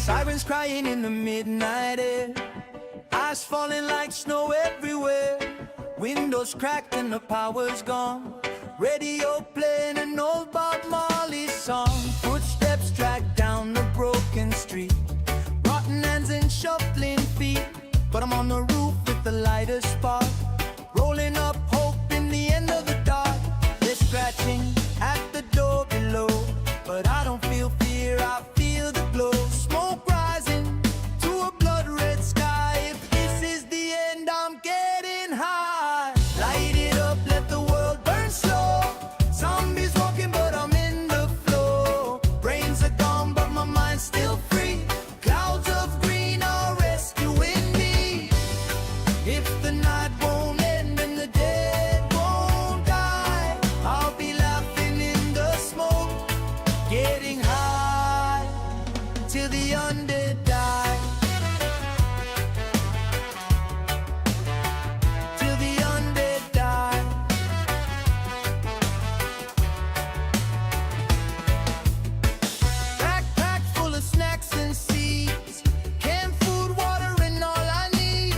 Sirens crying in the midnight air, ice falling like snow everywhere. Windows cracked and the power's gone, radio playing an old Bob Marley song. Footsteps drag down the broken street, rotten hands and shuffling feet. But I'm on the roof with the lightest spark, rolling up hope in the end of the dark. They're scratching at the door below, but I don't feel fear, I feel the glow. Smoke rising to a blood red sky. If this is the end, I'm getting high. Light it up, let the world burn slow. Zombies walking, but I'm in the flow. Brains are gone, but my mind's still free. Clouds of green are rescuing me. If the night won't end and the dead won't die, I'll be laughing in the smoke, getting high till the undead die. Till the undead die. Backpack full of snacks and seeds, canned food, water and all I need.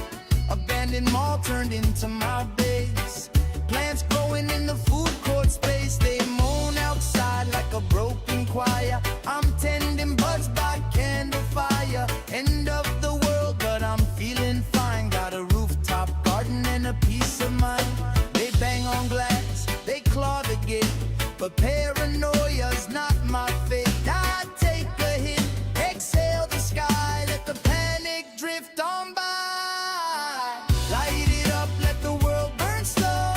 Abandoned mall turned into my base, plants growing in the food court space. They moan outside like a broken choir. I'm tending buds by candlefire. End of the world, but I'm feeling fine. Got a rooftop garden and a peace of mind. They bang on glass, they claw the gate, but paranoia's not my fate. I take a hit, exhale the sky, let the panic drift on by. Light it up, let the world burn slow.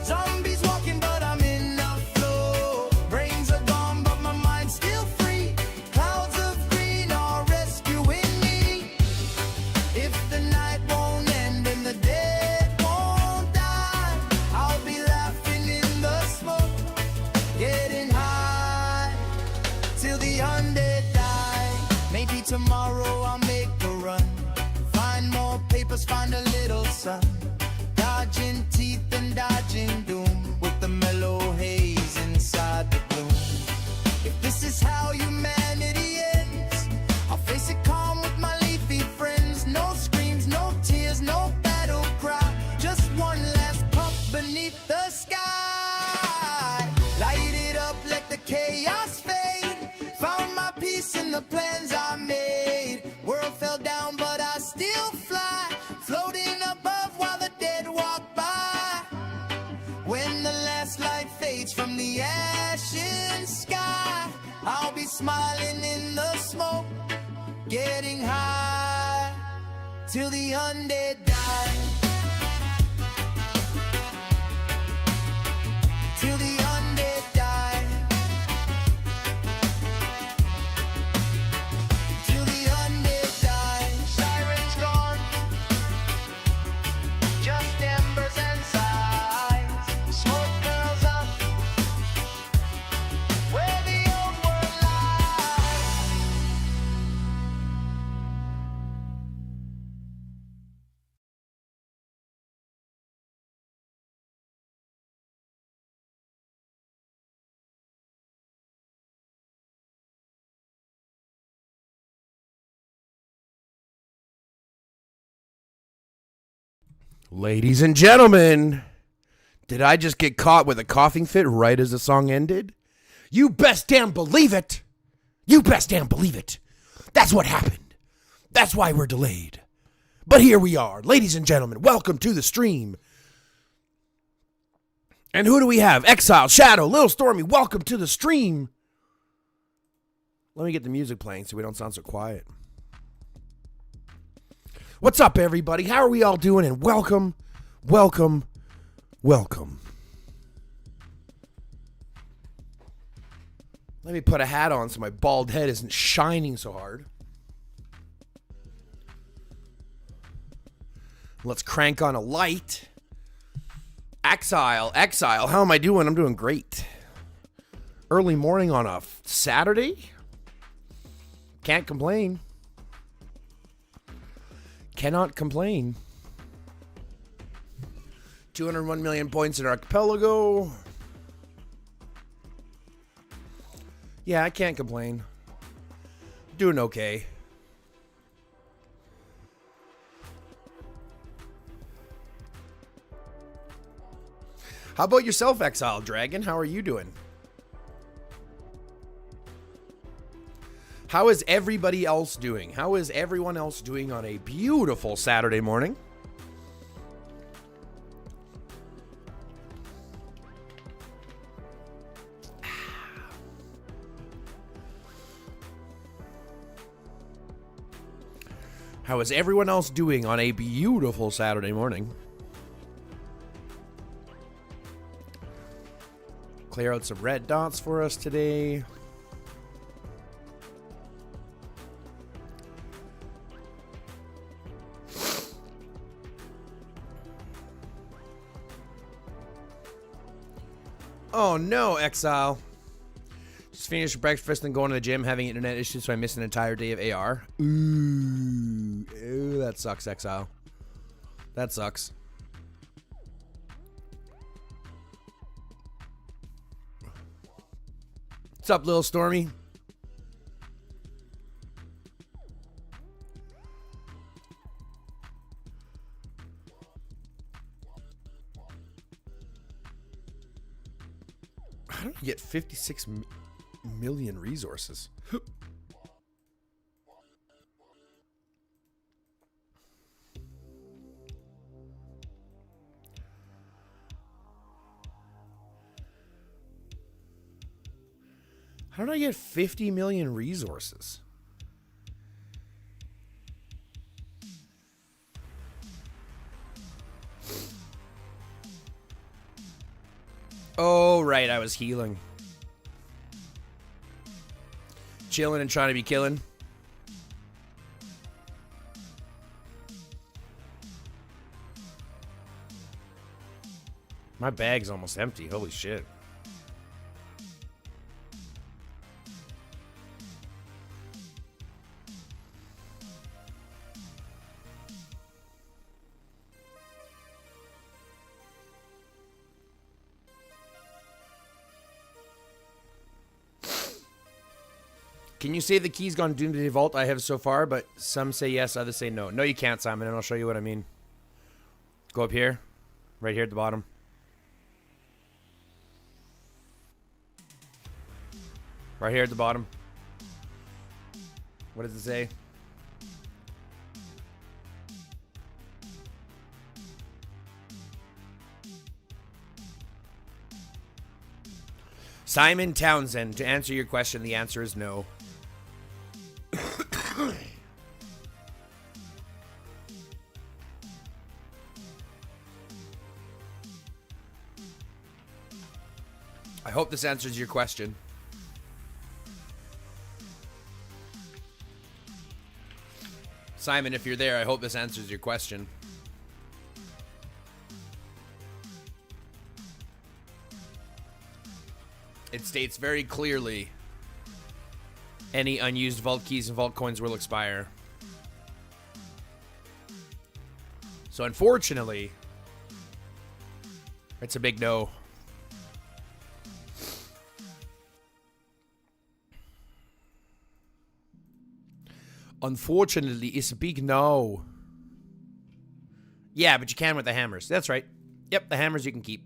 Zombies walking, but I'm in the flow. Brains are gone, but my mind's still free. Clouds of green are rescuing me. If the night won't end and the dead won't die, beneath the sky. Light it up, let the chaos fade. Found my peace in the plans I made. World fell down, but I still fly. Floating above while the dead walk by. When the last light fades from the ashen sky, I'll be smiling in the smoke, getting high till the undead die. Till the undead die. Till the undead die. Sirens gone, just embers and sighs. Smoke curls up where the old world lies. Ladies and gentlemen, did I just get caught with a coughing fit right as the song ended? You best damn believe it. You best damn believe it. That's what happened. That's why we're delayed. But here we are. Ladies and gentlemen, welcome to the stream. And who do we have? Exile, Shadow, Little Stormy, welcome to the stream. Let me get the music playing so we don't sound so quiet. What's up, everybody? How are we all doing? And welcome, welcome, welcome. Let me put a hat on so my bald head isn't shining so hard. Let's crank on a light. Exile, how am I doing? I'm doing great. Early morning on a Saturday? Can't complain. Cannot complain. 201 million points in Archipelago. Yeah, I can't complain. Doing okay. How about yourself, Exile Dragon? How are you doing? How is everybody else doing? How is everyone else doing on a beautiful Saturday morning? How is everyone else doing on a beautiful Saturday morning? Clear out some red dots for us today. Oh no, Exile. Just finished breakfast and going to the gym, having internet issues, so I missed an entire day of AR. Ooh, that sucks, Exile. That sucks. What's up, Little Stormy? How do you get 56 million resources? How did I get 50 million resources? Oh, right, I was healing. Chilling and trying to be killing. My bag's almost empty. Holy shit. Can you say the key's gone Doomsday Vault? I have so far, but some say yes, others say no. No, you can't, Simon, and I'll show you what I mean. Go up here. Right here at the bottom. Right here at the bottom. What does it say? Simon Townsend, to answer your question, the answer is no. I hope this answers your question. Simon, if you're there, I hope this answers your question. It states very clearly, any unused vault keys and vault coins will expire. So unfortunately, it's a big no. Unfortunately, it's a big no. Yeah, but you can with the hammers. That's right. Yep, the hammers you can keep.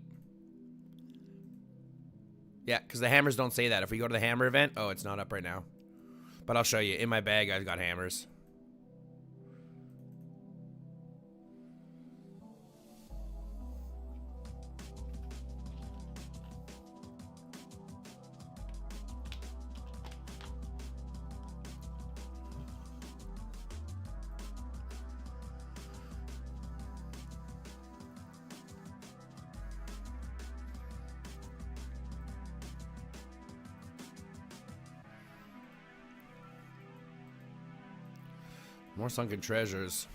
Yeah, because the hammers don't say that. If we go to the hammer event, oh, it's not up right now. But I'll show you. In my bag, I've got hammers. More sunken treasures.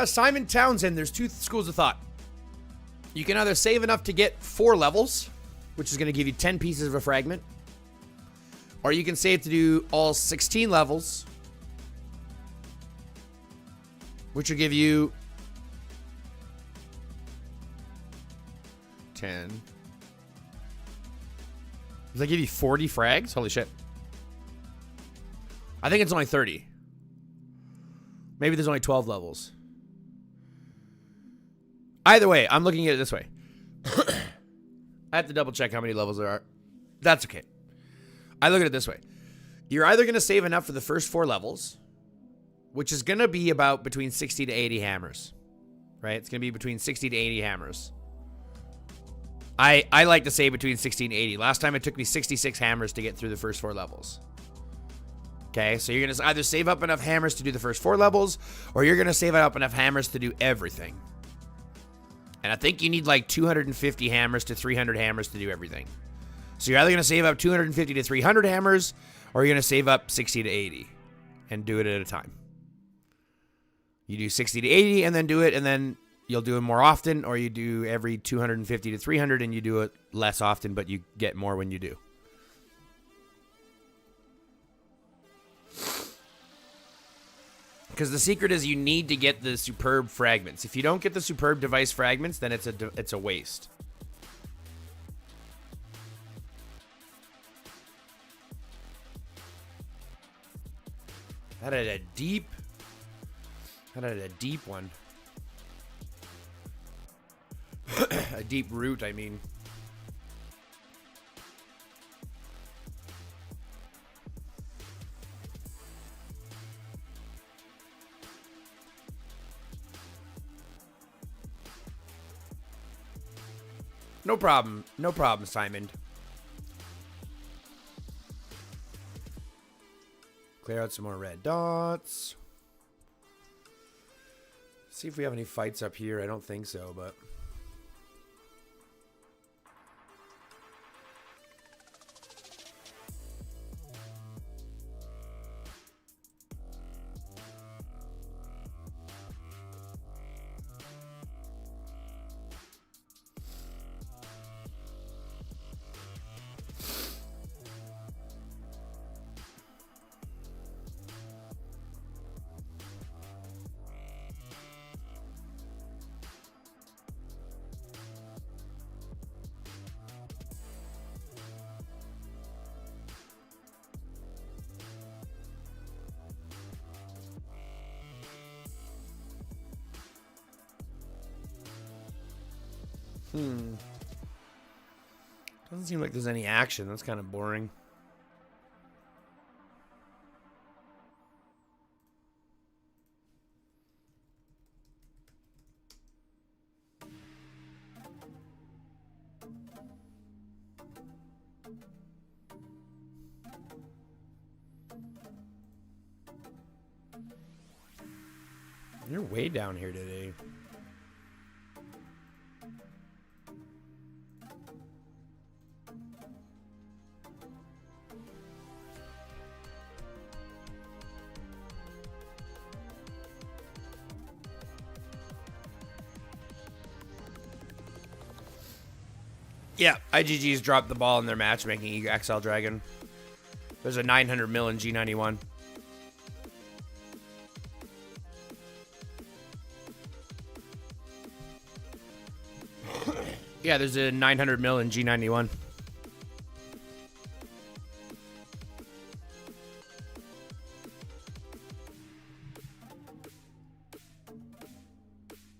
Simon Townsend, there's two schools of thought. You can either save enough to get 4 levels, which is going to give you 10 pieces of a fragment. Or you can save to do all 16 levels, which will give you 10. Does that give you 40 frags? Holy shit. I think it's only 30. Maybe there's only 12 levels. Either way, I'm looking at it this way. I have to double check how many levels there are. That's okay. I look at it this way. You're either going to save enough for the first 4 levels, which is going to be about between 60 to 80 hammers. Right? It's going to be between 60 to 80 hammers. I like to say between 60 and 80. Last time it took me 66 hammers to get through the first 4 levels. Okay, so you're going to either save up enough hammers to do the first 4 levels, or you're going to save up enough hammers to do everything. And I think you need like 250 hammers to 300 hammers to do everything. So you're either going to save up 250 to 300 hammers, or you're going to save up 60 to 80 and do it at a time. You do 60 to 80 and then do it, and then you'll do it more often, or you do every 250 to 300 and you do it less often, but you get more when you do. Because the secret is you need to get the superb fragments. If you don't get the superb device fragments, then it's a waste. That had a deep one. A deep root, I mean. No problem. No problem, Simon. Clear out some more red dots. See if we have any fights up here. I don't think so, but... Doesn't seem like there's any action. That's kind of boring. You're way down here today. Yeah, IGG's dropped the ball in their matchmaking, XL Dragon. There's a 900 mil in G91. Yeah, there's a 900 mil in G91.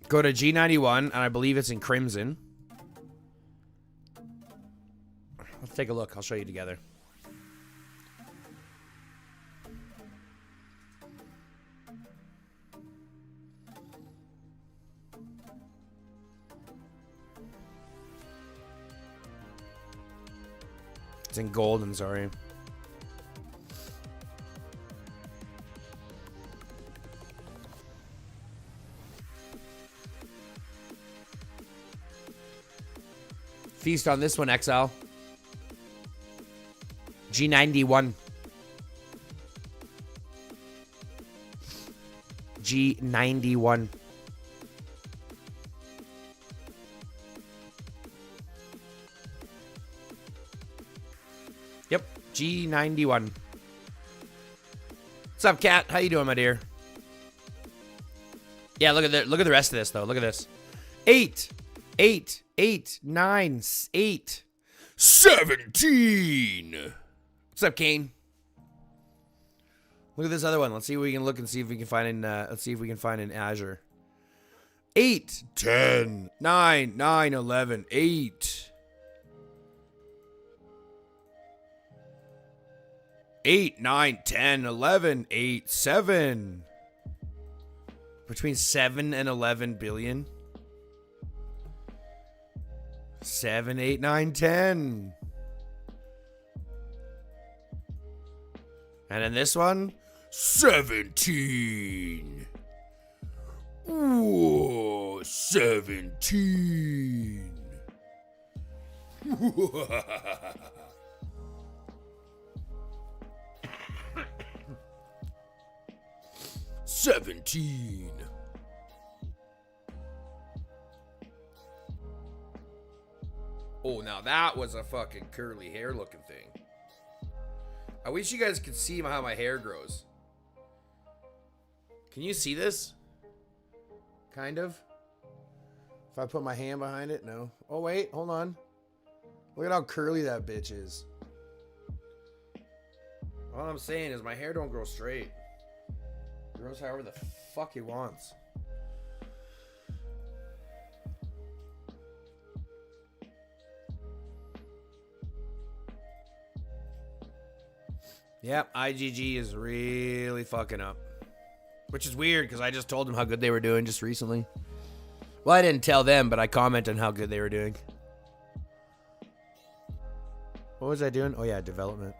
Go to G91, and I believe it's in Crimson. Let's take a look. I'll show you together. It's in golden, sorry. Feast on this one, XL. G91. G91. Yep, G91. What's up, Cat? How you doing, my dear? Yeah, look at the rest of this though. Look at this. 8, 8, 8, 9, 8, 17. What's up, Kane? Look at this other one. Let's see if we can look and see if we can find in. Let's see if we can find in Azure. 8, 10, 9, 9, 11, 8. 8, 9, 10, 11, 8, 7. Between 7 and 11 billion. 7, 8, 9, 10. And then this one, 17. Ooh, 17. 17. Oh, now that was a fucking curly hair looking thing. I wish you guys could see how my hair grows. Can you see this? Kind of. If I put my hand behind it, no. Oh, wait, hold on. Look at how curly that bitch is. All I'm saying is my hair don't grow straight. It grows however the fuck it wants. Yep, IGG is really fucking up. Which is weird, because I just told them how good they were doing just recently. Well, I didn't tell them, but I commented on how good they were doing. What was I doing? Oh, yeah, development.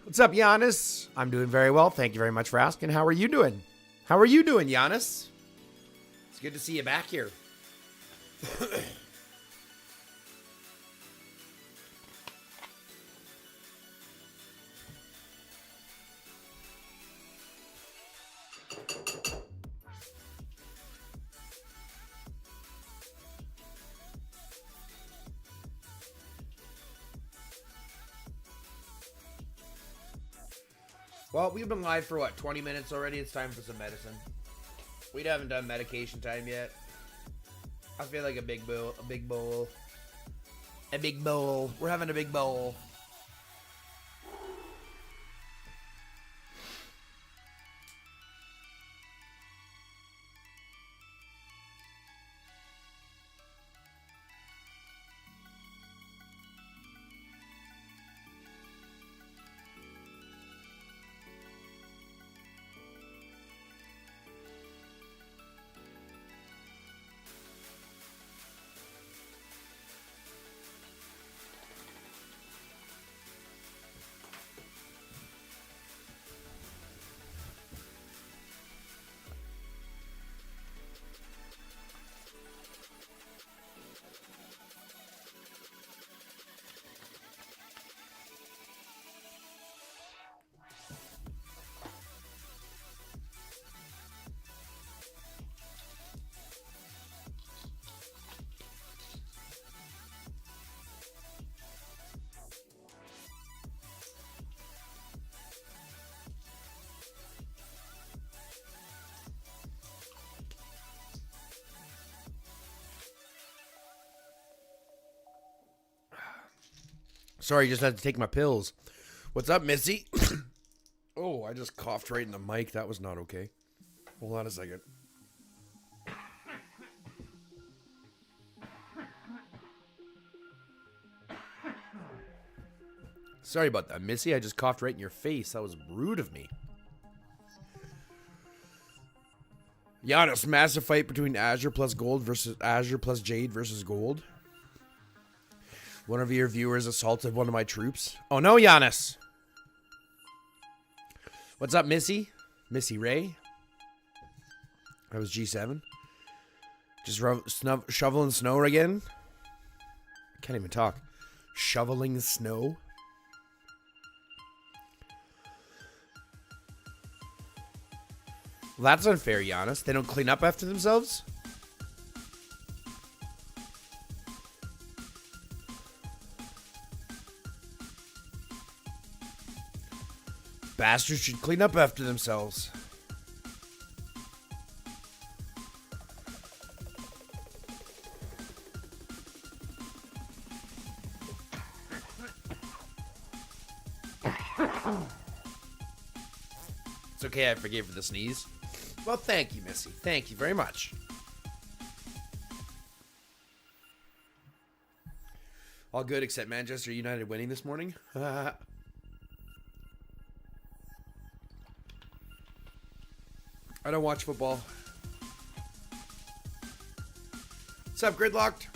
What's up, Giannis? I'm doing very well. Thank you very much for asking. How are you doing? How are you doing, Giannis? It's good to see you back here. Well, we've been live for what, 20 minutes already? It's time for some medicine. We haven't done medication time yet. I feel like a big bowl. A big bowl. A big bowl. We're having a big bowl. Sorry, just had to take my pills. What's up, Missy? Oh, I just coughed right in the mic. That was not okay. Hold on a second. Sorry about that, Missy. I just coughed right in your face. That was rude of me. Giannis, massive fight between Azure plus Gold versus Azure plus Jade versus Gold. One of your viewers assaulted one of my troops. Oh no, Giannis. What's up, Missy? Missy Ray. That was G7. Just shoveling snow again. I can't even talk. Shoveling snow. Well, that's unfair, Giannis. They don't clean up after themselves? Bastards should clean up after themselves. It's okay, I forgave for the sneeze. Well, thank you, Missy. Thank you very much. All good except Manchester United winning this morning. I don't watch football. What's up, Gridlocked?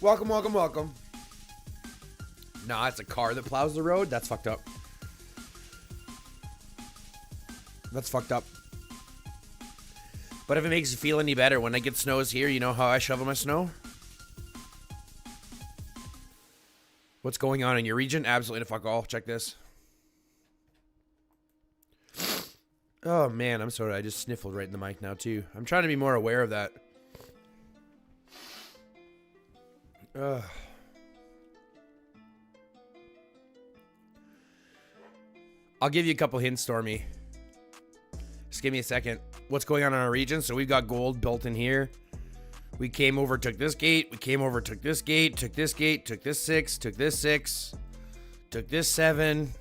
Welcome, welcome, welcome. Nah, it's a car that plows the road. That's fucked up. That's fucked up. But if it makes you feel any better, when I get snows here, you know how I shovel my snow? What's going on in your region? Absolutely fuck all. Check this. Oh, man, I'm sorry. I just sniffled right in the mic now, too. I'm trying to be more aware of that. I'll give you a couple hints, Stormy. Just give me a second. What's going on in our region? So we've got gold built in here. We came over, took this gate. We came over, took this gate, took this gate, took this 6, took this 6, took this 7.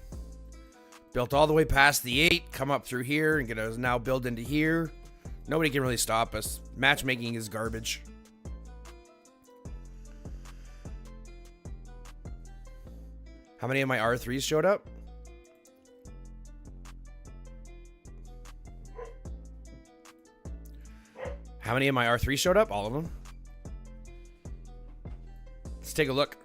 Built all the way past the 8, come up through here, and get us now build into here. Nobody can really stop us. Matchmaking is garbage. How many of my R3s showed up? How many of my R3s showed up? All of them. Let's take a look.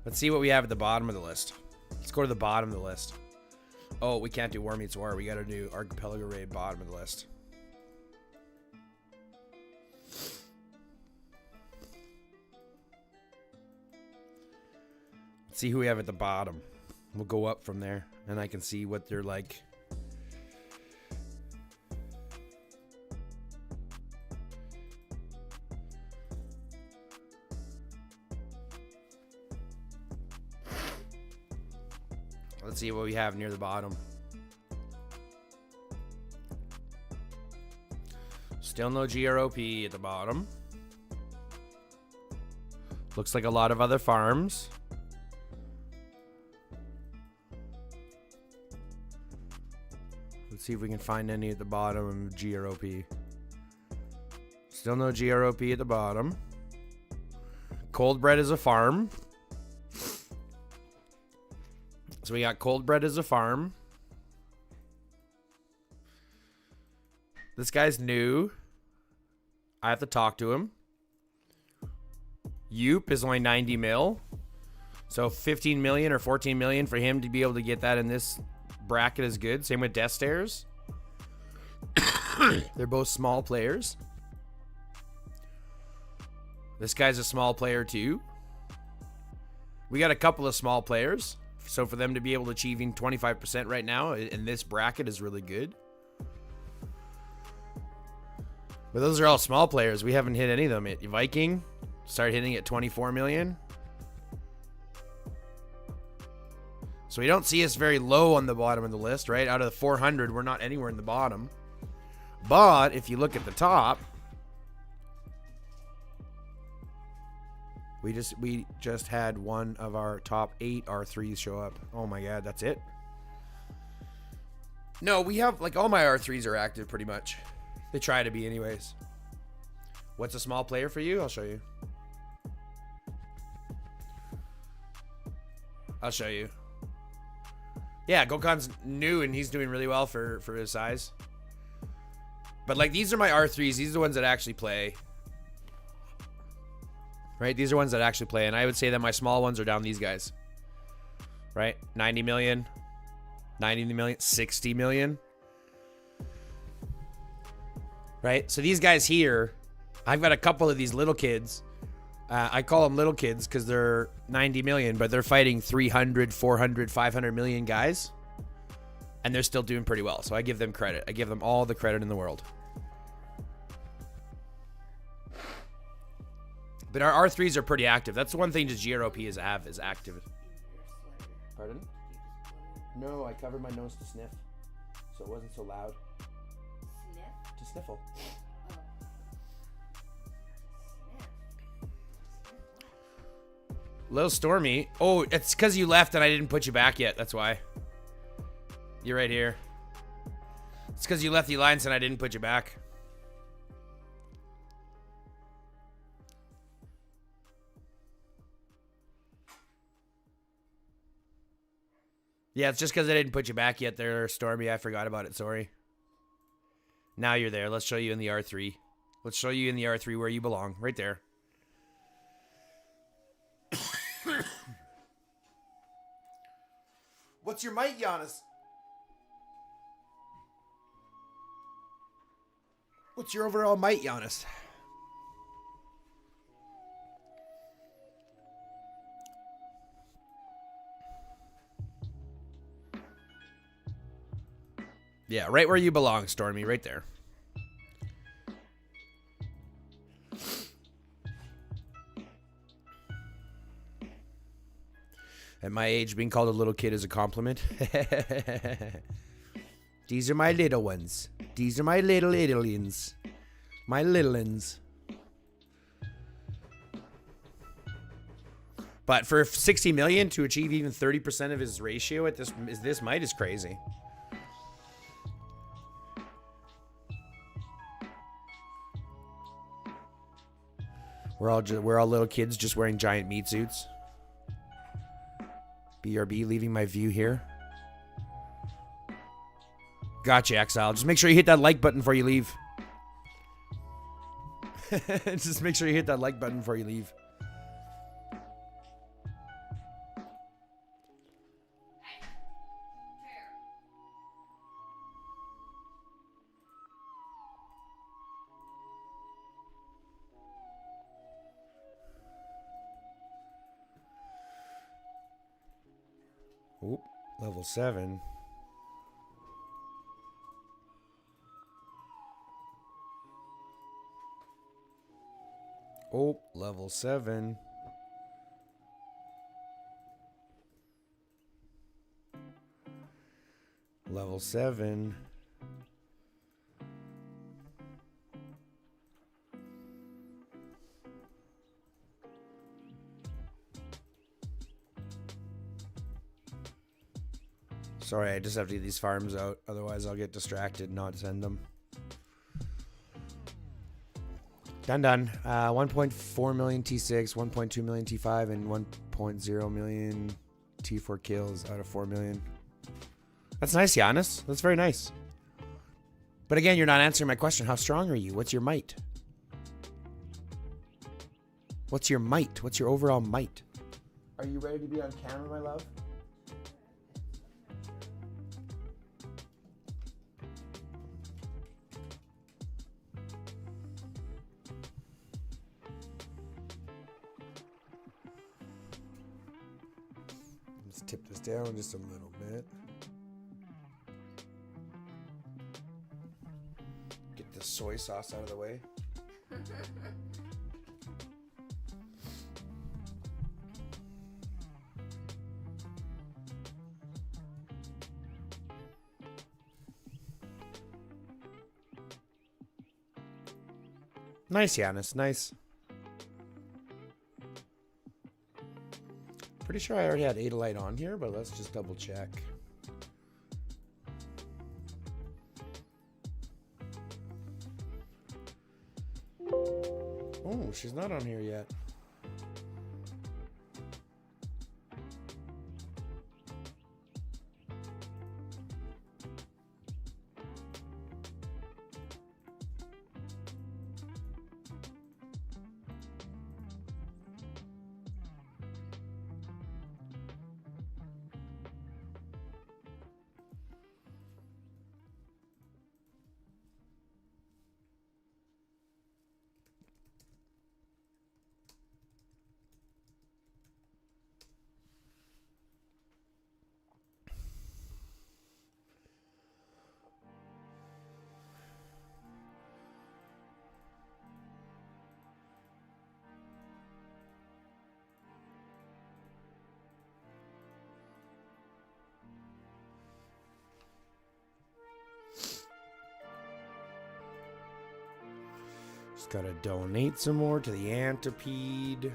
Let's see what we have at the bottom of the list. Let's go to the bottom of the list. Oh, we can't do War Meets War. We got to do Archipelago Raid, bottom of the list. Let's see who we have at the bottom. We'll go up from there, and I can see what they're like. Let's see what we have near the bottom. Still no GROP at the bottom. Looks like a lot of other farms. Let's see if we can find any at the bottom of GROP. Still no GROP at the bottom. Cold bread is a farm. So we got cold bread as a farm. This guy's new. I have to talk to him. Yoop is only 90 mil. So 15 million or 14 million for him to be able to get that in this bracket is good. Same with Death Stairs. They're both small players. This guy's a small player too. We got a couple of small players. So for them to be able to achieving 25% right now in this bracket is really good. But those are all small players. We haven't hit any of them. Viking start hitting at 24 million. So we don't see us very low on the bottom of the list, right? Out of the 400, we're not anywhere in the bottom. But if you look at the top, we just had one of our top 8 R3s show up. Oh my god, that's it? No, we have, like, all my R3s are active pretty much. They try to be anyways. What's a small player for you? I'll show you. I'll show you. Yeah, Gokan's new and he's doing really well for his size. But like, these are my R3s. These are the ones that actually play. Right? These are ones that actually play. And I would say that my small ones are down these guys. Right? 90 million. 90 million. 60 million. Right? So these guys here, I've got a couple of these little kids. I call them little kids because they're 90 million, but they're fighting 300, 400, 500 million guys. And they're still doing pretty well. So I give them credit. I give them all the credit in the world. But our R3s are pretty active. That's the one thing that GROP is active. Pardon? No, I covered my nose to sniff. So it wasn't so loud. Sniff? To sniffle. Little Stormy. Oh, it's because you left and I didn't put you back yet. That's why. You're right here. It's because you left the alliance and I didn't put you back. Yeah, it's just because I didn't put you back yet there, Stormy. I forgot about it. Sorry. Now you're there. Let's show you in the R3. Let's show you in the R3 where you belong. Right there. What's your might, Giannis? What's your overall might, Giannis? Yeah, right where you belong, Stormy. Right there. At my age, being called a little kid is a compliment. These are my little ones. These are my little aliens. My little uns. But for 60 million to achieve even 30% of his ratio at this might is crazy. We're all little kids just wearing giant meat suits. BRB leaving my view here. Gotcha, Exile. Just make sure you hit that like button before you leave. Just make sure you hit that like button before you leave. Oop, level 7. Oh, level 7. Level 7. Sorry, I just have to get these farms out. Otherwise, I'll get distracted and not send them. Done. 1.4 million T6, 1.2 million T5, and 1.0 million T4 kills out of 4 million. That's nice, Giannis. That's very nice. But again, you're not answering my question. How strong are you? What's your might? What's your might? What's your overall might? Are you ready to be on camera, my love? Let's tip this down just a little bit. Get the soy sauce out of the way. Nice, Giannis. Nice. Pretty sure I already had Adolite on here, but let's just double check. Oh, she's not on here yet. Just gotta donate some more to the Antipede.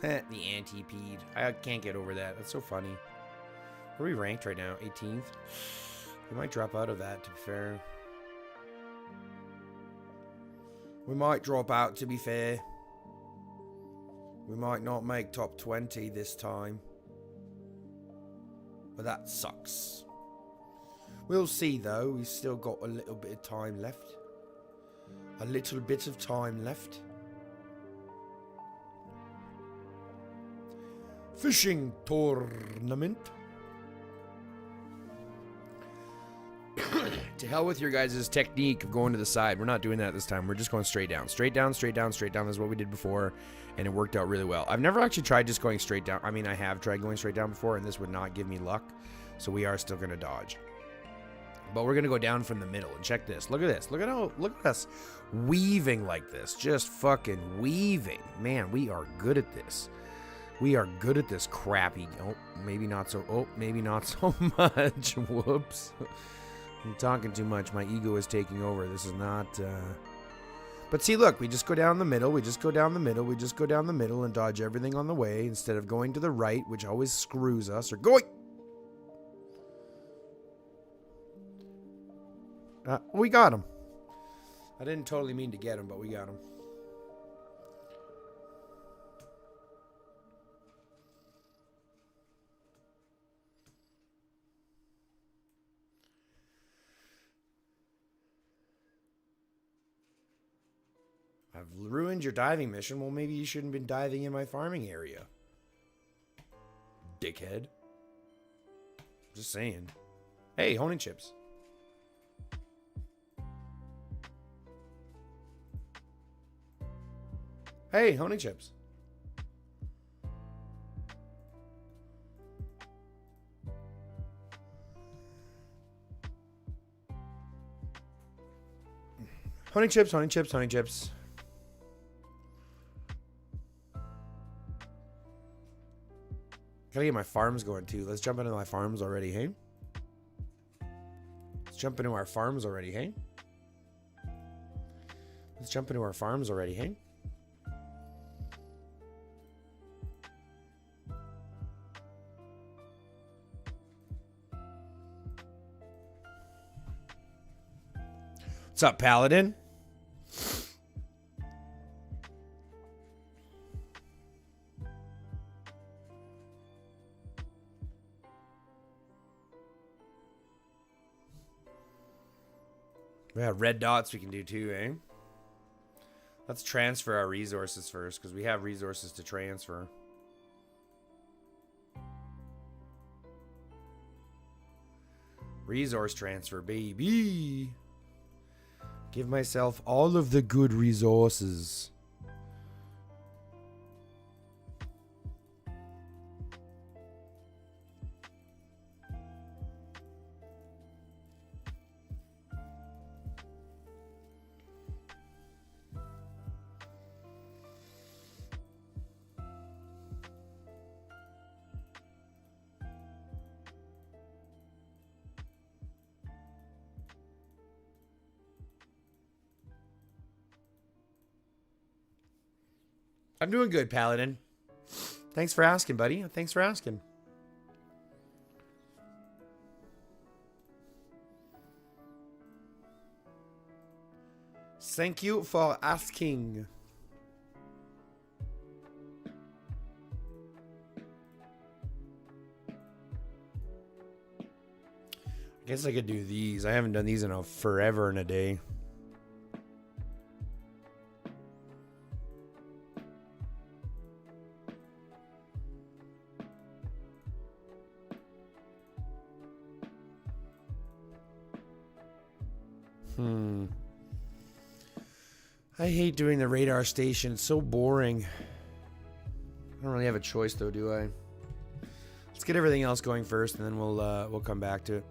The Antipede. I can't get over that. That's so funny. Where are we ranked right now? 18th? We might drop out of that, to be fair. We might drop out, to be fair. We might not make top 20 this time. But that sucks. We'll see, though. We've still got a little bit of time left. A little bit of time left. Fishing tournament. To hell with your guys' technique of going to the side. We're not doing that this time. We're just going straight down. Straight down, straight down, straight down. That's what we did before. And it worked out really well. I've never actually tried just going straight down. I mean, I have tried going straight down before, and this would not give me luck. So we are still going to dodge. But we're going to go down from the middle. And check this. Look at this. Look at us weaving like this. Just fucking weaving. Man, we are good at this. We are good at this crappy. Oh, maybe not so. Oh, maybe not so much. Whoops. I'm talking too much. My ego is taking over. This is not... But see, look. We just go down the middle. We just go down the middle. We just go down the middle and dodge everything on the way instead of going to the right, which always screws us. Or going... we got him. I didn't totally mean to get him, but we got him. I've ruined your diving mission. Well, maybe you shouldn't have been diving in my farming area. Dickhead. Just saying. Hey, honing chips. Hey, honey chips. Honey chips, honey chips, honey chips. Gotta get my farms going too. Let's jump into my farms already, hey? Let's jump into our farms already, hey? Let's jump into our farms already, hey? What's up, Paladin? Yeah, red dots we can do too, eh? Let's transfer our resources first, because we have resources to transfer. Resource transfer, baby. Give myself all of the good resources. I'm doing good, Paladin. Thanks for asking, buddy. Thanks for asking. Thank you for asking. I guess I could do these. I haven't done these in a forever and a day. I hate doing the radar station. It's so boring. I don't really have a choice though, do I? Let's get everything else going first, and then we'll come back to it.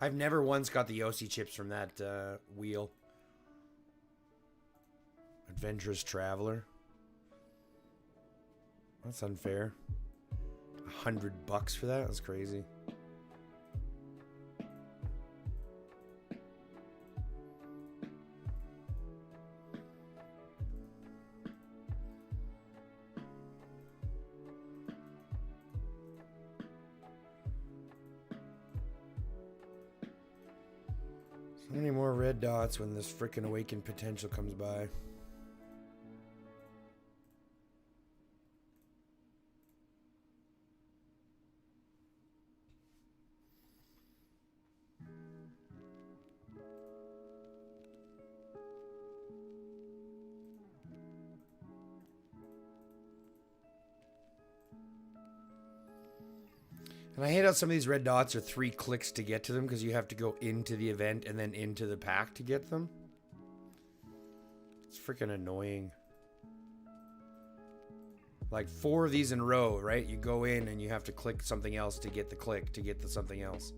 I've never once got the Yossi chips from that wheel. Adventurous Traveler. That's unfair. $100 for that? That's crazy. So many more red dots when this frickin' awakened potential comes by. And I hate how some of these red dots are 3 clicks to get to them, because you have to go into the event and then into the pack to get them. It's freaking annoying. Like 4 of these in a row, right? You go in and you have to click something else to get the click to get the something else.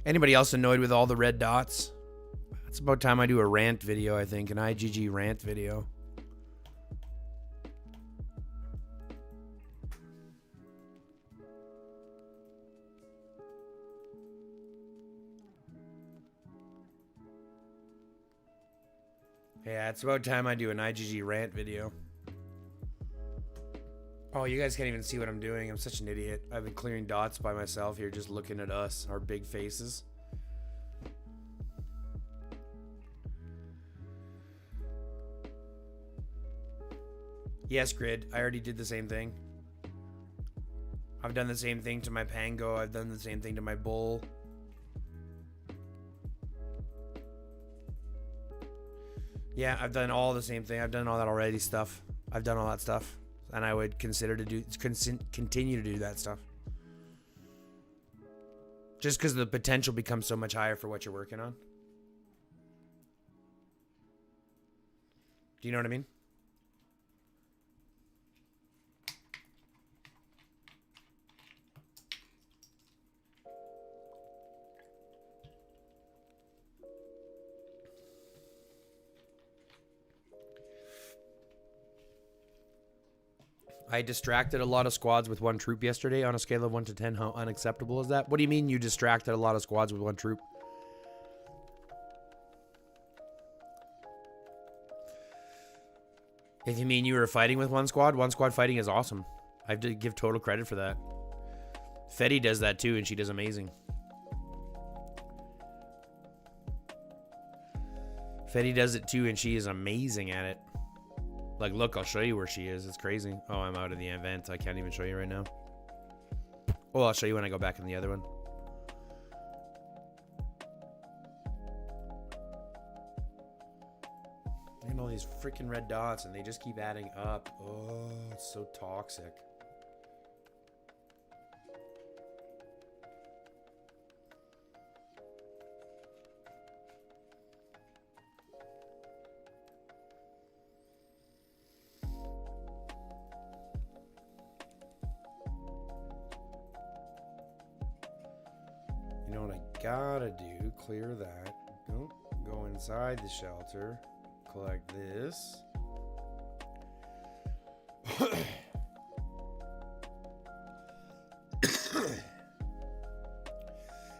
Anybody else annoyed with all the red dots? It's about time I do a rant video, I think. An IGG rant video. Yeah, it's about time I do an IGG rant video. Oh, you guys can't even see what I'm doing. I'm such an idiot. I've been clearing dots by myself here, just looking at us, our big faces. Yes, Grid. I already did the same thing. I've done the same thing to my Pango. I've done the same thing to my Bull. Yeah, I've done all the same thing. I've done all that already stuff. I've done all that stuff. And I would consider to do continue to do that stuff. Just because the potential becomes so much higher for what you're working on. Do you know what I mean? I distracted a lot of squads with one troop yesterday on a scale of 1 to 10. How unacceptable is that? What do you mean you distracted a lot of squads with one troop? If you mean you were fighting with one squad fighting is awesome. I have to give total credit for that. Fetty does that too, and she does amazing. Fetty does it too, and she is amazing at it. Like, look, I'll show you where she is. It's crazy. Oh, I'm out of the event. I can't even show you right now. Oh, I'll show you when I go back in the other one. And all these freaking red dots, and they just keep adding up. Oh, it's so toxic. You know what I gotta do? Clear that. Go inside the shelter. Collect this.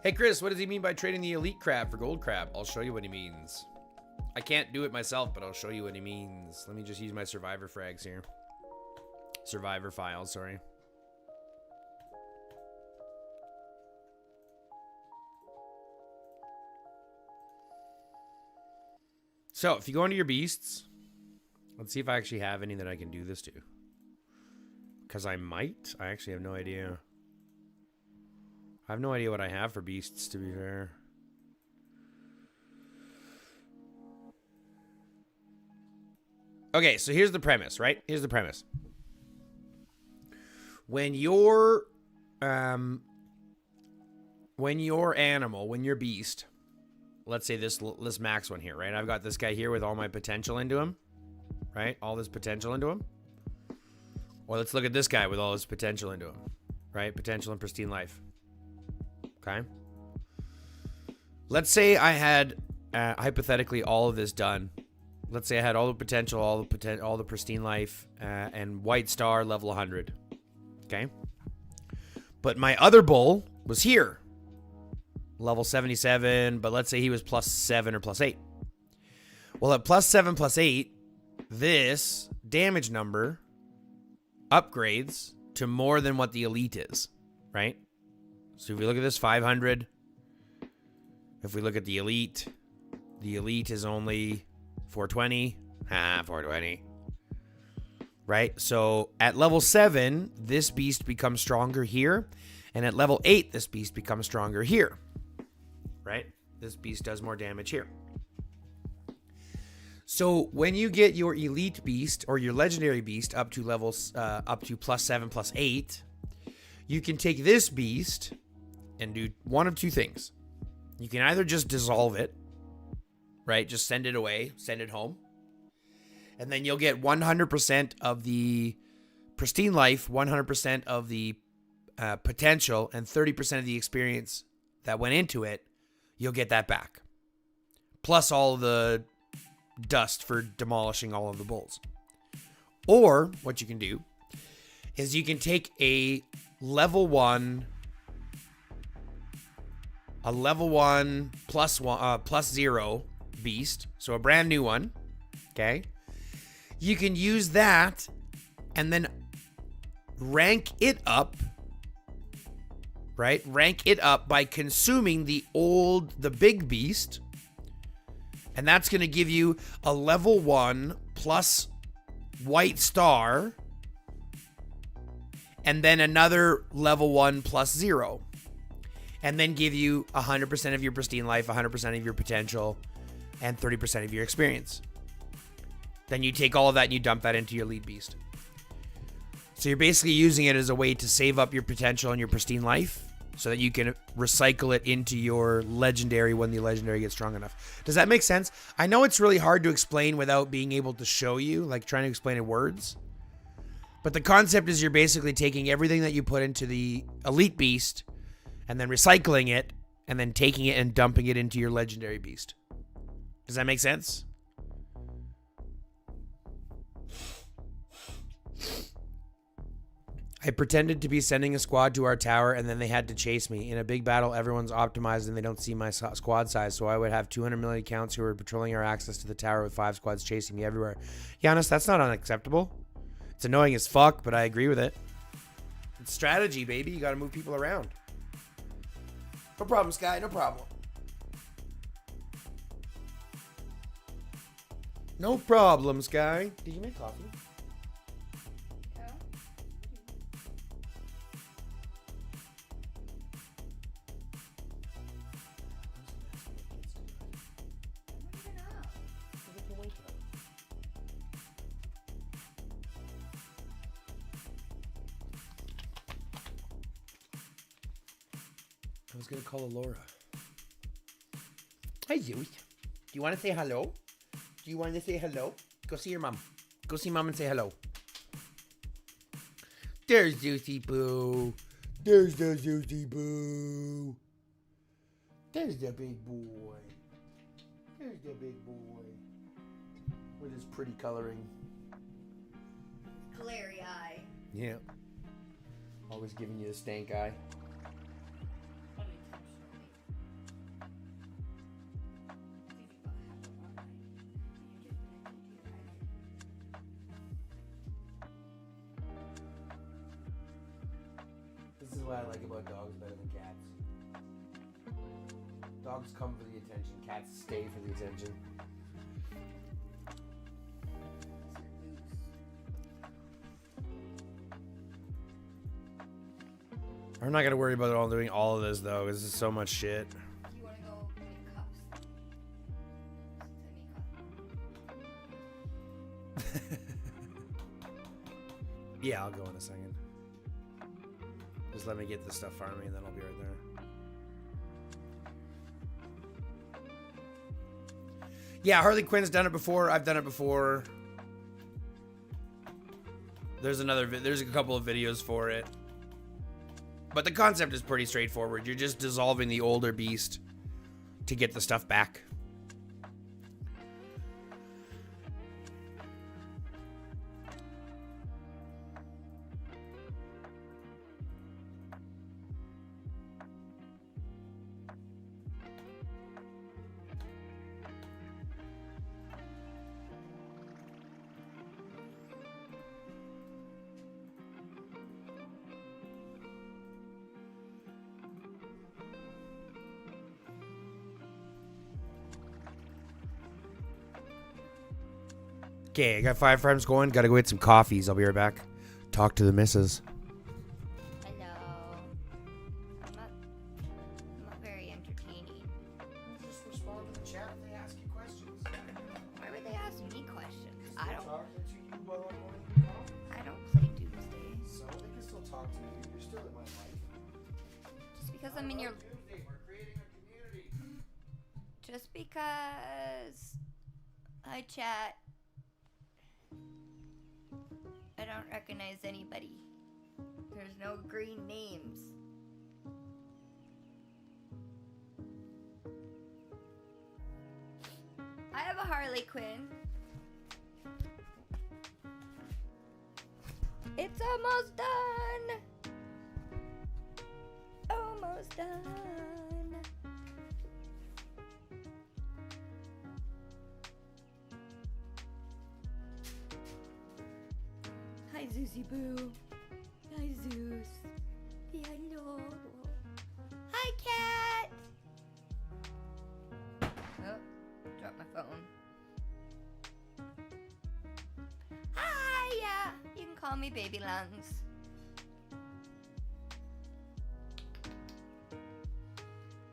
Hey Chris, what does he mean by trading the elite crab for gold crab? I'll show you what he means. I can't do it myself, but I'll show you what he means. Let me just use my survivor frags here. Survivor files, sorry. So, if you go into your beasts, let's see if I actually have any that I can do this to. Because I might. I actually have no idea. I have no idea what I have for beasts, to be fair. Okay, so here's the premise, right? Here's the premise. When your beast, let's say this max one here, right? I've got this guy here with all my potential into him, right? All this potential into him. Or let's look at this guy with all his potential into him, right? Potential and pristine life. Okay. Let's say I had hypothetically all of this done. Let's say I had all the potential, all the pristine life, and white star level 100. Okay. But my other bull was here, level 77, but let's say he was +7 or +8. Well, at +7, +8, this damage number upgrades to more than what the elite is, right? So if we look at this, 500. If we look at the elite is only 420. 420. Right? So at level 7, this beast becomes stronger here. And at level 8, this beast becomes stronger here. Right? This beast does more damage here. So when you get your elite beast or your legendary beast up to levels up to +7, +8, you can take this beast and do one of two things. You can either just dissolve it, right? Just send it away, send it home. And then you'll get 100% of the pristine life, 100% of the potential, and 30% of the experience that went into it. You'll get that back. Plus all the dust for demolishing all of the bulls. Or what you can do is you can take a level 1 +0 beast, so a brand new one, okay? You can use that and then rank it up, right? Rank it up by consuming the big beast, and that's going to give you a level 1 plus white star, and then another level 1 +0. And then give you 100% of your pristine life, 100% of your potential, and 30% of your experience. Then you take all of that and you dump that into your lead beast. So you're basically using it as a way to save up your potential and your pristine life so that you can recycle it into your legendary when the legendary gets strong enough. Does that make sense? I know it's really hard to explain without being able to show you, like trying to explain in words. But the concept is you're basically taking everything that you put into the elite beast and then recycling it, and then taking it and dumping it into your legendary beast. Does that make sense? I pretended to be sending a squad to our tower, and then they had to chase me. In a big battle, everyone's optimized, and they don't see my squad size, so I would have 200 million accounts who were patrolling our access to the tower with 5 squads chasing me everywhere. Giannis, that's not unacceptable. It's annoying as fuck, but I agree with it. It's strategy, baby. You gotta move people around. No problem, Sky. No problem. No problem, Sky. Did you make coffee? I was gonna call Laura. Hi, Zeus. Do you want to say hello? Do you want to say hello? Go see your mom. Go see mom and say hello. There's Zeusy Boo. There's the Zeusy Boo. There's the big boy. There's the big boy. With his pretty coloring. Glary eye. Yeah. Always giving you the stank eye. This is what I like about dogs better than cats. Dogs come for the attention. Cats stay for the attention. I'm not gonna worry about all doing all of this though, because this is so much shit. Do you want to go make cups? Yeah, I'll go in a second. Just let me get this stuff farming and then I'll be right there. Yeah, Harley Quinn's done it before. I've done it before. There's a couple of videos for it. But the concept is pretty straightforward. You're just dissolving the older beast to get the stuff back. Okay, I got 5 frames going. Gotta go get some coffees. I'll be right back. Talk to the missus. Hello. I'm not very entertaining. Just respond to the chat if they ask you questions. Why would they ask me questions? I don't play Doomsday. So they can still talk to you. You're still in my life. Just because I'm in your... Doomsday. We're creating a community. Just because I chat, I don't recognize anybody. There's no green names. I have a Harley Quinn. It's almost done. Almost done. Hi, Zeusy Boo. Hi, Zeus. Yeah, I know. Hi, cat. Oh, dropped my phone. Hi, yeah. You can call me Baby Lungs.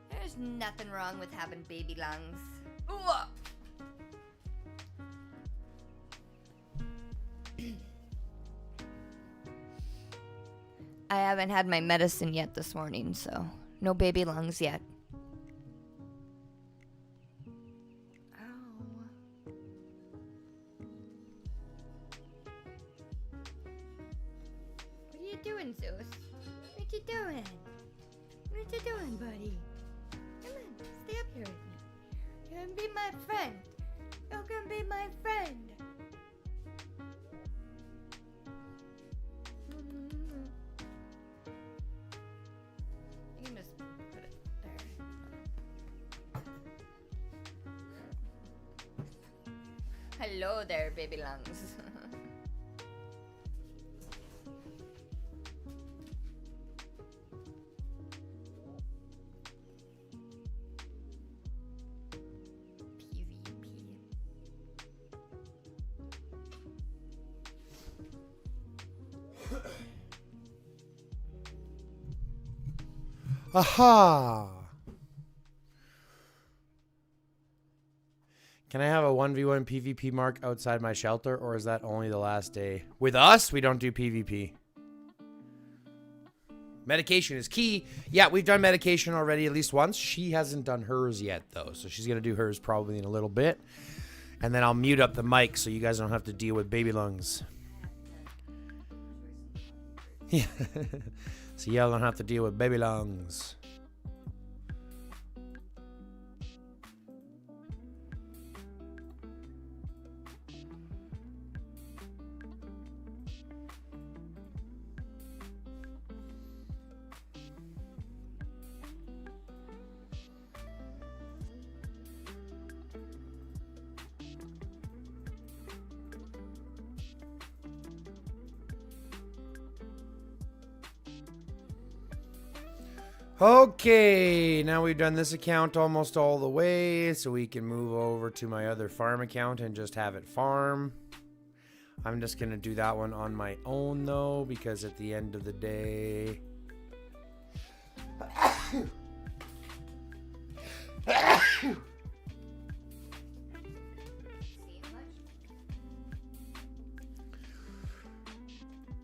There's nothing wrong with having baby lungs. Ooh. I haven't had my medicine yet this morning, so no baby lungs yet. Ow. What are you doing, Zeus? What you doing? What you doing, buddy? Come on, stay up here with me. You're gonna be my friend. You're gonna be my friend. Hello there, baby lungs. PvP. Aha! Can I have a 1v1 PvP mark outside my shelter, or is that only the last day? With us, we don't do PvP. Medication is key. Yeah, we've done medication already at least once. She hasn't done hers yet, though, so she's going to do hers probably in a little bit. And then I'll mute up the mic so you guys don't have to deal with baby lungs. Yeah. So y'all don't have to deal with baby lungs. Okay, now we've done this account almost all the way, so we can move over to my other farm account and just have it farm. I'm just going to do that one on my own, though, because at the end of the day...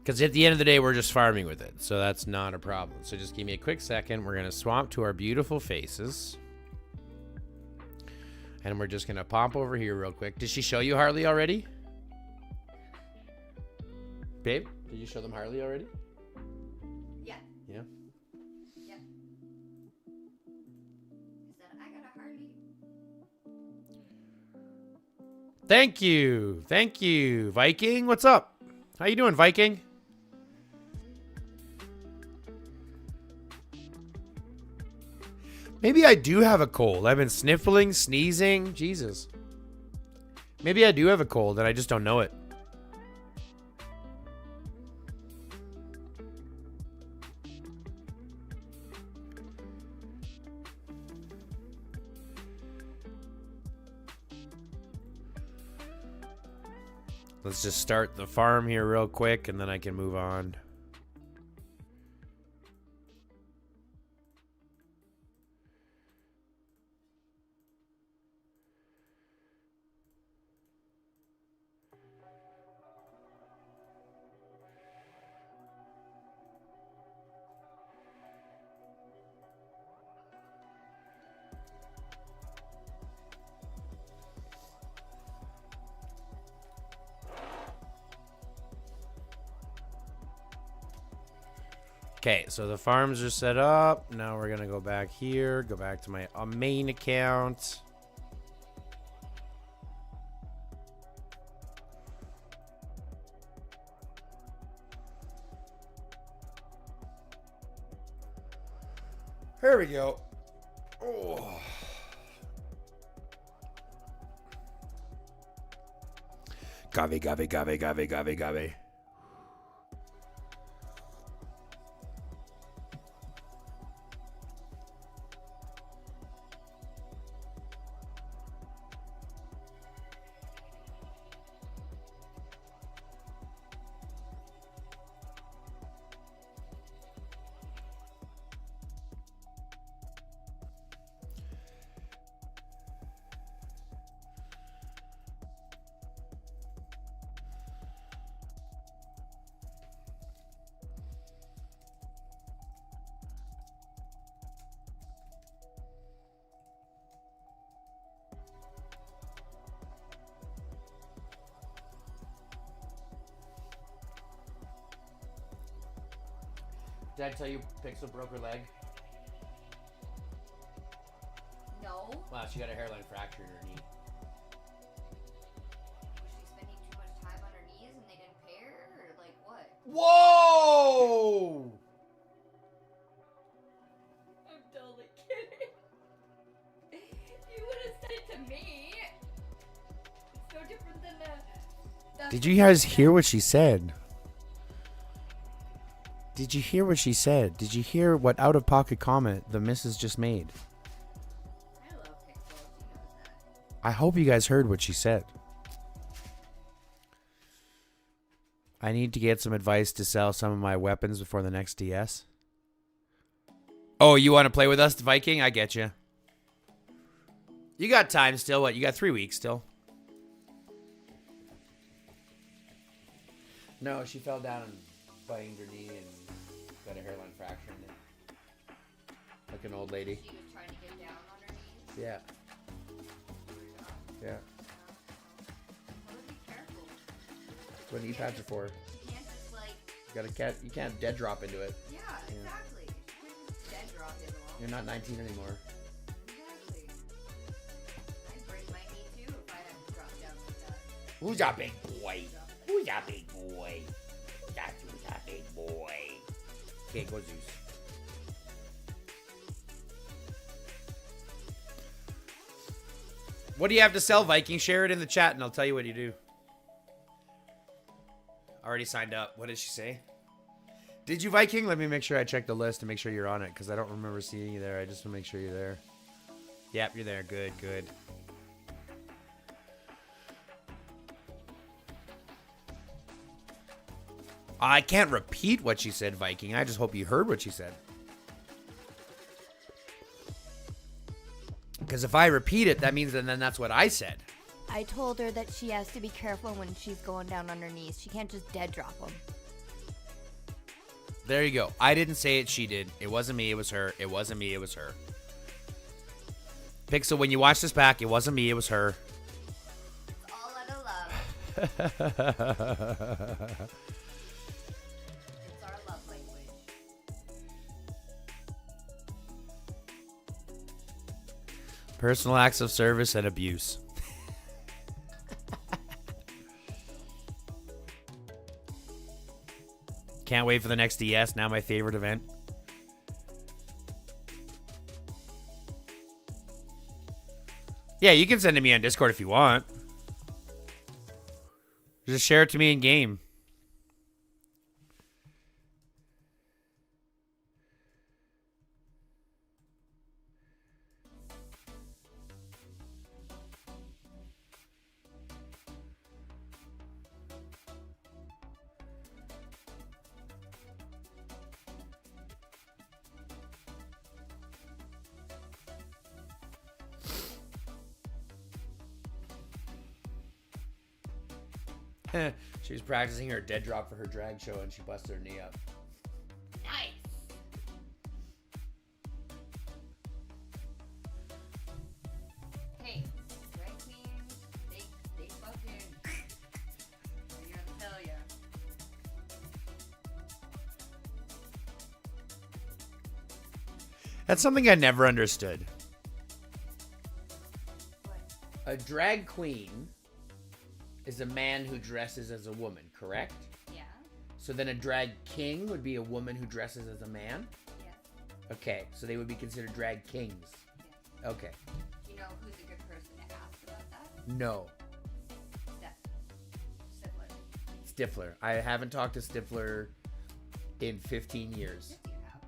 Because at the end of the day, we're just farming with it. So that's not a problem. So just give me a quick second. We're going to swap to our beautiful faces. And we're just going to pop over here real quick. Did she show you Harley already? Babe, did you show them Harley already? Yeah. Yeah? Yeah. Said I got a Harley. Thank you. Thank you. Viking, what's up? How you doing, Viking? Maybe I do have a cold. I've been sniffling, sneezing. Jesus. Maybe I do have a cold and I just don't know it. Let's just start the farm here real quick and then I can move on. Okay, so the farms are set up. Now we're going to go back here, go back to my main account. There we go. Oh. Gave, gave, gave, gave, gave, gave. Did I tell you Pixel broke her leg? No. Wow, she got a hairline fracture in her knee. Was she spending too much time on her knees and they didn't pair? Or like what? Whoa! I'm totally kidding. You would have said it to me. It's so different than Did you guys hear what she said? Did you hear what she said? Did you hear what out-of-pocket comment the missus just made? I love pixels, you know that. I hope you guys heard what she said. I need to get some advice to sell some of my weapons before the next DS. Oh, you want to play with us, Viking? I get you. You got time still. What? You got 3 weeks still. No, she fell down and banged her knee and got a hairline fracture. Like an old lady. She was trying to get down on her knees. Yeah. Yeah. Well, be careful. That's what knee pads are for. You can't just like. You can't dead drop into it. Yeah, exactly. Dead drop it along. You're not 19 anymore. Exactly. I'd break my knee too if I had to drop down like that. Who's a big boy? Who's a big boy? That's who's a big boy. Okay, go Zeus. What do you have to sell, Viking? Share it in the chat and I'll tell you what you do. Already signed up. What did she say? Did you, Viking? Let me make sure I check the list and make sure you're on it because I don't remember seeing you there. I just want to make sure you're there. Yep, you're there. Good, good. I can't repeat what she said, Viking. I just hope you heard what she said. Because if I repeat it, that means that then that's what I said. I told her that she has to be careful when she's going down on her knees. She can't just dead drop them. There you go. I didn't say it. She did. It wasn't me. It was her. It wasn't me. It was her. Pixel, when you watch this back, it wasn't me. It was her. It's all out of love. It's our love language. Personal acts of service and abuse. Can't wait for the next DS. Now my favorite event. Yeah, you can send it to me on Discord if you want. Just share it to me in game. She was practicing her dead drop for her drag show and she busted her knee up. Nice. Hey, drag queens, they fucking. I'm gonna tell ya. That's something I never understood. What? A drag queen is a man who dresses as a woman, correct? Yeah. So then a drag king would be a woman who dresses as a man? Yes. Okay, so they would be considered drag kings. Yes. Okay. Do you know who's a good person to ask about that? No. Stifler. Stifler. I haven't talked to Stifler in 15 years. Yes, you have.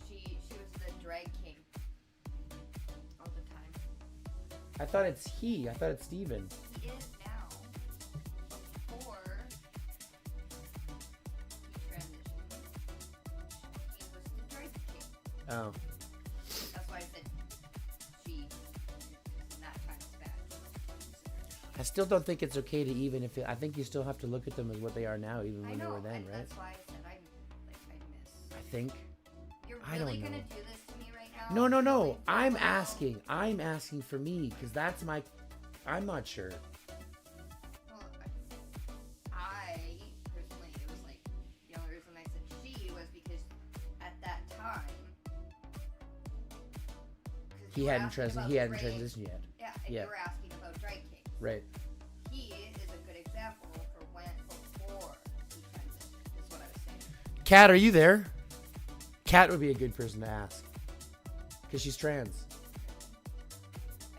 She was the drag king all the time. I thought it's he. I thought it's Steven. He is now. Before he transitioned, he was the drag king. Oh. That's why I said she in that kind of span. I still don't think it's okay to even if it, I think you still have to look at them as what they are now, even when they were then, right? That's why I said I miss. I think. You're I really don't gonna know. do this to me right now? No. Like, I'm wow. asking. I'm asking for me because that's my. I'm not sure. Well, I personally, it was like the only reason I said she was because at that time 'cause He you were hadn't asking about drag- transitioned yet. Yeah, and Yeah. you were asking about drag kings. Right. He is a good example for when before he transitioned. Is what I was saying. Kat, are you there? Kat would be a good person to ask because she's trans. I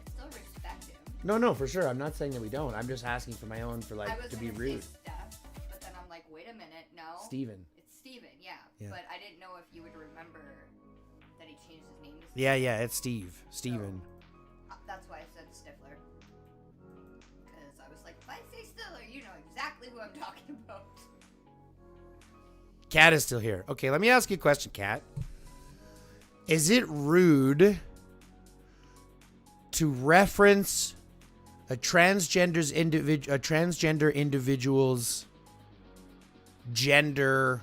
still respect him. No, for sure. I'm not saying that we don't. I'm just asking for my own, for I like was to be gonna rude. say Steph, but then I'm like, wait a minute, no. Steven. It's Steven, yeah. Yeah. But I didn't know if you would remember that he changed his name to Steven. Yeah, it's Steve. Steven. So, that's why I said Stifler. Because I was like, if I say Stiller, you know exactly who I'm talking about. Kat is still here. Okay, let me ask you a question, Kat. Is it rude to reference a transgender individual's gender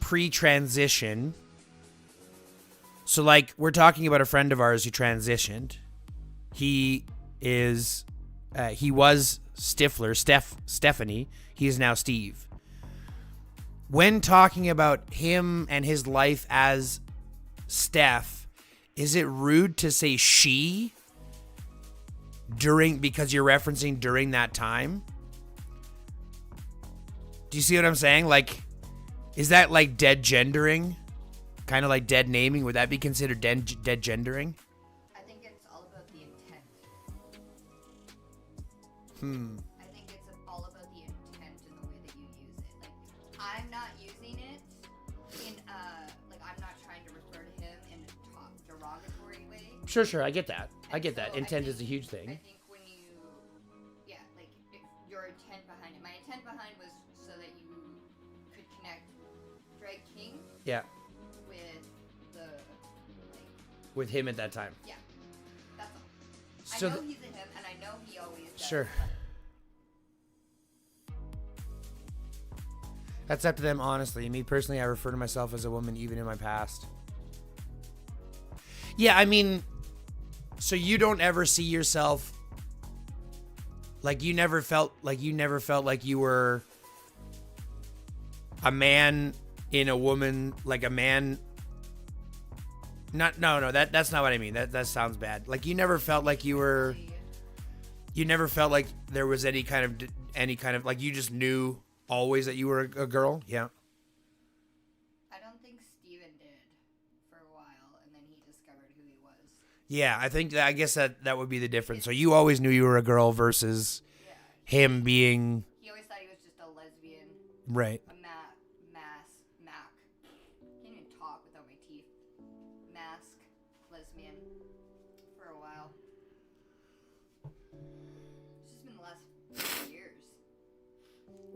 pre-transition? So, like, we're talking about a friend of ours who transitioned. He was Stephanie. He is now Steve. When talking about him and his life as Steph, is it rude to say she because you're referencing during that time? Do you see what I'm saying? Like, is that like dead gendering? Kind of like dead naming? Would that be considered dead gendering? I think it's all about the intent. I think it's all about the intent and the way that you use it. Like, I'm not using it in like, I'm not trying to refer to him in a derogatory way. Sure. I get that. I get that. So Intent is a huge thing. I think when you, like, if your intent behind it, my intent behind was so that you could connect Drag King Yeah. With him at that time. Yeah, that's all. So I know he's a him, and I know he always does. Sure. That's up to them, honestly. Me personally, I refer to myself as a woman even in my past. Yeah, I mean, so you don't ever see yourself like you never felt like you were a man in a woman, like a man. No, that's not what I mean. That sounds bad. Like, you never felt like you never felt like there was any kind of like, you just knew always that you were a girl. Yeah. I don't think Steven did for a while, and then he discovered who he was. Yeah, I guess that would be the difference. So you always knew you were a girl versus him being. He always thought he was just a lesbian. Right. A mac. Can't even talk without my teeth. Mask, lesbian, for a while. It's just been the last few years.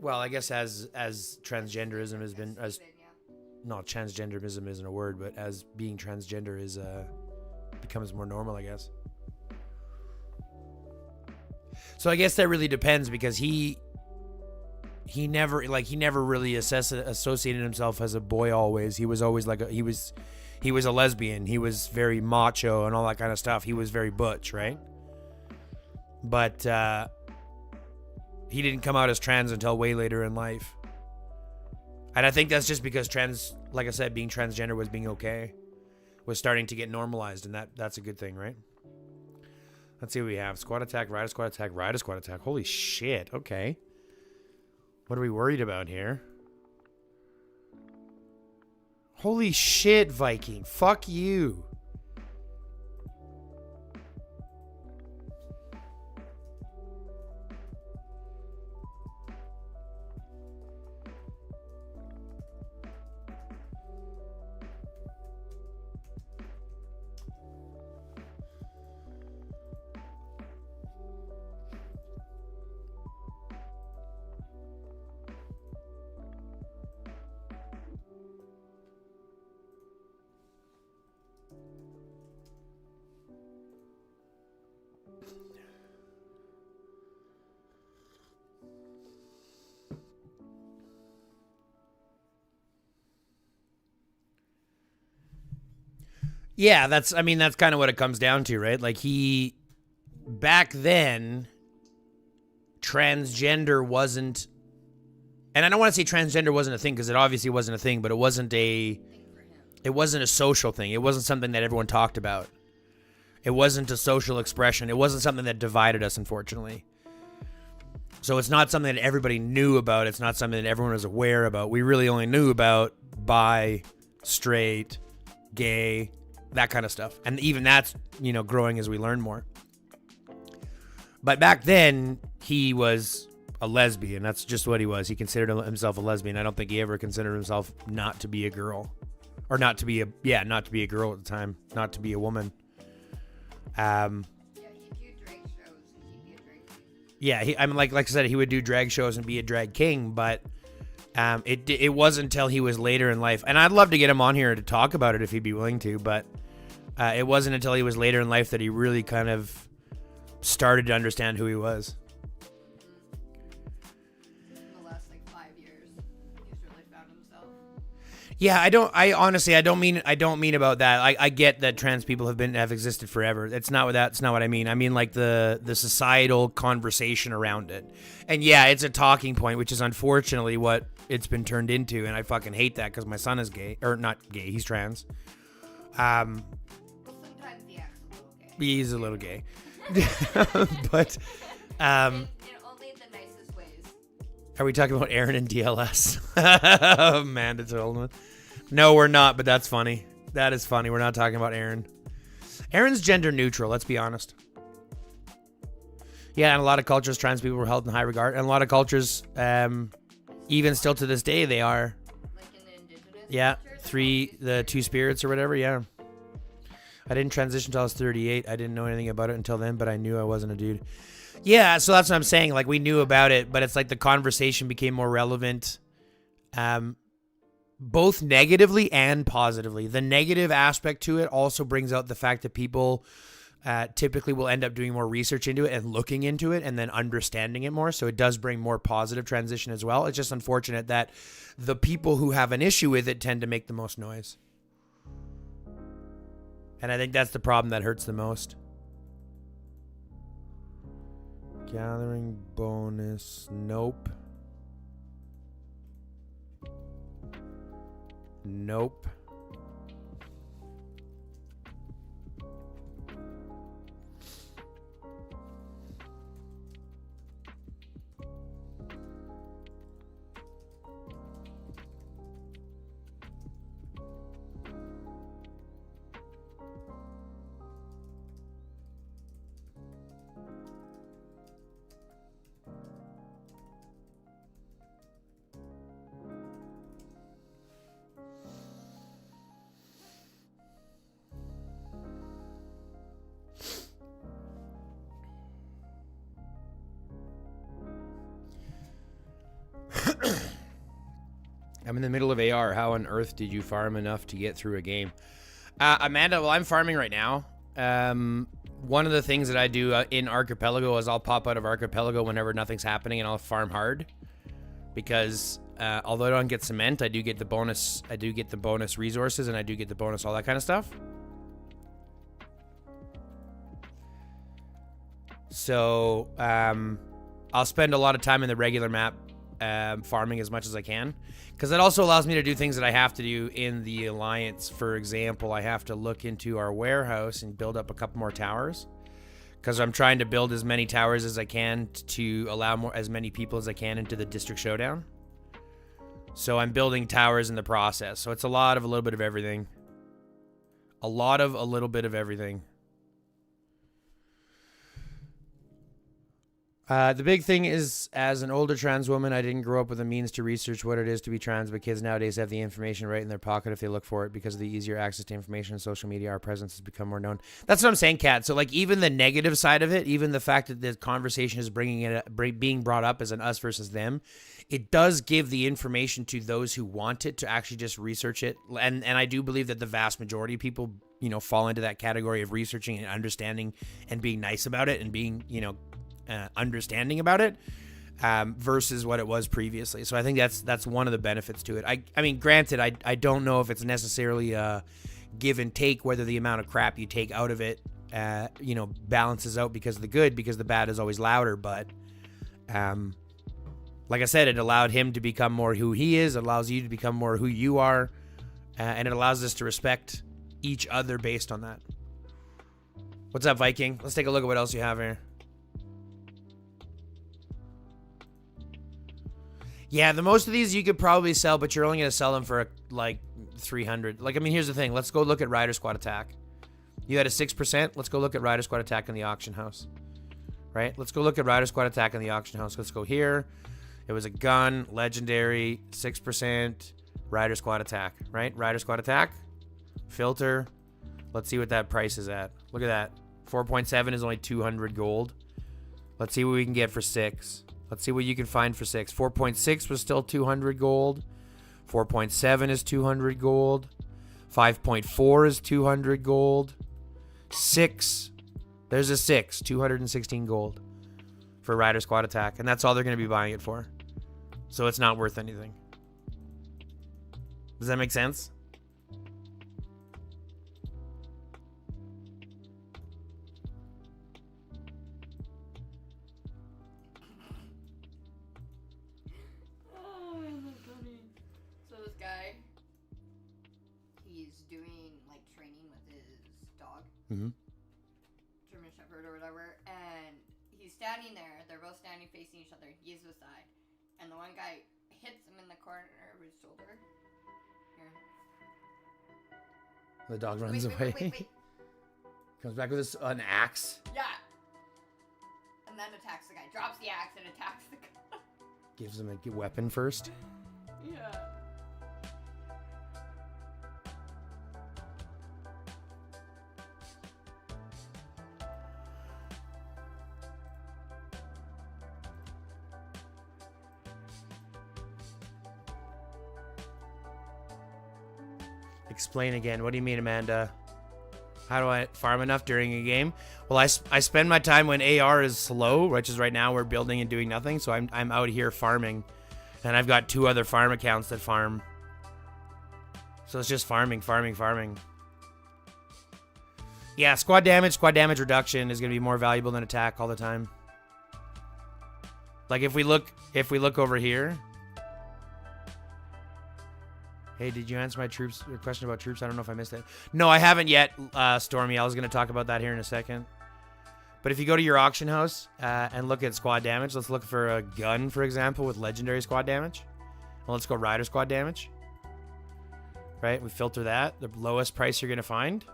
Well, I guess as transgenderism has been, as not transgenderism isn't a word, but as being transgender is becomes more normal, I guess. So I guess that really depends, because he never really associated himself as a boy. Always, he was always like he was a lesbian. He was very macho and all that kind of stuff. He was very butch, right? But he didn't come out as trans until way later in life. And I think that's just because like I said, being transgender was being okay, was starting to get normalized, and that's a good thing, right? Let's see what we have. Squad attack, rider squad attack, rider squad attack. Holy shit, okay. What are we worried about here? Holy shit, Viking. Fuck you. Yeah, that's kind of what it comes down to, right? Like, back then, transgender wasn't, and I don't want to say transgender wasn't a thing, because it obviously wasn't a thing, but it wasn't a social thing. It wasn't something that everyone talked about. It wasn't a social expression. It wasn't something that divided us, unfortunately. So it's not something that everybody knew about. It's not something that everyone was aware about. We really only knew about bi, straight, gay, that kind of stuff. And even that's, growing as we learn more. But back then, he was a lesbian. That's just what he was. He considered himself a lesbian. I don't think he ever considered himself not to be a girl. Or not to be a girl at the time. Not to be a woman. Yeah, he'd do drag shows and he'd be a drag king. Yeah, like I said, he would do drag shows and be a drag king, but it wasn't until he was later in life. And I'd love to get him on here to talk about it if he'd be willing to, but it wasn't until he was later in life that he really kind of started to understand who he was. In the last 5 years, he's really found himself. Yeah, I honestly don't mean about that. I get that trans people have existed forever. That's not what I mean. I mean like the societal conversation around it. And yeah, it's a talking point, which is unfortunately what it's been turned into, and I fucking hate that because my son is gay, or not gay, he's trans. Well, sometimes he acts a little gay. He's a little gay. But In only the nicest ways. are we talking about Aaron and DLS? Amanda told me. No, we're not, but that's funny. That is funny. We're not talking about Aaron. Aaron's gender neutral, let's be honest. Yeah, in a lot of cultures, trans people were held in high regard. And a lot of cultures, even still to this day, they are. Like in the indigenous Yeah, cultures? the two spirits or whatever, yeah. I didn't transition until I was 38. I didn't know anything about it until then, but I knew I wasn't a dude. Yeah, so that's what I'm saying. Like, we knew about it, but it's like the conversation became more relevant, both negatively and positively. The negative aspect to it also brings out the fact that people typically will end up doing more research into it and looking into it and then understanding it more. So it does bring more positive transition as well. It's just unfortunate that the people who have an issue with it tend to make the most noise. And I think that's the problem that hurts the most. Gathering bonus. Nope. Nope. I'm in the middle of AR. How on earth did you farm enough to get through a game? Amanda, well, I'm farming right now. One of the things that I do in Archipelago is I'll pop out of Archipelago whenever nothing's happening and I'll farm hard. Because although I don't get cement, I do get the bonus. I do get the bonus resources and I do get the bonus all that kind of stuff. So I'll spend a lot of time in the regular map farming as much as I can. Because that also allows me to do things that I have to do in the Alliance. For example, I have to look into our warehouse and build up a couple more towers. Because I'm trying to build as many towers as I can to allow as many people as I can into the District Showdown. So I'm building towers in the process. So it's a lot of a little bit of everything. A little bit of everything. The big thing is, as an older trans woman, I didn't grow up with the means to research what it is to be trans, but kids nowadays have the information right in their pocket if they look for it. Because of the easier access to information and social media, our presence has become more known. That's what I'm saying, Kat. So, like, even the negative side of it, even the fact that the conversation is being brought up as an us versus them, it does give the information to those who want it to actually just research it. And I do believe that the vast majority of people, you know, fall into that category of researching and understanding and being nice about it and being, you know, understanding about it versus what it was previously. So I think that's one of the benefits to it. I mean, granted, I don't know if it's necessarily a give and take, whether the amount of crap you take out of it, you know, balances out because of the good, because the bad is always louder. But like I said, it allowed him to become more who he is. It allows you to become more who you are. And it allows us to respect each other based on that. What's up, Viking? Let's take a look at what else you have here. Yeah, the most of these you could probably sell, but you're only going to sell them for like 300. Like, I mean, here's the thing. Let's go look at Rider Squad Attack. You had a 6%. Let's go look at Rider Squad Attack in the auction house. right? Let's go look at Rider Squad attack in the auction house. Let's go here. It was a gun, legendary, 6%, Rider Squad attack, right? Rider Squad attack, filter. Let's see what that price is at. Look at that. 4.7 is only 200 gold. Let's see what we can get for 6. Let's see what you can find for 6. 4.6 was still 200 gold. 4.7 is 200 gold. 5.4 is 200 gold. 6. There's a 6. 216 gold for Rider Squad attack. And that's all they're going to be buying it for. So it's not worth anything. Does that make sense? So this guy, he's doing like training with his dog, German Shepherd or whatever, and he's standing there. They're both standing facing each other. He's the side, and the one guy hits him in the corner of his shoulder. Here. The dog runs away. Wait. Comes back with an axe. Yeah. And then attacks the guy. Drops the axe and attacks the guy. Gives him a weapon first. Yeah. Explain again. What do you mean, Amanda? How do I farm enough during a game? Well, I spend my time when AR is slow, which is right now we're building and doing nothing. So I'm out here farming. And I've got 2 other farm accounts that farm. So it's just farming. Yeah, squad damage reduction is going to be more valuable than attack all the time. Like if we look over here. Hey, did you answer my question about troops? I don't know if I missed it. No, I haven't yet, Stormy. I was going to talk about that here in a second. But if you go to your auction house and look at squad damage, let's look for a gun, for example, with legendary squad damage. Well, let's go rider squad damage. Right? We filter that. The lowest price you're going to find.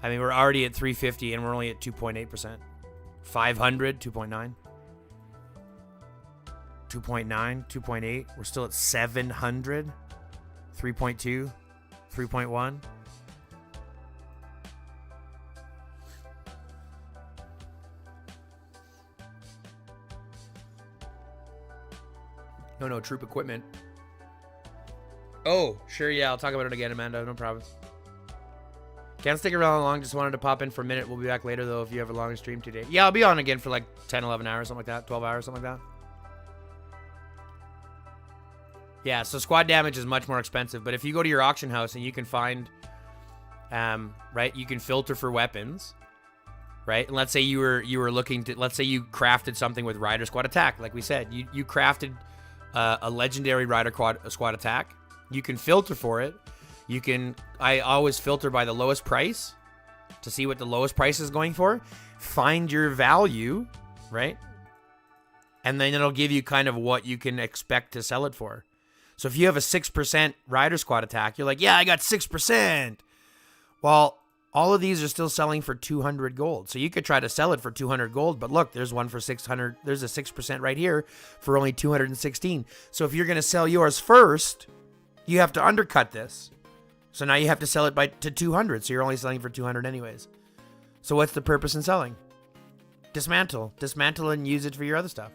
I mean, we're already at 350 and we're only at 2.8%. 500, 2.9. 2.9, 2.8. We're still at 700. 3.2, 3.1. No, troop equipment. Oh, sure, yeah, I'll talk about it again, Amanda. No problem. Can't stick around long. Just wanted to pop in for a minute. We'll be back later, though, if you have a long stream today. Yeah, I'll be on again for like 10, 11 hours, something like that. 12 hours, something like that. Yeah, so squad damage is much more expensive. But if you go to your auction house and you can find, right, you can filter for weapons, right? And let's say you were looking to, let's say you crafted something with rider squad attack. Like we said, you crafted a legendary rider squad attack. You can filter for it. I always filter by the lowest price to see what the lowest price is going for. Find your value, right? And then it'll give you kind of what you can expect to sell it for. So if you have a 6% rider squad attack, you're like, yeah, I got 6%. Well, all of these are still selling for 200 gold. So you could try to sell it for 200 gold, but look, there's one for 600. There's a 6% right here for only 216. So if you're going to sell yours first, you have to undercut this. So now you have to sell it to 200. So you're only selling for 200 anyways. So what's the purpose in selling? Dismantle and use it for your other stuff.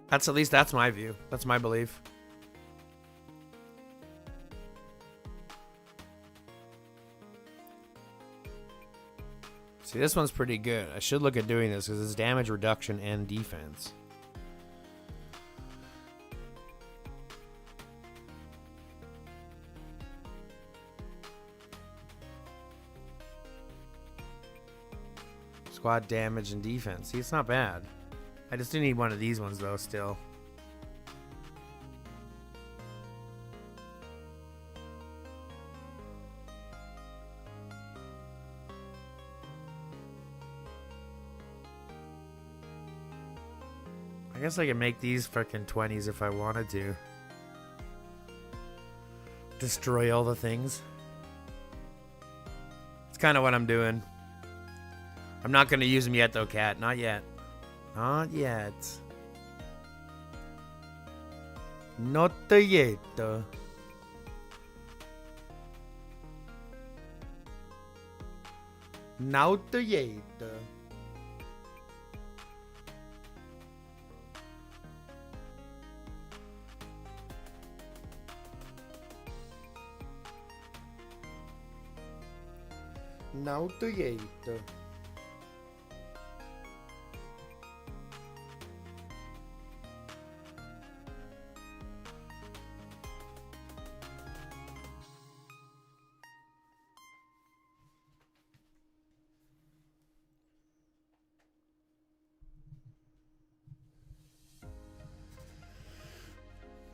That's my view. That's my belief. See, this one's pretty good. I should look at doing this because it's damage reduction and defense. Squad damage and defense. See, it's not bad. I just do need one of these ones, though, still. I guess I can make these freaking 20s if I wanted to. Destroy all the things. kind of what I'm doing. I'm not going to use them yet, though, Cat. Not yet. Not yet. Not yet. Not yet. Not yet.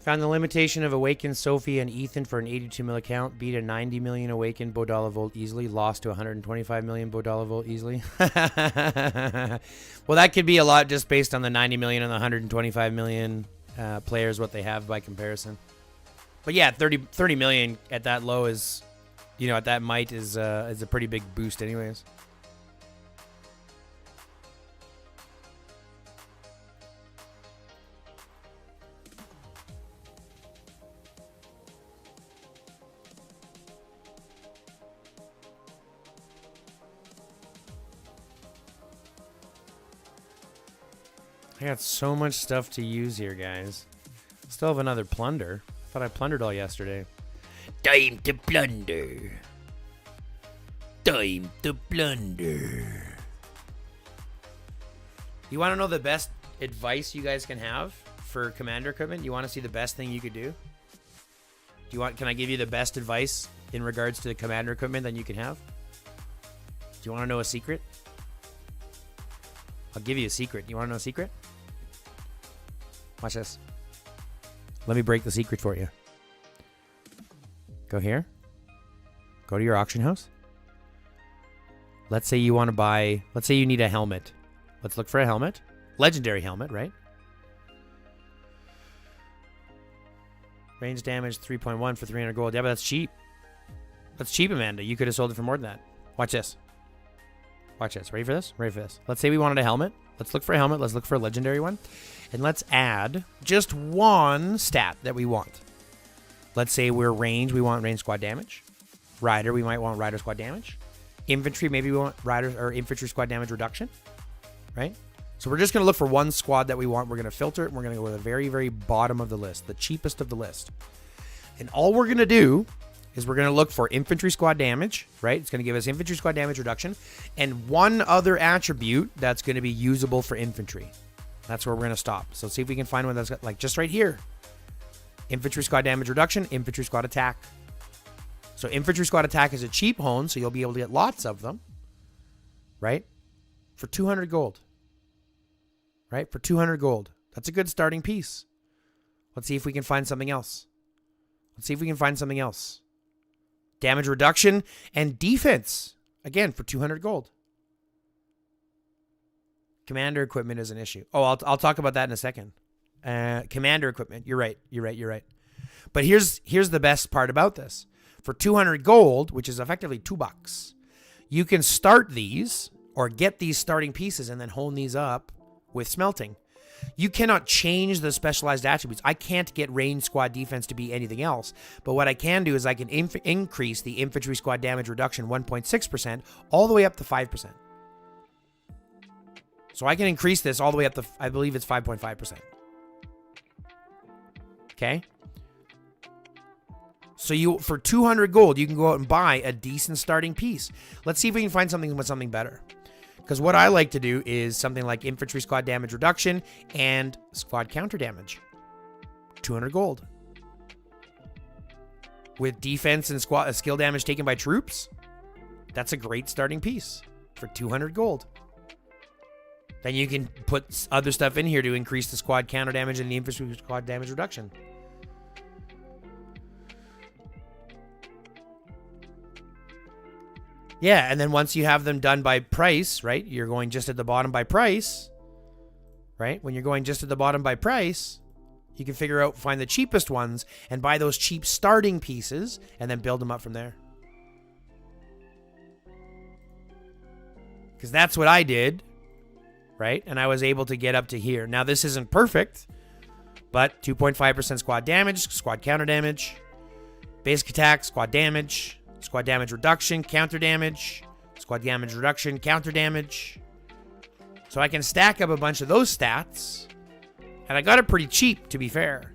Found the limitation of Awakened Sophie and Ethan for an 82 mil account. Beat a 90 million Awakened Bodala Volt easily. Lost to 125 million Bodala Volt easily. Well, that could be a lot just based on the 90 million and the 125 million players, what they have by comparison. But yeah, 30 million at that low is, you know, at that might is a pretty big boost anyways. I got so much stuff to use here, guys. Still have another plunder. I thought I plundered all yesterday. Time to plunder. Time to plunder. You want to know the best advice you guys can have for commander equipment? You want to see the best thing you could do? Can I give you the best advice in regards to the commander equipment that you can have? Do you want to know a secret? I'll give you a secret. You want to know a secret? Watch this. Let me break the secret for you. Go here. Go to your auction house. Let's say you want to buy... Let's say you need a helmet. Let's look for a helmet. Legendary helmet, right? Range damage 3.1 for 300 gold. Yeah, but that's cheap. That's cheap, Amanda. You could have sold it for more than that. Watch this. Watch this. Ready for this? Ready for this. Let's say we wanted a helmet. Let's look for a helmet. Let's look for a legendary one. And let's add just one stat that we want. Let's say we're range. We want range squad damage. Rider, we might want rider squad damage. Infantry, maybe we want rider or infantry squad damage reduction. Right? So we're just going to look for one squad that we want. We're going to filter it. And we're going to go to the very, very bottom of the list. The cheapest of the list. And all we're going to do is we're going to look for infantry squad damage, right? It's going to give us infantry squad damage reduction and one other attribute that's going to be usable for infantry. That's where we're going to stop. So see if we can find one that's got, like just right here. Infantry squad damage reduction, infantry squad attack. So infantry squad attack is a cheap hone, so you'll be able to get lots of them, right? For 200 gold, right? For 200 gold. That's a good starting piece. Let's see if we can find something else. Let's see if we can find something else. Damage reduction and defense. Again, for 200 gold. Commander equipment is an issue. Oh, I'll talk about that in a second. Commander equipment. You're right. You're right. You're right. But here's the best part about this. For 200 gold, which is effectively $2, you can start these or get these starting pieces and then hone these up with smelting. You cannot change the specialized attributes. I can't get range squad defense to be anything else. But what I can do is I can increase the infantry squad damage reduction 1.6% all the way up to 5%. So I can increase this all the way up to, I believe it's 5.5%. Okay? So for 200 gold, you can go out and buy a decent starting piece. Let's see if we can find something with something better. Because what I like to do is something like infantry squad damage reduction and squad counter damage. 200 gold. With defense and skill damage taken by troops, that's a great starting piece for 200 gold. Then you can put other stuff in here to increase the squad counter damage and the infantry squad damage reduction. Yeah, and then once you have them done by price, right? You're going just at the bottom by price, right? When you're going just at the bottom by price, you can find the cheapest ones and buy those cheap starting pieces and then build them up from there. Because that's what I did, right? And I was able to get up to here. Now, this isn't perfect, but 2.5% squad damage, squad counter damage, basic attack, squad damage reduction, counter damage, squad damage reduction, counter damage. So I can stack up a bunch of those stats, and I got it pretty cheap, to be fair.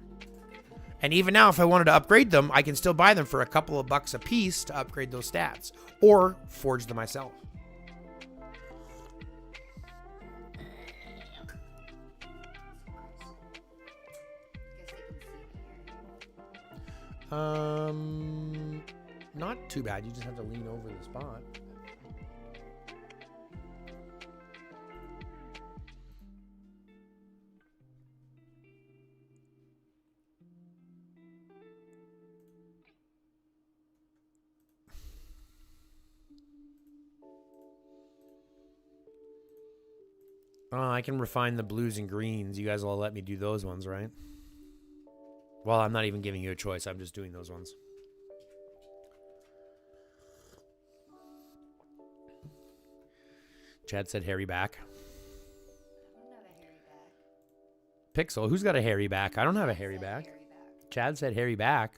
And even now, if I wanted to upgrade them, I can still buy them for a couple of bucks a piece to upgrade those stats, or forge them myself. Not too bad. You just have to lean over the spot. I can refine the blues and greens. You guys will let me do those ones, right? Well, I'm not even giving you a choice. I'm just doing those ones. Chad said hairy back. I don't have a hairy back. Pixel, who's got a hairy back? I don't have a hairy back. Chad said hairy back.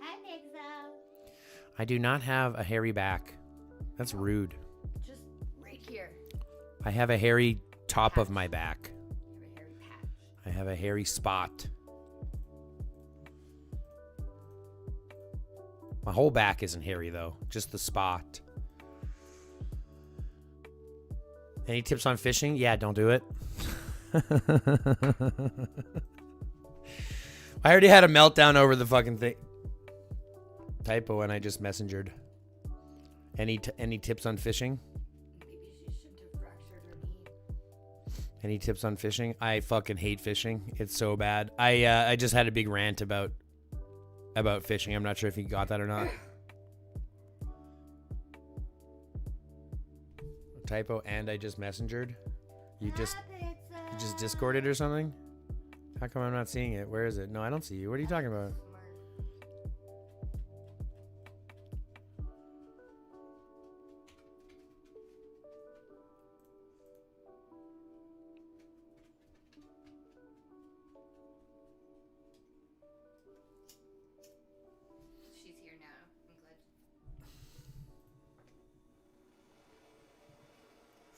Hi, Pixel. I do not have a hairy back. That's rude. Just right here. I have a hairy top of my back. You have a hairy patch. I have a hairy spot. My whole back isn't hairy, though. Just the spot. Any tips on fishing? Yeah, don't do it. I already had a meltdown over the fucking thing. Typo, and I just messengered. Any tips on fishing? Maybe she shouldn't have fractured her knee. Any tips on fishing? I fucking hate fishing. It's so bad. I just had a big rant about fishing. I'm not sure if you got that or not. Typo, and I just messengered. You just Discorded or something? How come I'm not seeing it? Where is it? No, I don't see you. What are you talking about? She's here now. I'm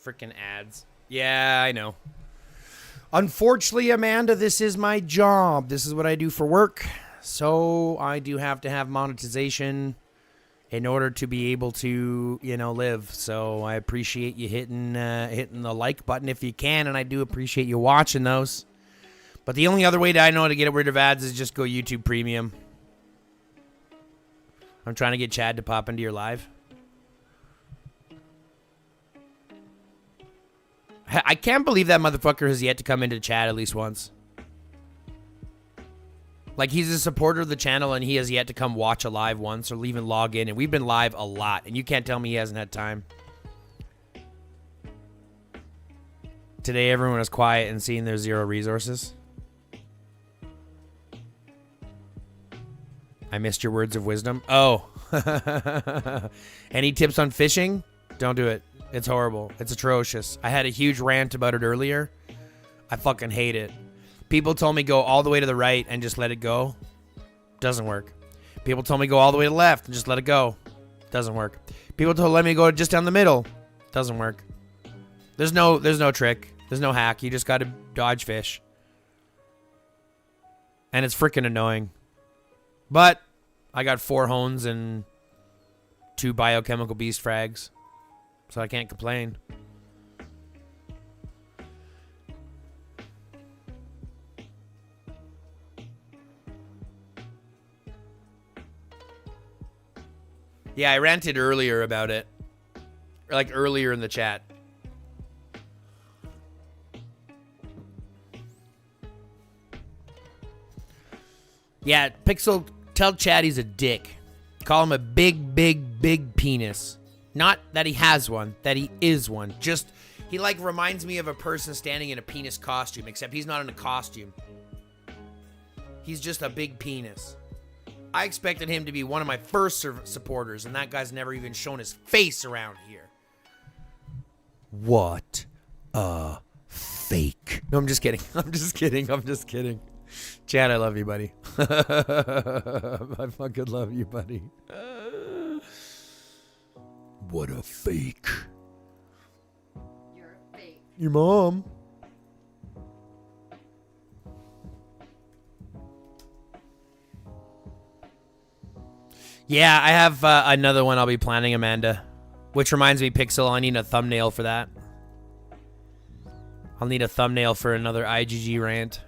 glad. Freaking ads. Yeah, I know. Unfortunately, Amanda, this is my job. This is what I do for work. So I do have to have monetization in order to be able to, live. So I appreciate you hitting the like button if you can, and I do appreciate you watching those. But the only other way that I know to get rid of ads is just go YouTube Premium. I'm trying to get Chad to pop into your live. I can't believe that motherfucker has yet to come into chat at least once. Like, he's a supporter of the channel and he has yet to come watch a live once or even log in. And we've been live a lot and you can't tell me he hasn't had time. Today everyone was quiet and seeing their zero resources. I missed your words of wisdom. Oh. Any tips on fishing? Don't do it. It's horrible. It's atrocious. I had a huge rant about it earlier. I fucking hate it. People told me go all the way to the right and just let it go. Doesn't work. People told me go all the way to the left and just let it go. Doesn't work. People let me go just down the middle. Doesn't work. There's no trick. There's no hack. You just got to dodge fish. And it's freaking annoying. But I got 4 hones and 2 biochemical beast frags. So I can't complain. Yeah, I ranted earlier about it. Like earlier in the chat. Yeah, Pixel, tell Chad he's a dick. Call him a big, big, big penis. Not that he has one, that he is one. Just, he like reminds me of a person standing in a penis costume, except he's not in a costume. He's just a big penis. I expected him to be one of my first supporters, and that guy's never even shown his face around here. What a fake. No, I'm just kidding. I'm just kidding. I'm just kidding. Chad, I love you, buddy. I fucking love you, buddy. What a fake. You're a fake. Your mom. Yeah, I have another one I'll be planning, Amanda. Which reminds me, Pixel, I need a thumbnail for that. I'll need a thumbnail for another IGG rant.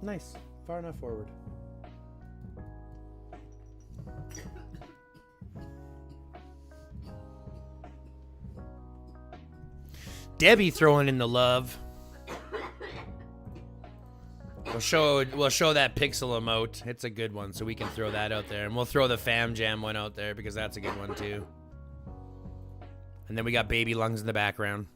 Nice. Far enough forward. Debbie throwing in the love. We'll show that pixel emote. It's a good one, so we can throw that out there. And we'll throw the Fam Jam one out there because that's a good one too. And then we got baby lungs in the background.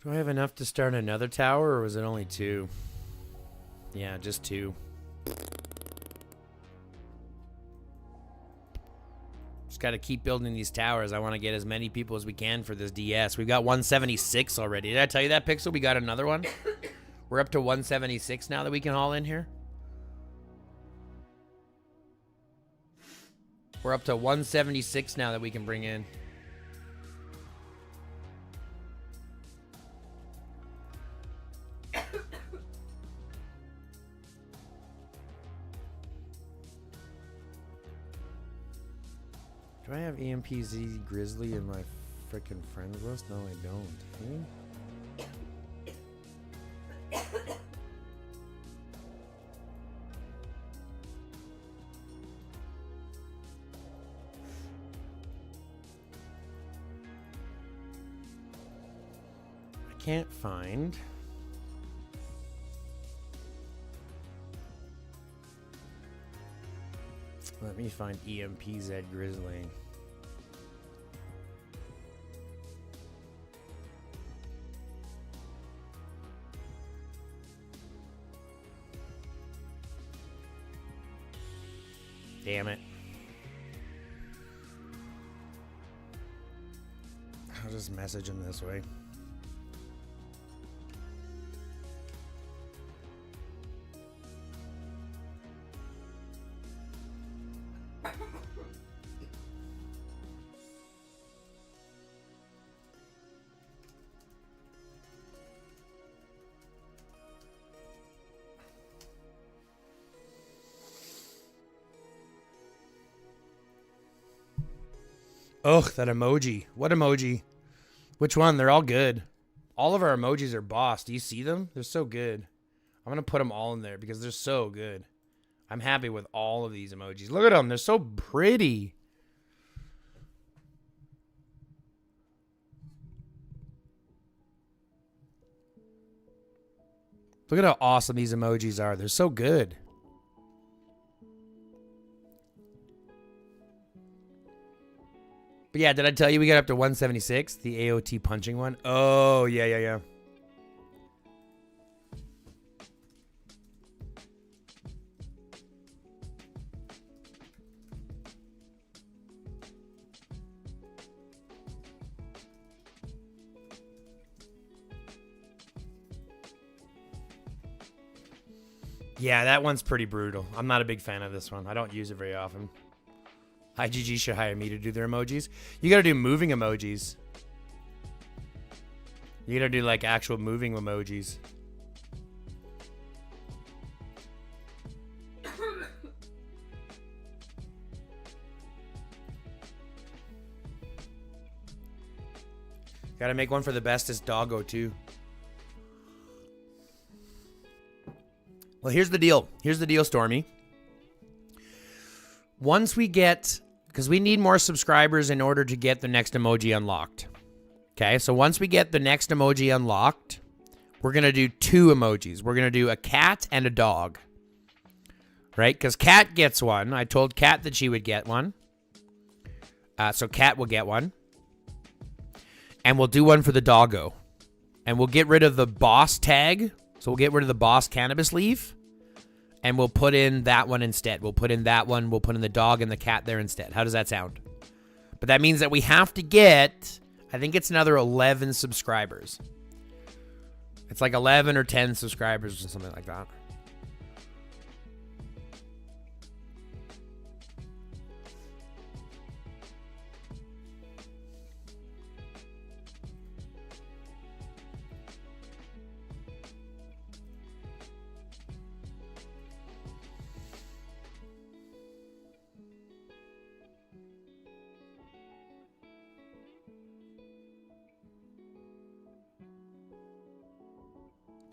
Do I have enough to start another tower, or was it only 2? Yeah, just 2. Just got to keep building these towers. I want to get as many people as we can for this DS. We've got 176 already. Did I tell you that, Pixel? We got another one. We're up to 176 now that we can haul in here. We're up to 176 now that we can bring in. Do I have EMPZ Grizzly in my freaking friends list? No, I don't. I can't find. Let me find EMPZ Grizzly. Damn it. I'll just message him this way. Ugh, that emoji. What emoji? Which one? They're all good. All of our emojis are boss. Do you see them? They're so good. I'm going to put them all in there because they're so good. I'm happy with all of these emojis. Look at them. They're so pretty. Look at how awesome these emojis are. They're so good. But yeah, did I tell you we got up to 176? The AOT punching one? Oh, yeah. Yeah, that one's pretty brutal. I'm not a big fan of this one. I don't use it very often. IGG should hire me to do their emojis. You gotta do moving emojis. You gotta do like actual moving emojis. Gotta make one for the bestest doggo, too. Well, here's the deal. Here's the deal, Stormy. Once we get... Because we need more subscribers in order to get the next emoji unlocked. Okay, so once we get the next emoji unlocked, we're going to do 2 emojis. We're going to do a cat and a dog. Right? Because Cat gets one. I told Cat that she would get one. So Cat will get one. And we'll do one for the doggo. And we'll get rid of the boss tag. So we'll get rid of the boss cannabis leaf. And we'll put in that one instead. We'll put in that one. We'll put in the dog and the cat there instead. How does that sound? But that means that we have to get, I think it's another 11 subscribers. It's like 11 or 10 subscribers or something like that.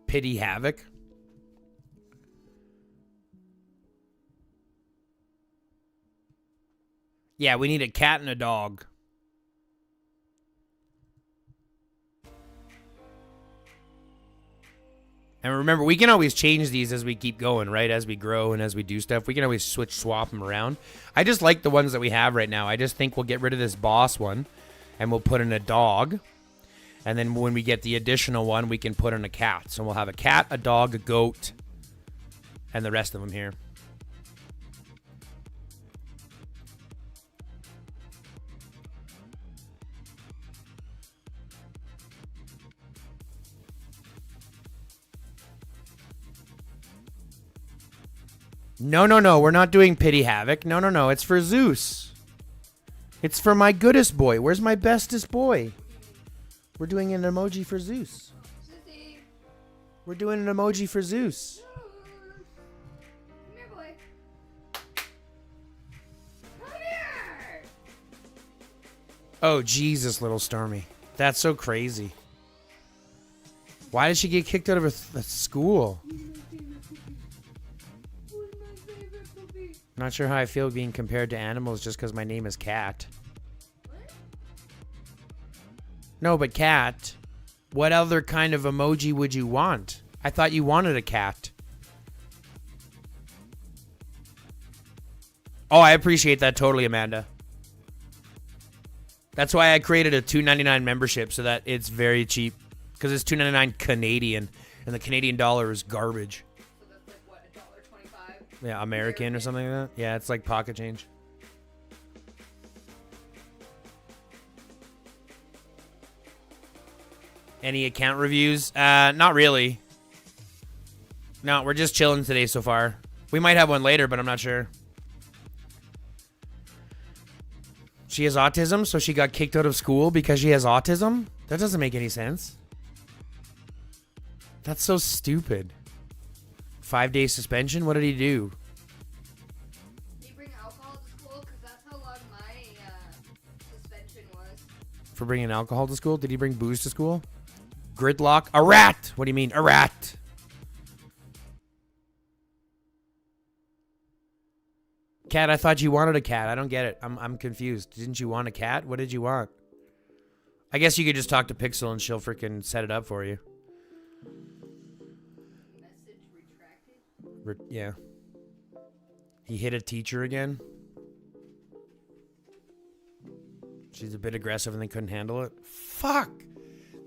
Pity Havoc. Yeah, we need a cat and a dog. And remember, we can always change these as we keep going, right? As we grow and as we do stuff, we can always swap them around. I just like the ones that we have right now. I just think we'll get rid of this boss one and we'll put in a dog. And then when we get the additional one, we can put in a cat. So we'll have a cat, a dog, a goat, and the rest of them here. No, no, no. We're not doing Pity Havoc. No, no, no. It's for Zeus. It's for my goodest boy. Where's my bestest boy? We're doing an emoji for Zeus. Sissy. We're doing an emoji for Zeus. Come here, boy. Come here. Oh, Jesus, little Stormy. That's so crazy. Why did she get kicked out of her school? Not sure how I feel being compared to animals just because my name is Cat. No, but Cat, what other kind of emoji would you want? I thought you wanted a cat. Oh, I appreciate that totally, Amanda. That's why I created a $2.99 membership so that it's very cheap. Because it's $2.99 Canadian, and the Canadian dollar is garbage. So that's like what, $1.25? Yeah, American or something like that. Yeah, it's like pocket change. Any account reviews? Not really. No, we're just chilling today so far. We might have one later, but I'm not sure. She has autism, so she got kicked out of school because she has autism? That doesn't make any sense. That's so stupid. 5-day suspension? What did he do? Did you bring alcohol to school? Because that's how long my suspension was. For bringing alcohol to school? Did he bring booze to school? Gridlock? A rat! What do you mean? A rat! Cat, I thought you wanted a cat. I don't get it. I'm confused. Didn't you want a cat? What did you want? I guess you could just talk to Pixel and she'll freaking set it up for you. Message retracted? Yeah. He hit a teacher again. She's a bit aggressive and they couldn't handle it. Fuck!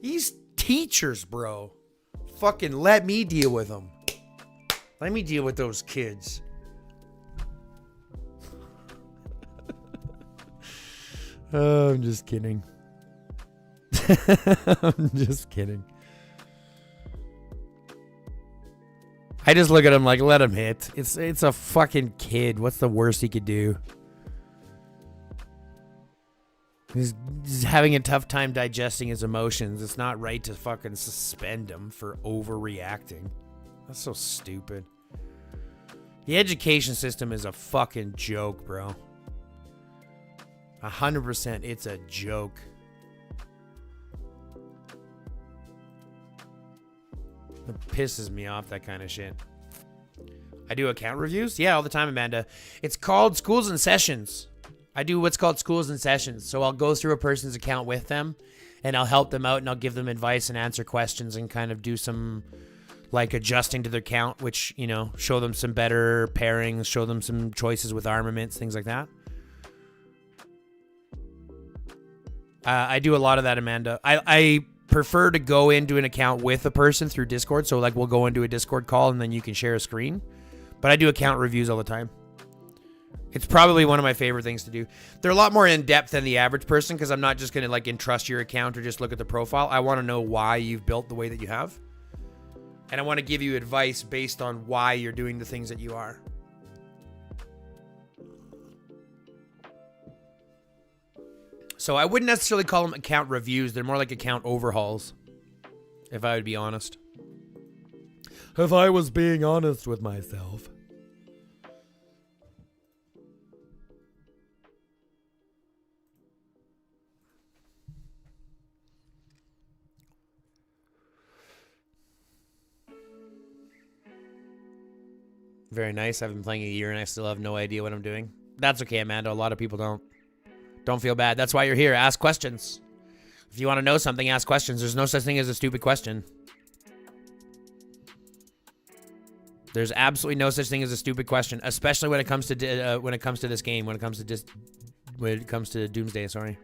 These teachers, bro. Fucking let me deal with them. Let me deal with those kids. Oh, I'm just kidding. I'm just kidding. I just look at him like, let him hit. It's a fucking kid. What's the worst he could do? He's having a tough time digesting his emotions. It's not right to fucking suspend him for overreacting. That's so stupid. The education system is a fucking joke, bro. 100%, it's a joke. pisses me off, that kind of shit. I do account reviews? Yeah, all the time, Amanda. It's called schools and sessions. I do what's called schools and sessions. So I'll go through a person's account with them, and I'll help them out, and I'll give them advice and answer questions and kind of do some, like, adjusting to their account, which, you know, show them some better pairings, show them some choices with armaments, things like that. I do a lot of that, Amanda. I prefer to go into an account with a person through Discord. So, like, we'll go into a Discord call, and then you can share a screen. But I do account reviews all the time. It's probably one of my favorite things to do. They're a lot more in-depth than the average person because I'm not just going to, like, entrust your account or just look at the profile. I want to know why you've built the way that you have. And I want to give you advice based on why you're doing the things that you are. So I wouldn't necessarily call them account reviews. They're more like account overhauls, if I would be honest. If I was being honest with myself. Very nice. I've been playing a year and I still have no idea what I'm doing. That's okay, Amanda. A lot of people don't. Don't feel bad. That's why you're here. Ask questions. If you want to know something, ask questions. There's no such thing as a stupid question. There's absolutely no such thing as a stupid question, especially when it comes to this game. When it comes to Doomsday. Sorry.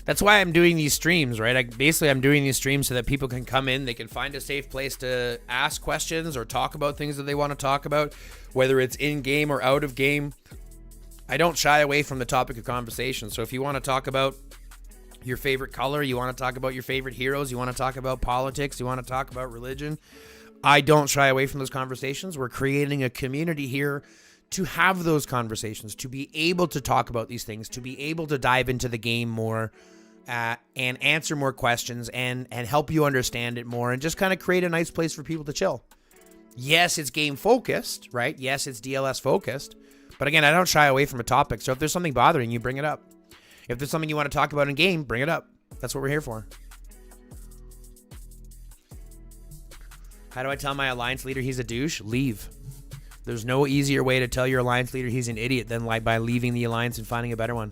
That's why I'm doing these streams, right? I'm doing these streams so that people can come in, they can find a safe place to ask questions or talk about things that they want to talk about, whether it's in-game or out of game. I don't shy away from the topic of conversation. So if you want to talk about your favorite color, you want to talk about your favorite heroes, you want to talk about politics, you want to talk about religion, I don't shy away from those conversations. We're creating a community here to have those conversations, to be able to talk about these things, to be able to dive into the game more, and answer more questions and help you understand it more and just kind of create a nice place for people to chill. Yes, it's game focused, right? Yes, it's DLS focused. But again, I don't shy away from a topic. So if there's something bothering you, bring it up. If there's something you want to talk about in game, bring it up. That's what we're here for. How do I tell my alliance leader he's a douche? Leave. There's no easier way to tell your alliance leader he's an idiot than by leaving the alliance and finding a better one.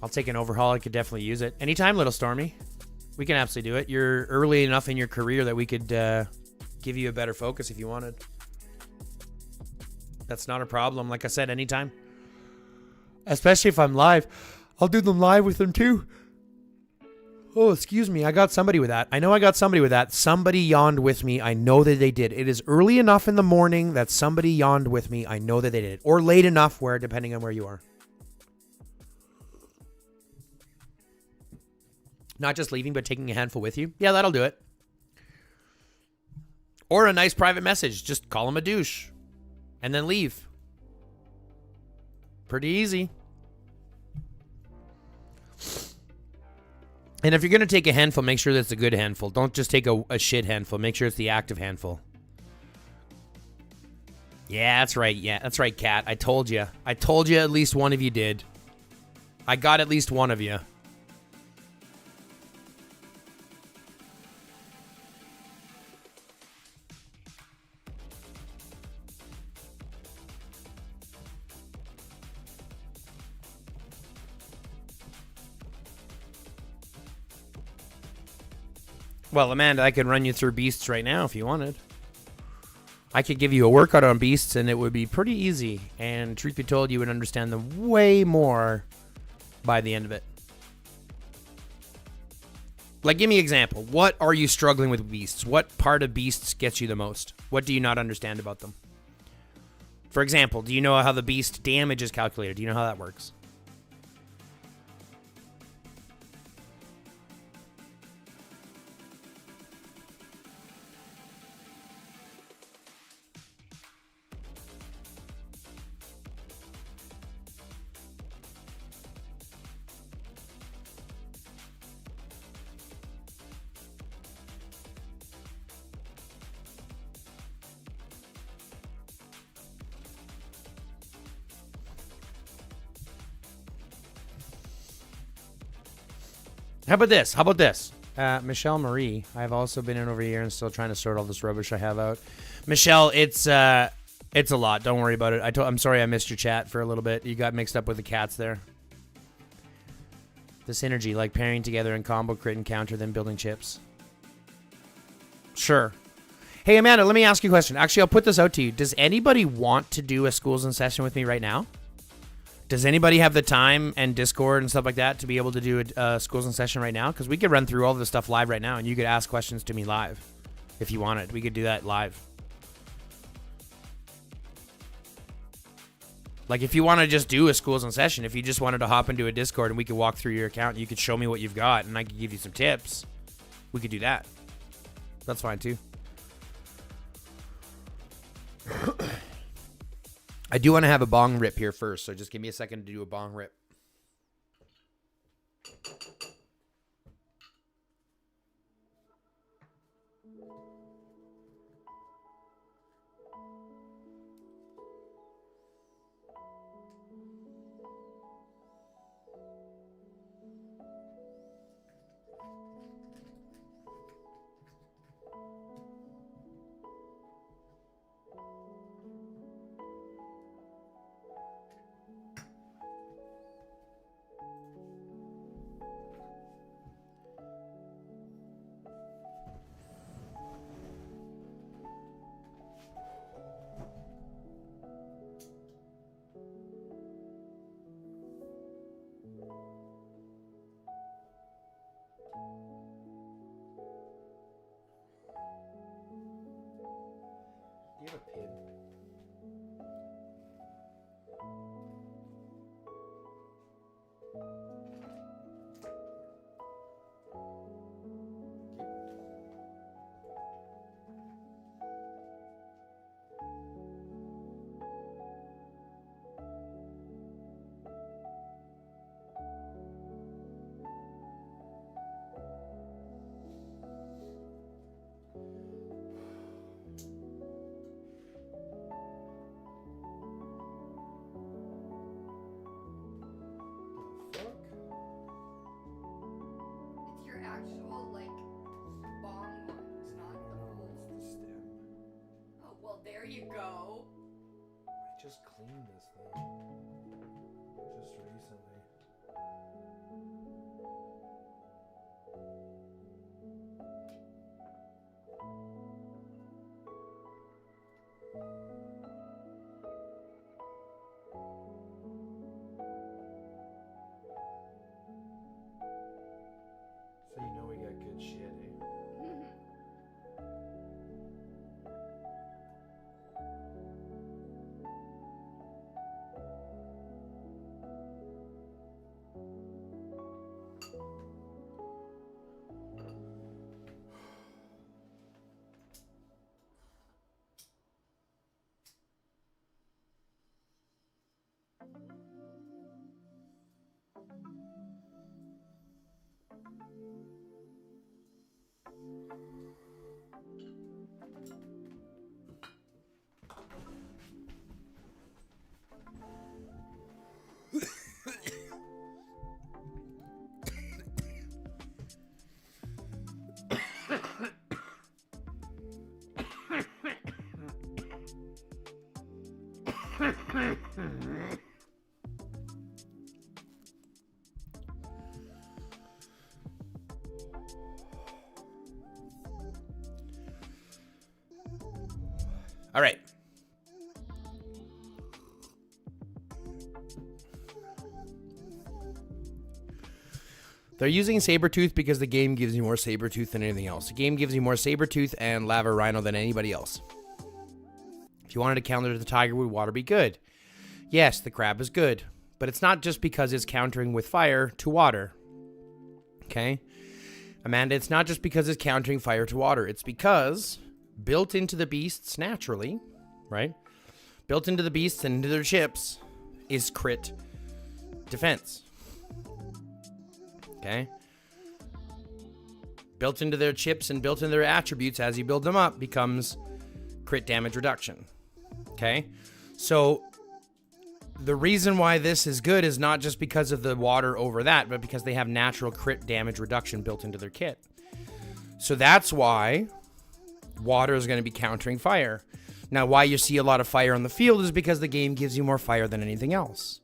I'll take an overhaul. I could definitely use it. Anytime, Little Stormy. We can absolutely do it. You're early enough in your career that we could give you a better focus if you wanted. That's not a problem. Like I said, anytime. Especially if I'm live. I'll do them live with them too. Oh, excuse me. I got somebody with that. I know I got somebody with that. Somebody yawned with me. I know that they did. It is early enough in the morning that somebody yawned with me. I know that they did. Or late enough where, depending on where you are. Not just leaving, but taking a handful with you. Yeah, that'll do it. Or a nice private message. Just call him a douche. And then leave. Pretty easy. And if you're going to take a handful, make sure that's a good handful. Don't just take a shit handful. Make sure it's the active handful. Yeah, that's right. Yeah, that's right, Kat. I told you. I told you at least one of you did. I got at least one of you. Well, Amanda, I could run you through beasts right now if you wanted. I could give you a workout on beasts, and it would be pretty easy. And truth be told, you would understand them way more by the end of it. Like, give me an example. What are you struggling with beasts? What part of beasts gets you the most? What do you not understand about them? For example, do you know how the beast damage is calculated? Do you know how that works? How about this? Michelle Marie. I've also been in over here and still trying to sort all this rubbish I have out. Michelle, it's a lot. Don't worry about it. I'm sorry I missed your chat for a little bit. You got mixed up with the cats there. The synergy, like pairing together in combo, crit, and counter, then building chips. Sure. Hey, Amanda, let me ask you a question. Actually, I'll put this out to you. Does anybody want to do a Schools in Session with me right now? Does anybody have the time and Discord and stuff like that to be able to do a Schools in Session right now? Because we could run through all this stuff live right now, and you could ask questions to me live if you wanted. We could do that live. Like, if you want to just do a Schools in Session, if you just wanted to hop into a Discord and we could walk through your account and you could show me what you've got and I could give you some tips, we could do that. That's fine, too. I do want to have a bong rip here first, so just give me a second to do a bong rip. Do you have a pin? It's your actual, like, bong one. It's not the whole. It's the stem. Oh, well, there you go. I just cleaned this thing. Just recently. So you know we got good shit, eh? All right. They're using Sabretooth because the game gives you more Sabretooth than anything else. The game gives you more Sabretooth and Lava Rhino than anybody else. If you wanted to counter the tiger, would water be good? Yes, the crab is good. But it's not just because it's countering with fire to water. Okay? Amanda, it's not just because it's countering fire to water. It's because built into the beasts naturally, right? Built into the beasts and into their chips is crit defense. Okay? Built into their chips and built into their attributes as you build them up becomes crit damage reduction. Okay? So the reason why this is good is not just because of the water over that, but because they have natural crit damage reduction built into their kit. So that's why water is going to be countering fire. Now, why you see a lot of fire on the field is because the game gives you more fire than anything else.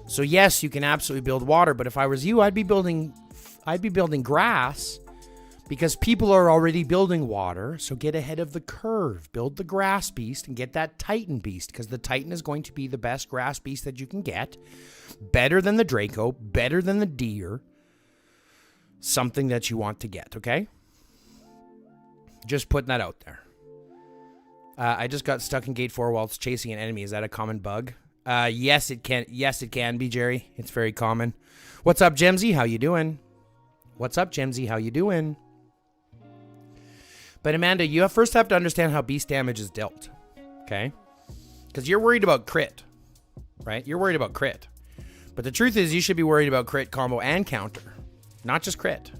So yes, you can absolutely build water, but if I was you, I'd be building grass, because people are already building water. So get ahead of the curve. Build the grass beast and get that Titan beast, because the Titan is going to be the best grass beast that you can get. Better than the Draco, better than the deer. Something that you want to get, okay? Just putting that out there. I just got stuck in gate 4 while it's chasing an enemy. Is that a common bug? Yes, it can. Yes, it can be, Jerry. It's very common. What's up, Gemsy? How you doing? What's up, Gemsy? How you doing? But Amanda, you first have to understand how beast damage is dealt, okay? Because you're worried about crit, right? You're worried about crit. But the truth is, you should be worried about crit, combo, and counter, not just crit.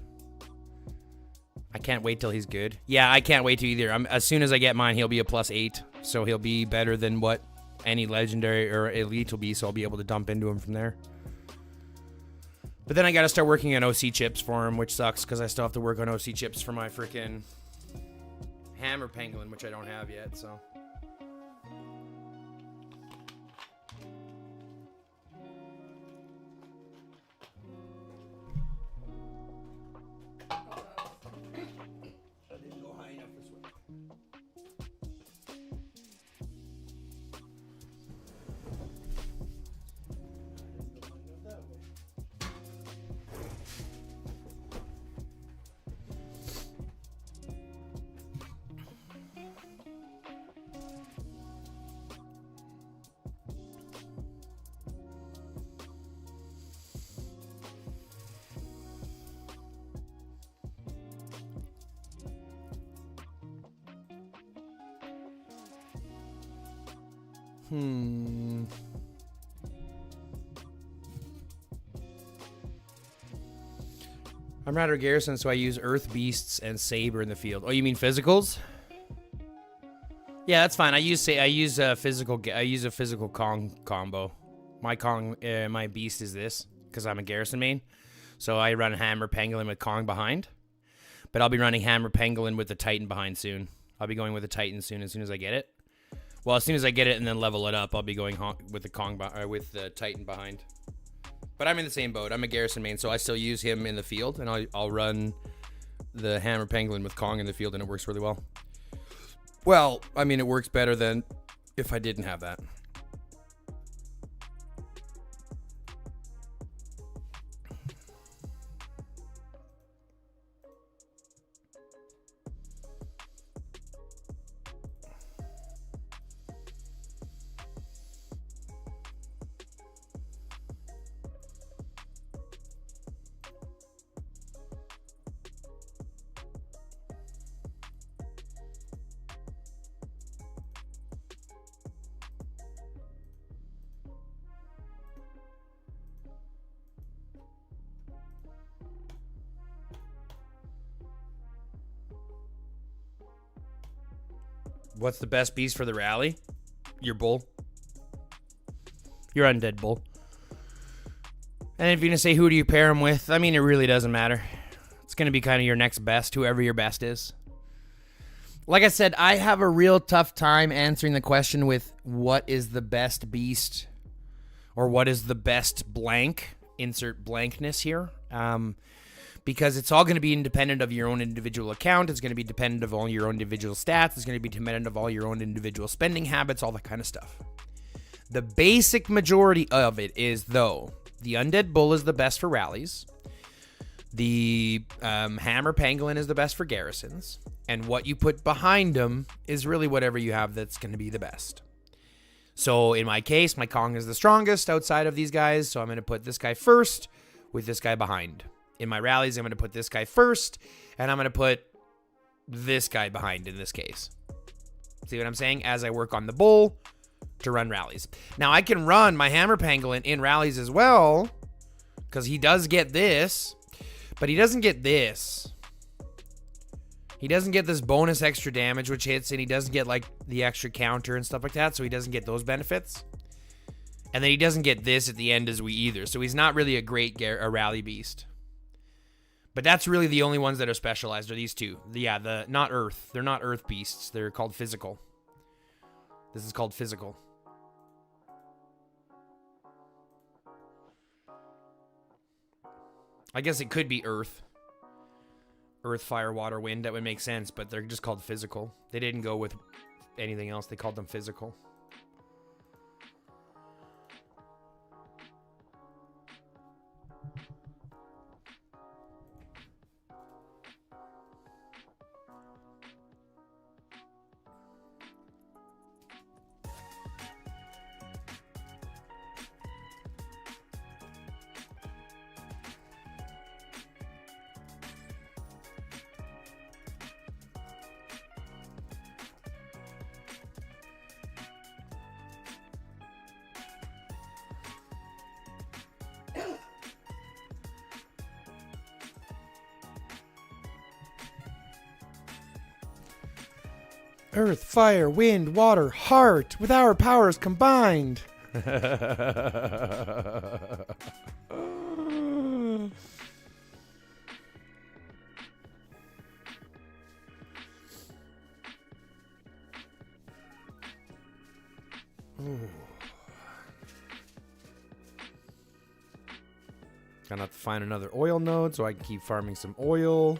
I can't wait till he's good. Yeah, I can't wait to either. As soon as I get mine, he'll be a +8. So he'll be better than what any legendary or elite will be. So I'll be able to dump into him from there. But then I got to start working on OC chips for him, which sucks because I still have to work on OC chips for my freaking hammer pangolin, which I don't have yet. So. I'm Ryder Garrison, so I use Earth Beasts and Saber in the field. Oh, you mean physicals? Yeah, that's fine. I use a physical Kong combo. My beast is this because I'm a Garrison main, so I run Hammer Pangolin with Kong behind. But I'll be running Hammer Pangolin with the Titan behind soon. I'll be going with the Titan soon as I get it. Well, as soon as I get it and then level it up, I'll be going with the Titan behind. But I'm in the same boat. I'm a Garrison main, so I still use him in the field, and I'll run the Hammer Pangolin with Kong in the field, and it works really well. Well, I mean, it works better than if I didn't have that. What's the best beast for the rally? Your bull. Your undead bull. And if you're going to say who do you pair him with, I mean, it really doesn't matter. It's going to be kind of your next best, whoever your best is. Like I said, I have a real tough time answering the question with what is the best beast or what is the best blank. Insert blankness here. Because it's all going to be independent of your own individual account. It's going to be dependent of all your own individual stats. It's going to be dependent of all your own individual spending habits, all that kind of stuff. The basic majority of it is, though, the Undead Bull is the best for rallies. The Hammer Pangolin is the best for garrisons. And what you put behind them is really whatever you have that's going to be the best. So in my case, my Kong is the strongest outside of these guys. So I'm going to put this guy first with this guy behind. In my rallies, I'm going to put this guy first, and I'm going to put this guy behind in this case. See what I'm saying? As I work on the bull to run rallies. Now, I can run my Hammer Pangolin in rallies as well, because he does get this, but he doesn't get this. He doesn't get this bonus extra damage, which hits, and he doesn't get, like, the extra counter and stuff like that, so he doesn't get those benefits. And then he doesn't get this at the end as we either. So he's not really a rally beast. But that's really the only ones that are specialized are these two. Not Earth. They're not Earth beasts. They're called physical. This is called physical. I guess it could be Earth. Earth, fire, water, wind. That would make sense, but they're just called physical. They didn't go with anything else. They called them physical. Earth, fire, wind, water, heart, with our powers combined. Gonna have to find another oil node so I can keep farming some oil.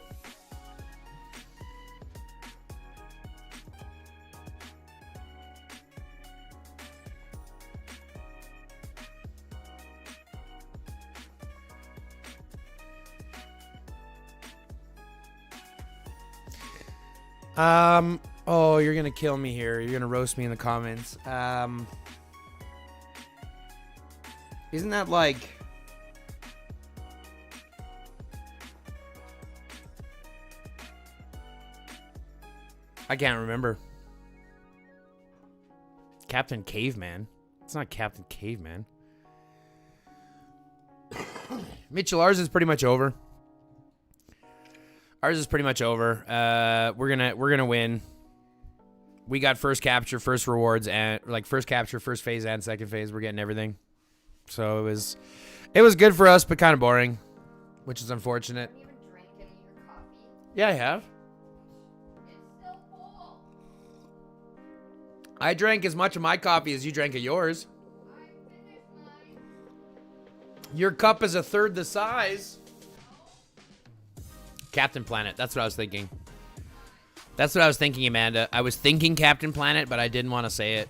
Oh, you're gonna kill me here. You're gonna roast me in the comments. Isn't that like... I can't remember. Captain Caveman. It's not Captain Caveman. Mitchell, ours is pretty much over. Ours is pretty much over. We're gonna win. We got first capture, first rewards, and like first capture, first phase, and second phase. We're getting everything. So it was good for us, but kind of boring, which is unfortunate. Have you even drank any of your coffee? Yeah, I have. It's still full. I drank as much of my coffee as you drank of yours. I finished mine. Your cup is a third the size. Captain Planet. That's what I was thinking. That's what I was thinking, Amanda. I was thinking Captain Planet, but I didn't want to say it.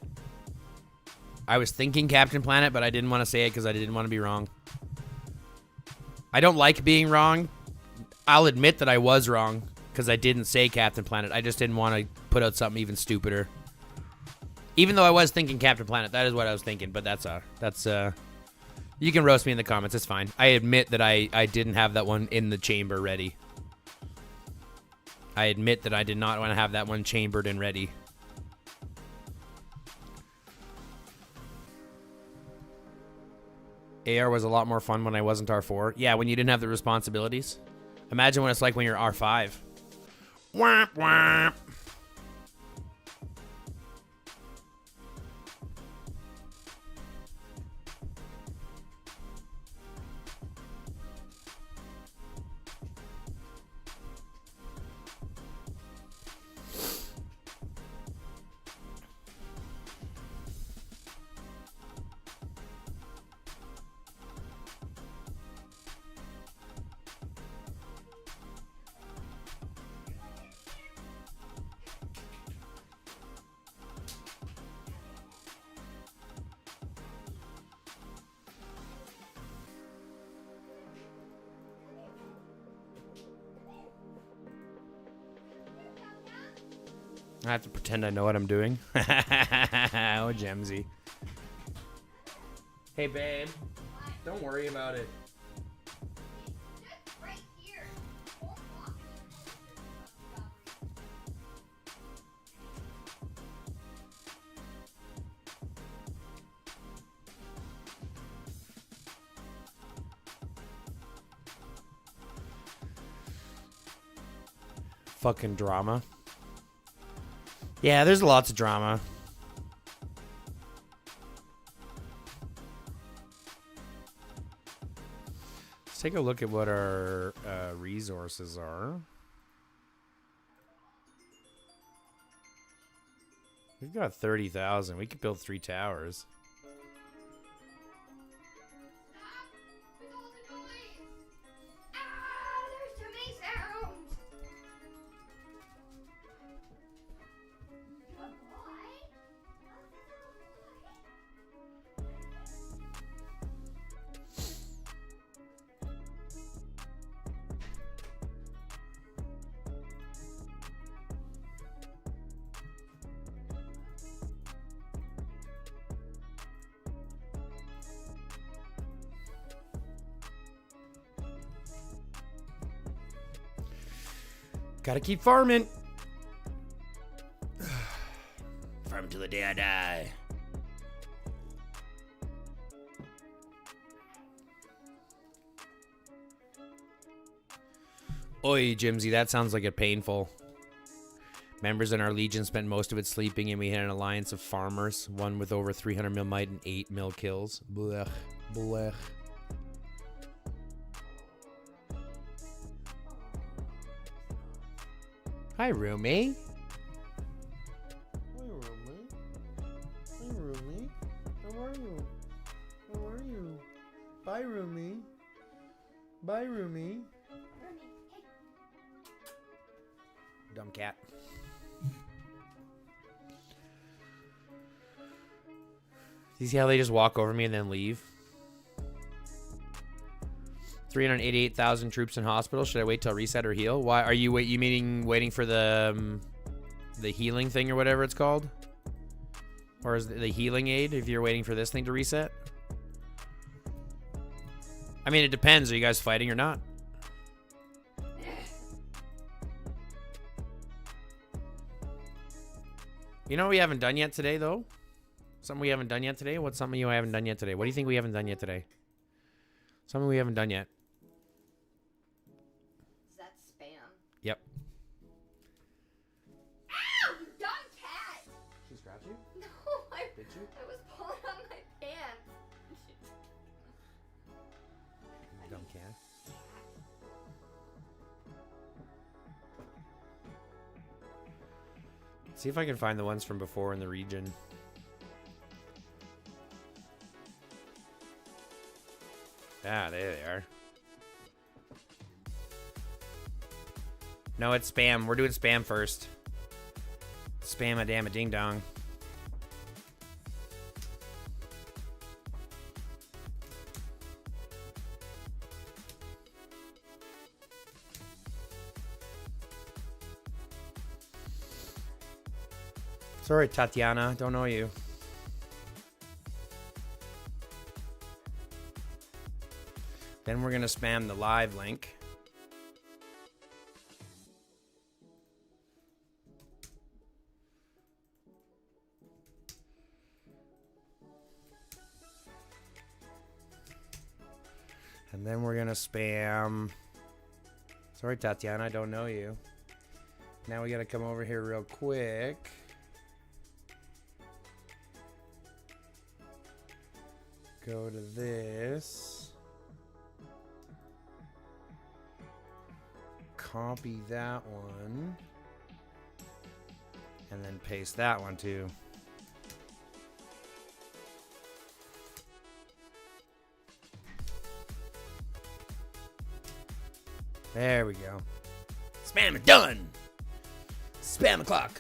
I was thinking Captain Planet, but I didn't want to say it because I didn't want to be wrong. I don't like being wrong. I'll admit that I was wrong because I didn't say Captain Planet. I just didn't want to put out something even stupider. Even though I was thinking Captain Planet, that is what I was thinking. But that's you can roast me in the comments. It's fine. I admit that I didn't have that one in the chamber ready. I admit that I did not want to have that one chambered and ready. AR was a lot more fun when I wasn't R4. Yeah, when you didn't have the responsibilities. Imagine what it's like when you're R5. Womp womp. I have to pretend I know what I'm doing. Oh, Gemsy. Hey, babe. Don't worry about it. Just right here. Hold on. Fucking drama. Yeah, there's lots of drama. take a look at what our resources are. We've got 30,000. We could build 3 towers. Stop with all the noise! Ah, there's too many sounds! You a boy? Oh, this little boy. Gotta keep farming. Farm till the day I die. Oi, Jimsy, that sounds like a painful. Members in our legion spent most of it sleeping, and we had an alliance of farmers, one with over 300 mil might and 8 mil kills. Blech. Blech. Hi, roomie. Hi, roomie. Hi, roomie. How are you? How are you? Bye, roomie. Bye, roomie. Dumb cat. You see how they just walk over me and then leave? 388,000 troops in hospital. Should I wait till reset or heal? Why are you waiting for the healing thing or whatever it's called? Or is the healing aid if you're waiting for this thing to reset? I mean, it depends. Are you guys fighting or not? You know what we haven't done yet today, though? Something we haven't done yet today? What's something you haven't done yet today? What do you think we haven't done yet today? Something we haven't done yet. Is that spam? Yep. Ow, you dumb cat! She scratched you? No, I was pulling on my pants. Dumb cat. See if I can find the ones from before in the region. Ah, there they are. No, it's spam. We're doing spam first. Spam a damn a ding dong. Sorry, Tatiana. Don't know you. Then we're going to spam the live link. And then we're going to spam... Sorry, Tatiana. I don't know you. Now we got to come over here real quick. Go to this. Copy that one. And then paste that one too. There we go. Spam it done. Spam o'clock.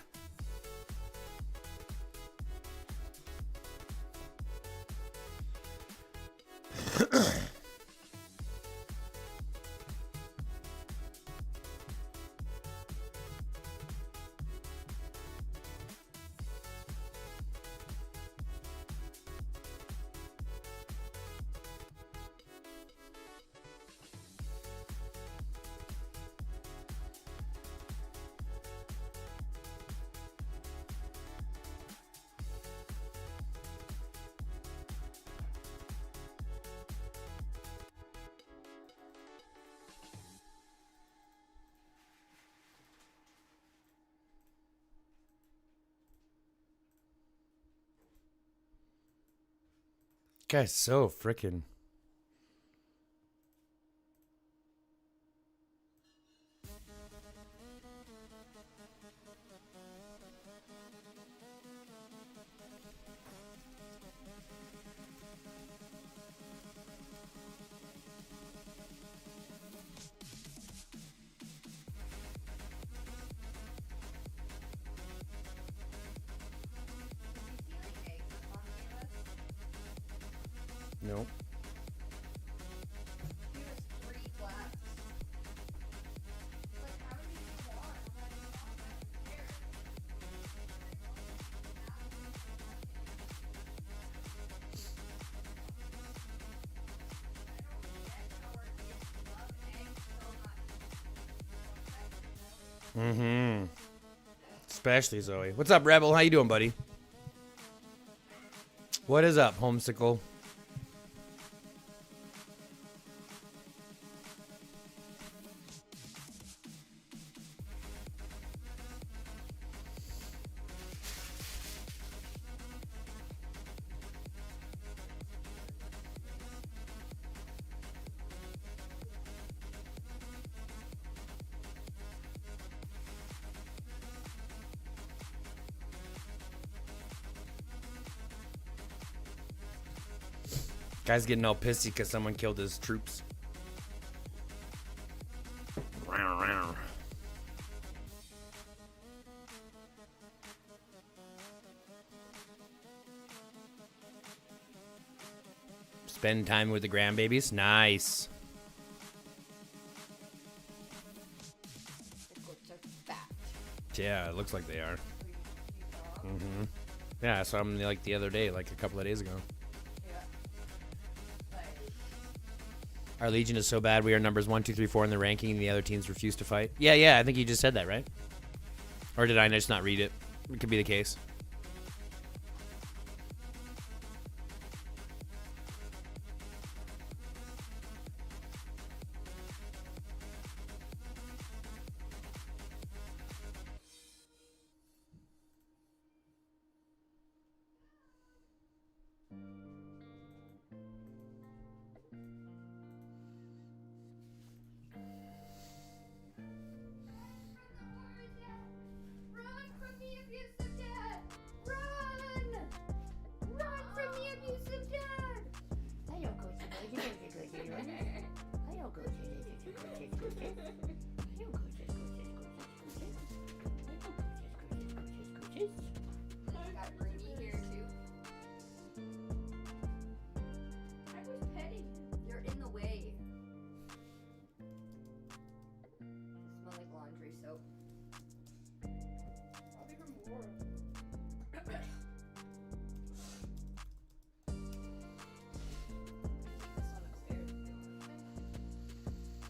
Guy's so freaking. Nope. He was 3 flats. Like, how many do you want? Mm-hmm. Especially Zoe. What's up, Rebel? How you doing, buddy? What is up, Homesickle? Guy's getting all pissy because someone killed his troops. Spend time with the grandbabies. Nice. The goats are fat. Yeah, it looks like they are. Mm-hmm. Yeah, I saw them like the other day, like a couple of days ago. Yeah. Like, Our Legion is so bad. We are numbers 1, 2, 3, 4 in the ranking, and the other teams refuse to fight. Yeah. I think you just said that, right? Or did I just not read it? It could be the case. run from the abusive dad! Run! Run from the abusive dad! I don't go to the I don't go to the I don't go to got Ruby here too. I was petting him. You're in the way. You smell like laundry soap. I'll give him more. This one upstairs.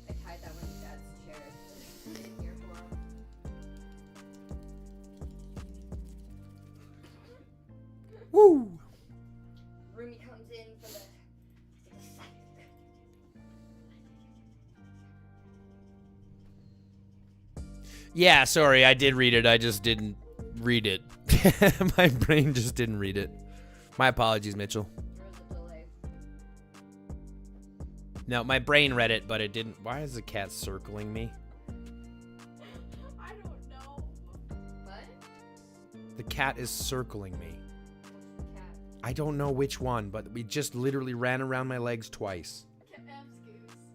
I tied that one to Dad's chair. Put it in here for him. Woo! Rumi comes in for the Yeah, sorry, I did read it. I just didn't read it. My brain just didn't read it. My apologies, Mitchell. There was a delay. No, my brain read it, but it didn't. Why is the cat circling me? I don't know. What? The cat is circling me. Cat. I don't know which one, but we just literally ran around my legs twice. Goose.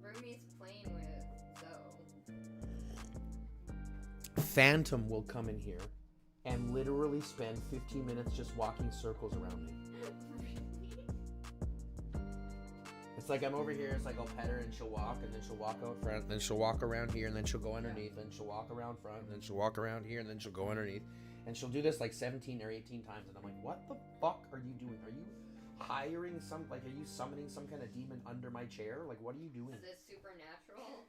Rumi's playing with Zoe. Phantom will come in here and literally spend 15 minutes just walking circles around me. It's like I'm over here, it's like I'll pet her and she'll walk, and then she'll walk out front, and then she'll walk around here, and then she'll go underneath, and she'll walk around front, and then she'll walk around here, and then she'll go underneath. And she'll do this like 17 or 18 times, and I'm like, what the fuck are you doing? Are you hiring some, like, are you summoning some kind of demon under my chair? Like, what are you doing? Is this supernatural?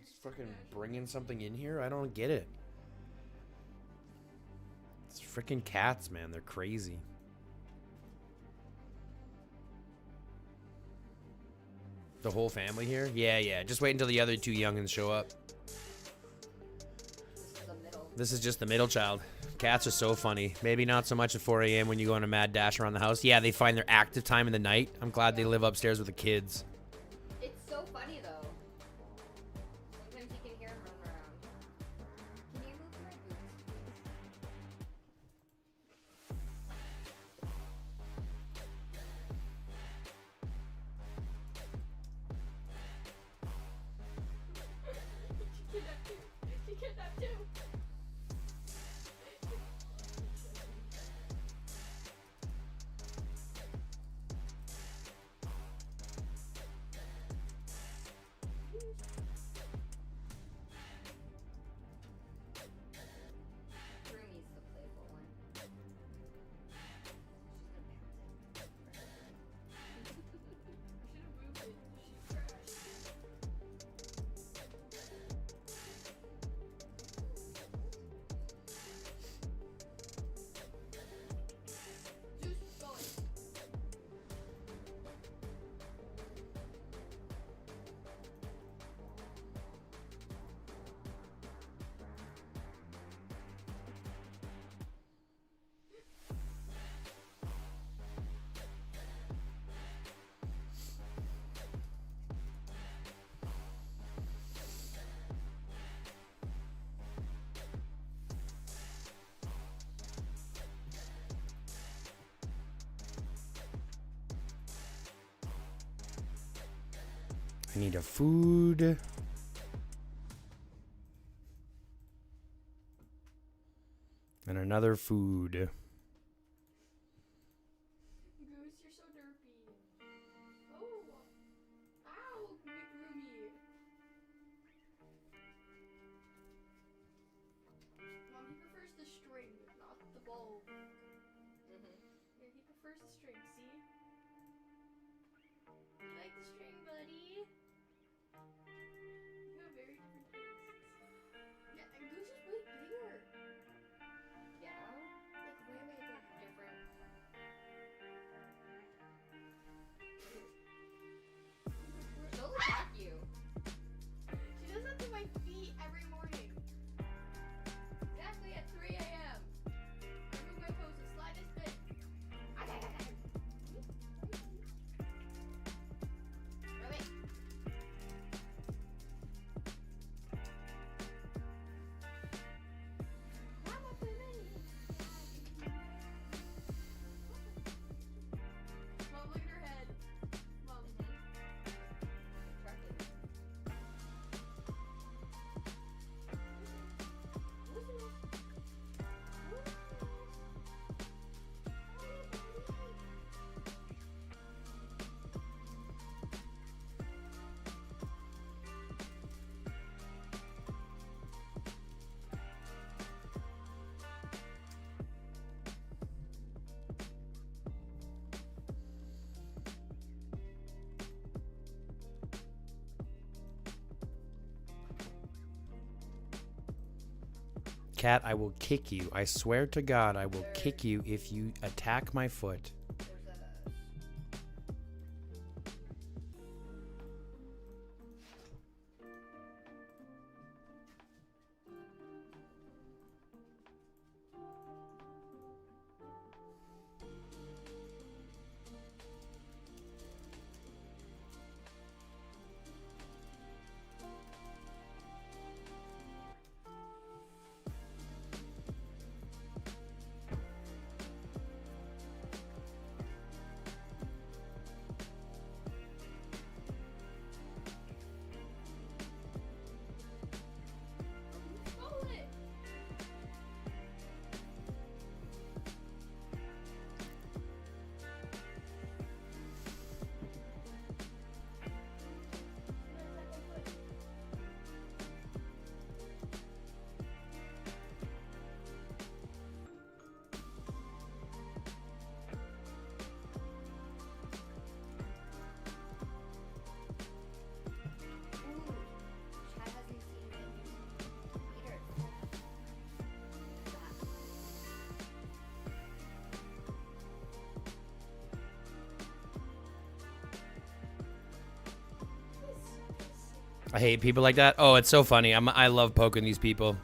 Just fucking bringing something in here? I don't get it. It's freaking cats, man. They're crazy. The whole family here? Yeah. Just wait until the other two youngins show up. This is the middle. This is just the middle child. Cats are so funny. Maybe not so much at 4 a.m. when you go on a mad dash around the house. Yeah, they find their active time in the night. I'm glad they live upstairs with the kids. It's so funny though. Sometimes you can hear him run around. Can you move my boots, please? She kidnapped too. I need a food. And another food. Goose, you're so derpy. Oh. Ow, McRoomy. Mom, he prefers the string, not the bulb. Yeah, he prefers the string, see? You like the string, buddy? You have very different tastes. Yeah, and Goose is way bigger. Yeah. Like, way bigger. Different. She'll attack you. She does that to my feet every morning. Exactly at 3 a.m. I move my toes the slightest bit. Ruby. Mama, baby. Mom, look at her head. Mom. Attracted. Cat, I will kick you. I swear to God, I will kick you if you attack my foot. There's a. Stole it. Ooh. Chad hasn't seen it either. I hate people like that. Oh, it's so funny. I love poking these people.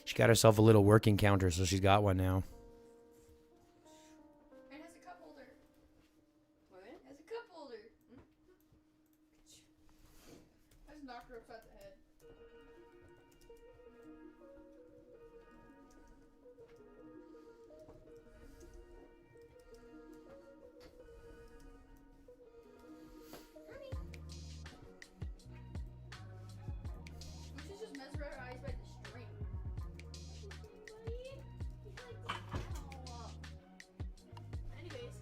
She got herself a little working counter, so she's got one now. And has a cup holder. What? Has a cup holder. I just knocked her upside the head. We should just mesmerized by the string. Buddy, he's like, ow. Anyways.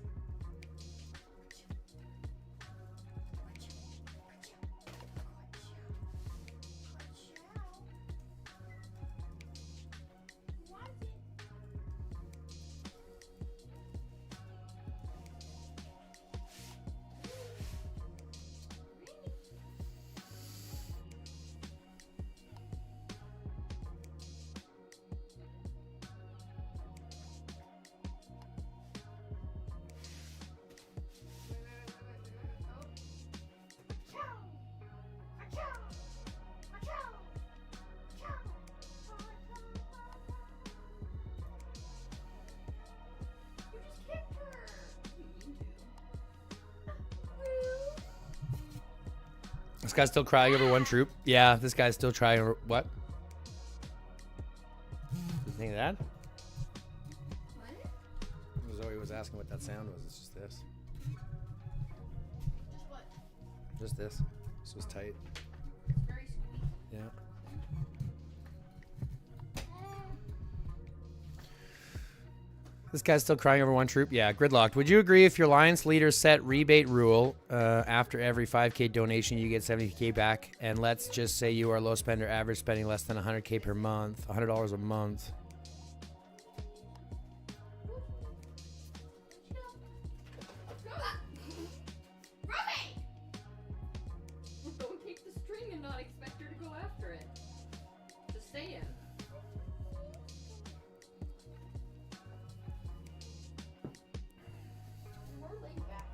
This guy's still crying over one troop. Yeah, this guy's still crying over what? You think of that? What? Zoe was asking what that sound was. It's just this. Just what? Just this. This was tight. It's very sweet. Yeah. This guy's still crying over one troop. Yeah, gridlocked. Would you agree if your alliance leader set rebate rule after every 5K donation you get 70K back, and let's just say you are a low spender, average spending less than 100K per month, $100 a month. Don't take the string and not expect her to go after it. Just saying. More laid back.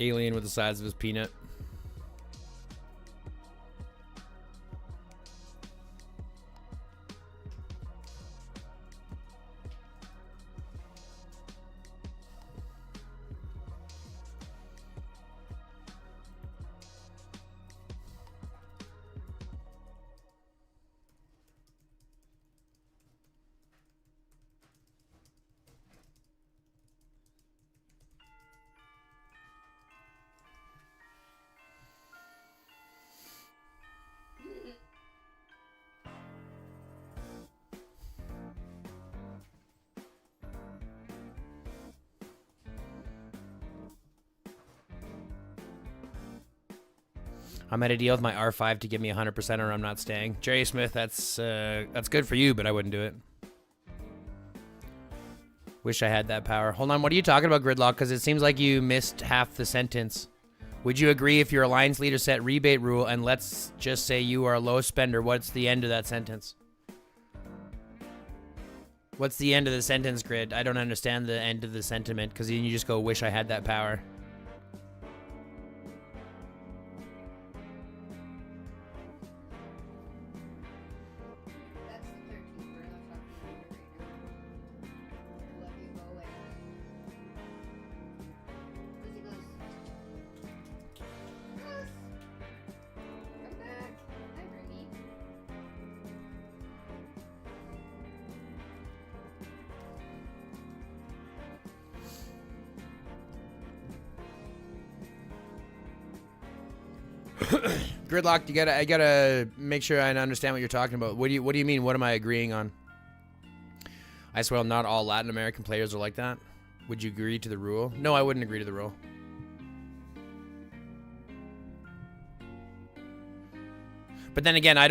Alien with the size of his peanut. I'm at a deal with my R5 to give me 100% or I'm not staying. Jerry Smith, that's good for you, but I wouldn't do it. Wish I had that power. Hold on, what are you talking about, Gridlock? Because it seems like you missed half the sentence. Would you agree if your alliance leader set rebate rule and let's just say you are a low spender? What's the end of that sentence? What's the end of the sentence, Grid? I don't understand the end of the sentiment because then you just go, wish I had that power. That's the 13th. We're not talking about it right now. I love you, go away. Lizzie goes. Goose! Come back. Hi, Remy. Gridlock, I gotta make sure I understand what you're talking about. What do you mean? What am I agreeing on? I swear, not all Latin American players are like that. Would you agree to the rule? No, I wouldn't agree to the rule. But then again, I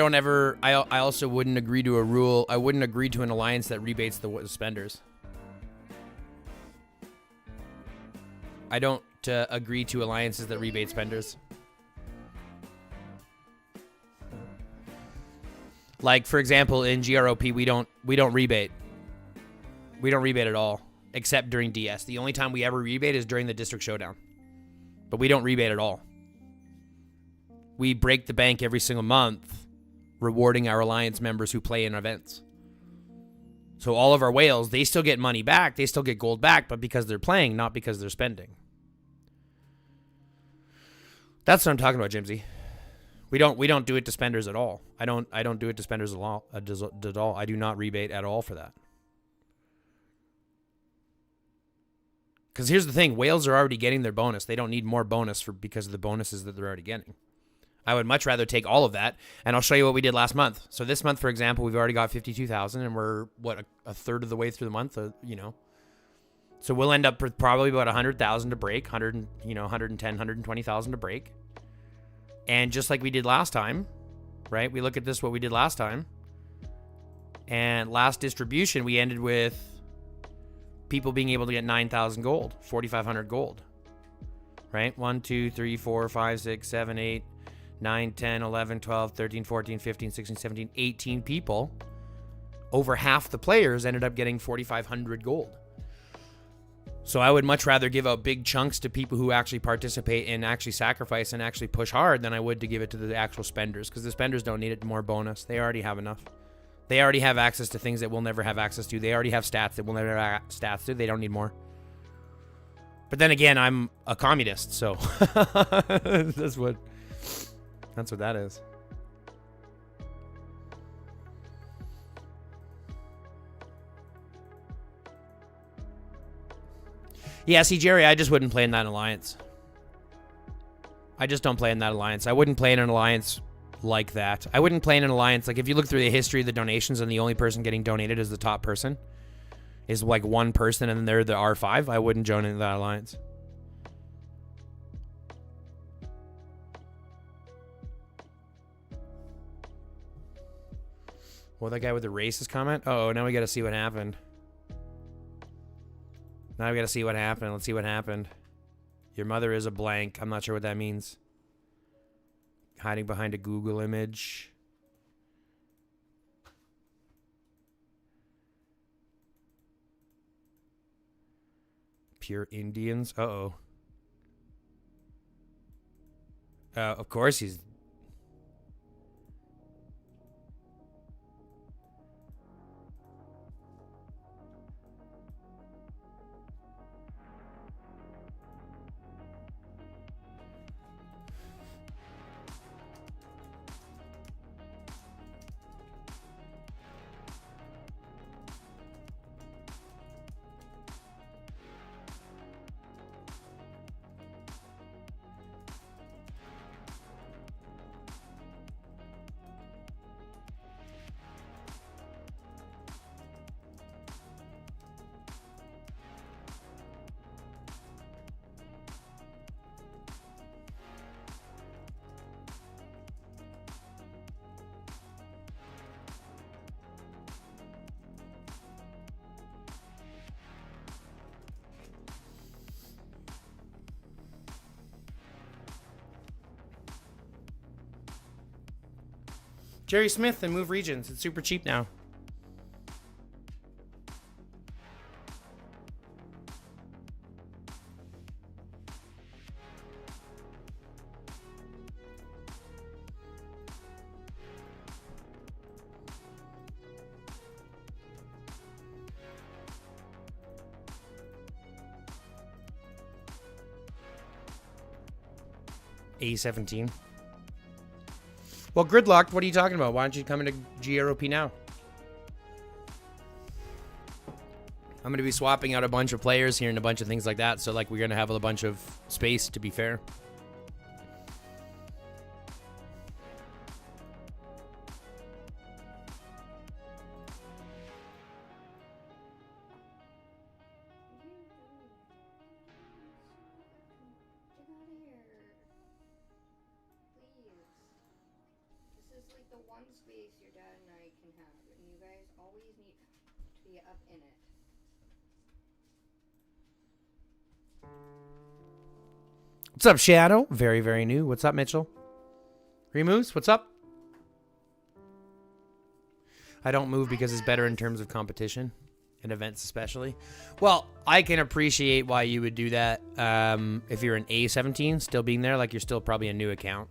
also wouldn't agree to a rule. I wouldn't agree to an alliance that rebates the spenders. I don't agree to alliances that rebate spenders. Like, for example, in GROP, we don't rebate. We don't rebate at all, except during DS. The only time we ever rebate is during the District Showdown. But we don't rebate at all. We break the bank every single month, rewarding our alliance members who play in events. So all of our whales, they still get money back, they still get gold back, but because they're playing, not because they're spending. That's what I'm talking about, Jimsy. We don't do it to spenders at all. I don't do it to spenders at all. I do not rebate at all for that. Because here's the thing, whales are already getting their bonus. They don't need more bonus because of the bonuses that they're already getting. I would much rather take all of that, and I'll show you what we did last month. So this month, for example, we've already got 52,000, and we're a third of the way through the month, So we'll end up with probably about 100,000 to break, 110, 120,000 to break. And just like we did last time, right? We look at this, what we did last time. And last distribution, we ended with people being able to get 9,000 gold, 4,500 gold, right? 1, 2, 3, 4, 5, 6, 7, 8, 9, 10, 11, 12, 13, 14, 15, 16, 17, 18 people. Over half the players ended up getting 4,500 gold. So I would much rather give out big chunks to people who actually participate and actually sacrifice and actually push hard than I would to give it to the actual spenders, because the spenders don't need it more bonus. They already have enough. They already have access to things that we'll never have access to. They already have stats that we'll never have stats to. They don't need more. But then again, I'm a communist, so that's what that is. Yeah, see, Jerry, I just wouldn't play in that alliance. I just don't play in that alliance. I wouldn't play in an alliance like that. I wouldn't play in an alliance. Like, if you look through the history of the donations and the only person getting donated is the top person, is like one person and they're the R5, I wouldn't join into that alliance. Well, that guy with the racist comment? Oh, now we got to see what happened. Now we got to see what happened. Let's see what happened. Your mother is a blank. I'm not sure what that means. Hiding behind a Google image. Pure Indians. Uh-oh. Of course he's... Jerry Smith and Move Regions. It's super cheap now. A17. Well, Gridlocked, what are you talking about? Why don't you come into GROP now? I'm going to be swapping out a bunch of players here and a bunch of things like that. So, like, we're going to have a bunch of space, to be fair. What's up, Shadow? Very, very new. What's up, Mitchell? Remoose, what's up? I don't move because it's better in terms of competition and events especially. Well, I can appreciate why you would do that if you're an A17 still being there, like you're still probably a new account.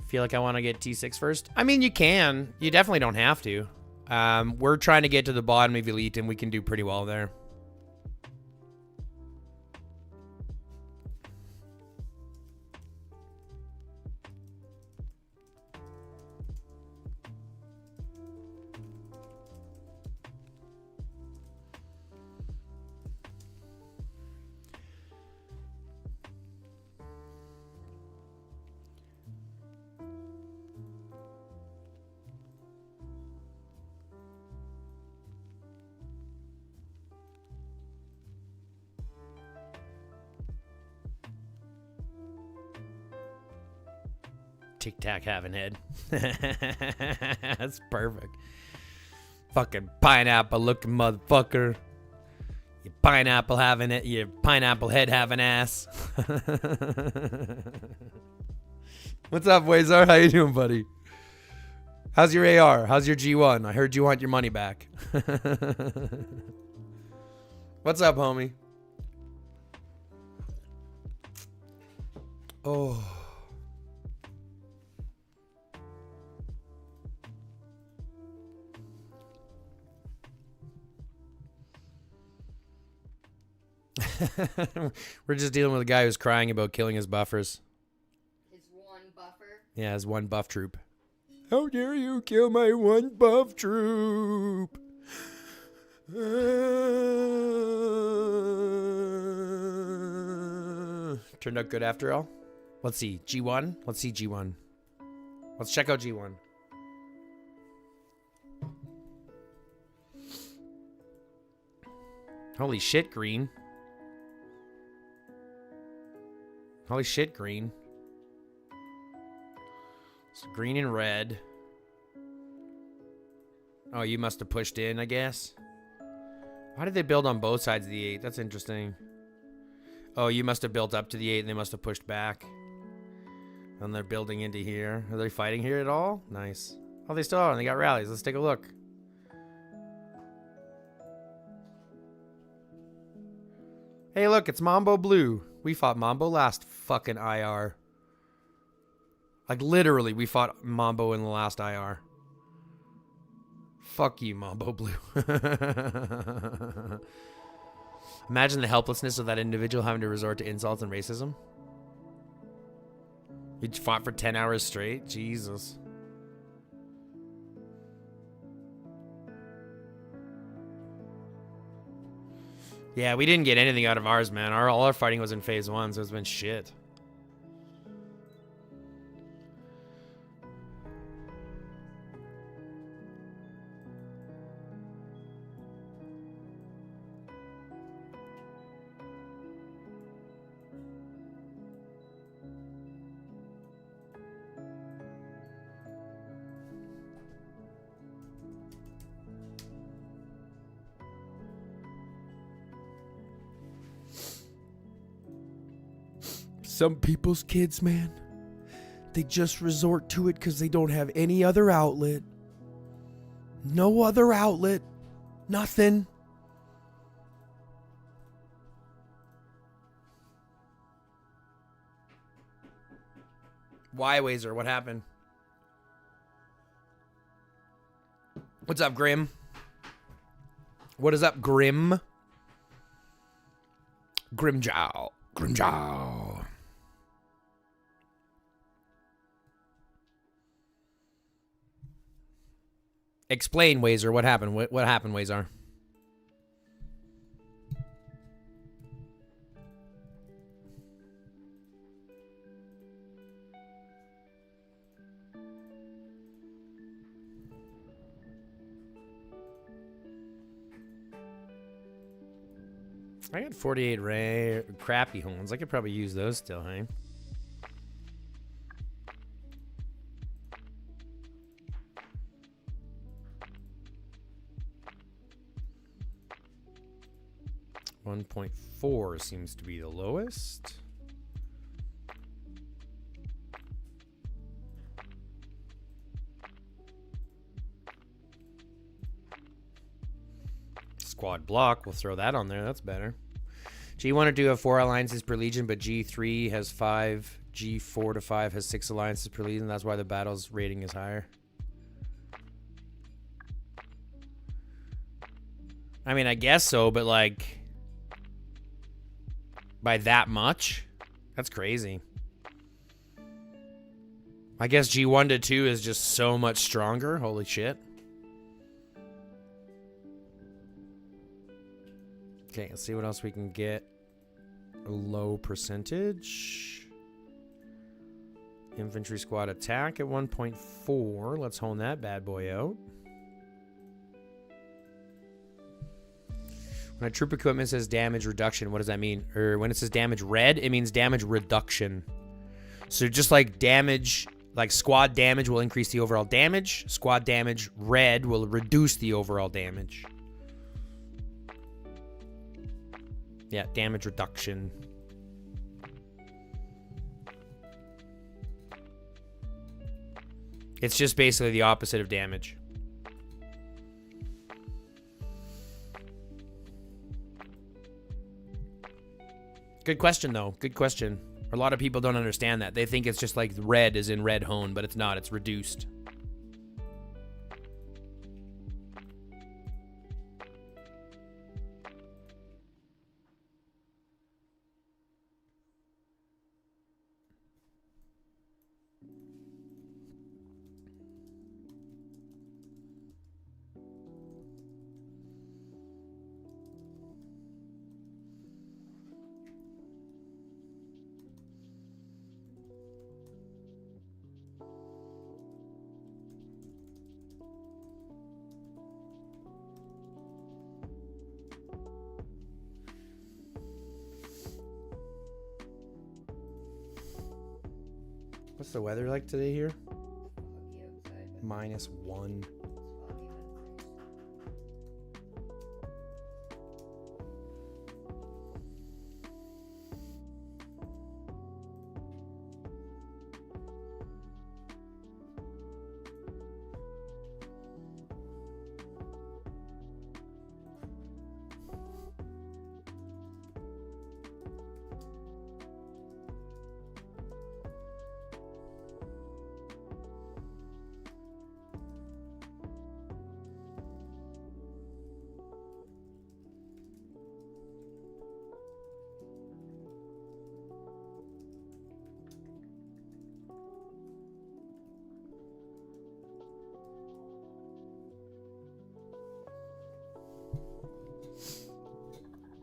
Feel like I want to get T6 first? I mean, you can. You definitely don't have to. We're trying to get to the bottom of Elite, and we can do pretty well there. Tic Tac having head. That's perfect. Fucking pineapple looking motherfucker. You pineapple having it. You pineapple head having ass. What's up, Wazar? How you doing, buddy? How's your AR? How's your G1? I heard you want your money back. What's up, homie? Oh. We're just dealing with a guy who's crying about killing his buffers. His one buffer. Yeah, his one buff troop. How dare you kill my one buff troop? Turned out good after all. Let's see. G1. Let's see G1. Let's check out G1. Holy shit, green. Holy shit, green. It's green and red. Oh, you must have pushed in, I guess. Why did they build on both sides of the 8? That's interesting. Oh, you must have built up to the 8 and they must have pushed back. And they're building into here. Are they fighting here at all? Nice. Oh, they still are. And they got rallies. Let's take a look. Hey, look, it's Mambo Blue. We fought Mambo last fucking IR. Like, literally, we fought Mambo in the last IR. Fuck you, Mambo Blue. Imagine the helplessness of that individual having to resort to insults and racism. We fought for 10 hours straight? Jesus. Yeah, we didn't get anything out of ours, man. All our fighting was in phase 1, so it's been shit. Some people's kids, man, they just resort to it because they don't have any other outlet. No other outlet. Nothing. Why, Wazer? What happened? What's up, Grim? What is up, Grim? Grimjow. Grimjow. Explain, Wazer. What happened? What happened, Wazer? I got 48 rare crappy horns. I could probably use those still, hey? .4 seems to be the lowest. Squad block, we'll throw that on there. That's better. G1 or 2 have 4 alliances per legion, but G3 has 5. G4 to 5 has 6 alliances per legion. That's why the battle's rating is higher. I mean, I guess so, but like by that much? That's crazy. I guess G1 to 2 is just so much stronger. Holy shit. Okay, let's see what else we can get. A low percentage. Infantry squad attack at 1.4. Let's hone that bad boy out. When a troop equipment says damage reduction, what does that mean? Or when it says damage red, it means damage reduction. So just like damage, like squad damage will increase the overall damage. Squad damage red will reduce the overall damage. Yeah, damage reduction. It's just basically the opposite of damage. Good question, though. Good question. A lot of people don't understand that. They think it's just like red is in red hone, but it's not. It's reduced. What's the weather like today here? Foggy outside, but -1. it's foggy, but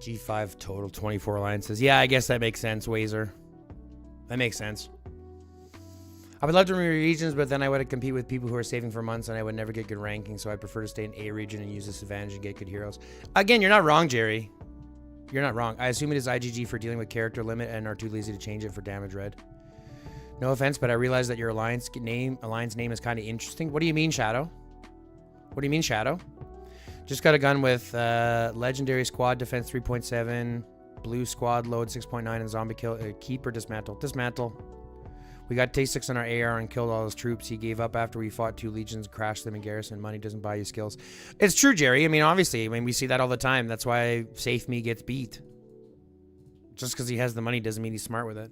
G5 total 24 alliances. Yeah, I guess that makes sense, Wazer. That makes sense. I would love to remove regions, but then I would compete with people who are saving for months and I would never get good ranking, so I prefer to stay in A region and use this advantage and get good heroes. Again, you're not wrong, Jerry. You're not wrong. I assume it is IGG for dealing with character limit and are too lazy to change it for damage red. No offense, but I realize that your alliance name is kind of interesting. What do you mean, Shadow? What do you mean, Shadow? Just got a gun with legendary squad defense 3.7, blue squad load 6.9, and zombie kill. Keep or dismantle? Dismantle. We got T6 on our AR and killed all his troops. He gave up after we fought 2 legions, crashed them in garrison. Money doesn't buy you skills. It's true, Jerry. I mean, obviously, we see that all the time. That's why Safe Me gets beat. Just because he has the money doesn't mean he's smart with it.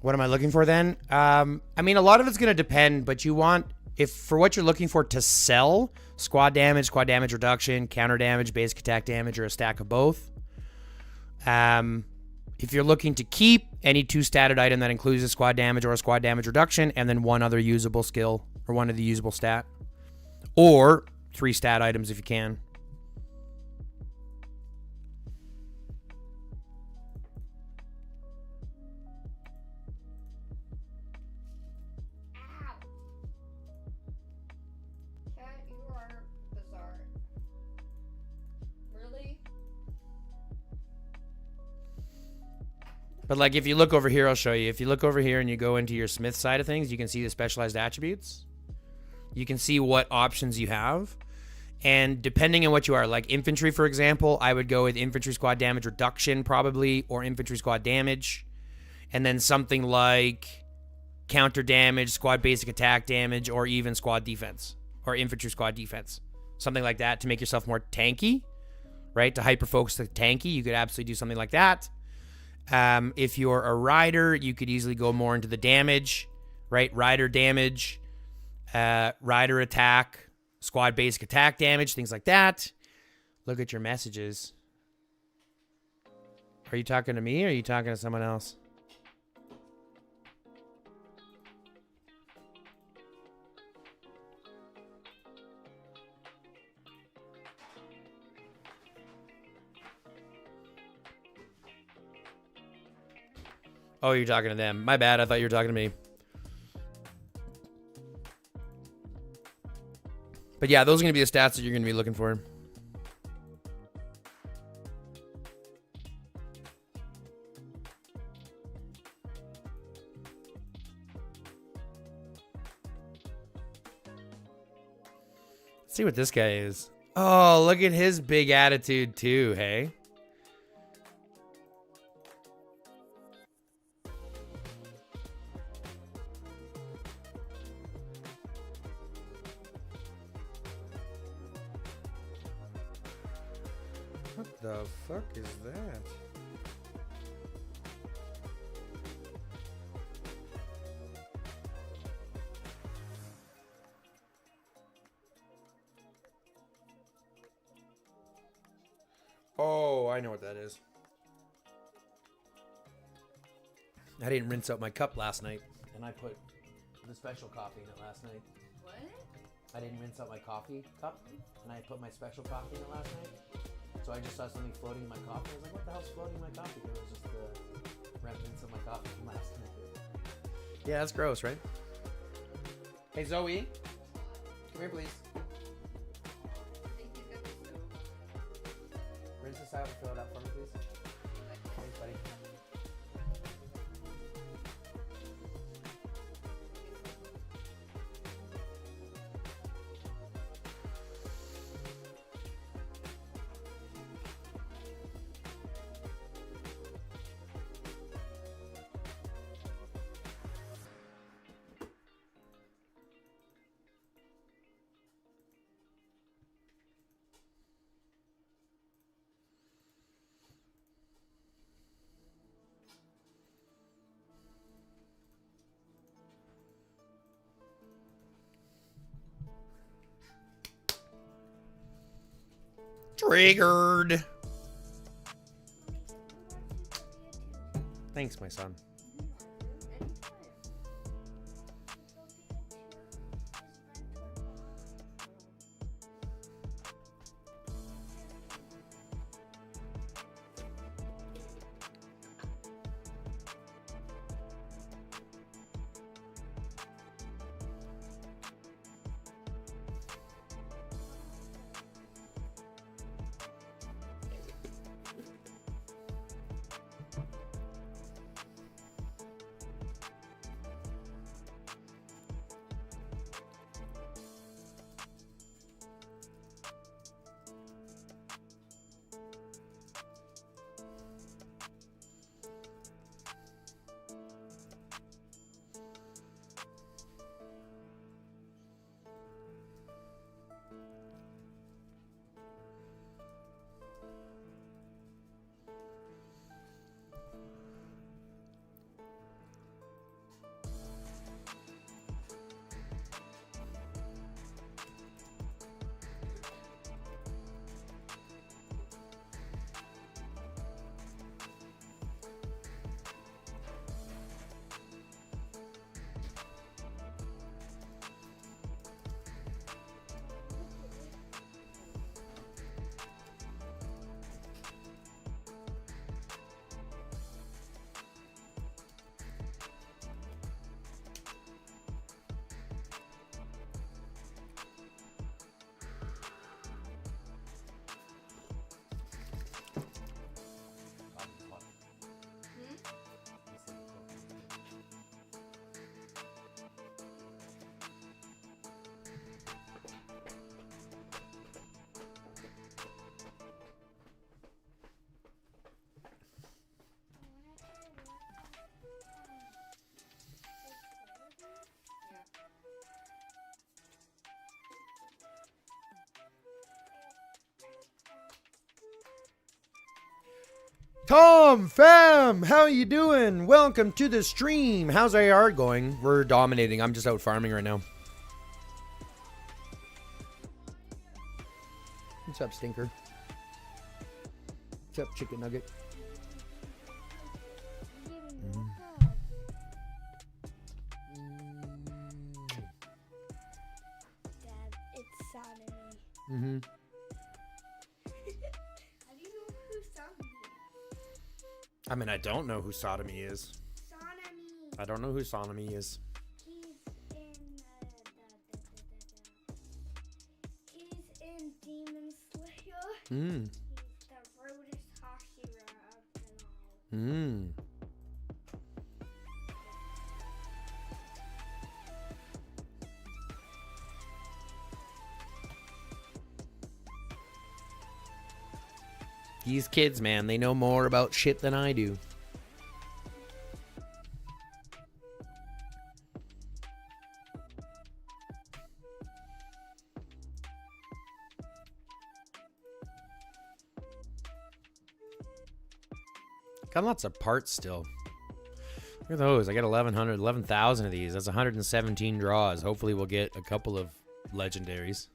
What am I looking for then? I mean, a lot of it's going to depend, but you want, if for what you're looking for to sell, squad damage reduction, counter damage, basic attack damage, or a stack of both. If you're looking to keep, any 2-statted item that includes a squad damage or a squad damage reduction, and then one other usable skill, or one of the usable stat. Or 3 stat items if you can. But like if you look over here, I'll show you. If you look over here and you go into your Smith side of things, you can see the specialized attributes. You can see what options you have. And depending on what you are, like infantry, for example, I would go with infantry squad damage reduction probably, or infantry squad damage. And then something like counter damage, squad basic attack damage, or even squad defense, or infantry squad defense. Something like that to make yourself more tanky, right? To hyper-focus the tanky, you could absolutely do something like that. If you're a rider, you could easily go more into the damage, right? Rider damage, rider attack, squad basic attack damage, things like that. Look at your messages. Are you talking to me or are you talking to someone else? Oh, you're talking to them. My bad. I thought you were talking to me. But yeah, those are going to be the stats that you're going to be looking for. Let's see what this guy is. Oh, look at his big attitude too, hey? What the fuck is that? Oh, I know what that is. I didn't rinse out my cup last night, and I put the special coffee in it last night. What? I didn't rinse out my coffee cup, and I put my special coffee in it last night. So I just saw something floating in my coffee. I was like, what the hell's floating in my coffee? It was just the remnants of my coffee from last night. Yeah, that's gross, right? Hey, Zoe. Come here, please. Rinse this out and fill it up for me, please. Thanks, buddy. Triggered. Thanks, my son. Tom, fam, how you doing? Welcome to the stream. How's AR going? We're dominating. I'm just out farming right now. What's up, Stinker? What's up, Chicken Nugget? Dad, it's sodomy. Mm-hmm. How do you know who sodomy is? I mean, I don't know who Sodomy is. Sodomy. I don't know who Sodomy is. He's in Mm. He's the rudest Hashira of them all. Mm. These kids, man, they know more about shit than I do. Got lots of parts still. Look at those. I got 11,000 of these. That's 117 draws. Hopefully we'll get a couple of legendaries.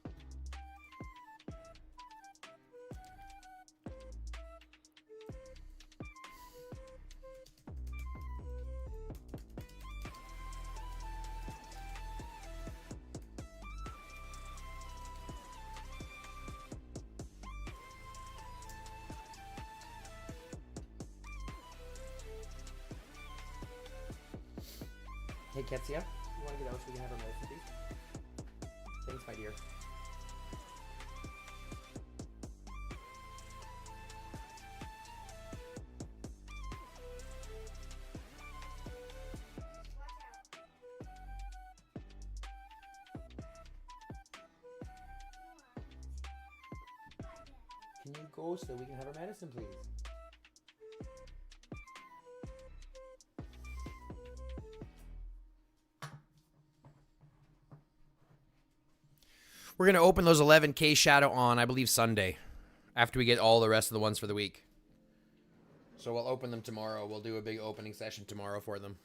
Hey, Ketsia, you want to get out so we can have our medicine, please? Thanks, my dear. Can you go so we can have our medicine, please? We're going to open those 11K Shadow on, I believe, Sunday. After we get all the rest of the ones for the week. So we'll open them tomorrow. We'll do a big opening session tomorrow for them.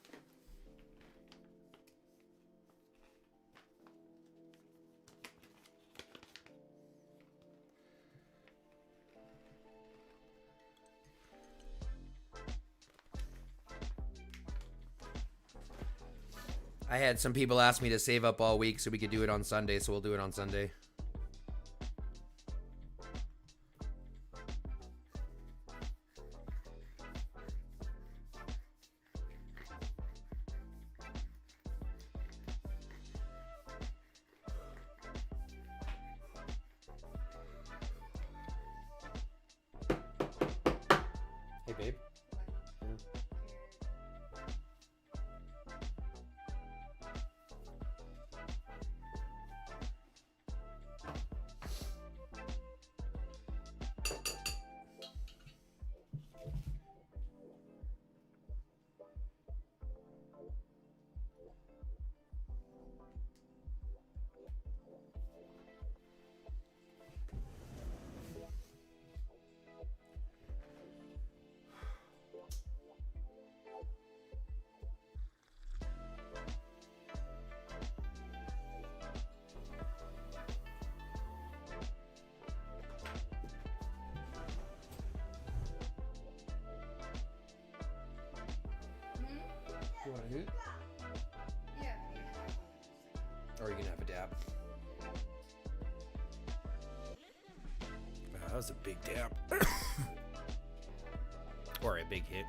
I had some people ask me to save up all week so we could do it on Sunday, so we'll do it on Sunday. Hey, babe. You want a hoot? Yeah. Or are you going to have a dab? Wow, that was a big dab. Or a big hit.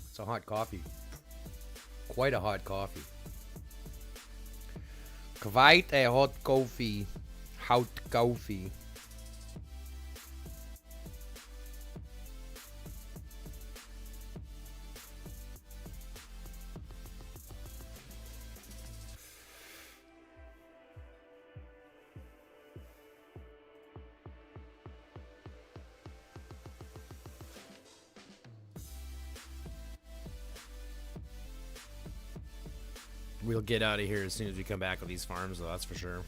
It's a hot coffee. Quite a hot coffee. Quite a hot coffee. Hot coffee. We'll get out of here as soon as we come back with these farms, though, that's for sure.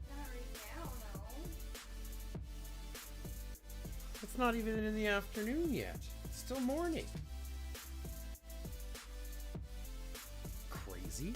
Not right now, no. It's not even in the afternoon yet. It's still morning. Crazy.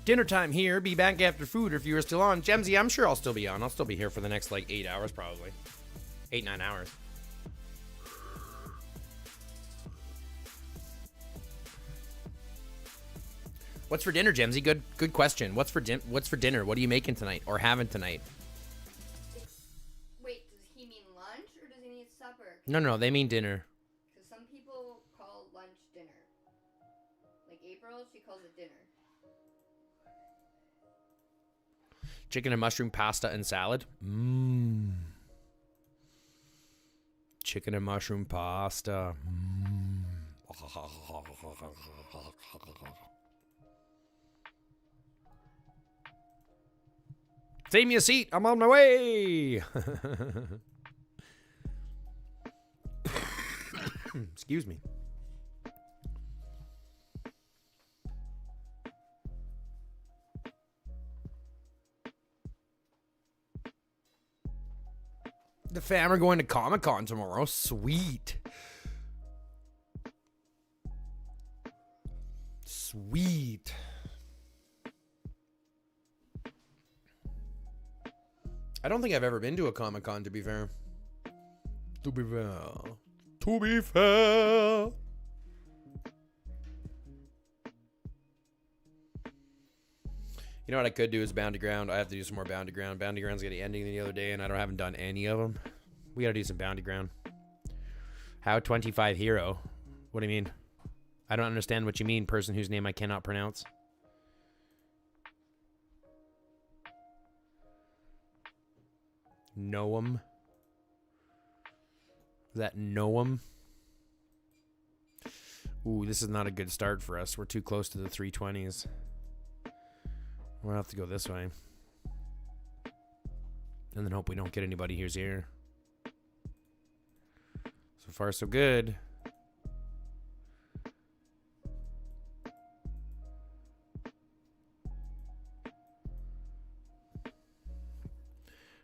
Dinner time here. Be back after food if you are still on. Gemsy, I'm sure I'll still be on. I'll still be here for the next, like, 8 hours, probably. 8, 9 hours. What's for dinner, Gemsy? Good question. What's for dinner? What are you making tonight or having tonight? Wait, does he mean lunch or does he mean supper? No, they mean dinner. Because some people call lunch dinner. Like April, she calls it dinner. Chicken and mushroom pasta and salad. Chicken and mushroom pasta. Save me a seat. I'm on my way. Excuse me. The fam are going to Comic-Con tomorrow. Sweet. Sweet. I don't think I've ever been to a Comic-Con, to be fair. To be fair. To be fair. You know what I could do is Bound to Ground. I have to do some more Bound to Ground. Bound to Ground's got the ending the other day, and I haven't done any of them. We gotta do some Bound to Ground. How 25 Hero? What do you mean? I don't understand what you mean, person whose name I cannot pronounce. Noam? Is that Noam? Ooh, this is not a good start for us. We're too close to the 320s. We'll have to go this way. And then hope we don't get anybody who's here. So far, so good.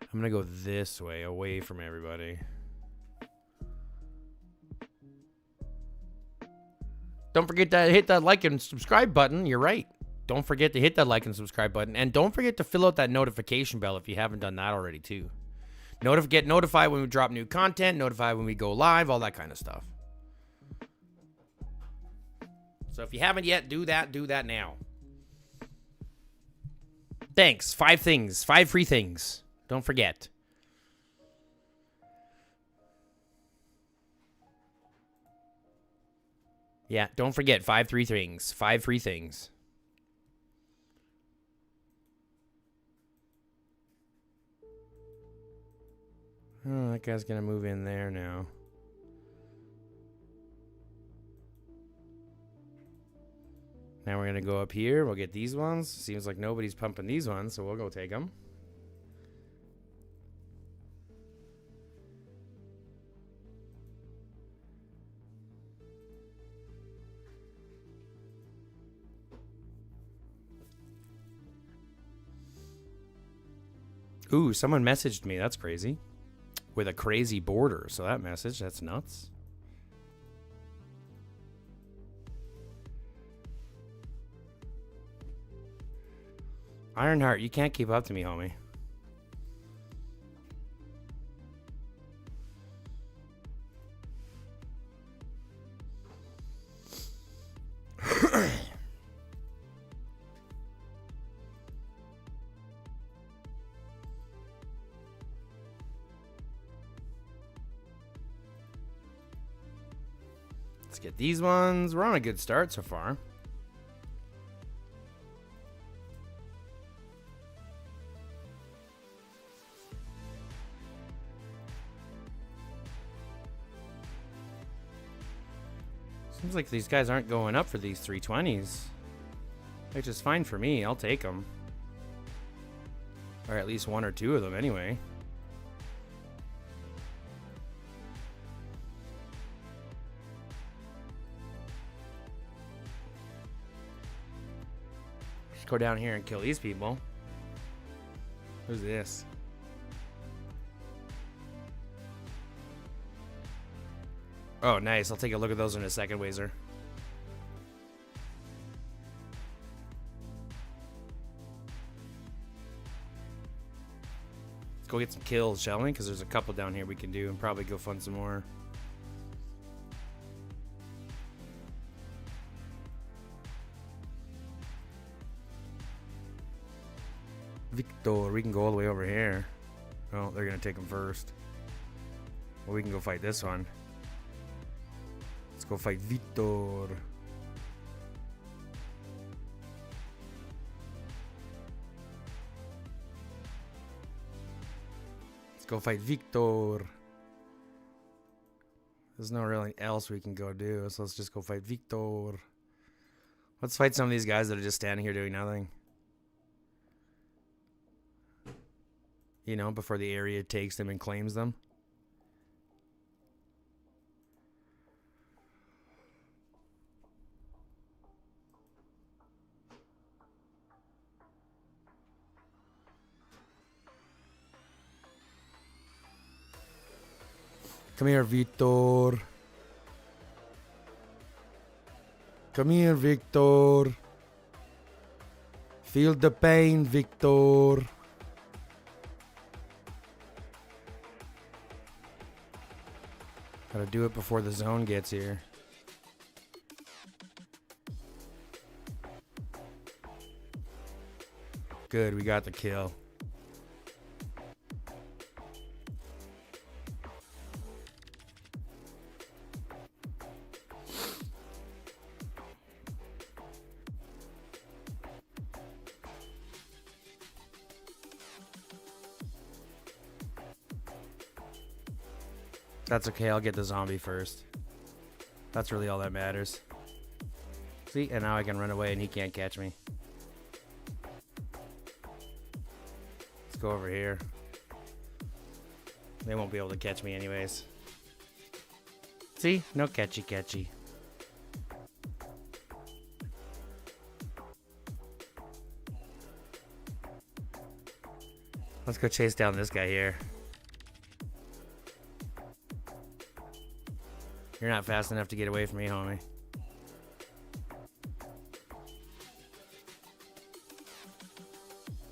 I'm going to go this way, away from everybody. Don't forget to hit that like and subscribe button. You're right. Don't forget to hit that like and subscribe button. And don't forget to fill out that notification bell if you haven't done that already, too. Get notified when we drop new content, notified when we go live, all that kind of stuff. So if you haven't yet, do that now. Thanks. 5 things. 5 free things. Don't forget. Yeah, don't forget 5 free things. 5 free things. Oh, that guy's gonna move in there now. Now we're gonna go up here. We'll get these ones. Seems like nobody's pumping these ones, so we'll go take them. Ooh, someone messaged me. That's crazy. With a crazy border. So that message, that's nuts. Ironheart, you can't keep up to me, homie. Let's get these ones. We're on a good start so far. Seems like these guys aren't going up for these 320s. Which is fine for me. I'll take them. Or at least one or two of them anyway. Let's go down here and kill these people. Who's this? Oh, nice. I'll take a look at those in a second, Wazer. Let's go get some kills, shall we? Because there's a couple down here we can do and probably go fund some more. Victor, we can go all the way over here. Oh, they're going to take him first. Well, we can go fight this one. Let's go fight Victor. Let's go fight Victor. There's no really else we can go do, so let's just go fight Victor. Let's fight some of these guys that are just standing here doing nothing. You know, before the area takes them and claims them. Come here, Victor. Come here, Victor. Feel the pain, Victor. Gotta do it before the zone gets here. Good, we got the kill. That's okay, I'll get the zombie first. That's really all that matters. See, and now I can run away and he can't catch me. Let's go over here. They won't be able to catch me anyways. See? No catchy. Let's go chase down this guy here. You're not fast enough to get away from me, homie.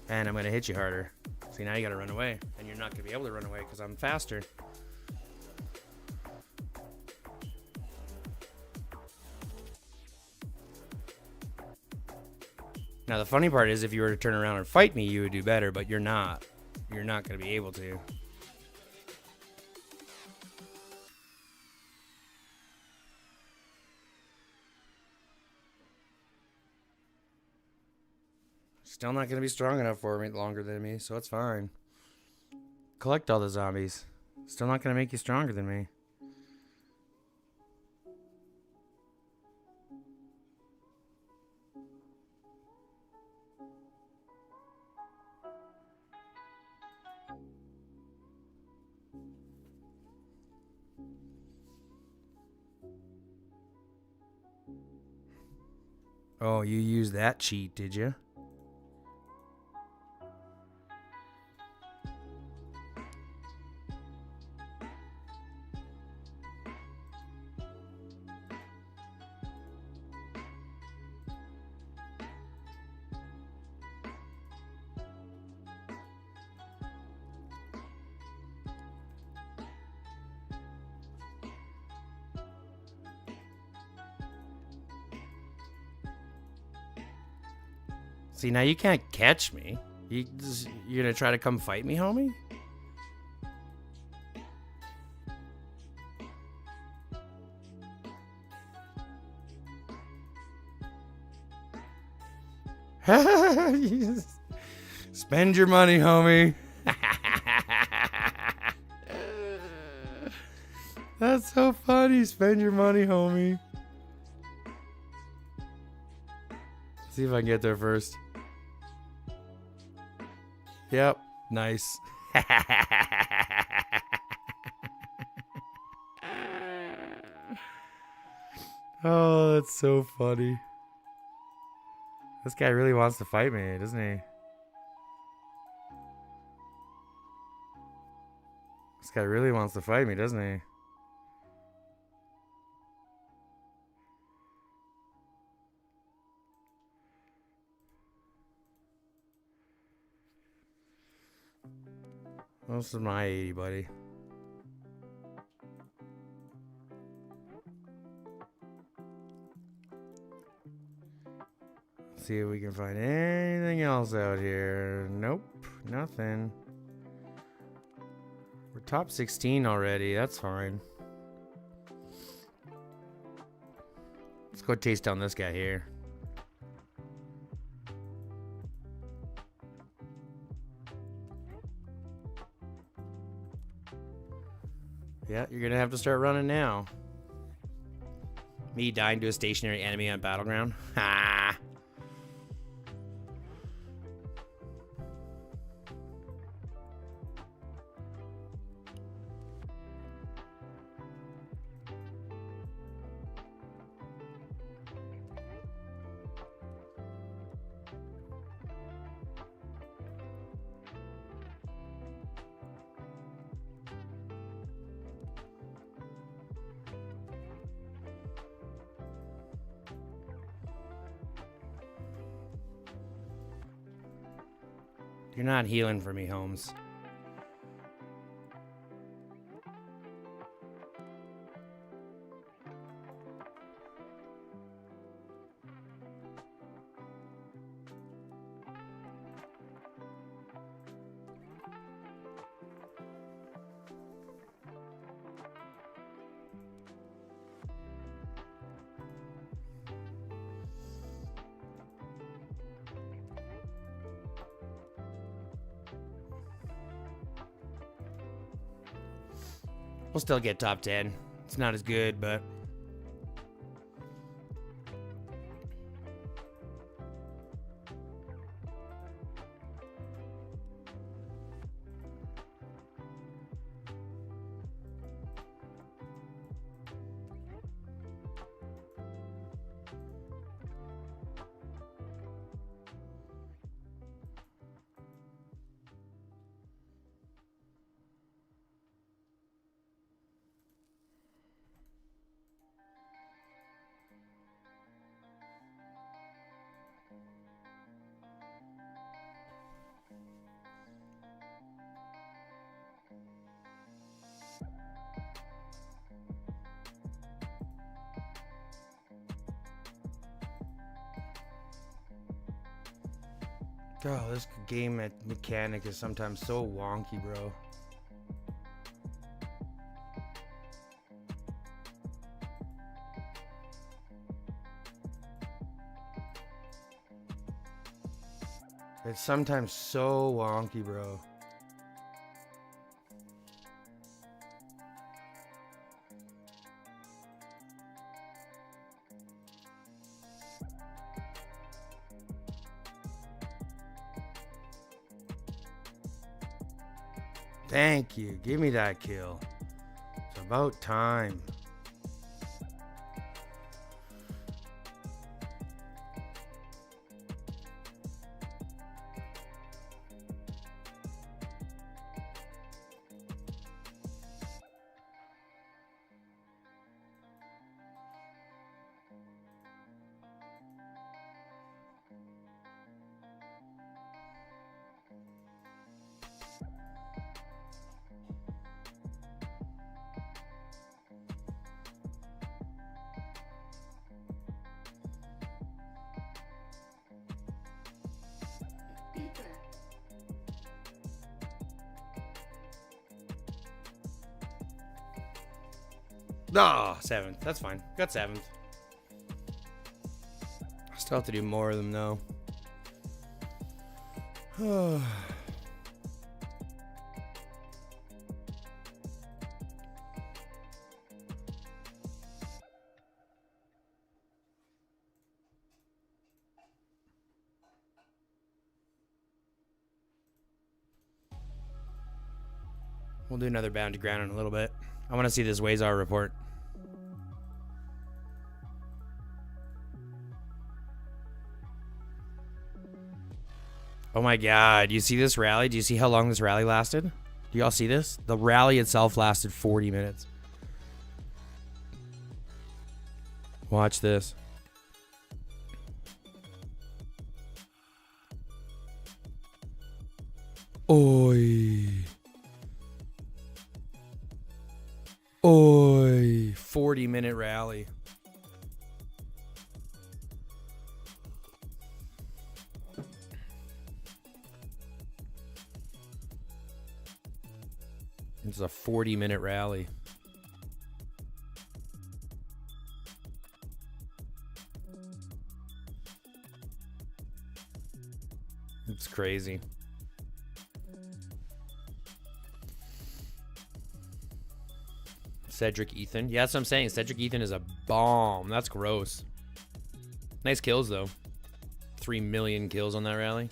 And I'm going to hit you harder. See, now you got to run away. And you're not going to be able to run away because I'm faster. Now, the funny part is if you were to turn around and fight me, you would do better, but you're not. You're not going to be able to. Still not going to be strong enough for me longer than me, so it's fine. Collect all the zombies. Still not going to make you stronger than me. Oh, you used that cheat, did you? See, now you can't catch me. You're gonna try to come fight me, homie? Spend your money, homie. That's so funny. Spend your money, homie. See if I can get there first. Yep. Nice. Oh, that's so funny. This guy really wants to fight me, doesn't he? This guy really wants to fight me, doesn't he? This is my 80, buddy. See if we can find anything else out here. Nope, nothing. We're top 16 already. That's fine. Let's go taste down this guy here. Yeah, you're gonna have to start running now. Me dying to a stationary enemy on Battleground? Ha! You're not healing for me, Holmes. We'll still get top 10. It's not as good, but... Oh, this game mechanic is sometimes so wonky, bro. It's sometimes so wonky, bro. Thank you. Give me that kill. It's about time. Oh, 7th. That's fine. Got 7th. I still have to do more of them, though. We'll do another bounty ground in a little bit. I want to see this Wazar report. Oh my god, you see this rally? Do you see how long this rally lasted? Do y'all see this? The rally itself lasted 40 minutes. Watch this. Oi. Oi. 40-minute rally. It's a 40-minute rally. It's crazy. Cedric Ethan. Yeah, that's what I'm saying. Cedric Ethan is a bomb. That's gross. Nice kills, though. 3 million kills on that rally.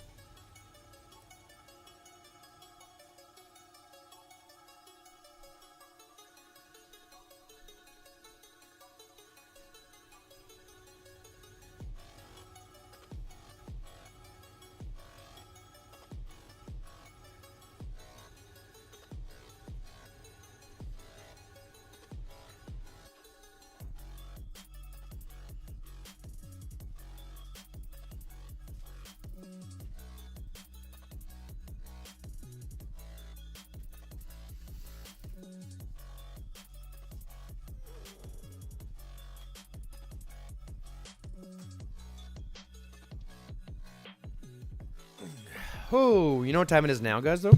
Oh, you know what time it is now, guys, though?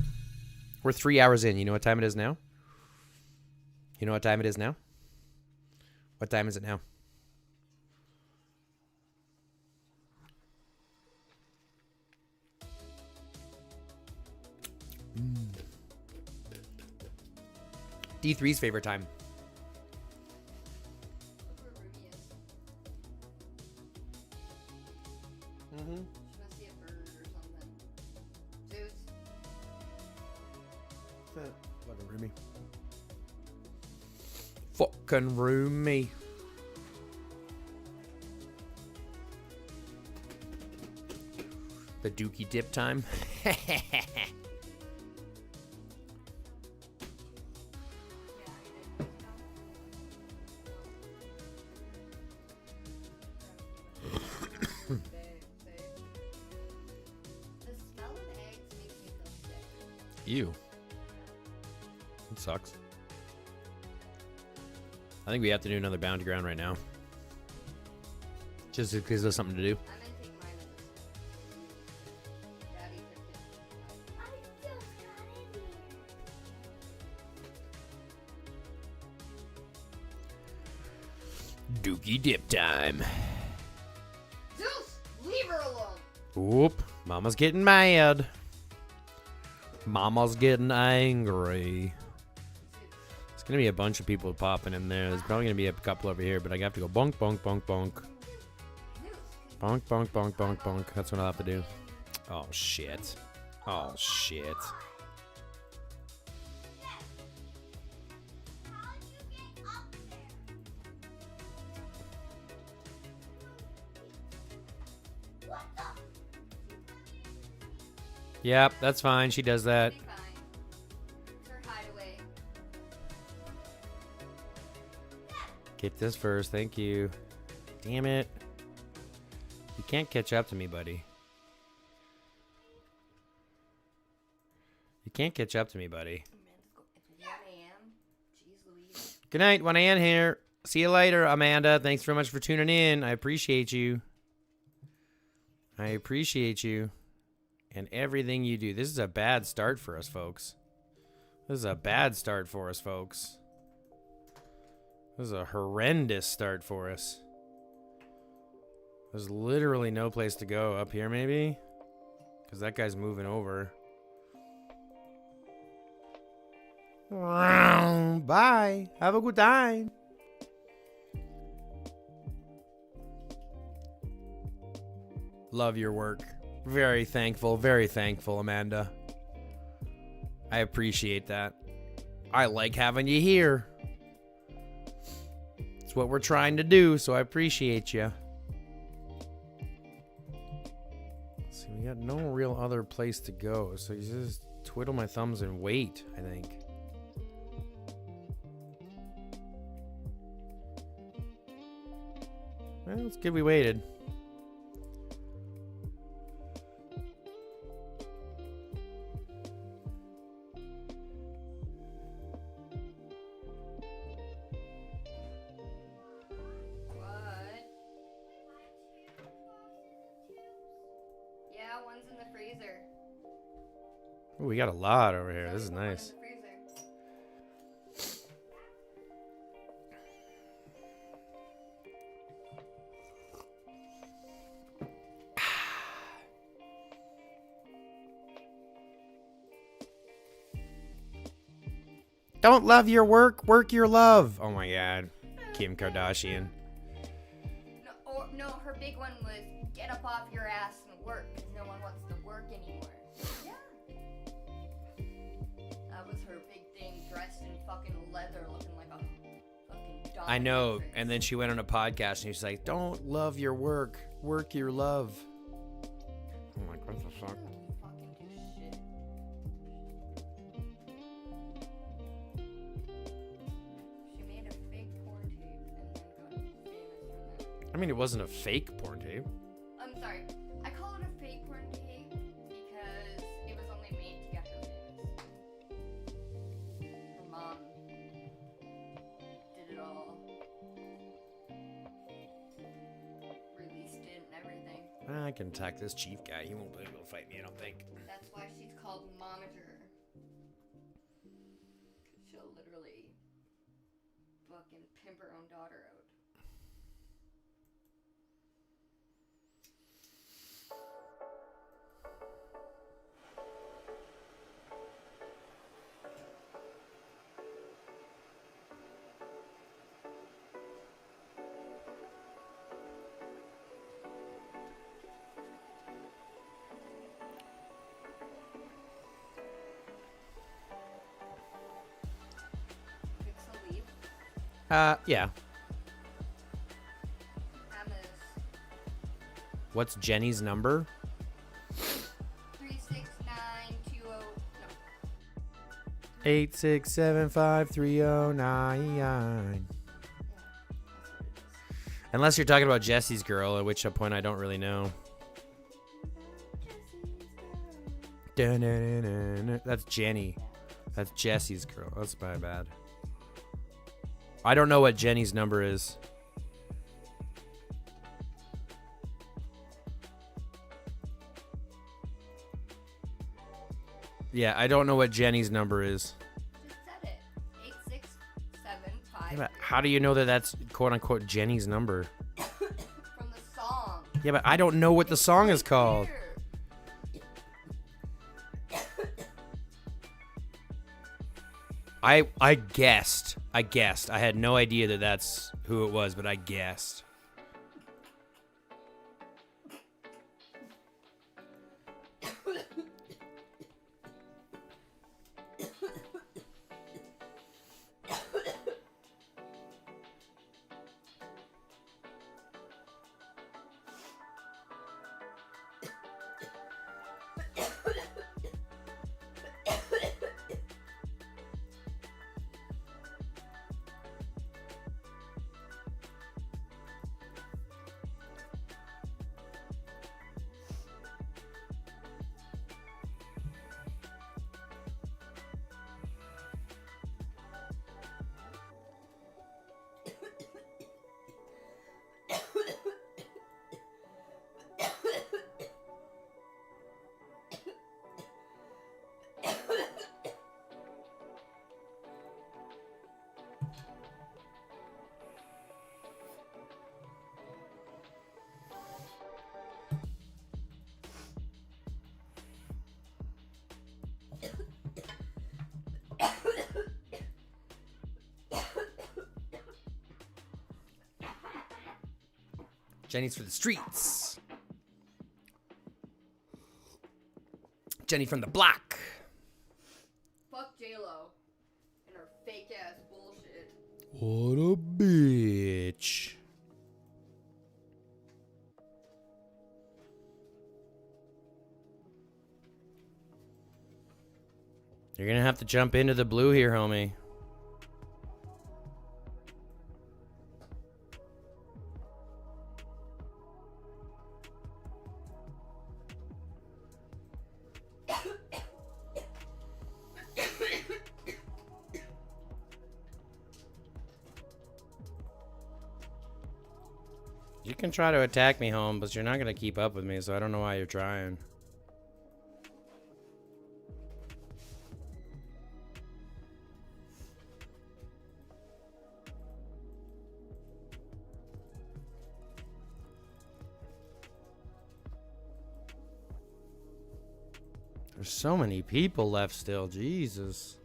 We're 3 hours in. You know what time it is now? You know what time it is now? What time is it now? D3's favorite time. Look where Ruby is. Mm-hmm. She must see a bird or something. Zeus. Fucking roomy. Fucking roomy. The dookie dip time. The smell of eggs makes me feel sick. Ew. It sucks. I think we have to do another bounty ground right now. Just because there's something to do. I'm gonna take mine as a Daddy took it. I just got in here. Dookie dip time. Zeus, leave her alone. Oop. Mama's getting mad. Mama's getting angry. It's going to be a bunch of people popping in there. There's probably going to be a couple over here, but I have to go bonk, bonk, bonk, bonk. Bonk, bonk, bonk, bonk, bonk. That's what I'll have to do. Oh, shit. Oh, shit. Yep, that's fine. She does that. Be fine. It's her hideaway. Get this first. Thank you. Damn it. You can't catch up to me, buddy. You can't catch up to me, buddy. It's 1 a.m. Jeez Louise. Good night, 1 a.m. here. See you later, Amanda. Thanks very much for tuning in. I appreciate you. I appreciate you and everything you do. This is a bad start for us, folks. This is a bad start for us, folks. This is a horrendous start for us. There's literally no place to go. Up here, maybe? Because that guy's moving over. Bye. Have a good time. Love your work. Very thankful, Amanda. I appreciate that. I like having you here. It's what we're trying to do, so I appreciate you. See, we got no real other place to go, so you just twiddle my thumbs and wait, I think. Well, it's good we waited. What? Yeah, one's in the freezer. Ooh, we got a lot over here. This is nice. One in the freezer. Don't love your work, work your love. Oh my god. Kim Kardashian. No, her big one was get up off your ass and work, because no one wants to work anymore. Yeah. That was her big thing, dressed in fucking leather, looking like a fucking dog. I know. And then she went on a podcast and she's like, don't love your work, work your love. I'm like, what the fuck? Fucking do shit. She made a fake porn tape and then got famous from that. I mean, it wasn't a fake porn tape. I'm sorry. I call it a fake porn tape because it was only made to get her famous. Her mom did it all. Released it and everything. I can attack this chief guy. He won't be able to fight me, I don't think. That's why she's called Momager. Cause she'll literally fucking pimp her own daughter out. Fix a leaf. Yeah. Emma's What's Jenny's number? 36920. No. 8675309. Unless you're talking about Jesse's girl, at which point I don't really know. Dun-dun-dun-dun. That's Jenny. That's Jesse's girl. That's my bad. I don't know what Jenny's number is. Yeah, I don't know what Jenny's number is. Just said it. 86753. Yeah, but how do you know that that's quote unquote Jenny's number? From the song. Yeah, but I don't know what the song is called. Here. I guessed. I had no idea that that's who it was, but I guessed. Jenny's for the streets. Jenny from the block. Fuck J-Lo and her fake ass bullshit. What a bitch. You're gonna have to jump into the blue here, homie. You can try to attack me, home, but you're not gonna keep up with me, so I don't know why you're trying. There's so many people left still, Jesus.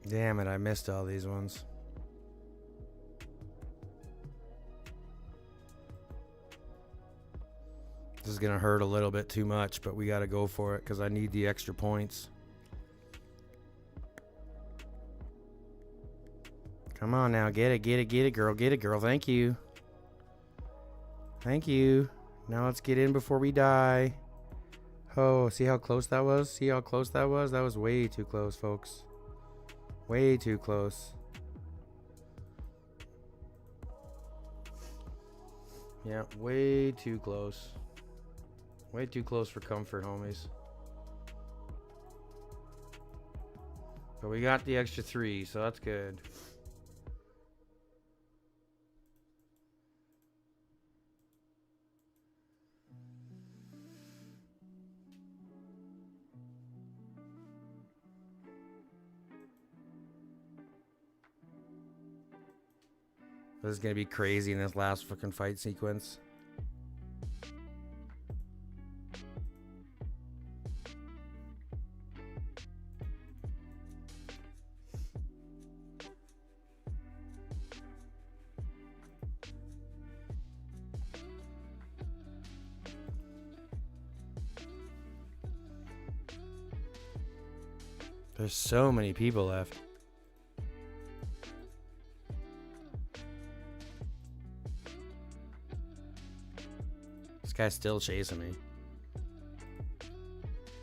Damn it, I missed all these ones. This is gonna hurt a little bit too much, but we gotta go for it because I need the extra points. Come on now, get it, girl, thank you. Thank you. Now let's get in before we die. Oh, see how close that was? See how close that was? That was way too close, folks. Way too close. Yeah, way too close. Way too close for comfort, homies. But we got the extra 3, so that's good. This is gonna be crazy in this last fucking fight sequence. There's so many people left. This guy's still chasing me.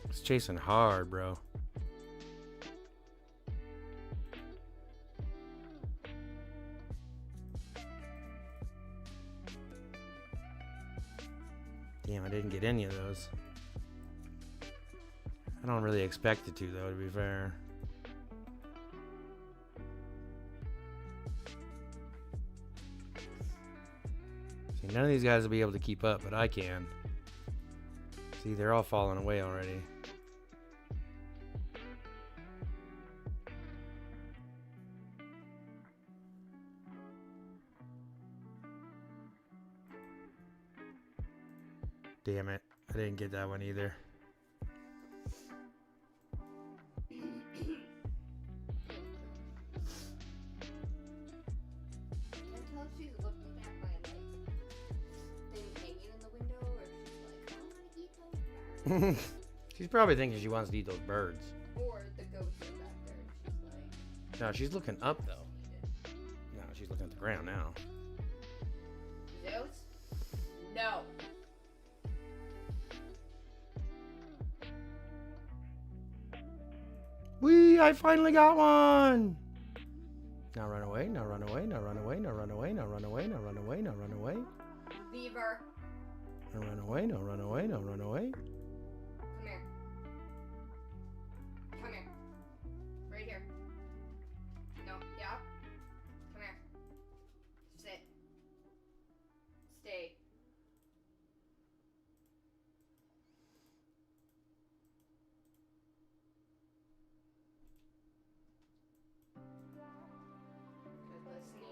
He's chasing hard, bro. Damn, I didn't get any of those. I don't really expect it to, though, to be fair. See, none of these guys will be able to keep up, but I can. See, they're all falling away already. Damn it. I didn't get that one either. She's probably thinking she wants to eat those birds. Or the ghost is back there and she's like... No, she's looking up, though. No, she's looking at the ground now. Zeus? No. Whee! I finally got one! Now run away, now run away, now run away, now run away, now run away, now run away, now run away. Beaver. Now run away, now run away, now run away. Come here. Come here. Right here. No, yeah. Come here. Sit. Stay. Good listening.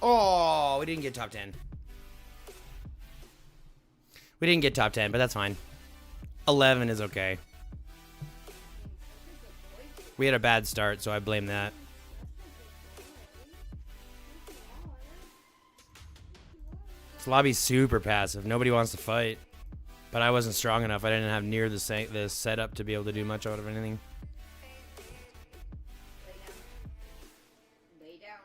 Oh, we didn't get top 10. We didn't get top 10, but that's fine. 11 is okay. We had a bad start, so I blame that. This lobby's super passive. Nobody wants to fight. But I wasn't strong enough. I didn't have near the setup to be able to do much out of anything. Lay down.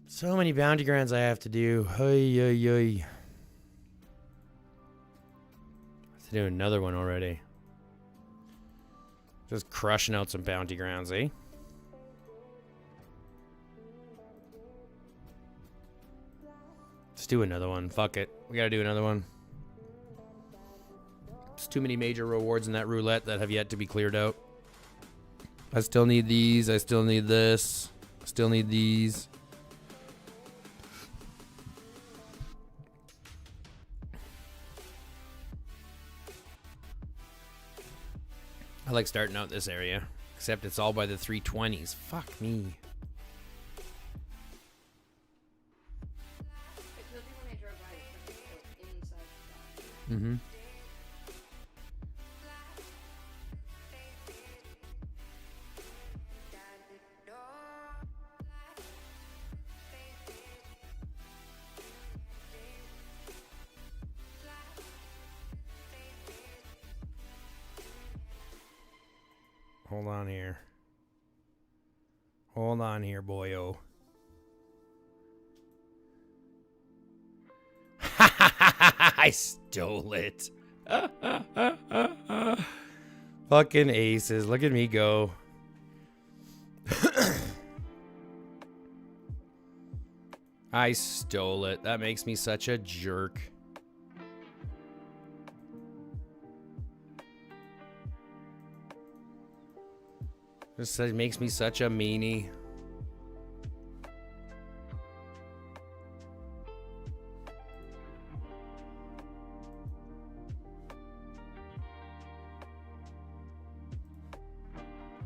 So many bounty grinds I have to do. Hey, hey, hey. I have to do another one already. Just crushing out some bounty grounds, eh? Let's do another one. Fuck it. We gotta do another one. There's too many major rewards in that roulette that have yet to be cleared out. I still need these. I still need this. I still need these. I like starting out this area, except it's all by the 320s. Fuck me. I told you when I drove by, it's like inside the shop. Mm-hmm. Hold on here. Hold on here, boyo. I stole it. Fucking aces. Look at me go. I stole it. That makes me such a jerk. This makes me such a meanie.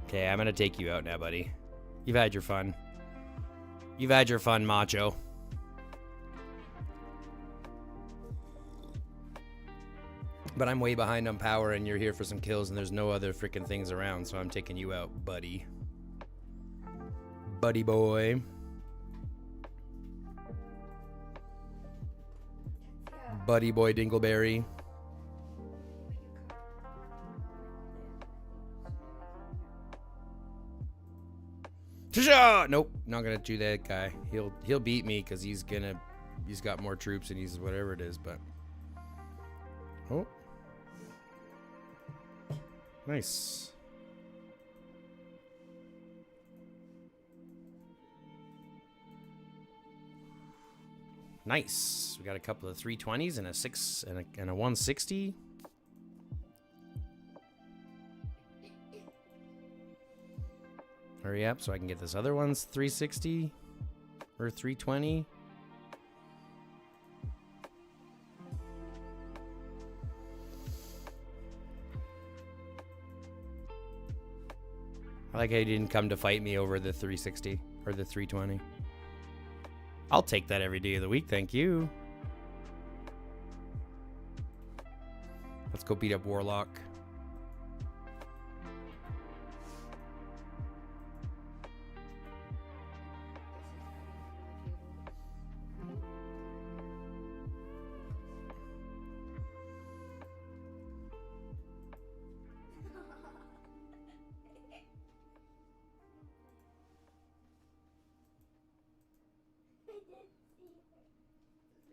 Okay, I'm gonna take you out now, buddy. You've had your fun. You've had your fun, macho. But I'm way behind on power and you're here for some kills and there's no other freaking things around, so I'm taking you out, buddy. Buddy boy. Buddy boy Dingleberry. Nope, not gonna do that guy. He'll beat me because he's got more troops and he's whatever it is, but oh. Nice. Nice. We got a couple of 320s and a 6 and a 160. Hurry up so I can get this other one's 360 or 320. I like how you didn't come to fight me over the 360 or the 320. I'll take that every day of the week, thank you. Let's go beat up Warlock.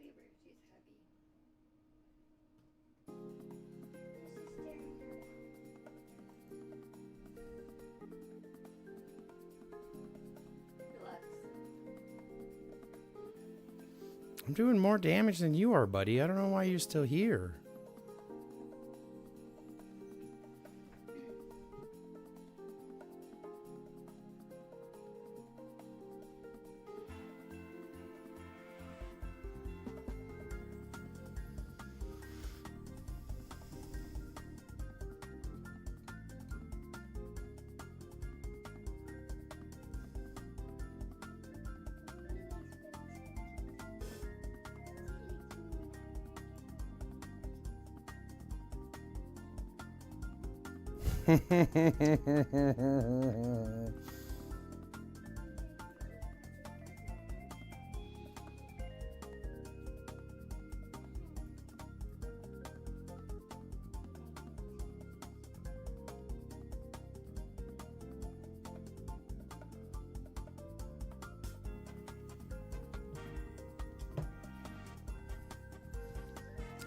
saber. She's heavy. She's staring her down. Relax. I'm doing more damage than you are, buddy. I don't know why you're still here.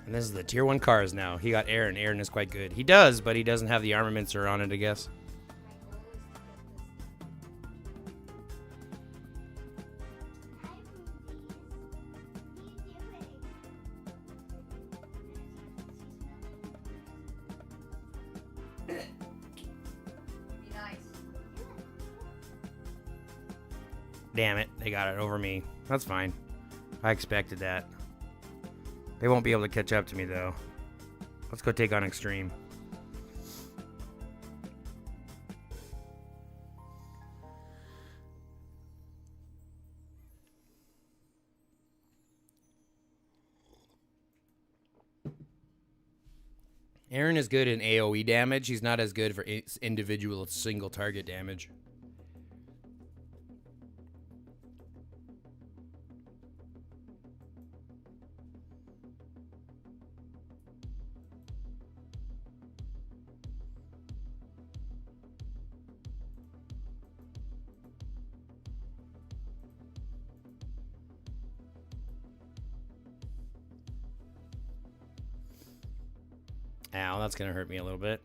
And this is the tier 1 cars now. He got Aaron. Aaron is quite good. He does, but he doesn't have the armaments or on it, I guess. Hi, Ruby. Be nice. Damn it. They got it over me. That's fine. I expected that. They won't be able to catch up to me, though. Let's go take on Extreme. Aaron is good in AoE damage. He's not as good for individual single target damage. Ow, that's gonna hurt me a little bit.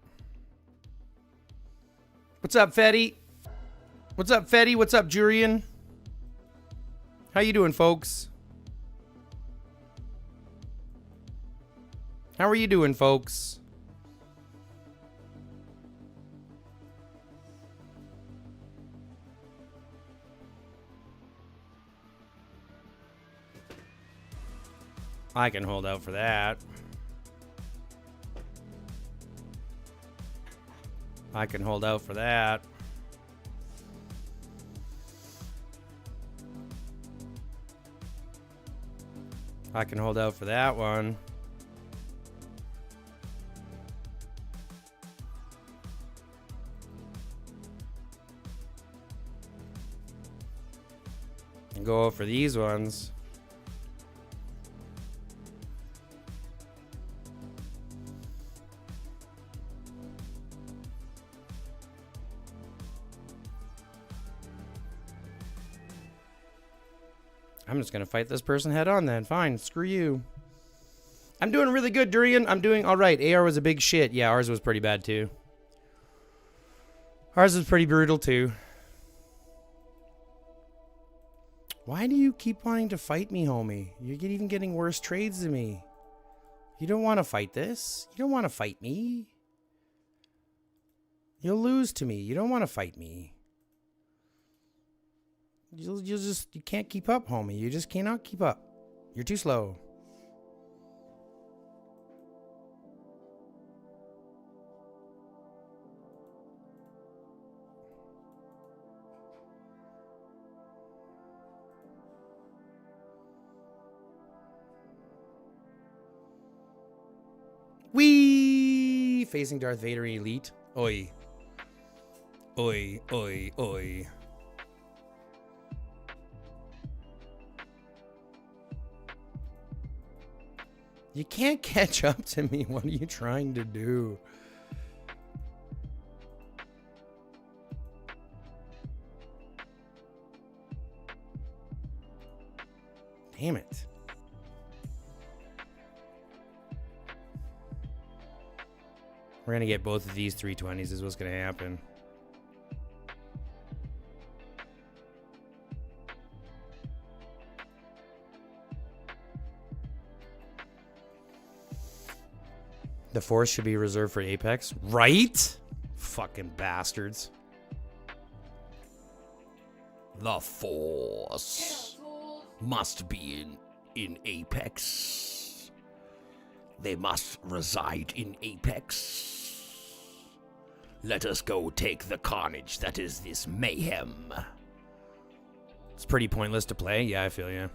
What's up, Fetty? What's up, Fetty? What's up, Jurian? How you doing, folks? How are you doing, folks? I can hold out for that. I can hold out for that. I can hold out for that one. And go out for these ones. I'm just going to fight this person head on then. Fine, screw you. I'm doing really good, Durian. I'm doing all right. AR was a big shit. Yeah, ours was pretty bad too. Ours was pretty brutal too. Why do you keep wanting to fight me, homie? You're even getting worse trades than me. You don't want to fight this. You don't want to fight me. You'll lose to me. You don't want to fight me. You can't keep up, homie. You just cannot keep up. You're too slow. Wee! Facing Darth Vader Elite. Oi. Oi, oi, oi. You can't catch up to me. What are you trying to do? Damn it. We're gonna get both of these 320s is what's gonna happen. The Force should be reserved for Apex. Right? Fucking bastards. The Force must be in Apex. They must reside in Apex. Let us go take the carnage that is this mayhem. It's pretty pointless to play. Yeah, I feel you.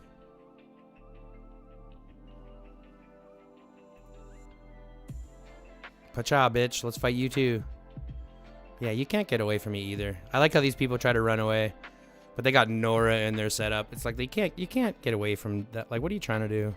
Pacha, bitch. Let's fight you too. Yeah, you can't get away from me either. I like how these people try to run away, but they got Nora in their setup. It's like you can't get away from that. Like, what are you trying to do?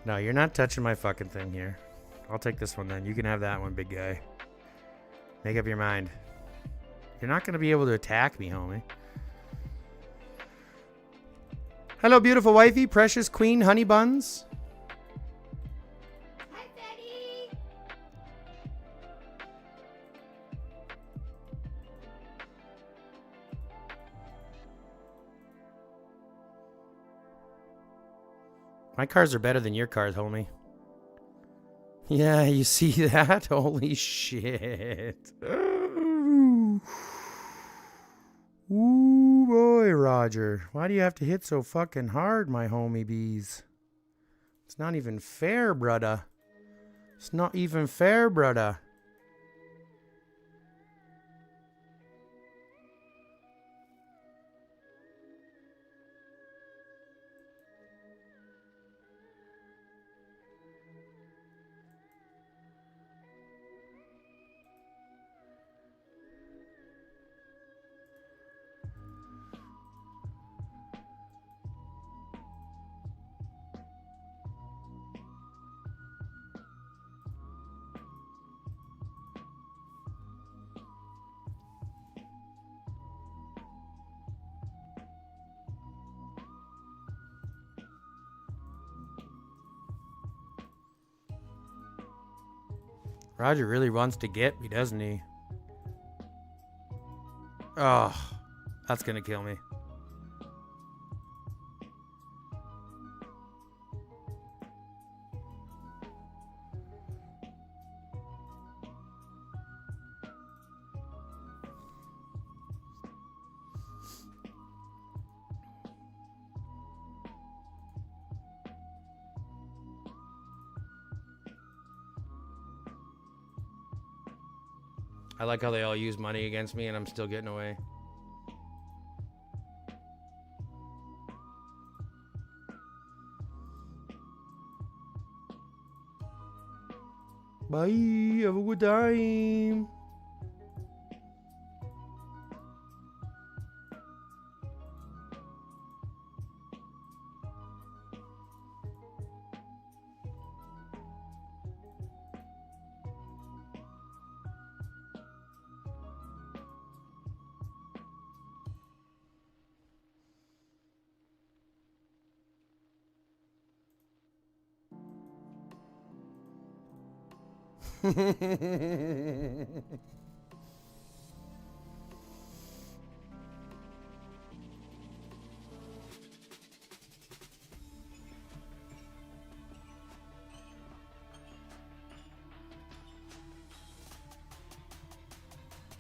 No, you're not touching my fucking thing here. I'll take this one then. You can have that one, big guy. Make up your mind. You're not going to be able to attack me, homie. Hello, beautiful wifey, precious queen, honey buns. Hi, Betty. My cars are better than your cars, homie. Yeah, you see that? Holy shit. Ooh, boy, Roger. Why do you have to hit so fucking hard, my homie bees? It's not even fair, brudda. It's not even fair, brudda. Roger really wants to get me, doesn't he? Oh, that's gonna kill me. I like how they all use money against me and I'm still getting away. Bye. Have a good time.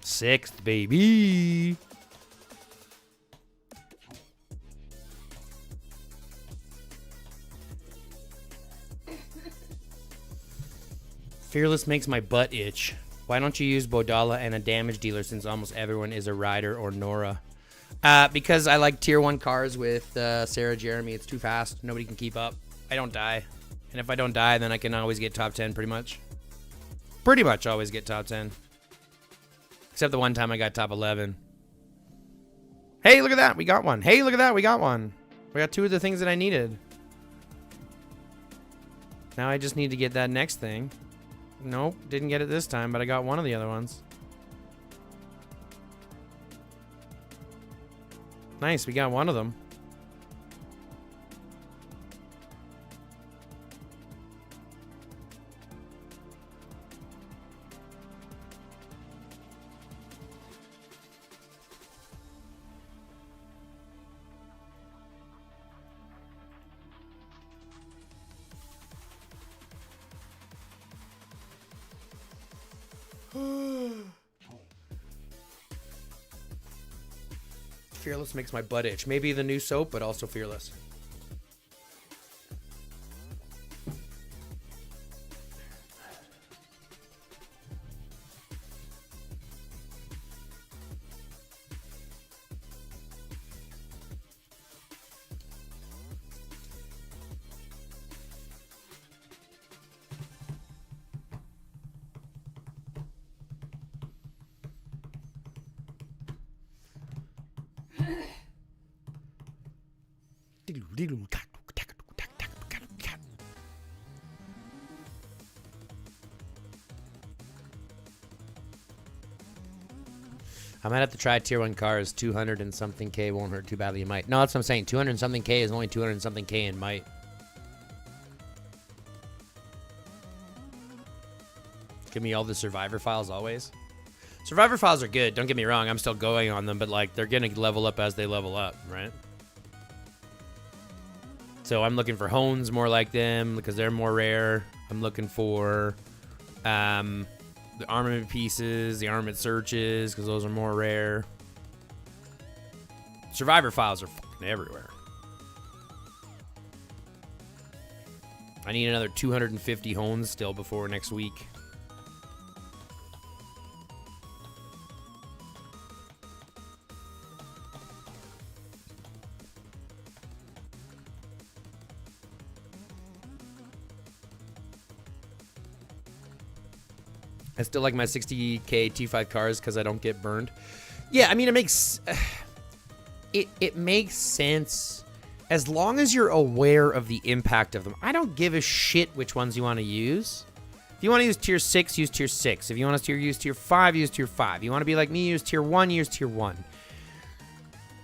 Sixth, baby. Fearless makes my butt itch. Why don't you use Bodala and a damage dealer since almost everyone is a rider or Nora? Because I like tier 1 cars with Sarah Jeremy. It's too fast. Nobody can keep up. I don't die. And if I don't die, then I can always get top 10 pretty much. Pretty much always get top 10. Except the one time I got top 11. Hey, look at that. We got one. Hey, look at that. We got one. We got 2 of the things that I needed. Now I just need to get that next thing. Nope, didn't get it this time, but I got one of the other ones. Nice, we got one of them. Fearless makes my butt itch. Maybe the new soap, but also Fearless. I might have to try tier 1 cars. 200 and something K won't hurt too badly. You might. No, that's what I'm saying. 200 and something K is only 200 and something K in might. Give me all the Survivor files always. Survivor files are good. Don't get me wrong. I'm still going on them, but like they're going to level up as they level up, right? So I'm looking for Hones more like them because they're more rare. I'm looking for the armament pieces, the armament searches because those are more rare. Survivor files are fucking everywhere. I need another 250 Hones still before next week. I still like my 60K T5 cars because I don't get burned. Yeah, I mean, it makes it makes sense as long as you're aware of the impact of them. I don't give a shit which ones you want to use. If you want to use tier 6, use tier 6. If you want to use tier 5, use tier 5. If you want to be like me, use tier 1, use tier 1.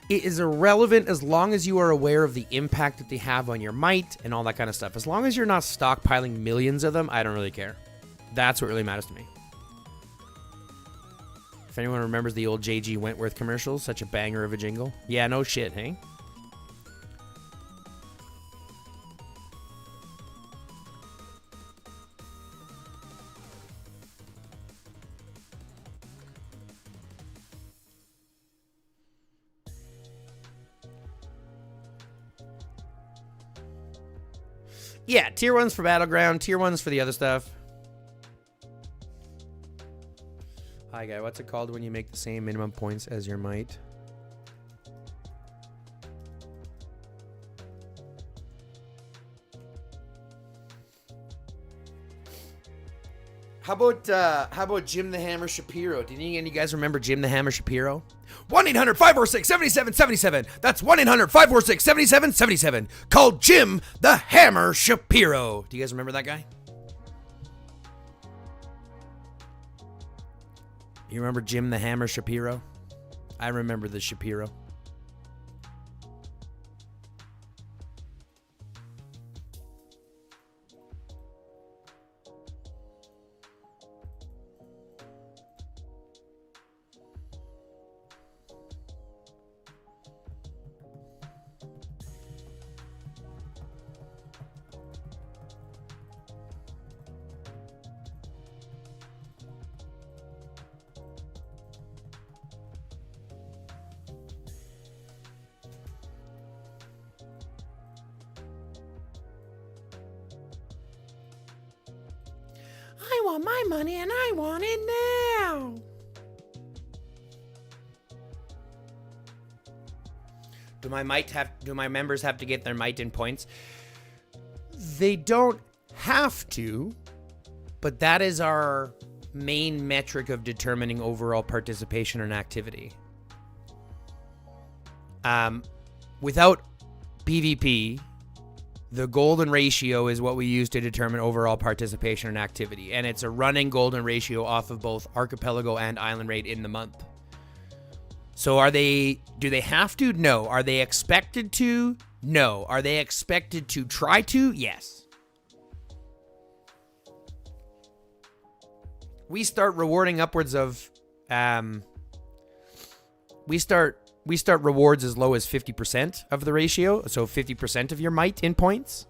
It is irrelevant as long as you are aware of the impact that they have on your might and all that kind of stuff. As long as you're not stockpiling millions of them, I don't really care. That's what really matters to me. If anyone remembers the old J.G. Wentworth commercials, such a banger of a jingle. Yeah, no shit, hey? Yeah, tier 1's for Battleground, tier 1's for the other stuff. Hi, guy. What's it called when you make the same minimum points as your might? How about Jim the Hammer Shapiro? Do any of you guys remember Jim the Hammer Shapiro? 1-800-546-7777. That's 1-800-546-7777. Call Jim the Hammer Shapiro. Do you guys remember that guy? You remember Jim the Hammer Shapiro? I remember the Shapiro. I want my money and I want it now. Do my members have to get their might in points? They don't have to, but that is our main metric of determining overall participation in activity. Without PvP, the golden ratio is what we use to determine overall participation in activity, and it's a running golden ratio off of both archipelago and island rate in the month. So do they have to? No. Are they expected to? No. Are they expected to try to? Yes. We start rewarding upwards of, we start rewards as low as 50% of the ratio. So 50% of your might in points,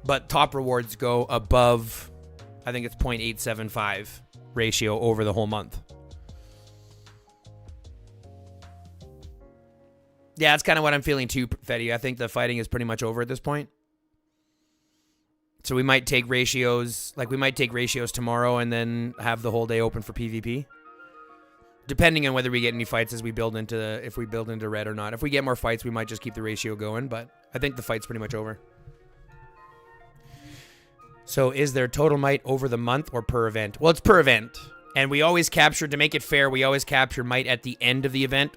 but top rewards go above, I think it's 0.875 ratio over the whole month. Yeah, that's kind of what I'm feeling too, Fetty. I think the fighting is pretty much over at this point. So we might take ratios, tomorrow and then have the whole day open for PvP. Depending on whether we get any fights as we build into, if we build into red or not. If we get more fights, we might just keep the ratio going, but I think the fight's pretty much over. So is there total might over the month or per event? Well, it's per event. And we always capture, to make it fair, we always capture might at the end of the event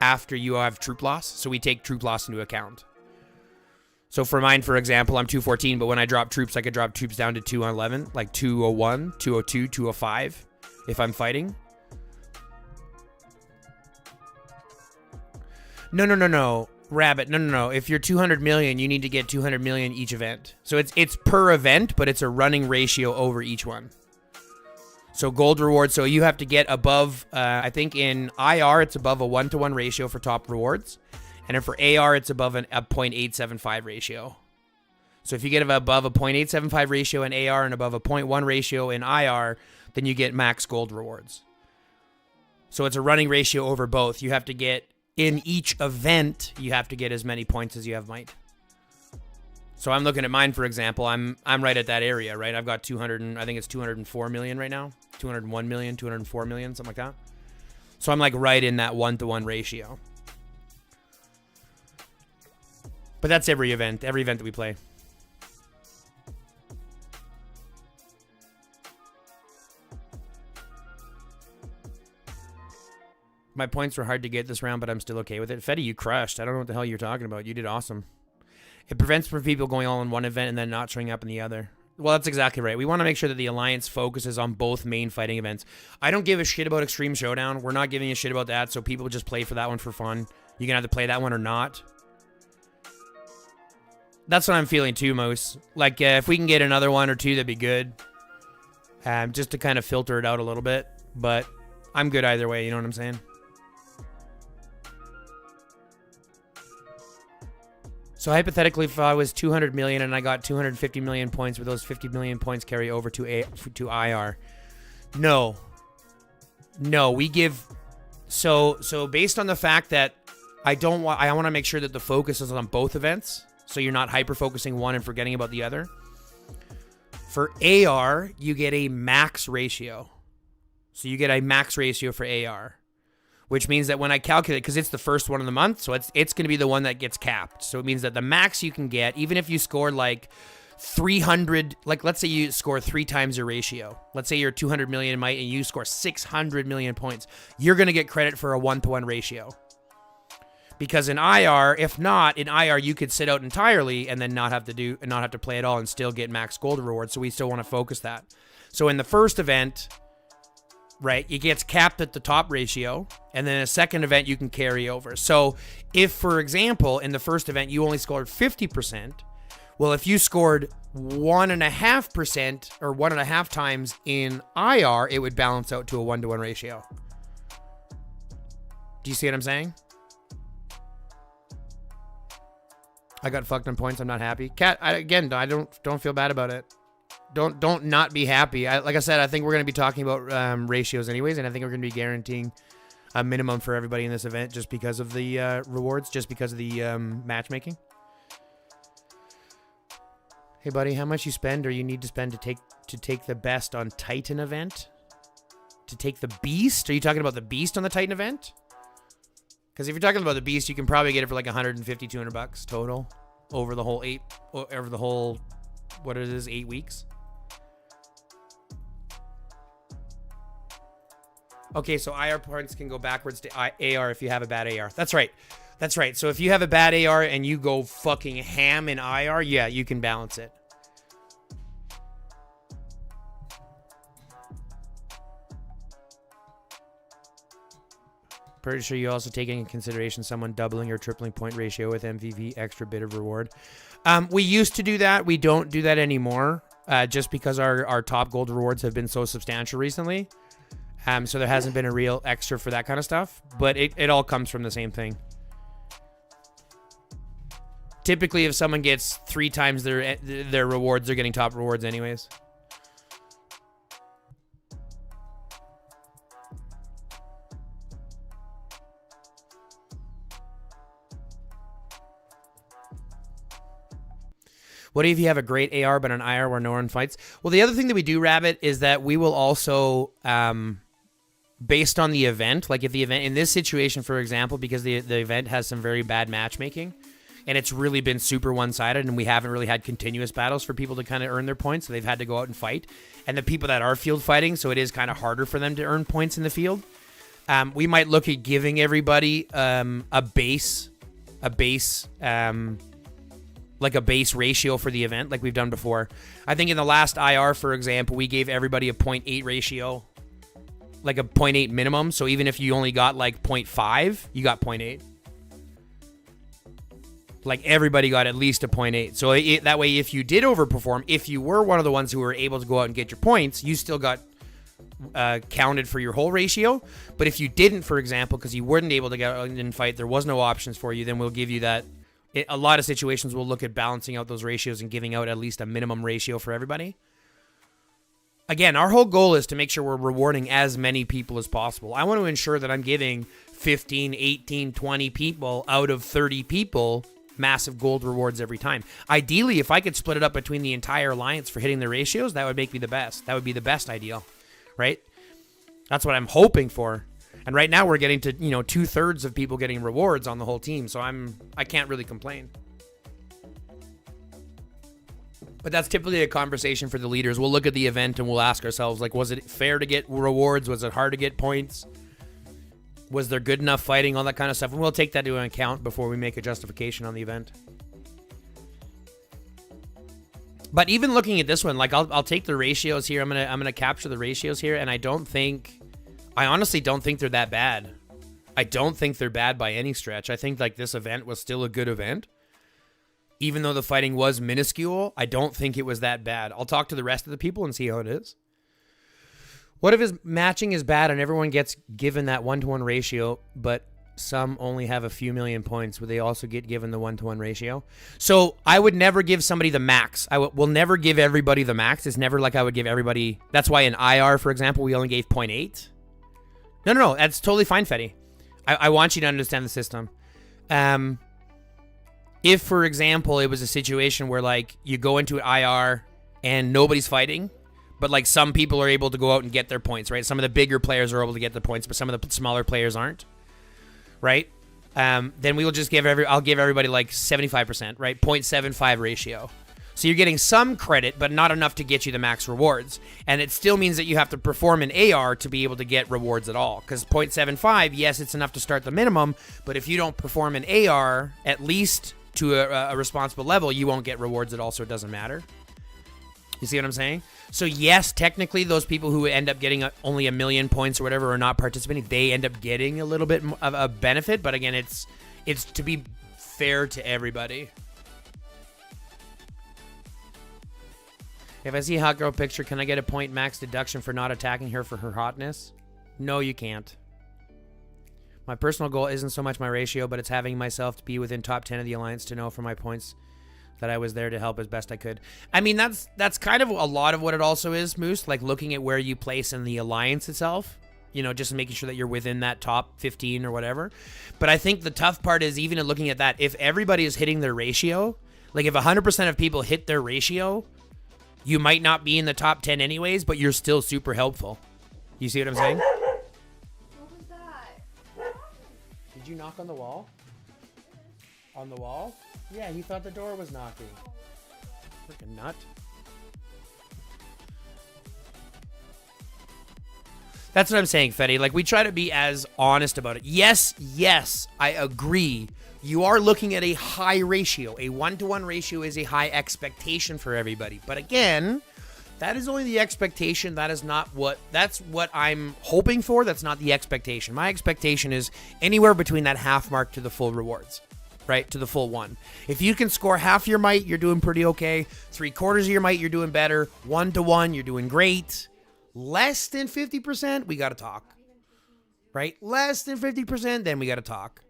after you have troop loss. So we take troop loss into account. So for mine, for example, I'm 214, but when I drop troops, I could drop troops down to 211, like 201, 202, 205 if I'm fighting. No. Rabbit, no. If you're 200 million, you need to get 200 million each event. So it's per event, but it's a running ratio over each one. So gold reward, so you have to get above, I think in IR, it's above a 1-to-1 ratio for top rewards. And then for AR, it's above a 0.875 ratio. So if you get above a 0.875 ratio in AR and above a 0.1 ratio in IR, then you get max gold rewards. So it's a running ratio over both. You have to get, in each event, you have to get as many points as you have might. So I'm looking at mine, for example. I'm right at that area, right? I've got 200, I think it's 204 million right now. 201 million, 204 million, something like that. So I'm like right in that 1-to-1 ratio. But that's every event that we play. My points were hard to get this round, but I'm still okay with it. Fetty, you crushed. I don't know what the hell you're talking about. You did awesome. It prevents from people going all in one event and then not showing up in the other. Well, that's exactly right. We want to make sure that the Alliance focuses on both main fighting events. I don't give a shit about Extreme Showdown. We're not giving a shit about that, so people just play for that one for fun. You can either play that one or not. That's what I'm feeling too, Moose. Like, if we can get another one or two, that'd be good. Just to kind of filter it out a little bit. But I'm good either way, you know what I'm saying? So hypothetically, if I was 200 million and I got 250 million points, would those 50 million points carry over to IR? No, we give... So based on the fact that I want to make sure that the focus is on both events, so you're not hyper-focusing one and forgetting about the other. For AR, you get a max ratio. So you get a max ratio for AR, which means that when I calculate, because it's the first one of the month, so it's going to be the one that gets capped. So it means that the max you can get, even if you score like 300, like let's say you score 3 times your ratio. Let's say you're 200 million might and you score 600 million points. You're going to get credit for a 1-to-1 ratio. Because in IR, if not, in IR you could sit out entirely and then not have to play at all and still get max gold rewards. So we still want to focus that. So in the first event, right, it gets capped at the top ratio, and then a second event you can carry over. So if, for example, in the first event you only scored 50%, well, if you scored 1.5% or 1.5 times in IR, it would balance out to a 1-to-1 ratio. Do you see what I'm saying? I got fucked on points. I'm not happy. Cat, I don't feel bad about it. Don't not be happy. Like I said, I think we're going to be talking about ratios anyways, and I think we're going to be guaranteeing a minimum for everybody in this event just because of the rewards, just because of the matchmaking. Hey, buddy, how much you spend or you need to spend to take the best on Titan event? To take the Beast? Are you talking about the Beast on the Titan event? Because if you're talking about the Beast, you can probably get it for like 150, 200 bucks total over the whole 8 weeks. Okay, so IR points can go backwards to AR if you have a bad AR. That's right. So if you have a bad AR and you go fucking ham in IR, yeah, you can balance it. Pretty sure you also take into consideration someone doubling or tripling point ratio with MVP, extra bit of reward. We used to do that. We don't do that anymore, just because our top gold rewards have been so substantial recently. So there hasn't been a real extra for that kind of stuff, but it all comes from the same thing. Typically, if someone gets 3 times their rewards, they're getting top rewards anyways. What if you have a great AR but an IR where no one fights? Well, the other thing that we do, Rabbit, is that we will also, based on the event, like if the event, in this situation, for example, because the event has some very bad matchmaking, and it's really been super one-sided, and we haven't really had continuous battles for people to kind of earn their points, so they've had to go out and fight. And the people that are field fighting, so it is kind of harder for them to earn points in the field. We might look at giving everybody a base ratio for the event, like we've done before. I think in the last IR, for example, we gave everybody a 0.8 ratio, like a 0.8 minimum. So even if you only got like 0.5, you got 0.8. Like everybody got at least a 0.8. So that way, if you did overperform, if you were one of the ones who were able to go out and get your points, you still got counted for your whole ratio. But if you didn't, for example, because you weren't able to get out and fight, there was no options for you, then we'll give you that. A lot of situations we'll look at balancing out those ratios and giving out at least a minimum ratio for everybody. Again, our whole goal is to make sure we're rewarding as many people as possible. I want to ensure that I'm giving 15, 18, 20 people out of 30 people massive gold rewards every time. Ideally, if I could split it up between the entire alliance for hitting the ratios, that would make me the best. That would be the best ideal, right? That's what I'm hoping for. And right now we're getting to, 2/3 of people getting rewards on the whole team. So I can't really complain. But that's typically a conversation for the leaders. We'll look at the event and we'll ask ourselves, like, was it fair to get rewards? Was it hard to get points? Was there good enough fighting? All that kind of stuff. And we'll take that into account before we make a justification on the event. But even looking at this one, like I'll take the ratios here. I'm gonna capture the ratios here, and I honestly don't think they're that bad. I don't think they're bad by any stretch. I think like this event was still a good event. Even though the fighting was minuscule, I don't think it was that bad. I'll talk to the rest of the people and see how it is. What if his matching is bad and everyone gets given that 1-to-1 ratio, but some only have a few million points? Would they also get given the 1-to-1 ratio? So I would never give somebody the max. Will never give everybody the max. It's never like I would give everybody. That's why in IR, for example, we only gave 0.8. No. That's totally fine, Fetty. I want you to understand the system. If, for example, it was a situation where, like, you go into an IR and nobody's fighting, but, like, some people are able to go out and get their points, right? Some of the bigger players are able to get the points, but some of the smaller players aren't, right? Then we will just I'll give everybody, like, 75%, right? 0.75 ratio. So you're getting some credit, but not enough to get you the max rewards. And it still means that you have to perform an AR to be able to get rewards at all. Because 0.75, yes, it's enough to start the minimum, but if you don't perform an AR, at least to a responsible level, you won't get rewards at all, so it doesn't matter. You see what I'm saying? So yes, technically, those people who end up getting only 1 million points or whatever are not participating. They end up getting a little bit of a benefit, but again, it's to be fair to everybody. If I see a hot girl picture, can I get a point max deduction for not attacking her for her hotness? No, you can't. My personal goal isn't so much my ratio, but it's having myself to be within top 10 of the alliance to know for my points that I was there to help as best I could. I mean, that's kind of a lot of what it also is, Moose, like looking at where you place in the alliance itself, just making sure that you're within that top 15 or whatever. But I think the tough part is even in looking at that, if everybody is hitting their ratio, like if 100% of people hit their ratio, you might not be in the top 10 anyways, but you're still super helpful. You see what I'm saying? What was that? Did you knock on the wall? On the wall? Yeah, he thought the door was knocking. Freaking nut. That's what I'm saying, Fetty. Like, we try to be as honest about it. Yes, I agree. You are looking at a high ratio. A 1-to-1 ratio is a high expectation for everybody. But again, That is only the expectation. That's what I'm hoping for. That's not the expectation. My expectation is anywhere between that half mark to the full rewards, right? To the full one. If you can score half your might, you're doing pretty okay. 3/4 of your might, you're doing better. 1-to-1, you're doing great. Less than 50%, we got to talk, right? Less than 50%, then we got to talk.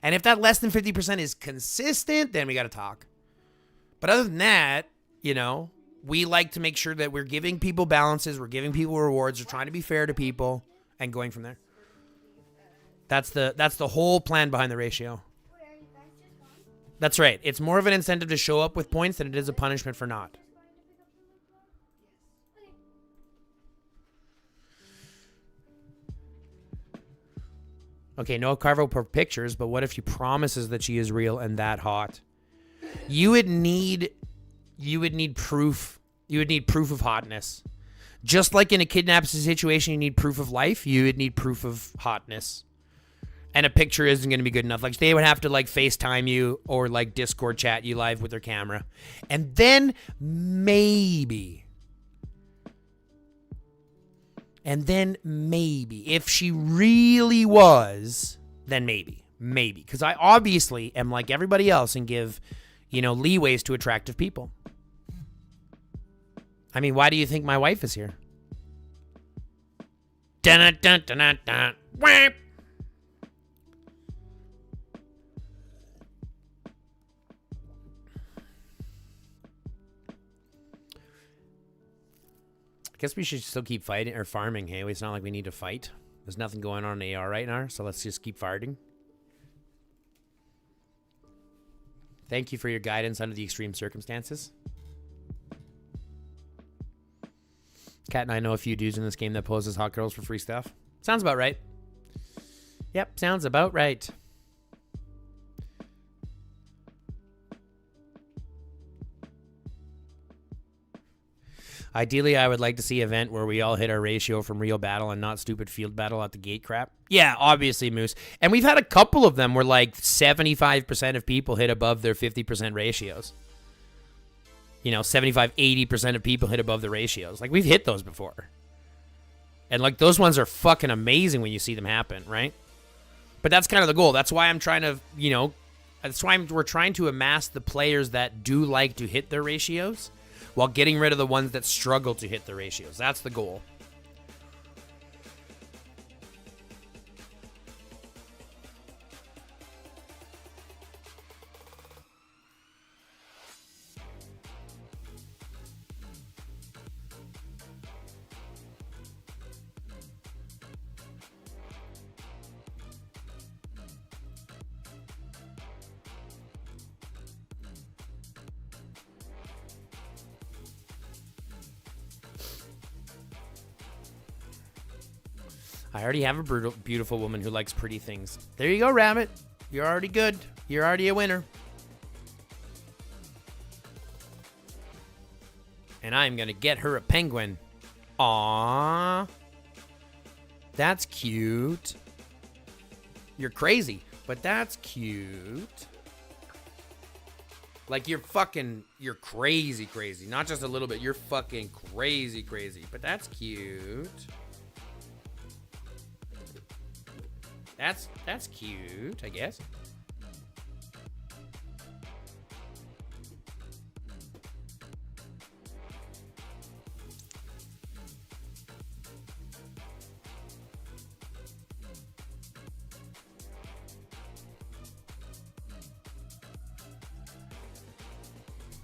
And if that less than 50% is consistent, then we got to talk. But other than that, you know, we like to make sure that we're giving people balances, we're giving people rewards, we're trying to be fair to people, and going from there. That's the whole plan behind the ratio. That's right. It's more of an incentive to show up with points than it is a punishment for not. Okay, no Carvo per pictures, but what if she promises that she is real and that hot? You would need proof. You would need proof of hotness. Just like in a kidnapping situation, you need proof of life. You would need proof of hotness. And a picture isn't going to be good enough. Like, they would have to, like, FaceTime you or, like, Discord chat you live with their camera. And then maybe, if she really was, then maybe. Because I obviously am like everybody else and give, you know, leeways to attractive people. I mean, why do you think my wife is here? Dun dun dun dun dun. Whap. I guess we should still keep fighting or farming. Hey, it's not like we need to fight. There's nothing going on in AR right now, so let's just keep fighting. Thank you for your guidance under the extreme circumstances. Kat and I know a few dudes in this game that poses hot girls for free stuff. Sounds about right. Yep, sounds about right. Ideally, I would like to see an event where we all hit our ratio from real battle and not stupid field battle at the gate crap. Yeah, obviously, Moose. And we've had a couple of them where like 75% of people hit above their 50% ratios. You know, 75-80% of people hit above the ratios. Like, we've hit those before. And like, those ones are fucking amazing when you see them happen, right? But that's kind of the goal. That's why I'm trying to, you know, that's why we're trying to amass the players that do like to hit their ratios, while getting rid of the ones that struggle to hit the ratios. That's the goal. I already have a beautiful woman who likes pretty things. There you go, Rabbit. You're already good. You're already a winner. And I'm going to get her a penguin. Aww. That's cute. You're crazy, but that's cute. Like, you're crazy, crazy. Not just a little bit. You're fucking crazy, crazy. But that's cute. That's cute, I guess.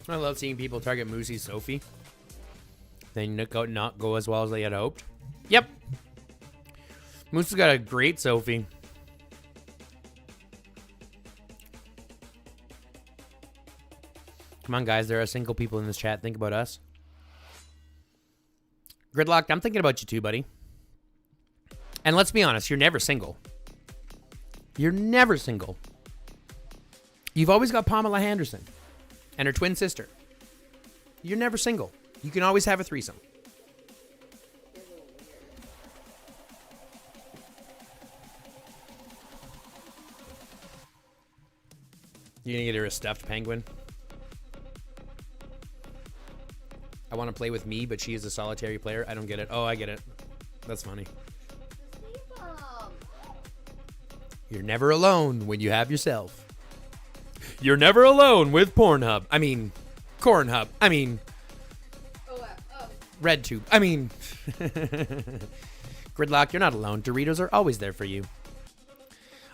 I love seeing people target Moosey Sophie. They not go as well as they had hoped. Yep. Moose has got a great Sophie. Come on, guys. There are single people in this chat. Think about us. Gridlock, I'm thinking about you too, buddy. And let's be honest, you're never single. You're never single. You've always got Pamela Henderson and her twin sister. You're never single. You can always have a threesome. You gonna get her a stuffed penguin? I want to play with me, but she is a solitary player. I don't get it. Oh, I get it. That's funny. Leave 'em. You're never alone when you have yourself. You're never alone with Pornhub. I mean, Cornhub. I mean, Oh. RedTube. I mean, Gridlock, you're not alone. Doritos are always there for you.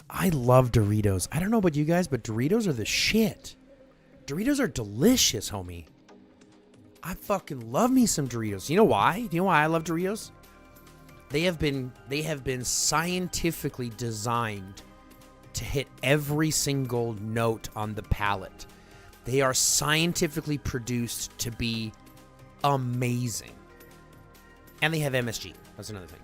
I love Doritos. I don't know about you guys, but Doritos are the shit. Doritos are delicious, homie. I fucking love me some Doritos. You know why? Do you know why I love Doritos? They have been scientifically designed to hit every single note on the palate. They are scientifically produced to be amazing. And they have MSG. That's another thing.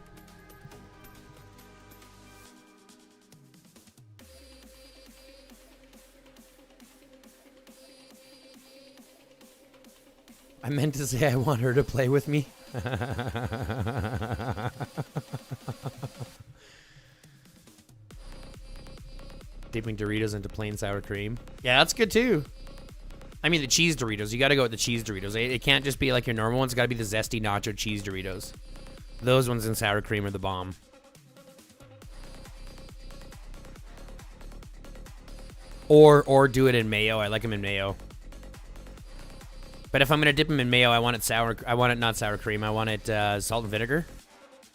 I meant to say I want her to play with me. Dipping Doritos into plain sour cream. Yeah, that's good too. I mean, the cheese Doritos. You got to go with the cheese Doritos. It can't just be like your normal ones. It's got to be the zesty nacho cheese Doritos. Those ones in sour cream are the bomb. Or do it in mayo. I like them in mayo. But if I'm gonna dip them in mayo, I want it sour. I want it not sour cream. I want it salt and vinegar.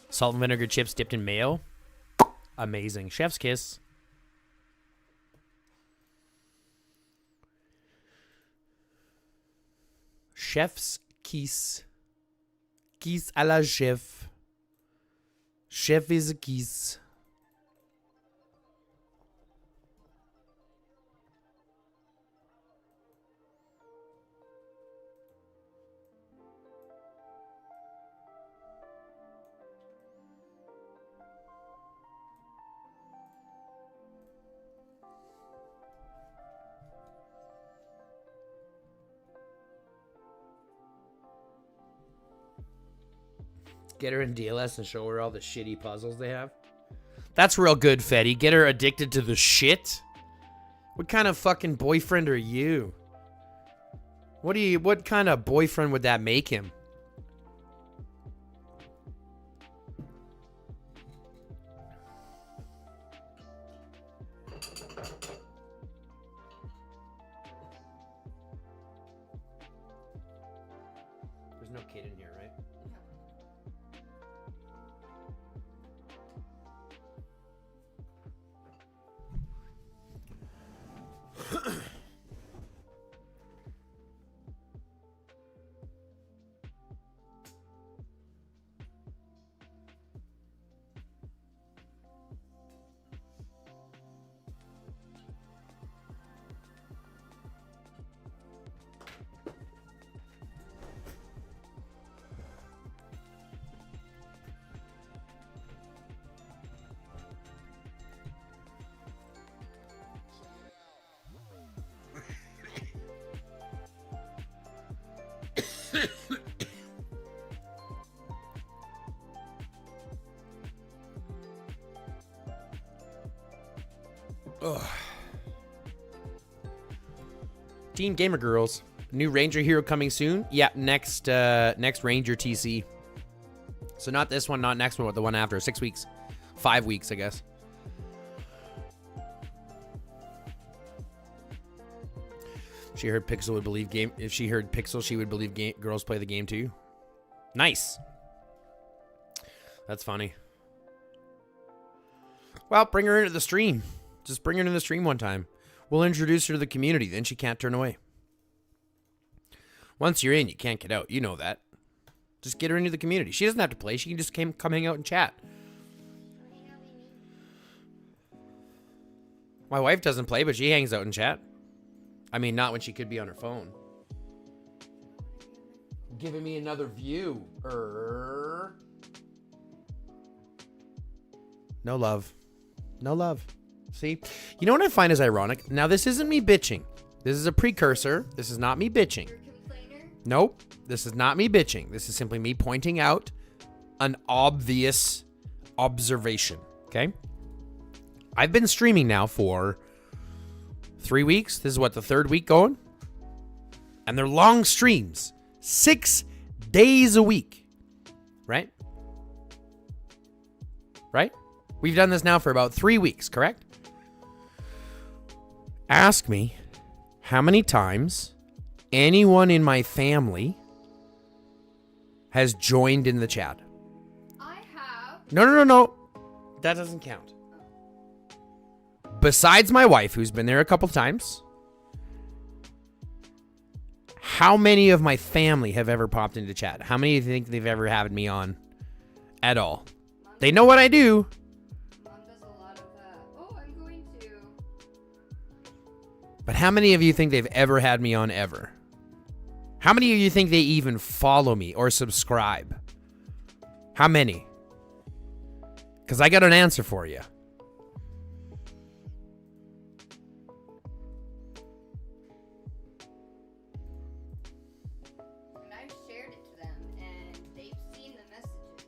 Salt and vinegar chips dipped in mayo. Amazing. Chef's kiss. Chef's kiss. Kiss à la chef. Chef is a kiss. Get her in DLS and show her all the shitty puzzles they have. That's real good, Fetty. Get her addicted to the shit? What kind of fucking boyfriend are you? What kind of boyfriend would that make him? There's no kid in here, right? Ugh. Teen Gamer Girls. New Ranger hero coming soon? Yeah, next Ranger TC. So not this one, not next one, but the one after. 6 weeks. 5 weeks, I guess. She heard Pixel would believe game. If she heard Pixel, she would believe girls play the game too. Nice. That's funny. Well, bring her into the stream. Just bring her into the stream one time. We'll introduce her to the community. Then she can't turn away. Once you're in, you can't get out. You know that. Just get her into the community. She doesn't have to play. She can just come hang out and chat. My wife doesn't play, but she hangs out and chat. I mean, not when she could be on her phone. Giving me another view. No love. No love. See? You know what I find is ironic? Now, this isn't me bitching. This is a precursor. This is not me bitching. You're a complainer? Nope. This is not me bitching. This is simply me pointing out an obvious observation. Okay? I've been streaming now for 3 weeks. This is what, the third week going? And they're long streams. 6 days a week. Right? Right? We've done this now for about 3 weeks, correct? Ask me how many times anyone in my family has joined in the chat. I have. No. That doesn't count. Besides my wife, who's been there a couple times, how many of my family have ever popped into chat? How many do you think they've ever had me on at all? They know what I do. Mom does a lot of that. Oh, I'm going to. But how many of you think they've ever had me on ever? How many of you think they even follow me or subscribe? How many? Because I got an answer for you. And I've shared it to them, and they've seen the messages.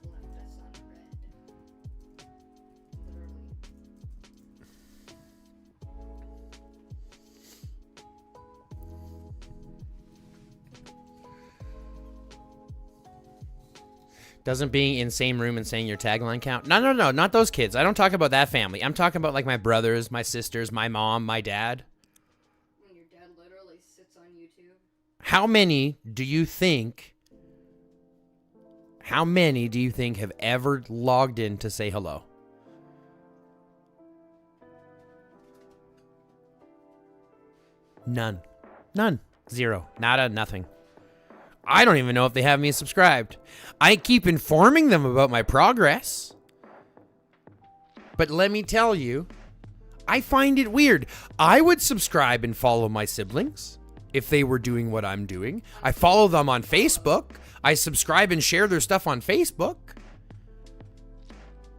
Just left us unread. Literally. Doesn't being in same room and saying your tagline count? No, not those kids. I don't talk about that family. I'm talking about like my brothers, my sisters, my mom, my dad. When your dad literally sits on YouTube. How many do you think have ever logged in to say hello? None. Zero. Nada. Nothing. I don't even know if they have me subscribed. I keep informing them about my progress. But let me tell you, I find it weird. I would subscribe and follow my siblings if they were doing what I'm doing. I follow them on Facebook. I subscribe and share their stuff on Facebook.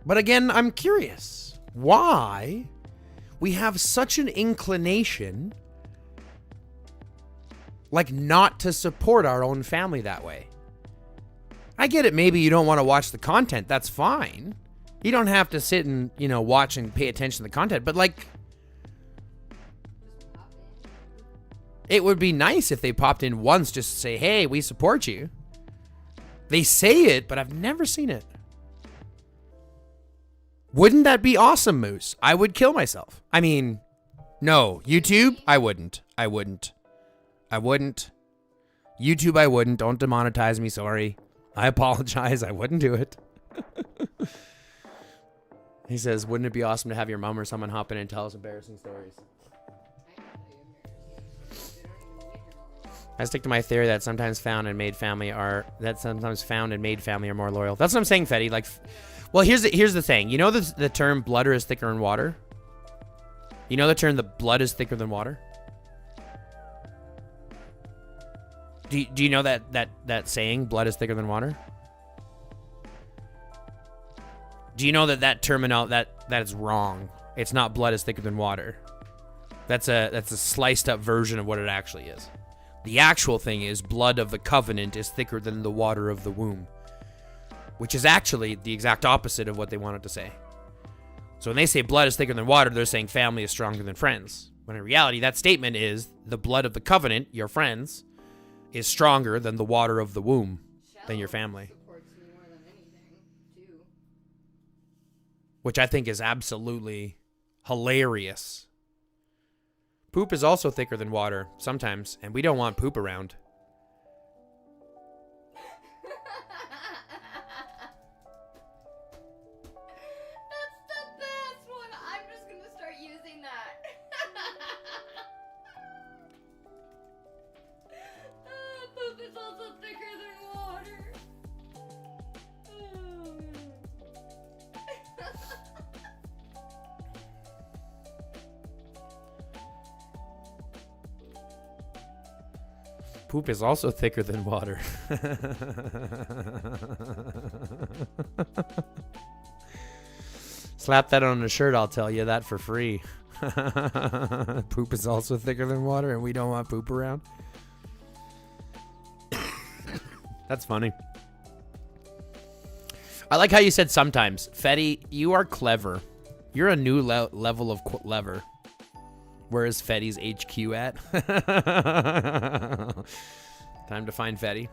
But again, I'm curious why we have such an inclination like not to support our own family that way. I get it. Maybe you don't want to watch the content. That's fine. You don't have to sit and, watch and pay attention to the content. But like, it would be nice if they popped in once just to say, hey, we support you. They say it, but I've never seen it. Wouldn't that be awesome, Moose? I would kill myself. I mean, no. YouTube, I wouldn't. YouTube, I wouldn't. Don't demonetize me, sorry. I apologize. I wouldn't do it. He says, wouldn't it be awesome to have your mom or someone hop in and tell us embarrassing stories? I stick to my theory that sometimes found and made family are more loyal. That's what I'm saying, Fetty. Like, well, here's the thing. You know the term blood is thicker than water? You know the term the blood is thicker than water? Do you know that saying, blood is thicker than water? Do you know that terminal that is wrong? It's not blood is thicker than water. That's a sliced up version of what it actually is. The actual thing is blood of the covenant is thicker than the water of the womb, which is actually the exact opposite of what they wanted to say. So when they say blood is thicker than water, they're saying family is stronger than friends. When in reality, that statement is the blood of the covenant, your friends, is stronger than the water of the womb, than your family. Supports me more than anything, too. Which I think is absolutely hilarious. Poop is also thicker than water, sometimes, and we don't want poop around. That's the best one. I'm just gonna start using that. Poop is also thicker than water. Poop is also thicker than water. Slap that on a shirt, I'll tell you that for free. Poop is also thicker than water, and we don't want poop around. That's funny. I like how you said sometimes. Fetty, you are clever. You're a new level of clever. Where is Fetty's HQ at? Time to find Fetty.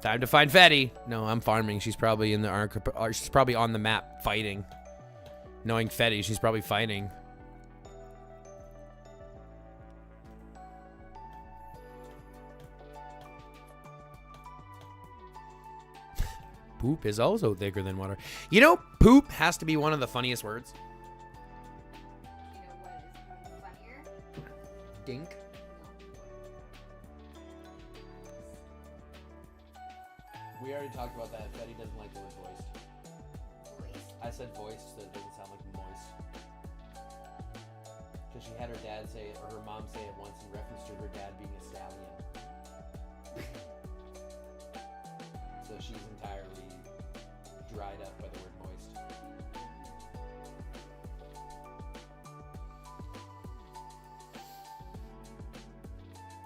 Time to find Fetty. No, I'm farming. She's probably in the she's probably on the map fighting. Knowing Fetty, she's probably fighting. Poop is also thicker than water. You know, poop has to be one of the funniest words. You know what is funnier? Dink. We already talked about that. Betty doesn't like the word voiced. Voice. I said voiced, so it doesn't sound like moist. Because she had her dad say it, or her mom say it once in reference to her dad being a stallion. So she's entirely dried up by the word moist.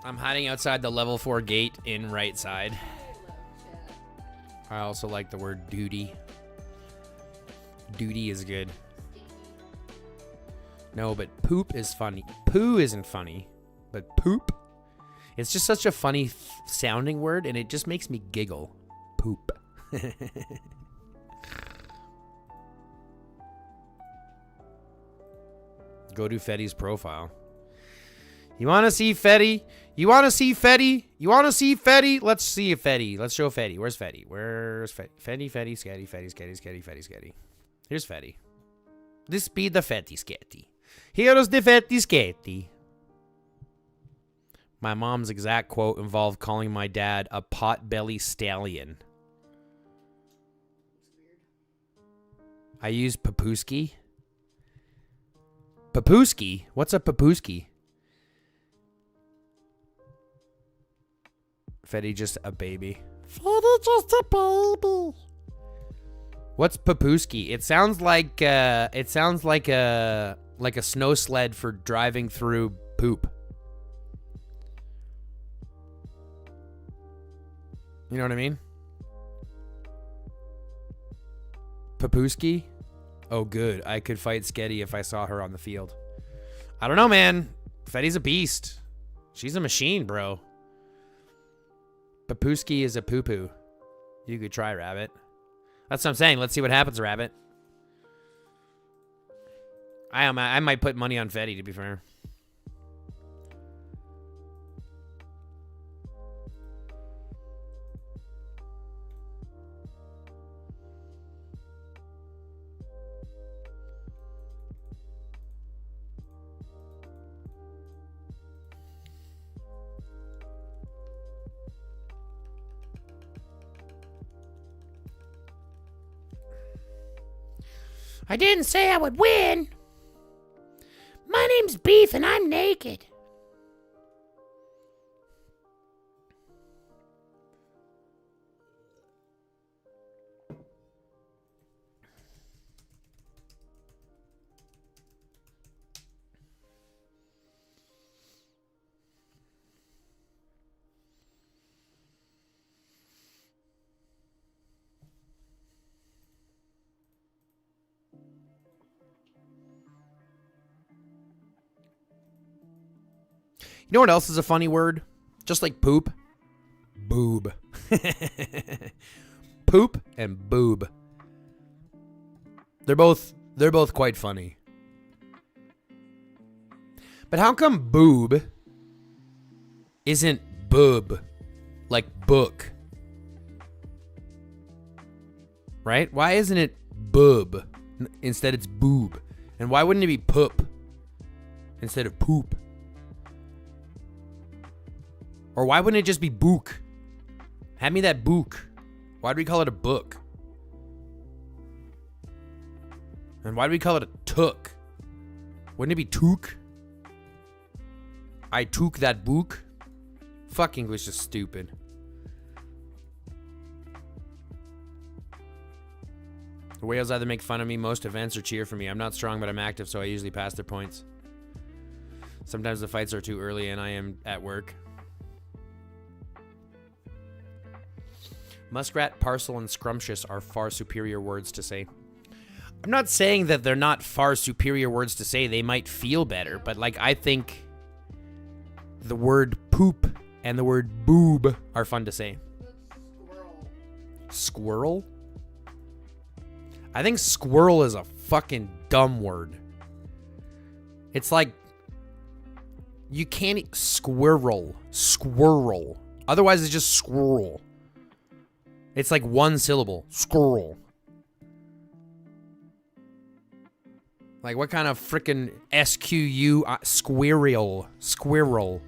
I'm hiding outside the level 4 gate in right side. I love chat. I also like the word duty. Duty is good. Stinky. No, but poop is funny. Poo isn't funny, but poop. It's just such a funny sounding word, and it just makes me giggle. Poop. Go to Fetty's profile. You want to see Fetty? You want to see Fetty? You want to see Fetty? Let's see Fetty. Let's show Fetty. Where's Fetty? Where's Fetty? Fetty, Scatty, Fetty, Scatty, Scatty, Fetty, Scatty. Here's Fetty. This be the Fetty Scatty. Here's the Fetty Scatty. My mom's exact quote involved calling my dad a pot-belly stallion. I use papooski. Papooski? What's a papooski? Fetty just a baby. Fetty just a baby. What's papooski? It sounds like a snow sled for driving through poop. You know what I mean? Papooski? Oh, good. I could fight Sketty if I saw her on the field. I don't know, man. Fetty's a beast. She's a machine, bro. Papooski is a poo-poo. You could try, Rabbit. That's what I'm saying. Let's see what happens, Rabbit. I might put money on Fetty, to be fair. I didn't say I would win. My name's Beef and I'm naked. You know what else is a funny word? Just like poop. Boob. Poop and boob. They're both quite funny. But how come boob isn't boob like book? Right? Why isn't it boob? Instead it's boob. And why wouldn't it be poop instead of poop? Or why wouldn't it just be book? Hand me that book. Why do we call it a book? And why do we call it a took? Wouldn't it be took? I took that book. Fuck, English is stupid. The whales either make fun of me most events or cheer for me. I'm not strong, but I'm active, so I usually pass their points. Sometimes the fights are too early and I am at work. Muskrat, parcel, and scrumptious are far superior words to say. I'm not saying that they're not far superior words to say. They might feel better, but like I think the word poop and the word boob are fun to say. Squirrel. Squirrel? I think squirrel is a fucking dumb word. It's like you can't squirrel. Squirrel. Otherwise it's just squirrel. It's like one syllable. Squirrel. Like, what kind of frickin' SQU squirrel? Squirrel.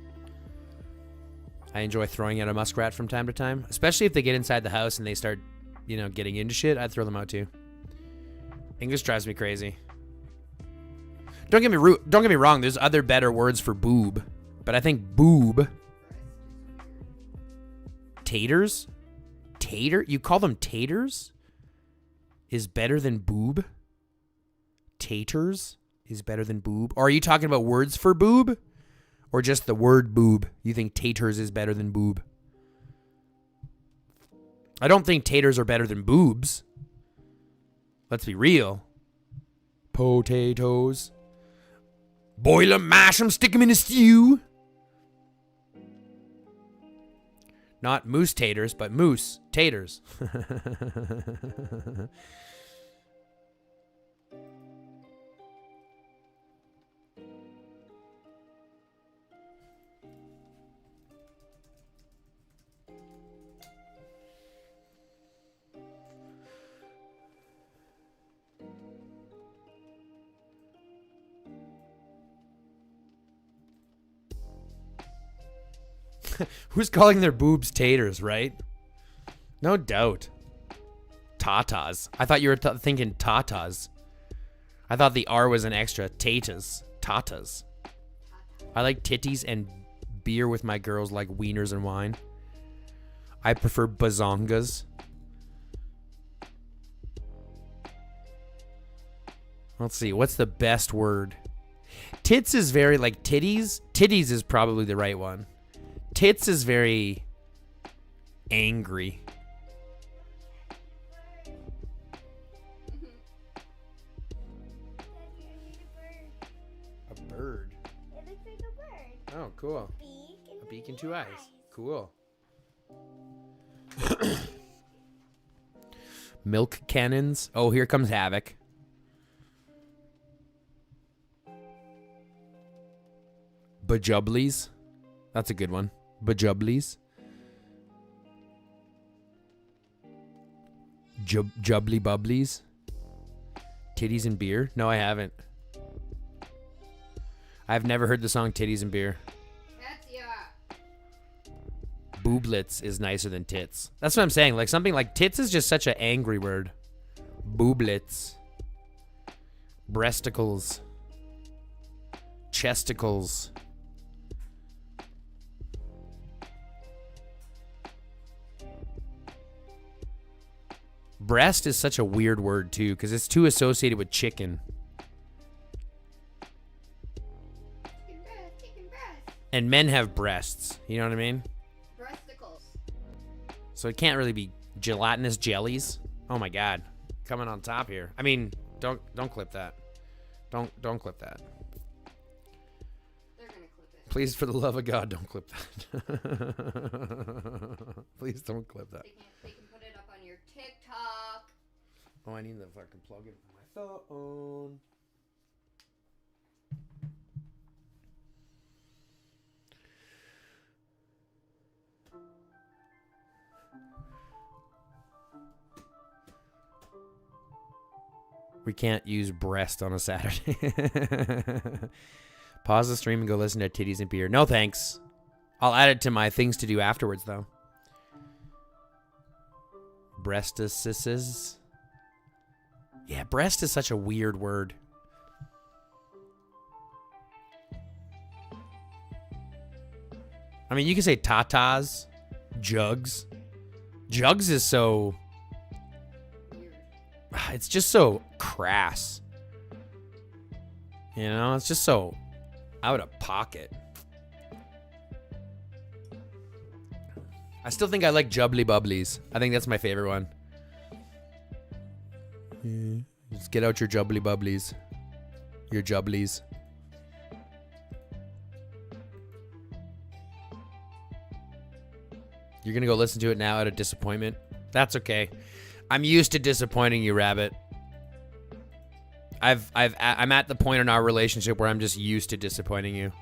I enjoy throwing out a muskrat from time to time, especially if they get inside the house and they start, you know, getting into shit. I'd throw them out too. English drives me crazy. Don't get me wrong. There's other better words for boob, but I think boob. Taters? Tater? You call them taters? Is better than boob? Taters is better than boob? Or are you talking about words for boob? Or just the word boob? You think taters is better than boob? I don't think taters are better than boobs. Let's be real. Potatoes. Boil 'em, mash 'em, stick 'em in a stew. Not moose taters, but moose taters. Who's calling their boobs taters, right? No doubt. Tatas. I thought you were thinking tatas. I thought the R was an extra. Tatas. Tatas. I like titties and beer with my girls like wieners and wine. I prefer bazongas. Let's see. What's the best word? Tits is very like titties. Titties is probably the right one. Tits is very angry. A bird. It looks like a bird. Oh, cool. Beak A beak and two eyes. Cool. Milk cannons. Oh, here comes Havoc. Bajubblies. That's a good one. Bajubblies. Jubbly bubblies. Titties and beer. No, I haven't. I've never heard the song Titties and Beer. Booblets is nicer than tits. That's what I'm saying. Like something like tits is just such an angry word. Booblets. Breasticles. Chesticles. Breast is such a weird word too, because it's too associated with chicken. Chicken breast. And men have breasts. You know what I mean? Breasticles. So it can't really be gelatinous jellies. Oh my god. Coming on top here. I mean, don't clip that. Don't clip that. They're gonna clip it. Please, for the love of God, don't clip that. Please don't clip that. They can put it up on your TikTok. Oh, I need to fucking plug it in my phone. We can't use breast on a Saturday. Pause the stream and go listen to Titties and Beer. No thanks. I'll add it to my things to do afterwards, though. Breastises. Yeah, breast is such a weird word. I mean, you can say tatas, jugs. Jugs is so... It's just so crass. You know, it's just so out of pocket. I still think I like Jubbly Bubblies. I think that's my favorite one. Just get out your jubbly bubblies. Your jubblies. You're gonna go listen to it now out of disappointment. That's okay. I'm used to disappointing you, Rabbit. I'm at the point in our relationship where I'm just used to disappointing you.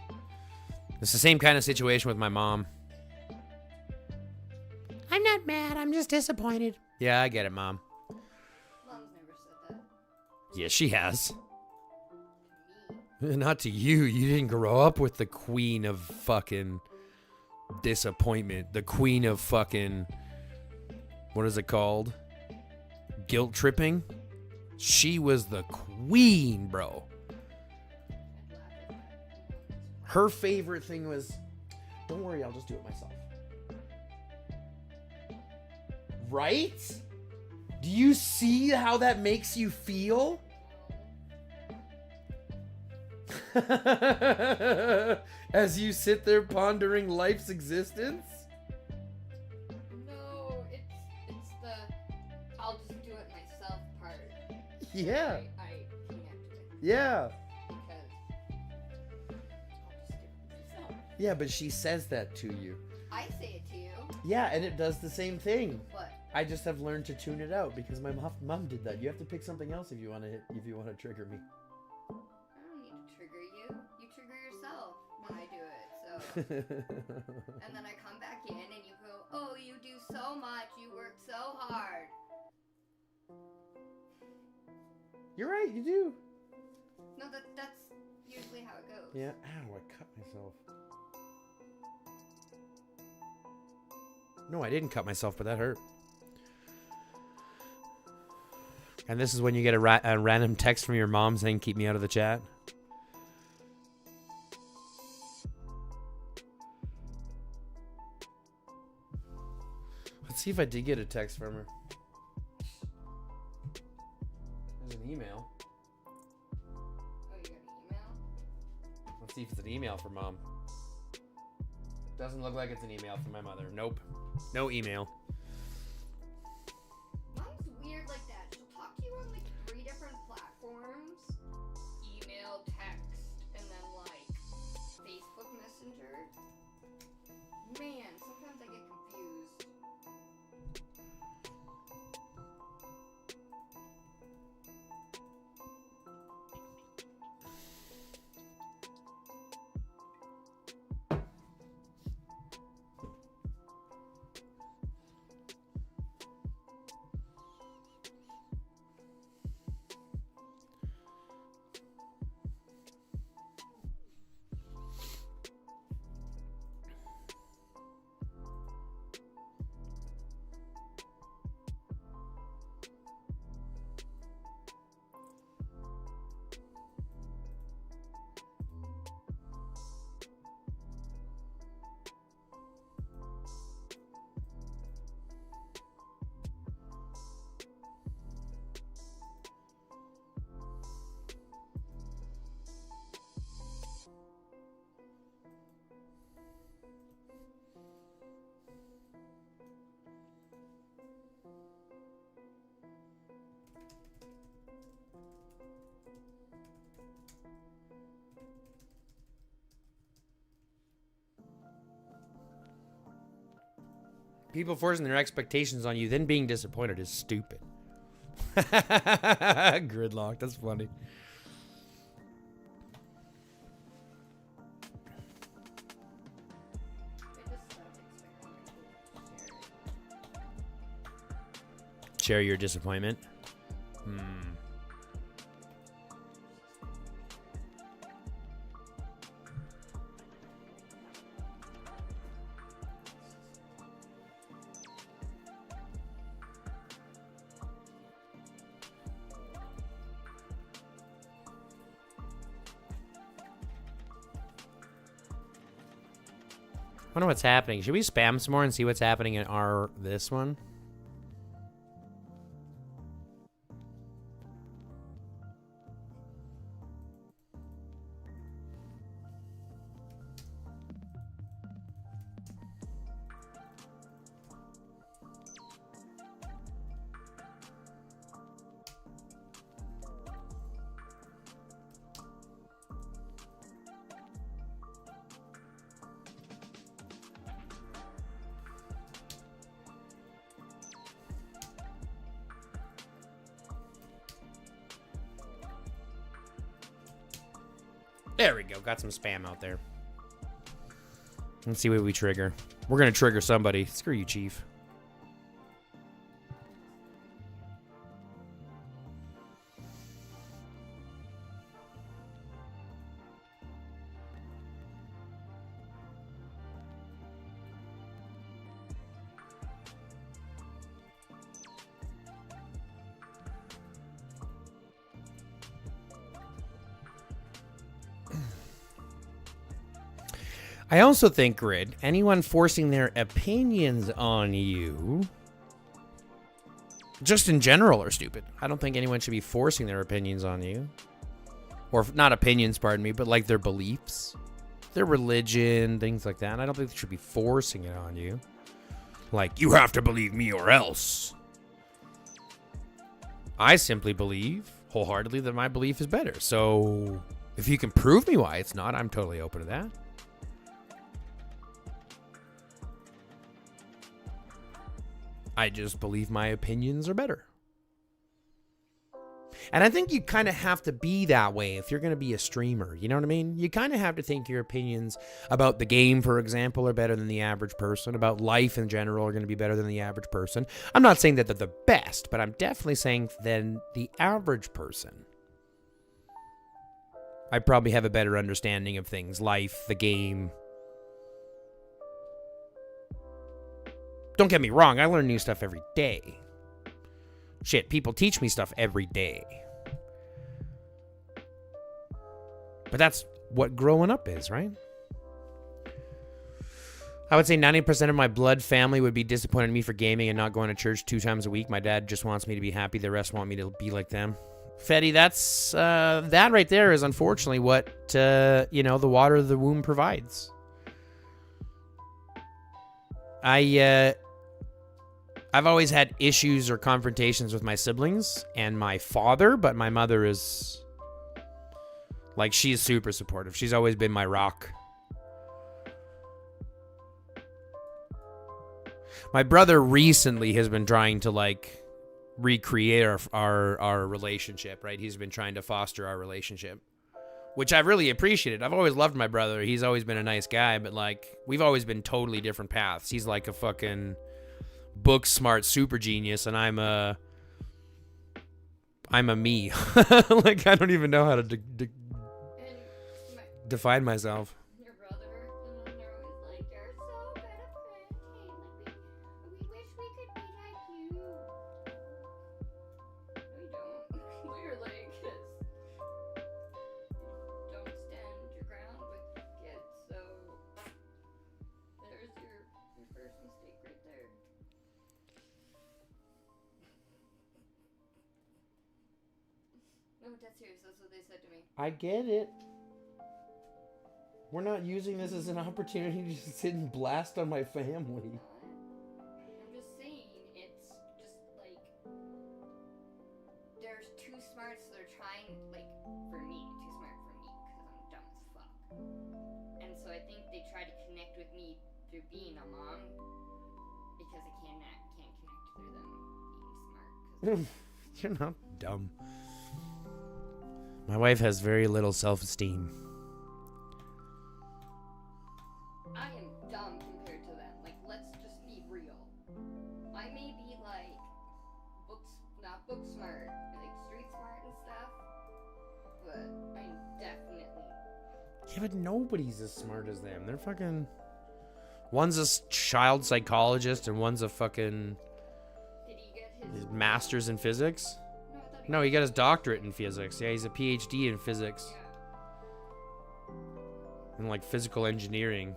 It's the same kind of situation with my mom. I'm not mad. I'm just disappointed. Yeah, I get it, Mom. Mom's never said that. Yeah, she has. Me. Not to you. You didn't grow up with the queen of fucking disappointment. The queen of fucking... What is it called? Guilt tripping? She was the queen, bro. Her favorite thing was... Don't worry, I'll just do it myself. Right? Do you see how that makes you feel? As you sit there pondering life's existence? No, it's the I'll just do it myself part. Yeah. I connect with. Yeah. Because I'll just do it myself. Yeah, but she says that to you. I say it to you. Yeah, and it does the same thing. What? I just have learned to tune it out because my mom did that. You have to pick something else if you want to trigger me. I don't need to trigger you. You trigger yourself when I do it. So, and then I come back in and you go, "Oh, you do so much. You work so hard." You're right, you do. No, that's usually how it goes. Yeah. Ow, I cut myself. No, I didn't cut myself, but that hurt. And this is when you get a random text from your mom saying, "Keep me out of the chat." Let's see if I did get a text from her. There's an email. Oh, you got an email? Let's see if it's an email from mom. Doesn't look like it's an email from my mother. Nope. No email. Mom's weird like that. She'll talk to you on like 3 different platforms. Email, text, and then like Facebook Messenger. Man, sometimes I get confused. People forcing their expectations on you, then being disappointed is stupid. Gridlock, that's funny. I just stopped expecting people to Share your disappointment. I wonder what's happening. Should we spam some more and see what's happening in this one? There we go. Got some spam out there. Let's see what we trigger. We're going to trigger somebody. Screw you, Chief. I also think, Grid, anyone forcing their opinions on you, just in general, are stupid. I don't think anyone should be forcing their opinions on you. Or, not opinions, pardon me, but like their beliefs, their religion, things like that. I don't think they should be forcing it on you. Like, you have to believe me or else. I simply believe wholeheartedly that my belief is better. So, if you can prove me why it's not, I'm totally open to that. I just believe my opinions are better. And I think you kind of have to be that way if you're going to be a streamer. You know what I mean? You kind of have to think your opinions about the game, for example, are better than the average person. About life in general are going to be better than the average person. I'm not saying that they're the best, but I'm definitely saying than the average person. I probably have a better understanding of things. Life, the game. Don't get me wrong, I learn new stuff every day. Shit, people teach me stuff every day. But that's what growing up is, right? I would say 90% of my blood family would be disappointed in me for gaming and not going to church 2 times a week. My dad just wants me to be happy. The rest want me to be like them. Fetty, that's that right there is unfortunately what the water of the womb provides. I've always had issues or confrontations with my siblings and my father, but my mother is, like, she's super supportive. She's always been my rock. My brother recently has been trying to, like, recreate our relationship, right? He's been trying to foster our relationship, which I've really appreciated. I've always loved my brother. He's always been a nice guy, but, like, we've always been totally different paths. He's like a fucking book smart super genius, and I'm a me. Like, I don't even know how to define myself. Your brother, and they're always like, "You're so good at parenting. Like, we wish we could be like you." No, you don't. Clearly, because you don't stand your ground with kids. So there's your first mistake right there. No, but that's serious. That's what they said to me. I get it. We're not using this as an opportunity to just sit and blast on my family. I'm just saying, it's just like They're too smart, so they're trying, like, for me, too smart for me, because I'm dumb as fuck. And so I think they try to connect with me through being a mom, because I can't connect through them being smart. You're not dumb. My wife has very little self-esteem. I am dumb compared to them. Like, let's just be real. I may be, like, not book smart, like, street smart and stuff, but I'm definitely... Yeah, but nobody's as smart as them. They're fucking... One's a child psychologist and one's a fucking... Did he get his master's in physics? No, I thought No, he got his doctorate in physics. Yeah, he's a PhD in physics. Yeah. And, like, physical engineering.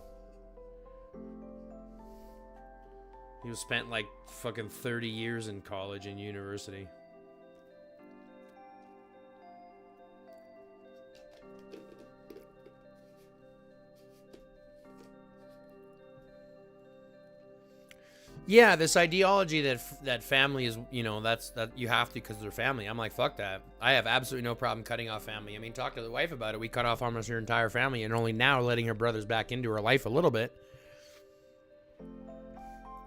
He was spent, like, fucking 30 years in college and university. Yeah, this ideology that family is, that you have to because they're family. I'm like, fuck that. I have absolutely no problem cutting off family. I mean, talk to the wife about it. We cut off almost her entire family and only now letting her brothers back into her life a little bit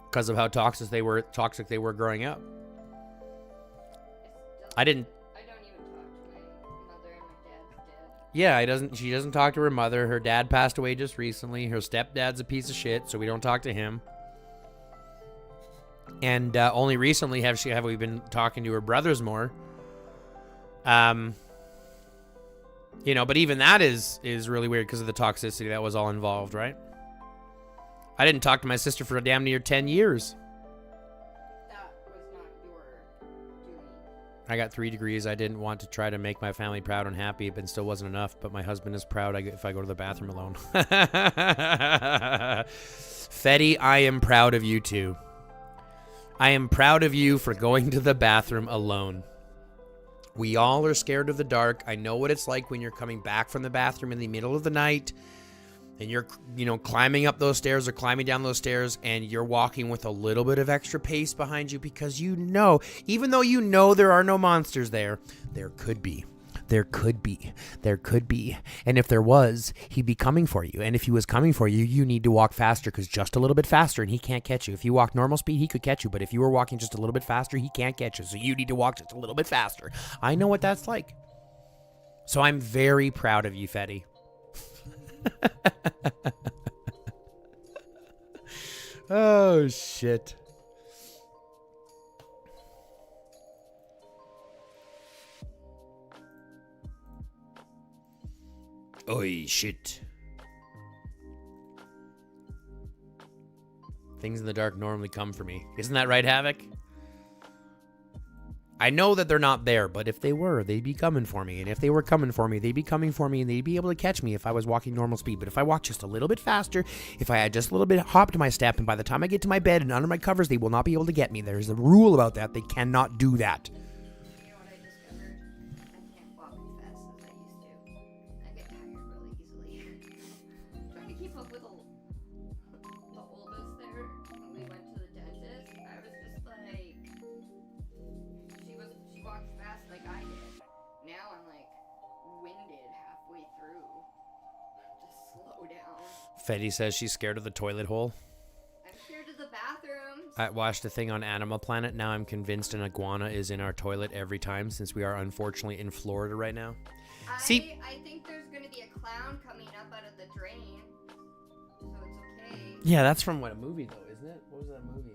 because of how toxic they were growing up. I didn't. I don't even talk to my mother and my dad's dead. Yeah, she doesn't talk to her mother. Her dad passed away just recently. Her stepdad's a piece of shit, so we don't talk to him. And only recently have we been talking to her brothers more. You know, but even that is really weird because of the toxicity that was all involved, right? I didn't talk to my sister for damn near 10 years. That was not your doing. I got 3 degrees. I didn't want to try to make my family proud and happy, but still wasn't enough. But my husband is proud if I go to the bathroom alone. Fetty, I am proud of you too. I am proud of you for going to the bathroom alone. We all are scared of the dark. I know what it's like when you're coming back from the bathroom in the middle of the night and you're, climbing up those stairs or climbing down those stairs and you're walking with a little bit of extra pace behind you because even though there are no monsters there could be. There could be. And if there was, he'd be coming for you. And if he was coming for you, you need to walk faster because just a little bit faster and he can't catch you. If you walk normal speed, he could catch you. But if you were walking just a little bit faster, he can't catch you. So you need to walk just a little bit faster. I know what that's like. So I'm very proud of you, Fetty. Oh, shit. Oi, shit. Things in the dark normally come for me. Isn't that right, Havoc? I know that they're not there, but if they were, they'd be coming for me. And if they were coming for me, they'd be coming for me and they'd be able to catch me if I was walking normal speed. But if I walk just a little bit faster, if I had just a little bit hopped my step, and by the time I get to my bed and under my covers, they will not be able to get me. There's a rule about that. They cannot do that. You know what I discovered? I can't walk as fast as I used to. I get tired really easily. Trying to keep up with the oldest there, when we went to the dentist, I was just like, she walks fast like I did. Now I'm like winded halfway through. Just slow down. Fetty says she's scared of the toilet hole. I'm scared of the bathrooms. I watched a thing on Animal Planet. Now I'm convinced an iguana is in our toilet every time since we are unfortunately in Florida right now. I think there's gonna be a clown coming up out of the drain. So it's okay. Yeah, that's from what, a movie though, isn't it? What was that movie?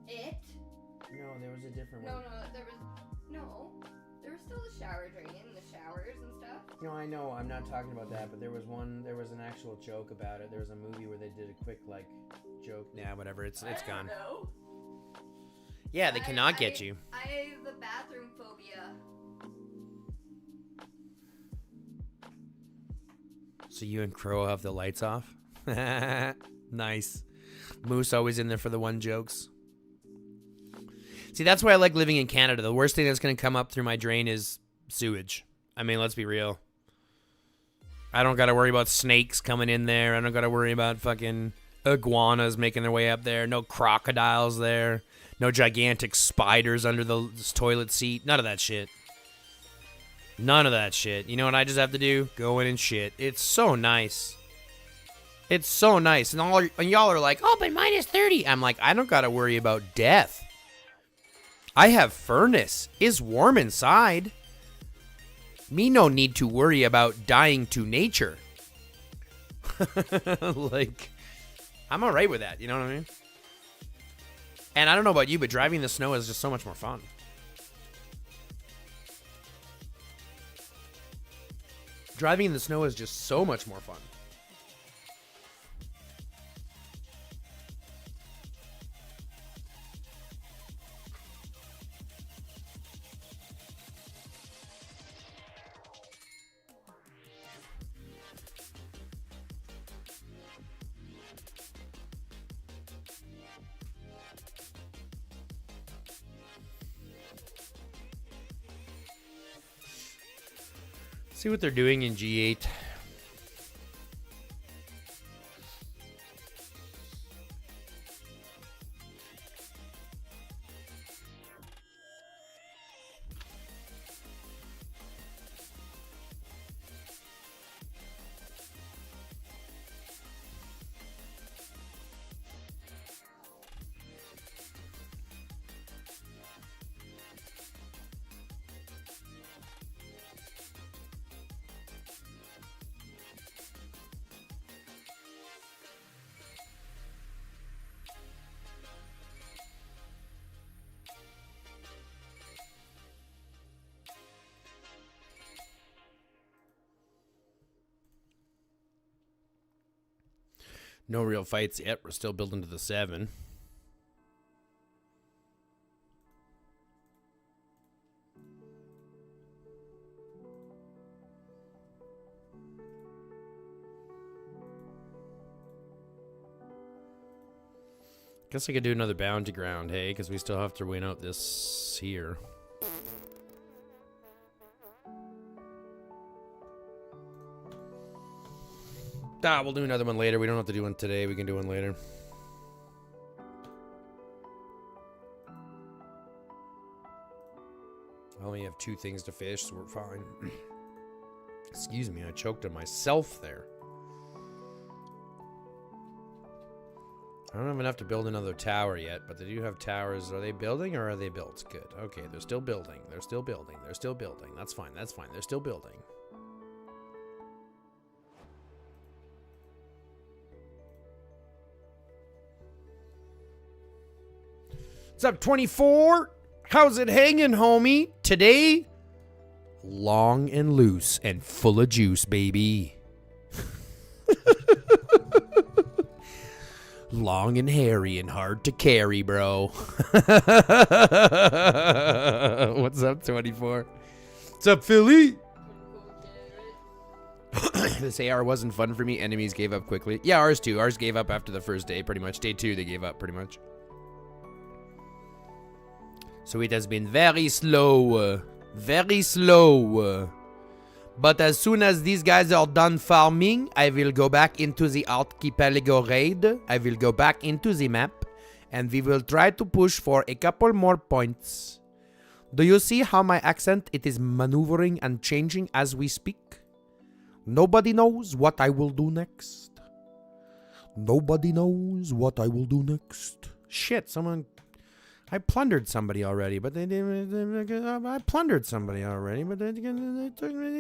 It? No, there was a different one. There was still the shower drain and the showers and stuff. No, I know. I'm not talking about that, but there was an actual joke about it. There was a movie where they did a quick, joke. Yeah, whatever. It's gone. No. Yeah, they cannot get you. I have the bathroom phobia. So you and Crow have the lights off? Nice. Moose always in there for the one jokes. See, that's why I like living in Canada. The worst thing that's going to come up through my drain is sewage. I mean, let's be real. I don't got to worry about snakes coming in there. I don't got to worry about fucking iguanas making their way up there. No crocodiles there. No gigantic spiders under the toilet seat. None of that shit. None of that shit. You know what I just have to do? Go in and shit. It's so nice. It's so nice. And y'all are like, oh, but mine is 30. I'm like, I don't got to worry about death. I have furnace. It's warm inside. Me no need to worry about dying to nature. I'm all right with that. You know what I mean? And I don't know about you, but driving in the snow is just so much more fun. Driving in the snow is just so much more fun. See what they're doing in G8. No real fights yet. We're still building to the 7. Guess I could do another bounty ground, hey? Because we still have to win out this here. We'll do another one later. We don't have to do one today. We can do one later. I only have 2 things to fish, so we're fine. Excuse me, I choked on myself there. I don't have enough to build another tower yet, but they do have towers. Are they building or are they built? Good. Okay, they're still building. They're still building. They're still building. That's fine. That's fine. They're still building. What's up, 24? How's it hanging, homie? Today, long and loose and full of juice, baby. Long and hairy and hard to carry, bro. What's up, 24? What's up, Philly? This AR wasn't fun for me. Enemies gave up quickly. Yeah, ours too. Ours gave up after the first day, pretty much. Day 2, they gave up, pretty much. So it has been very slow. Very slow. But as soon as these guys are done farming, I will go back into the archipelago raid. I will go back into the map. And we will try to push for a couple more points. Do you see how my accent, it is maneuvering and changing as we speak? Nobody knows what I will do next. Nobody knows what I will do next. Shit, someone... I plundered somebody already, but they didn't. I plundered somebody already, but they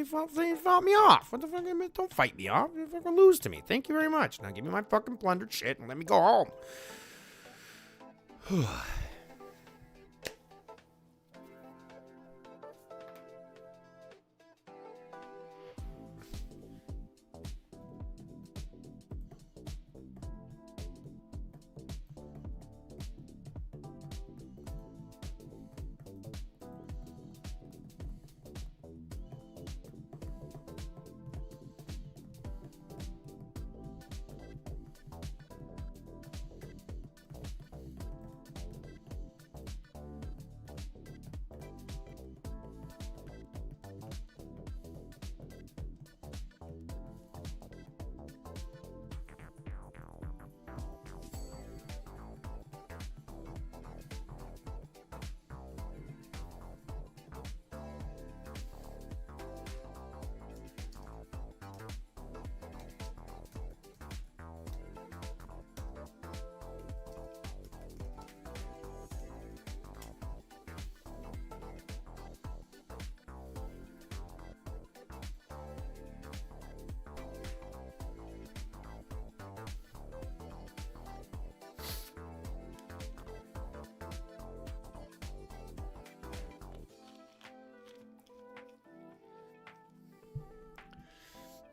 fought me off. What the fuck? Don't fight me off. You fucking lose to me. Thank you very much. Now give me my fucking plundered shit and let me go home.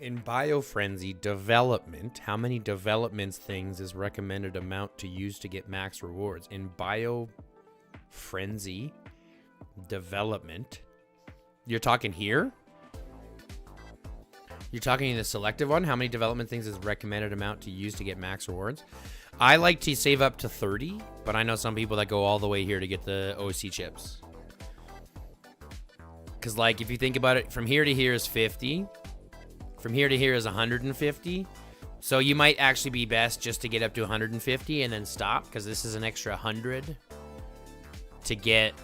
In Biofrenzy development, how many developments things is recommended amount to use to get max rewards? In Biofrenzy development, you're talking here? You're talking in the selective one? How many development things is recommended amount to use to get max rewards? I like to save up to 30, but I know some people that go all the way here to get the OC chips. Because, like, if you think about it, from here to here is 50. From here to here is 150. So you might actually be best just to get up to 150 and then stop, because this is an extra 100 to get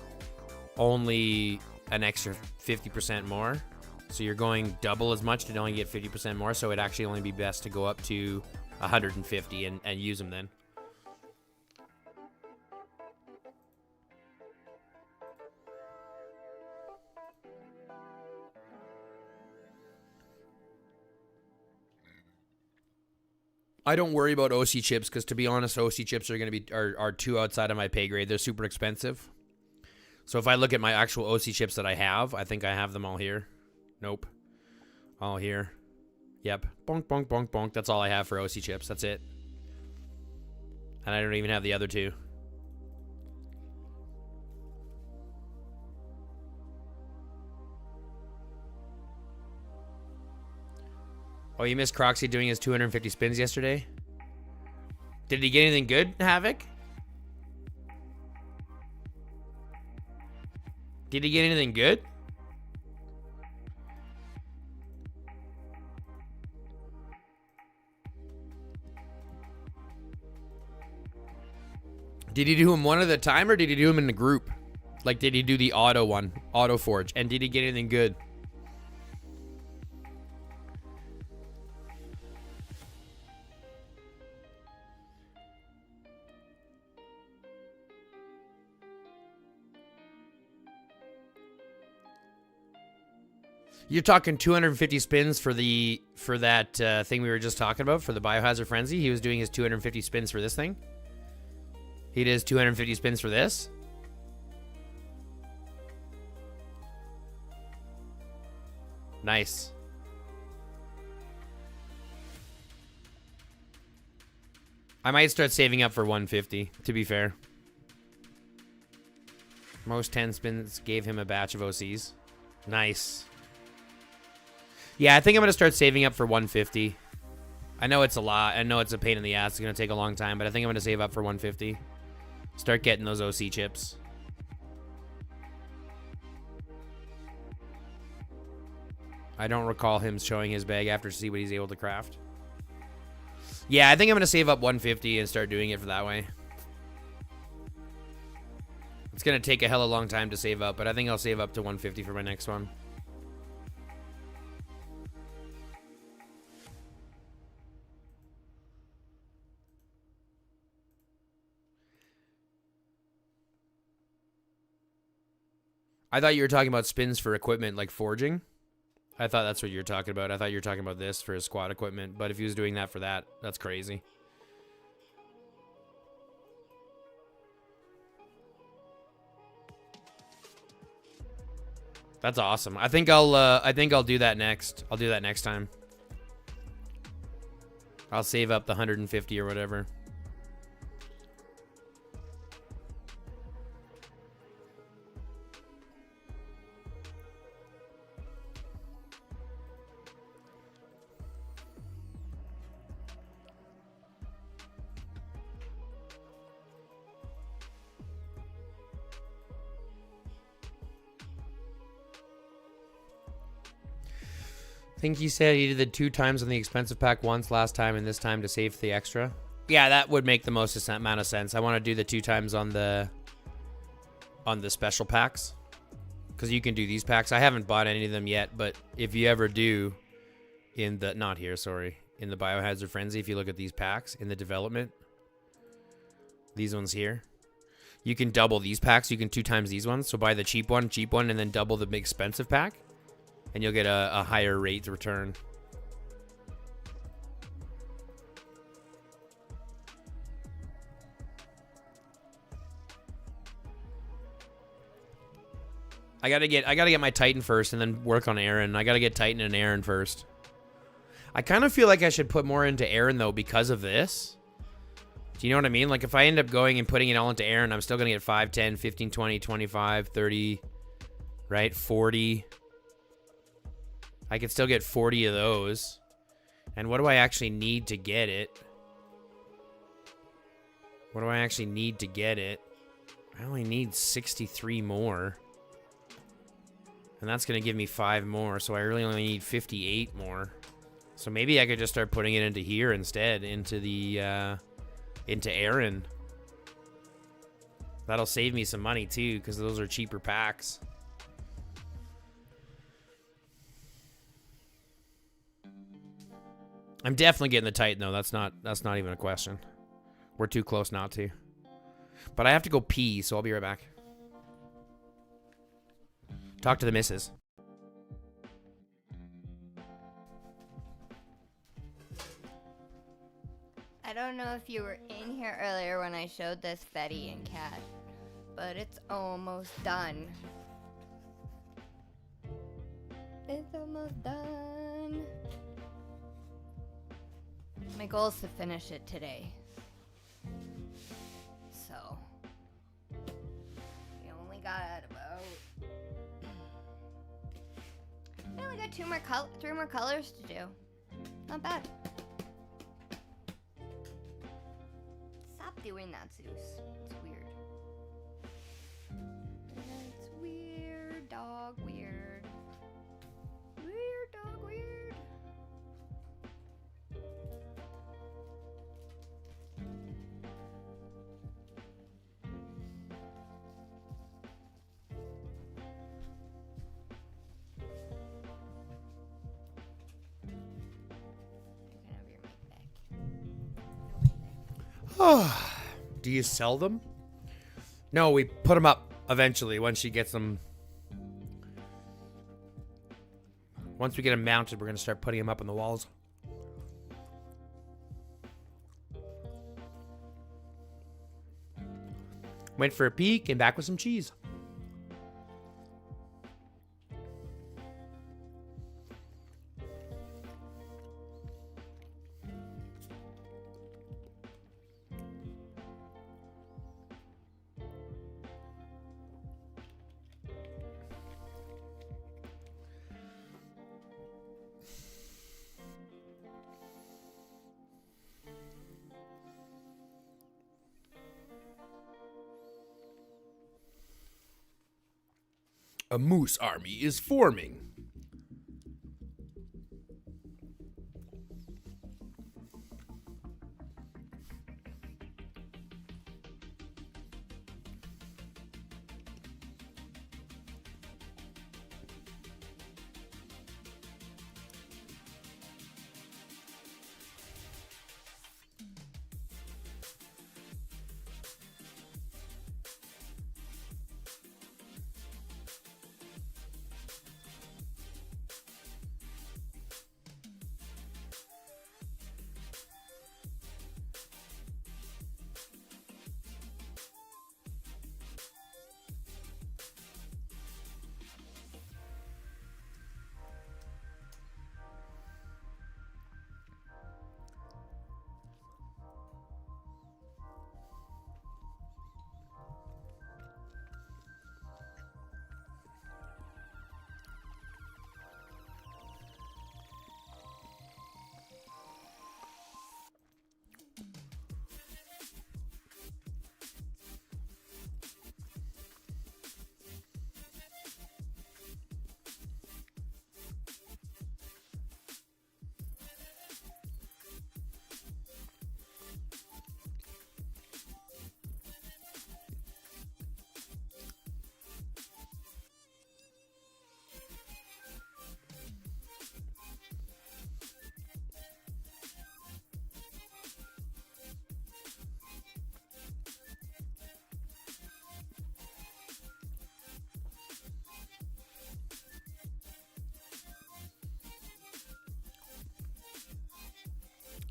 only an extra 50% more. So you're going double as much to only get 50% more. So it'd actually only be best to go up to 150 and use them then. I don't worry about OC chips because, to be honest, OC chips are going to be are too outside of my pay grade. They're super expensive. So if I look at my actual OC chips that I have, I think I have them all here. Nope. All here. Yep. Bonk, bonk, bonk, bonk. That's all I have for OC chips. That's it. And I don't even have the other two. Oh, you missed Croxy doing his 250 spins yesterday? Did he get anything good, Havoc? Did he get anything good? Did he do him one at a time, or did he do him in the group? Like, did he do the auto one, auto forge? And did he get anything good? You're talking 250 spins for that thing we were just talking about, for the Biohazard Frenzy. He was doing his 250 spins for this thing. He did his 250 spins for this. Nice. I might start saving up for 150, to be fair. Most 10 spins gave him a batch of OCs. Nice. Yeah, I think I'm going to start saving up for 150. I know it's a lot. I know it's a pain in the ass. It's going to take a long time, but I think I'm going to save up for 150. Start getting those OC chips. I don't recall him showing his bag after to see what he's able to craft. Yeah, I think I'm going to save up 150 and start doing it for that way. It's going to take a hella long time to save up, but I think I'll save up to 150 for my next one. I thought you were talking about spins for equipment like forging. I thought that's what you were talking about. I thought you were talking about this for his squad equipment, but if he was doing that for that, that's crazy. That's awesome. I think I'll do that next. I'll do that next time. I'll save up the 150 or whatever. I think he said he did the 2 times on the expensive pack once last time and this time to save the extra. Yeah, that would make the most amount of sense. I want to do the 2 times on the special packs, because you can do these packs. I haven't bought any of them yet, but if you ever do in the in the Biohazard Frenzy, if you look at these packs in the development, these ones here, you can double these packs. You can 2 times these ones. So buy the cheap one, and then double the expensive pack. And you'll get a higher rate return. I gotta get my Titan first and then work on Aaron. I gotta get Titan and Aaron first. I kind of feel like I should put more into Aaron though because of this. Do you know what I mean? Like if I end up going and putting it all into Aaron, I'm still gonna get 5, 10, 15, 20, 25, 30, right? 40. I could still get 40 of those. And what do I actually need to get it? What do I actually need to get it? I only need 63 more. And that's going to give me 5 more. So I really only need 58 more. So maybe I could just start putting it into here instead. Into the, into Aaron. That'll save me some money too, because those are cheaper packs. I'm definitely getting the Titan though. That's not even a question. We're too close not to. But I have to go pee, so I'll be right back. Talk to the missus. I don't know if you were in here earlier when I showed this Fetty and Cat, but it's almost done. It's almost done. My goal is to finish it today. got about. I only got 3 more colors to do. Not bad. Stop doing that, Zeus. It's weird. It's weird, dog, weird. Weird, dog, weird. Do you sell them? No, we put them up eventually once she gets them. Once we get them mounted, we're going to start putting them up on the walls. Went for a peek and back with some cheese. A moose army is forming.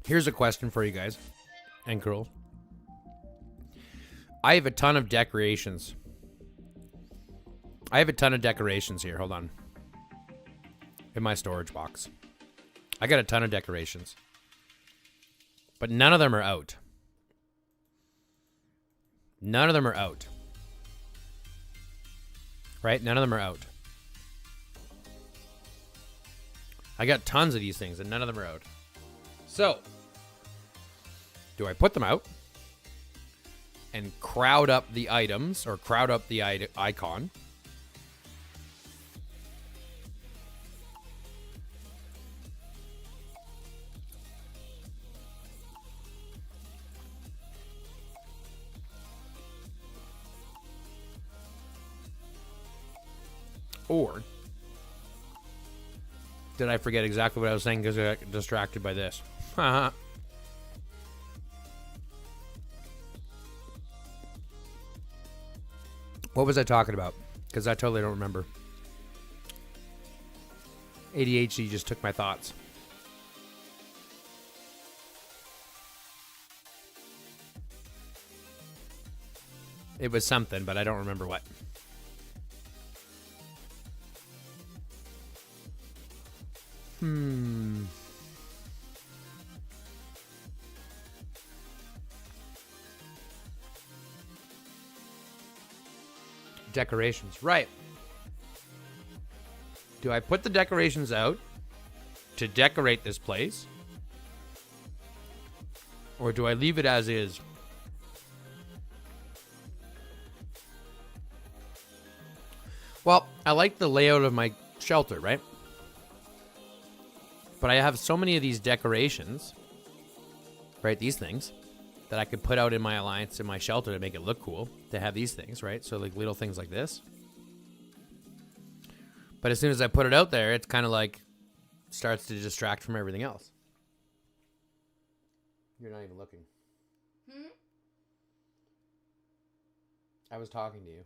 Here's a question for you guys and girls. I have a ton of decorations. Here. Hold on. In my storage box. I got a ton of decorations. But none of them are out. None of them are out. Right? None of them are out. I got tons of these things and none of them are out. So, do I put them out and crowd up the items or crowd up the icon? Or did I forget exactly what I was saying because I got distracted by this? What was I talking about? Because I totally don't remember. ADHD just took my thoughts. It was something, but I don't remember what. Decorations. Right. Do I put the decorations out to decorate this place? Or do I leave it as is? Well, I like the layout of my shelter, right? But I have so many of these decorations, right? These things that I could put out in my alliance in my shelter to make it look cool to have these things, right? So like little things like this. But as soon as I put it out there, it's kind of like starts to distract from everything else. You're not even looking. I was talking to you.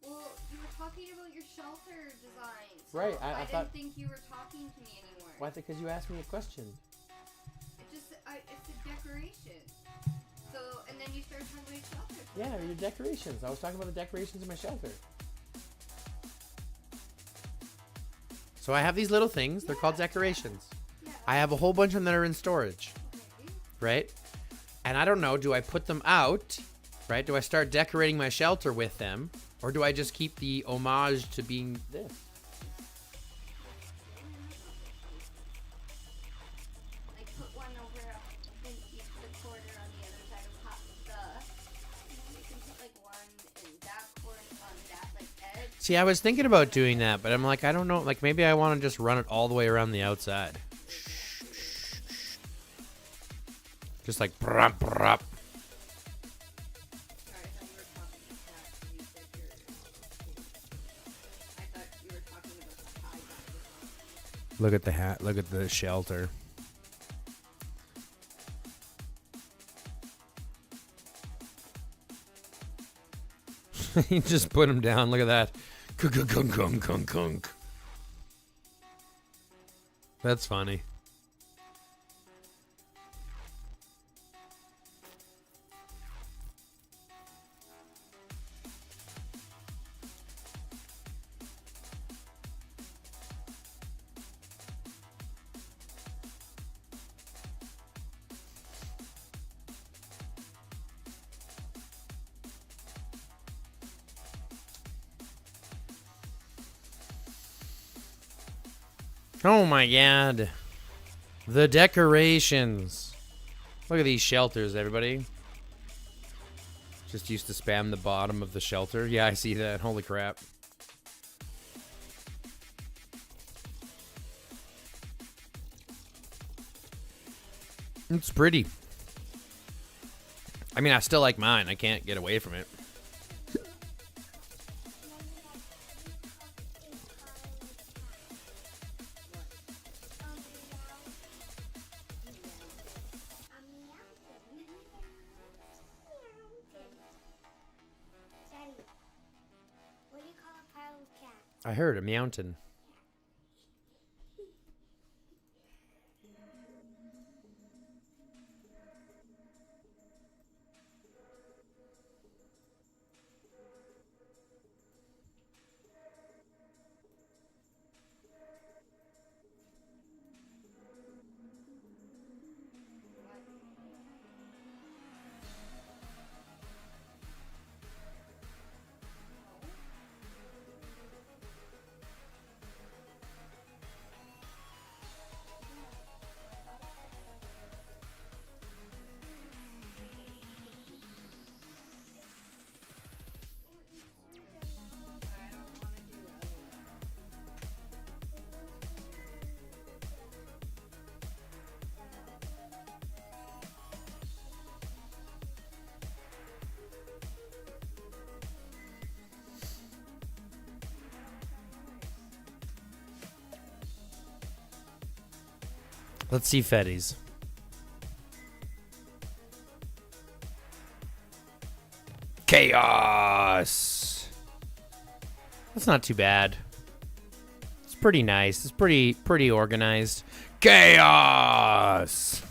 Well, you were talking about your shelter design. So Right, I thought- didn't think you were talking to me anymore. Why? Because you asked me a question. It's a decoration. So, and then you started talking about your shelter. Yeah, your decorations. I was talking about the decorations in my shelter. So I have these little things. They're called decorations. Yeah. I have a whole bunch of them that are in storage, Okay. right? And I don't know, do I put them out, right? Do I start decorating my shelter with them? Or do I just keep the homage to being this? Like put one over in each the corner on the other side of you can put like one in that corner on that like edge. See, I was thinking about doing that, but I'm like, I don't know. Like, maybe I want to just run it all the way around the outside. Just like, brop, brop. Sorry, I thought you were talking about that. You said I thought you were talking about the high guy. Look at the hat. Look at the shelter. He just put him down. Look at that. Kunk. That's funny. Oh my god. The decorations. Look at these shelters, everybody. Just used to spam the bottom of the shelter. Yeah, I see that. Holy crap. It's pretty. I mean, I still like mine. I can't get away from it. Daddy, what do you call a pile of cats? I heard a mountain. Let's see Fetties. Chaos. That's not too bad. It's pretty nice. It's pretty organized. Chaos.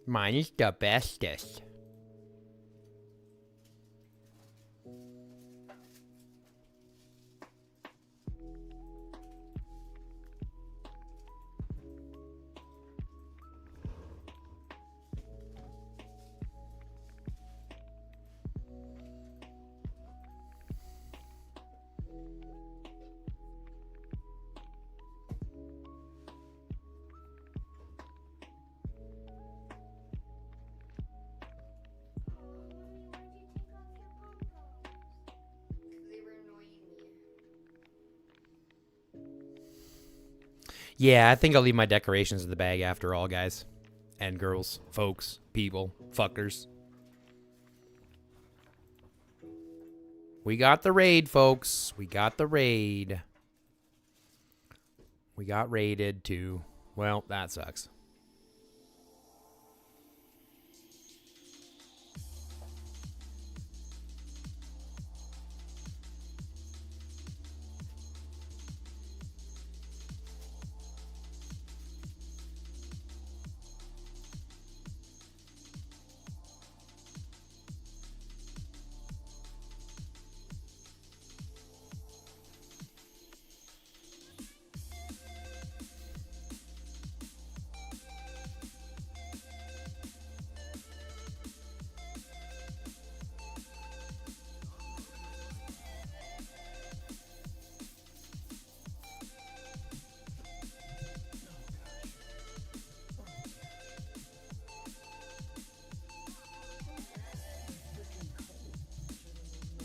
Mine is the bestest. They were annoying me. Yeah, I think I'll leave my decorations in the bag after all, guys. And girls, folks, people, fuckers. We got the raid, folks. We got the raid. We got raided, too. Well, that sucks.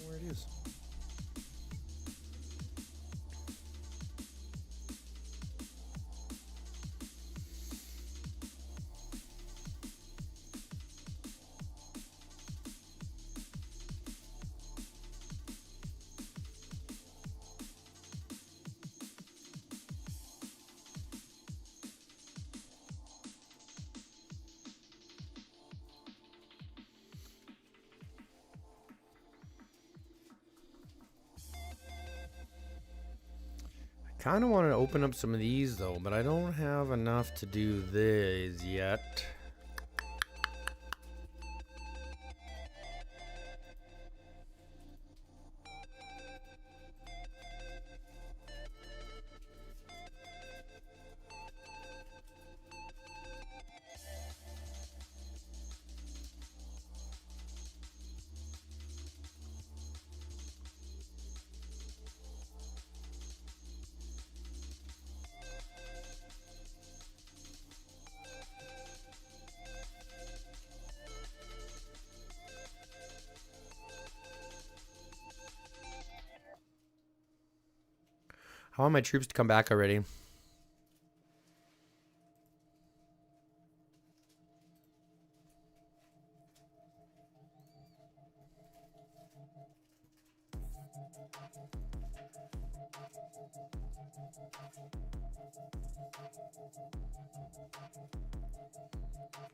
Where it is. Kind of want to open up some of these, though, but I don't have enough to do this yet. I want my troops to come back already.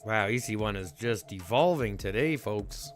Wow, EC1 is just evolving today, folks.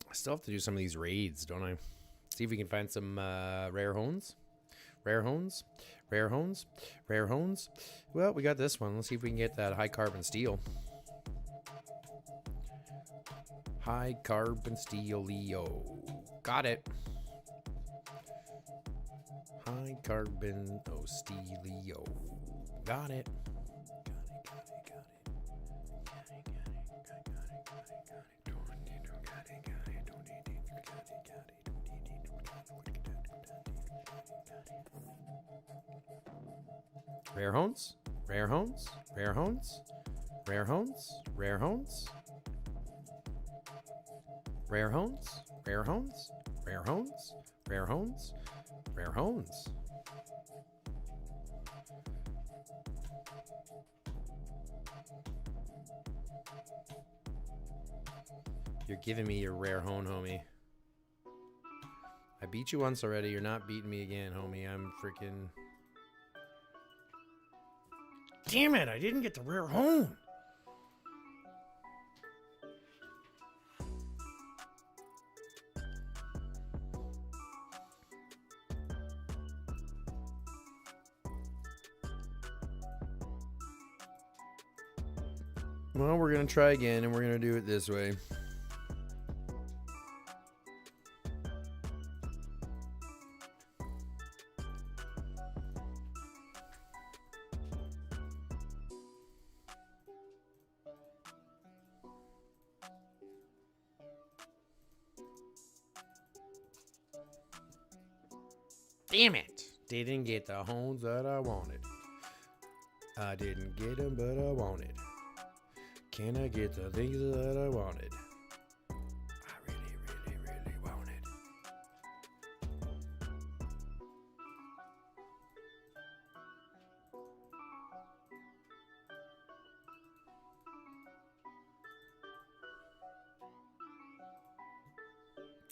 I still have to do some of these raids, don't I? See if we can find some rare hones. Rare hones. Rare hones. Rare hones. Well, we got this one. Let's see if we can get that high carbon steel. High carbon steel Leo. Got it. High carbon steelio. Got it. Rare hones, rare hones, rare hones, rare hones, rare hones. Rare hones, rare hones, rare hones, rare hones, rare hones. You're giving me your rare hone, homie. I beat you once already. You're not beating me again, homie. I'm freaking... Damn it, I didn't get the rare hone. Well, we're going to try again, and we're going to do it this way. Damn it. Didn't get the hones that I wanted. I didn't get them, but I wanted. Can I get the things that I wanted? I really, really, really wanted.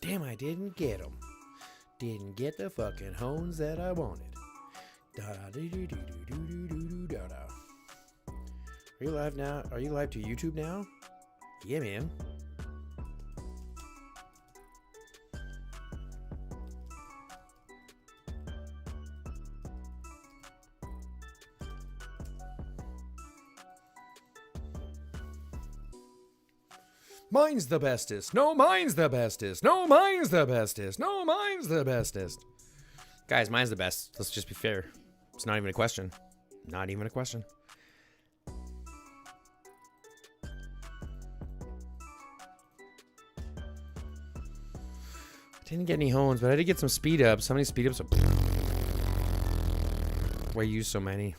Damn, I didn't get them. Didn't get the fucking hones that I wanted. Da da doo doo doo doo doo doo doo da da. Are you live now? Are you live to YouTube now? Yeah, man. Mine's the bestest. No, mine's the bestest. No, mine's the bestest. No, mine's the bestest. Guys, mine's the best. Let's just be fair. It's not even a question. Not even a question. Didn't get any hones, but I did get some speed ups. How many speed ups? Why use so many?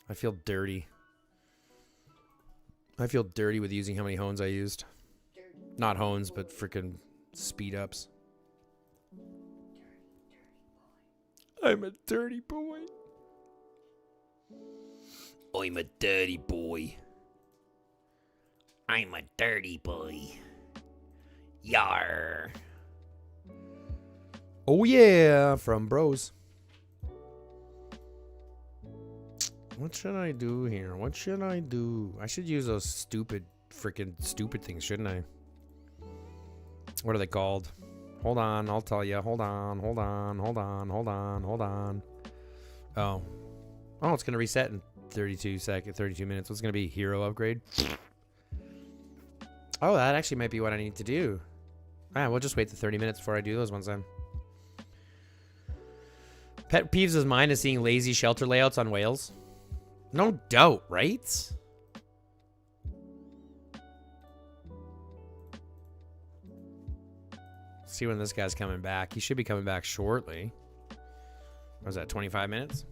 I feel dirty. I feel dirty with using how many hones I used. Not hones, but freaking speed ups. I'm a dirty boy. I'm a dirty boy. I'm a dirty boy. Yar. Oh yeah, from bros. What should I do here? What should I do? I should use those stupid things, shouldn't I? What are they called? Hold on, I'll tell you. Hold on. Oh, it's gonna reset in 32 minutes. What's gonna be? Hero upgrade? Oh, that actually might be what I need to do. Alright, we'll just wait the 30 minutes before I do those ones then. Pet peeves of mine is seeing lazy shelter layouts on whales. No doubt, right? See when this guy's coming back. He should be coming back shortly. What was that, 25 minutes?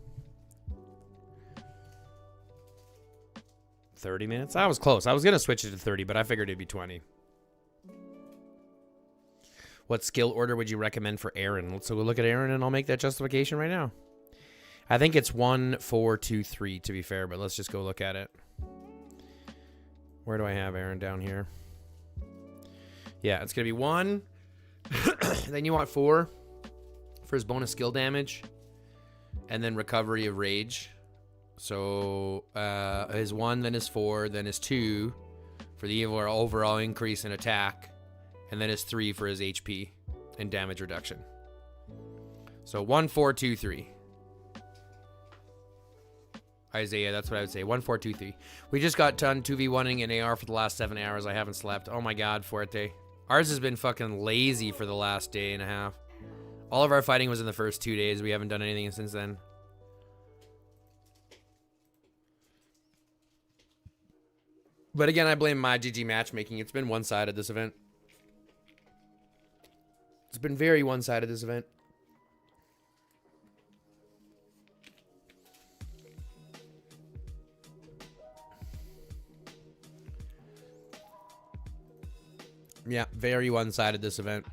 30 minutes? I was close. I was going to switch it to 30, but I figured it'd be 20. What skill order would you recommend for Aaron? Let's look at Aaron and I'll make that justification right now. I think it's 1, 4, 2, 3 to be fair, but let's just go look at it. Where do I have Aaron down here? Yeah, it's going to be 1. Then you want 4 for his bonus skill damage. And then recovery of rage. So his 1, then his 4, then his 2 for the overall increase in attack. And then his 3 for his HP and damage reduction. So 1, 4, 2, 3. Isaiah, that's what I would say. 1, 4, 2, 3. We just got done 2v1ing an AR for the last 7 hours. I haven't slept. Oh my god, Fuerte. Ours has been fucking lazy for the last day and a half. All of our fighting was in the first 2 days. We haven't done anything since then. But again, I blame my GG matchmaking. It's been one-sided this event. It's been very one-sided this event. Yeah, very one-sided this event.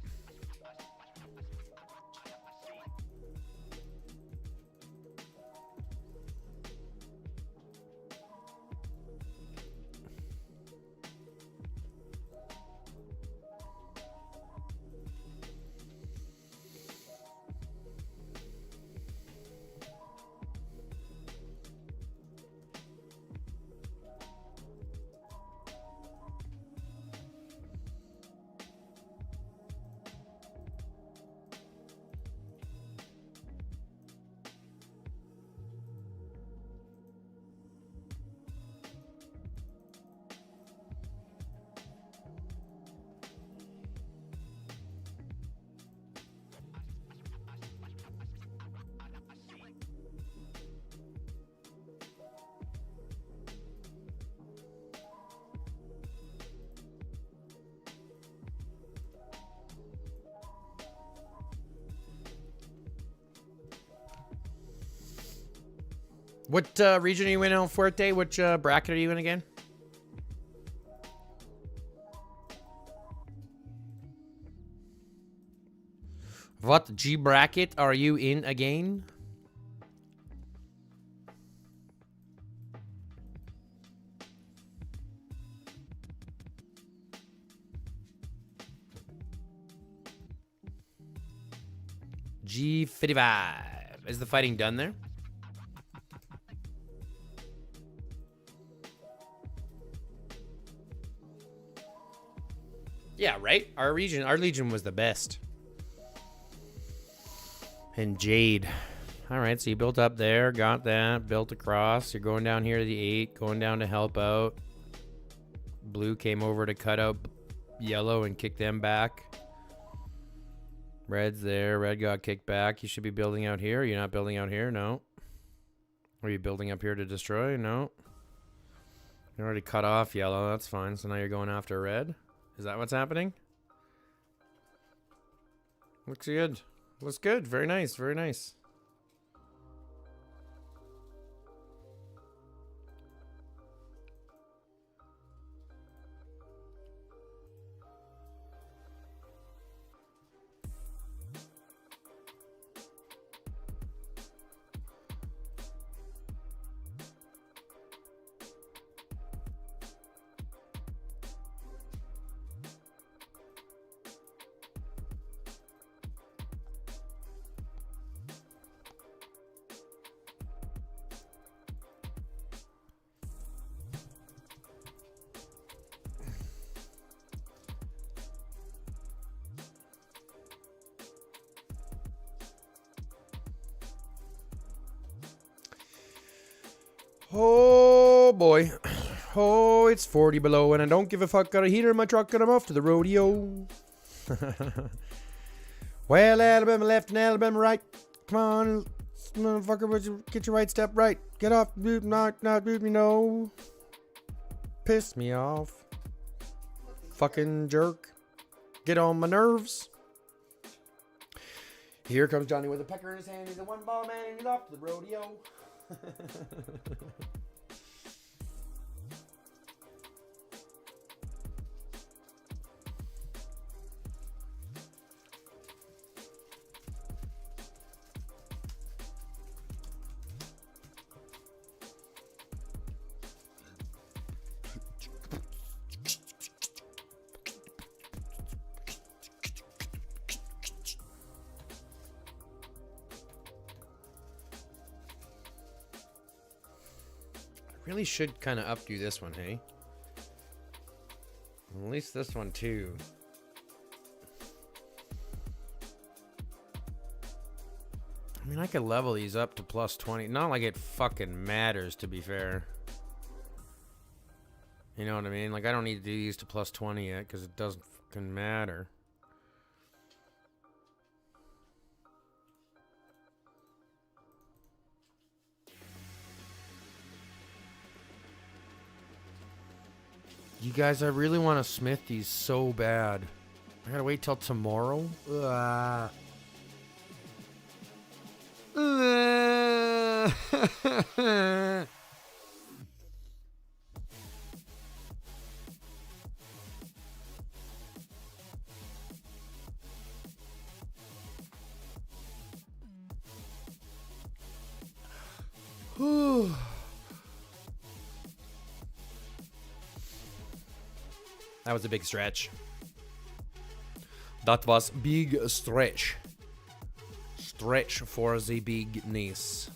What region are you in, El Fuerte? Which bracket are you in again? What G bracket are you in again? G55. Is the fighting done there? Yeah, right? Our legion was the best. And Jade. All right, so you built up there, got that, built across. You're going down here to the 8, going down to help out. Blue came over to cut out yellow and kick them back. Red's there. Red got kicked back. You should be building out here. You're not building out here? No. Are you building up here to destroy? No. You already cut off yellow. That's fine. So now you're going after red. Is that what's happening? Looks good. Looks good. Very nice. Very nice. Oh boy. Oh, it's 40 below and I don't give a fuck. Got a heater in my truck and I'm off to the rodeo. Well, Alabama left and Alabama right. Come on, motherfucker, would you get your right step right? Get off, not me, no. Piss me off. Fucking jerk. Get on my nerves. Here comes Johnny with a pecker in his hand. He's a one-ball man and he's off to the rodeo. Really should kind of updo this one, hey? At least this one too. I mean, I could level these up to plus 20. Not like it fucking matters, to be fair. You know what I mean? Like, I don't need to do these to plus 20 yet, because it doesn't fucking matter. You guys, I really want to smith these so bad. I gotta wait till tomorrow? That was a big stretch. That was big stretch. Stretch for the bigness.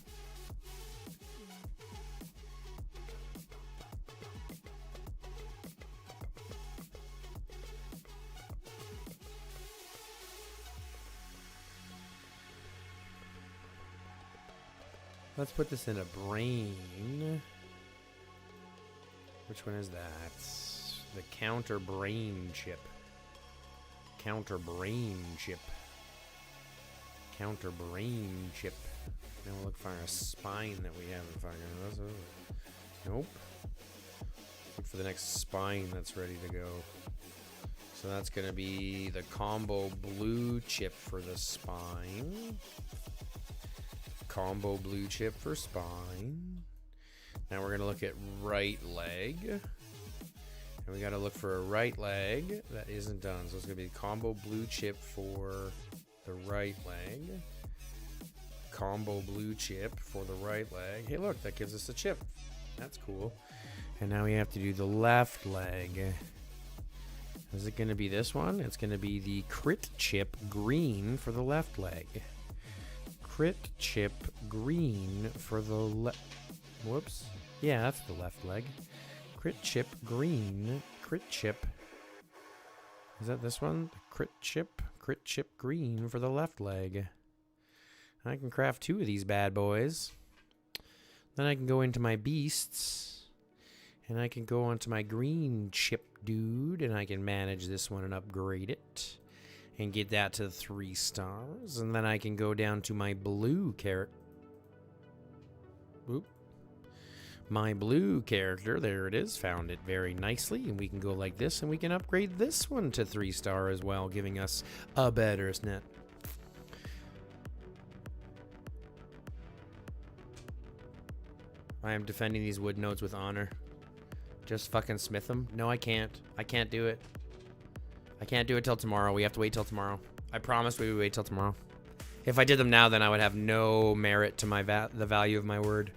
Let's put this in a brain. Which one is that? The counter brain chip. Counter brain chip. Counter brain chip. Now we'll look for a spine that we haven't fucking. Nope. Look for the next spine that's ready to go. So that's gonna be the combo blue chip for the spine. Combo blue chip for spine. Now we're gonna look at right leg. And we gotta look for a right leg that isn't done. So it's gonna be combo blue chip for the right leg. Combo blue chip for the right leg. Hey look, that gives us a chip. That's cool. And now we have to do the left leg. Is it gonna be this one? It's gonna be the crit chip green for the left leg. Crit chip green for the left. Whoops. Yeah, that's the left leg. Crit chip green. Crit chip. Is that this one? Crit chip green for the left leg. I can craft 2 of these bad boys. Then I can go into my beasts. And I can go onto my green chip dude. And I can manage this one and upgrade it. And get that to 3 stars. And then I can go down to my blue character. Oop. My blue character, there it is, found it very nicely, and we can go like this, and we can upgrade this one to 3 star as well, giving us a better snap. I am defending these wood nodes with honor. Just fucking smith them? No, I can't. I can't do it. I can't do it till tomorrow. We have to wait till tomorrow. I promised we would wait till tomorrow. If I did them now, then I would have no merit to my the value of my word.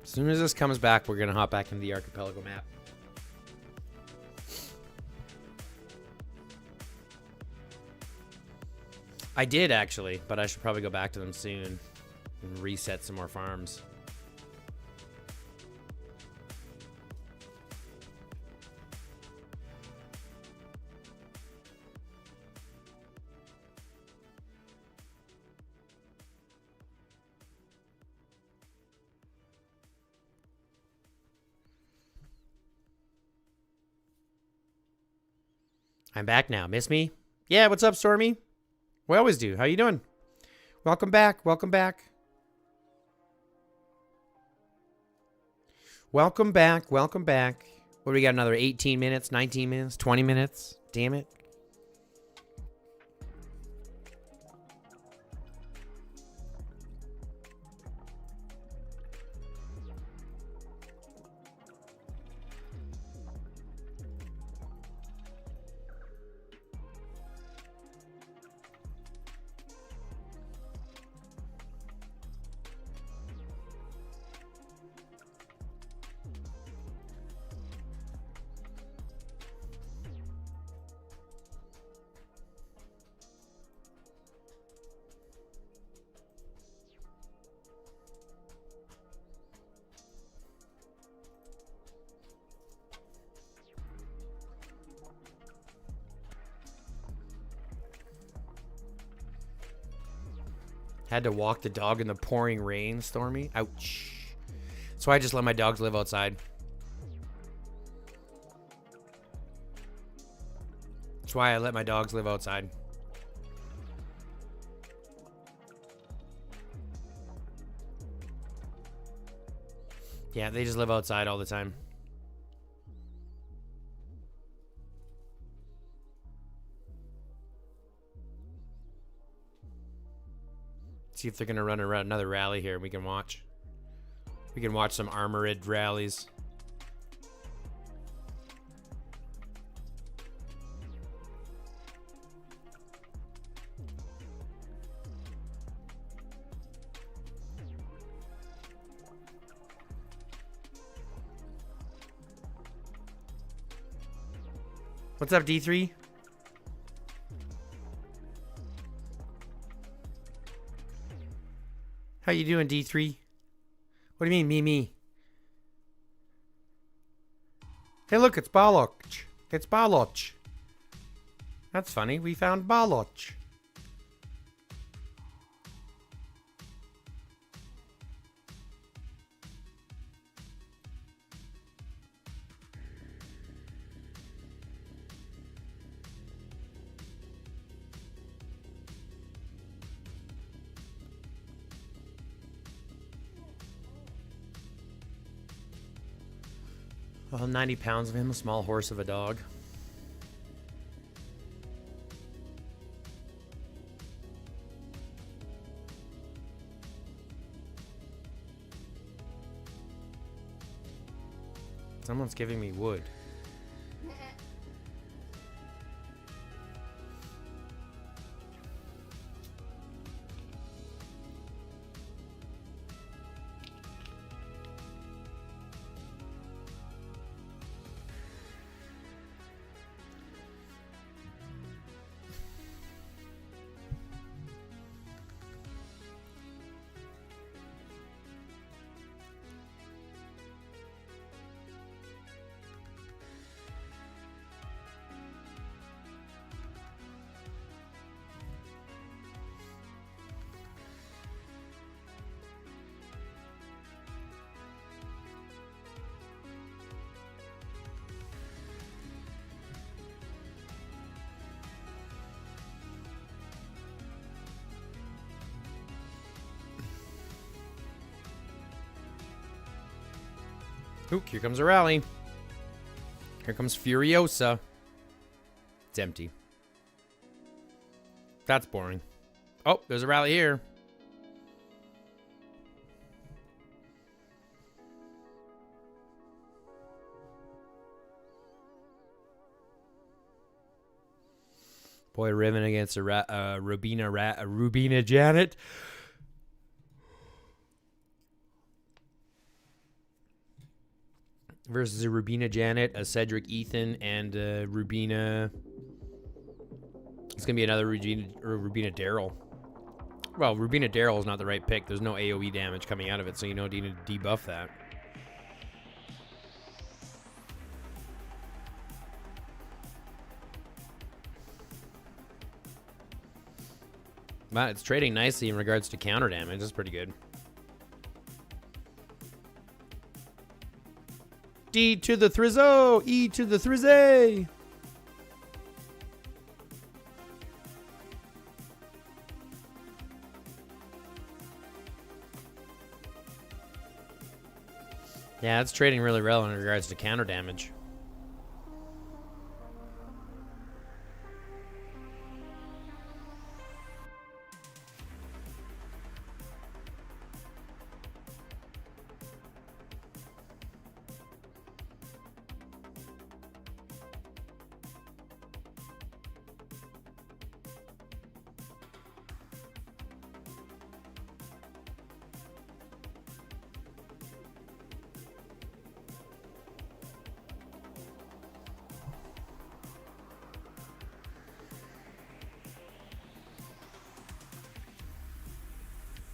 As soon as this comes back, we're going to hop back into the archipelago map. I did, actually, but I should probably go back to them soon and reset some more farms. I'm back now. Miss me? Yeah, what's up, Stormy? We always do. How you doing? Welcome back. Welcome back. Welcome back. Welcome back. What do we got? Another 18 minutes, 19 minutes, 20 minutes? Damn it. Had to walk the dog in the pouring rain, Stormy. Ouch. So I just let my dogs live outside. That's why I let my dogs live outside. Yeah, they just live outside all the time. See if they're gonna run around another rally here. We can watch. We can watch some armored rallies. What's up, D3? How you doing, D3? What do you mean, me? Hey, look, it's Baloch. It's Baloch. That's funny. We found Baloch. Well, 90 pounds of him, a small horse of a dog. Someone's giving me wood. Ooh, here comes a rally. Here comes Furiosa. It's empty. That's boring. Oh, there's a rally here. Boy, Riven against a Rubina Janet. Versus a Rubina Janet, a Cedric Ethan, and a Rubina. It's going to be another Rubina Daryl. Well, Rubina Daryl is not the right pick. There's no AoE damage coming out of it, so you know you need to debuff that. But it's trading nicely in regards to counter damage. That's pretty good. D to the Thrizzo! E to the Thrizzy! Yeah, it's trading really well in regards to counter damage.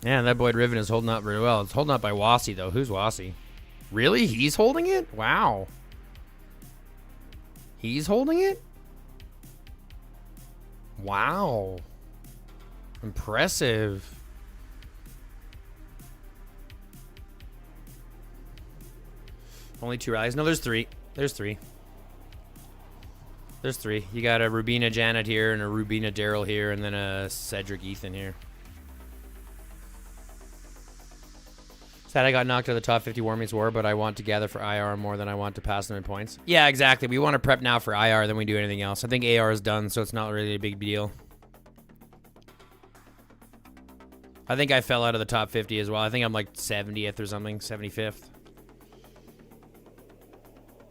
Yeah, that boy Riven is holding up very well. It's holding up by Wasi, though. Who's Wasi? Really? He's holding it? Wow. He's holding it? Wow. Impressive. Only 2 rallies. No, there's 3. There's 3. There's 3. You got a Rubina Janet here and a Rubina Daryl here and then a Cedric Ethan here. Said I got knocked out of the top 50 War Meets War, but I want to gather for IR more than I want to pass them in points. Yeah, exactly. We want to prep now for IR than we do anything else. I think AR is done, so it's not really a big deal. I think I fell out of the top 50 as well. I think I'm like 70th or something, 75th.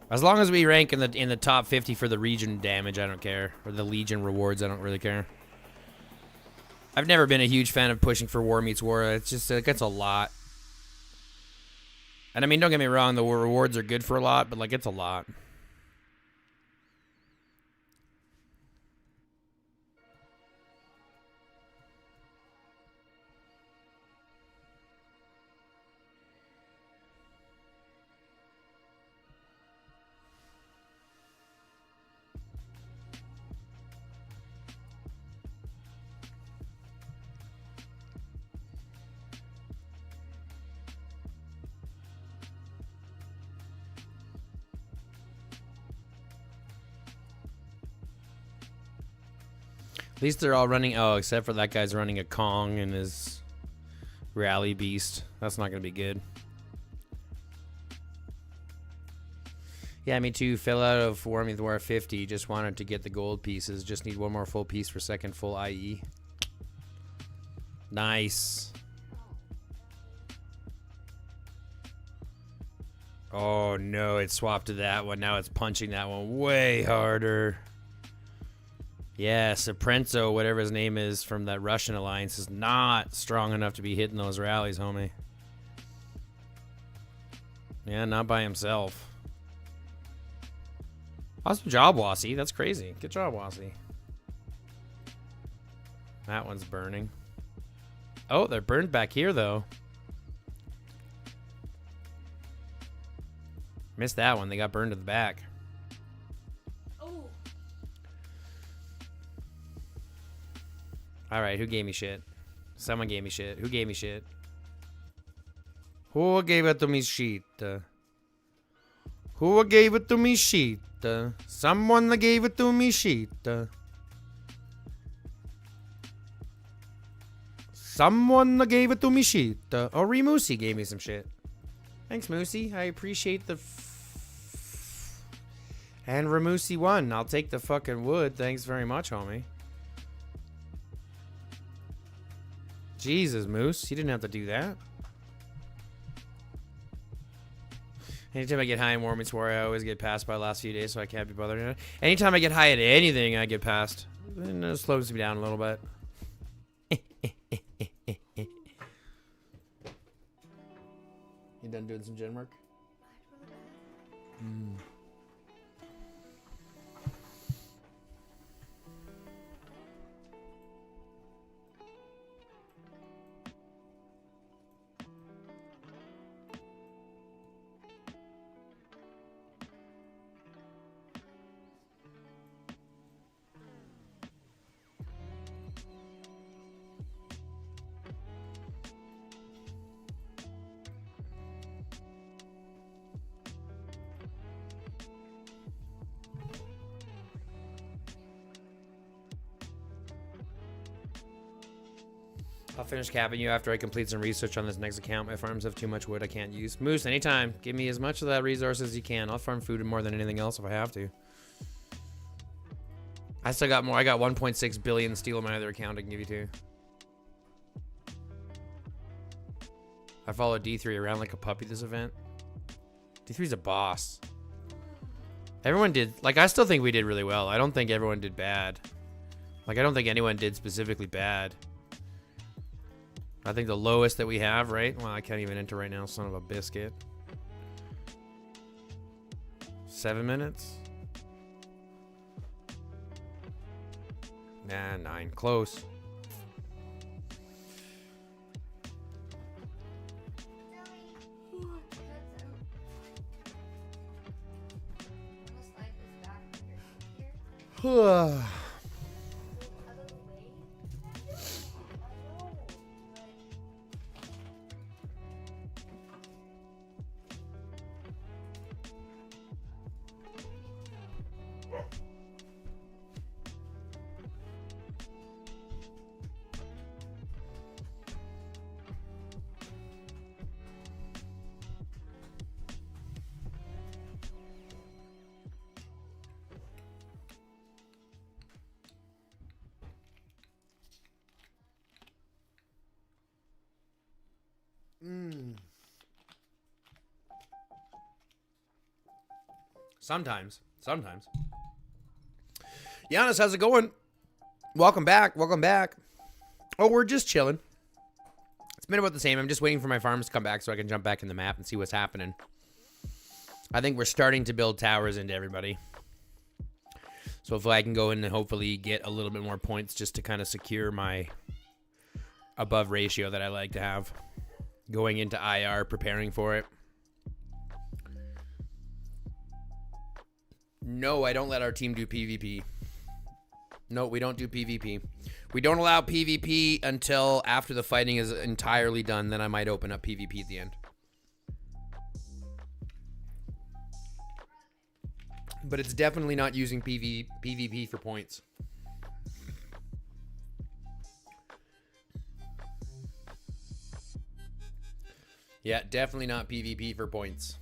As long as we rank in the top 50 for the region damage, I don't care. Or the Legion rewards, I don't really care. I've never been a huge fan of pushing for War Meets War. It's just, it gets a lot. And I mean, don't get me wrong, the rewards are good for a lot, but like, it's a lot. At least they're all running. Oh, except for that guy's running a Kong and his Rally Beast. That's not going to be good. Yeah, me too. Fell out of War Meets War 50. Just wanted to get the gold pieces. Just need one more full piece for second full IE. Nice. Oh, no. It swapped to that one. Now it's punching that one way harder. Yeah, Saprenzo, whatever his name is, from that Russian alliance, is not strong enough to be hitting those rallies, homie. Yeah, not by himself. Awesome job, Wassy. That's crazy. Good job, Wassy. That one's burning. Oh, they're burned back here, though. Missed that one. They got burned to the back. Alright, who gave me shit? Someone gave me shit. Who gave me shit? Who gave it to me shit? Who gave it to me shit? Someone gave it to me shit. Someone gave it to me shit. Oh, Remoosey gave me some shit. Thanks, Moosey. I appreciate the and Remoosey won. I'll take the fucking wood. Thanks very much, homie. Jesus, Moose. You didn't have to do that. Anytime I get high in War Meets War, I always get passed by the last few days, so I can't be bothered. Anytime I get high at anything, I get passed. And it slows me down a little bit. You done doing some gen work? I'll finish capping you after I complete some research on this next account. My farms have too much wood I can't use. Moose, anytime. Give me as much of that resource as you can. I'll farm food more than anything else if I have to. I still got more. I got 1.6 billion steel on my other account I can give you too. I followed D3 around like a puppy this event. D3's a boss. Everyone did. Like, I still think we did really well. I don't think everyone did bad. Like, I don't think anyone did specifically bad. I think the lowest that we have, right? Well, I can't even enter right now, son of a biscuit. 7 minutes? Nah, 9. Close. Sometimes. Giannis, how's it going? Welcome back. Oh, we're just chilling. It's been about the same. I'm just waiting for my farms to come back so I can jump back in the map and see what's happening. I think we're starting to build towers into everybody. So if I can go in and hopefully get a little bit more points just to kind of secure my above ratio that I like to have. Going into IR, preparing for it. No, I don't let our team do PvP. No, we don't do PvP. We don't allow PvP until after the fighting is entirely done. Then I might open up PvP at the end. But it's definitely not using PvP for points. Yeah, definitely not PvP for points.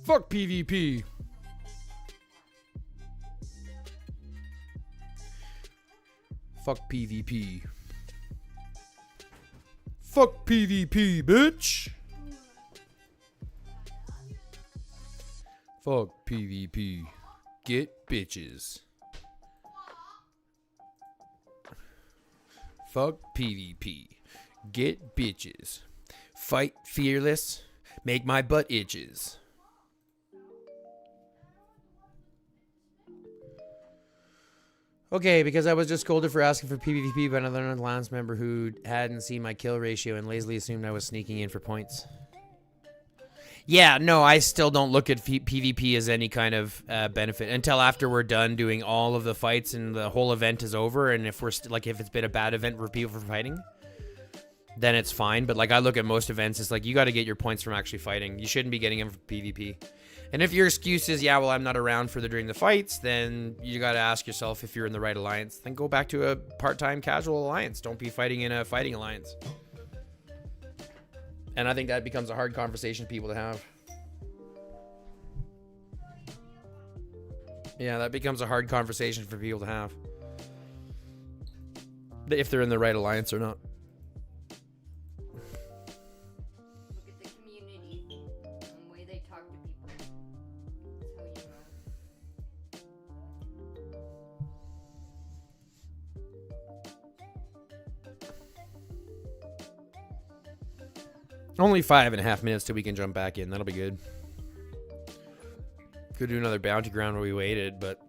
Fuck PvP. Fuck PvP. Fuck PvP, bitch. Fuck PvP. Get bitches. Fuck PvP. Get bitches. Fight fearless. Make my butt itches. Okay, because I was just scolded for asking for PvP by another Alliance member who hadn't seen my kill ratio and lazily assumed I was sneaking in for points. Yeah, no, I still don't look at PvP as any kind of benefit until after we're done doing all of the fights and the whole event is over. And if we're if it's been a bad event for people for fighting, then it's fine. But like I look at most events, it's like you got to get your points from actually fighting. You shouldn't be getting them for PvP. And if your excuse is, yeah, well, I'm not around for during the fights, then you got to ask yourself if you're in the right alliance. Then go back to a part-time casual alliance. Don't be fighting in a fighting alliance. And I think that becomes a hard conversation for people to have. Yeah, that becomes a hard conversation for people to have. If they're in the right alliance or not. Look at the community and the way they talk to people. That's how you know. Only 5.5 minutes till we can jump back in. That'll be good. Could do another bounty ground where we waited, but...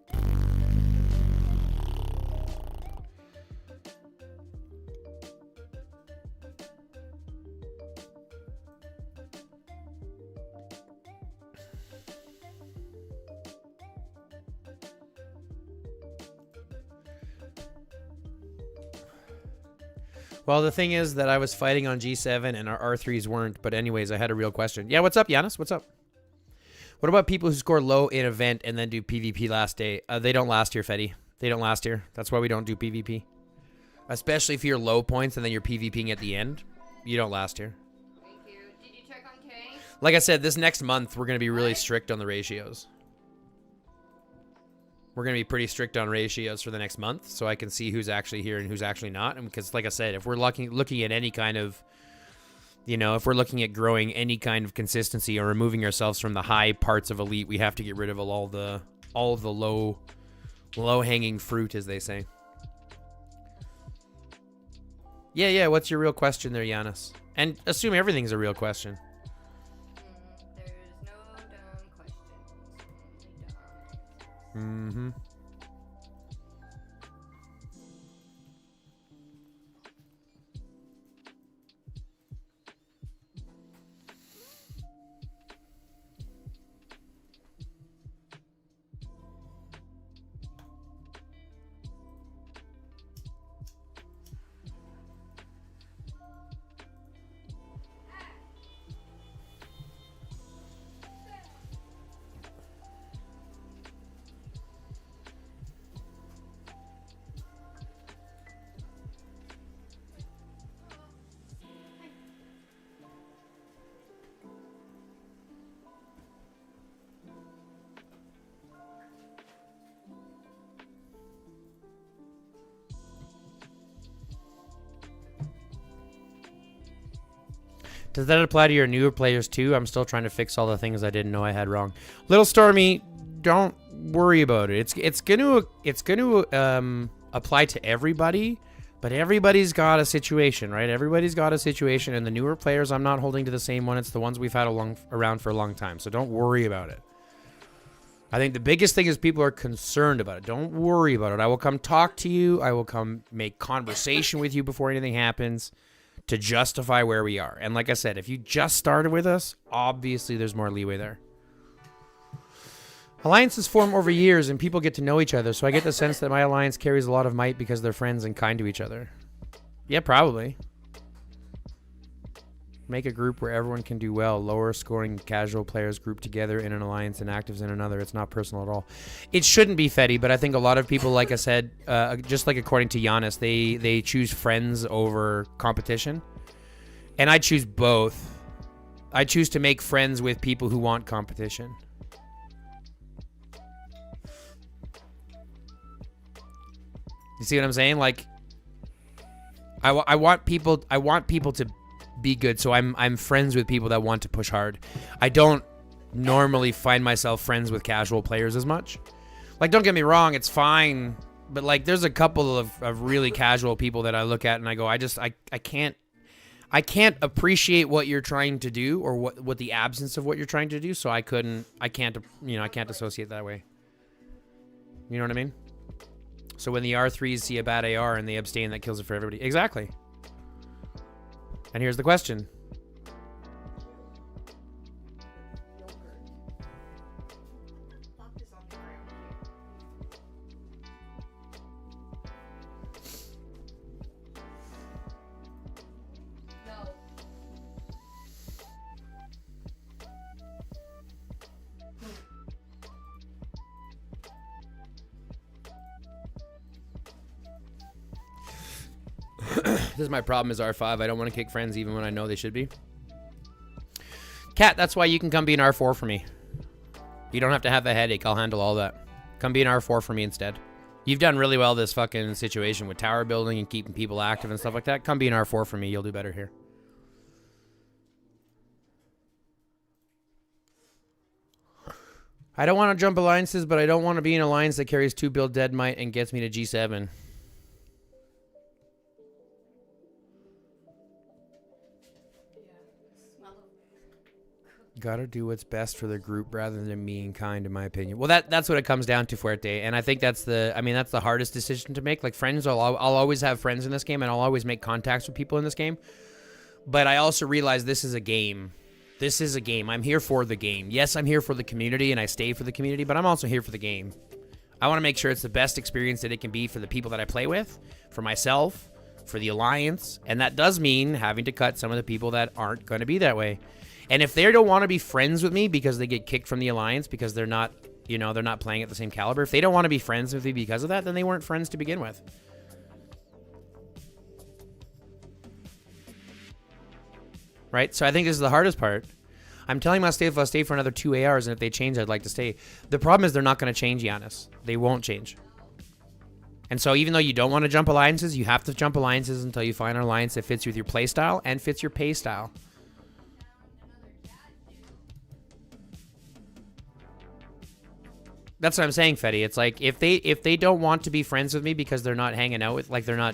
Well, the thing is that I was fighting on G7 and our R3s weren't. But anyways, I had a real question. Yeah, what's up, Giannis? What's up? What about people who score low in event and then do PvP last day? They don't last here, Fetty. They don't last here. That's why we don't do PvP. Especially if you're low points and then you're PvPing at the end. You don't last here. Thank you. Did you check on Kay? Like I said, this next month, we're going to be really strict on the ratios. We're going to be pretty strict on ratios for the next month, so I can see who's actually here and who's actually not. And because, like I said, if we're looking at any kind of, you know, if we're looking at growing any kind of consistency or removing ourselves from the high parts of elite, we have to get rid of all the low hanging fruit, as they say. Yeah. What's your real question there, Giannis? And assume everything's a real question. There's no dumb questions. Only dumb. Mm-hmm. Does that apply to your newer players too? I'm still trying to fix all the things I didn't know I had wrong. Little Stormy, don't worry about it. It's gonna apply to everybody, but everybody's got a situation, right? Everybody's got a situation, and the newer players, I'm not holding to the same one. It's the ones we've had around for a long time. So don't worry about it. I think the biggest thing is people are concerned about it. Don't worry about it. I will come talk to you. I will come make conversation with you before anything happens to justify where we are. And like I said, if you just started with us, obviously there's more leeway there. Alliances form over years and people get to know each other, so I get the sense that my alliance carries a lot of might because they're friends and kind to each other. Yeah, probably. Make a group where everyone can do well. Lower scoring casual players group together in an alliance and actives in another. It's not personal at all. It shouldn't be, Fetty, but I think a lot of people, like I said, just like according to Giannis, they choose friends over competition. And I choose both. I choose to make friends with people who want competition. You see what I'm saying? Like, I want people to be good, so I'm friends with people that want to push hard. I don't normally find myself friends with casual players as much. Like, don't get me wrong, it's fine, but like there's a couple of really casual people that I look at and I go, I can't appreciate what you're trying to do, or what the absence of what you're trying to do, so I can't associate that way. You know what I mean? So when the R3s see a bad AR and they abstain, that kills it for everybody. Exactly. And here's the question. This is my problem is R5. I don't want to kick friends even when I know they should be. Kat, that's why you can come be an R4 for me. You don't have to have a headache. I'll handle all that. Come be an R4 for me instead. You've done really well this fucking situation with tower building and keeping people active and stuff like that. Come be an R4 for me. You'll do better here. I don't want to jump alliances, but I don't want to be an alliance that carries 2 build dead might and gets me to G7. Gotta do what's best for the group rather than being kind, in my opinion. Well, that's what it comes down to, Fuerte. And I think that's the hardest decision to make. Like, friends, I'll always have friends in this game, and I'll always make contacts with people in this game. But I also realize this is a game. This is a game. I'm here for the game. Yes, I'm here for the community, and I stay for the community, but I'm also here for the game. I want to make sure it's the best experience that it can be for the people that I play with, for myself, for the alliance. And that does mean having to cut some of the people that aren't going to be that way. And if they don't want to be friends with me because they get kicked from the alliance because they're not, they're not playing at the same caliber, if they don't want to be friends with me because of that, then they weren't friends to begin with. Right? So I think this is the hardest part. I'm telling myself I'll stay for another 2 ARs, and if they change, I'd like to stay. The problem is they're not going to change, Giannis. They won't change. And so even though you don't want to jump alliances, you have to jump alliances until you find an alliance that fits with your play style and fits your pay style. That's what I'm saying, Fetty. It's like if they don't want to be friends with me because they're not hanging out with, like, they're not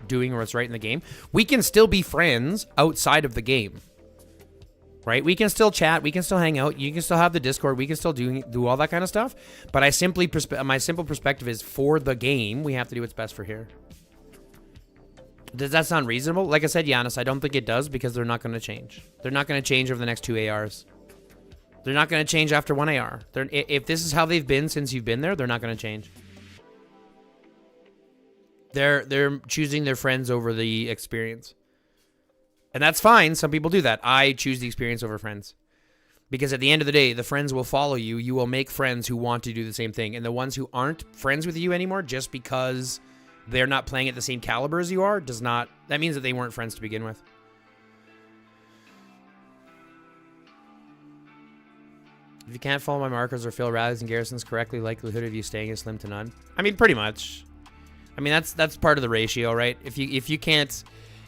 doing what's right in the game, we can still be friends outside of the game. Right? We can still chat, we can still hang out, you can still have the Discord, we can still do all that kind of stuff. But my simple perspective is, for the game, we have to do what's best for here. Does that sound reasonable? Like I said, Giannis, I don't think it does, because they're not going to change. They're not going to change over the next 2 ARs. They're not going to change after 1 AR. If this is how they've been since you've been there, they're not going to change. They're choosing their friends over the experience. And that's fine. Some people do that. I choose the experience over friends. Because at the end of the day, the friends will follow you. You will make friends who want to do the same thing. And the ones who aren't friends with you anymore just because they're not playing at the same caliber as you are, that means that they weren't friends to begin with. If you can't follow my markers or fill rallies and garrisons correctly, likelihood of you staying is slim to none. I mean, pretty much. I mean, that's part of the ratio, right? If you can't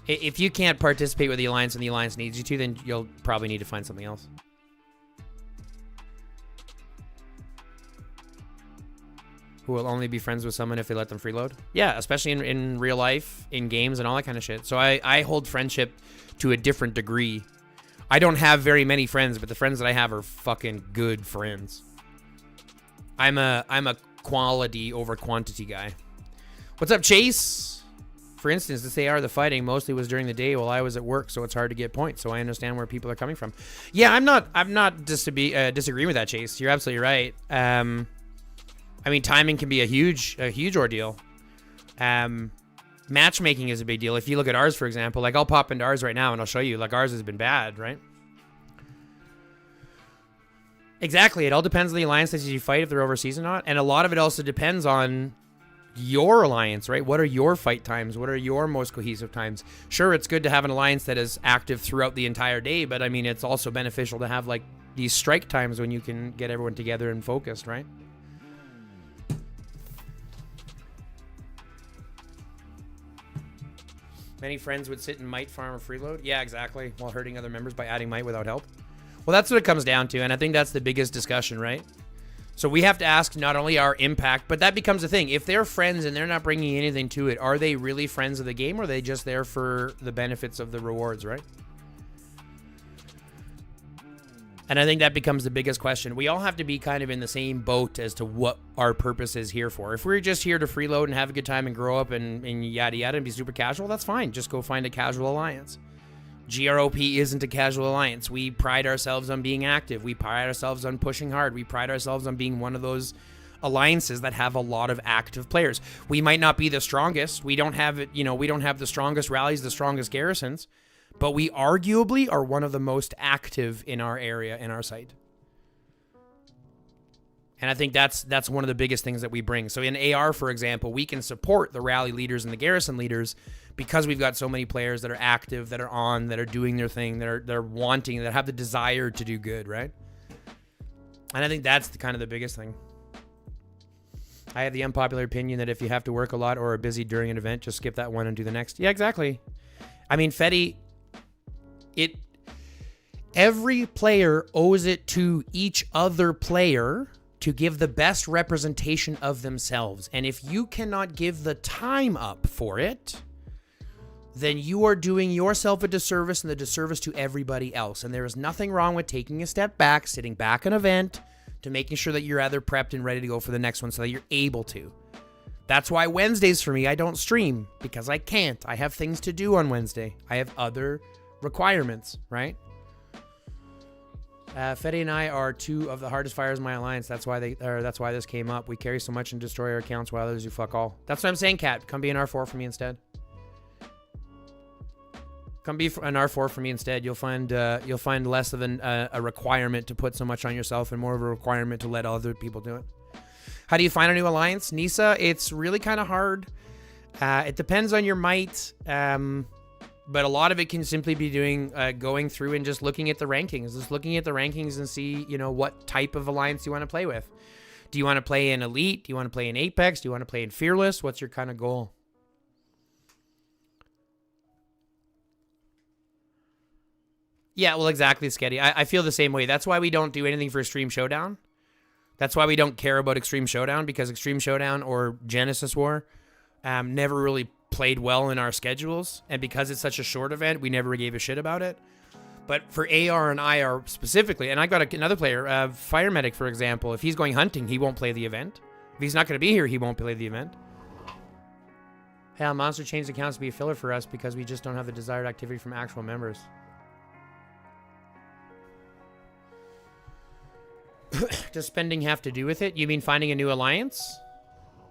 If you can't participate with the Alliance and the Alliance needs you to, then you'll probably need to find something else. Who will only be friends with someone if they let them freeload? Yeah, especially in real life, in games, and all that kind of shit. So I hold friendship to a different degree. I don't have very many friends, but the friends that I have are fucking good friends. I'm a quality over quantity guy. What's up, Chase? For instance, this AR, the fighting mostly was during the day while I was at work, so it's hard to get points. So I understand where people are coming from. Yeah, I'm not disagreeing with that, Chase. You're absolutely right. I mean, timing can be a huge ordeal. Matchmaking is a big deal. If you look at ours, for example, like I'll pop into ours right now and I'll show you, like ours has been bad, right? Exactly. It all depends on the alliances you fight, if they're overseas or not. And a lot of it also depends on your alliance, right? What are your fight times? What are your most cohesive times? Sure, it's good to have an alliance that is active throughout the entire day, but I mean, it's also beneficial to have like these strike times when you can get everyone together and focused, right? Many friends would sit in might farm or freeload. Yeah, exactly. While hurting other members by adding might without help. Well, that's what it comes down to, and I think that's the biggest discussion, right? So we have to ask not only our impact, but that becomes a thing. If they're friends and they're not bringing anything to it, are they really friends of the game, or are they just there for the benefits of the rewards, right? And I think that becomes the biggest question. We all have to be kind of in the same boat as to what our purpose is here for. If we're just here to freeload and have a good time and grow up and yada yada and be super casual, that's fine. Just go find a casual alliance. GROP isn't a casual alliance. We pride ourselves on being active. We pride ourselves on pushing hard. We pride ourselves on being one of those alliances that have a lot of active players. We might not be the strongest. We don't have it, we don't have the strongest rallies, the strongest garrisons, but we arguably are one of the most active in our area, in our site. And I think that's one of the biggest things that we bring. So in AR, for example, we can support the rally leaders and the garrison leaders because we've got so many players that are active, that are on, that are doing their thing, that are wanting, that have the desire to do good, right? And I think that's kind of the biggest thing. I have the unpopular opinion that if you have to work a lot or are busy during an event, just skip that one and do the next. Yeah, exactly. I mean, Fetty, every player owes it to each other player to give the best representation of themselves. And if you cannot give the time up for it, then you are doing yourself a disservice and the disservice to everybody else. And there is nothing wrong with taking a step back, sitting back an event, to making sure that you're either prepped and ready to go for the next one so that you're able to. That's why Wednesdays for me, I don't stream, because I can't. I have things to do on Wednesday. I have other requirements, right? Fetty and I are two of the hardest fires in my alliance. That's why this came up. We carry so much and destroy our accounts while others do fuck all. That's what I'm saying, Kat. Come be an R4 for me instead. Come be an R4 for me instead. You'll find less of a requirement to put so much on yourself and more of a requirement to let other people do it. How do you find a new alliance? Nisa, it's really kind of hard. It depends on your might. But a lot of it can simply be going through and just looking at the rankings. Just looking at the rankings and see, what type of alliance you want to play with. Do you want to play in Elite? Do you want to play in Apex? Do you want to play in Fearless? What's your kind of goal? Yeah, well, exactly, Sketty. I feel the same way. That's why we don't do anything for Extreme Showdown. That's why we don't care about Extreme Showdown, because Extreme Showdown or Genesis War never really played well in our schedules. And because it's such a short event, we never gave a shit about it. But for AR and IR specifically, and I got another player, Fire Medic, for example, if he's going hunting, he won't play the event. If he's not going to be here, he won't play the event. Hell, Monster changed accounts to be a filler for us because we just don't have the desired activity from actual members. Does spending have to do with it? You mean finding a new alliance?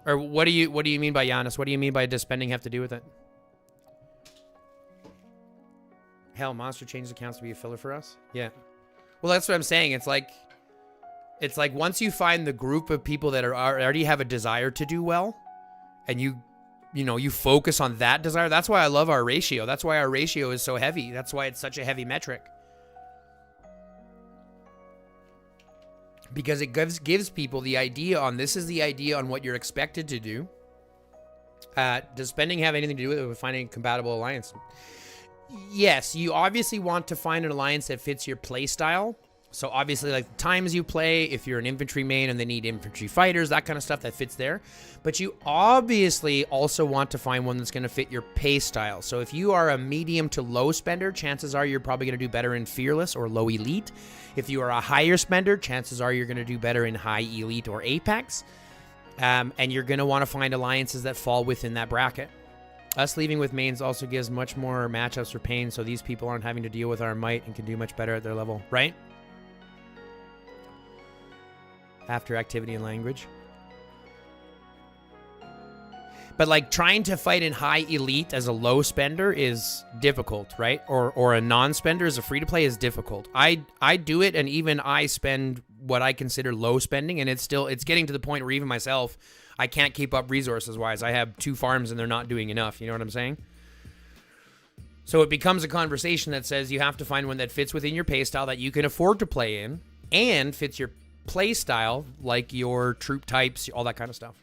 Or what do you mean by Giannis? What do you mean by does spending have to do with it? Hell, Monster changed accounts to be a filler for us? Yeah. Well, that's what I'm saying. It's like once you find the group of people that already have a desire to do well, and you focus on that desire. That's why I love our ratio. That's why our ratio is so heavy. That's why it's such a heavy metric. Because it gives people the idea on, this is the idea on what you're expected to do. Does spending have anything to do with finding a compatible alliance? yes, you obviously want to find an alliance that fits your play style. So obviously, like the times you play, if you're an infantry main and they need infantry fighters, that kind of stuff that fits there. But you obviously also want to find one that's going to fit your pay style. So if you are a medium to low spender, chances are you're probably going to do better in Fearless or low elite. If you are a higher spender, chances are you're going to do better in high elite or Apex. And you're going to want to find alliances that fall within that bracket. Us leaving with mains also gives much more matchups for pain, so these people aren't having to deal with our might and can do much better at their level, right? After activity and language. But like trying to fight in high elite as a low spender is difficult, right? Or a non-spender as a free-to-play is difficult. I do it, and even I spend what I consider low spending, and it's getting to the point where even myself, I can't keep up resources-wise. I have 2 farms and they're not doing enough, you know what I'm saying? So it becomes a conversation that says you have to find one that fits within your pay style that you can afford to play in and fits your play style, like your troop types, all that kind of stuff.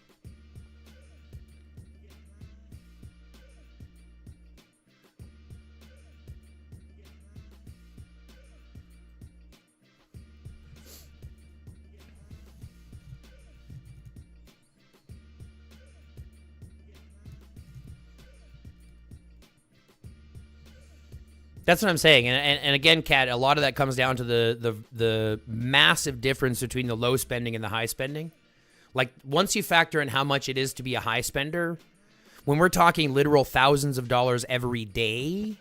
That's what I'm saying, and again, Kat, a lot of that comes down to the massive difference between the low spending and the high spending. Like, once you factor in how much it is to be a high spender, when we're talking literal thousands of dollars every day,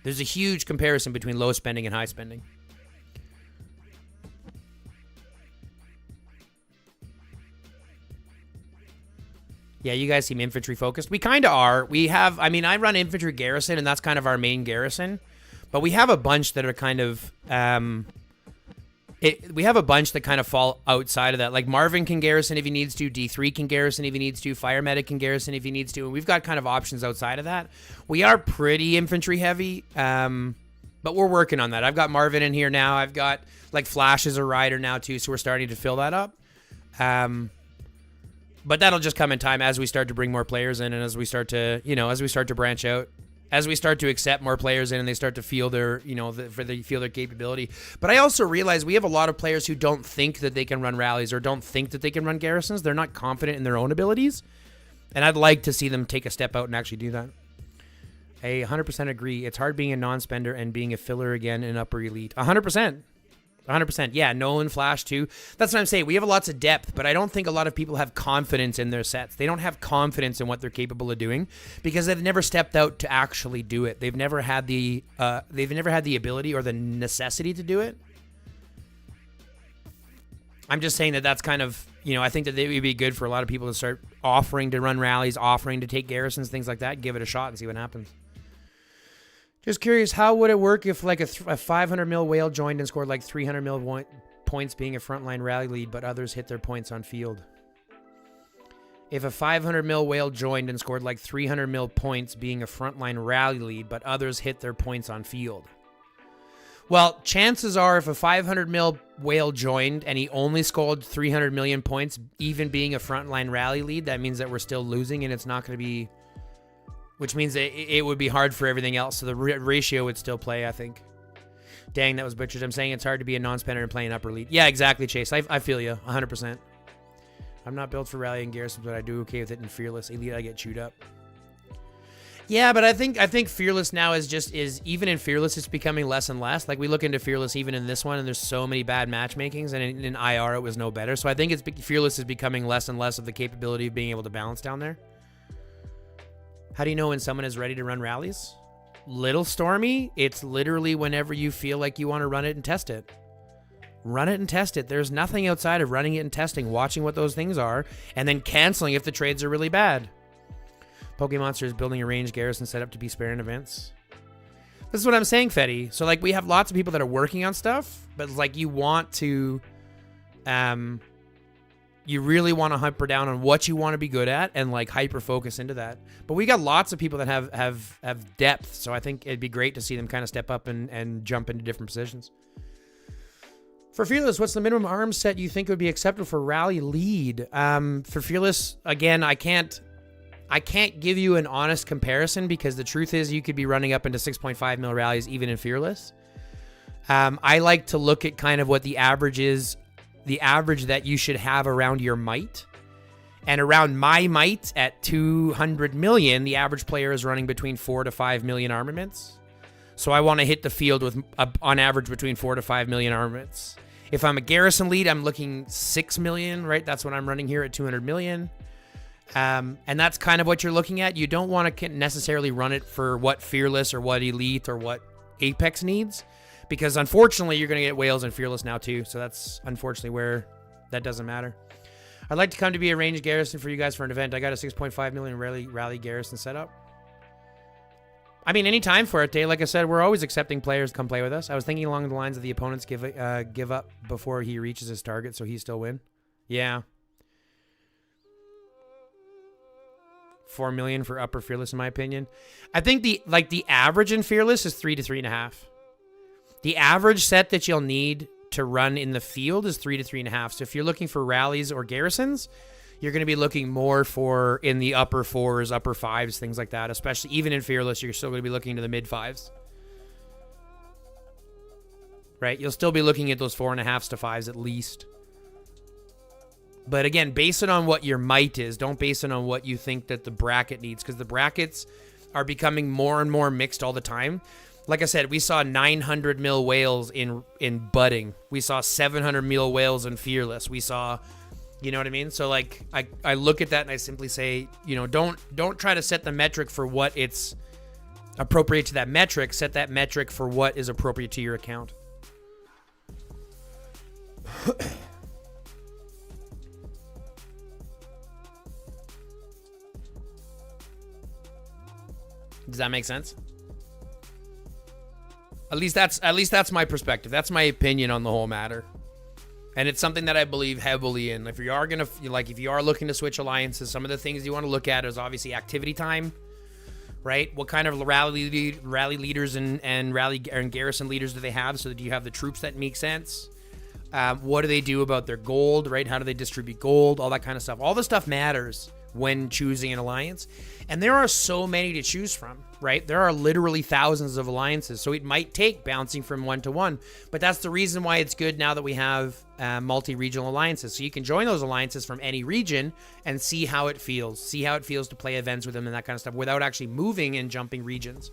there's a huge comparison between low spending and high spending. Yeah, you guys seem infantry focused. We kind of are. We have, I mean, I run infantry garrison, and that's kind of our main garrison. But we have a bunch that are kind of, we have a bunch that kind of fall outside of that. Like Marvin can garrison if he needs to. D3 can garrison if he needs to. Fire Medic can garrison if he needs to. And we've got kind of options outside of that. We are pretty infantry heavy, but we're working on that. I've got Marvin in here now. I've got, like, Flash as a rider now, too, so we're starting to fill that up. But that'll just come in time as we start to bring more players in, and as we start to, as we start to branch out, as we start to accept more players in, and they start to feel their, feel their capability. But I also realize we have a lot of players who don't think that they can run rallies or don't think that they can run garrisons. They're not confident in their own abilities, and I'd like to see them take a step out and actually do that. I 100% agree. It's hard being a non-spender and being a filler again in upper elite. 100%. 100%. Yeah, Nolan, Flash, too. That's what I'm saying. We have lots of depth, but I don't think a lot of people have confidence in their sets. They don't have confidence in what they're capable of doing because they've never stepped out to actually do it. They've never had the ability or the necessity to do it. I'm just saying that that's kind of, I think that it would be good for a lot of people to start offering to run rallies, offering to take garrisons, things like that. Give it a shot and see what happens. Just curious, how would it work if like a 500 mil whale joined and scored like 300 mil points being a frontline rally lead, but others hit their points on field? If a 500 mil whale joined and scored like 300 mil points being a frontline rally lead, but others hit their points on field. Well, chances are if a 500 mil whale joined and he only scored 300 million points, even being a frontline rally lead, that means that we're still losing and it's not going to be... Which means it would be hard for everything else. So the ratio would still play, I think. Dang, that was butchered. I'm saying it's hard to be a non-spender and play an upper elite. Yeah, exactly, Chase. I feel you, 100%. I'm not built for rally and garrison, but I do okay with it in Fearless. Elite, I get chewed up. Yeah, but I think Fearless now is even in Fearless, it's becoming less and less. Like, we look into Fearless even in this one, and there's so many bad matchmakings, and in IR it was no better. So I think Fearless is becoming less and less of the capability of being able to balance down there. How do you know when someone is ready to run rallies? Little Stormy, it's literally whenever you feel like you want to run it and test it. Run it and test it. There's nothing outside of running it and testing, watching what those things are, and then canceling if the trades are really bad. Pokemonster is building a range garrison set up to be spare in events. This is what I'm saying, Fetty. So, like, we have lots of people that are working on stuff, but, like, you want to... You really want to hyper down on what you want to be good at and like hyper focus into that. But we got lots of people that have depth, so I think it'd be great to see them kind of step up and jump into different positions. For Fearless, what's the minimum arms set you think would be acceptable for rally lead? For Fearless, again, I can't I can't give you an honest comparison because the truth is you could be running up into 6.5 mil rallies even in Fearless. I like to look at kind of what the average is, the average that you should have around your might. And around my might at 200 million, the average player is running between 4 to 5 million armaments. So I want to hit the field with, on average, between 4 to 5 million armaments. If I'm a garrison lead, I'm looking 6 million, right? That's what I'm running here at 200 million. And that's kind of what you're looking at. You don't want to necessarily run it for what Fearless or what Elite or what Apex needs. Because unfortunately, you're going to get Whales and Fearless now too. So that's unfortunately where that doesn't matter. I'd like to come to be a ranged garrison for you guys for an event. I got a 6.5 million rally garrison set up. I mean, any time for it, Day. Like I said, we're always accepting players to come play with us. I was thinking along the lines of the opponents give up before he reaches his target, so he still win. Yeah. 4 million for upper Fearless, in my opinion. I think the average in Fearless is 3 to 3.5. The average set that you'll need to run in the field is 3 to 3.5. So if you're looking for rallies or garrisons, you're going to be looking more for in the upper 4s, upper 5s, things like that. Especially even in Fearless, you're still going to be looking to the mid 5s. Right? You'll still be looking at those 4.5s to 5s at least. But again, base it on what your might is. Don't base it on what you think that the bracket needs, because the brackets are becoming more and more mixed all the time. Like I said, we saw 900 mil whales in budding. We saw 700 mil whales in Fearless. We saw, you know what I mean? So like I look at that and I simply say, you know, don't try to set the metric for what it's appropriate to that metric. Set that metric for what is appropriate to your account. Does that make sense? At least that's my perspective. That's my opinion on the whole matter. And it's something that I believe heavily in. If you are looking to switch alliances, some of the things you want to look at is obviously activity time, right? What kind of rally leaders and garrison leaders do they have? So do you have the troops that make sense? What do they do about their gold, right? How do they distribute gold? All that kind of stuff. All the stuff matters when choosing an alliance. And there are so many to choose from, right? There are literally thousands of alliances. So it might take bouncing from one to one. But that's the reason why it's good now that we have multi-regional alliances. So you can join those alliances from any region and see how it feels. See how it feels to play events with them and that kind of stuff without actually moving and jumping regions.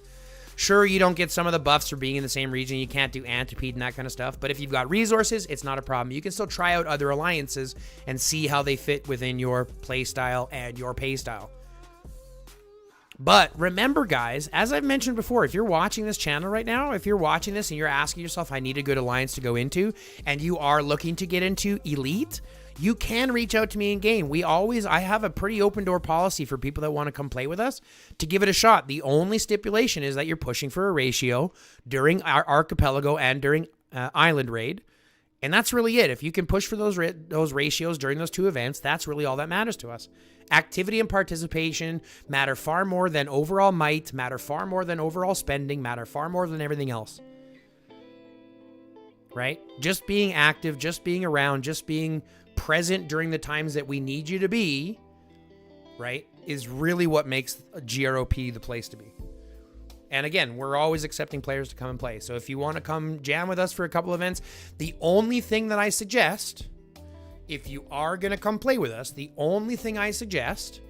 Sure, you don't get some of the buffs for being in the same region. You can't do Antipede and that kind of stuff. But if you've got resources, it's not a problem. You can still try out other alliances and see how they fit within your play style and your pay style. But remember, guys, as I've mentioned before, if you're watching this channel right now, if you're watching this and you're asking yourself, I need a good alliance to go into, and you are looking to get into Elite, you can reach out to me in game. I have a pretty open door policy for people that want to come play with us to give it a shot. The only stipulation is that you're pushing for a ratio during our archipelago and during island raid. And that's really it. If you can push for those ratios during those two events, that's really all that matters to us. Activity and participation matter far more than overall might, matter far more than overall spending, matter far more than everything else. Right? Just being active, just being around, just being present during the times that we need you to be, right, is really what makes GROP the place to be. And again, we're always accepting players to come and play. So if you want to come jam with us for a couple events, the only thing that I suggest, if you are going to come play with us, the only thing I suggest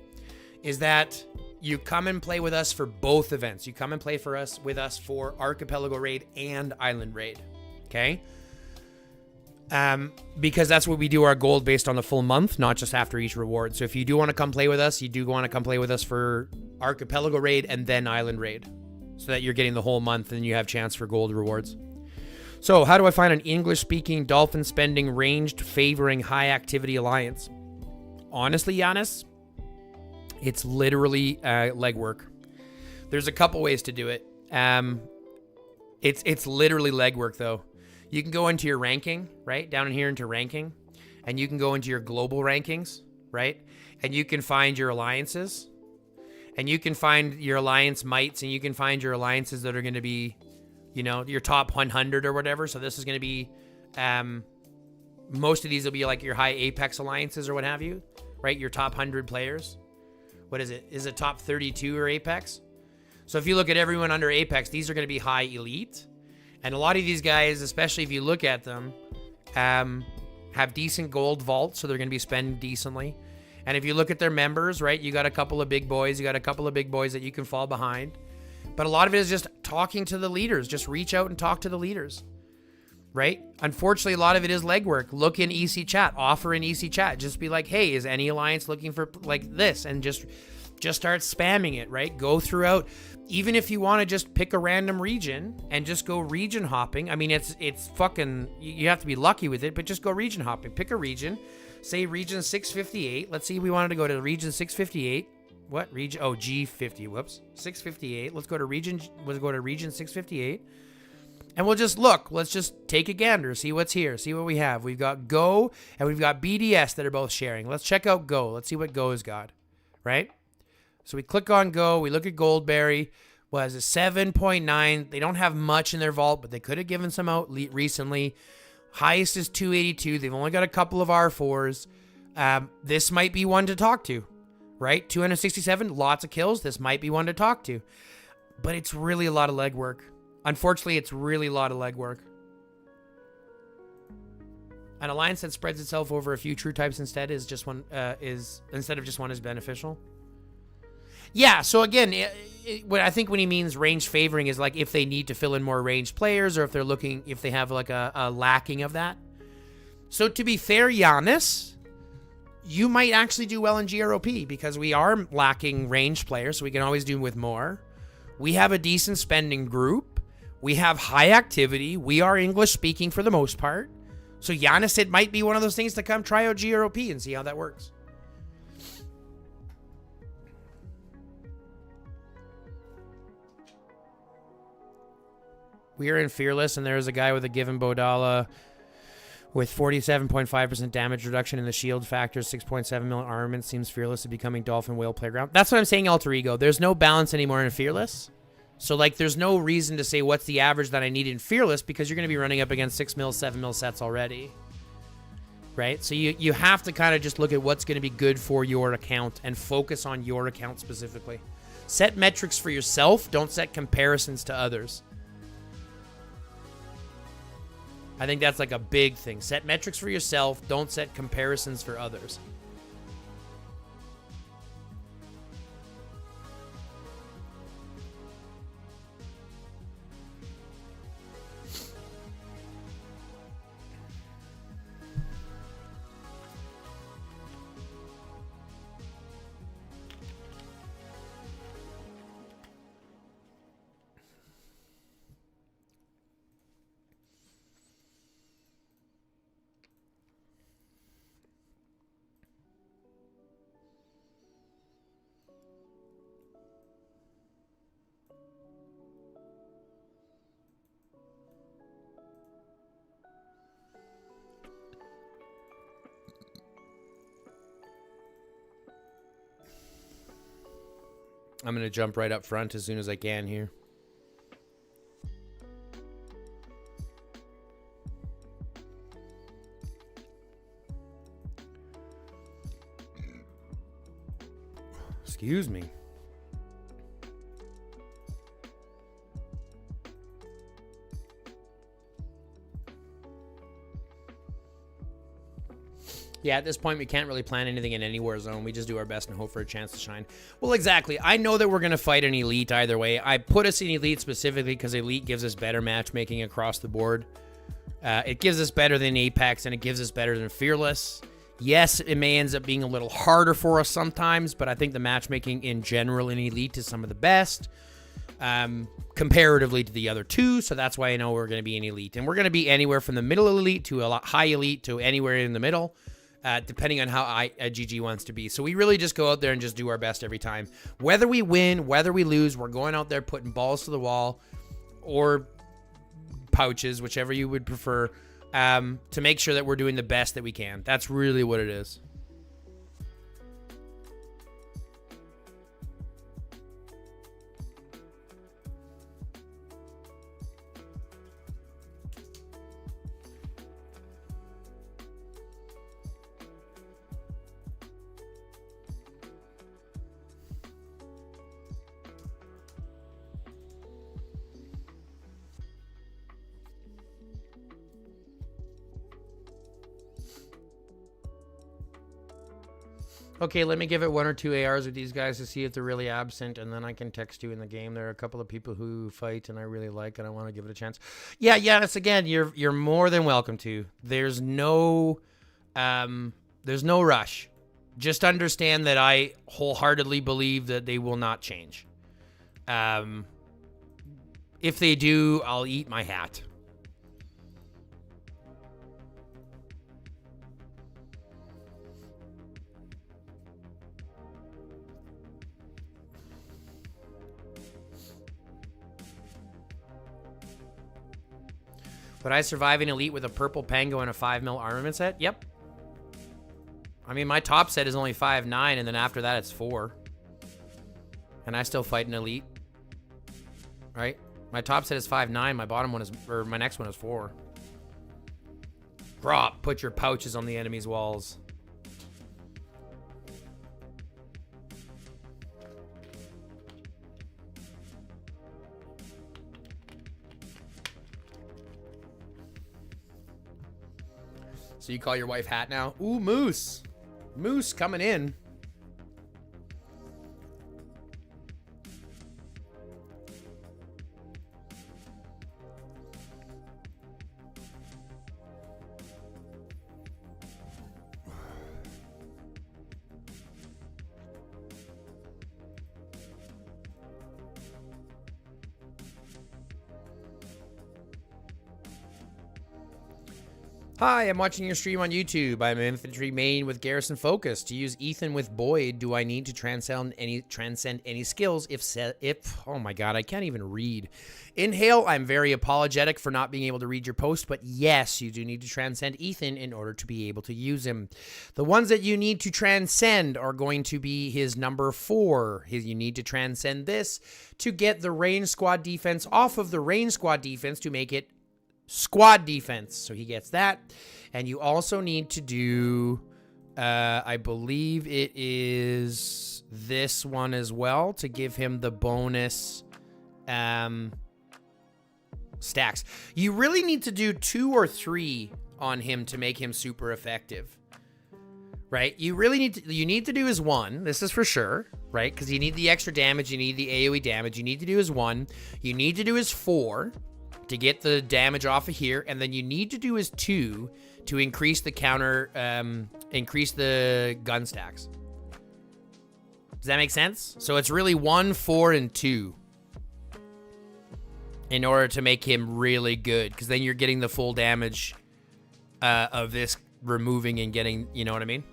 is that you come and play with us for both events. You come and play with us for Archipelago Raid and Island Raid. Okay? Because that's what we do our gold based on the full month, not just after each reward. So if you do want to come play with us, you do want to come play with us for Archipelago Raid and then Island Raid, so that you're getting the whole month and you have chance for gold rewards. So how do I find an English-speaking, dolphin-spending, ranged, favoring, high-activity alliance? Honestly, Giannis, it's literally legwork. There's a couple ways to do it. It's literally legwork, though. You can go into your ranking, right? Down in here into ranking. And you can go into your global rankings, right? And you can find your alliances. And you can find your alliance mites. And you can find your alliances that are going to be, you know, your top 100 or whatever. So this is going to be, most of these will be like your high Apex alliances or what have you, right? Your top 100 players. what is it? Is it top 32 or Apex? So if you look at everyone under Apex, these are going to be high elite. And a lot of these guys, especially if you look at them, have decent gold vaults, so they're going to be spending decently. And if you look at their members, right, you got a couple of big boys. You got a couple of big boys that you can fall behind. But a lot of it is just talking to the leaders. Just reach out and talk to the leaders, right? Unfortunately, a lot of it is legwork. Look in EC chat. Offer in EC chat. Just be like, hey, is any alliance looking for like this? And just start spamming it, right? Go throughout. Even if you want to just pick a random region and just go region hopping. I mean, it's fucking, you have to be lucky with it, but just go region hopping. Pick a region. Say region 658. Let's see, we wanted to go to region 658. What region? Oh, G50. Whoops. 658. Let's go to region 658. And we'll just look. Let's just take a gander. See what's here. See what we have. We've got Go and we've got BDS that are both sharing. Let's check out Go. Let's see what Go's got. Right? So we click on Go. We look at Goldberry. Was it 7.9? They don't have much in their vault, but they could have given some out recently. Highest is 282. They've only got a couple of R4s. This might be one to talk to, right? 267, lots of kills. This might be one to talk to. But it's really a lot of legwork. Unfortunately, it's really a lot of legwork. An alliance that spreads itself over a few true types instead is just one instead of just one is beneficial. Yeah, so again, what I think when he means range favoring is like if they need to fill in more ranged players or if they're looking, if they have like a lacking of that. So to be fair, Giannis, you might actually do well in GROP because we are lacking ranged players, so we can always do with more. We have a decent spending group. We have high activity. We are English speaking for the most part. So Giannis, it might be one of those things to come try out GROP and see how that works. We are in Fearless, and there is a guy with a given Bodala with 47.5% damage reduction in the shield factor, 6.7 mil armament. Seems Fearless is becoming Dolphin Whale Playground. That's what I'm saying, Alter Ego. There's no balance anymore in Fearless. So, like, there's no reason to say what's the average that I need in Fearless because you're going to be running up against 6 mil, 7 mil sets already. Right? So you have to kind of just look at what's going to be good for your account and focus on your account specifically. Set metrics for yourself. Don't set comparisons to others. I think that's like a big thing. Set metrics for yourself. Don't set comparisons for others. I'm going to jump right up front as soon as I can here. Excuse me. Yeah, at this point, we can't really plan anything in any war zone. We just do our best and hope for a chance to shine. Well, exactly. I know that we're going to fight an elite either way. I put us in elite specifically because elite gives us better matchmaking across the board. It gives us better than Apex, and it gives us better than Fearless. Yes, it may end up being a little harder for us sometimes, but I think the matchmaking in general in elite is some of the best comparatively to the other two, so that's why I know we're going to be in elite. And we're going to be anywhere from the middle elite to a lot high elite to anywhere in the middle. Depending on how GG wants to be. So we really just go out there and just do our best every time. Whether we win, whether we lose, we're going out there putting balls to the wall or pouches, whichever you would prefer, to make sure that we're doing the best that we can. That's really what it is. Okay, let me give it 1 or 2 ARs with these guys to see if they're really absent, and then I can text you in the game. There are a couple of people who fight and I really like, and I want to give it a chance. Yeah, that's again, you're more than welcome to. There's no rush. Just understand that I wholeheartedly believe that they will not change. If they do, I'll eat my hat. Would I survive an elite with a purple Pango and a 5mm armament set? Yep. I mean, my top set is only 5.9, and then after that it's 4. And I still fight an elite. Right? My top set is 5.9, my bottom one is, or my next one is 4. Grop, put your pouches on the enemy's walls. So you call your wife Hat now? Ooh, Moose. Moose coming in. Hi, I'm watching your stream on YouTube. I'm an infantry main with Garrison Focus. To use Ethan with Boyd, do I need to transcend any skills? If oh my god, I can't even read. Inhale, I'm very apologetic for not being able to read your post, but yes, you do need to transcend Ethan in order to be able to use him. The ones that you need to transcend are going to be his number 4. You need to transcend this to get the range squad defense off of the range squad defense to make it squad defense. So he gets that. And you also need to do, I believe it is this one as well to give him the bonus stacks. You really need to do 2 or 3 on him to make him super effective. Right? You really need to do his 1. This is for sure, right? Because you need the extra damage, you need the AoE damage. You need to do his 1. You need to do his 4 to get the damage off of here, and then you need to do his 2 to increase the counter, increase the gun stacks. Does that make sense? So it's really 1, 4, and 2 in order to make him really good, because then you're getting the full damage of this removing and getting, you know what I mean?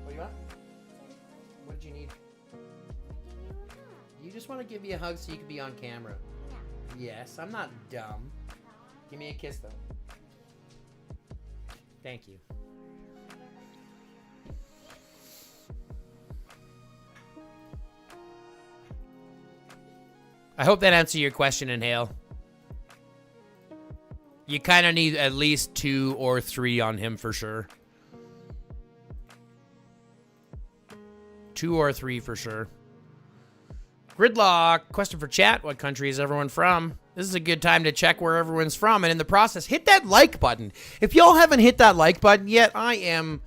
What do you want? What did you need? You just want to give me a hug so you can be on camera. Yes, I'm not dumb. Give me a kiss though. Thank you. I hope that answered your question, Inhale. You kind of need at least 2 or 3 on him for sure. 2 or 3 for sure. Gridlock, question for chat. What country is everyone from? This is a good time to check where everyone's from. And in the process, hit that like button. If y'all haven't hit that like button yet, I am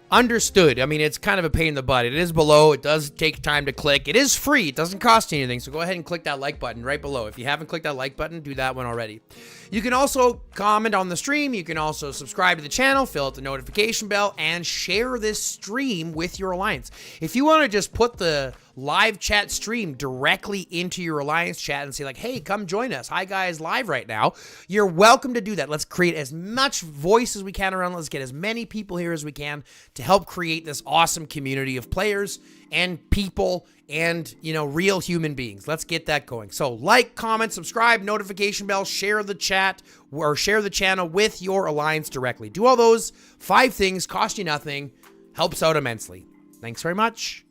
understood. I mean, it's kind of a pain in the butt. It is below. It does take time to click. It is free. It doesn't cost you anything. So go ahead and click that like button right below. If you haven't clicked that like button, do that one already. You can also comment on the stream. You can also subscribe to the channel, fill out the notification bell, and share this stream with your alliance. If you want to just put the live chat stream directly into your alliance chat and say like, hey, come join us. HighGuy is live right now. You're welcome to do that. Let's create as much voice as we can around. Let's get as many people here as we can to help create this awesome community of players and people and, you know, real human beings. Let's get that going. So like, comment, subscribe, notification bell, share the chat or share the channel with your alliance directly. Do all those 5 things, cost you nothing, helps out immensely. Thanks very much.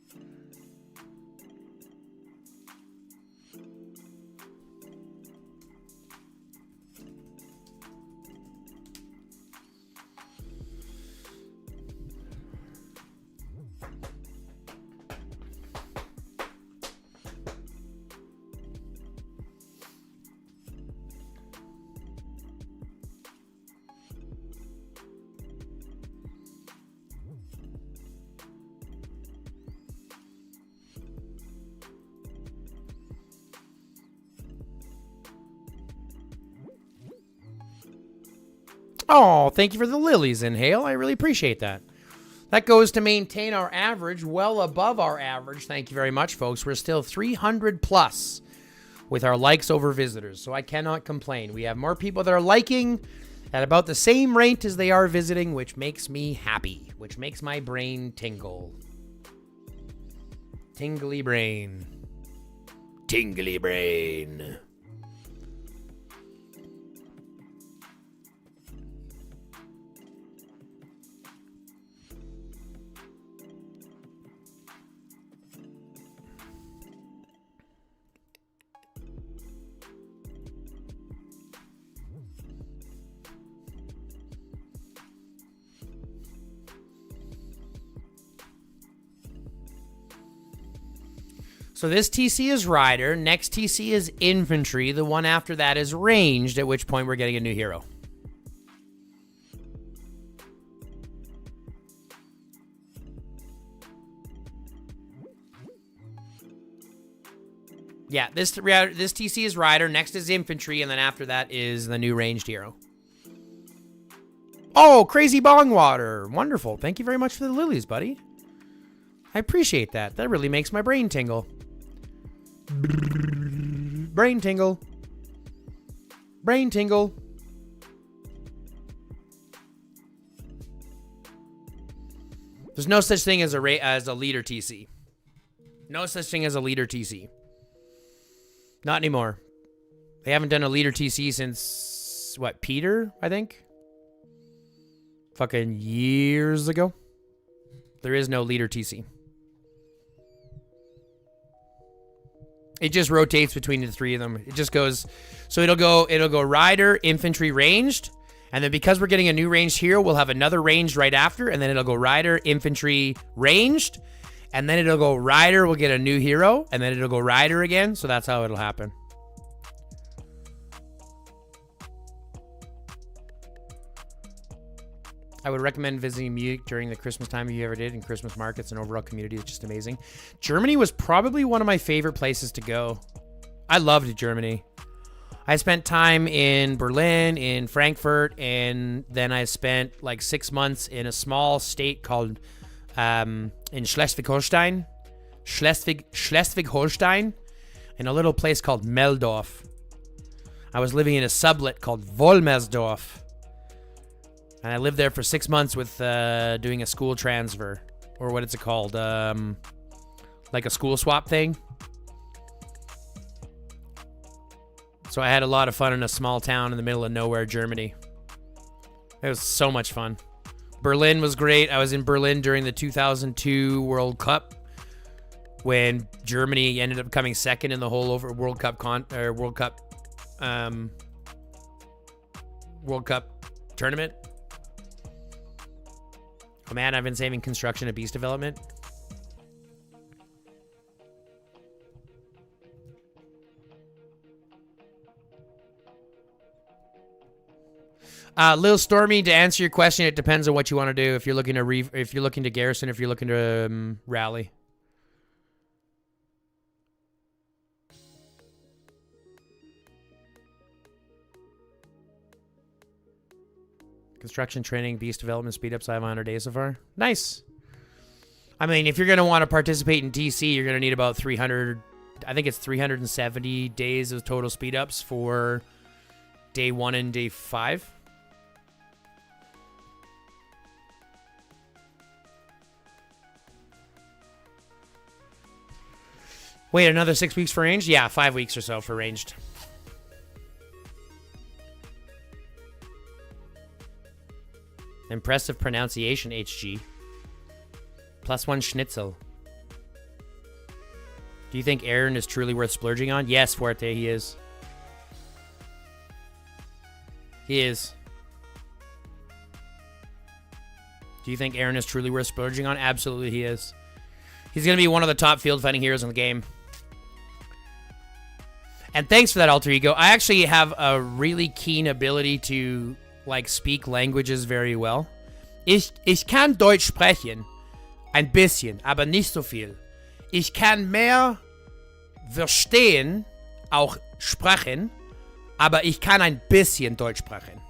Oh, thank you for the lilies, Inhale. I really appreciate that. That goes to maintain our average, well above our average. Thank you very much, folks. We're still 300 plus with our likes over visitors, so I cannot complain. We have more people that are liking at about the same rate as they are visiting, which makes me happy, which makes my brain tingle. Tingly brain. Tingly brain. So this TC is Rider, next TC is Infantry, the one after that is Ranged, at which point we're getting a new hero. Yeah, this TC is Rider, next is Infantry, and then after that is the new Ranged hero. Oh, Crazy Bongwater. Wonderful. Thank you very much for the lilies, buddy. I appreciate that. That really makes my brain tingle. Brain tingle. Brain tingle. There's no such thing as a leader TC. No such thing as a leader TC. Not anymore. They haven't done a leader TC since, what, Peter, I think? Fucking years ago. There is no leader TC. It just rotates between the three of them. It just goes, so it'll go Rider, Infantry, Ranged, and then because we're getting a new ranged hero, we'll have another ranged right after, and then it'll go Rider, Infantry, Ranged, and then it'll go Rider, we'll get a new hero, and then it'll go Rider again, so that's how it'll happen. I would recommend visiting Munich during the Christmas time if you ever did, in Christmas markets and overall community. It's just amazing. Germany was probably one of my favorite places to go. I loved Germany. I spent time in Berlin, in Frankfurt, and then I spent like 6 months in a small state called in Schleswig-Holstein. Schleswig-Holstein, in a little place called Meldorf. I was living in a sublet called Wolmersdorf. And I lived there for 6 months with doing a school transfer, or what is it called? Like a school swap thing. So I had a lot of fun in a small town in the middle of nowhere, Germany. It was so much fun. Berlin was great. I was in Berlin during the 2002 World Cup when Germany ended up coming second in the whole over World Cup tournament. Oh man, I've been saving construction and beast development. Lil Stormy, to answer your question, it depends on what you want to do. If you're looking to garrison, if you're looking to rally. Construction, training, beast development, speed ups. I have 100 days so far. Nice. I mean, if you're going to want to participate in DC, you're going to need about 300. I think it's 370 days of total speed ups for day 1 and day 5. Wait, another 6 weeks for ranged? Yeah, 5 weeks or so for ranged. Impressive pronunciation, HG. +1 schnitzel. Do you think Aaron is truly worth splurging on? Yes, Fuerte, he is. He is. Do you think Aaron is truly worth splurging on? Absolutely, he is. He's going to be one of the top field fighting heroes in the game. And thanks for that, Alter Ego. I actually have a really keen ability to speak languages very well. Ich kann Deutsch sprechen. Ein bisschen, aber nicht so viel. Ich kann mehr verstehen, auch sprechen, aber ich kann ein bisschen Deutsch sprechen.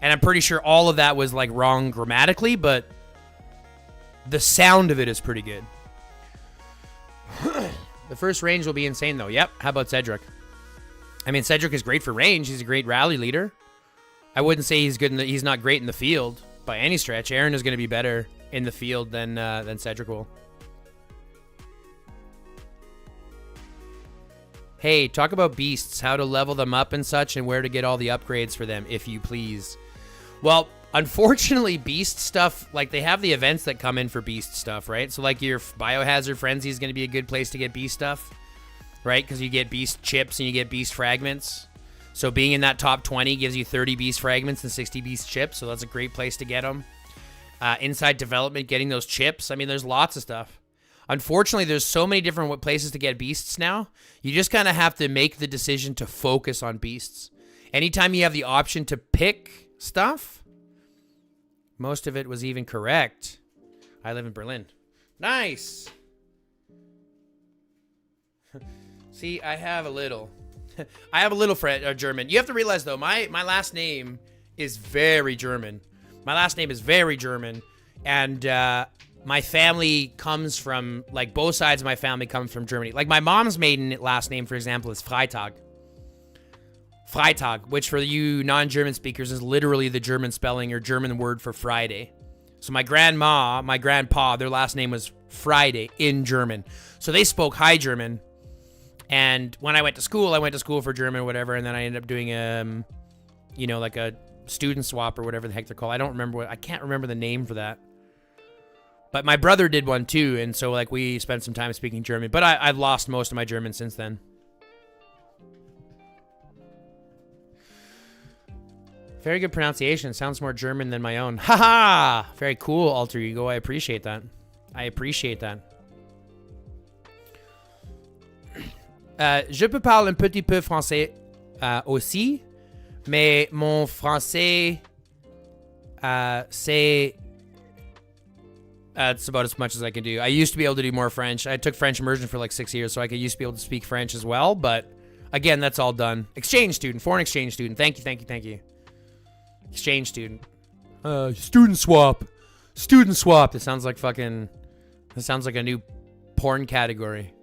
And I'm pretty sure all of that was like wrong grammatically, but the sound of it is pretty good. The first range will be insane, though. Yep. How about Cedric? I mean, Cedric is great for range. He's a great rally leader. I wouldn't say he's good. He's not great in the field by any stretch. Aaron is going to be better in the field than Cedric will. Hey, talk about beasts, how to level them up and such, and where to get all the upgrades for them, if you please. Well, unfortunately, beast stuff, like, they have the events that come in for beast stuff, right? So, like, your Biohazard Frenzy is going to be a good place to get beast stuff, right? Because you get beast chips and you get beast fragments. So being in that top 20 gives you 30 beast fragments and 60 beast chips, so that's a great place to get them. Inside development, getting those chips. I mean, there's lots of stuff. Unfortunately, there's so many different places to get beasts now. You just kind of have to make the decision to focus on beasts. Anytime you have the option to pick stuff, most of it was even correct. I live in Berlin. Nice. See, I have a little German. You have to realize, though, my last name is very German. My last name is very German. And my family comes from, like, both sides of my family come from Germany. Like, my mom's maiden last name, for example, is Freitag. Freitag, which for you non-German speakers is literally the German spelling or German word for Friday. So my grandma, my grandpa, their last name was Friday in German. So they spoke High German. And when I went to school for German or whatever, and then I ended up doing like a student swap or whatever the heck they're called. I can't remember the name for that. But my brother did one too, and so like we spent some time speaking German. But I've lost most of my German since then. Very good pronunciation. Sounds more German than my own. Haha! Very cool, alter ego. I appreciate that. Je peux parler un petit peu français aussi, mais mon français, c'est... That's about as much as I can do. I used to be able to do more French. I took French immersion for like 6 years, so I used to be able to speak French as well. But again, that's all done. Exchange student, foreign exchange student. Thank you. Exchange student. Student swap. That sounds like a new porn category.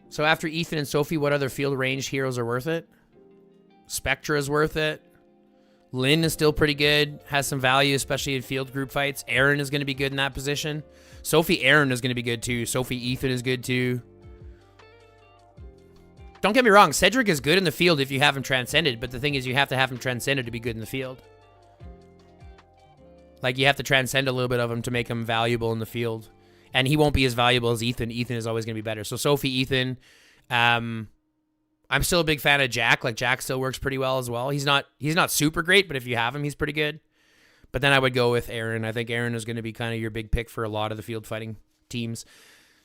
So after Ethan and Sophie, what other field range heroes are worth it? Spectra is worth it. Lynn is still pretty good, has some value, especially in field group fights. Aaron is going to be good in that position. Sophie Aaron is going to be good too. Sophie Ethan is good too. Don't get me wrong, Cedric is good in the field if you have him transcended, but the thing is you have to have him transcended to be good in the field. Like, you have to transcend a little bit of him to make him valuable in the field. And he won't be as valuable as Ethan. Ethan is always going to be better. So Sophie, Ethan, I'm still a big fan of Jack. Like, Jack still works pretty well as well. He's not super great, but if you have him, he's pretty good. But then I would go with Aaron. I think Aaron is going to be kind of your big pick for a lot of the field fighting teams.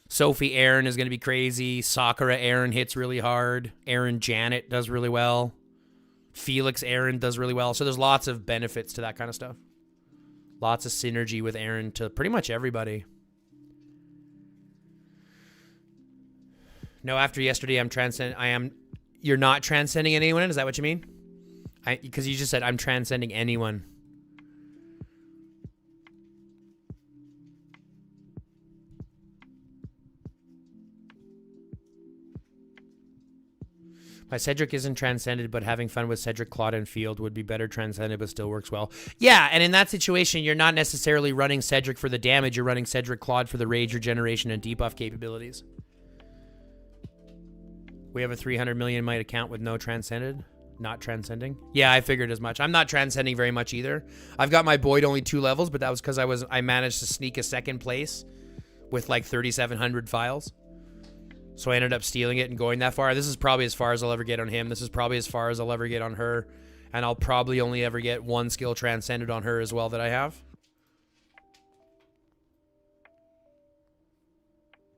Sophie Aaron is going to be crazy. Sakura Aaron hits really hard. Aaron Janet does really well. Felix Aaron does really well. So there's lots of benefits to that kind of stuff. Lots of synergy with Aaron to pretty much everybody. No, after yesterday, you're not transcending anyone? Is that what you mean? Because you just said, I'm transcending anyone. My Cedric isn't transcended, but having fun with Cedric, Claude, and Field would be better transcended, but still works well. Yeah, and in that situation, you're not necessarily running Cedric for the damage. You're running Cedric, Claude for the rage, regeneration, and debuff capabilities. We have a 300 million might account with no transcended. Not transcending. Yeah, I figured as much. I'm not transcending very much either. I've got my Boyd only 2 levels, but that was because I managed to sneak a second place with like 3,700 files. So I ended up stealing it and going that far. This is probably as far as I'll ever get on him. This is probably as far as I'll ever get on her. And I'll probably only ever get 1 skill transcended on her as well that I have.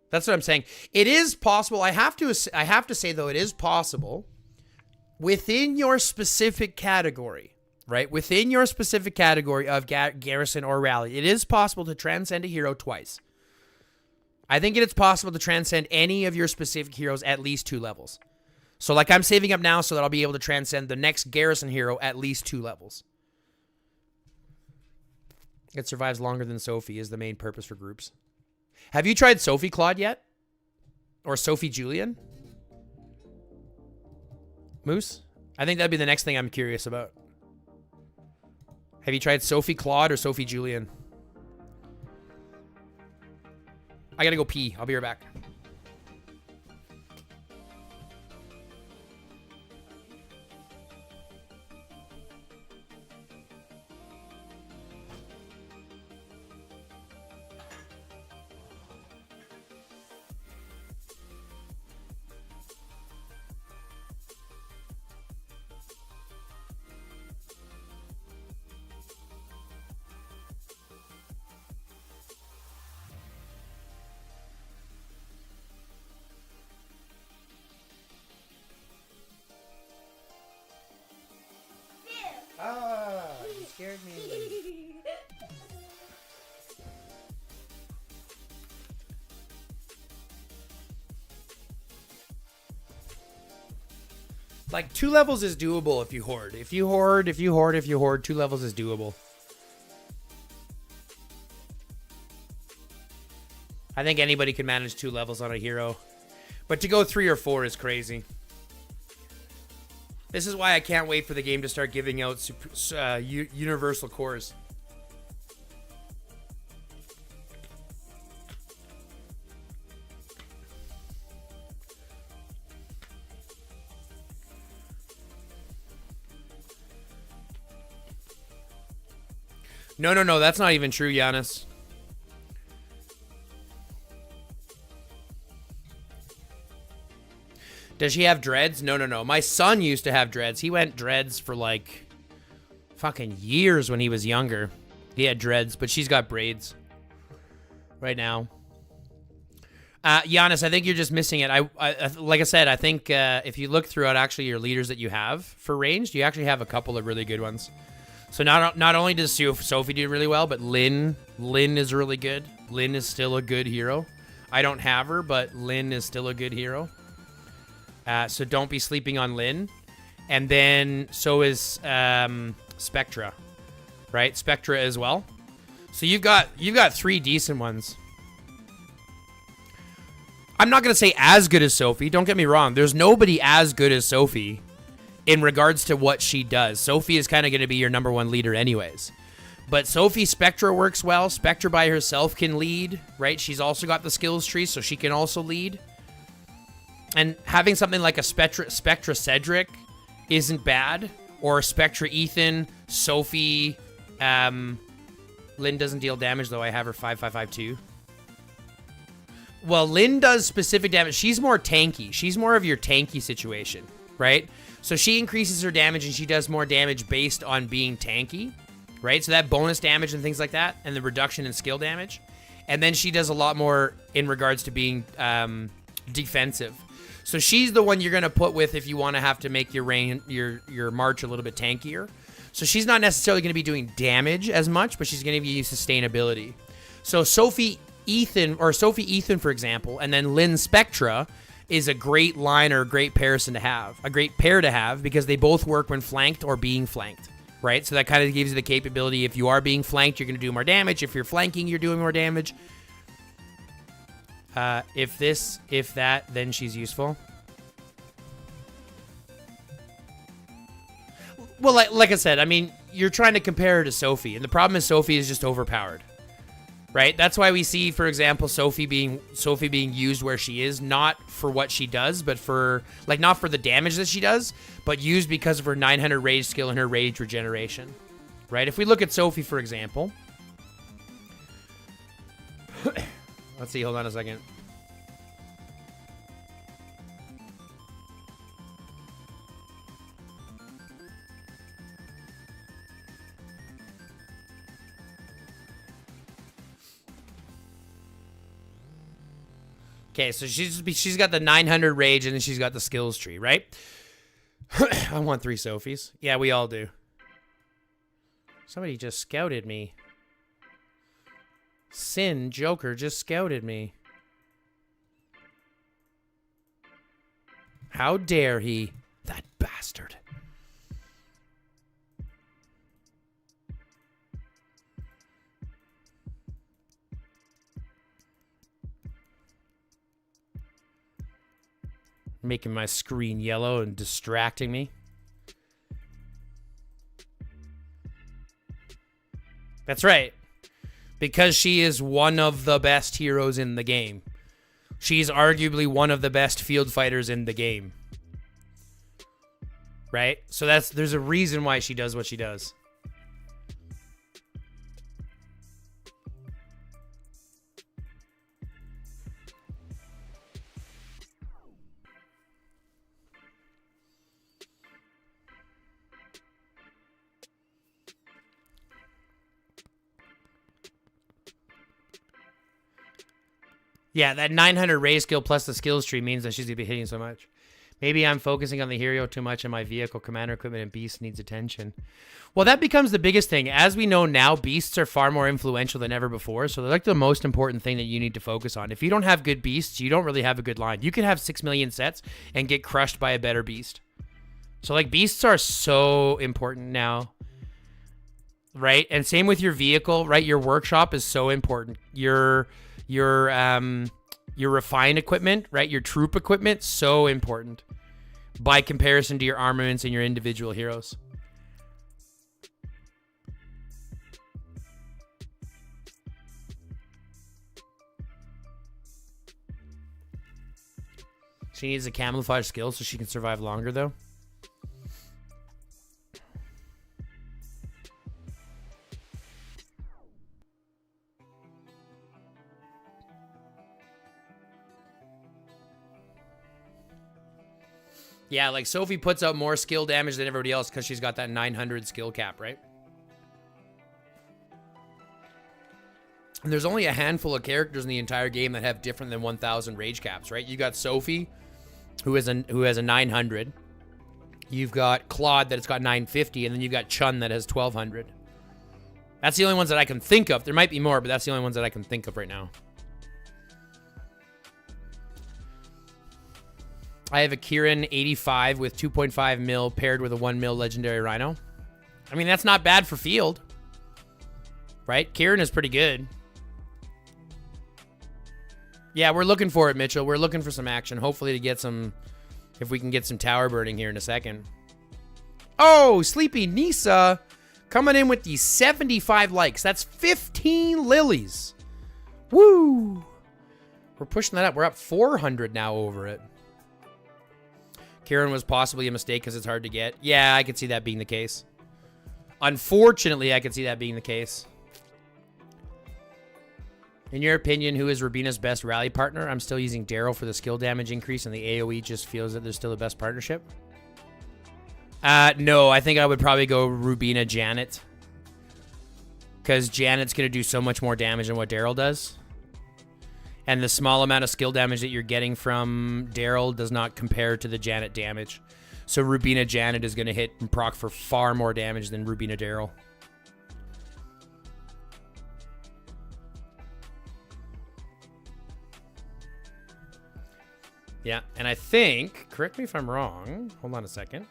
That's what I'm saying. It is possible. I have to say, though, it is possible within your specific category, right? Within your specific category of garrison or rally, it is possible to transcend a hero twice. I think it is possible to transcend any of your specific heroes at least 2 levels. So like I'm saving up now so that I'll be able to transcend the next Garrison hero at least 2 levels. It survives longer than Sophie is the main purpose for groups. Have you tried Sophie Claude yet? Or Sophie Julian? Moose? I think that'd be the next thing I'm curious about. Have you tried Sophie Claude or Sophie Julian? I gotta go pee. I'll be right back. Ah, you scared me. Like 2 levels is doable if you hoard. If you hoard, 2 levels is doable. I think anybody can manage 2 levels on a hero. But to go 3 or 4 is crazy. This is why I can't wait for the game to start giving out universal cores. No, that's not even true, Giannis. Does she have dreads? No. My son used to have dreads. He went dreads for like fucking years when he was younger. He had dreads, but she's got braids right now. Giannis, I think you're just missing it. I like I said, I think if you look throughout actually your leaders that you have for ranged, you actually have a couple of really good ones. So not only does Sophie do really well, but Lynn is really good. Lynn is still a good hero. I don't have her, but Lynn is still a good hero. So don't be sleeping on Lynn. And then so is Spectra, right? Spectra as well. So you've got 3 decent ones. I'm not going to say as good as Sophie. Don't get me wrong. There's nobody as good as Sophie in regards to what she does. Sophie is kind of going to be your number 1 leader anyways. But Sophie Spectra works well. Spectra by herself can lead, right? She's also got the skills tree, so she can also lead. And having something like a Spectra Cedric isn't bad. Or Spectra Ethan, Sophie. Lynn doesn't deal damage, though I have her 5-5-5-2. Well, Lynn does specific damage. She's more tanky. She's more of your tanky situation, right? So she increases her damage and she does more damage based on being tanky, right? So that bonus damage and things like that, and the reduction in skill damage. And then she does a lot more in regards to being defensive. So she's the one you're going to put with if you want to have to make your march a little bit tankier. So she's not necessarily going to be doing damage as much, but she's going to give you sustainability. So Sophie Ethan, for example, and then Lynn Spectra is a great line or a great pair to have because they both work when flanked or being flanked, right? So that kind of gives you the capability. If you are being flanked, you're going to do more damage. If you're flanking, you're doing more damage. If that, then she's useful. Well, like I said, I mean, you're trying to compare her to Sophie, and the problem is Sophie is just overpowered, right? That's why we see, for example, Sophie being used where she is, not for what she does, but for, like, not for the damage that she does, but used because of her 900 rage skill and her rage regeneration, right? If we look at Sophie, for example, let's see, hold on a second. Okay, so she's got the 900 rage and then she's got the skills tree, right? I want 3 Sophies. Yeah, we all do. Somebody just scouted me. Sin Joker just scouted me. How dare he? That bastard. Making my screen yellow and distracting me. That's right. Because she is one of the best heroes in the game. She's arguably one of the best field fighters in the game. Right? So there's a reason why she does what she does. Yeah, that 900 raise skill plus the skills tree means that she's going to be hitting so much. Maybe I'm focusing on the hero too much and my vehicle, commander equipment, and beast needs attention. Well, that becomes the biggest thing. As we know now, beasts are far more influential than ever before, so they're like the most important thing that you need to focus on. If you don't have good beasts, you don't really have a good line. You can have 6 million sets and get crushed by a better beast. So, like, beasts are so important now. Right? And same with your vehicle, right? Your workshop is so important. Your refined equipment, right? Your troop equipment, so important by comparison to your armaments and your individual heroes. She needs a camouflage skill so she can survive longer, though. Yeah, like Sophie puts out more skill damage than everybody else because she's got that 900 skill cap, right? And there's only a handful of characters in the entire game that have different than 1,000 rage caps, right? You got Sophie, who has a 900. You've got Claude that's got 950, and then you've got Chun that has 1,200. That's the only ones that I can think of. There might be more, but that's the only ones that I can think of right now. I have a Kieran 85 with 2.5 mil paired with a 1 mil legendary Rhino. I mean, that's not bad for field. Right? Kieran is pretty good. Yeah, we're looking for it, Mitchell. We're looking for some action. Hopefully to get some... If we can get some tower burning here in a second. Oh, Sleepy Nisa coming in with the 75 likes. That's 15 lilies. Woo! We're pushing that up. We're up 400 now over it. Kieran was possibly a mistake because it's hard to get. Yeah, I could see that being the case. Unfortunately, I could see that being the case. In your opinion, who is Rubina's best rally partner? I'm still using Daryl for the skill damage increase, and the AoE just feels that they're still the best partnership. No, I think I would probably go Rubina Janet. Because Janet's going to do so much more damage than what Daryl does. And the small amount of skill damage that you're getting from Daryl does not compare to the Janet damage. So Rubina Janet is going to hit and proc for far more damage than Rubina Daryl. Yeah, and I think, correct me if I'm wrong, hold on a second.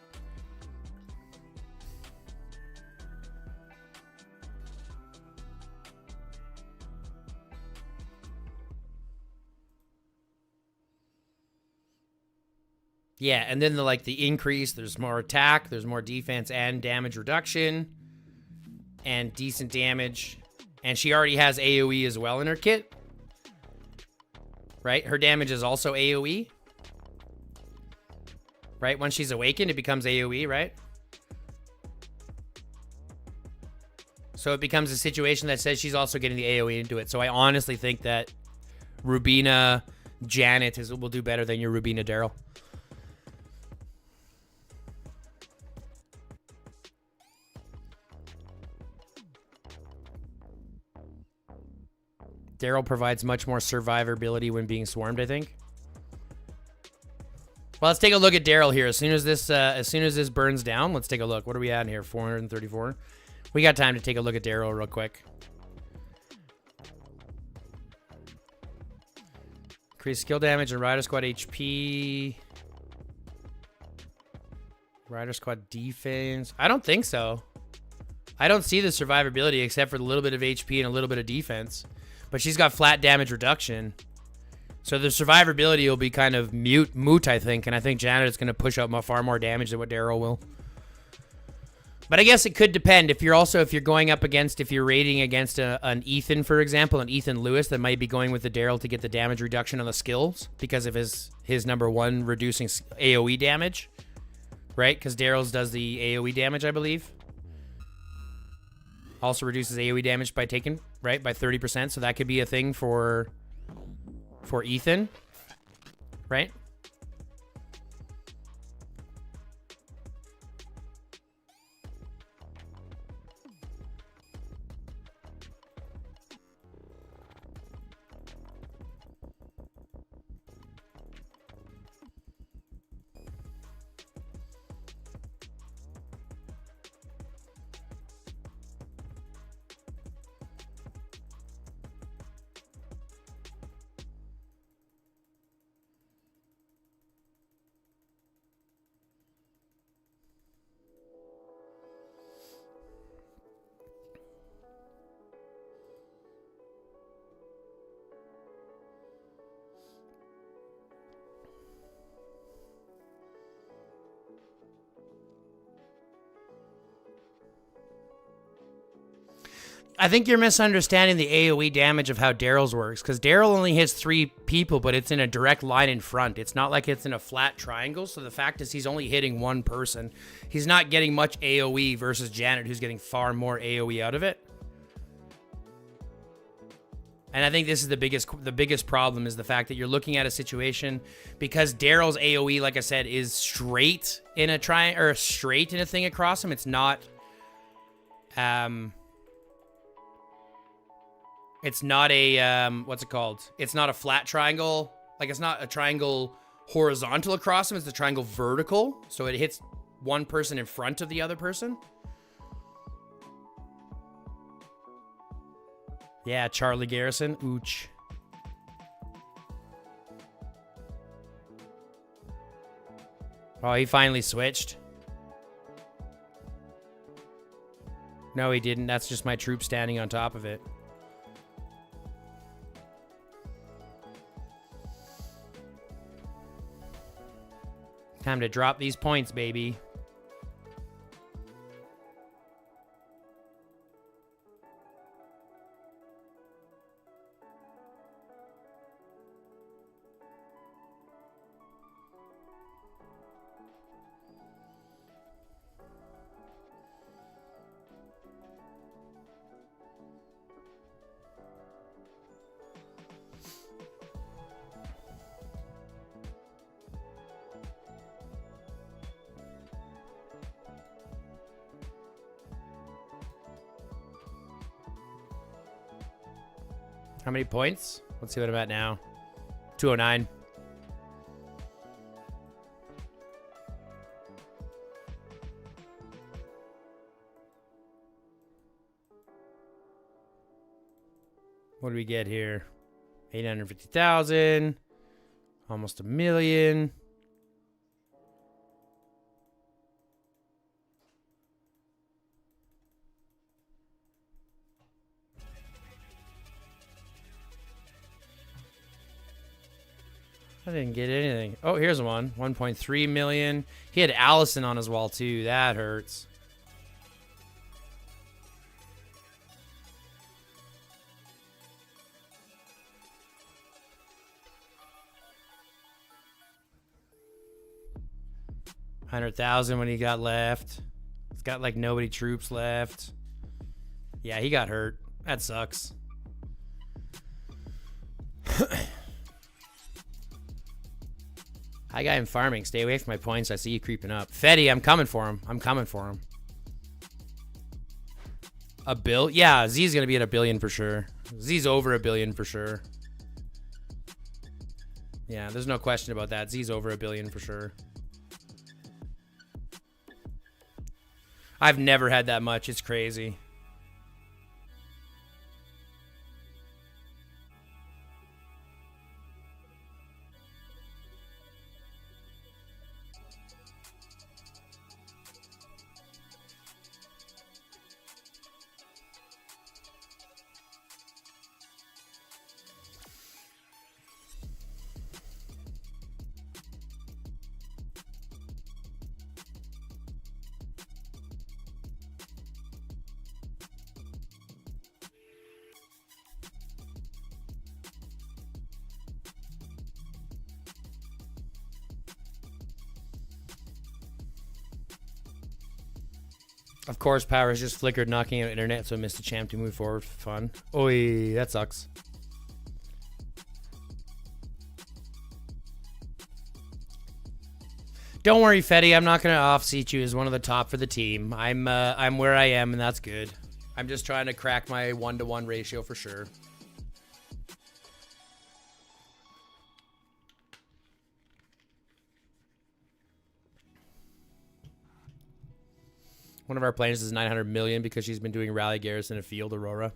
Yeah, and then the increase, there's more attack, there's more defense and damage reduction, and decent damage. And she already has AoE as well in her kit. Right? Her damage is also AoE. Right? When she's awakened, it becomes AoE, right? So it becomes a situation that says she's also getting the AoE into it. So I honestly think that Rubina Janet will do better than your Rubina Daryl. Daryl provides much more survivability when being swarmed, I think. Well, let's take a look at Daryl here. As soon as this burns down, let's take a look. What are we at here? 434. We got time to take a look at Daryl real quick. Increase skill damage and Rider Squad HP. Rider squad defense. I don't think so. I don't see the survivability except for a little bit of HP and a little bit of defense. But she's got flat damage reduction. So the survivability will be kind of moot, I think. And I think Janet is going to push out far more damage than what Daryl will. But I guess it could depend. If you're going up against, if you're raiding against an Ethan, for example, an Ethan Lewis, that might be going with the Daryl to get the damage reduction on the skills because of his number one reducing AoE damage, right? Because Daryl's does the AoE damage, I believe. Also reduces AoE damage by taking, right, by 30%. So that could be a thing for Ethan, right? I think you're misunderstanding the AoE damage of how Daryl's works, because Daryl only hits 3 people, but it's in a direct line in front. It's not like it's in a flat triangle, so the fact is he's only hitting one person. He's not getting much AoE versus Janet, who's getting far more AoE out of it. And I think this is the biggest problem is the fact that you're looking at a situation because Daryl's AoE, like I said, is straight in a straight in a thing across him. It's not it's not a, what's it called? It's not a flat triangle. Like, it's not a triangle horizontal across him. It's a triangle vertical. So it hits one person in front of the other person. Yeah, Charlie Garrison. Ooch. Oh, he finally switched. No, he didn't. That's just my troop standing on top of it. Time to drop these points, baby. How many points? Let's see what I'm at now. 209. What do we get here? 850,000. Almost 1 million. I didn't get anything. Oh, here's one. 1.3 million. He had Allison on his wall, too. That hurts. $100,000 when he got left. He's got, like, nobody troops left. Yeah, he got hurt. That sucks. Hi, guy in farming. Stay away from my points. I see you creeping up. Fetty, I'm coming for him. I'm coming for him. A bill? Yeah, Z's going to be at 1 billion for sure. Z's over 1 billion for sure. Yeah, there's no question about that. Z's over 1 billion for sure. I've never had that much. It's crazy. Of course, powers just flickered, knocking out internet, so I missed a champ to move forward for fun. Oi, that sucks. Don't worry, Fetty. I'm not gonna off-seat you as one of the top for the team. I'm where I am, and that's good. I'm just trying to crack my 1-to-1 ratio for sure. One of our planes is 900 million because she's been doing rally garrison in a field, Aurora.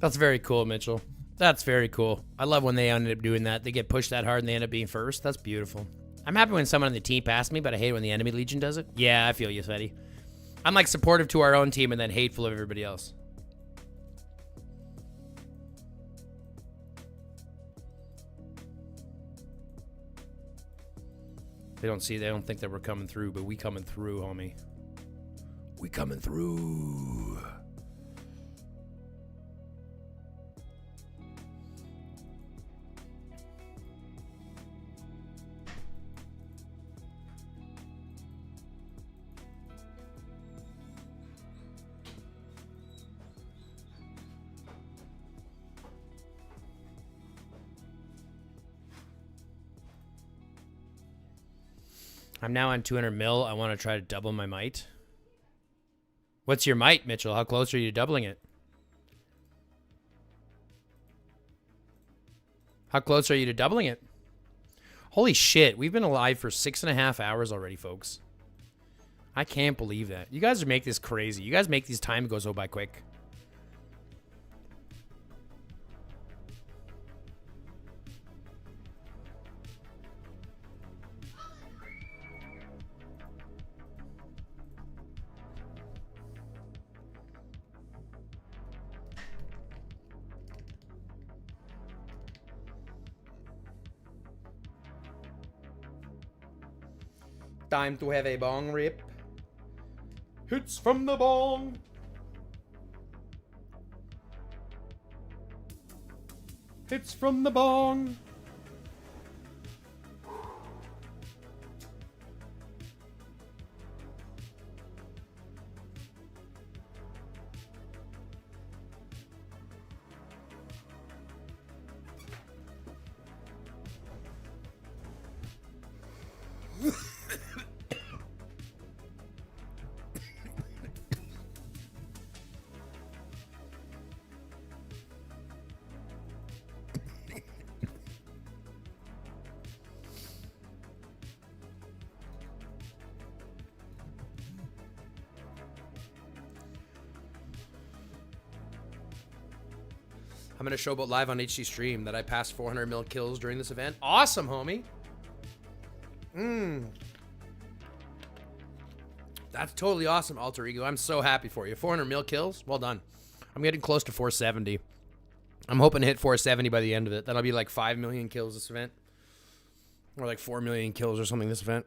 That's very cool, Mitchell. That's very cool. I love when they end up doing that. They get pushed that hard and they end up being first. That's beautiful. I'm happy when someone on the team passes me, but I hate when the enemy legion does it. Yeah, I feel you, Fetty. I'm like supportive to our own team and then hateful of everybody else. They don't think that we're coming through, but we coming through, homie. We coming through. I'm now on 200 mil. I want to try to double my might. What's your might, Mitchell? How close are you to doubling it? How close are you to doubling it? Holy shit. We've been alive for 6.5 hours already, folks. I can't believe that. You guys make this crazy. You guys make these time go so by quick. Time to have a bong rip. Hits from the bong. Hits from the bong. I'm going to showboat live on HC Stream that I passed 400 mil kills during this event. Awesome, homie. That's totally awesome, Alter Ego. I'm so happy for you. 400 mil kills? Well done. I'm getting close to 470. I'm hoping to hit 470 by the end of it. That'll be like 5 million kills this event. Or like 4 million kills or something this event.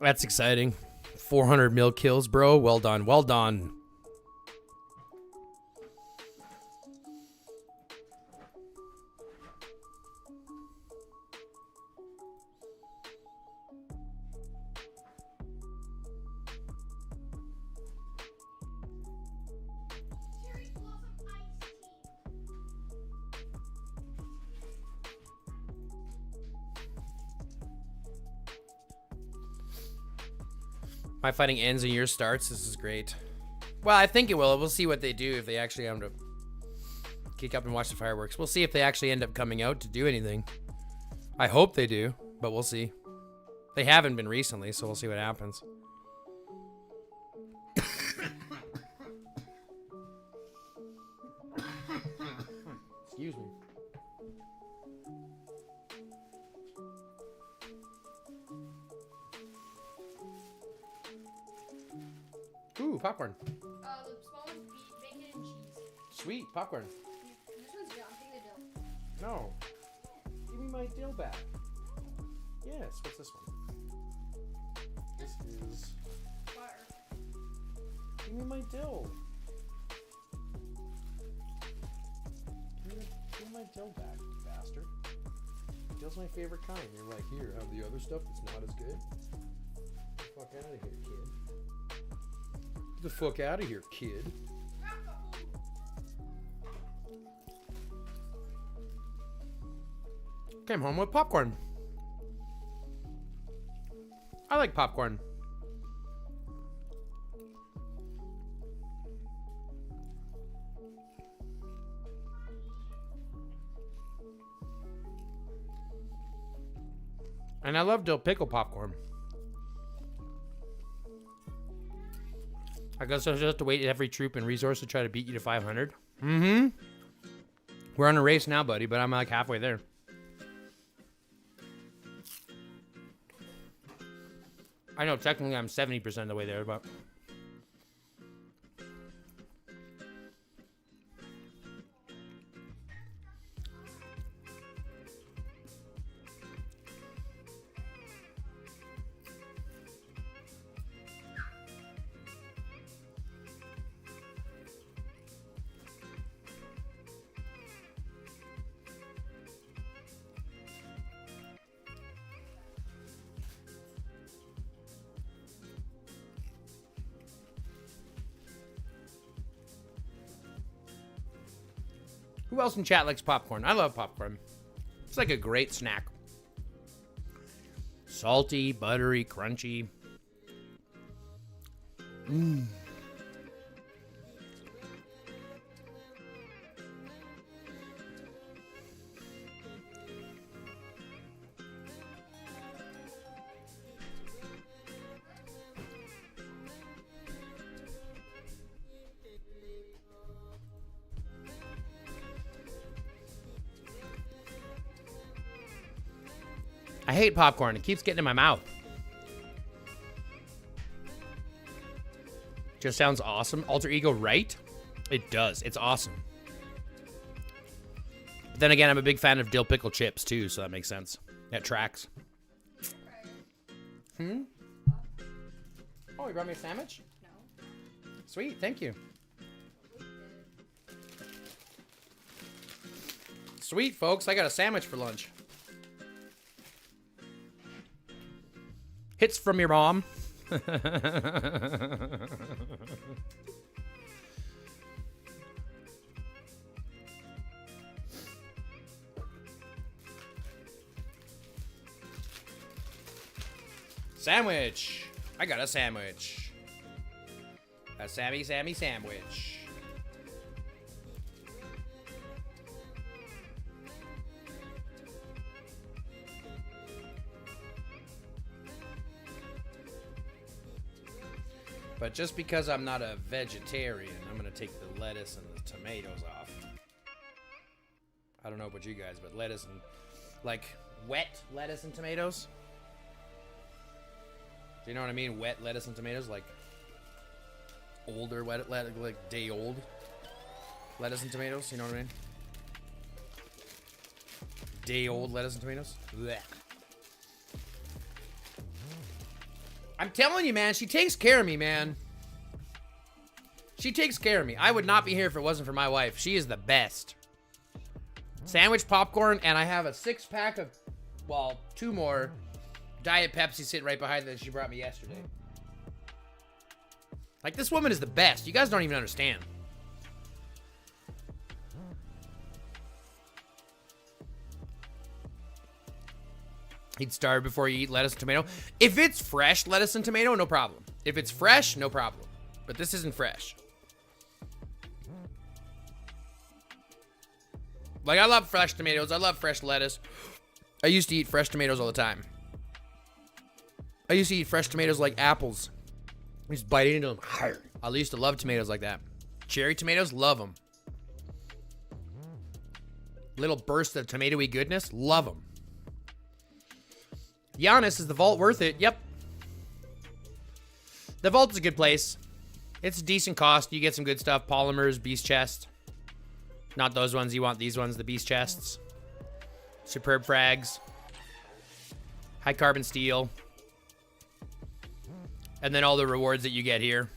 That's exciting. 400 mil kills, bro. Well done. Well done. My fighting ends and yours starts. This is great. Well, I think it will. We'll see what they do if they actually end up kick up and watch the fireworks. We'll see if they actually end up coming out to do anything. I hope they do, but we'll see. They haven't been recently, so we'll see what happens. Excuse me. Ooh, popcorn. The small one's bacon and cheese. Sweet, popcorn. This one's down. Take the dill. No. Give me my dill back. Yes, what's this one? This is... Fire. Give me my dill. Give me my dill back, you bastard. Dill's my favorite kind. You're like, here, have the other stuff that's not as good? Get the fuck out of here, kid. Get the fuck out of here, kid. Came home with popcorn. I like popcorn. And I love dill pickle popcorn. I guess I'll just have to wait every troop and resource to try to beat you to 500. Mm-hmm. We're on a race now, buddy, but I'm like halfway there. I know technically I'm 70% of the way there, but... Who else in chat likes popcorn? I love popcorn. It's like a great snack. Salty, buttery, crunchy. Mmm. I hate popcorn. It keeps getting in my mouth. Just sounds awesome. Alter ego, right? It does. It's awesome. But then again, I'm a big fan of dill pickle chips too, so that makes sense. That tracks. Hmm? Oh, you brought me a sandwich? No. Sweet, thank you. Sweet, folks. I got a sandwich for lunch. Hits from your mom. Sandwich. I got a sandwich. A Sammy sandwich. But just because I'm not a vegetarian, I'm gonna take the lettuce and the tomatoes off. I don't know about you guys, but lettuce and, like, wet lettuce and tomatoes. Do you know what I mean? Wet lettuce and tomatoes, like older wet, like day old lettuce and tomatoes. You know what I mean? Day old lettuce and tomatoes. Blech. I'm telling you, man, she takes care of me, man. She takes care of me. I would not be here if it wasn't for my wife. She is the best. Sandwich, popcorn, and I have a 6-pack of, well, 2 more Diet Pepsi sitting right behind that she brought me yesterday. Like, this woman is the best. You guys don't even understand. He'd starve before you eat lettuce and tomato. If it's fresh lettuce and tomato, no problem. If it's fresh, no problem. But this isn't fresh. Like, I love fresh tomatoes. I love fresh lettuce. I used to eat fresh tomatoes all the time. I used to eat fresh tomatoes like apples. Just biting into them. I used to love tomatoes like that. Cherry tomatoes, love them. Little burst of tomatoey goodness, love them. Giannis, is the vault worth it? Yep. The vault's a good place. It's a decent cost. You get some good stuff. Polymers, beast chest. Not those ones. You want these ones, the beast chests. Superb frags. High carbon steel. And then all the rewards that you get here.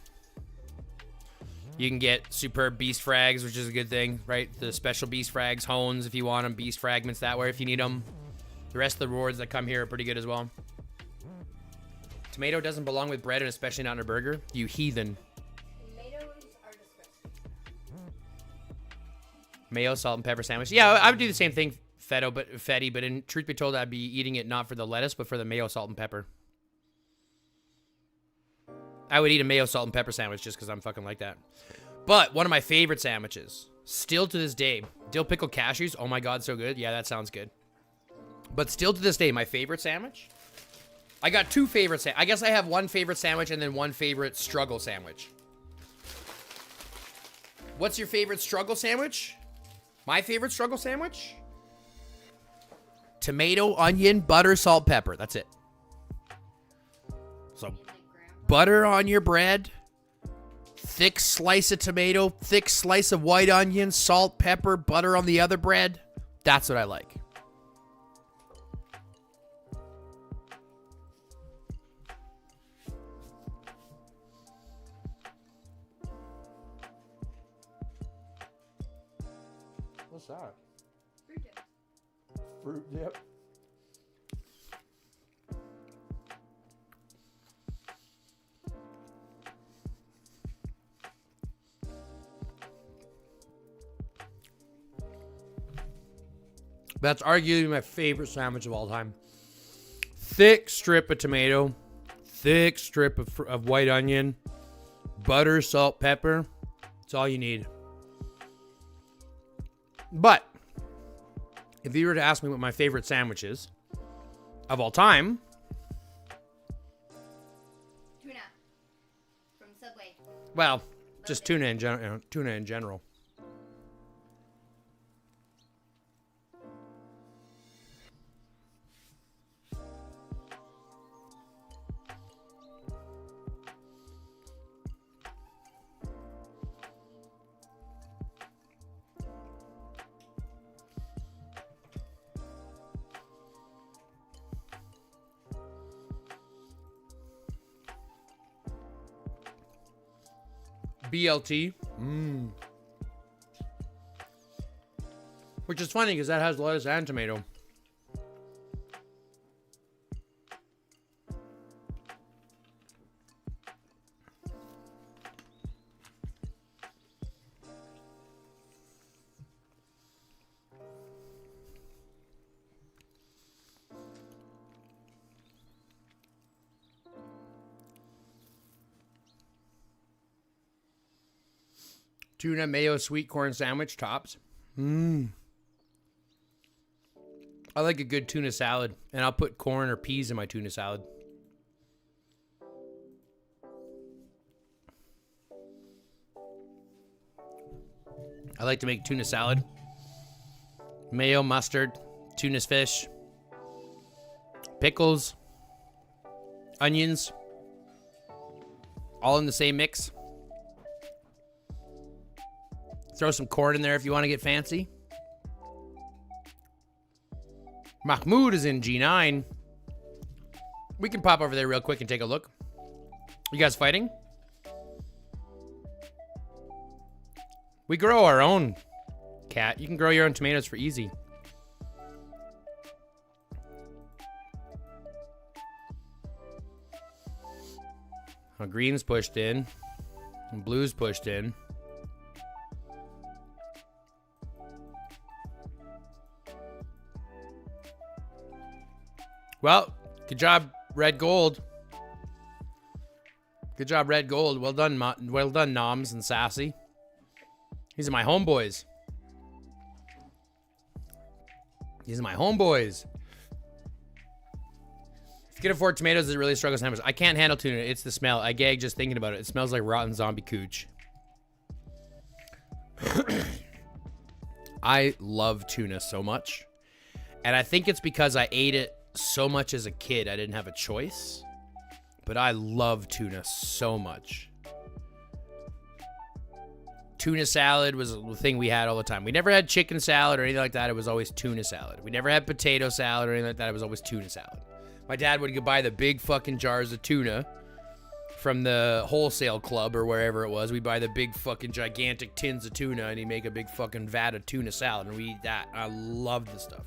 You can get superb beast frags, which is a good thing, right? The special beast frags, hones if you want them, beast fragments that way if you need them. The rest of the rewards that come here are pretty good as well. Tomato doesn't belong with bread, and especially not in a burger. You heathen. Tomatoes are disgusting. Mayo, salt, and pepper sandwich. Yeah, I would do the same thing, Fetty, but in truth be told, I'd be eating it not for the lettuce, but for the mayo, salt, and pepper. I would eat a mayo, salt, and pepper sandwich just because I'm fucking like that. But one of my favorite sandwiches, still to this day, dill pickle cashews. Oh my God, so good. Yeah, that sounds good. But still to this day, my favorite sandwich. I got two favorite I guess I have one favorite sandwich and then one favorite struggle sandwich. What's your favorite struggle sandwich? My favorite struggle sandwich? Tomato, onion, butter, salt, pepper. That's it. So, butter on your bread. Thick slice of tomato. Thick slice of white onion. Salt, pepper, butter on the other bread. That's what I like. What's that? Fruit dip. Fruit dip. That's arguably my favorite sandwich of all time. Thick strip of tomato, thick strip of white onion, butter, salt, pepper. That's all you need. But if you were to ask me what my favorite sandwich is of all time, Tuna. From Subway. well, just tuna in general. Tuna in general. BLT. Which is funny because that has lettuce and tomato. Tuna mayo sweet corn sandwich tops. I like a good tuna salad, and I'll put corn or peas in my tuna salad. I like to make tuna salad. Mayo, mustard, tuna fish, pickles, onions, all in the same mix. Throw some corn in there if you want to get fancy. Mahmoud is in G9. We can pop over there real quick and take a look. You guys fighting? We grow our own, cat. You can grow your own tomatoes for easy. Well, green's pushed in. And blue's pushed in. Well, good job, red gold. Good job, Red Gold. Well done, well done, Noms and Sassy. These are my homeboys. These are my homeboys. If you can afford tomatoes, it really struggles sandwich. I can't handle tuna. It's the smell. I gag just thinking about it. It smells like rotten zombie cooch. I love tuna so much. And I think it's because I ate it so much as a kid. I didn't have a choice. But I love tuna so much. Tuna salad was the thing we had all the time. We never had chicken salad or anything like that. It was always tuna salad. We never had potato salad or anything like that. It was always tuna salad. My dad would go buy the big fucking jars of tuna from the wholesale club or wherever it was. We'd buy the big fucking gigantic tins of tuna and he'd make a big fucking vat of tuna salad and we eat that. I love the stuff.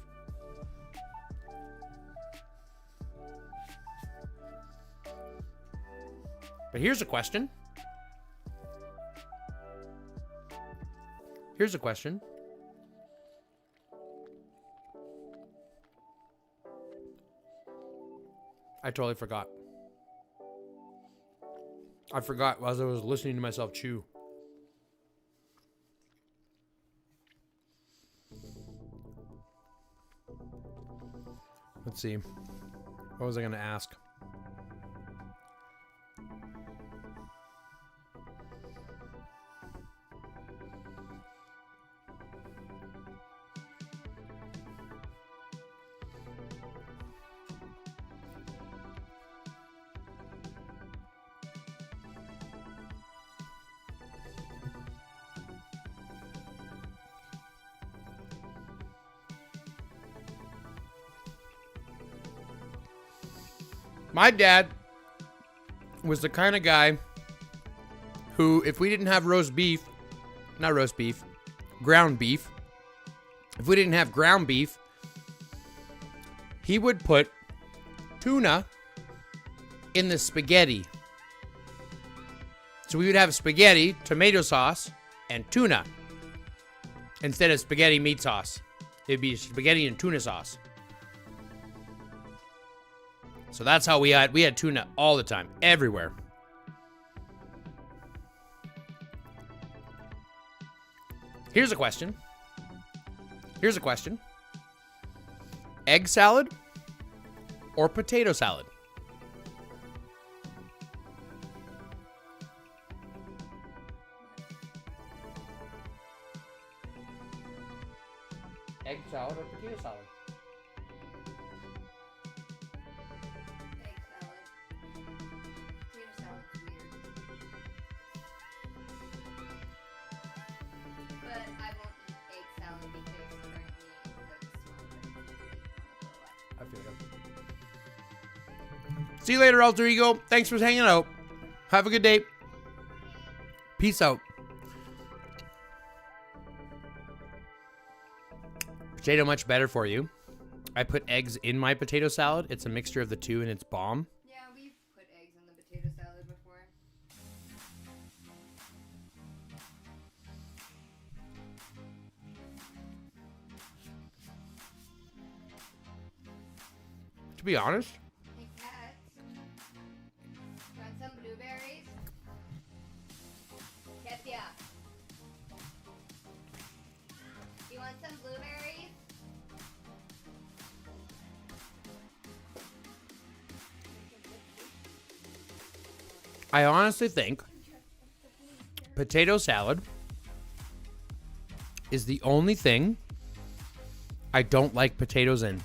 But here's a question. Here's a question. I totally forgot. I forgot as I was listening to myself chew. Let's see. What was I going to ask? My dad was the kind of guy who, if we didn't have ground beef, if we didn't have ground beef, he would put tuna in the spaghetti. So we would have spaghetti, tomato sauce, and tuna instead of spaghetti meat sauce. It'd be spaghetti and tuna sauce. So that's how we had tuna all the time, everywhere. Here's a question. Egg salad or potato salad? Egg salad or potato salad? Egg salad. Potato salad's weird. But I won't eat egg salad because currently the smell of it is I feel it. See you later, Alter Ego. Thanks for hanging out. Have a good day. Peace out. Potato much better for you. I put eggs in my potato salad. It's a mixture of the two and it's bomb. Yeah, we've put eggs in the potato salad before. To be honest, Hey, Kat. Want some blueberries? Ketsia. You want some blueberries? I honestly think potato salad is the only thing I don't like potatoes in.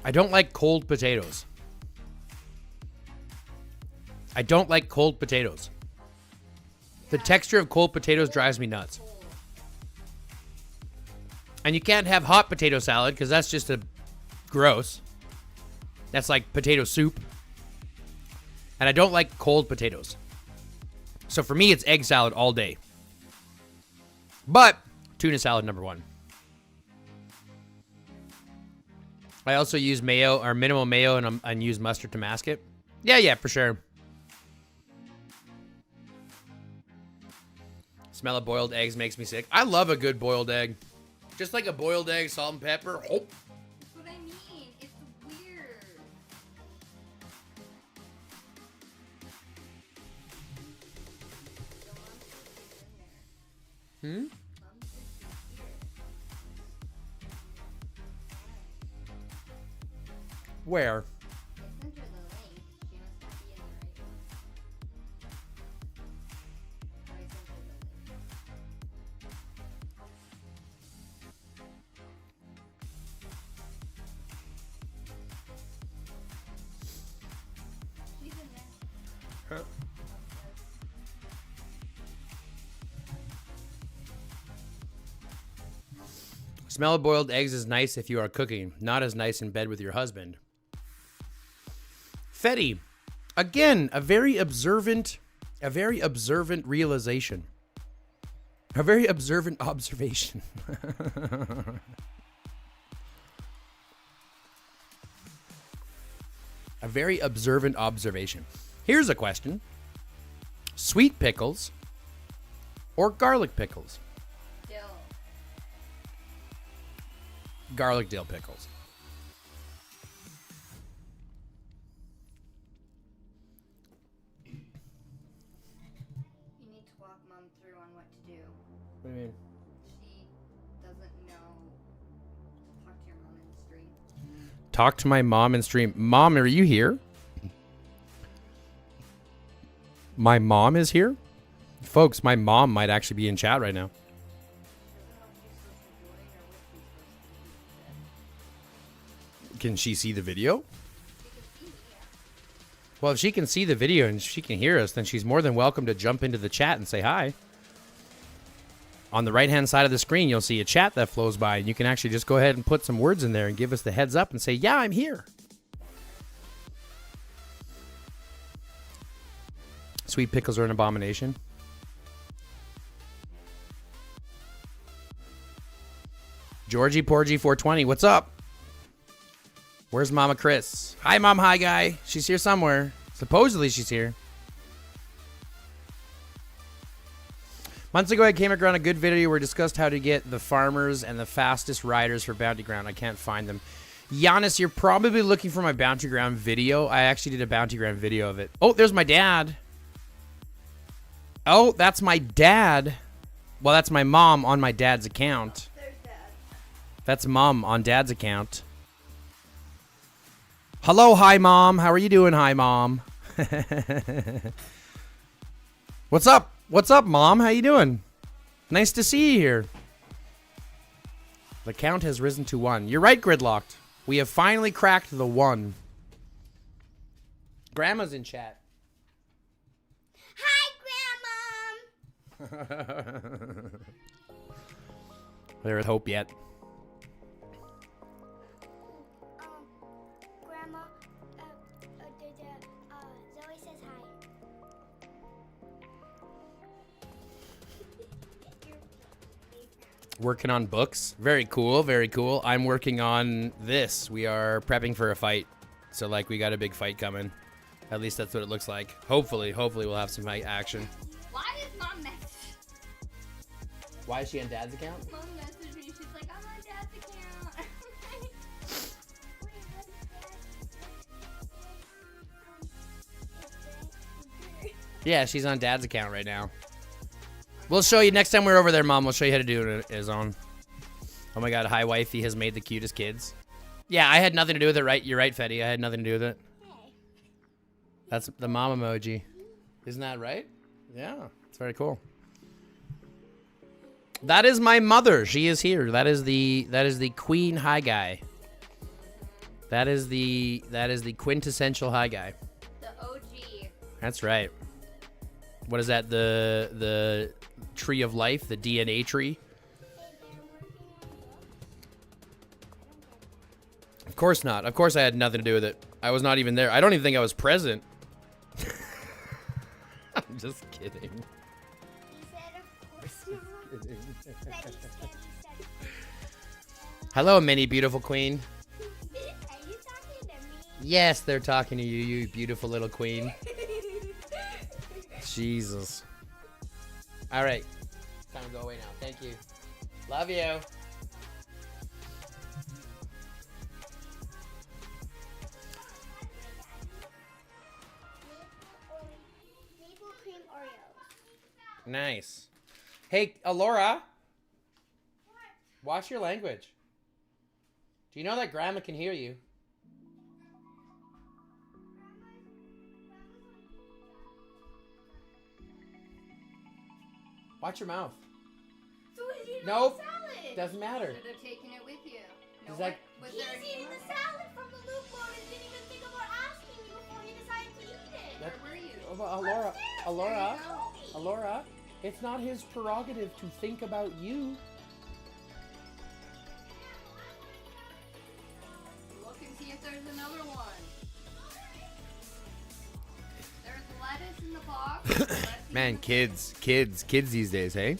I don't like cold potatoes. I don't like cold potatoes. The texture of cold potatoes drives me nuts. And you can't have hot potato salad because that's just a gross. That's like potato soup. And I don't like cold potatoes. So for me, it's egg salad all day. But tuna salad number one. I also use mayo or minimal mayo and use mustard to mask it. Yeah, for sure. Smell of boiled eggs makes me sick. I love a good boiled egg. Just like a boiled egg, salt and pepper. Oh. That's what I mean. It's weird. Hmm? Where? I sent her the link. She must not be in there right now. I sent her the link. She's in there. Smell of boiled eggs is nice if you are cooking, not as nice in bed with your husband. Fetty, again, a very observant realization. A very observant observation. A very observant observation. Here's a question. Sweet pickles or garlic pickles? Dill. Garlic dill pickles. You need to walk Mom through on what to do. What do you mean? She doesn't know. Talk to your mom in the stream. Talk to my mom in stream. Mom, are you here? My mom is here? Folks, my mom might actually be in chat right now. Can she see the video? Well, if she can see the video and she can hear us, then she's more than welcome to jump into the chat and say hi. On the right-hand side of the screen, you'll see a chat that flows by, and you can actually just go ahead and put some words in there and give us the heads up and say, yeah, I'm here. Sweet pickles are an abomination. Georgie Porgy 420, what's up? Where's Mama Chris? Hi, Mom. Hi, Guy. She's here somewhere. Supposedly she's here. Months ago, I came across a good video where we discussed how to get the farmers and the fastest riders for Bounty Ground. I can't find them. Giannis, you're probably looking for my Bounty Ground video. I actually did a Bounty Ground video of it. Oh, there's my dad. Oh, that's my dad. Well, that's my mom on my dad's account. There's Dad. That's Mom on Dad's account. Hello, hi, Mom. How are you doing, hi, Mom? What's up? What's up, Mom? How you doing? Nice to see you here. The count has risen to 1. You're right, Gridlocked. We have finally cracked the 1. Grandma's in chat. Hi, Grandma. There is hope yet. Grandma, Zoe says hi. Working on books. Very cool, very cool. I'm working on this. We are prepping for a fight. So, like, we got a big fight coming. At least that's what it looks like. Hopefully we'll have some fight action. Why is Mom message? Why is she on Dad's account? Mom messaged me. She's like, I'm on Dad's account. Yeah, she's on Dad's account right now. We'll show you next time we're over there, Mom. We'll show you how to do it his own. Oh my God, hi wifey has made the cutest kids. Yeah, I had nothing to do with it, right? You're right, Fetty. I had nothing to do with it. That's the mom emoji. Isn't that right? Yeah, it's very cool. That is my mother. She is here. That is the Queen High Guy. That is the quintessential High Guy. The OG. That's right. What is that? The tree of life, the DNA tree. Of course not. Of course I had nothing to do with it. I was not even there. I don't even think I was present. I'm just kidding. He said, of course not. Betty said. Hello, mini beautiful queen. Are you talking to me? Yes, they're talking to you, you beautiful little queen. Jesus. All right. Time to go away now. Thank you. Love you. Maple cream Oreos. Nice. Hey, Alora. Watch your language. Do you know that Grandma can hear you? Watch your mouth. So he's eating Nope. the salad. Doesn't matter. Should have taken it with you. No, Is that- was He's there a eating name the on it? salad from the loophole and didn't even think about asking me before he decided to eat it. Where were you? Alora, Alora, There you go. Alora. It's not his prerogative to think about you. Look and see if there's another one. There's lettuce in the box. Let's see Man, if- kids these days, hey?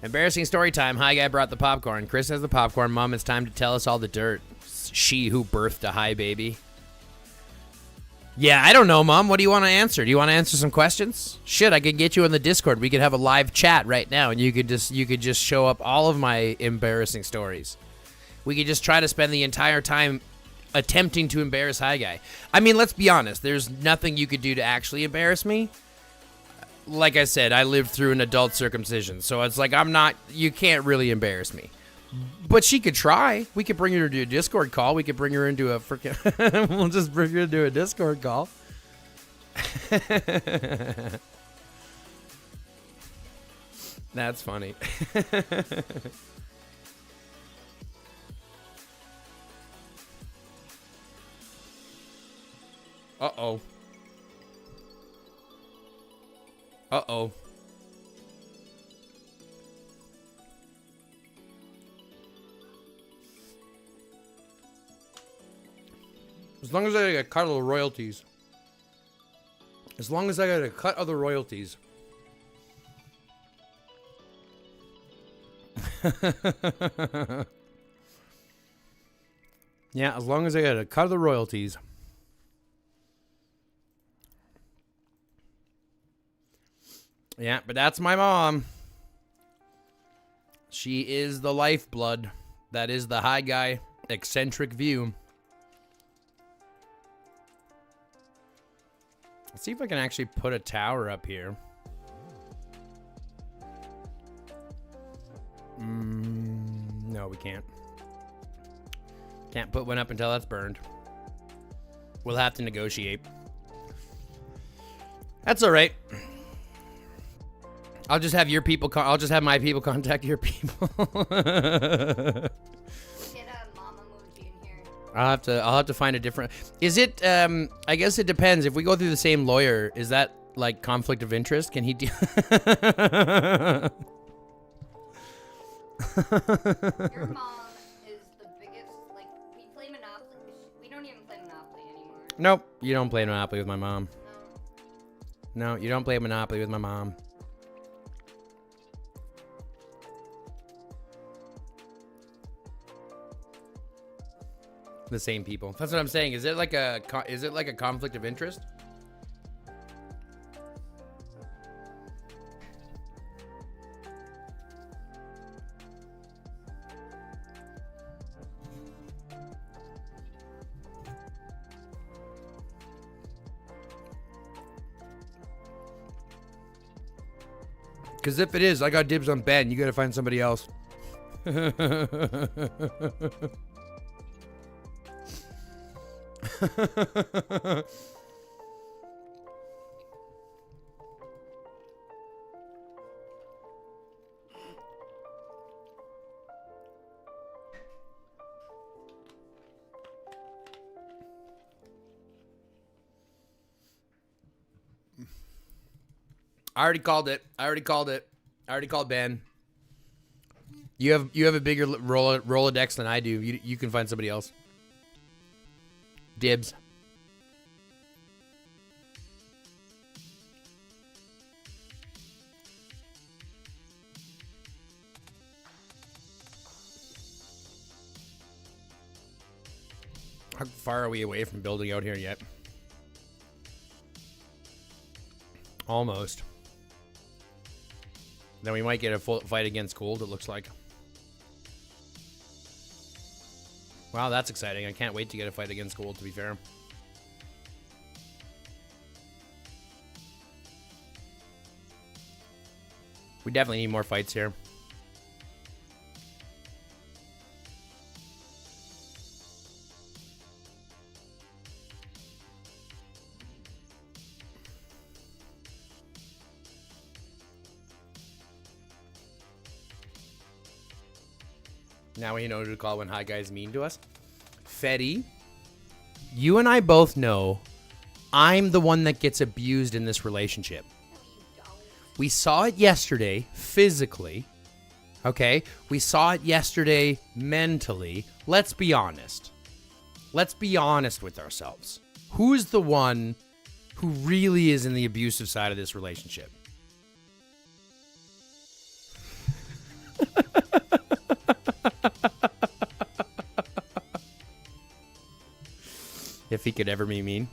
Embarrassing story time. Hi, guy brought the popcorn. Chris has the popcorn. Mom, it's time to tell us all the dirt. She who birthed a hi baby. Yeah, I don't know, Mom. What do you want to answer? Do you want to answer some questions? Shit, I could get you on the Discord. We could have a live chat right now, and you could just show up all of my embarrassing stories. We could just try to spend the entire time attempting to embarrass Hi Guy. I mean, let's be honest. There's nothing you could do to actually embarrass me. Like I said, I lived through an adult circumcision, so it's like you can't really embarrass me. But she could try. We could bring her to a Discord call. We could bring her into a freaking... we'll just bring her into a Discord call. That's funny. Uh-oh. Uh-oh. As long as I get a cut of the royalties. As long as I get a cut of the royalties. Yeah, as long as I get a cut of the royalties. Yeah, but that's my mom. She is the lifeblood. That is the Hi Guy eccentric view. Let's see if I can actually put a tower up here. No, we can't. Can't put one up until that's burned. We'll have to negotiate. That's all right. I'll just have your people. I'll just have my people contact your people. Get a mama emoji in here. I'll have to find a different. Is it? I guess it depends. If we go through the same lawyer, is that like conflict of interest? Can he do? Your mom is the biggest. Like we play Monopoly. We don't even play Monopoly anymore. Nope, you don't play Monopoly with my mom. No. No, you don't play Monopoly with my mom. The same people. That's what I'm saying. Is it like a conflict of interest? Because if it is, I got dibs on Ben. You got to find somebody else. I already called it. I already called Ben. You have a bigger Rolodex than I do. You can find somebody else. Dibs. How far are we away from building out here yet? Almost. Then we might get a full fight against Gold, it looks like. Wow, that's exciting. I can't wait to get a fight against Gold, to be fair. We definitely need more fights here. Now we know who to call when High Guy's mean to us. Fetty, you and I both know I'm the one that gets abused in this relationship. We saw it yesterday physically, okay? We saw it yesterday mentally. Let's be honest. Let's be honest with ourselves. Who's the one who really is in the abusive side of this relationship? If he could ever be mean.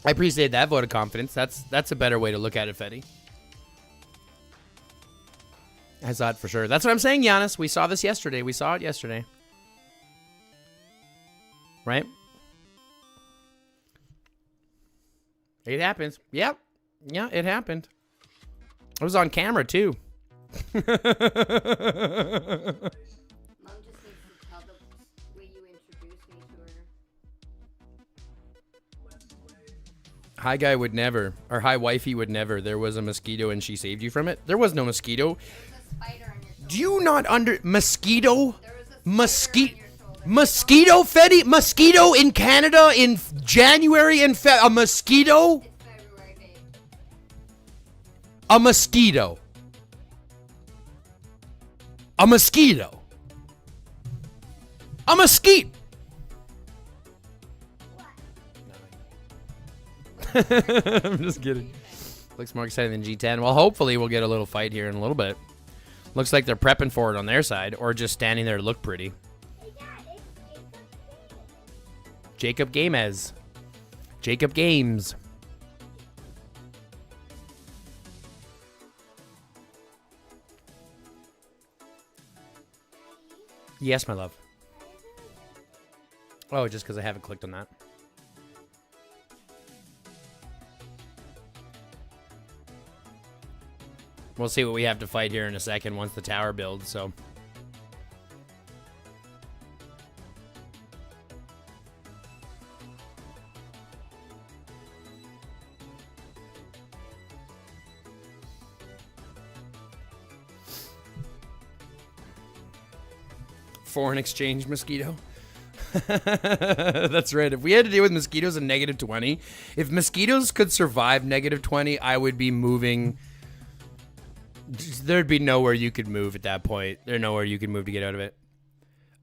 I appreciate that vote of confidence. That's a better way to look at it, Fetty. I saw it for sure. That's what I'm saying, Giannis. We saw this yesterday. We saw it yesterday. Right? It happens. Yep. Yeah, it happened. It was on camera, too. Mom just needs to tell the way you introduced me to her. High Guy would never, or High Wifey would never. There was a mosquito and she saved you from it. There was no mosquito. There's a spider on your shoulder. Do you not mosquito? There was a spider Mosquito? on your shoulder. Mosquito, Fetty? Mosquito in Canada in January and a mosquito? It's February, babe. A mosquito. A mosquito. A mosquito. I'm just kidding. Looks more exciting than G10. Well, hopefully we'll get a little fight here in a little bit. Looks like they're prepping for it on their side, or just standing there to look pretty. Hey, Dad, it's Jacob Gamez. Jacob Games. Yes, my love. Oh, just because I haven't clicked on that. We'll see what we have to fight here in a second once the tower builds, so. Foreign exchange mosquito. That's right. If we had to deal with mosquitoes in -20, if mosquitoes could survive -20, I would be moving. There'd be nowhere you could move at that point. There's nowhere you could move to get out of it.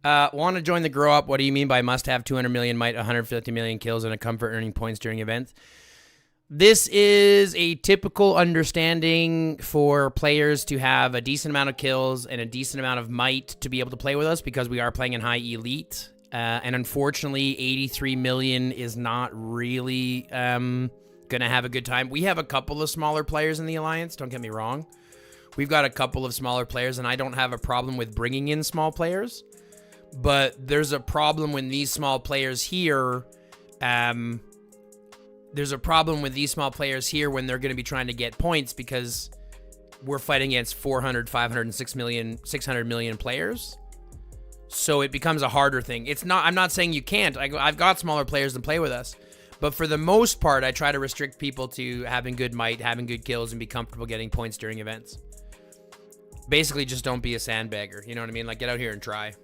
Want to join the grow up? What do you mean by must have 200 million might, 150 million kills, and a comfort earning points during events? This is a typical understanding for players to have a decent amount of kills and a decent amount of might to be able to play with us because we are playing in high elite. And unfortunately, 83 million is not really going to have a good time. We have a couple of smaller players in the Alliance, don't get me wrong. We've got a couple of smaller players, and I don't have a problem with bringing in small players. But there's a problem when these small players here... there's a problem with these small players here when they're going to be trying to get points because we're fighting against 400, 500, and 600 million players. So it becomes a harder thing. It's not. I'm not saying you can't. I've got smaller players that play with us. But for the most part, I try to restrict people to having good might, having good kills, and be comfortable getting points during events. Basically, just don't be a sandbagger. You know what I mean? Like, get out here and try.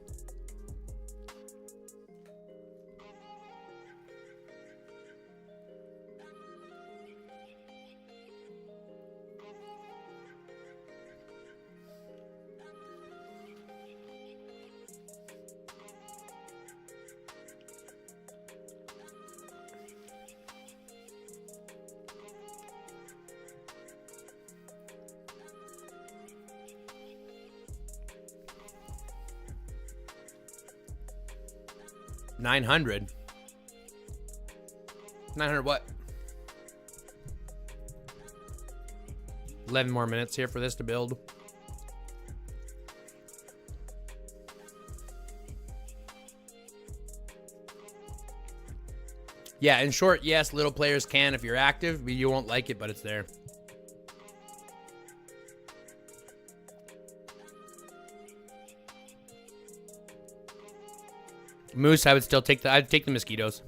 $900 what? 11 more minutes here for this to build. Yeah, in short, yes, little players can if you're active, but you won't like it, but it's there. Moose, I'd take the mosquitoes.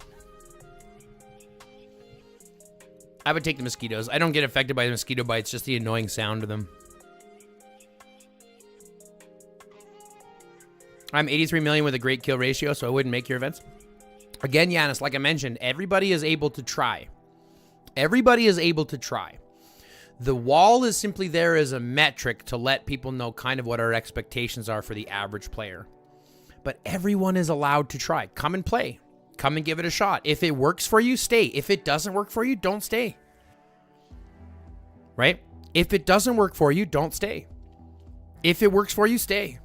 I would take the mosquitoes. I don't get affected by the mosquito bites, just the annoying sound of them. I'm 83 million with a great kill ratio, so I wouldn't make your events. Again, Giannis, like I mentioned, everybody is able to try. Everybody is able to try. The wall is simply there as a metric to let people know kind of what our expectations are for the average player. But everyone is allowed to try. Come and play. Come and give it a shot. If it works for you, stay. If it doesn't work for you, don't stay. Right? If it doesn't work for you, don't stay. If it works for you, stay.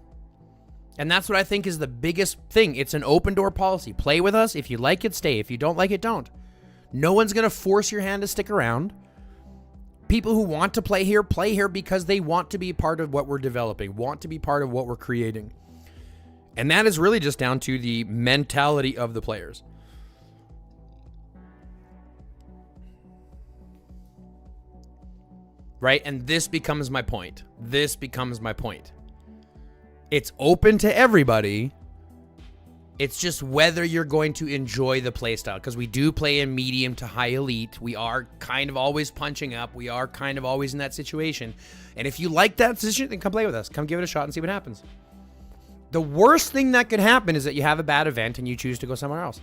And that's what I think is the biggest thing. It's an open door policy. Play with us. If you like it, stay. If you don't like it, don't. No one's going to force your hand to stick around. People who want to play here because they want to be part of what we're developing, want to be part of what we're creating. And that is really just down to the mentality of the players. Right? And this becomes my point. This becomes my point. It's open to everybody. It's just whether you're going to enjoy the playstyle. Because we do play in medium to high elite. We are kind of always punching up. We are kind of always in that situation. And if you like that position, then come play with us. Come give it a shot and see what happens. The worst thing that could happen is that you have a bad event and you choose to go somewhere else.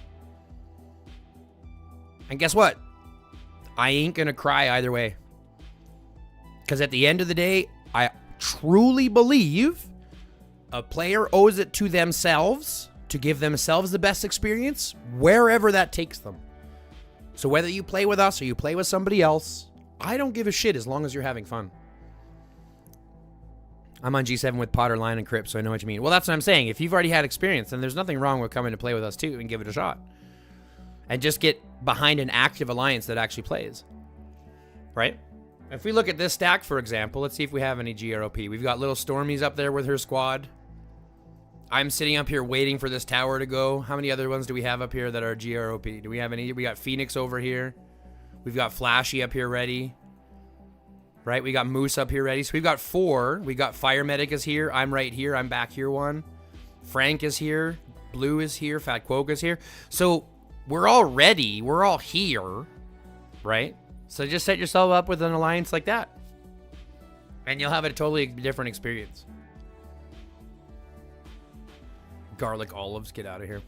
And guess what? I ain't going to cry either way. Because at the end of the day, I truly believe a player owes it to themselves to give themselves the best experience wherever that takes them. So whether you play with us or you play with somebody else, I don't give a shit as long as you're having fun. I'm on G7 with Potter, Lion, and Crip, so I know what you mean. Well, that's what I'm saying. If you've already had experience, then there's nothing wrong with coming to play with us too and give it a shot. And just get behind an active alliance that actually plays. Right? If we look at this stack, for example, let's see if we have any GROP. We've got little Stormy's up there with her squad. I'm sitting up here waiting for this tower to go. How many other ones do we have up here that are GROP? Do we have any? We got Phoenix over here. We've got Flashy up here ready. Right? We got Moose up here ready. So we've got 4. We got Fire Medic is here. I'm right here. I'm back here 1. Frank is here. Blue is here. Fat Quokka is here. So we're all ready. We're all here. Right? So just set yourself up with an alliance like that. And you'll have a totally different experience. Garlic olives, get out of here.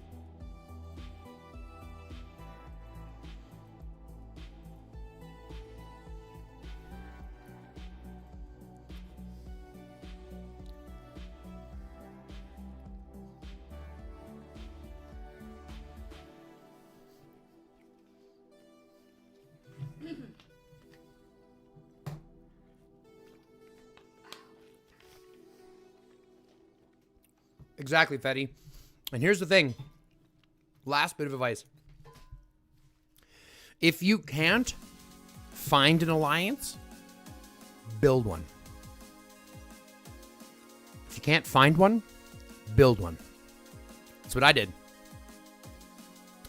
Exactly, Fetty. And here's the thing. Last bit of advice. If you can't find an alliance, build one. If you can't find one, build one. That's what I did.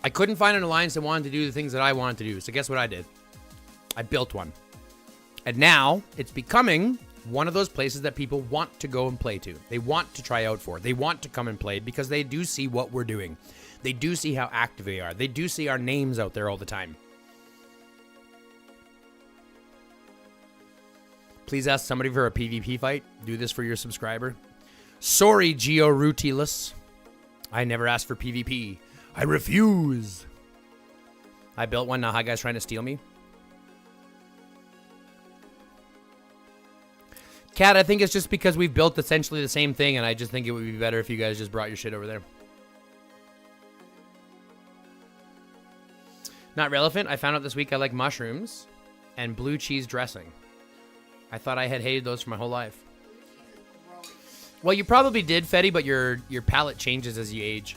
I couldn't find an alliance that wanted to do the things that I wanted to do. So guess what I did? I built one. And now it's becoming one of those places that people want to go and play to. They want to try out for. They want to come and play because they do see what we're doing. They do see how active we are. They do see our names out there all the time. Please ask somebody for a PvP fight. Do this for your subscriber. Sorry, GeoRutilus. I never asked for PvP. I refuse. I built one. Now, HighGuy's trying to steal me. Kat, I think it's just because we've built essentially the same thing, and I just think it would be better if you guys just brought your shit over there. Not relevant. I found out this week I like mushrooms and blue cheese dressing. I thought I had hated those for my whole life. Well, you probably did, Fetty, but your palate changes as you age.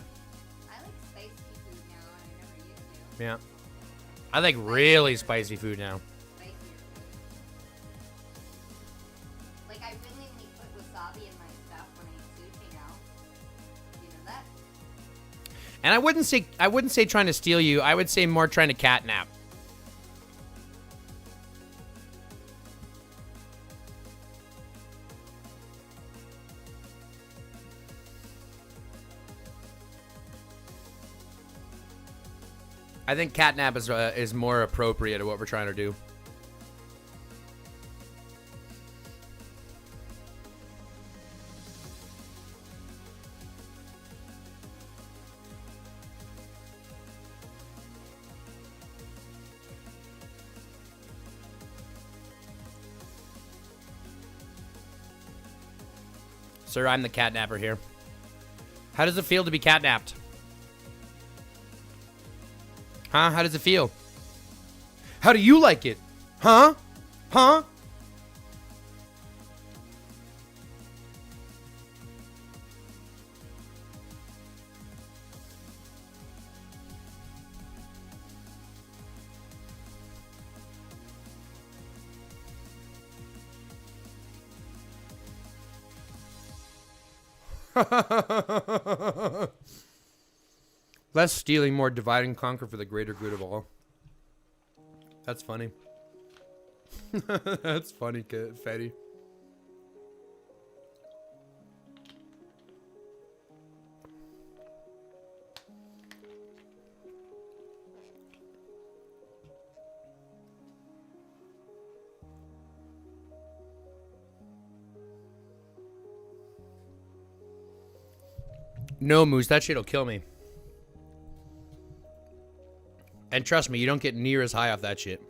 I like spicy food now, and I never used to. Yeah. I like really spicy food now. Spicier food. Like, I willingly put wasabi in my stuff when I eat sushi now. You know that? And I wouldn't say trying to steal you. I would say more trying to catnap. I think catnap is more appropriate to what we're trying to do. Sir, I'm the catnapper here. How does it feel to be catnapped? Huh? How does it feel? How do you like it? Huh? Huh? Less stealing, more divide and conquer for the greater good of all. That's funny. That's funny, Fetty. No, Moose, that shit'll kill me. And trust me, you don't get near as high off that shit.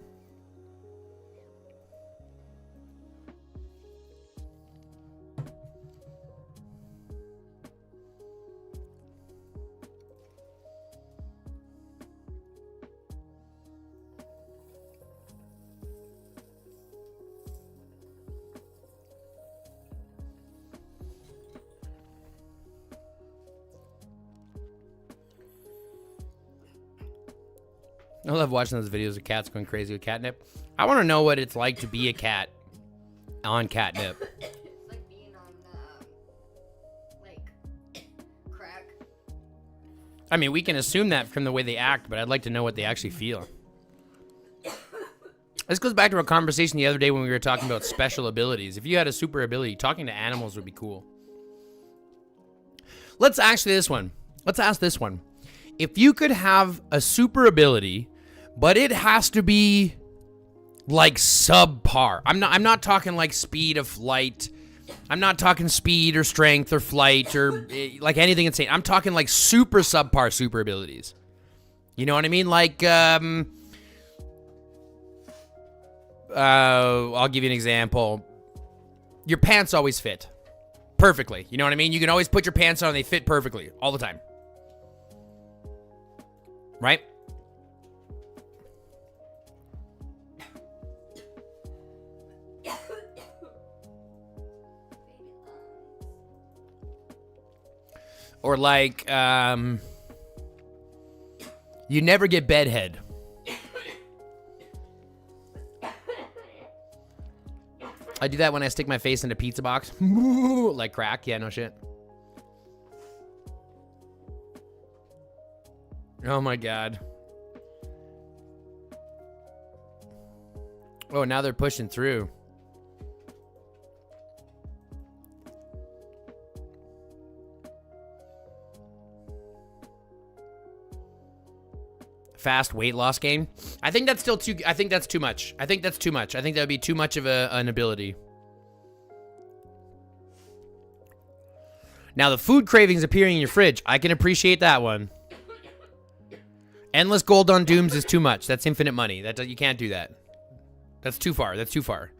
I love watching those videos of cats going crazy with catnip. I want to know what it's like to be a cat on catnip. It's like being on, like, crack. I mean, we can assume that from the way they act, but I'd like to know what they actually feel. This goes back to a conversation the other day when we were talking about special abilities. If you had a super ability, talking to animals would be cool. Let's ask this one. Let's ask this one. If you could have a super ability, but it has to be like subpar. I'm not talking like speed of flight. I'm not talking speed or strength or flight or like anything insane. I'm talking like super subpar super abilities. You know what I mean? Like, I'll give you an example. Your pants always fit perfectly. You know what I mean? You can always put your pants on and they fit perfectly all the time. Right? Or like, you never get bedhead. I do that when I stick my face in a pizza box. Like crack. Yeah, no shit. Oh my god. Oh, now they're pushing through. Fast weight loss gain. I think that's still too. I think that's too much. I think that's too much. I think that would be too much of an ability. Now the food cravings appearing in your fridge. I can appreciate that one. Endless gold on dooms is too much. That's infinite money. You can't do that. That's too far. That's too far.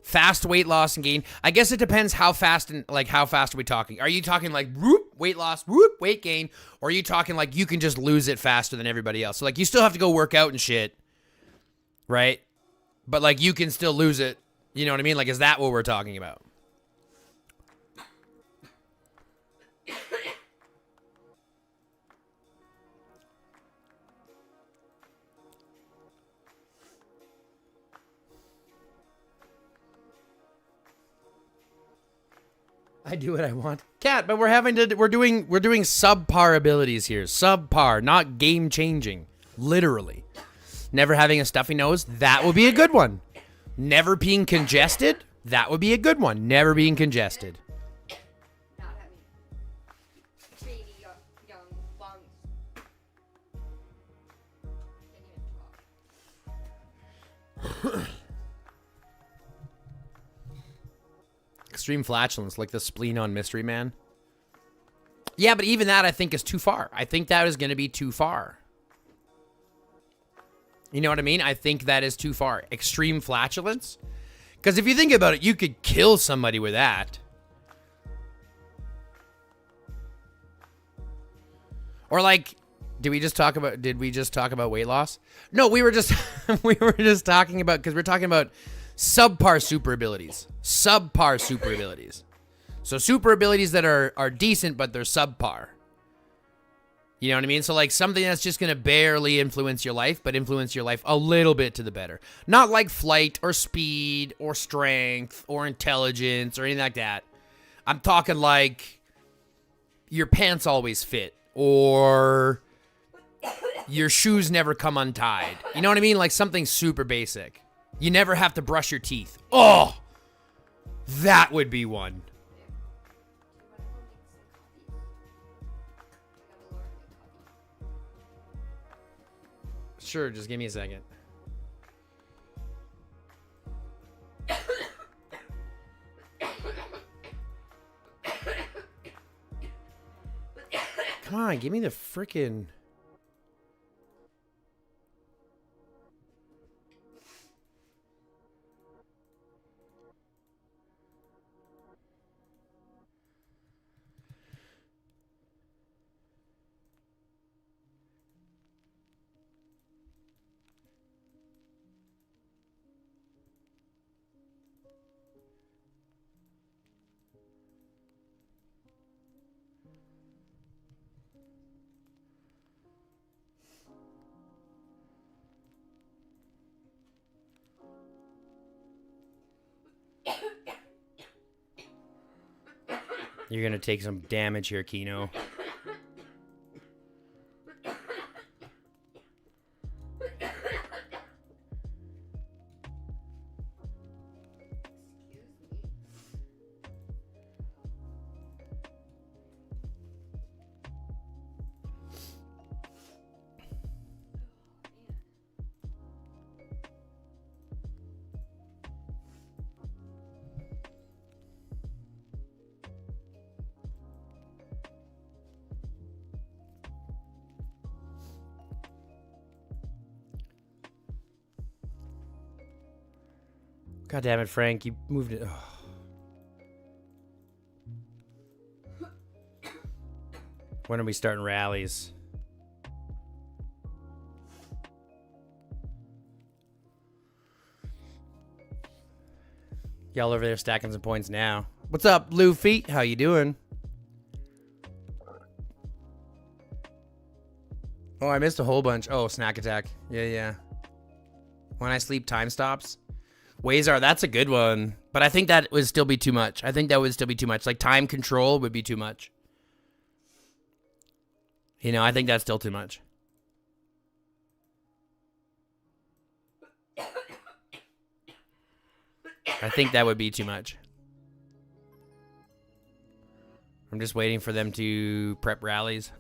Fast weight loss and gain. I guess it depends how fast and like how fast are we talking. Are you talking like whoop, weight loss, whoop, weight gain, or are you talking like you can just lose it faster than everybody else? So like you still have to go work out and shit, right? But like you can still lose it. You know what I mean? Like is that what we're talking about? I do what I want. Cat, but we're doing subpar abilities here. Subpar, not game changing. Literally. Never having a stuffy nose, that would be a good one. Never being congested, that would be a good one. Never being congested. Not having baby young lungs. extreme flatulence, like the spleen on Mystery Man. Yeah, but even that I think is too far. I think that is going to be too far. You know what I mean? I think that is too far. Extreme flatulence? Because if you think about it, you could kill somebody with that. Or like, did we just talk about weight loss? No, we were just we were just talking about, because we're talking about subpar super abilities. Subpar super abilities. So super abilities that are decent, but they're subpar. You know what I mean? So like something that's just going to barely influence your life, but influence your life a little bit to the better. Not like flight or speed or strength or intelligence or anything like that. I'm talking like your pants always fit, or your shoes never come untied. You know what I mean? Like something super basic. You never have to brush your teeth. Oh, that would be one. Sure, just give me a second. Come on, give me the frickin'... You're gonna take some damage here, Kino. God damn it, Frank. You moved it. Oh. When are we starting rallies? Y'all over there stacking some points now. What's up, Luffy? How you doing? Oh, I missed a whole bunch. Oh, snack attack. Yeah. When I sleep, time stops. Wazar, that's a good one. But I think that would still be too much. I think that would still be too much. Like, time control would be too much. You know, I think that's still too much. I think that would be too much. I'm just waiting for them to prep rallies.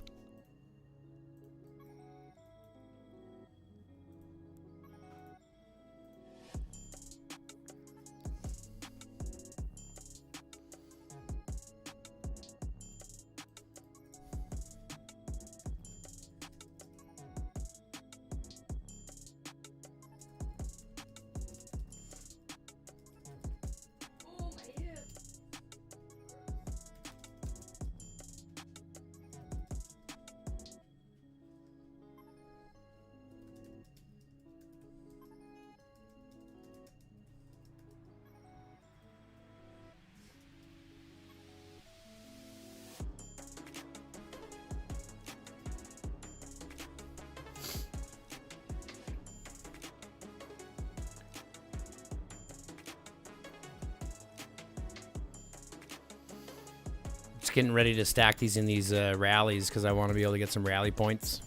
Just getting ready to stack these in these rallies because I want to be able to get some rally points.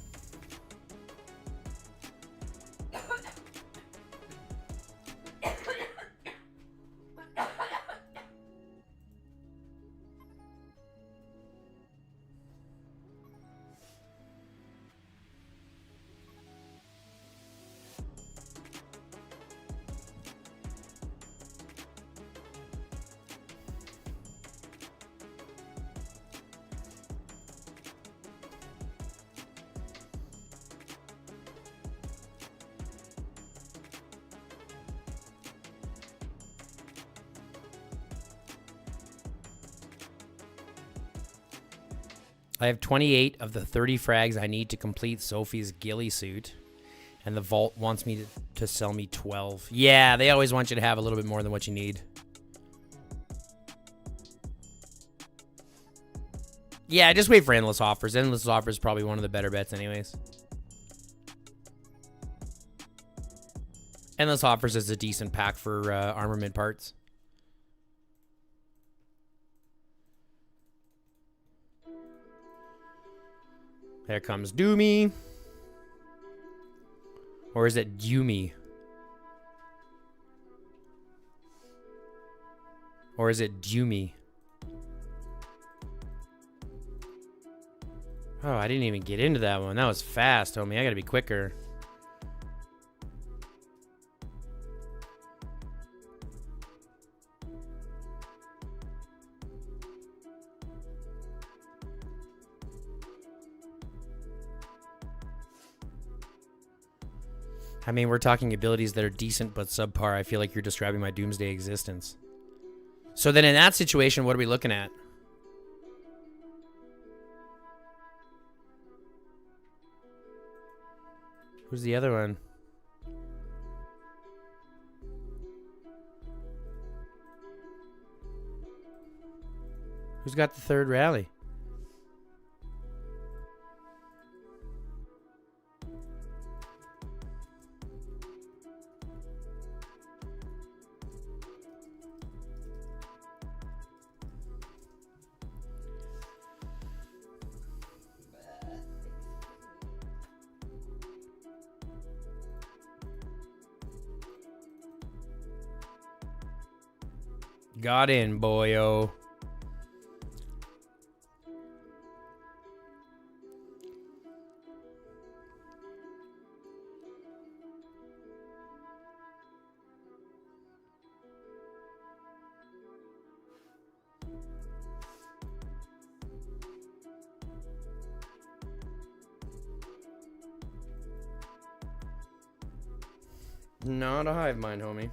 I have 28 of the 30 frags I need to complete Sophie's ghillie suit. And the vault wants me to sell me 12. Yeah, they always want you to have a little bit more than what you need. Yeah, just wait for Endless Offers. Endless Offers is probably one of the better bets anyways. Endless Offers is a decent pack for armament parts. There comes Doomy. Or is it Doomy? Or is it Doomy? Oh, I didn't even get into that one. That was fast, homie. I gotta be quicker. I mean, we're talking abilities that are decent but subpar. I feel like you're describing my Doomsday existence. So then in that situation, what are we looking at? Who's the other one? Who's got the third rally? Got in, boyo. Not a hive mind, homie.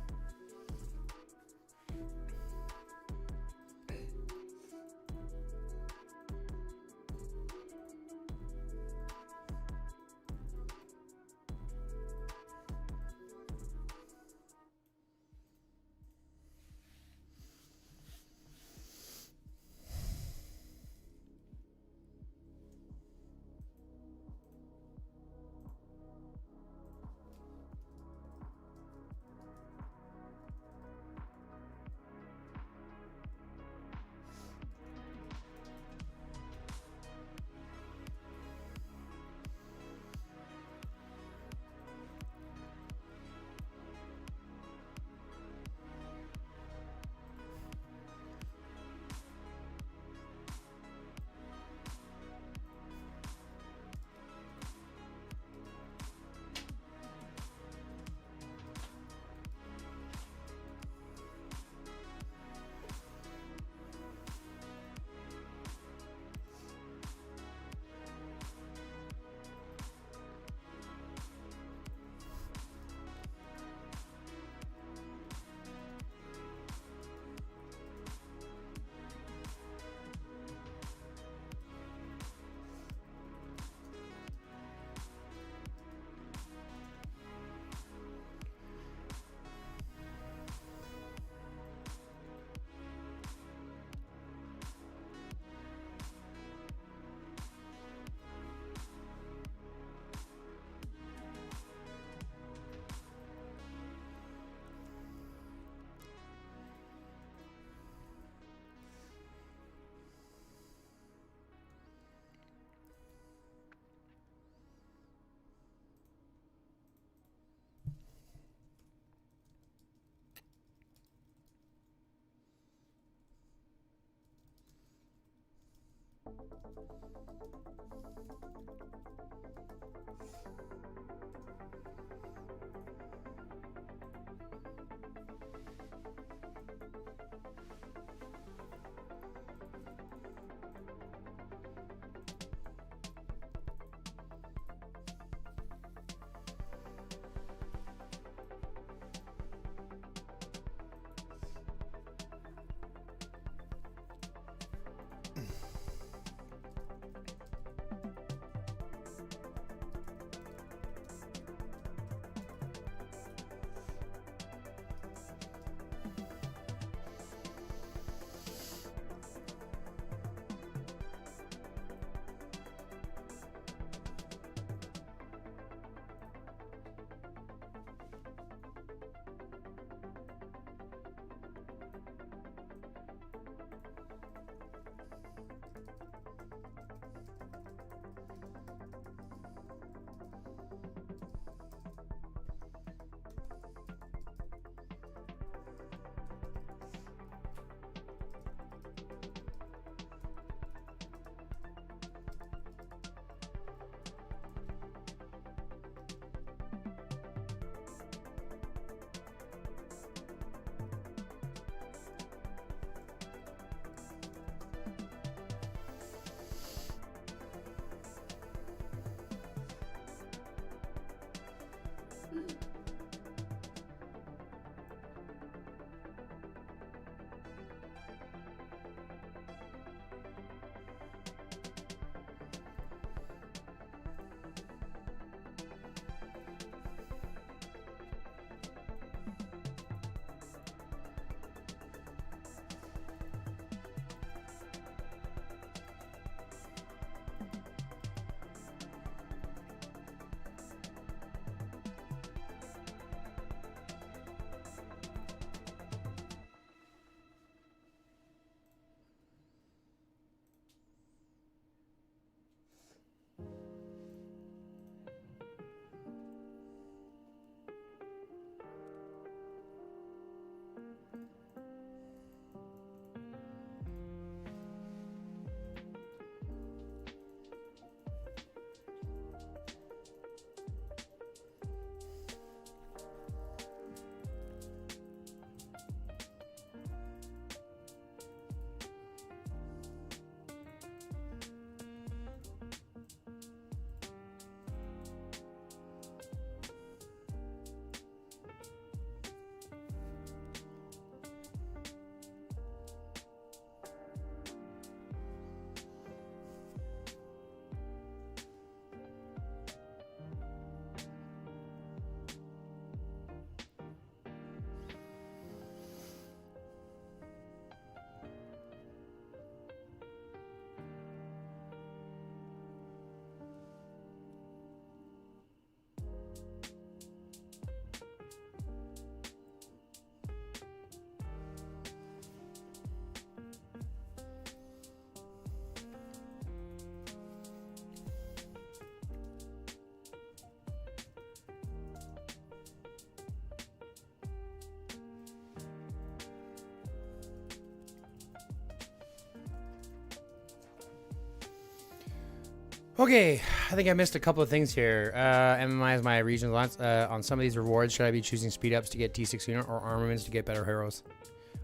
Okay, I think I missed a couple of things here. MMI my regional lines. On some of these rewards, should I be choosing speed ups to get T6 unit or armaments to get better heroes?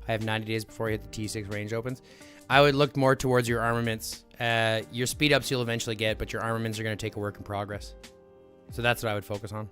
I have 90 days before I hit the T6 range opens. I would look more towards your armaments. Your speed ups you'll eventually get, but your armaments are going to take a work in progress. So that's what I would focus on.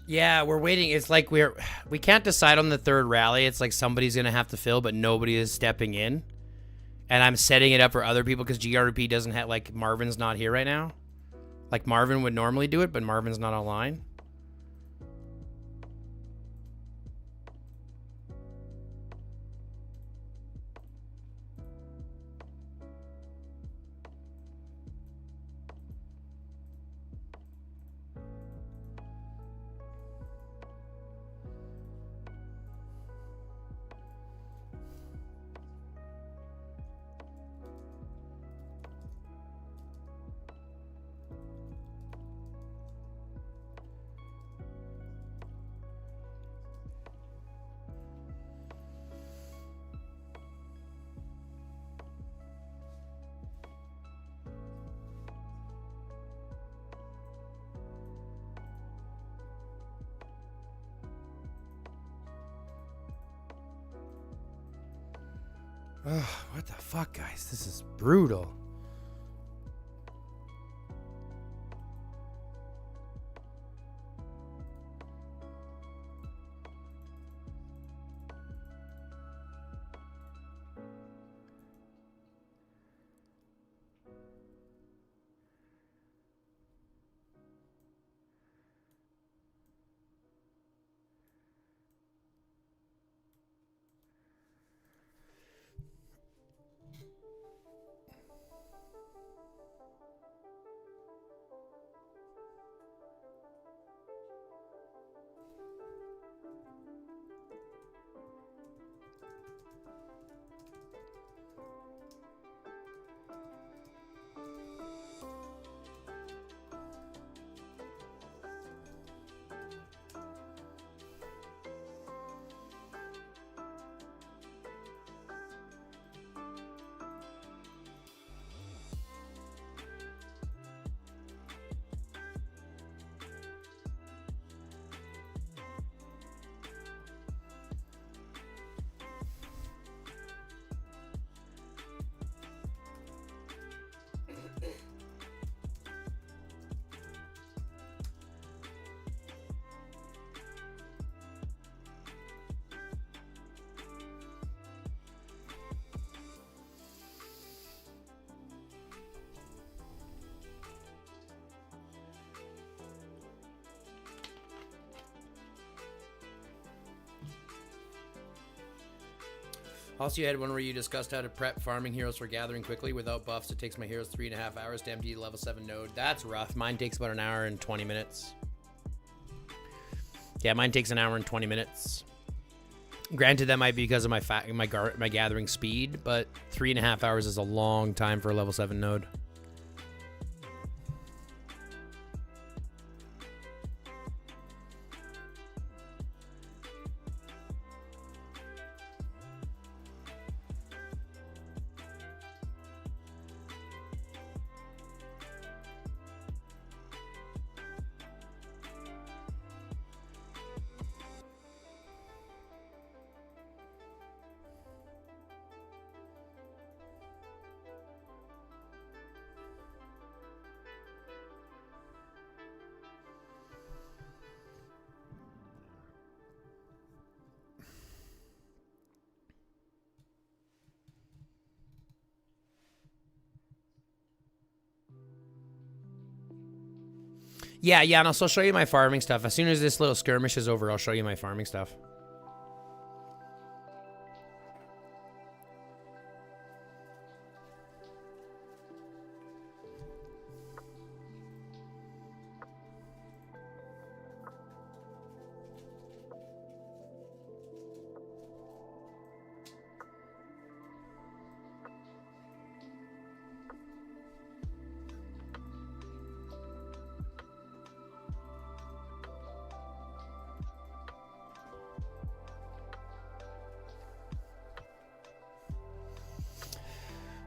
Yeah, we're waiting. It's like we can't decide on the third rally. It's like somebody's gonna have to fill, but nobody is stepping in. And I'm setting it up for other people because GRP doesn't have, like, Marvin's not here right now. Like, Marvin would normally do it, but Marvin's not online. Ugh, what the fuck, guys? This is brutal. Also, you had one where you discussed how to prep farming heroes for gathering quickly without buffs. It takes my heroes 3.5 hours to empty the level 7 node. That's rough. Mine takes about an hour and 20 minutes. Yeah, mine takes an hour and 20 minutes. Granted, that might be because of my gathering speed, but 3.5 hours is a long time for a level 7 node. Yeah, and I'll still show you my farming stuff. As soon as this little skirmish is over, I'll show you my farming stuff.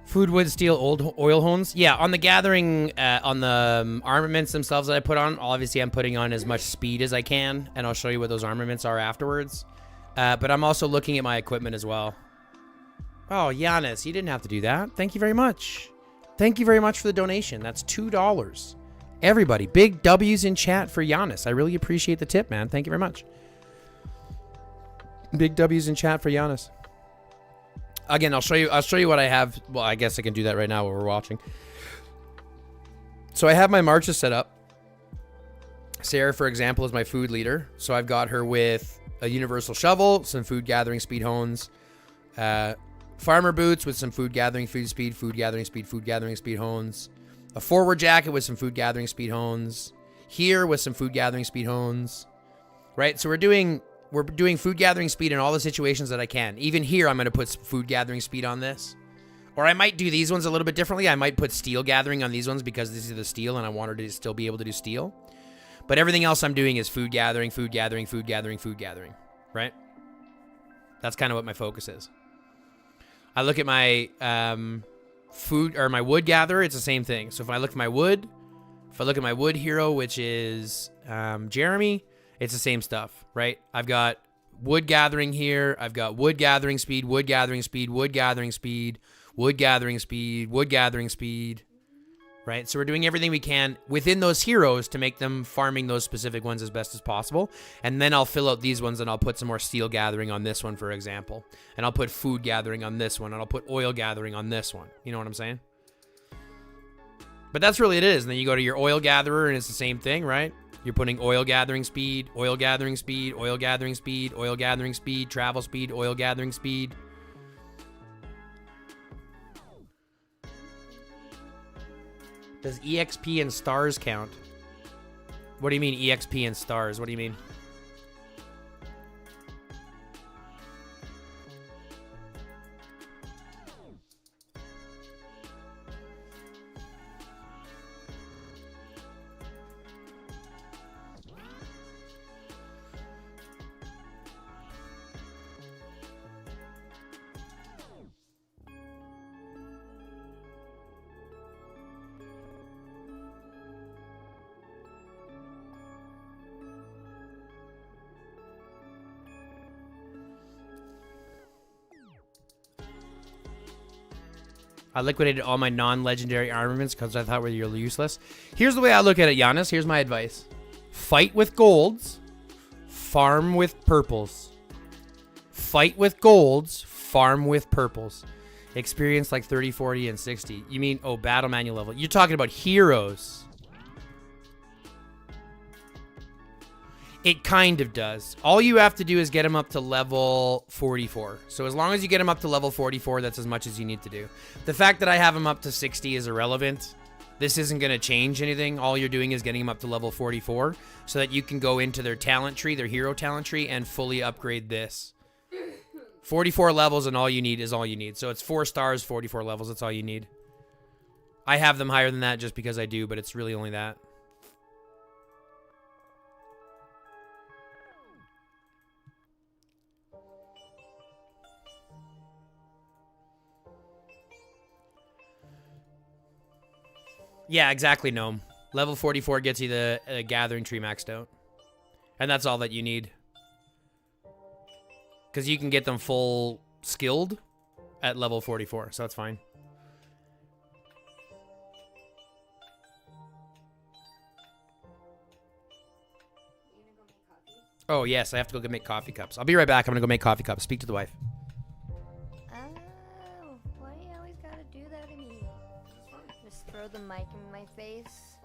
Food, wood, steel, old oil hones. Yeah, on the gathering, on the armaments themselves that I put on, obviously I'm putting on as much speed as I can, and I'll show you what those armaments are afterwards. But I'm also looking at my equipment as well. Oh, Giannis, you didn't have to do that. Thank you very much. Thank you very much for the donation. That's $2. Everybody, big W's in chat for Giannis. I really appreciate the tip, man. Thank you very much. Big W's in chat for Giannis. Again, I'll show you what I have. Well, I guess I can do that right now while we're watching. So I have my marches set up. Sarah, for example, is my food leader. So I've got her with a universal shovel, some food gathering speed hones, farmer boots with some food gathering speed hones, a forward jacket with some food gathering speed hones, here with some food gathering speed hones, right? So we're doing food gathering speed in all the situations that I can. Even here, I'm going to put food gathering speed on this. Or I might do these ones a little bit differently. I might put steel gathering on these ones because this is the steel and I want her to still be able to do steel. But everything else I'm doing is food gathering, right? That's kind of what my focus is. I look at my my wood gatherer, it's the same thing. So if I look at my wood hero, which is Jeremy, it's the same stuff, right? I've got wood gathering here. I've got wood gathering speed, wood gathering speed, wood gathering speed, wood gathering speed, wood gathering speed, right? So we're doing everything we can within those heroes to make them farming those specific ones as best as possible. And then I'll fill out these ones and I'll put some more steel gathering on this one, for example. And I'll put food gathering on this one. And I'll put oil gathering on this one. You know what I'm saying? But that's really it is. And then you go to your oil gatherer and it's the same thing, right? You're putting oil gathering speed, oil gathering speed, oil gathering speed, oil gathering speed, travel speed, oil gathering speed. Does EXP and stars count? What do you mean EXP and stars? What do you mean? I liquidated all my non-legendary armaments because I thought they were useless. Here's the way I look at it, Giannis. Here's my advice. Fight with golds. Farm with purples. Fight with golds. Farm with purples. Experience like 30, 40, and 60. You mean, oh, battle manual level. You're talking about heroes. It kind of does. All you have to do is get him up to level 44. So as long as you get him up to level 44, that's as much as you need to do. The fact that I have him up to 60 is irrelevant. This isn't going to change anything. All you're doing is getting him up to level 44 so that you can go into their talent tree, their hero talent tree, and fully upgrade this. 44 levels and all you need is all you need. So it's 4 stars, 44 levels. That's all you need. I have them higher than that just because I do, but it's really only that. Yeah, exactly, Gnome. Level 44 gets you the gathering tree maxed out. And that's all that you need. Because you can get them full skilled at level 44, so that's fine. Oh, yes, I have to go make coffee cups. I'll be right back. I'm going to go make coffee cups. Speak to the wife. Oh, why you always gotta do that to me? Just throw the mic in my face.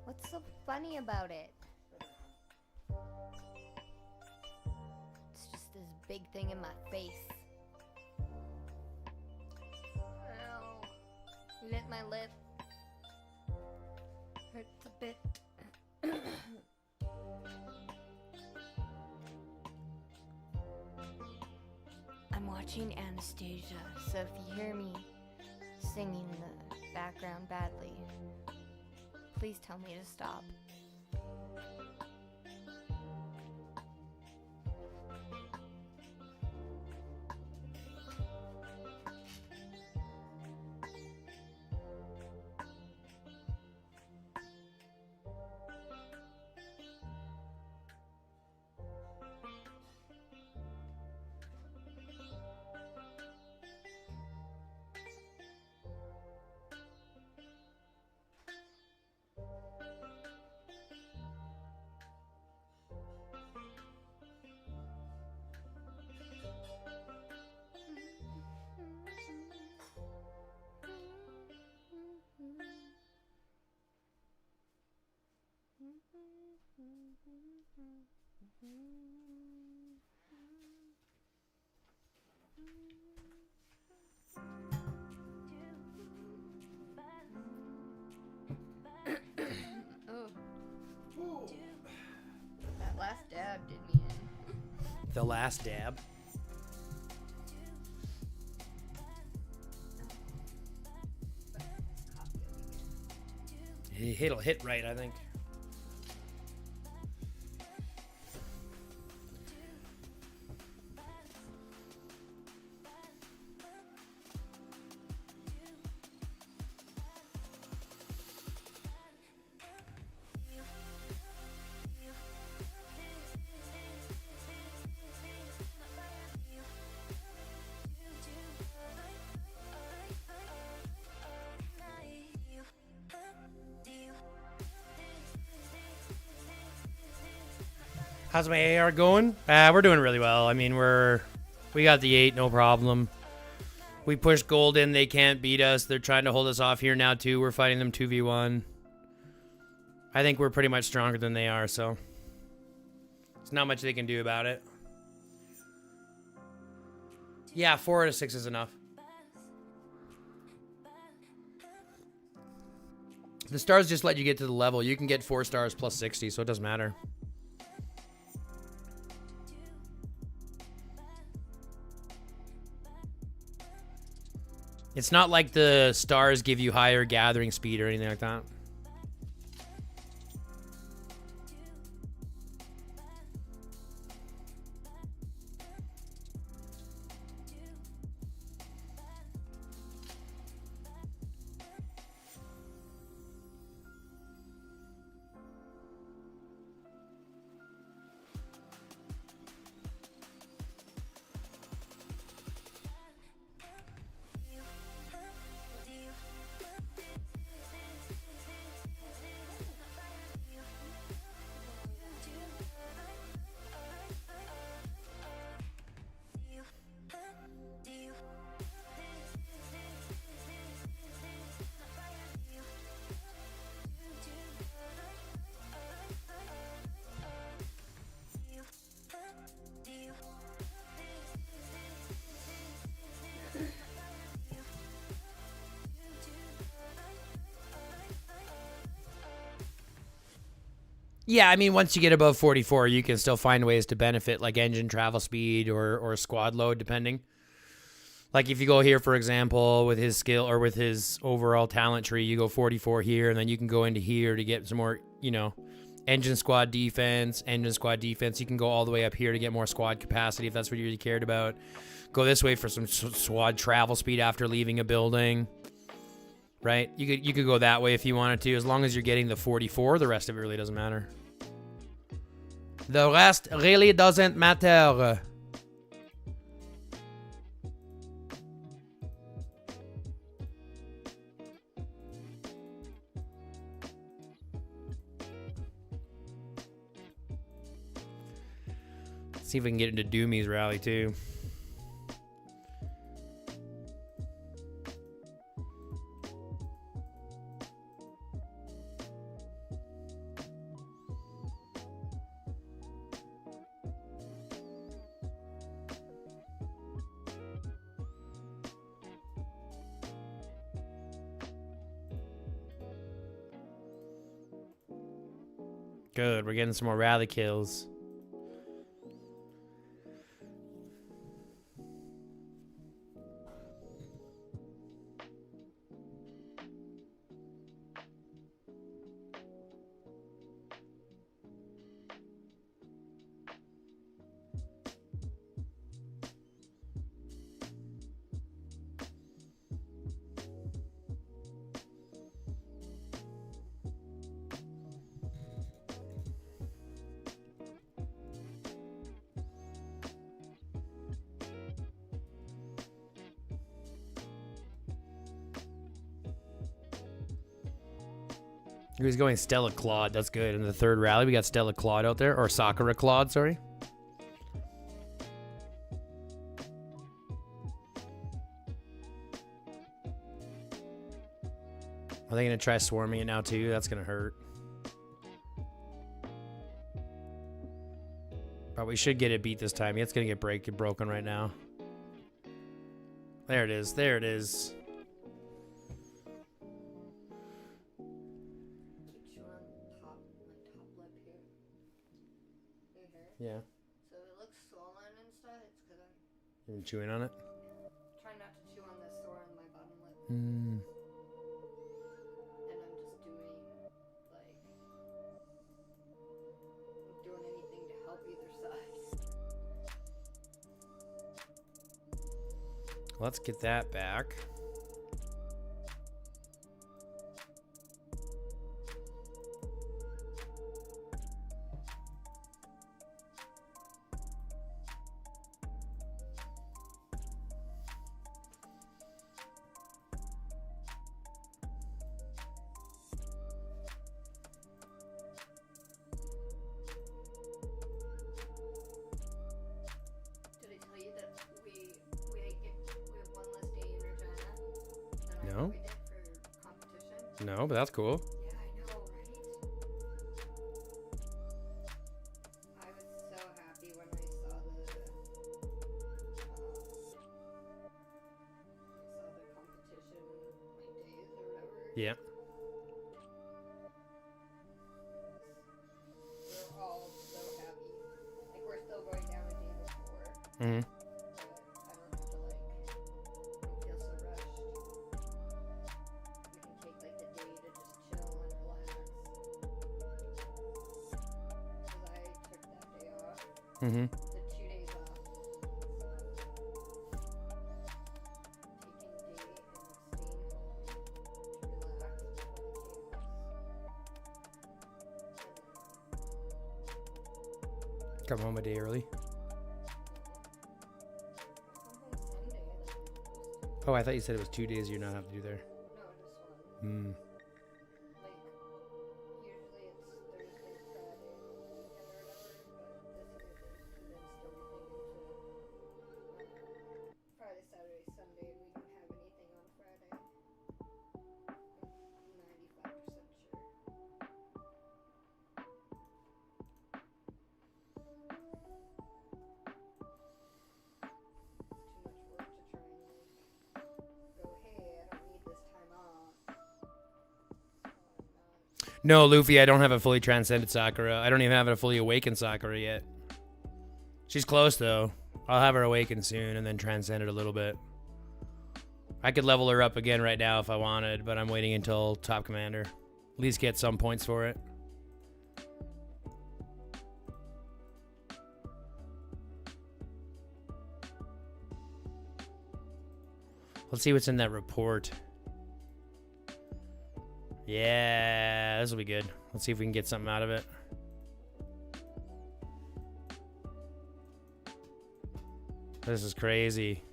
What's so funny about it? It's just this big thing in my face. Ow. Lit my lip. Hurts a bit. I'm watching Anastasia, so if you hear me singing in the background badly, please tell me to stop. That last dab did me in. The last dab. It'll hit right, I think. How's my AR going? We're doing really well. I mean, we got the 8, no problem. We pushed gold in. They can't beat us. They're trying to hold us off here now, too. We're fighting them 2v1. I think we're pretty much stronger than they are, so there's not much they can do about it. Yeah, 4 out of 6 is enough. The stars just let you get to the level. You can get 4 stars plus 60, so it doesn't matter. It's not like the stars give you higher gathering speed or anything like that. Yeah, I mean, once you get above 44, you can still find ways to benefit, like engine travel speed or squad load, depending. Like if you go here, for example, with his skill or with his overall talent tree, you go 44 here, and then you can go into here to get some more, engine squad defense. You can go all the way up here to get more squad capacity if that's what you really cared about. Go this way for some squad travel speed after leaving a building. Right? You could go that way if you wanted to. As long as you're getting the 44, the rest of it really doesn't matter. The rest really doesn't matter. See if we can get into Doomy's rally too. Good, we're getting some more rally kills. He was going Stella Claude. That's good. In the third rally, we got Stella Claude out there. Or Sakura Claude, sorry. Are they going to try swarming it now, too? That's going to hurt. But we should get it beat this time. It's going to get broken right now. There it is. There it is. Yeah. So it looks swollen and stuff. It's because I'm You been chewing on it? trying not to chew on the sore on my bottom lip. Mm. And I'm just doing anything to help either side. Let's get that back. Did I tell you that we have one less day in Regina than No. we did for competition? No, but that's cool. Yeah, I know, right? I was so happy when I saw the competition like days or whatever. Yeah. We're all so happy. Like we're still going down a day before. Mm-hmm. But I don't have to don't feel so rushed. We can take like the day to just chill and relax. Cause I took that day off, Mm-hmm. the 2 days off. Taking the day and staying home to relax before the games. Come home a day early. Come home Sunday like we're supposed to. Oh, I thought you said it was 2 days you're not have to do there. No, just one. Hmm. Like, usually it's Thursday, Friday, weekend or whatever, but this year they've condensed everything into Friday, Saturday, Sunday, and we don't have anything on Friday. I'm 95% sure. It's too much work to try and, go, hey, I don't need this time off. No, Luffy, I don't have a fully transcended Sakura. I don't even have a fully awakened Sakura yet. She's close, though. I'll have her awakened soon and then transcend it a little bit. I could level her up again right now if I wanted, but I'm waiting until top commander. At least get some points for it. Let's see what's in that report. Yeah, this will be good. Let's see if we can get something out of it. This is crazy.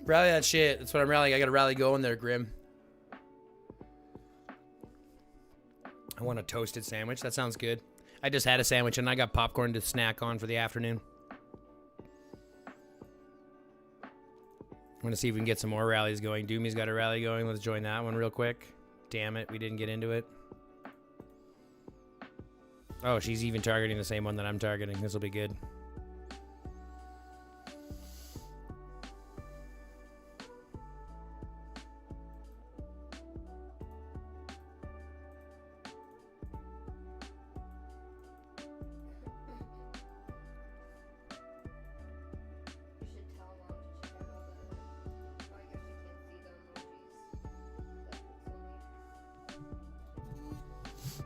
Rally that shit. That's what I'm rallying. I got to rally going there, Grim. I want a toasted sandwich. That sounds good. I just had a sandwich and I got popcorn to snack on for the afternoon. I'm going to see if we can get some more rallies going. Doomy's got a rally going. Let's join that one real quick. Damn it, we didn't get into it. Oh, she's even targeting the same one that I'm targeting. This will be good.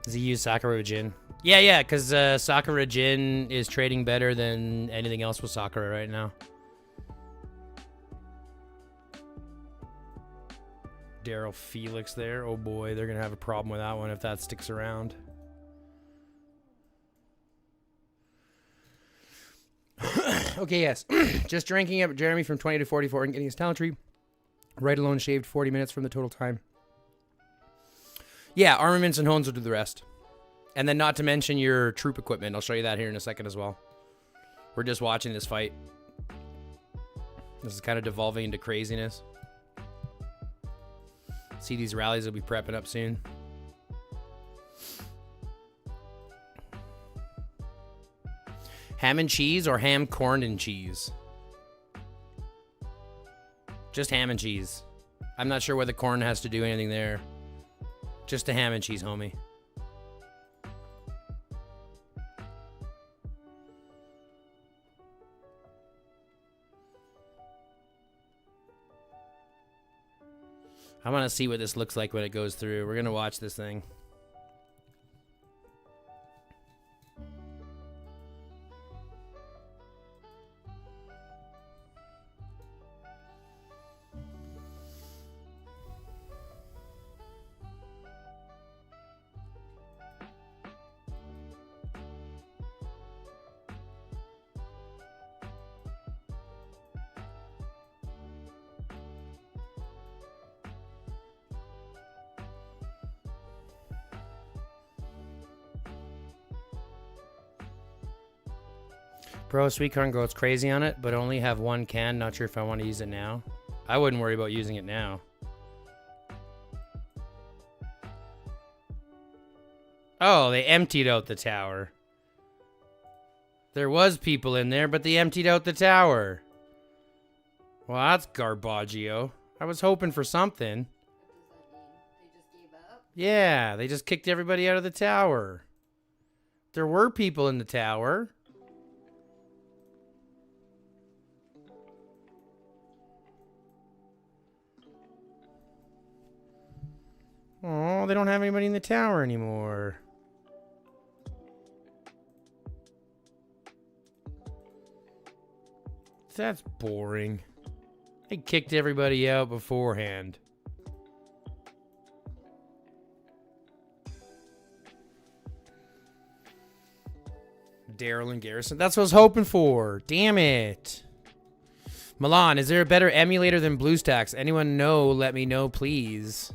Does he use Sakura Jin? Yeah, because Sakura Jin is trading better than anything else with Sakura right now. Daryl Felix there. Oh boy, they're going to have a problem with that one if that sticks around. Okay, yes. Just drinking up Jeremy from 20 to 44 and getting his talent tree. Right alone shaved 40 minutes from the total time. Yeah, armaments and hones will do the rest. And then not to mention your troop equipment. I'll show you that here in a second as well. We're just watching this fight. This is kind of devolving into craziness. See, these rallies will be prepping up soon. Ham and cheese or ham, corn, and cheese? Just ham and cheese. I'm not sure whether corn has to do anything there. Just a ham and cheese, homie. I want to see what this looks like when it goes through. We're going to watch this thing. Bro, Sweet Corn goes crazy on it, but only have one can. Not sure if I want to use it now. I wouldn't worry about using it now. Oh, they emptied out the tower. There was people in there, but they emptied out the tower. Well, that's garbaggio. I was hoping for something. They just gave up? Yeah, they just kicked everybody out of the tower. There were people in the tower. Oh, they don't have anybody in the tower anymore. That's boring. They kicked everybody out beforehand. Daryl and Garrison. That's what I was hoping for. Damn it. Milan, is there a better emulator than BlueStacks? Anyone know? Let me know, please.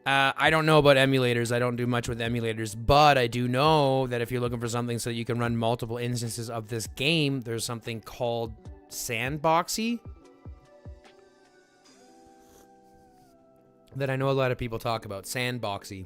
I don't know about emulators. I don't do much with emulators, but I do know that if you're looking for something so that you can run multiple instances of this game, there's something called Sandboxy that I know a lot of people talk about. Sandboxy.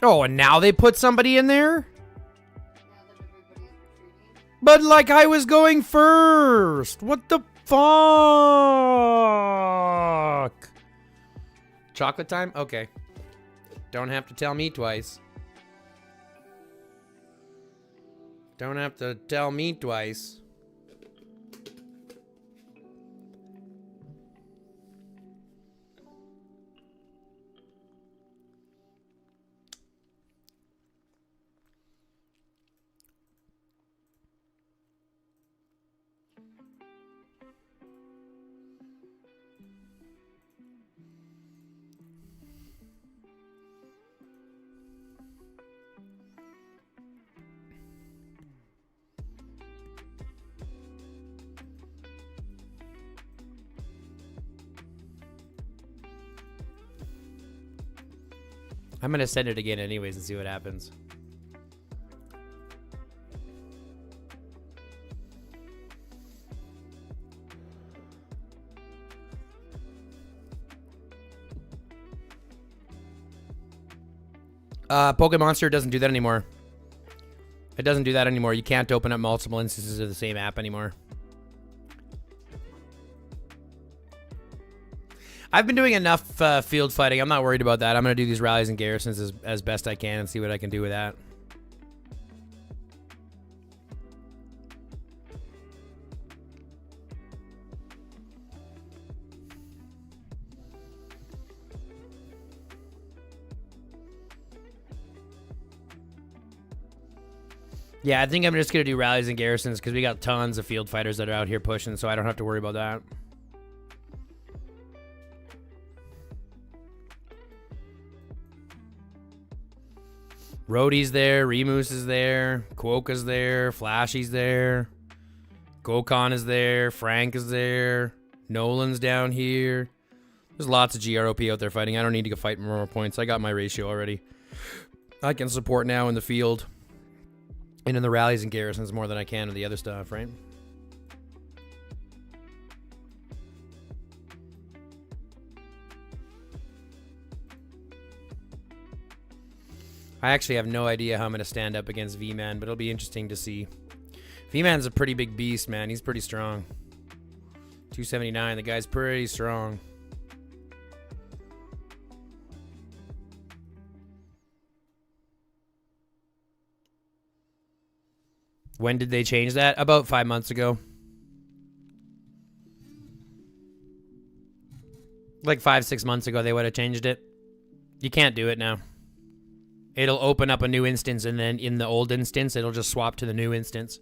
Oh, and now they put somebody in there? Now that everybody's retreating. But like I was going first. What the fuck? Chocolate time? Okay. Don't have to tell me twice. Don't have to tell me twice. I'm gonna send it again anyways and see what happens. Pokemonster doesn't do that anymore. It doesn't do that anymore. You can't open up multiple instances of the same app anymore. I've been doing enough field fighting. I'm not worried about that. I'm going to do these rallies and garrisons as best I can and see what I can do with that. Yeah, I think I'm just going to do rallies and garrisons because we got tons of field fighters that are out here pushing, so I don't have to worry about that. Rhodey's there, Remus is there, Quokka's there, Flashy's there, Gokon is there, Frank is there, Nolan's down here. There's lots of GROP out there fighting. I don't need to go fight more points. I got my ratio already. I can support now in the field and in the rallies and garrisons more than I can in the other stuff, right? I actually have no idea how I'm going to stand up against V-Man, but it'll be interesting to see. V-Man's a pretty big beast, man. He's pretty strong. 279. The guy's pretty strong. When did they change that? About 5 months ago. Like 5-6 months ago, they would have changed it. You can't do it now. It'll open up a new instance, and then in the old instance, it'll just swap to the new instance.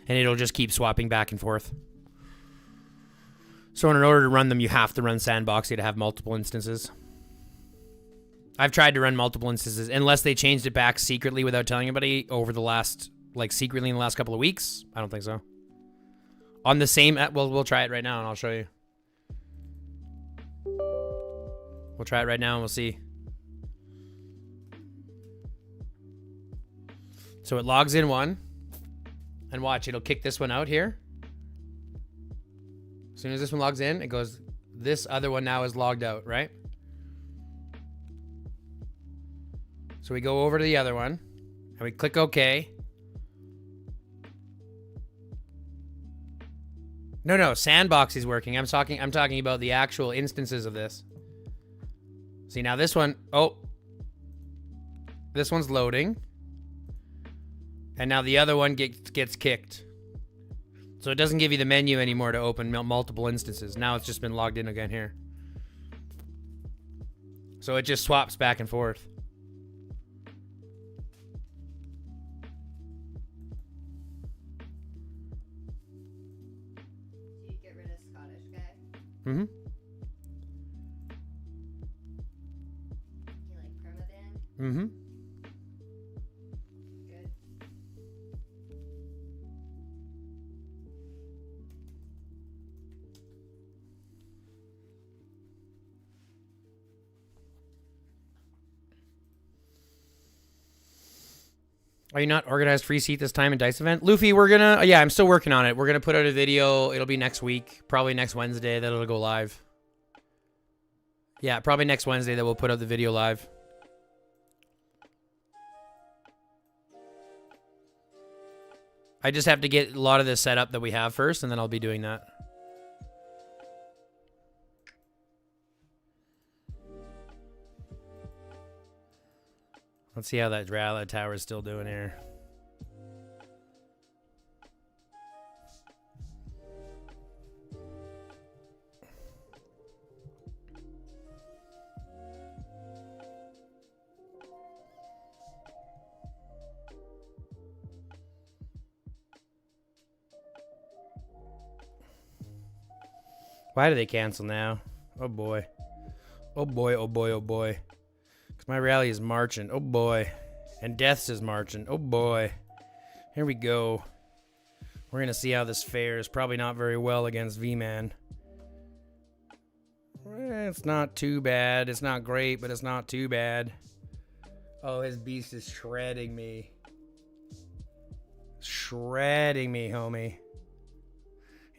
And it'll just keep swapping back and forth. So in order to run them, you have to run Sandboxy to have multiple instances. I've tried to run multiple instances, unless they changed it back secretly without telling anybody over the last, like secretly in the last couple of weeks. I don't think so. On the same, well, we'll try it right now, and I'll show you. We'll try it right now, and we'll see. So it logs in one, and watch, it'll kick this one out here. As soon as this one logs in, it goes, this other one now is logged out, right? So we go over to the other one, and we click OK. No, Sandbox is working. I'm talking about the actual instances of this. See, now this one, oh, this one's loading. And now the other one gets kicked. So it doesn't give you the menu anymore to open multiple instances. Now it's just been logged in again here. So it just swaps back and forth. Do you get rid of Scottish guy? Mm-hmm. You like permaban? Mm-hmm. Good. Are you not organized free seat this time in Dice event? Luffy, we're gonna... yeah, I'm still working on it. We're gonna put out a video. It'll be next week. Probably next Wednesday that it'll go live. Yeah, probably next Wednesday that we'll put out the video live. I just have to get a lot of this set up that we have first, and then I'll be doing that. Let's see how that rally tower is still doing here. Why do they cancel now? Oh boy. Oh boy, oh boy, oh boy. Because my rally is marching. Oh boy. And Death's is marching. Oh boy. Here we go. We're going to see how this fares. Probably not very well against V-Man. It's not too bad. It's not great, but it's not too bad. Oh, his beast is shredding me. Shredding me, homie.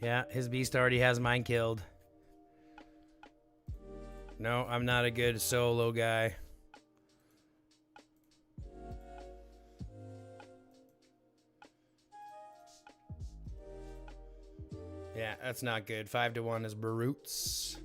Yeah, his beast already has mine killed. No, I'm not a good solo guy. Yeah, that's not good. 5-1 is Baroots.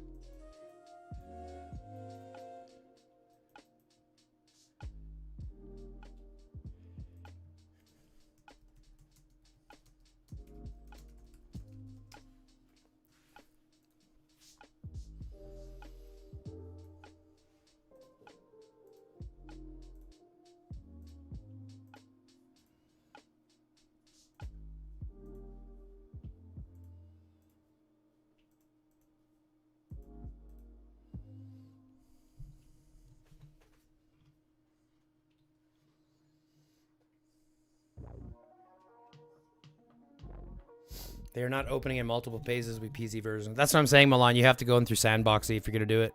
They're not opening in multiple phases with PC versions. That's what I'm saying, Milan. You have to go in through Sandboxy if you're going to do it.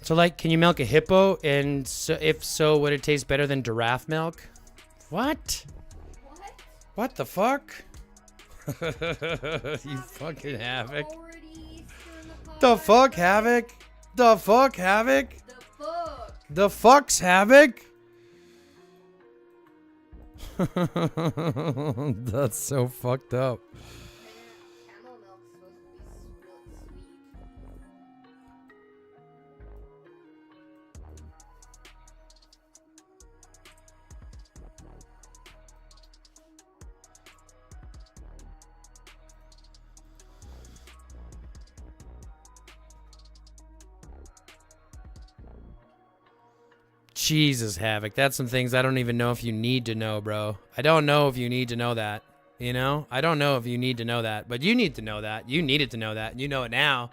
So, like, can you milk a hippo? And so, if so, would it taste better than giraffe milk? What? What? What the fuck? You fucking Havoc. Already stirring the pot. The fuck, Havoc? The fuck, Havoc? The fuck? The fuck's Havoc? That's so fucked up. Camel milk's supposed to be really sweet. Jesus, Havoc. That's some things I don't even know if you need to know, bro. I don't know if you need to know that. You know? I don't know if you need to know that. But you need to know that. You needed to know that. And you know it now.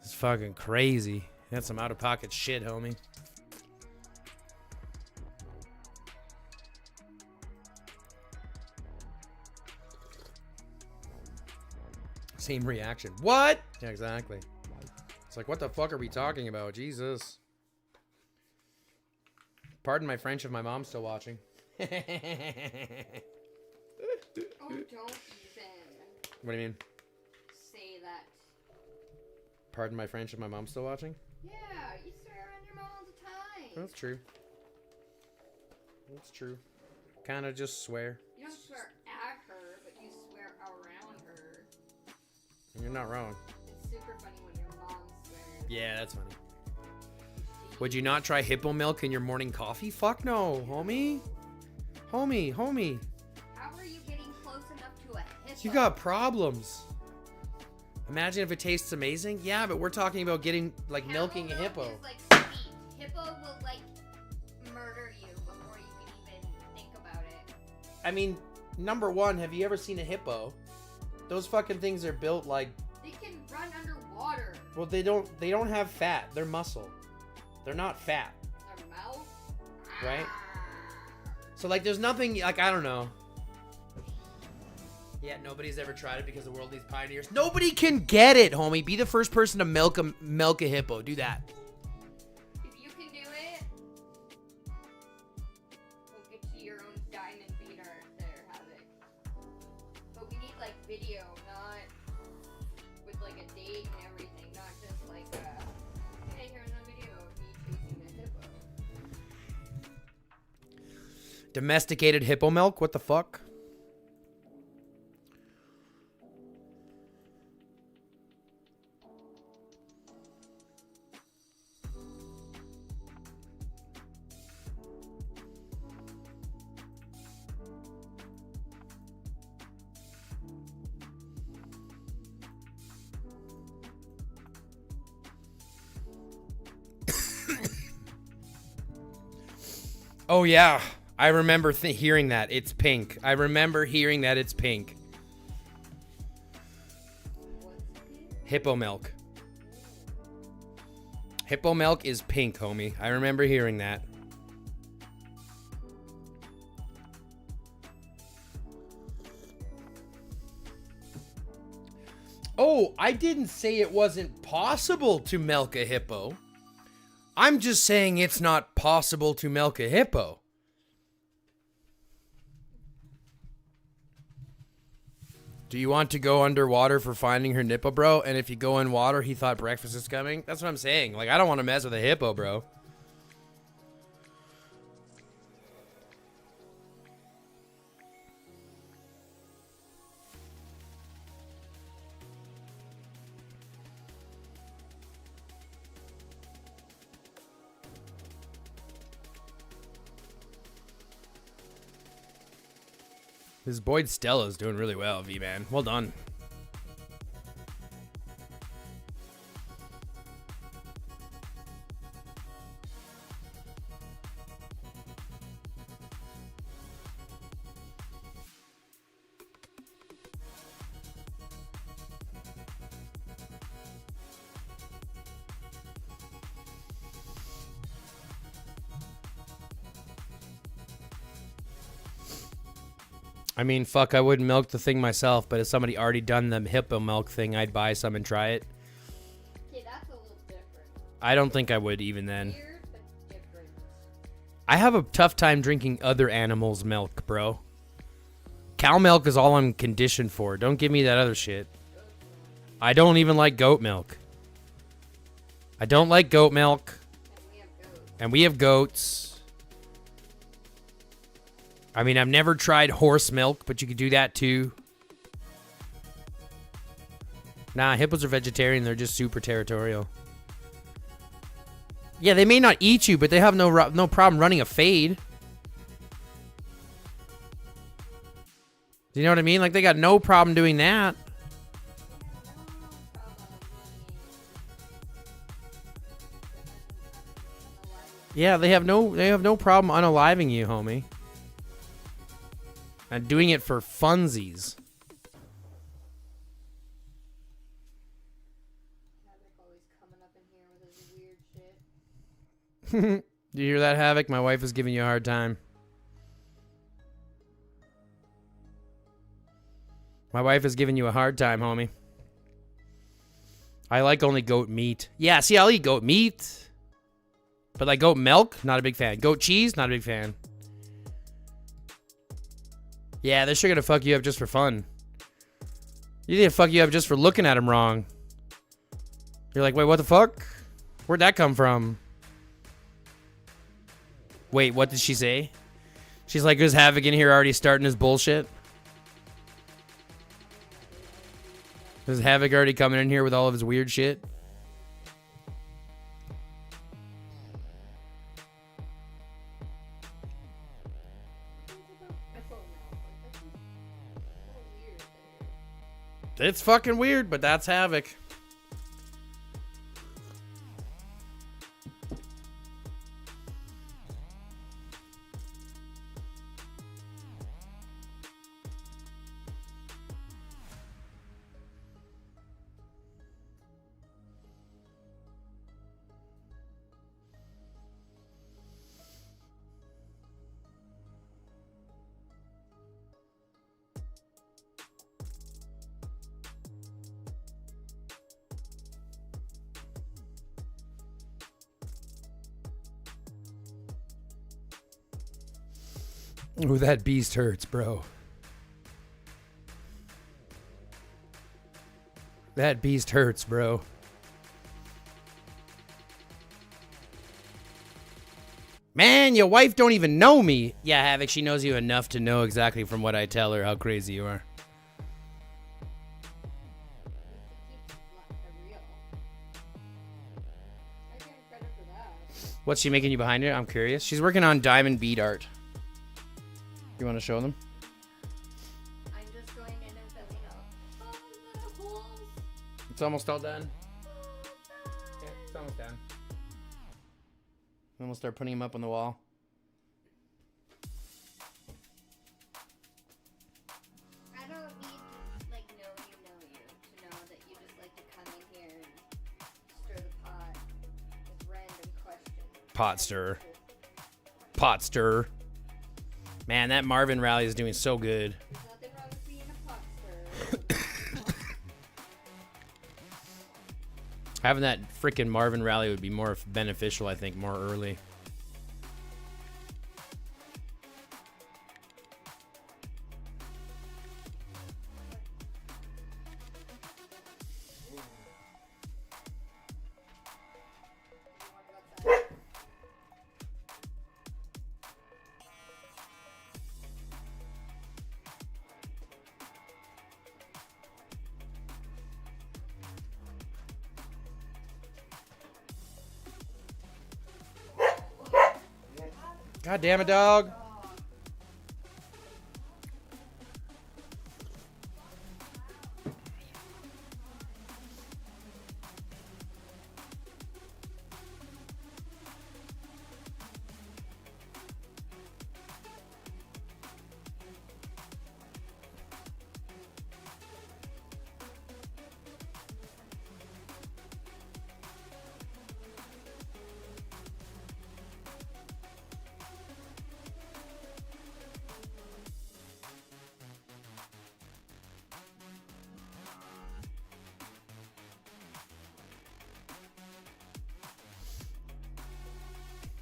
It's fucking crazy. That's some out-of-pocket shit, homie. Same reaction. What? Yeah, exactly. It's like, what the fuck are we talking about? Jesus. Pardon my French if my mom's still watching. Oh, don't even What do you mean? say that. Pardon my French if my mom's still watching? Yeah, you swear on your mom all the time. That's true. That's true. Kind of just swear. You don't swear at her, but you swear around her. You're not wrong. It's super funny when your mom swears. Yeah, that's funny. Would you not try hippo milk in your morning coffee? Fuck no, homie. Homie. How are you getting close enough to a hippo? You got problems. Imagine if it tastes amazing. Yeah, but we're talking about getting, like, Camel milking a milk hippo. Is like sweet. Hippo will, like, murder you before you can even think about it. I mean, number one, have you ever seen a hippo? Those fucking things are built like. They can run underwater. Well, they don't have fat. They're muscle. They're not fat, Their mouth. right? So like, there's nothing like I don't know. Yeah, nobody's ever tried it because the world needs pioneers. Nobody can get it, homie. Be the first person to milk a hippo. Do that. If you can do it, we'll get you your own diamond beater there, Havoc. But we need like video, not with like a date and everything, not just like hey, here's a video of me chasing a hippo. Domesticated hippo milk? What the fuck? Oh yeah, I remember hearing that. It's pink. I remember hearing that it's pink. Hippo milk. Hippo milk is pink, homie. I remember hearing that. Oh, I didn't say it wasn't possible to milk a hippo. I'm just saying it's not possible to milk a hippo. Do you want to go underwater for finding her nipple, bro? And if you go in water, he thought breakfast is coming? That's what I'm saying. Like, I don't want to mess with a hippo, bro. This Boyd Stella's doing really well, V-Man. Well done. I mean, fuck, I wouldn't milk the thing myself, but if somebody already done the hippo milk thing, I'd buy some and try it. Okay, that's a little different. I don't think I would even then. Weird, but different. I have a tough time drinking other animals' milk, bro. Cow milk is all I'm conditioned for. Don't give me that other shit. I don't even like goat milk. I don't like goat milk. And we have goats. And we have goats. I mean, I've never tried horse milk, but you could do that too. Nah, hippos are vegetarian. They're just super territorial. Yeah, they may not eat you, but they have no problem running a fade. Do you know what I mean? Like, they got no problem doing that. Yeah, they have no problem unaliving you, homie. And doing it for funsies. Havoc always coming up in here with his weird shit. Do you hear that, Havoc? My wife is giving you a hard time. My wife is giving you a hard time, homie. I like only goat meat. Yeah, see, I'll eat goat meat. But like goat milk, not a big fan. Goat cheese, not a big fan. Yeah, they're sure gonna fuck you up just for fun. You think they fuck you up just for looking at them wrong. You're like, wait, what the fuck? Where'd that come from? Wait, what did she say? She's like, is Havoc in here already starting his bullshit? Is Havoc already coming in here with all of his weird shit? It's fucking weird, but that's Havoc. Ooh, that beast hurts, bro. That beast hurts, bro. Man, your wife don't even know me. Yeah, Havoc, she knows you enough to know exactly from what I tell her how crazy you are. What's she making you behind it? I'm curious. She's working on diamond bead art. You want to show them? I'm just going in and filling out all the holes. It's almost all done. Yeah, it's almost done. Then we'll start putting them up on the wall. I don't need to like know you to know that you just like to come in here and stir the pot with random questions. Pot stir. Pot stir. Man, that Marvin rally is doing so good. There's nothing wrong with being a pot stirrer. Having that freaking Marvin rally would be more beneficial, I think, more early. God damn it, dog.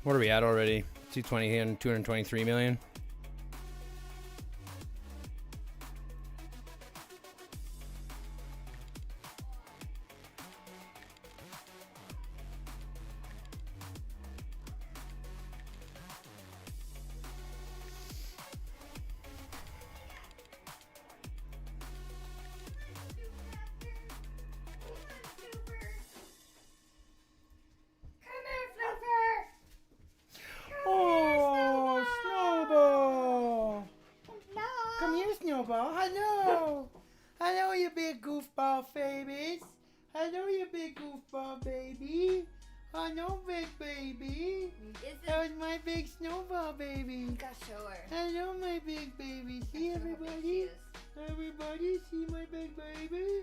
What are we at already? 220 and 223 million. Oh, Snowball! Come here, Snowball. Hello. Hello, you big goofball babies. Hello, you big goofball baby. Hello, big baby. That was my big Snowball baby. Gotta show her. Hello, my big baby. See everybody? Everybody see my big baby?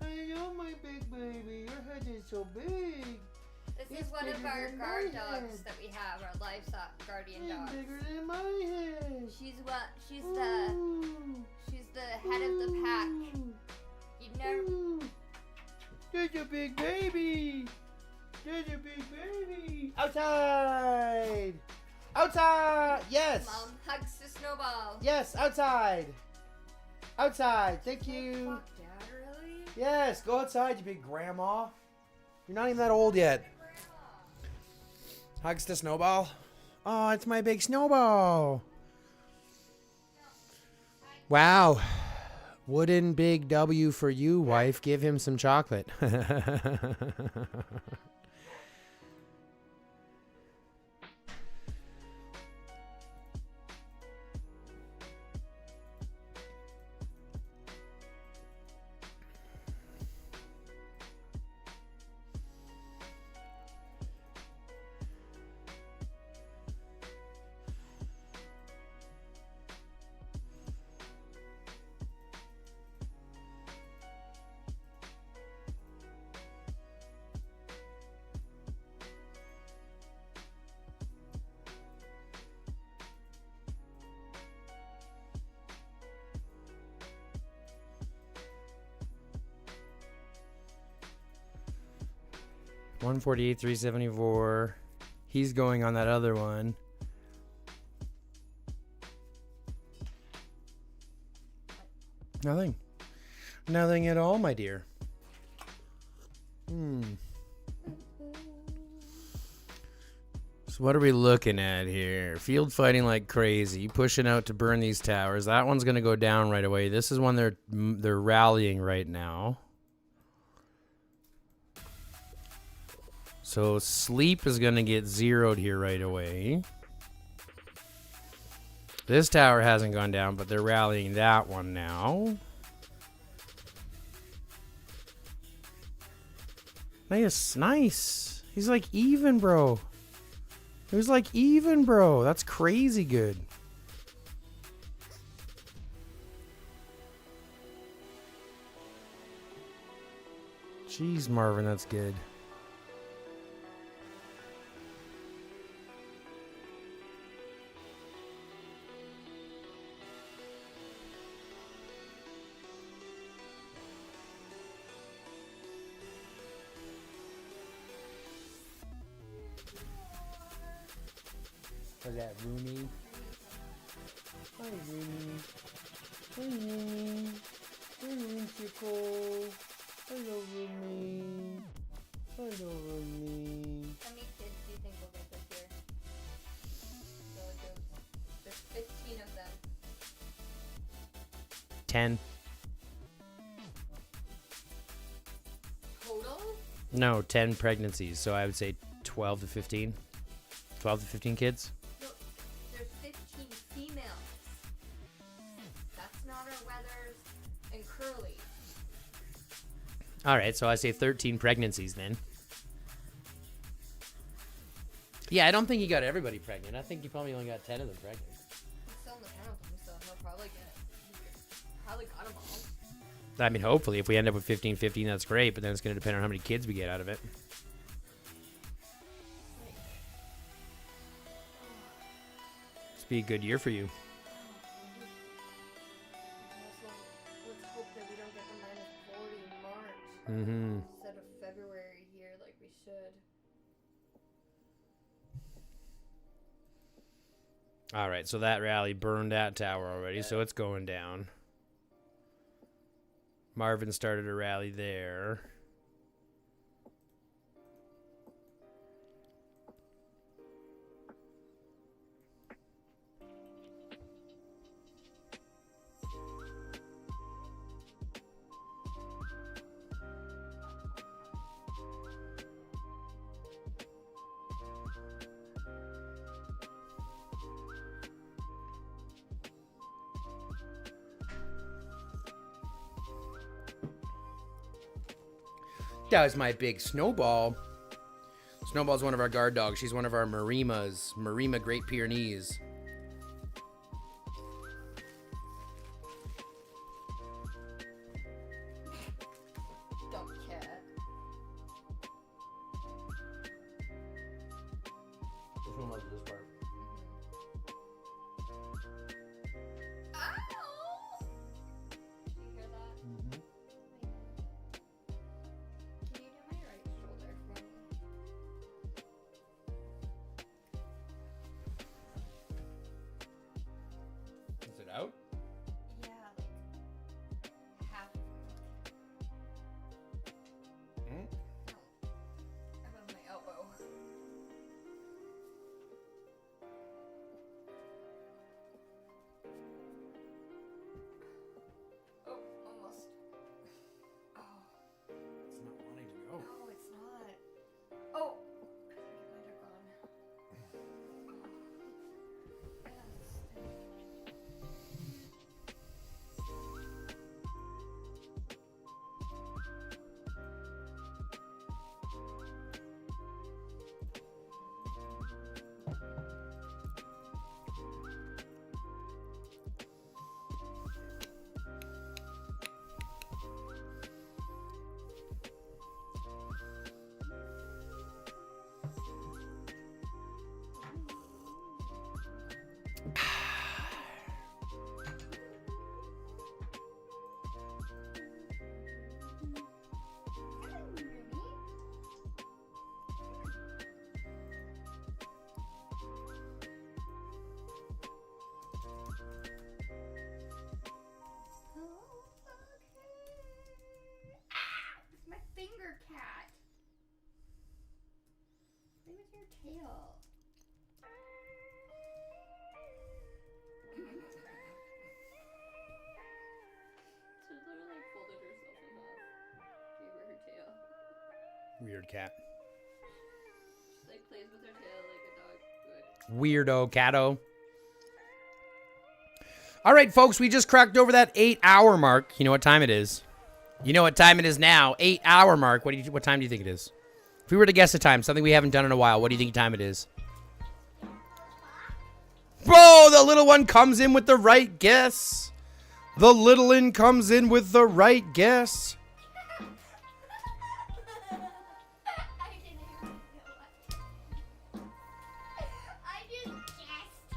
Hello, my big baby. Your head is so big. This It's is one of bigger our than guard my dogs head. that we have, our livestock guardian It's dogs. bigger than my head. She's what? She's Ooh. the head of the pack. You never. Ooh. There's a big baby. There's a big baby. Outside. Outside. Yes. Mom hugs the Snowball. Yes, outside. Outside. Thank you. Fuck, Dad, really? Yes, go outside, you big grandma. You're not even that old yet. Hugs to Snowball. Oh, it's my big Snowball. Wow. Wooden big W for you, wife. Give him some chocolate. 148, 374. He's going on that other one. Nothing. Nothing at all, my dear. So what are we looking at here? Field fighting like crazy. Pushing out to burn these towers. That one's going to go down right away. This is one they're rallying right now. So sleep is going to get zeroed here right away. This tower hasn't gone down, but they're rallying that one now. Nice, nice. He's like even, bro. He was like even, bro. That's crazy good. Jeez, Marvin, that's good. Was that Rooney? Hi, Rooney. Hi, Rooney. Hi, Rooney. Hello, Rooney. Hello, Rooney. How many kids do you think will get this year? There's 15 of them. 10. Total? No, 10 pregnancies. So I would say 12 to 15. 12 to 15 kids. No, there's 15 females. That's not our Weathers and Curly. All right, so I say 13 pregnancies then. Yeah, I don't think he got everybody pregnant. I think he probably only got 10 of them pregnant. He's still in the kennel, so he'll probably got them all. I mean, hopefully, if we end up with 15, that's great, but then it's going to depend on how many kids we get out of it. It's be a good year for you. Let's hope that we don't get the -40 in March Mm-hmm. instead of February here like we should. All right, so that rally burned that tower already, so it's going down. Marvin started a rally there. That was my big Snowball. Snowball's one of our guard dogs. She's one of our Marimas. Marima Great Pyrenees. Dumb cat. Which one was this part? Ow! Did you hear that? Mm-hmm. Can you do my right shoulder for me? your tail. She literally like folded herself in half. Gave her her tail. Weird cat. She like plays with her tail like a dog would. Weirdo catto. All right, folks, we just cracked over that 8-hour mark. You know what time it is? You know what time it is now? 8-hour mark. What time do you think it is? If we were to guess a time, something we haven't done in a while, what do you think time it is? Bro, the little one comes in with the right guess. The little one comes in with the right guess. I didn't even know. I just guessed.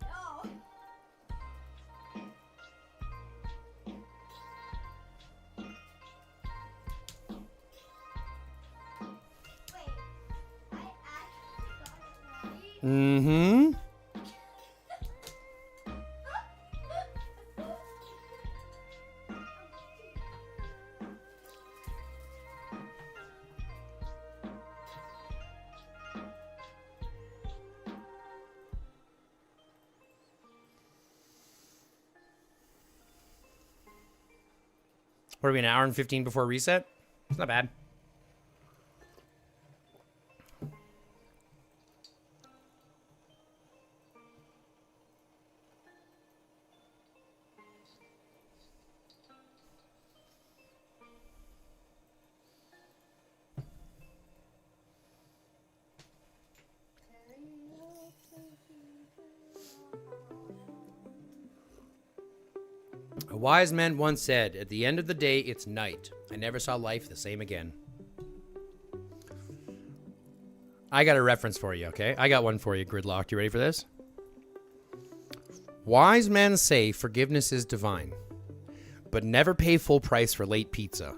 No. Wait, I actually got it right. Mm-hmm. What are we, an hour and 15 before reset? It's not bad. A wise man once said, at the end of the day, it's night. I never saw life the same again. I got a reference for you, okay? I got one for you, Gridlock. You ready for this? Wise men say forgiveness is divine, but never pay full price for late pizza.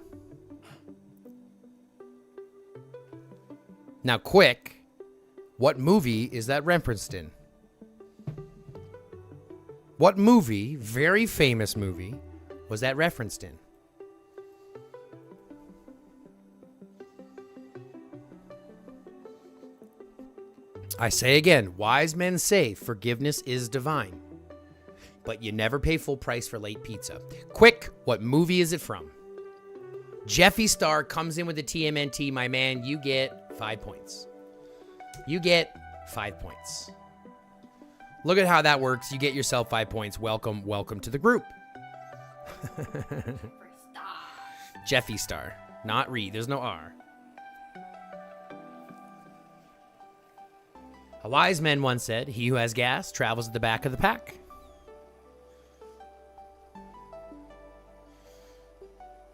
Now, quick, what movie is that referenced in? What movie, very famous movie, was that referenced in? I say again, wise men say forgiveness is divine, but you never pay full price for late pizza. Quick, what movie is it from? Jeffy Star comes in with the TMNT, my man, you get 5 points. You get 5 points. Look at how that works. You get yourself 5 points. Welcome, welcome to the group. Jeffy Star, not Reed. There's no R. A wise man once said, he who has gas travels at the back of the pack.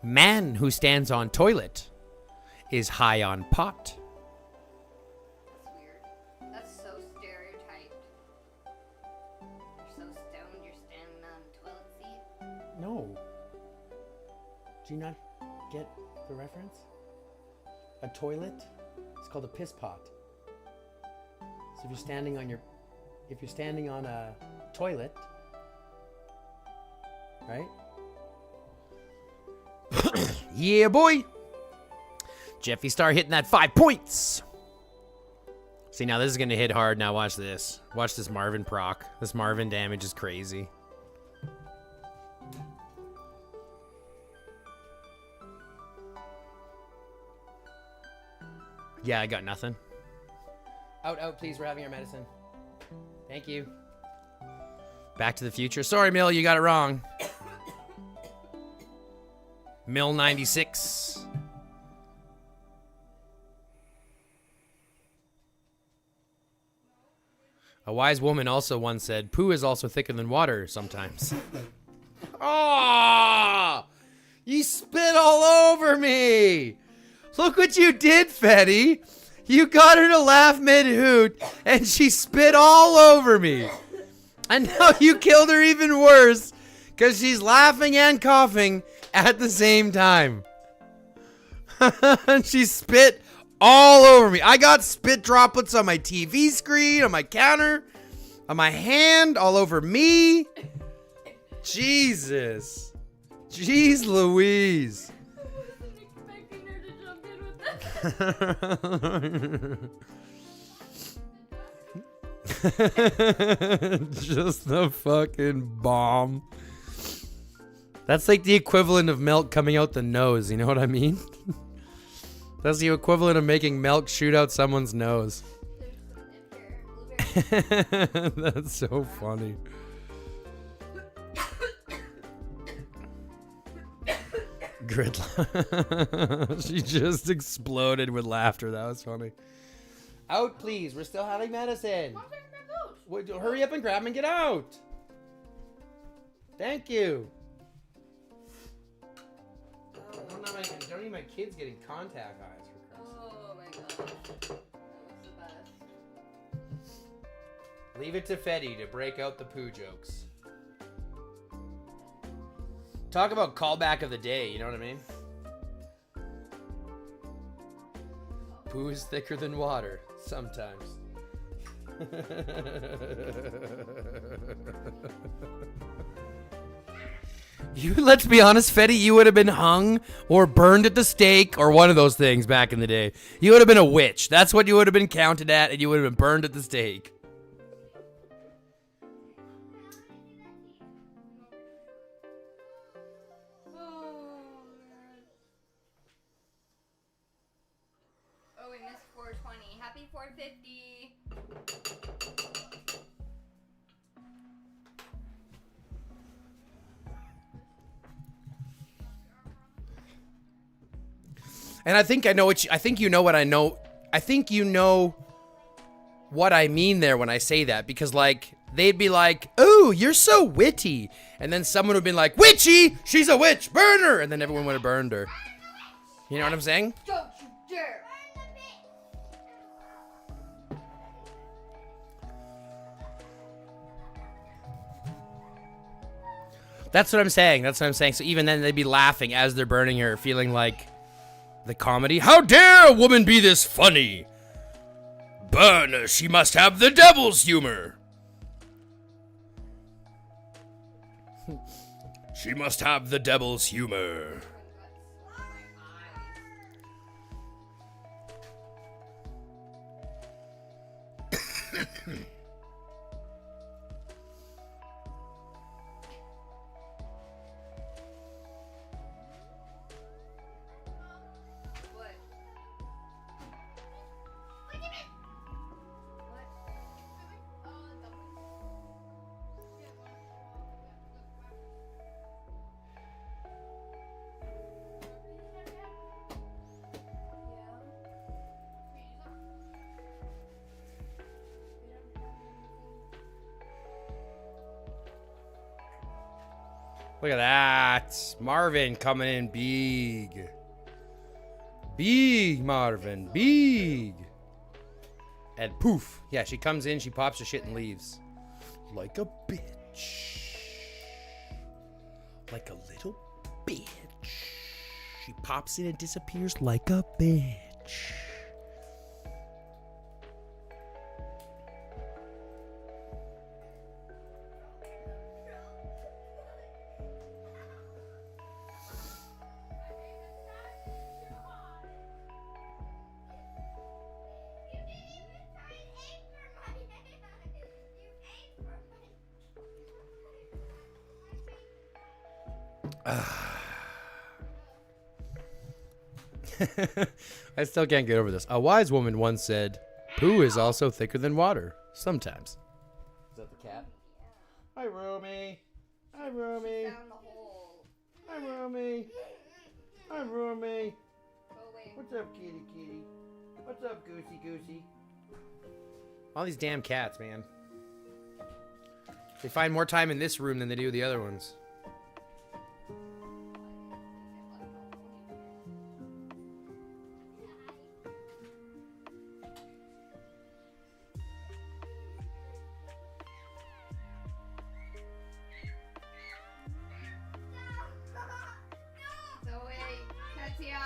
Man who stands on toilet is high on pot. That's weird. That's so stereotyped. You're so stoned, you're standing on the toilet seat. No. Do you not get the reference? A toilet? It's called a piss pot. So if you're standing on a toilet, right? Yeah, boy. Jeffy Star hitting that 5 points. See, now this is going to hit hard. Now watch this. Watch this Marvin proc. This Marvin damage is crazy. Yeah, I got nothing. Out, please. We're having our medicine. Thank you. Back to the Future. Sorry, Mill, you got it wrong. Mill 96. A wise woman also once said, poo is also thicker than water sometimes. Oh! You spit all over me! Look what you did, Fetty! You got her to laugh mid-hoot, and she spit all over me. And now you killed her even worse, because she's laughing and coughing at the same time. And she spit all over me. I got spit droplets on my TV screen, on my counter, on my hand, all over me. Jesus. Jeez Louise. I wasn't expecting her to jump in with that. Just the fucking bomb. That's like the equivalent of milk coming out the nose, you know what I mean? That's the equivalent of making milk shoot out someone's nose. There's some in here. Blueberry. That's so funny. Gridlock. She just exploded with laughter. That was funny. Out, please. We're still having medicine. Hurry up and grab him and get out. Thank you. Don't need my kids getting contact eyes for Christ's sake. Oh my gosh. That was the best. Leave it to Fetty to break out the poo jokes. Talk about callback of the day, you know what I mean? Poo is thicker than water, sometimes. Let's be honest, Fetty, you would have been hung or burned at the stake or one of those things back in the day. You would have been a witch. That's what you would have been counted at, and you would have been burned at the stake. Oh, we missed 420. Happy 450. And I think I know what I think you know what I know. I think you know what I mean there when I say that, because like they'd be like, "Oh, you're so witty," and then someone would be like, "Witchy, she's a witch, burn her," and then everyone would have burned her. You know what I'm saying? Don't you dare. That's what I'm saying. That's what I'm saying. So even then, they'd be laughing as they're burning her, feeling like the comedy. How dare a woman be this funny? Burn her. She must have the devil's humor. She must have the devil's humor. What? Look at that. Marvin coming in big. Big Marvin. Big. And poof. Yeah, she comes in, she pops her shit and leaves. Like a bitch. Like a little bitch. She pops in and disappears like a bitch. I still can't get over this. A wise woman once said, "Poo is also thicker than water. Sometimes." Is that the cat? Hi, Romy. Hi, Romy. Down the hole. Hi, Romy. Hi, Romy. Go away. What's up, kitty kitty? What's up, goosey goosey? All these damn cats, man. They find more time in this room than they do the other ones. Go away. Katia.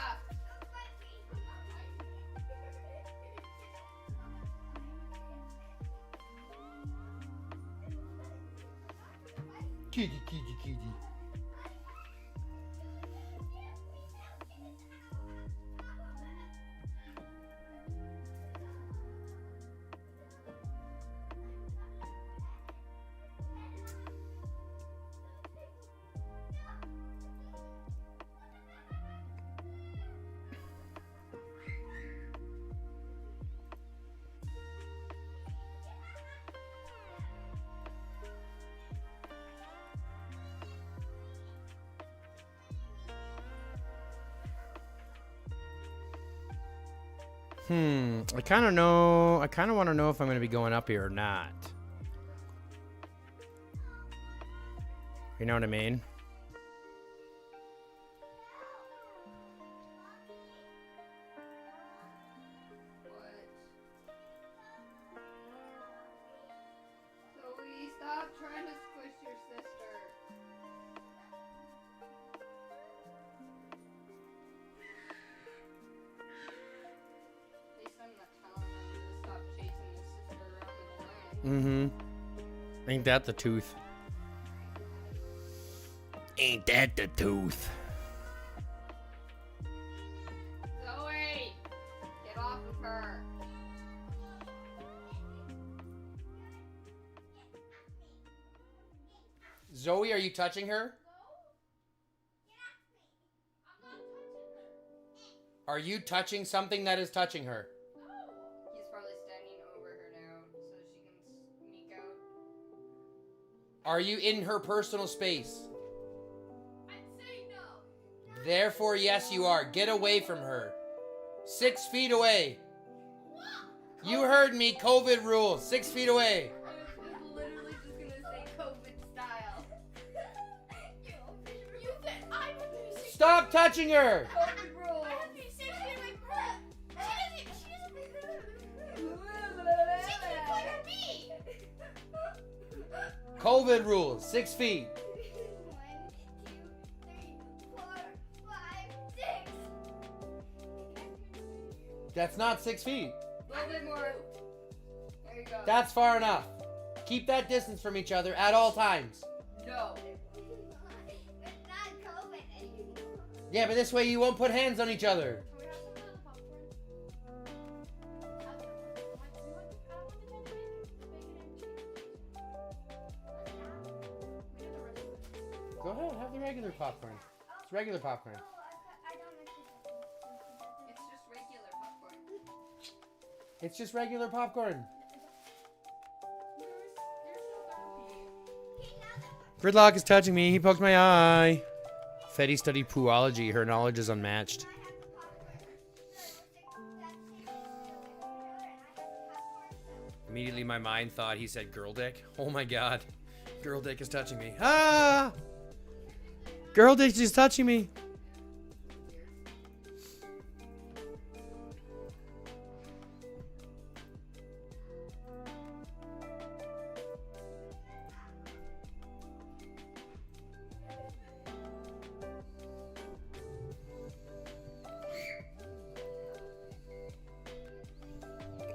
Kitty kitty kitty. I kind of know. I kind of want to know if I'm going to be going up here or not. You know what I mean? Zoe, stop trying to squish your sister. At least I'm not telling them to stop chasing his sister around in the lane. Ain't that the tooth? Ain't that the tooth? Zoe! Get off of her. Zoe, are you touching her? Are you touching something that is touching her? He's probably standing over her now so she can sneak out. Are you in her personal space? I'd say no. Therefore, yes, you are. Get away from her. 6 feet away. You heard me. COVID rules. 6 feet away. I was literally just gonna say COVID style. You said I would be 6 Stop touching her. COVID rules. I have to be 6 feet away from her. She doesn't look at me. COVID rules. 6 feet. 1, 2, 3, 4, 5, 6. That's not 6 feet. A little bit more. There you go. That's far enough. Keep that distance from each other at all times. No. It's not COVID anymore. Yeah, but this way you won't put hands on each other. Can we have some of the popcorn? Go ahead, have the regular popcorn. It's regular popcorn. It's just regular popcorn. It's just regular popcorn. Gridlock is touching me. He poked my eye. Fetty studied poology. Her knowledge is unmatched. Immediately my mind thought he said girl dick. Oh my god. Girl dick is touching me. Ah! Girl dick is touching me.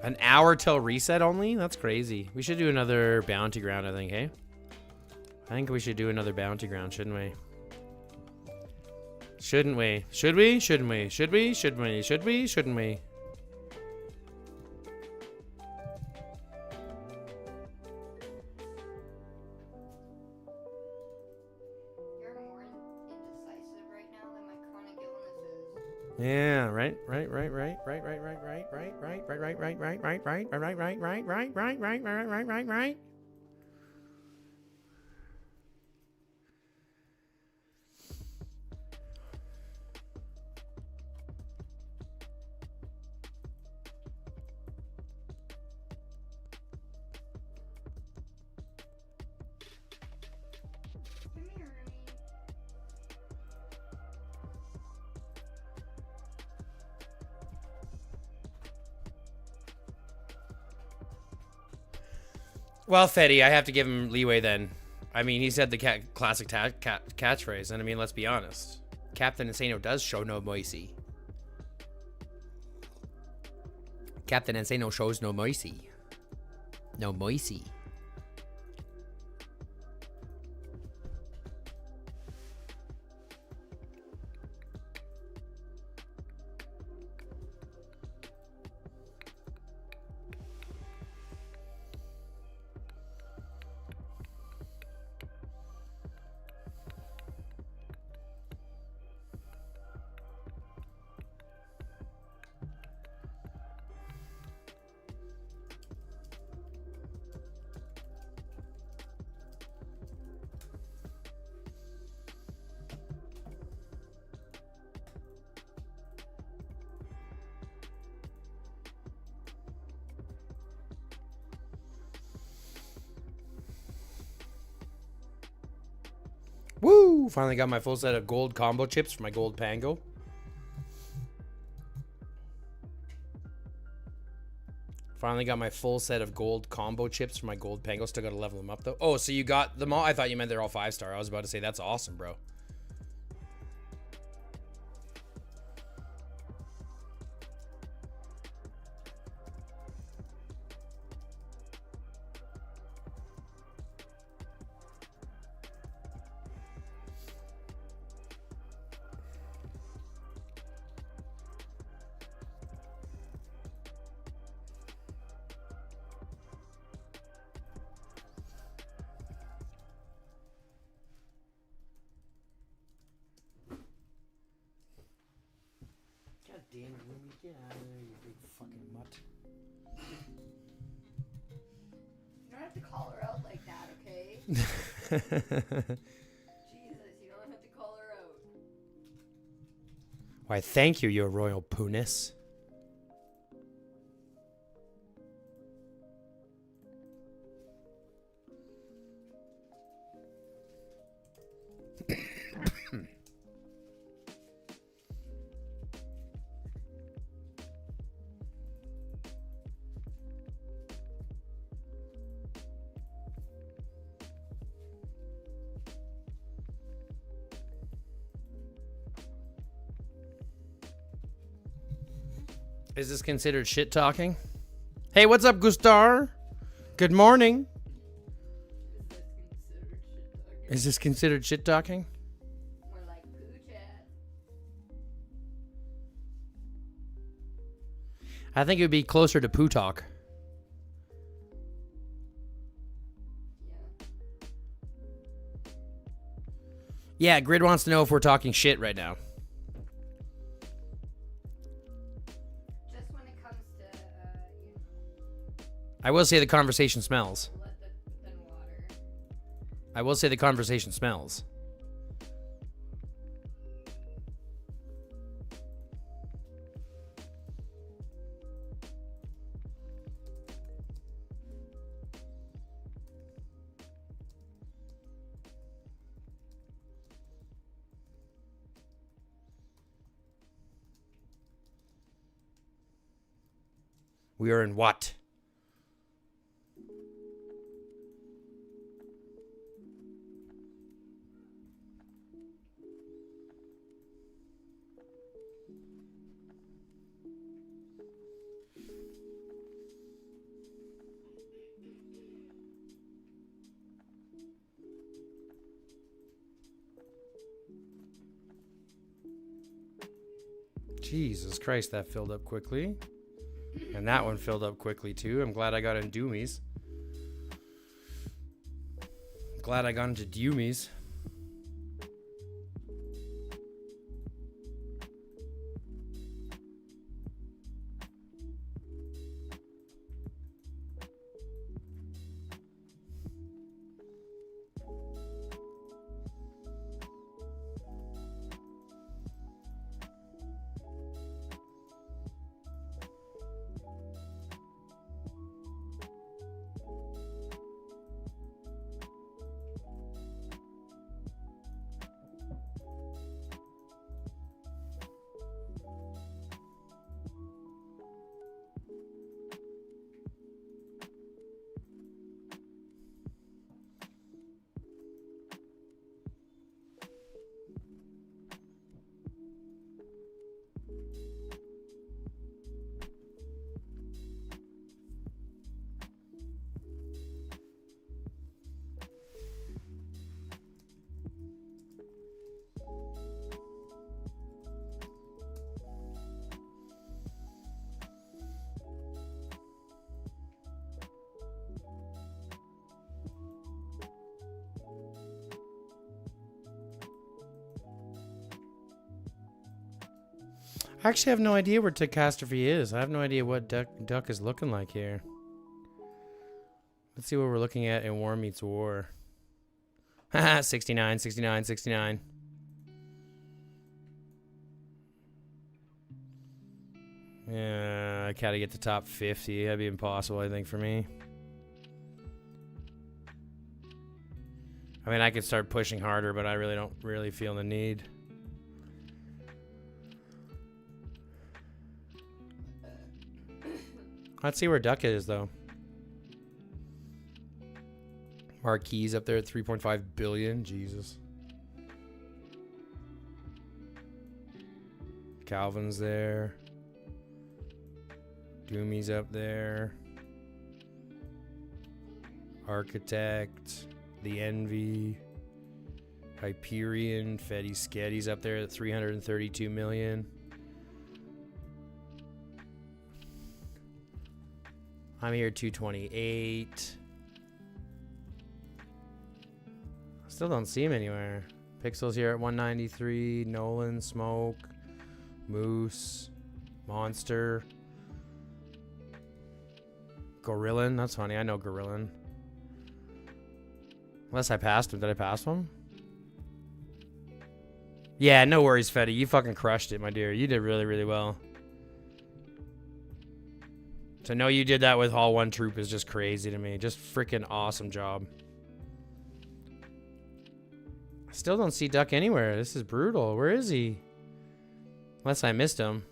An hour till reset only? That's crazy. We should do another bounty ground, I think, hey? I think we should do another bounty ground, shouldn't we? Shouldn't we? Should we? Shouldn't we? Should we? Shouldn't we? Should we? Shouldn't we? You're more indecisive right now than my chronic illnesses. Yeah, right. Come here, Remy. Well, Fetty, I have to give him leeway then. I mean, he said the classic catchphrase, and I mean, let's be honest. Captain Insano does show no mercy. Captain Insano shows no mercy. No mercy. Finally got my full set of gold combo chips for my gold pango. Finally got my full set of gold combo chips for my gold pango. Still got to level them up though. Oh, so you got them all? I thought you meant they're all 5-star. I was about to say that's awesome, bro. God damn it, Rumi. Get out of there, you big fucking mutt. You don't have to call her out like that, okay? Jesus, you don't have to call her out. Why, thank you, your royal poonis. Is this considered shit talking? Hey, what's up, Gustar? Good morning. Is this considered shit talking? More like poo chat. I think it would be closer to poo talk. Yeah, Grid wants to know if we're talking shit right now. Just when it comes to, I will say the conversation smells. blood than water. I will say the conversation smells. We are in what? Jesus Christ, that filled up quickly. And that one filled up quickly too. I'm glad I got in Doomies. Glad I got into Doomies. I actually have no idea where Catastrophe is. I have no idea what Duck is looking like here. Let's see what we're looking at in War Meets War. Haha, 69, 69, 69. Yeah, I gotta get to top 50. That'd be impossible, I think, for me. I'm mean, I could start pushing harder, but I really don't really feel the need. Let's see where Duck is, though. Marquis up there at 3.5 billion. Jesus. Calvin's there. Doomy's up there. Architect. The Envy. Hyperion. Fetty Sketty's up there at 332 million. I'm here 228. Still don't see him anywhere. Pixel's here at 193. Nolan, Smoke, Moose, Monster, Gorillan. That's funny. I know Gorillan. Unless I passed him. Did I pass him? Yeah, no worries, Fetty. You fucking crushed it, my dear. You did really, really well. To know you did that with Hall 1 Troop is just crazy to me. Just freaking awesome job. I still don't see Duck anywhere. This is brutal. Where is he? Unless I missed him.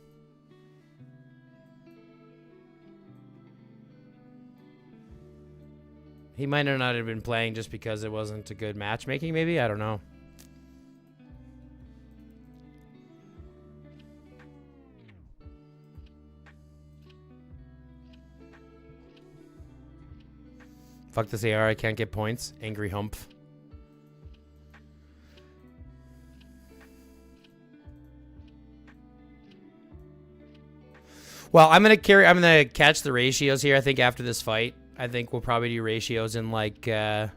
He might not have been playing just because it wasn't a good matchmaking, maybe? I don't know. Fuck this AR, I can't get points. Angry hump. Well, I'm gonna catch the ratios here, I think, after this fight. I think we'll probably do ratios in like in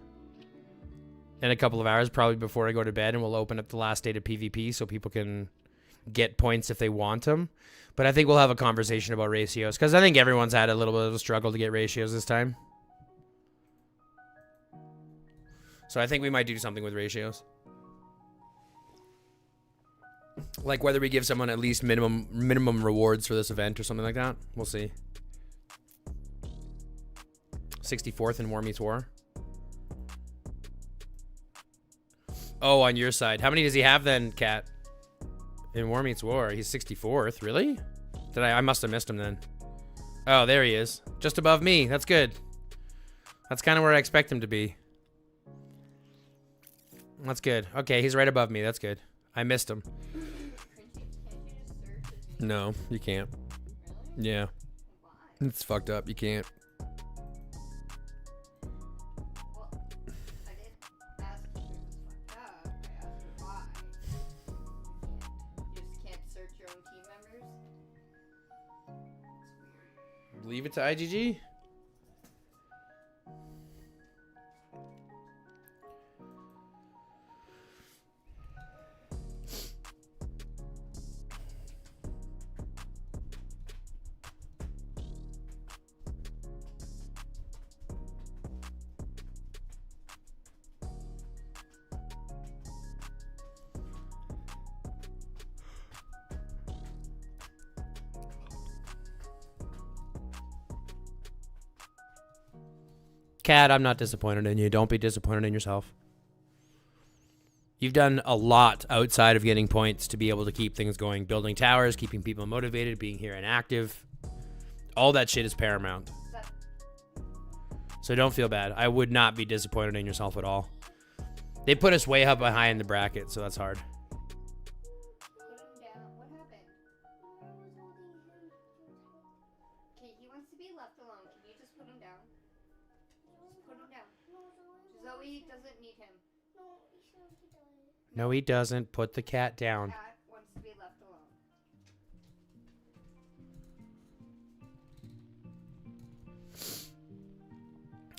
a couple of hours, probably before I go to bed, and we'll open up the last day to PvP so people can get points if they want them. But I think we'll have a conversation about ratios, because I think everyone's had a little bit of a struggle to get ratios this time. So I think we might do something with ratios. Like whether we give someone at least minimum rewards for this event or something like that. We'll see. 64th in War Meets War. Oh, on your side. How many does he have then, Kat? In War Meets War. He's 64th. Really? I must have missed him then. Oh, there he is. Just above me. That's good. That's kind of where I expect him to be. That's good. Okay, he's right above me. That's good. I missed him. No, you can't. Yeah. It's fucked up. You can't. Leave it to IGG? Kat, I'm not disappointed in you. Don't be disappointed in yourself. You've done a lot outside of getting points to be able to keep things going. Building towers, keeping people motivated, being here and active. All that shit is paramount. So don't feel bad. I would not be disappointed in yourself at all. They put us way up high in the bracket, so that's hard. No, he doesn't. Put the cat down. Cat wants to be left alone.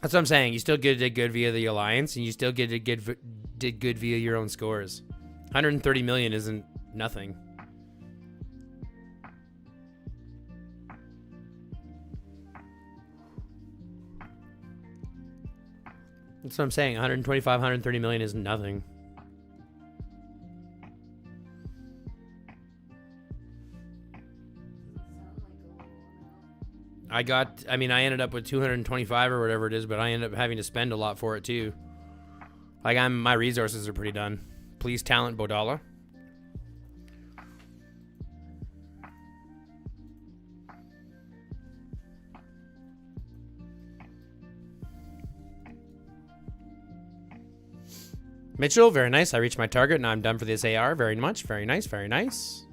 That's what I'm saying. You still did good via the alliance, and you still did good via your own scores. 130 million isn't nothing. That's what I'm saying. 125, 130 million is nothing. I ended up with 225 or whatever it is, but I ended up having to spend a lot for it too. Like my resources are pretty done. Please talent Bodala. Mitchell, very nice. I reached my target. Now I'm done for this AR. Very much. Very nice. Very nice.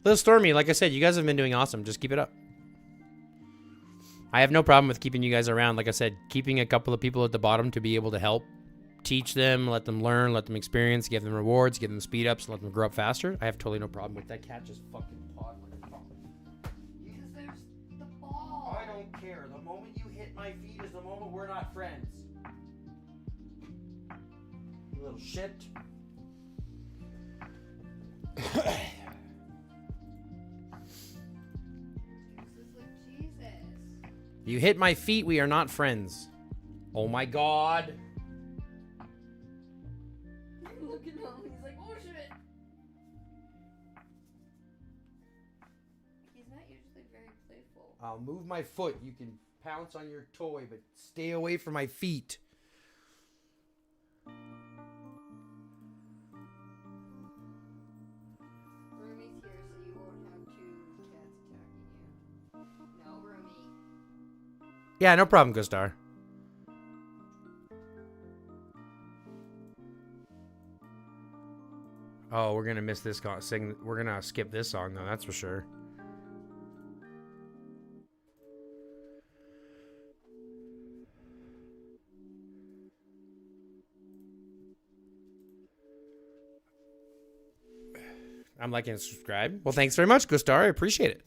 Little Stormy, like I said, you guys have been doing awesome. Just keep it up. I have no problem with keeping you guys around. Like I said, keeping a couple of people at the bottom to be able to help teach them, let them learn, let them experience, give them rewards, give them speed ups, let them grow up faster. I have totally no problem with that. Cat just fucking pawed my phone. Because there's the ball. I don't care. The moment you hit my feet is the moment we're not friends. You little shit. Jesus. You hit my feet, we are not friends. Oh my god. Look at him. He's like, oh shit. He's not usually very playful. I'll move my foot. You can pounce on your toy, but stay away from my feet. Roomy's here, so you won't have two cats attacking you. No, Roomy. Yeah, no problem, Gustar. Oh, we're gonna miss this sing. We're gonna skip this song though. That's for sure. I'm liking and subscribe. Well, thanks very much, Gustar. I appreciate it.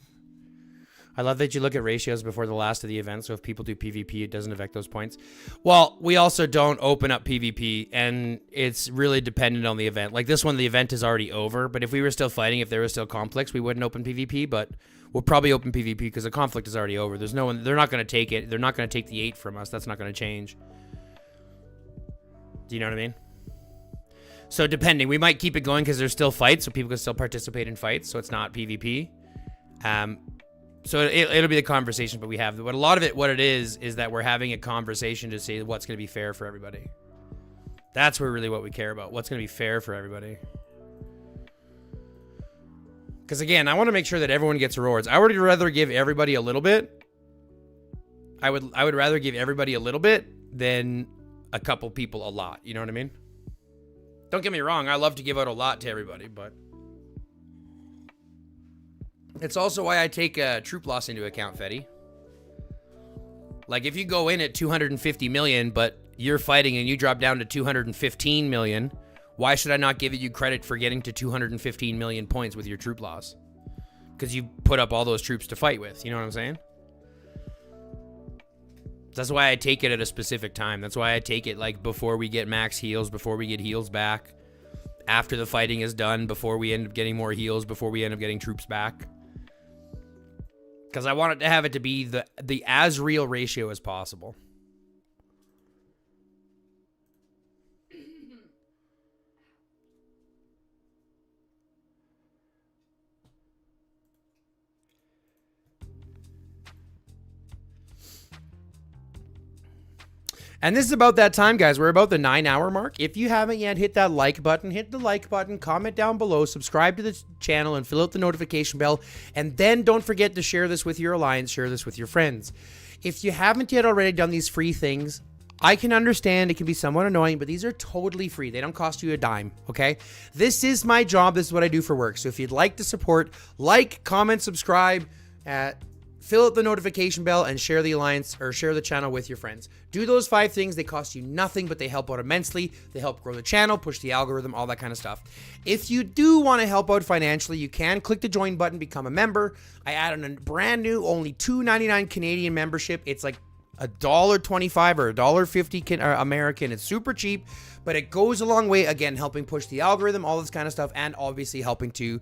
I love that you look at ratios before the last of the event, so if people do PvP, it doesn't affect those points. Well, we also don't open up PvP, and it's really dependent on the event. Like this one, the event is already over, but if we were still fighting, if there were still conflicts, we wouldn't open PvP, but we'll probably open PvP because the conflict is already over. There's no one, they're not going to take it. They're not going to take the 8 from us. That's not going to change. Do you know what I mean? So depending, we might keep it going because there's still fights, so people can still participate in fights, so it's not PvP. So it'll be the conversation, but we have. But a lot of it, what it is that we're having a conversation to see what's going to be fair for everybody. That's really what we care about. What's going to be fair for everybody. Because again, I want to make sure that everyone gets rewards. I would rather give everybody a little bit. I would rather give everybody a little bit than a couple people a lot. You know what I mean? Don't get me wrong. I love to give out a lot to everybody, but it's also why I take troop loss into account, Fetty. Like, if you go in at 250 million, but you're fighting and you drop down to 215 million, why should I not give you credit for getting to 215 million points with your troop loss? Because you put up all those troops to fight with. You know what I'm saying? That's why I take it at a specific time. That's why I take it, like, before we get max heals, before we get heals back, after the fighting is done, before we end up getting more heals, before we end up getting troops back. Because I want it to have it to be the as real ratio as possible. And this is about that time, guys. We're about the 9-hour mark. If you haven't yet, hit that like button. Hit the like button. Comment down below. Subscribe to the channel and fill out the notification bell. And then don't forget to share this with your alliance. Share this with your friends. If you haven't yet already done these free things, I can understand it can be somewhat annoying, but these are totally free. They don't cost you a dime, okay? This is my job. This is what I do for work. So if you'd like to support, like, comment, subscribe, fill out the notification bell, and share the alliance or share the channel with your friends. Do those 5 things. They cost you nothing, but they help out immensely. They help grow the channel, push the algorithm, all that kind of stuff. If you do want to help out financially, you can click the join button, become a member. I added a brand new, only $2.99 Canadian membership. It's like $1.25 or $1.50 American. It's super cheap, but it goes a long way, again, helping push the algorithm, all this kind of stuff, and obviously helping to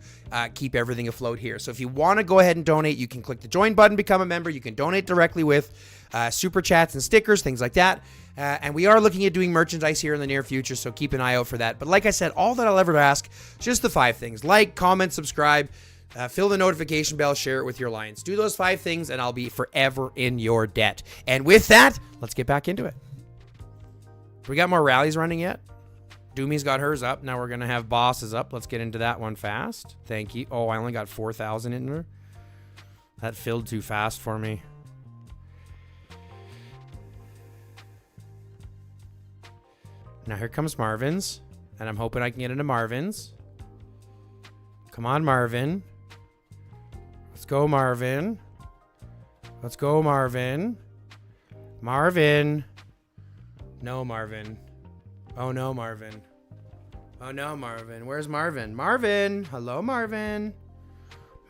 keep everything afloat here. So if you want to go ahead and donate, you can click the join button, become a member. You can donate directly with super chats and stickers, things like that. And we are looking at doing merchandise here in the near future, so keep an eye out for that. But like I said, all that I'll ever ask, just the 5 things. Like, comment, subscribe, Fill the notification bell, share it with your Lions. Do those 5 things and I'll be forever in your debt. And with that, let's get back into it. We got more rallies running yet? Doomy's got hers up. Now we're going to have Boss's up. Let's get into that one fast. Thank you. Oh, I only got 4,000 in there. That filled too fast for me. Now here comes Marvin's. And I'm hoping I can get into Marvin's. Come on, Marvin. Let's go, Marvin. Let's go, Marvin. Marvin. No, Marvin. Oh, no, Marvin. Oh, no, Marvin. Where's Marvin? Marvin. Hello, Marvin.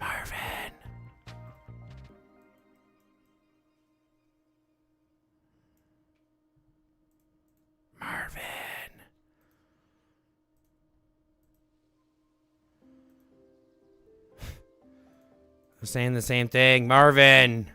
Marvin. Marvin. I'm saying the same thing. Marvin.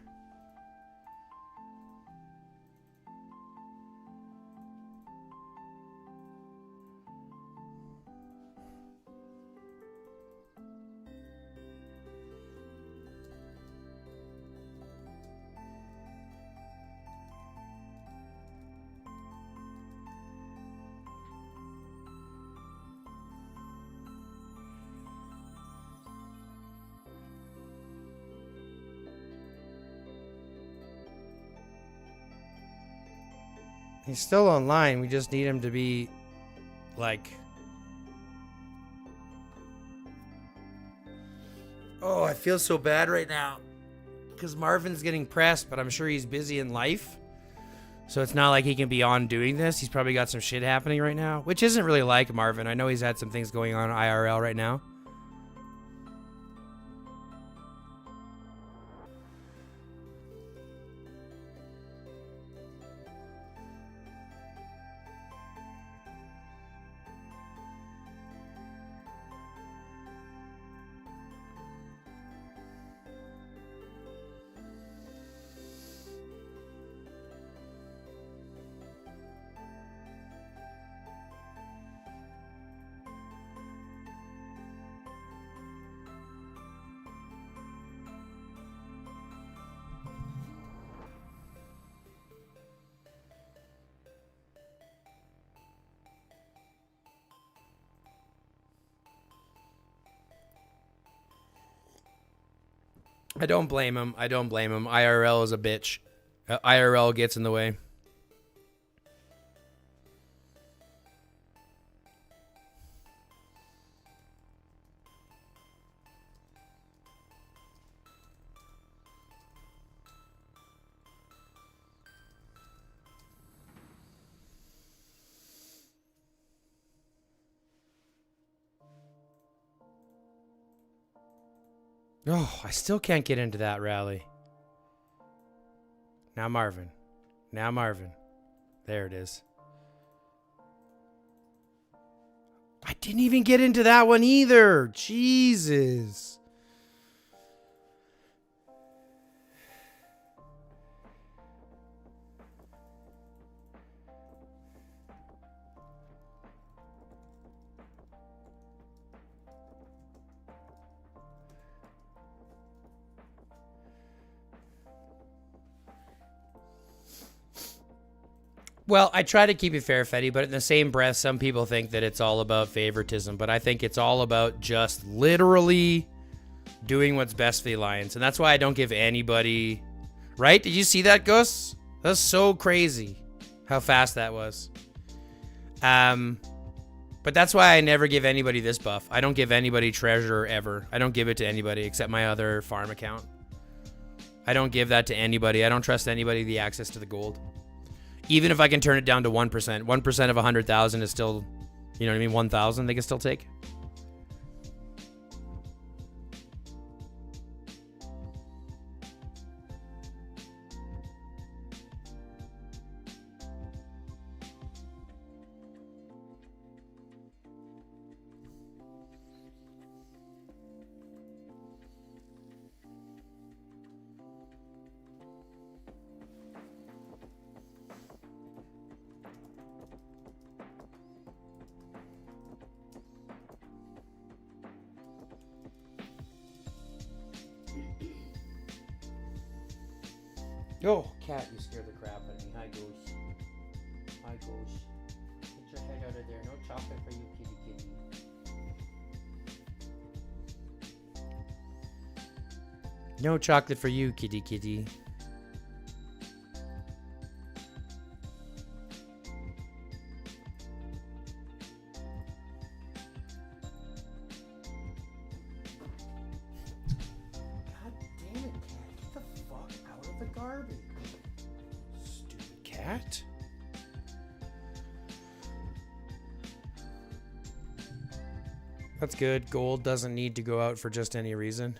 He's still online. We just need him to be, like... Oh, I feel so bad right now. Because Marvin's getting pressed, but I'm sure he's busy in life. So it's not like he can be on doing this. He's probably got some shit happening right now. Which isn't really like Marvin. I know he's had some things going on IRL right now. I don't blame him. I don't blame him. IRL is a bitch. IRL gets in the way. Oh, I still can't get into that rally. Now Marvin. Now Marvin. There it is. I didn't even get into that one either. Jesus. Well, I try to keep it fair, Fetty, but in the same breath, some people think that it's all about favoritism, but I think it's all about just literally doing what's best for the Alliance. And that's why I don't give anybody... Right? Did you see that, Gus? That's so crazy how fast that was. But that's why I never give anybody this buff. I don't give anybody treasure ever. I don't give it to anybody except my other farm account. I don't give that to anybody. I don't trust anybody the access to the gold. Even if I can turn it down to 1%. 1% of 100,000 is still, you know what I mean, 1,000 they can still take. Oh, cat, you scared the crap out of me. Hi, Ghost. Hi, Ghost. Get your head out of there. No chocolate for you, kitty kitty. No chocolate for you, kitty kitty. God damn it, cat. Get the fuck out of the garbage. Stupid cat. That's good. Gold doesn't need to go out for just any reason.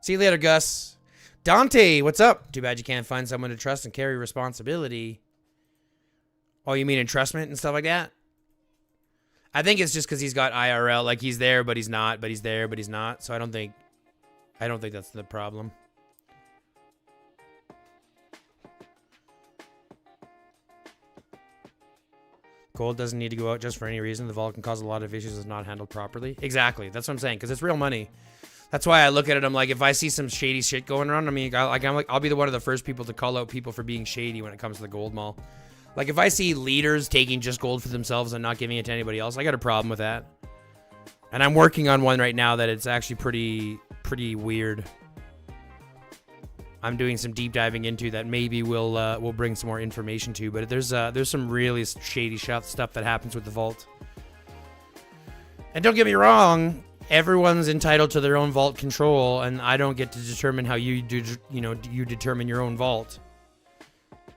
See you later, Gus. Dante, what's up? Too bad you can't find someone to trust and carry responsibility. Oh, you mean entrustment and stuff like that? I think it's just because he's got IRL. Like, he's there, but he's not. But he's there, but he's not. So I don't think that's the problem. Gold doesn't need to go out just for any reason. The vault can cause a lot of issues if not handled properly. Exactly. That's what I'm saying, because it's real money. That's why I look at it. I'm like, if I see some shady shit going around, I mean, I'll be one of the first people to call out people for being shady when it comes to the gold mall. Like, if I see leaders taking just gold for themselves and not giving it to anybody else, I got a problem with that. And I'm working on one right now that it's actually pretty weird. I'm doing some deep diving into that. Maybe we'll bring some more information to. But there's some really shady stuff that happens with the vault. And don't get me wrong, everyone's entitled to their own vault control, and I don't get to determine how you determine your own vault.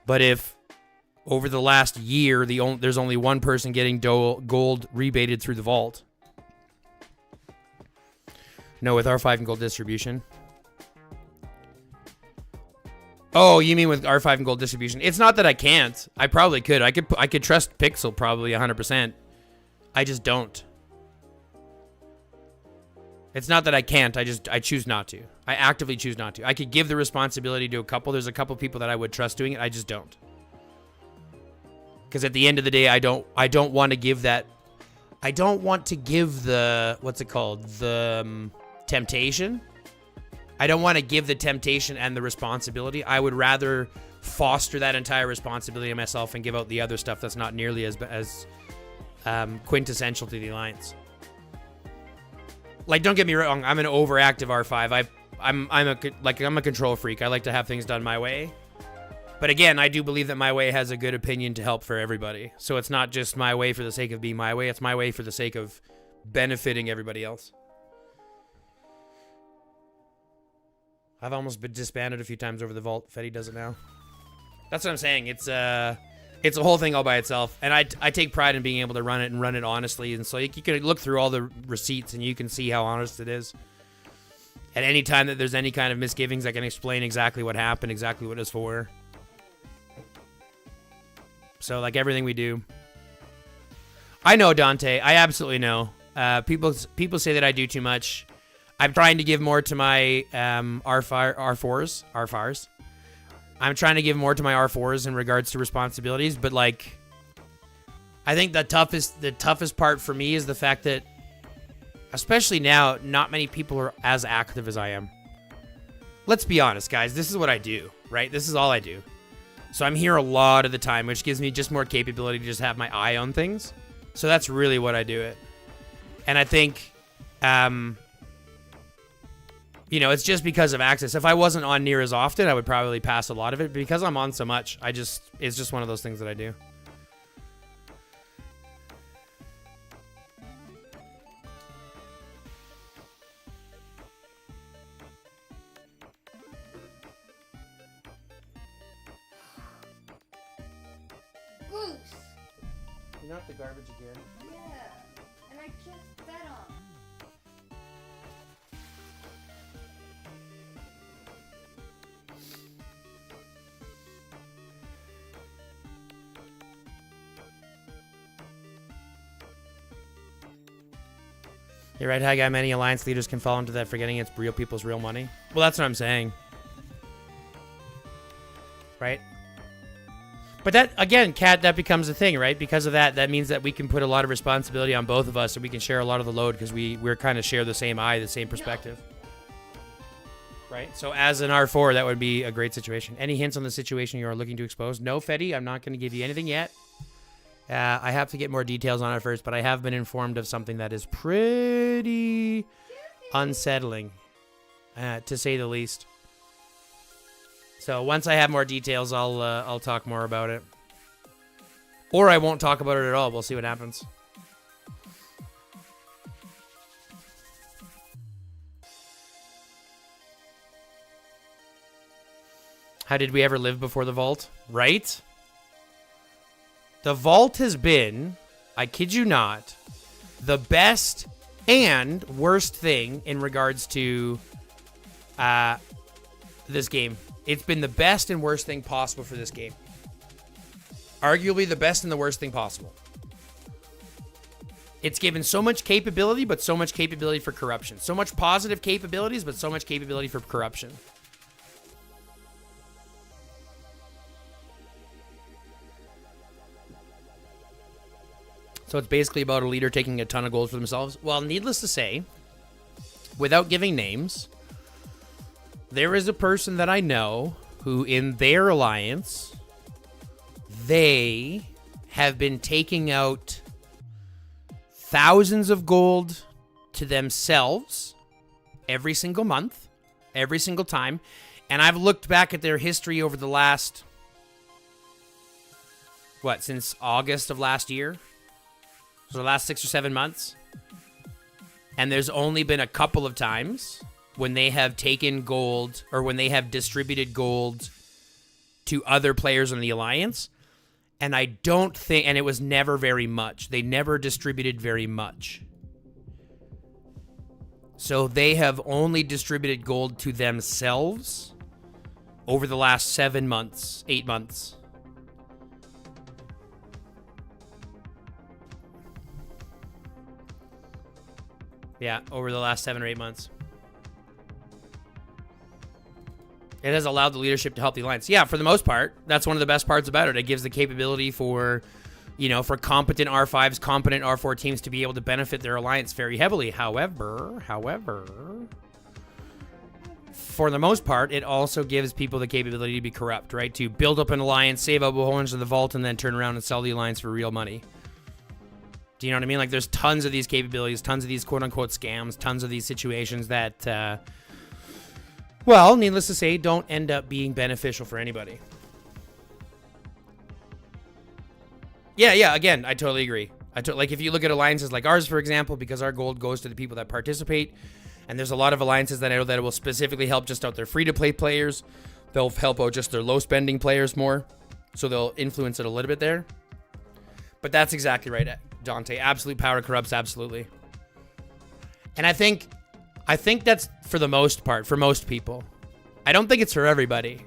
But if over the last year there's only one person getting gold rebated through the vault. No, with R5 and gold distribution. Oh, you mean with R5 and gold distribution? It's not that I can't. I probably could. I could trust Pixel probably 100%. I just don't. It's not that I can't. I choose not to. I actively choose not to. I could give the responsibility to a couple. There's a couple people that I would trust doing it. I just don't. Because at the end of the day, I don't want to give that. I don't want to give the, what's it called? The temptation. I don't want to give the temptation and the responsibility. I would rather foster that entire responsibility myself and give out the other stuff that's not nearly as quintessential to the Alliance. Like, don't get me wrong, I'm an overactive R5. I'm a control freak. I like to have things done my way. But again, I do believe that my way has a good opinion to help for everybody. So it's not just my way for the sake of being my way. It's my way for the sake of benefiting everybody else. I've almost been disbanded a few times over the vault. Fetty does it now. That's what I'm saying. It's a whole thing all by itself. And I take pride in being able to run it honestly. And so you can look through all the receipts and you can see how honest it is. At any time that there's any kind of misgivings, I can explain exactly what happened, exactly what it's for. So, like, everything we do. I know, Dante. I absolutely know. People say that I do too much. I'm trying to give more to my R4s. I'm trying to give more to my R4s in regards to responsibilities, but like, I think the toughest part for me is the fact that, especially now, not many people are as active as I am. Let's be honest, guys. This is what I do, right? This is all I do. So I'm here a lot of the time, which gives me just more capability to just have my eye on things. So that's really what I do it. And I think, it's just because of access. If I wasn't on near as often, I would probably pass a lot of it. Because I'm on so much, it's just one of those things that I do. Goose! You knocked the garbage again. Yeah, and I just fed him. You're right, Hi Guy. Many Alliance leaders can fall into that forgetting it's real people's real money. Well, that's what I'm saying. Right? But that, again, Kat, that becomes a thing, right? Because of that means that we can put a lot of responsibility on both of us and we can share a lot of the load because we're kind of share the same eye, the same perspective. Right? So as an R4, that would be a great situation. Any hints on the situation you are looking to expose? No, Fetty, I'm not going to give you anything yet. I have to get more details on it first, but I have been informed of something that is pretty unsettling, to say the least. So once I have more details, I'll talk more about it. Or I won't talk about it at all. We'll see what happens. How did we ever live before the vault? Right? The vault has been, I kid you not, the best and worst thing in regards to this game. It's been the best and worst thing possible for this game. Arguably the best and the worst thing possible. It's given so much capability, but so much capability for corruption. So much positive capabilities, but so much capability for corruption. So it's basically about a leader taking a ton of gold for themselves. Well, needless to say, without giving names, there is a person that I know who in their alliance, they have been taking out thousands of gold to themselves every single month, every single time. And I've looked back at their history over the last, since August of last year? So the last 6 or 7 months. And there's only been a couple of times when they have taken gold or when they have distributed gold to other players in the alliance. And I don't think, and it was never very much. They never distributed very much. So they have only distributed gold to themselves over the last 7 months, 8 months. Yeah, over the last 7 or 8 months. It has allowed the leadership to help the alliance. Yeah, for the most part, that's one of the best parts about it. It gives the capability for, for competent R5s, competent R4 teams to be able to benefit their alliance very heavily. However, for the most part, it also gives people the capability to be corrupt, right? To build up an alliance, save up a whole bunch of the vault, and then turn around and sell the alliance for real money. Do you know what I mean? Like, there's tons of these capabilities, tons of these quote-unquote scams, tons of these situations that, needless to say, don't end up being beneficial for anybody. Yeah, again, I totally agree. Like, if you look at alliances like ours, for example, because our gold goes to the people that participate, and there's a lot of alliances that I know that will specifically help just out their free-to-play players. They'll help out just their low-spending players more, so they'll influence it a little bit there. But that's exactly right, Dante. Absolute power corrupts, absolutely. And I think that's for the most part, for most people. I don't think it's for everybody.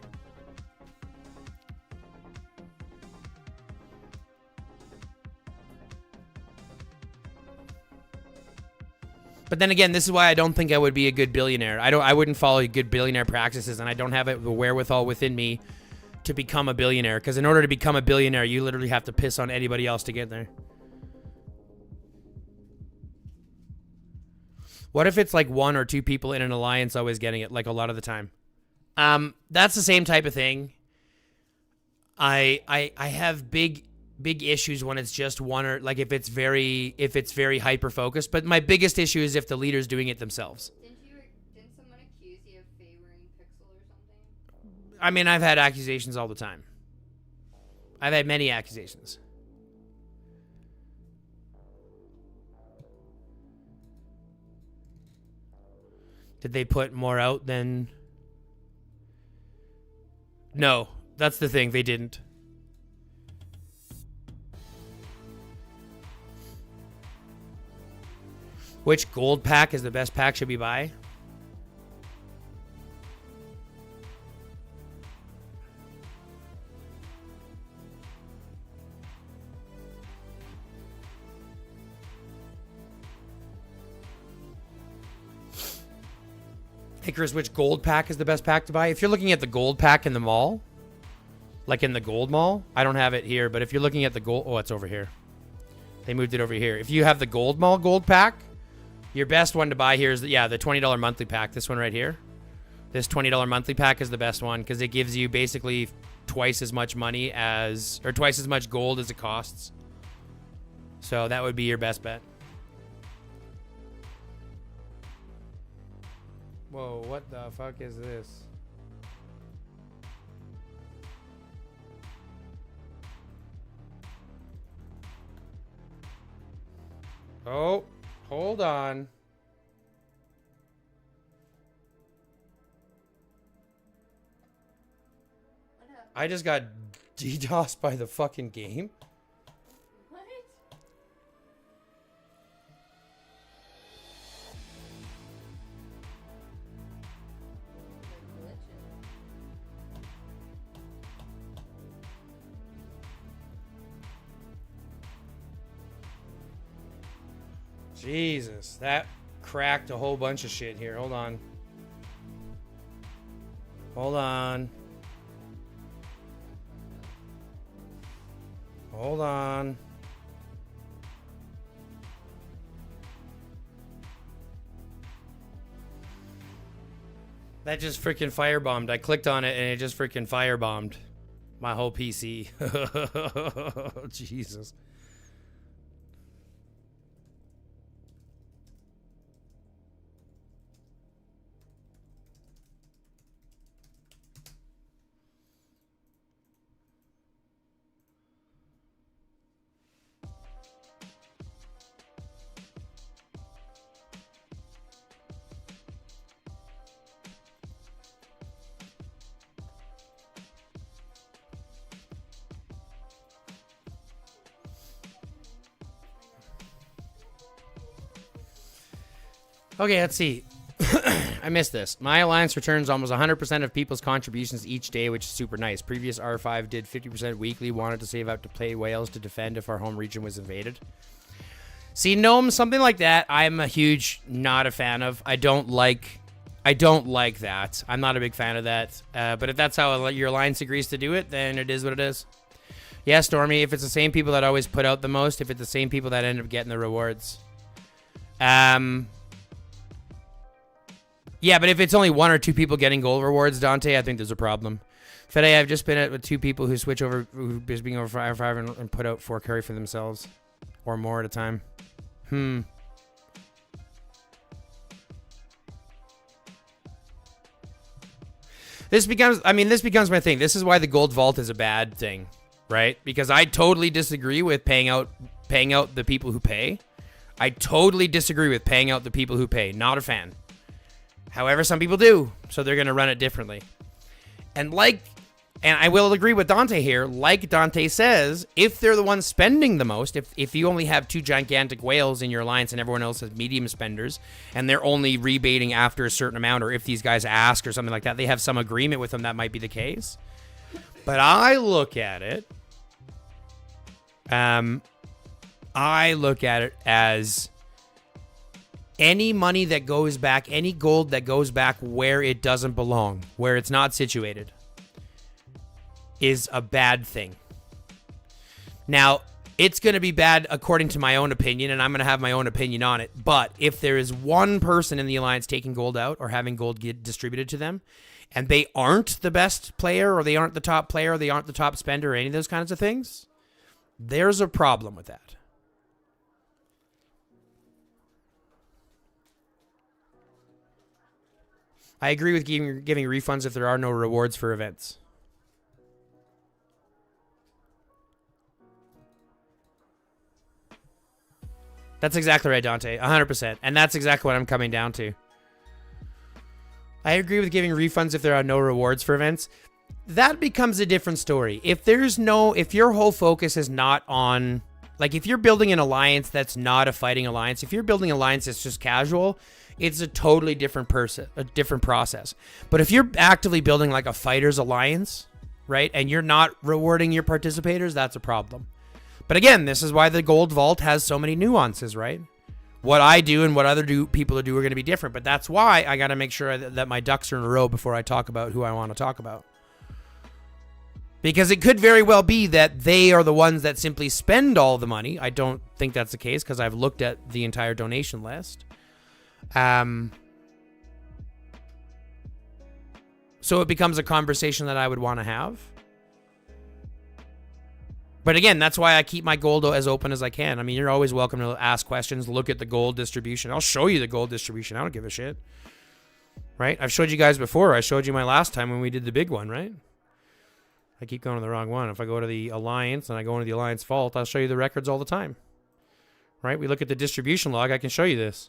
But then again, this is why I don't think I would be a good billionaire. I wouldn't follow good billionaire practices, and I don't have the wherewithal within me to become a billionaire. Because in order to become a billionaire, you literally have to piss on anybody else to get there. What if it's like 1 or 2 people in an alliance always getting it, like a lot of the time? That's the same type of thing. I have big issues when it's just one, or like if it's very hyper focused. But my biggest issue is if the leader's doing it themselves. Didn't someone accuse you of favoring Pixel or something? I mean, I've had accusations all the time. I've had many accusations. Did they put more out than... No, that's the thing. They didn't. Which gold pack is the best pack should we buy? Hey, Chris, which gold pack is the best pack to buy? If you're looking at the gold pack in the mall, like in the gold mall, I don't have it here, but if you're looking at the gold... Oh, it's over here. They moved it over here. If you have the gold mall gold pack, your best one to buy here is, the $20 monthly pack. This one right here. This $20 monthly pack is the best one because it gives you basically twice as much money as, or twice as much gold as it costs. So that would be your best bet. Whoa, what the fuck is this? Oh, hold on. I just got DDoSed by the fucking game. What? Jesus, that cracked a whole bunch of shit here. Hold on. Hold on. Hold on. That just freaking firebombed. I clicked on it and it just freaking firebombed my whole PC. Jesus. Okay, let's see. I missed this. My alliance returns almost 100% of people's contributions each day, which is super nice. Previous R5 did 50% weekly, wanted to save up to play whales to defend if our home region was invaded. See, Gnome, something like that, I'm a huge not a fan of. I don't like that. I'm not a big fan of that. But if that's how your alliance agrees to do it, then it is what it is. Yeah, Stormy, if it's the same people that always put out the most, if it's the same people that end up getting the rewards. Yeah, but if it's only one or two people getting gold rewards, Dante, I think there's a problem. Fede, I've just been with two people who switch over, who just being over 5 and put out 4 carry for themselves. Or more at a time. This becomes my thing. This is why the gold vault is a bad thing, right? Because I totally disagree with paying out the people who pay. I totally disagree with paying out the people who pay. Not a fan. However, some people do, so they're going to run it differently. And I will agree with Dante here, like Dante says, if they're the ones spending the most, if you only have 2 gigantic whales in your alliance and everyone else has medium spenders, and they're only rebating after a certain amount, or if these guys ask or something like that, they have some agreement with them, that might be the case. But I look at it, as any money that goes back, any gold that goes back where it doesn't belong, where it's not situated, is a bad thing. Now, it's going to be bad according to my own opinion, and I'm going to have my own opinion on it. But if there is one person in the alliance taking gold out or having gold get distributed to them, and they aren't the best player, or they aren't the top player, or they aren't the top spender, or any of those kinds of things, there's a problem with that. I agree with giving refunds if there are no rewards for events. That's exactly right, Dante. 100%. And that's exactly what I'm coming down to. I agree with giving refunds if there are no rewards for events. That becomes a different story. If your whole focus is not on, like, if you're building an alliance that's not a fighting alliance, if you're building an alliance that's just casual, it's a totally different process. But if you're actively building like a fighters alliance, right, and you're not rewarding your participators, that's a problem. But again, this is why the gold vault has so many nuances, right? What I do and what other people do are going to be different. But that's why I got to make sure that my ducks are in a row before I talk about who I want to talk about. Because it could very well be that they are the ones that simply spend all the money. I don't think that's the case because I've looked at the entire donation list. So it becomes a conversation that I would want to have. But again, that's why I keep my gold as open as I can. I mean, you're always welcome to ask questions, look at the gold distribution. I'll show you the gold distribution. I don't give a shit. Right? I've showed you guys before. I showed you my last time when we did the big one, right? I keep going to the wrong one. If I go to the Alliance and I go into the Alliance Vault, I'll show you the records all the time. Right? We look at the distribution log. I can show you this.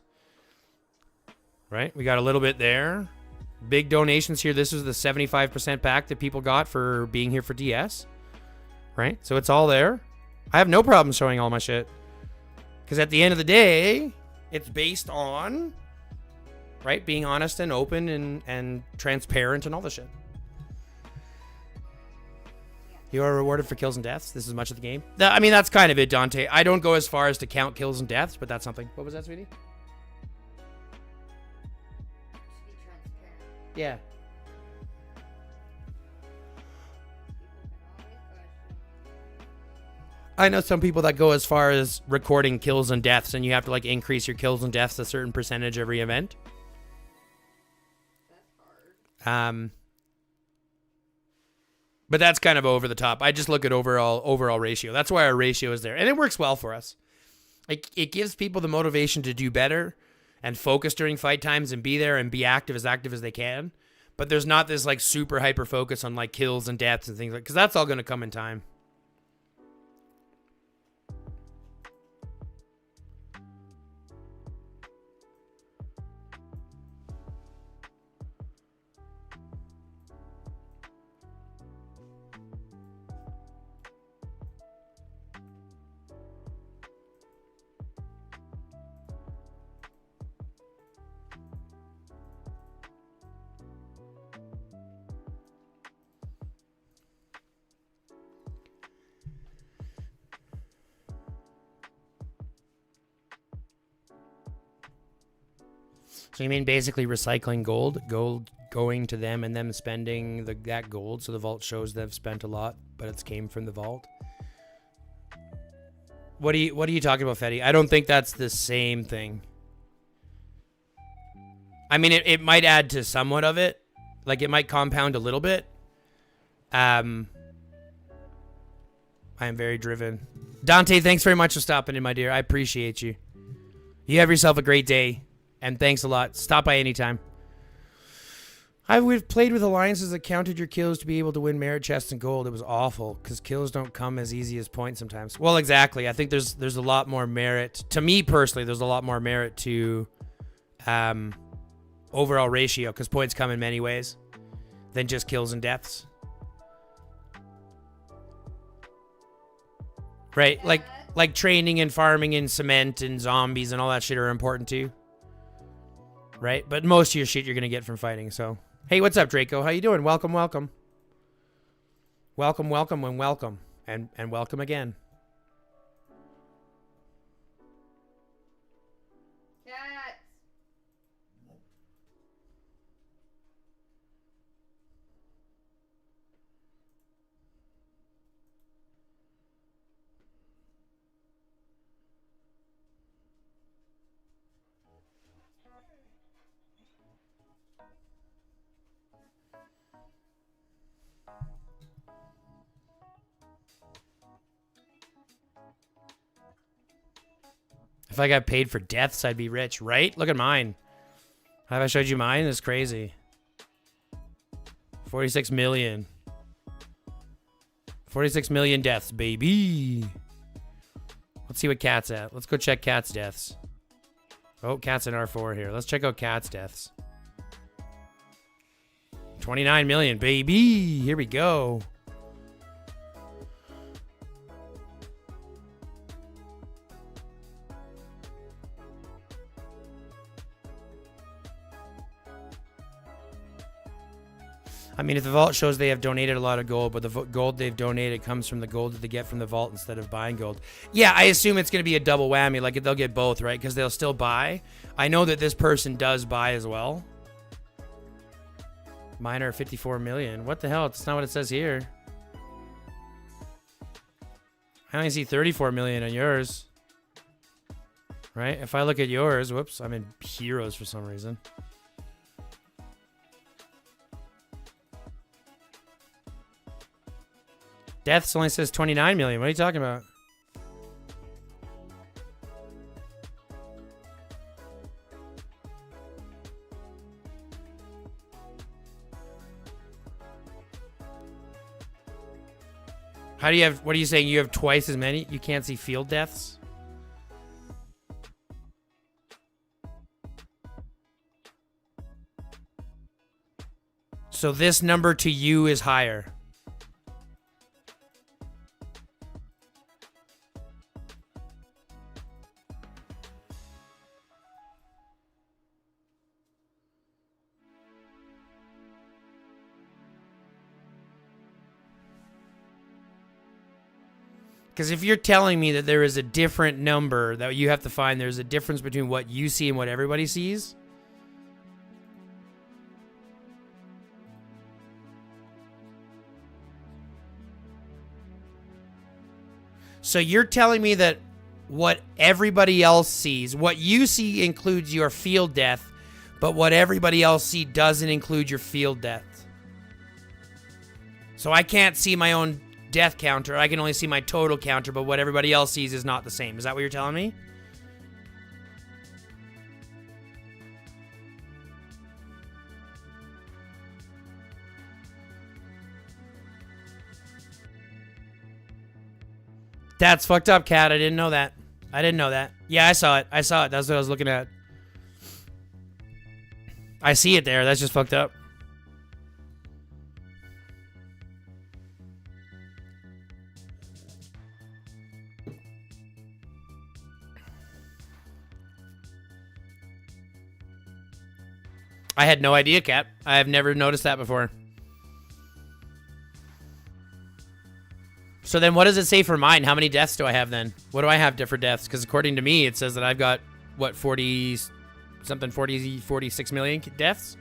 Right? We got a little bit there. Big donations here. This is the 75% back that people got for being here for DS. Right? So it's all there. I have no problem showing all my shit. Because at the end of the day, it's based on, right, being honest and open and transparent and all the shit. You are rewarded for kills and deaths. This is much of the game. I mean, that's kind of it, Dante. I don't go as far as to count kills and deaths, but that's something. What was that, sweetie? Yeah. I know some people that go as far as recording kills and deaths, and you have to like increase your kills and deaths a certain percentage every event. But that's kind of over the top. I just look at overall ratio. That's why our ratio is there, and it works well for us. It gives people the motivation to do better and focus during fight times and be there and be active as they can. But there's not this like super hyper focus on like kills and deaths and things like, because that's all going to come in time. So you mean basically recycling gold going to them and them spending that gold, so the vault shows they've spent a lot, but it's came from the vault? What are you talking about, Fetty? I don't think that's the same thing. I mean, it might add to somewhat of it, like it might compound a little bit. I am very driven. Dante, thanks very much for stopping in, my dear. I appreciate you. You have yourself a great day. And thanks a lot. Stop by anytime. We've played with alliances that counted your kills to be able to win merit chests and gold. It was awful because kills don't come as easy as points sometimes. Well, exactly. I think there's a lot more merit. To me personally, there's a lot more merit to overall ratio because points come in many ways than just kills and deaths. Right? Like training and farming and cement and zombies and all that shit are important too. Right? But most of your shit you're going to get from fighting, so. Hey, what's up, Draco? How you doing? Welcome, welcome. Welcome, welcome, and welcome. And welcome again. Cats. If I got paid for deaths, I'd be rich, right? Look at mine. Have I showed you mine? It's crazy. 46 million. 46 million deaths, baby. Let's see what Cat's at. Let's go check Cat's deaths. Oh, Cat's in R4 here. Let's check out Cat's deaths. 29 million, baby. Here we go. I mean, if the vault shows they have donated a lot of gold, but the gold they've donated comes from the gold that they get from the vault instead of buying gold. Yeah, I assume it's going to be a double whammy. Like, they'll get both, right? Because they'll still buy. I know that this person does buy as well. Mine are 54 million. What the hell? That's not what it says here. I only see 34 million on yours. Right? If I look at yours, whoops, I'm in heroes for some reason. Deaths only says 29 million. What are you talking about? How do you have, what are you saying? You have twice as many? You can't see field deaths? So this number to you is higher. Because if you're telling me that there is a different number that you have to find, there's a difference between what you see and what everybody sees. So you're telling me that what everybody else sees, what you see includes your field death, but what everybody else sees doesn't include your field death. So I can't see my own death counter. I can only see my total counter, but what everybody else sees is not the same. Is that what you're telling me? That's fucked up, Cat. I didn't know that. I didn't know that. Yeah, I saw it. I saw it. That's what I was looking at. I see it there. That's just fucked up. I had no idea, Cat. I have never noticed that before. So then what does it say for mine? How many deaths do I have then? What do I have for deaths? Because according to me, it says that I've got, what, 46 million deaths?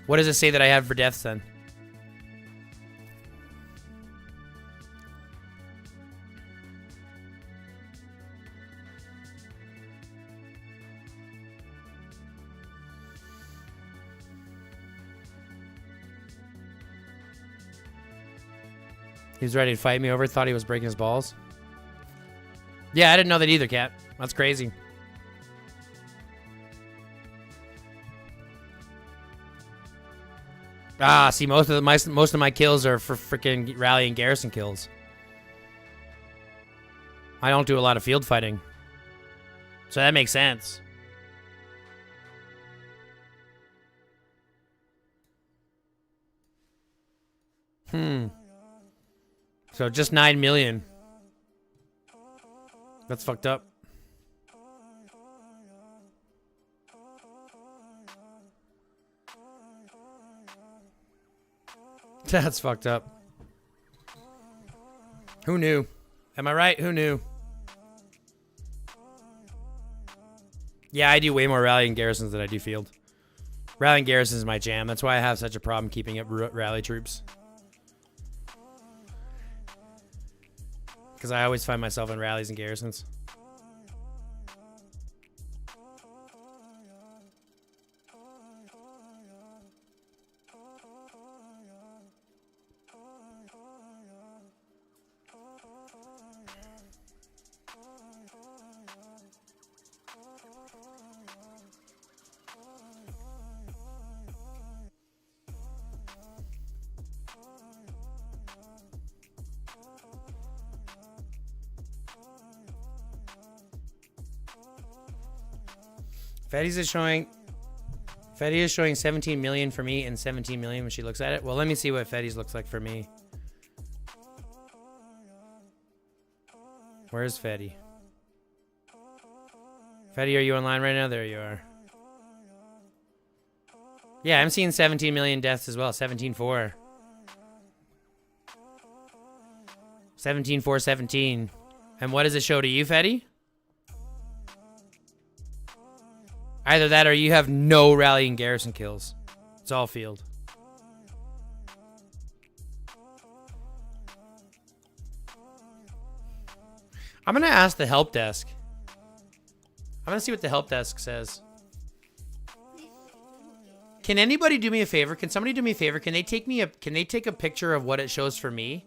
What does it say that I have for deaths then? He was ready to fight me over. Thought he was breaking his balls. Yeah, I didn't know that either, Cat. That's crazy. Ah, see, most of my kills are for freaking rally and garrison kills. I don't do a lot of field fighting, so that makes sense. So just 9 million. That's fucked up. That's fucked up. Who knew? Am I right? Who knew? Yeah, I do way more rally and garrisons than I do field. Rally and garrisons is my jam. That's why I have such a problem keeping up rally troops. Because I always find myself in rallies and garrisons. Fetty's is showing. Fetty is showing 17 million for me and 17 million when she looks at it. Well, let me see what Fetty's looks like for me. Where's Fetty? Fetty, are you online right now? There you are. Yeah, I'm seeing 17 million deaths as well. 17.4. 17.4, 17. And what does it show to you, Fetty? Either that or you have no rally and garrison kills. It's all field. I'm going to ask the help desk. I'm going to see what the help desk says. Can anybody do me a favor? Can somebody do me a favor? Can they take a picture of what it shows for me?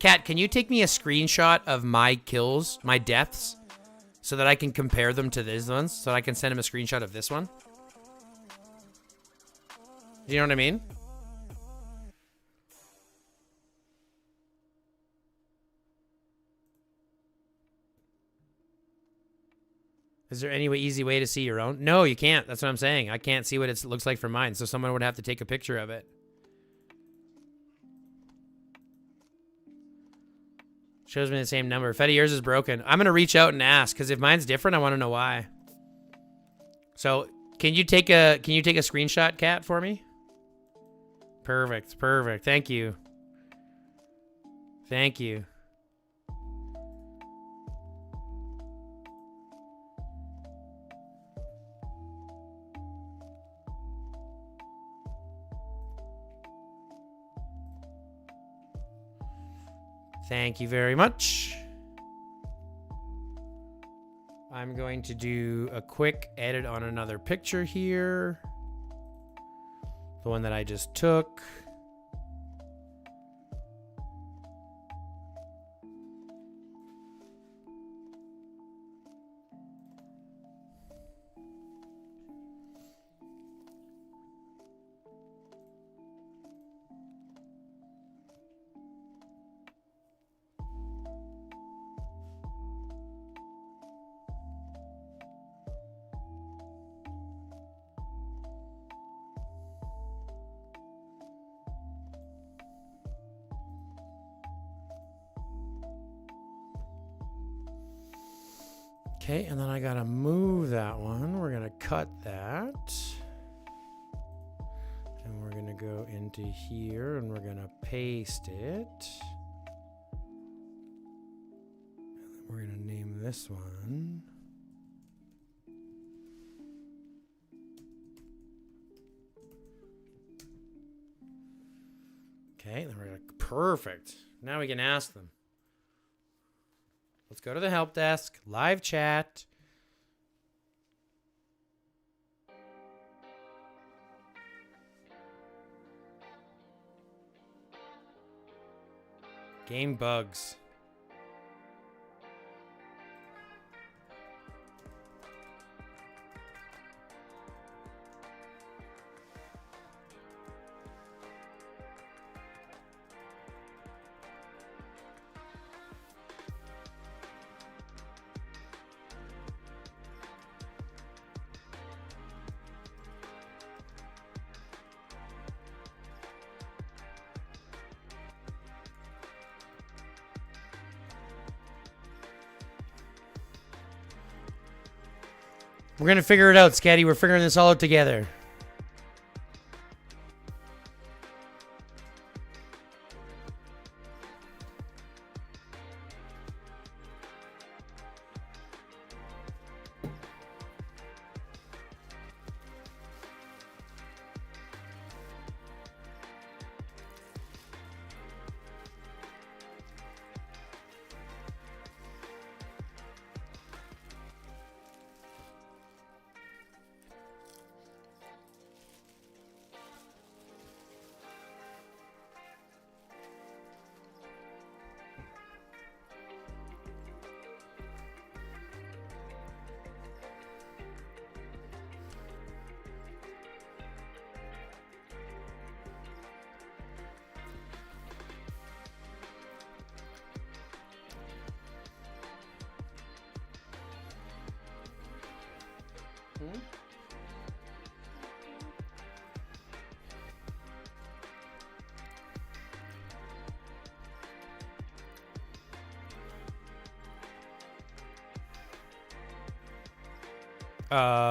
Kat, can you take me a screenshot of my kills, my deaths, so that I can compare them to these ones? So I can send him a screenshot of this one? Do you know what I mean? Is there any easy way to see your own? No, you can't. That's what I'm saying. I can't see what it looks like for mine, so someone would have to take a picture of it. Shows me the same number. Fetty, yours is broken. I'm going to reach out and ask, because if mine's different, I want to know why. So, can you take a screenshot, Kat, for me? Perfect. Perfect. Thank you. Thank you. Thank you very much. I'm going to do a quick edit on another picture here. The one that I just took. Okay, and then I gotta move that one. We're gonna cut that. And we're gonna go into here and we're gonna paste it. And then we're gonna name this one. Okay, then we're gonna, perfect. Now we can ask them. Let's go to the help desk, live chat. Game bugs. We're going to figure it out, Scatty. We're figuring this all out together.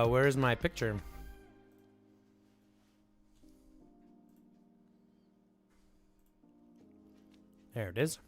Where's my picture? There it is.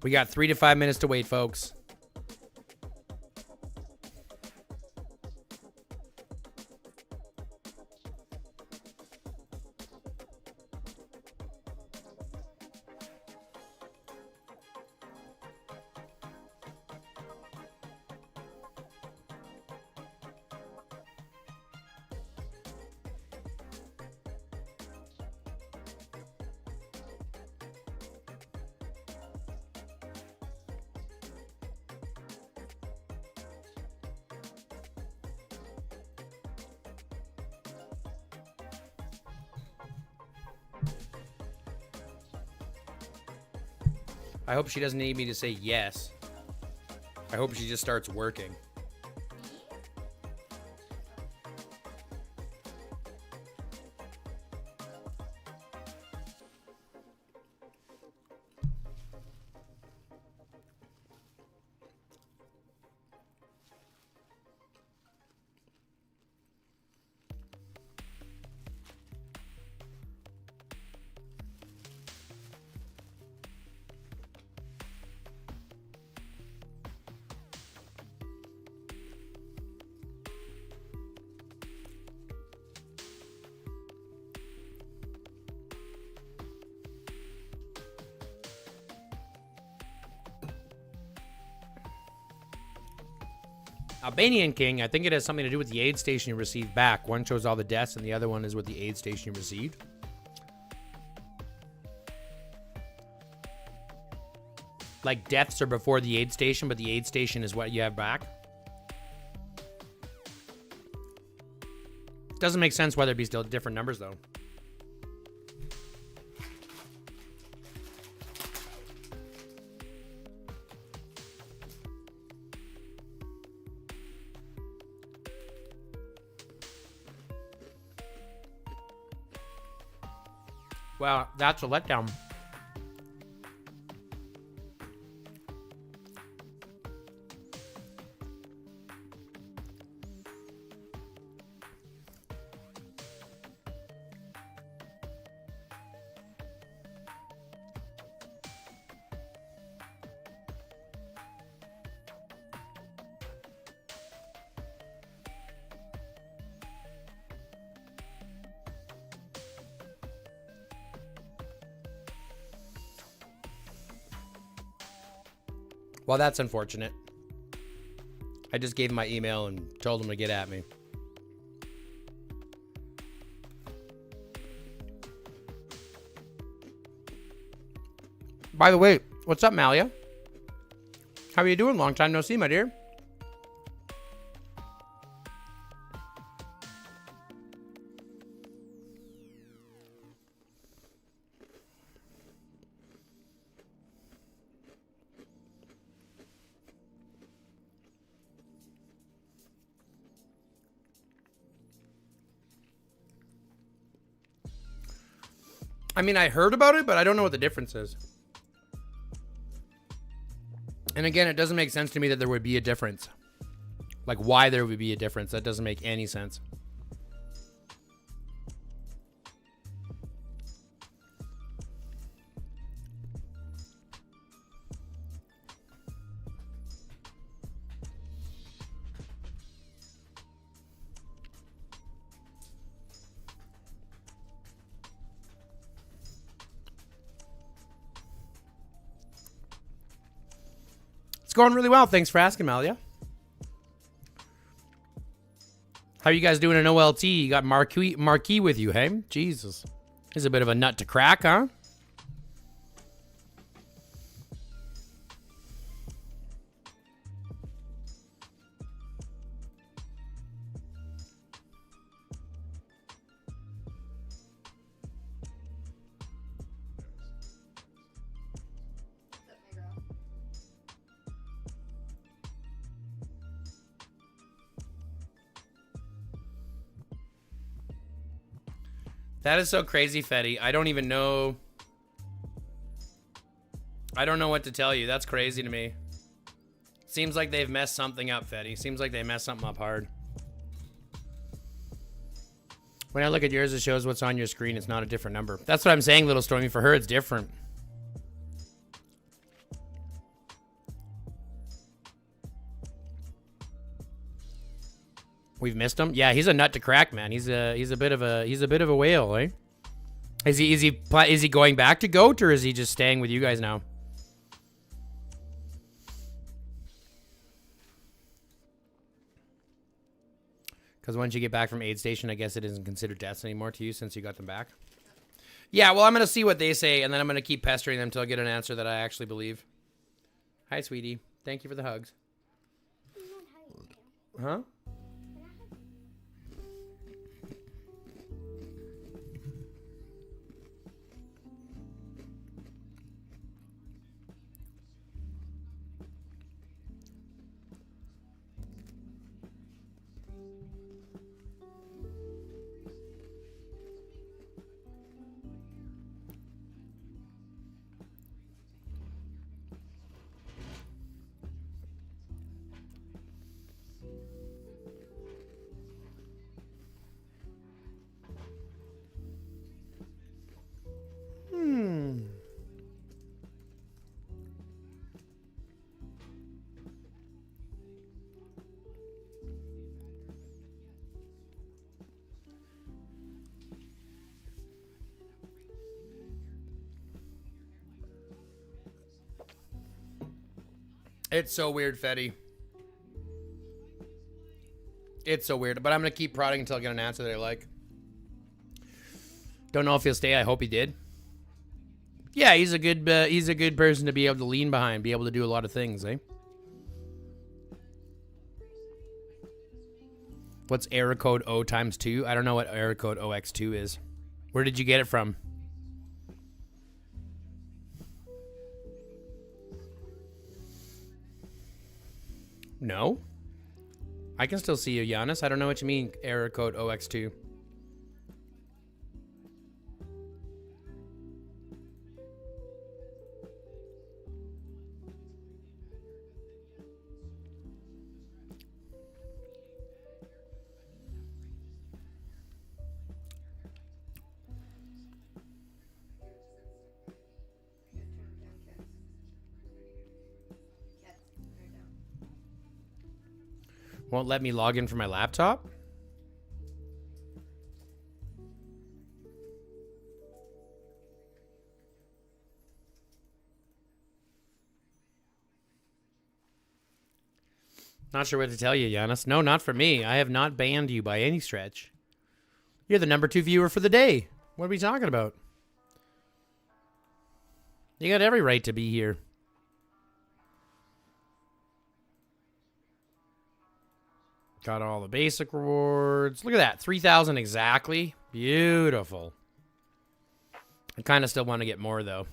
We got 3 to 5 minutes to wait, folks. I hope she doesn't need me to say yes. I hope she just starts working. Albanian King, I think it has something to do with the aid station you received back. One shows all the deaths, and the other one is with the aid station you received. Like, deaths are before the aid station, but the aid station is what you have back. Doesn't make sense why there'd be still different numbers, though. Wow, that's a letdown. Well, that's unfortunate. I just gave him my email and told him to get at me. By the way, what's up, Malia? How are you doing? Long time no see, my dear. I mean, I heard about it, but I don't know what the difference is. And again, it doesn't make sense to me that there would be a difference. Like, why there would be a difference. That doesn't make any sense. Going really well. Thanks for asking, Malia. How are you guys doing in OLT? You got Marquis with you, hey? Jesus. He's a bit of a nut to crack, huh? That is so crazy, Fetty. I don't even know. I don't know what to tell you. That's crazy to me. Seems like they've messed something up, Fetty. Seems like they messed something up hard. When I look at yours, it shows what's on your screen. It's not a different number. That's what I'm saying, Little Stormy. For her, it's different. We've missed him. Yeah, he's a nut to crack, man. He's a bit of a whale, eh? Is he going back to GOAT, or is he just staying with you guys now? Because once you get back from aid station, I guess it isn't considered deaths anymore to you since you got them back. Yeah, well, I'm going to see what they say, and then I'm going to keep pestering them until I get an answer that I actually believe. Hi, sweetie. Thank you for the hugs. Huh? It's so weird, Fetty. It's so weird, but I'm going to keep prodding until I get an answer that I like. Don't know if he'll stay. I hope he did. Yeah, he's a good person to be able to lean behind, be able to do a lot of things, eh? What's error code O times 2? I don't know what error code OX2 is. Where did you get it from? No. I can still see you, Giannis. I don't know what you mean, error code OX2. Won't let me log in from my laptop? Not sure what to tell you, Giannis. No, not for me. I have not banned you by any stretch. You're the #2 viewer for the day. What are we talking about? You got every right to be here. Got all the basic rewards. Look at that. 3,000 exactly. Beautiful. I kind of still want to get more, though.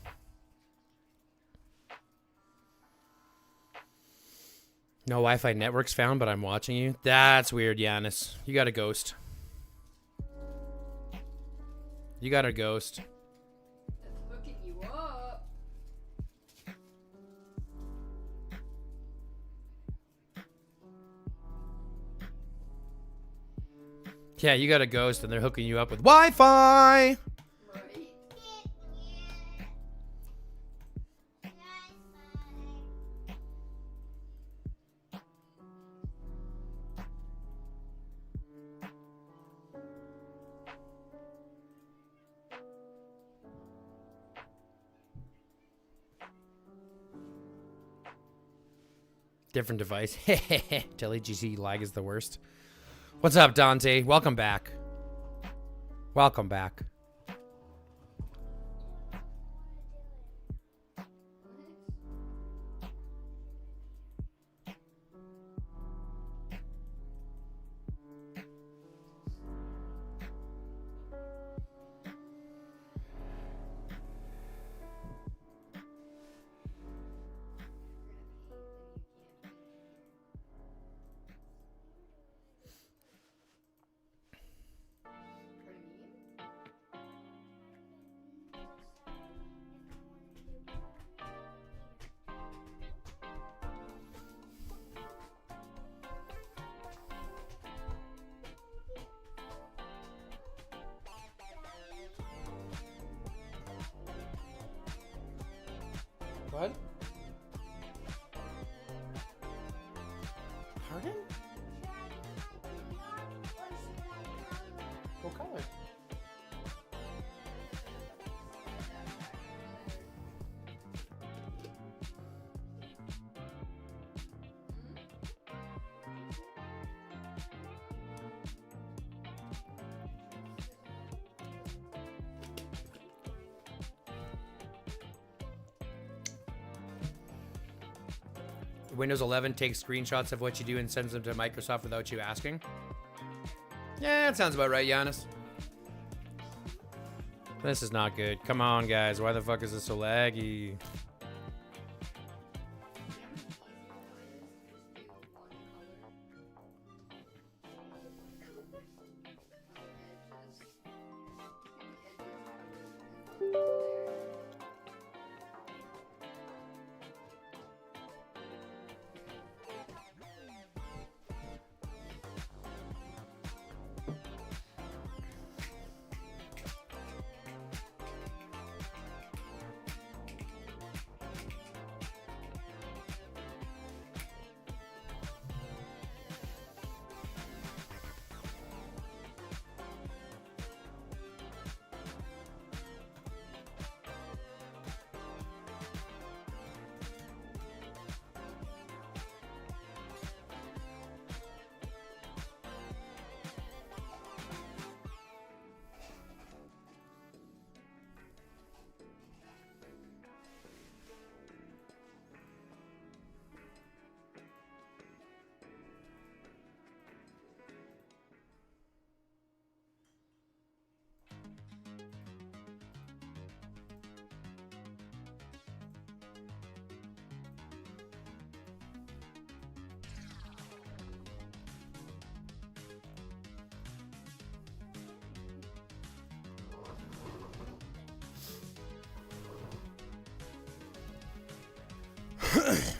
No Wi-Fi networks found, but I'm watching you. That's weird, Giannis. You got a ghost. You got a ghost. That's hooking you up. Yeah, you got a ghost, and they're hooking you up with Wi-Fi. Right. Different device. TeleGC lag is the worst. What's up, Dante? Welcome back. Welcome back. What? Pardon? Windows 11 takes screenshots of what you do and sends them to Microsoft without you asking. Yeah, that sounds about right, Giannis. This is not good. Come on, guys. Why the fuck is this so laggy?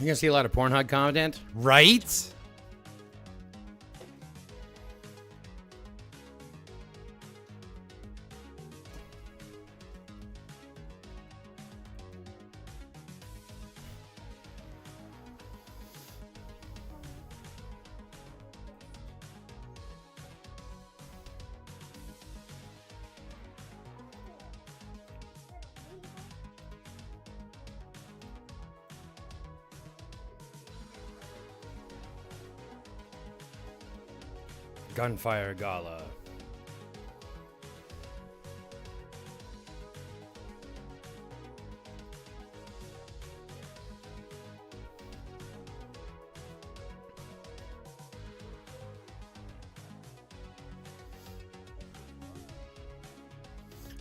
You're gonna see a lot of Pornhub content, right? Gunfire Gala.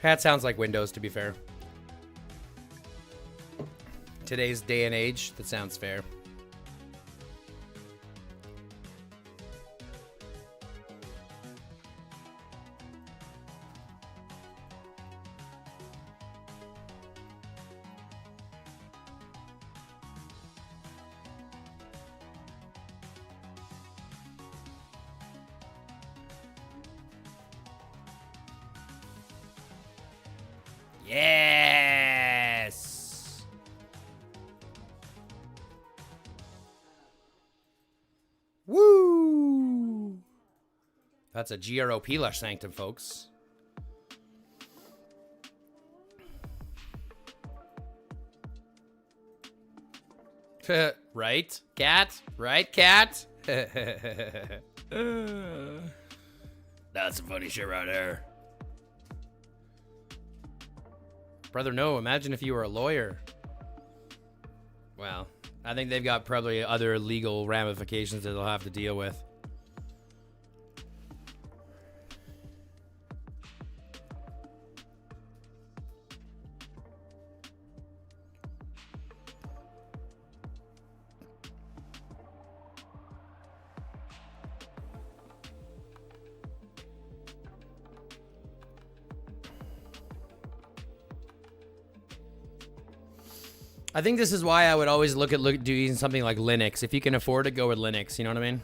That sounds like Windows, to be fair. Today's day and age, that sounds fair. Yes. Woo. That's a GROP Lush Sanctum, folks. Right, cat? Right, cat? That's some funny shit right there. Brother, no, imagine if you were a lawyer. Well, I think they've got probably other legal ramifications that they'll have to deal with. I think this is why I would always look at doing something like Linux. If you can afford to go with Linux, you know what I mean?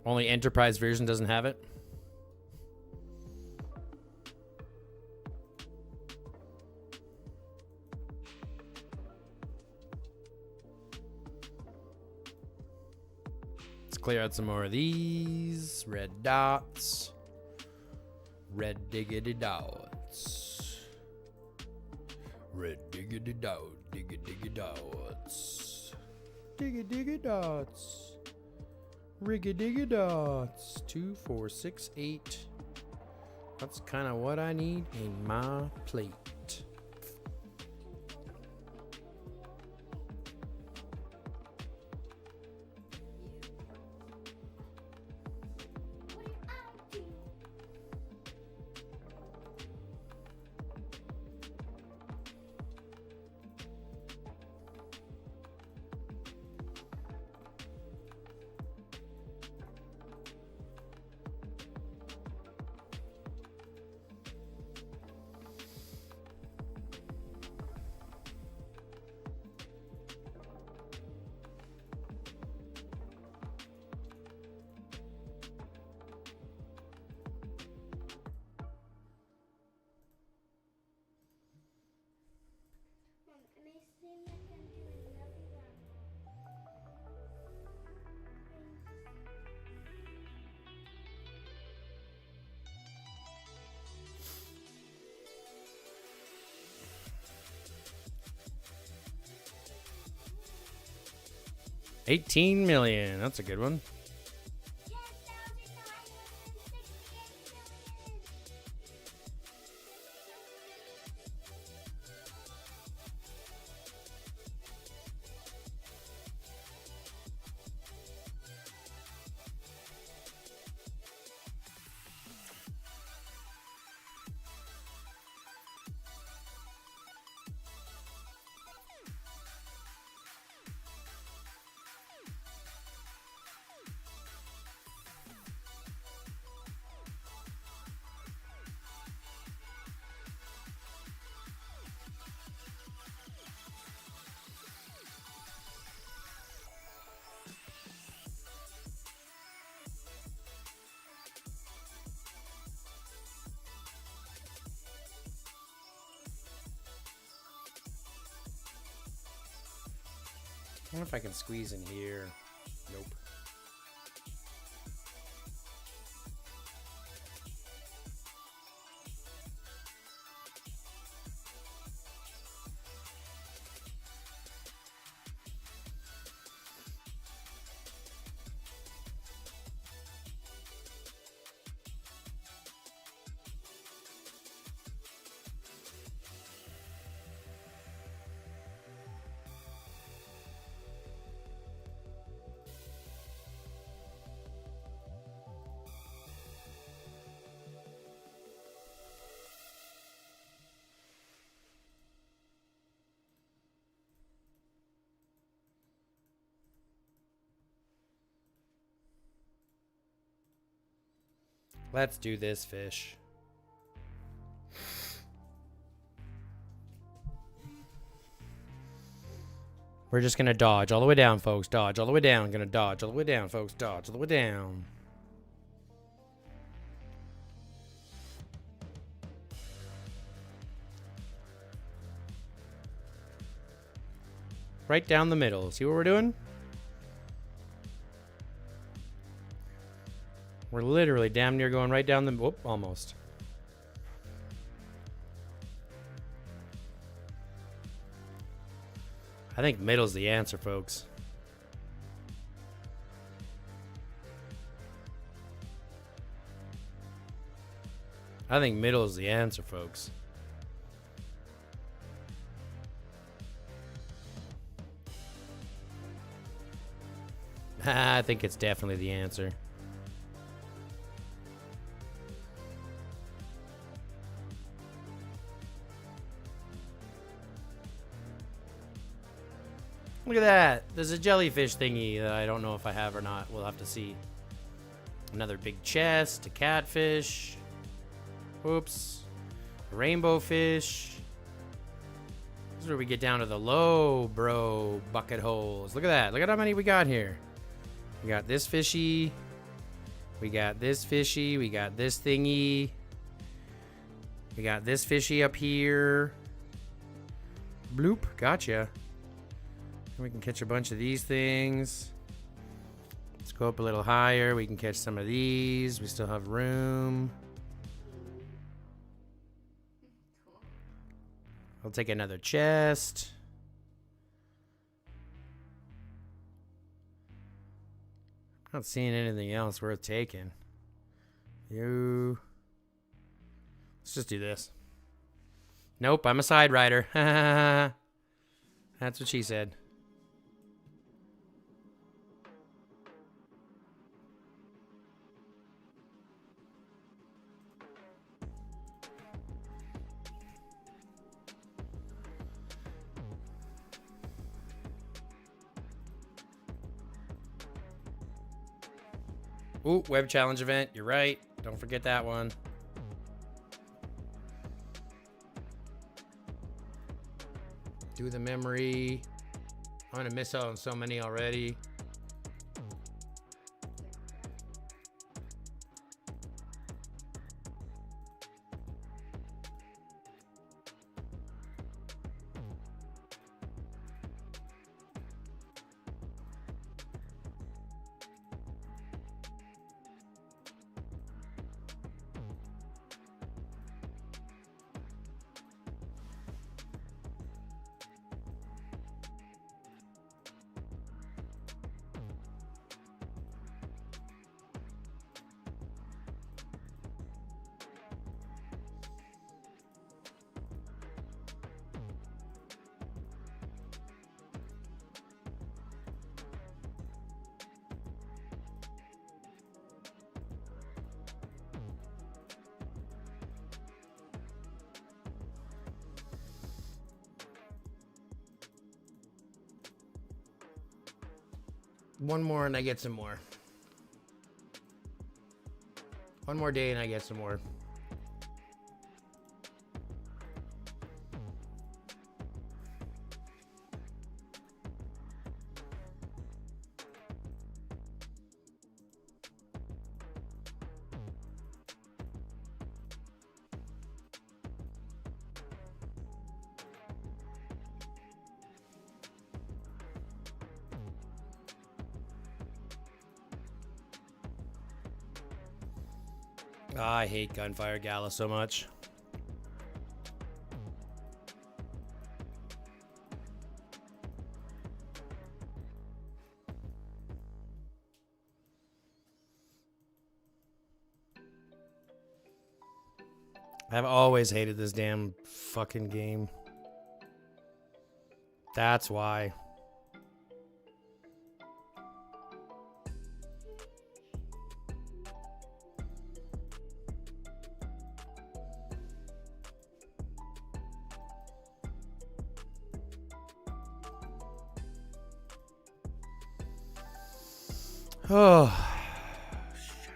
Only enterprise version doesn't have it. Clear out some more of these red dots. Red diggity dots. Red diggity dot, diggy diggy dots. Diggy diggy dots. Rigga-digga dots. 2, 4, 6, 8. That's kind of what I need in my plate. Mom, it may seem like I'm doing nothing wrong. $18 million. That's a good one. I wonder if I can squeeze in here. Nope. Let's do this fish. We're just gonna dodge all the way down, folks. Dodge all the way down. Gonna dodge all the way down, folks. Dodge all the way down. Right down the middle. See what we're doing? We're literally damn near going right down the... Whoop, almost. I think middle's the answer, folks. I think middle is the answer, folks. I think it's definitely the answer. Look at that. There's a jellyfish thingy that I don't know if I have or not. We'll have to see. Another big chest, a catfish. Oops. A rainbow fish. This is where we get down to the low, bro, bucket holes. Look at that. Look at how many we got here. We got this fishy. We got this fishy. We got this thingy. We got this fishy up here. Bloop. Gotcha. We can catch a bunch of these things. Let's go up a little higher. We can catch some of these. We still have room. Cool. I'll take another chest. Not seeing anything else worth taking. Let's just do this. Nope, I'm a side rider. That's what she said. Ooh, web challenge event. You're right. Don't forget that one. Do the memory. I'm going to miss out on so many already. One more and I get some more. One more day and I get some more. I hate Gunfire Gala so much. I've always hated this damn fucking game. That's why. Oh, shit.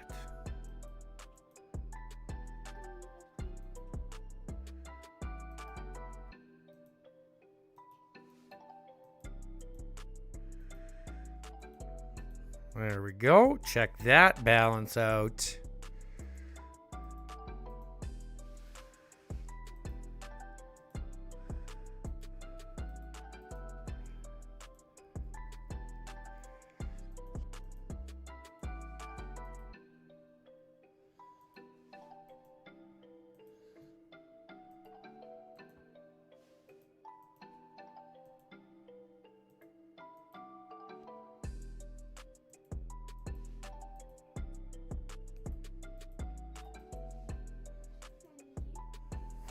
There we go. Check that balance out.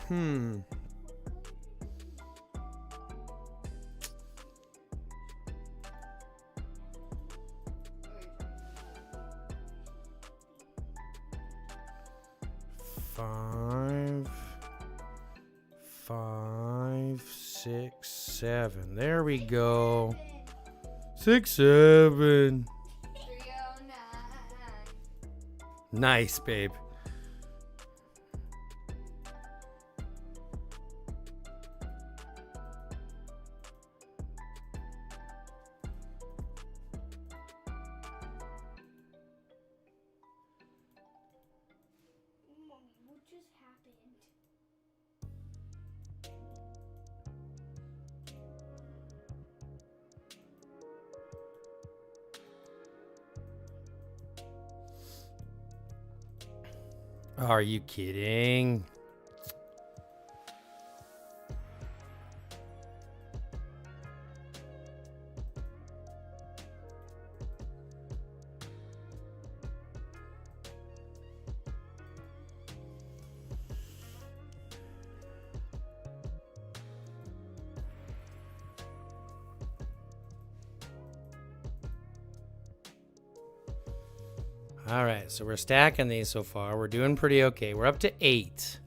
Hmm. Five, 6, 7. There we go. 6, 7. 309. Nice, babe. Mommy, what just happened? Are you kidding? All right, so we're stacking these so far. We're doing pretty okay. We're up to 8.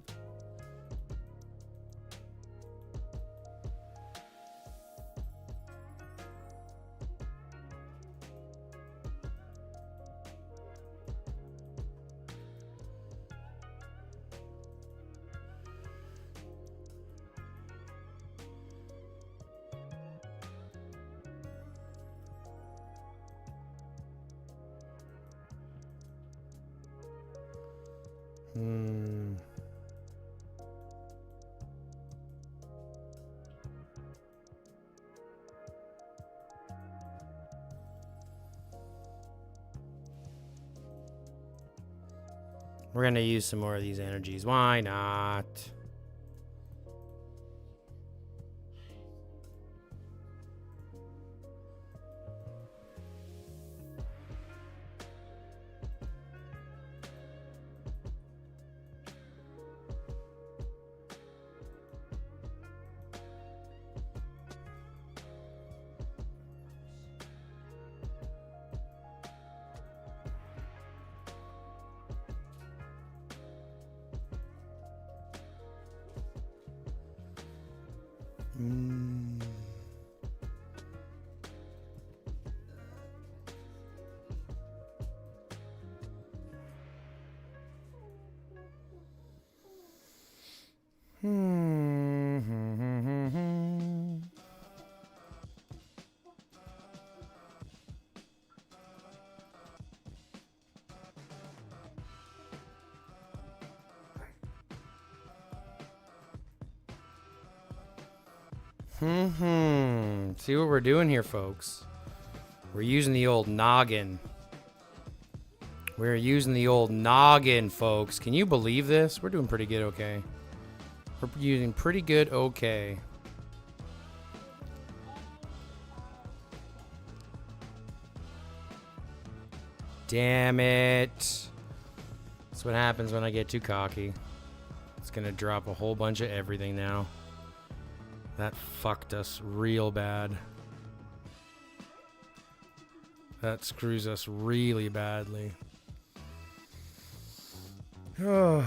We're going to use some more of these energies. Why not? See what we're doing here, folks. We're using the old noggin. We're using the old noggin, folks. Can you believe this? We're doing pretty good, okay. We're using pretty good, okay. Damn it. That's what happens when I get too cocky. It's gonna drop a whole bunch of everything now. That fucked us real bad. That screws us really badly. Well,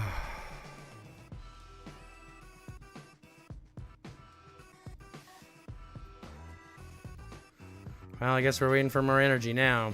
I guess we're waiting for more energy now.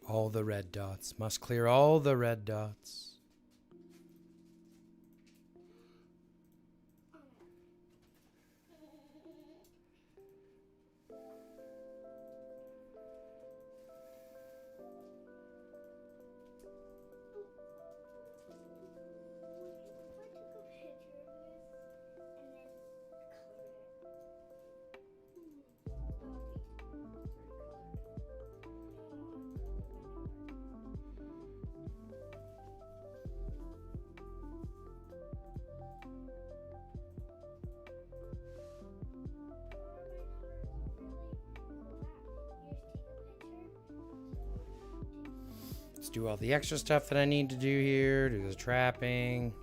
All the red dots. Must clear all the red dots. Let's do all the extra stuff that I need to do here. Do the trapping.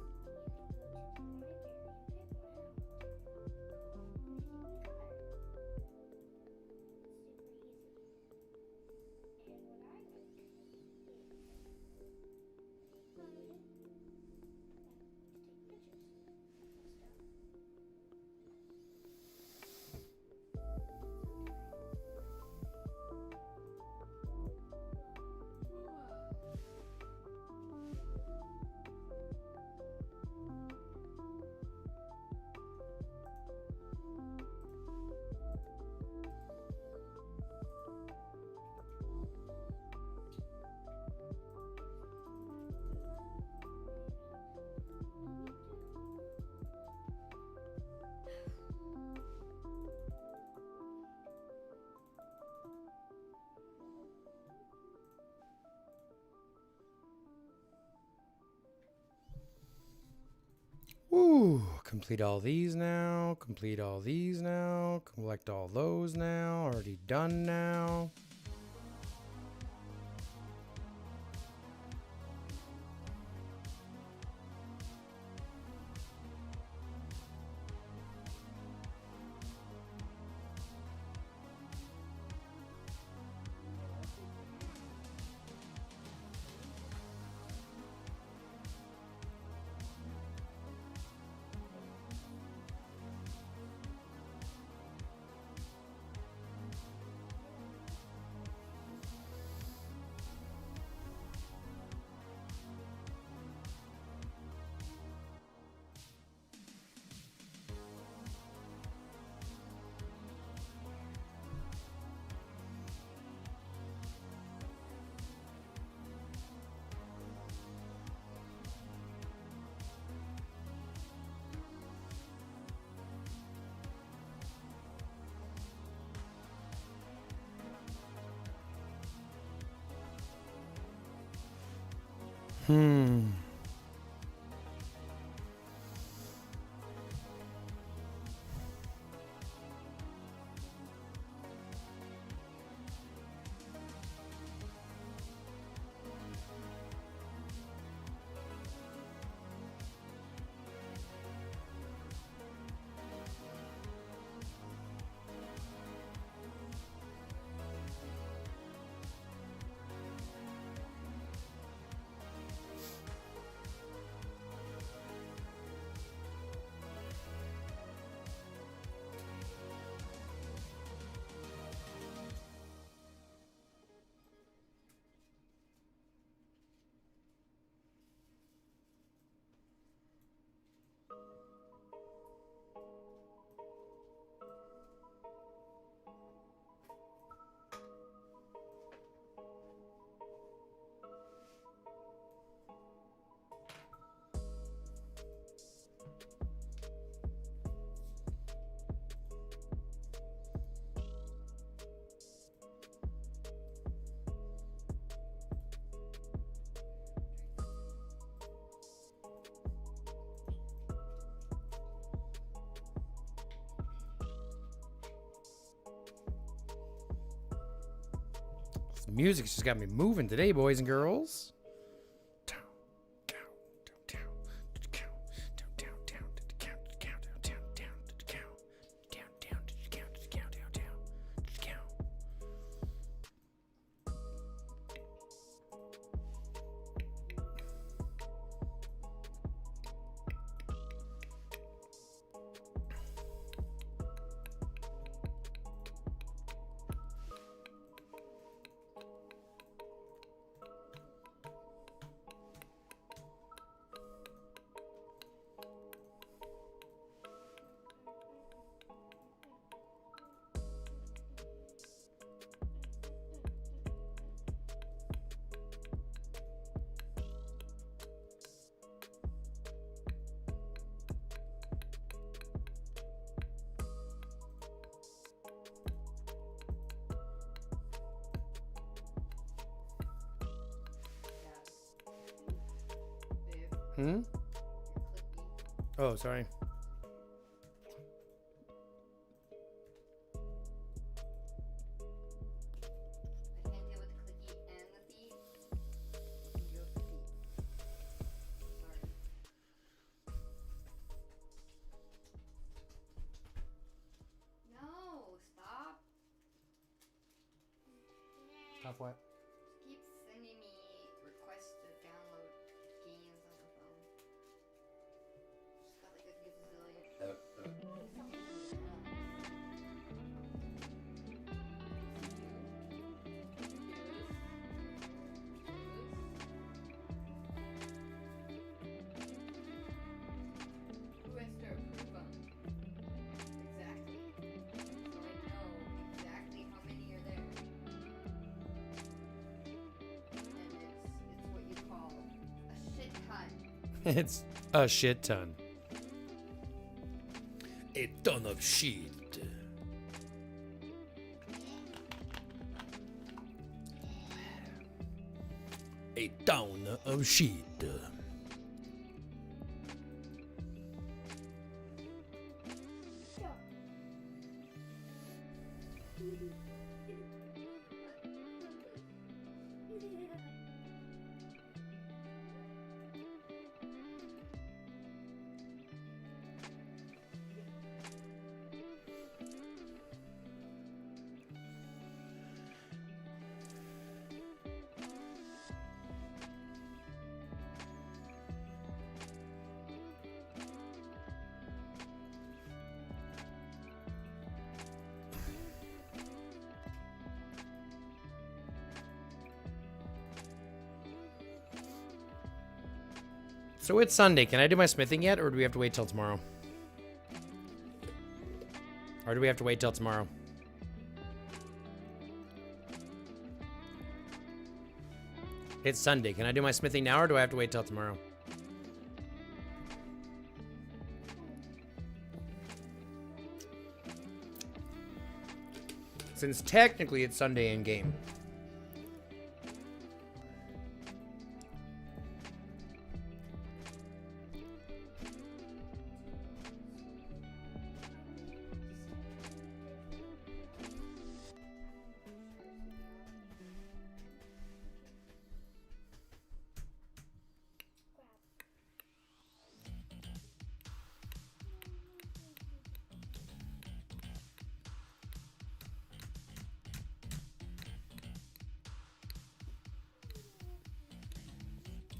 Whew. Complete all these now. Complete all these now. Collect all those now. Already done now. The music's just got me moving today, boys and girls. Hmm? Oh, sorry. I can't deal with the clicky and the feet. I can deal with the feet. Sorry. No, stop. Stop what? Keep sending me requests to download games on the phone. Just got like a gazillion. Who has to approve them? Exactly. So I know exactly how many are there. And it's what you call a shit ton. It's a shit ton. A ton of shit. A ton of shit. So it's Sunday. Can I do my smithing yet, or do we have to wait till tomorrow? Or do we have to wait till tomorrow? It's Sunday. Can I do my smithing now, or do I have to wait till tomorrow? Since technically it's Sunday in game.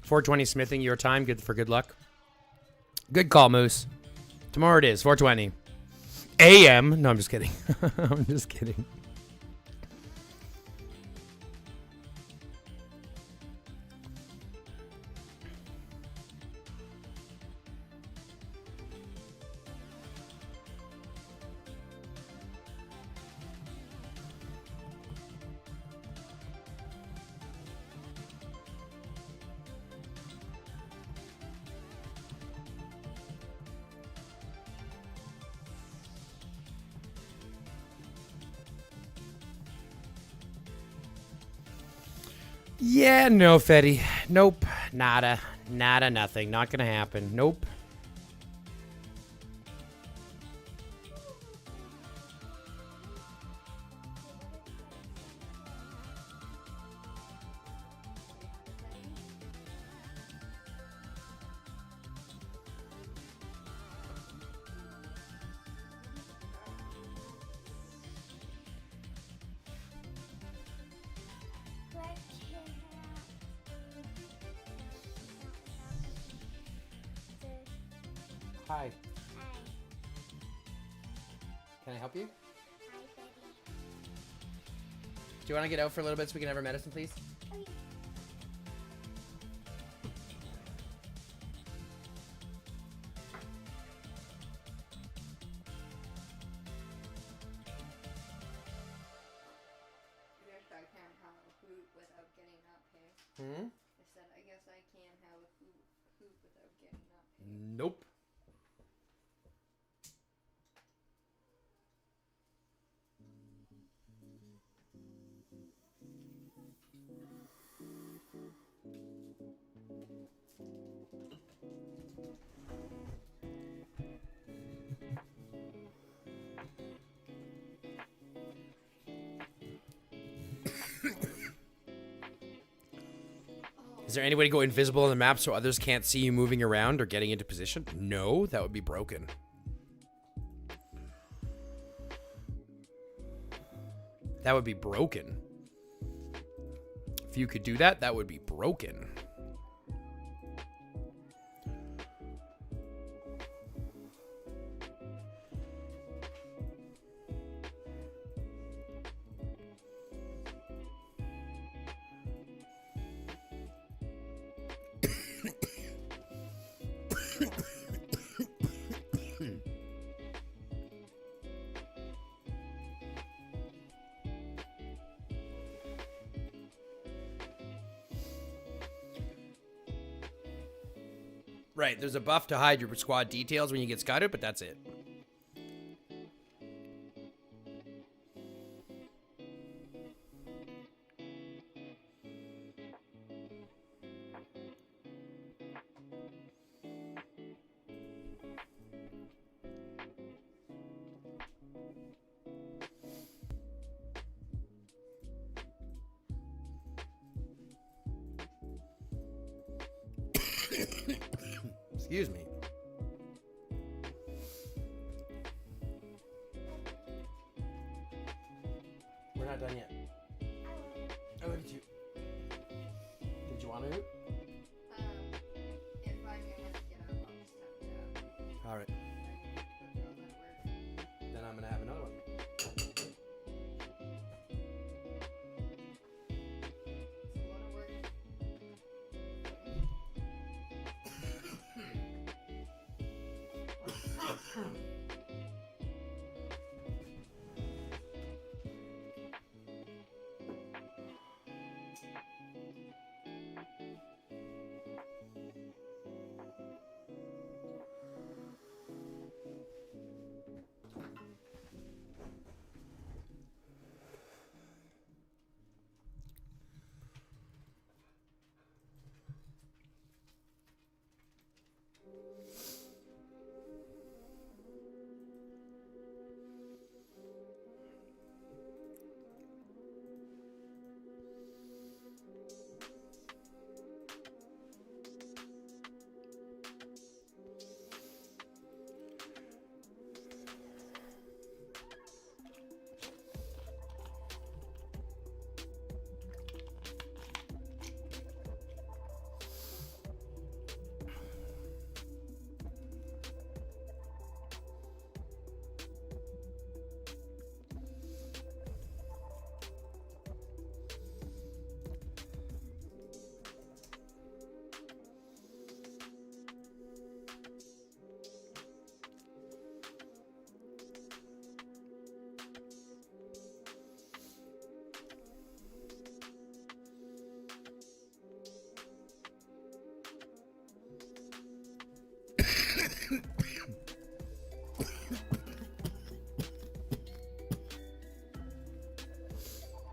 $4:20 smithing your time. Good for good luck. Good call, Moose. Tomorrow it is 4:20 a.m. No, I'm just kidding. I'm just kidding. Yeah, no, Fetty. Nope. Nada. Nada, nothing. Not gonna happen. Nope. Hi. Can I help you? Do you want to get out for a little bit so we can have our medicine, please? I can't have a hoot without getting up, hey? Hmm? I said, I guess I can't have a hoot without getting up, hey? Nope. Is there any way to go invisible on the map so others can't see you moving around or getting into position? No, that would be broken. That would be broken. If you could do that, that would be broken. Right, there's a buff to hide your squad details when you get scouted, but that's it. Excuse me. We're not done yet. Oh, look at you. Did you want to? If I can get up, I'll just have to. All right. I need to put all that work. Then I'm going to have another one. It's a lot of work.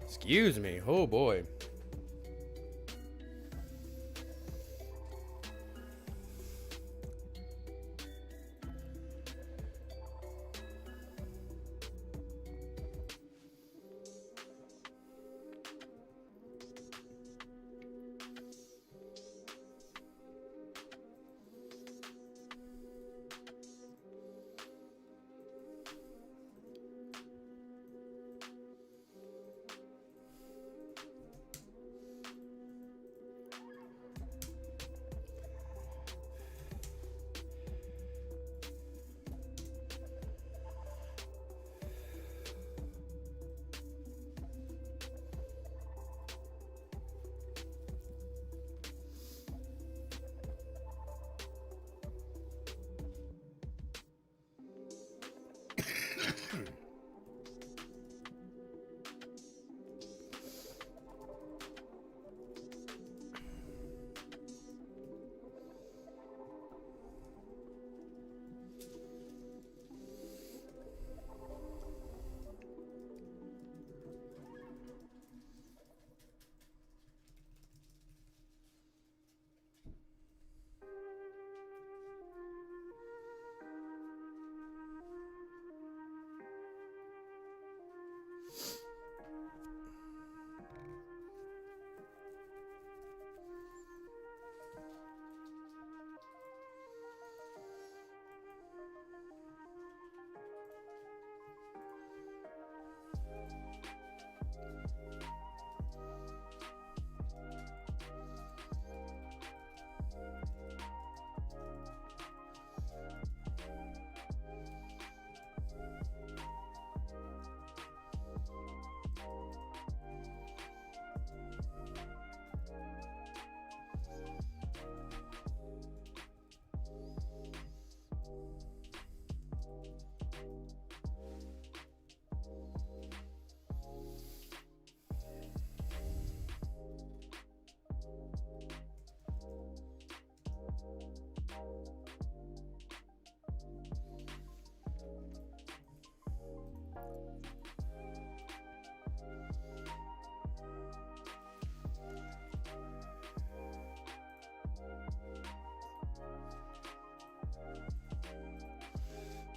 Excuse me. Oh boy.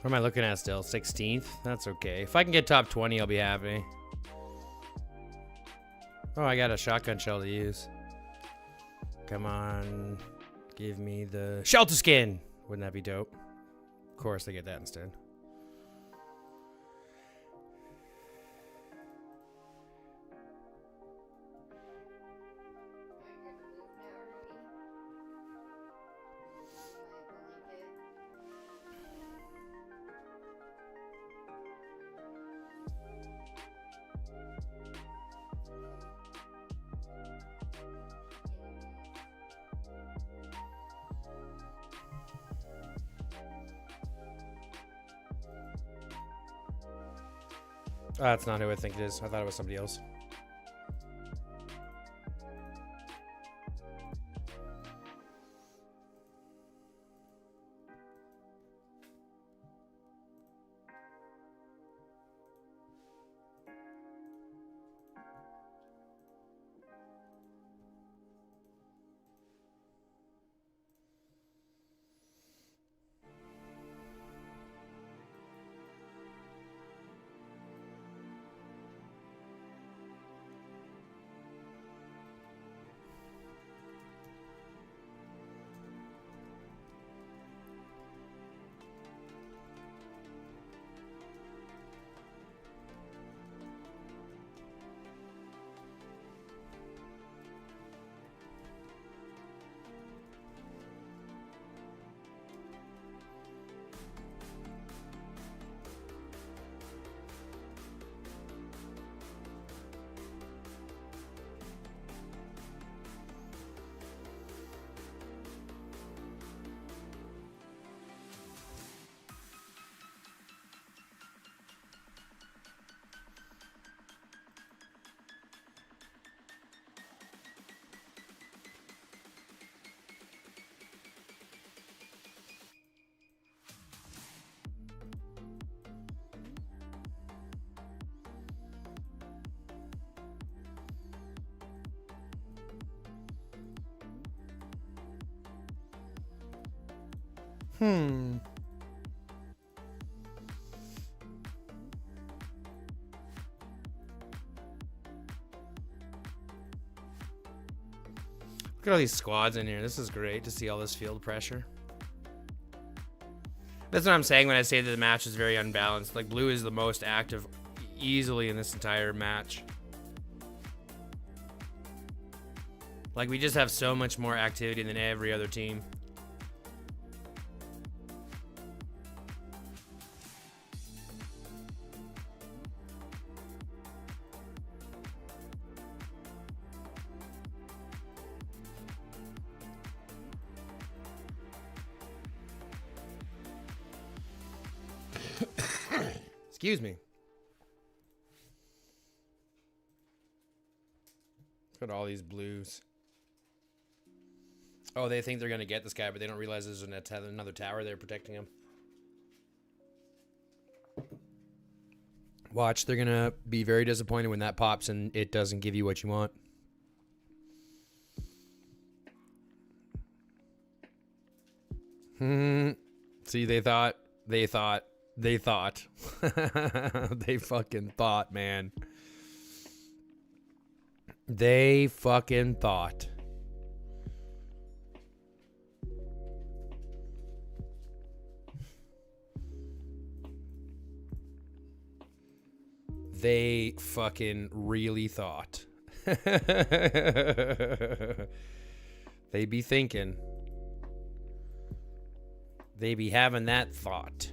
What am I looking at still? 16th? That's okay. If I can get top 20, I'll be happy. Oh, I got a shotgun shell to use. Come on. Give me the shelter skin. Wouldn't that be dope? Of course, I get that instead. That's not who I think it is. I thought it was somebody else. Look at all these squads in here. This is great to see all this field pressure. That's what I'm saying when I say that the match is very unbalanced. Like, blue is the most active easily in this entire match. Like, we just have so much more activity than every other team. Excuse me. Look at all these blues. Oh, they think they're going to get this guy, but they don't realize there's another tower there protecting him. Watch, they're going to be very disappointed when that pops and it doesn't give you what you want. See, they thought. They fucking thought, man. They fucking thought. They fucking really thought. They be thinking. They be having that thought.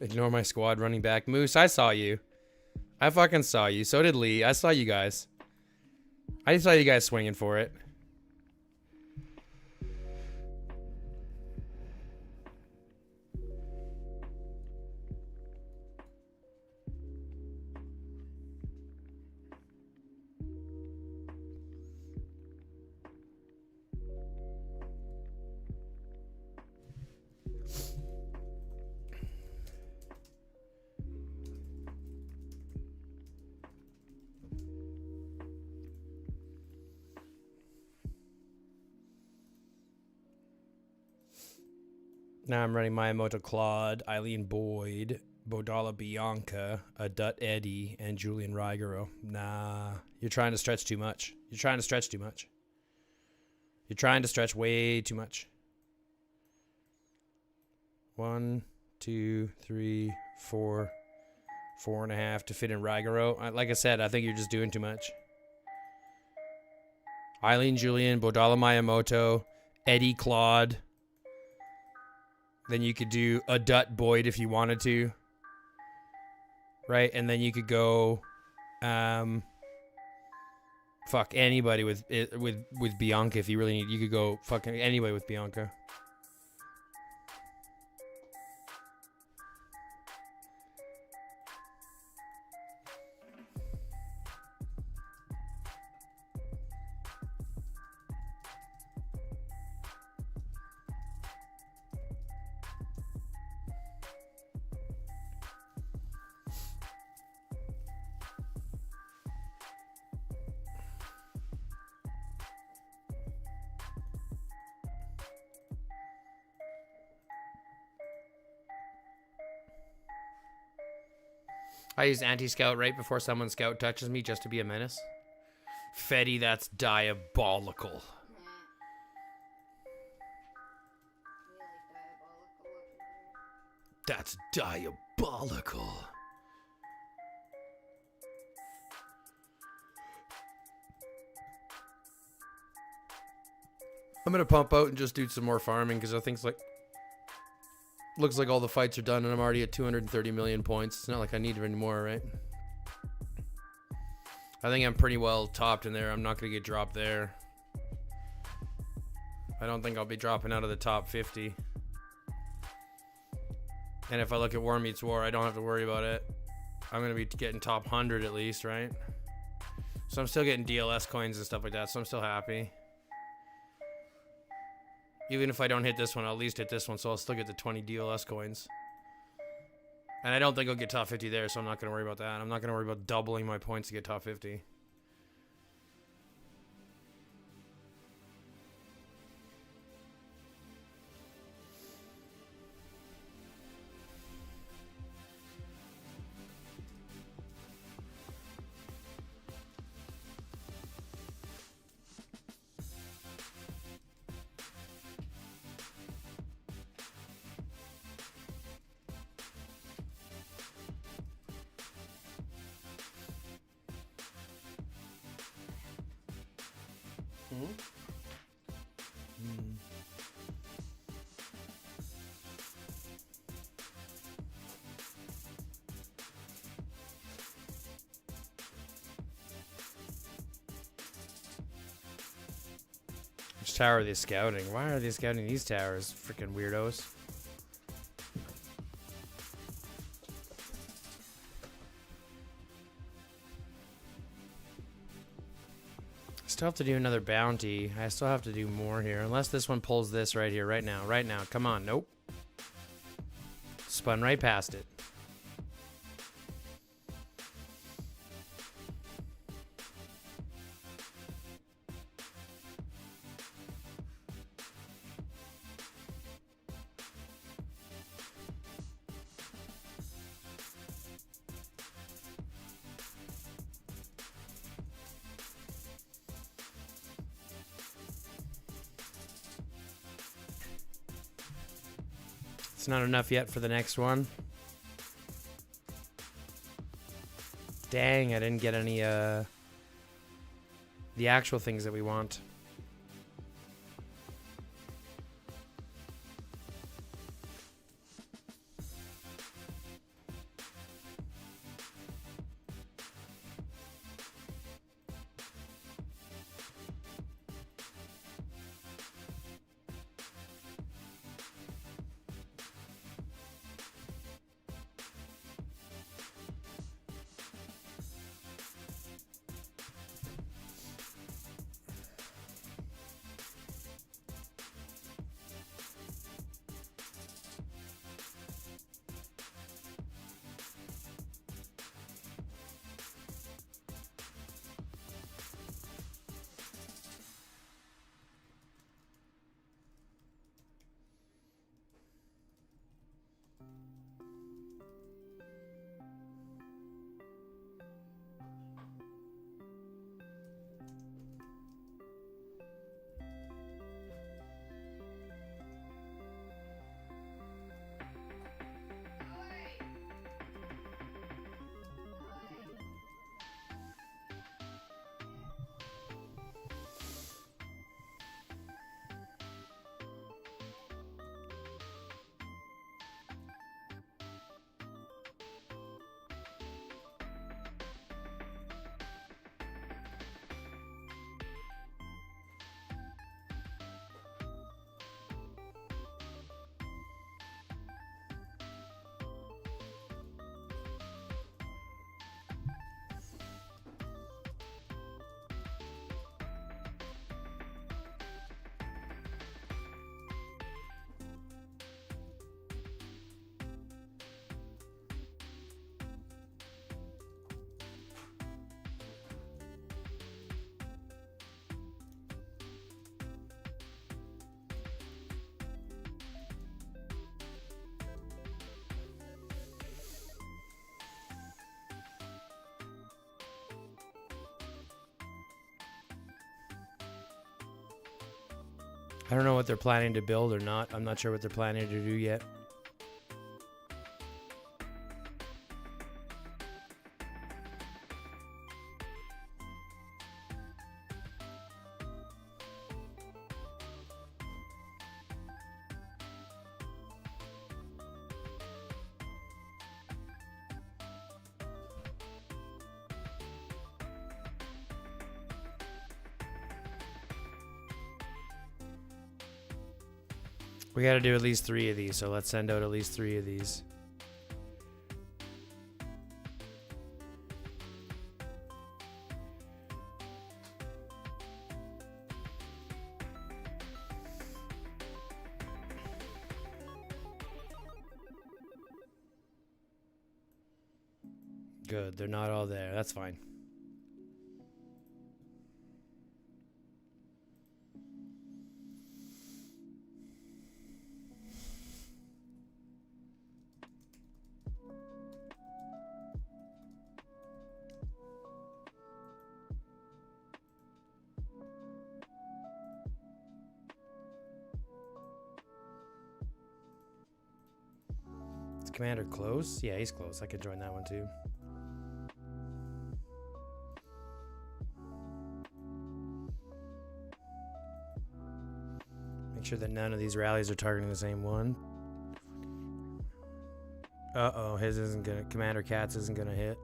Ignore my squad running back. Moose, I saw you. I fucking saw you. So did Lee. I saw you guys. I saw you guys swinging for it. Now I'm running Miyamoto Claude, Eileen Boyd, Bodala Bianca, Adut Eddie, and Julian Rigero. Nah, you're trying to stretch too much. You're trying to stretch too much. You're trying to stretch way too much. 1, 2, 3, 4, 4.5 to fit in Rigero. Like I said, I think you're just doing too much. Eileen Julian, Bodala Miyamoto, Eddie Claude. Then you could do a Dut Boyd if you wanted to. Right? And then you could go fuck anybody with Bianca if you really need. You could go fucking anybody with Bianca. I use anti-scout right before someone's scout touches me just to be a menace. Fetty, that's diabolical. That's diabolical. I'm gonna pump out and just do some more farming because I think it's like looks like all the fights are done and I'm already at 230 million points. It's not like I need any more, right? I think I'm pretty well topped in there. I'm not gonna get dropped there. I don't think I'll be dropping out of the top 50. And if I look at War Meets War, I don't have to worry about it. I'm gonna be getting top 100 at least, right? So I'm still getting DLS coins and stuff like that, so I'm still happy. Even if I don't hit this one, I'll at least hit this one, so I'll still get the 20 DLS coins. And I don't think I'll get top 50 there, so I'm not going to worry about that. I'm not going to worry about doubling my points to get top 50. Which tower are they scouting? Why are they scouting these towers? Freaking weirdos. I still have to do another bounty. I still have to do more here. Unless this one pulls this right here, right now. Right now. Come on. Nope. Spun right past it. It's not enough yet for the next one. Dang, I didn't get any the actual things that we want. I don't know what they're planning to build or not. I'm not sure what they're planning to do yet. We got to do at least 3 of these, so let's send out at least 3 of these. Good. They're not all there. That's fine. Is Commander close? Yeah, he's close. I could join that one too. Make sure that none of these rallies are targeting the same one. Uh-oh, his isn't gonna... Commander Katz isn't gonna hit.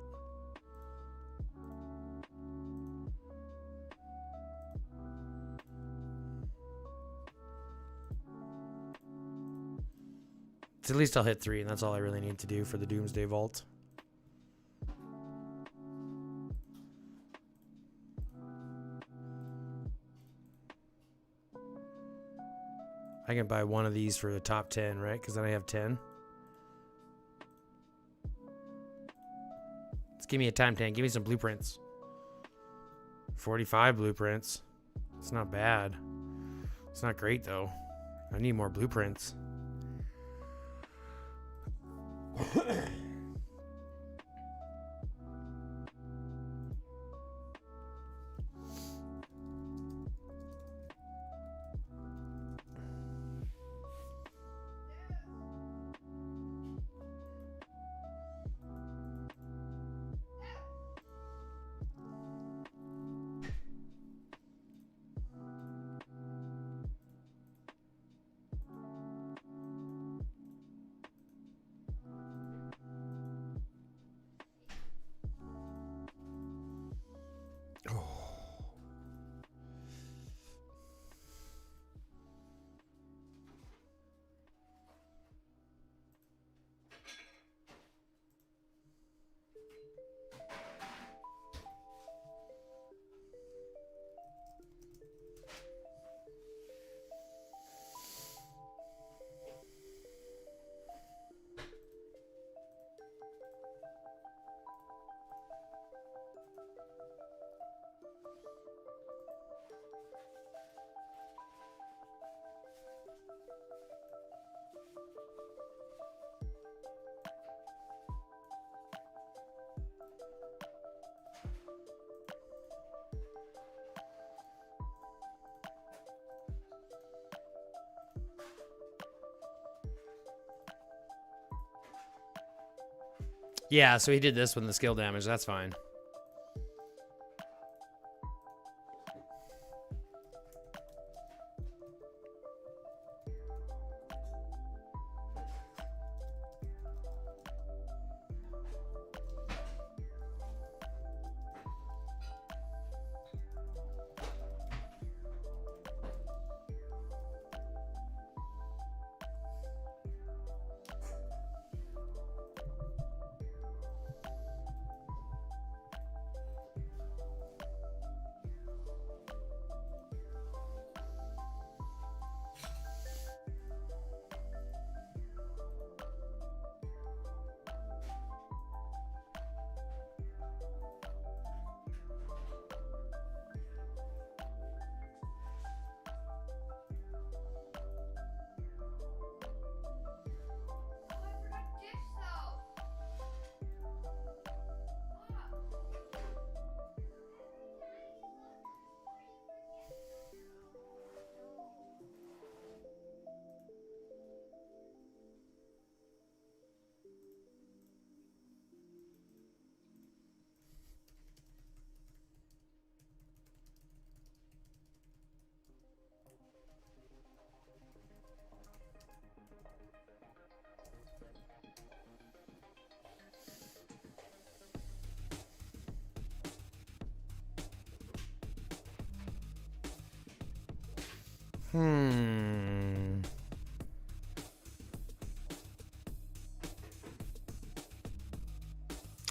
So at least I'll hit 3, and that's all I really need to do for the Doomsday Vault. I can buy one of these for the top 10, right? Because then I have 10. Let's give me a time 10. Give me some blueprints. 45 blueprints. It's not bad. It's not great, though. I need more blueprints. Yeah, so he did this with the skill damage. That's fine.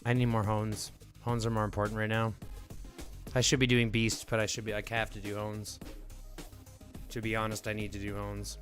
I need more hones. Hones are more important right now. I should be doing beasts, but I have to do hones. To be honest, I need to do hones.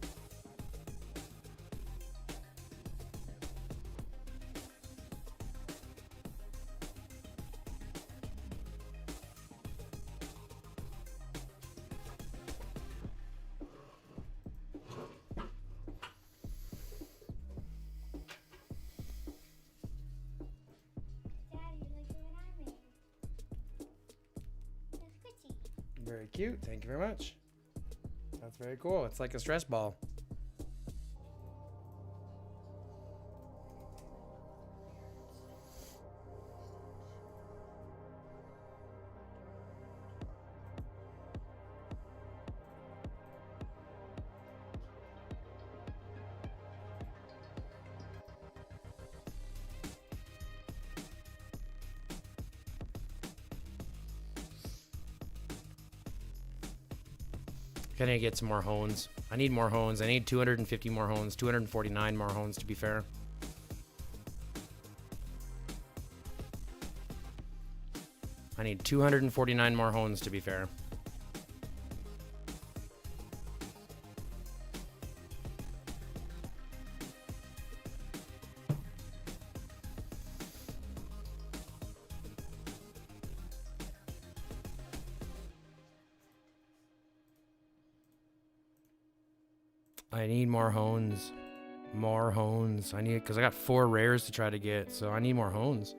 very cute. Thank you very much. That's very cool. It's like a stress ball. I need to get some more hones. I need more hones. I need 250 more hones. 249 more hones, to be fair. I need 249 more hones, to be fair. I need more hones. More hones. I need, because I got 4 rares to try to get, so I need more hones.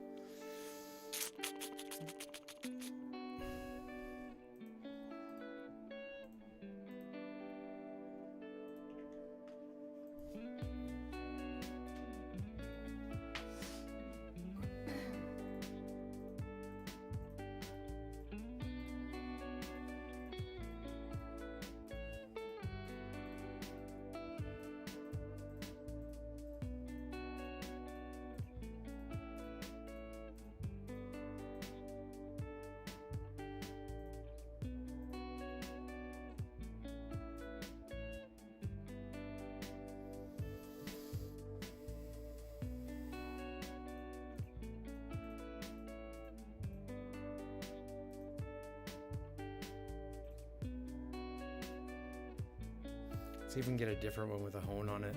See if we can get a different one with a hone on it.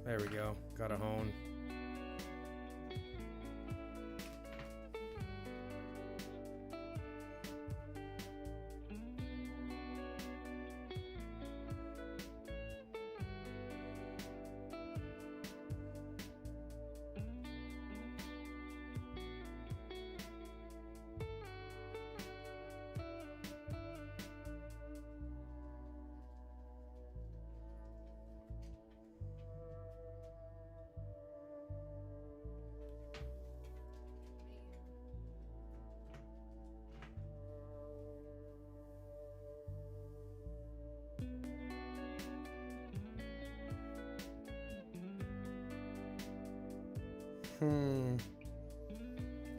There we go. Got a hone.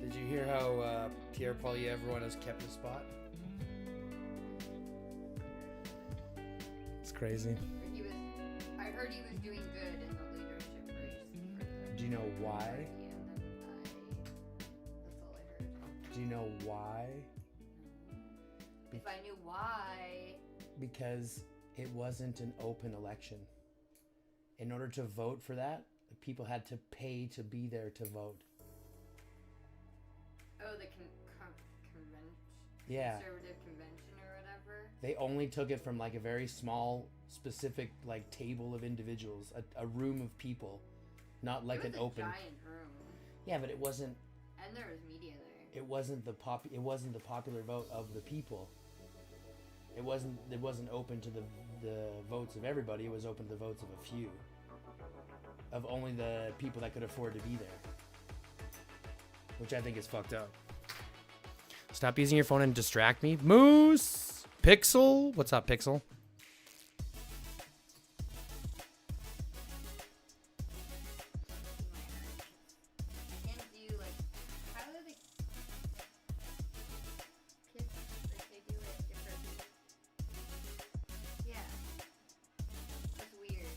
Did you hear how Pierre Poilievre has kept his spot? It's crazy. I heard he was doing good in the leadership race. Do you know why? That's all I heard. Do you know why? If I knew why. Because it wasn't an open election. In order to vote for that, people had to pay to be there to vote. Oh, the convention. Yeah. Conservative convention or whatever. They only took it from like a very small, specific like table of individuals, a room of people, not like it was an open. Giant room. Yeah, but it wasn't. And there was media there. It wasn't the popular vote of the people. It wasn't open to the votes of everybody. It was open to the votes of a few. Of only the people that could afford to be there. Which I think is fucked up. Stop using your phone and distract me. Moose! Pixel? What's up, Pixel? I can't do like, how do the kids, like they do it differently? Yeah. That's weird.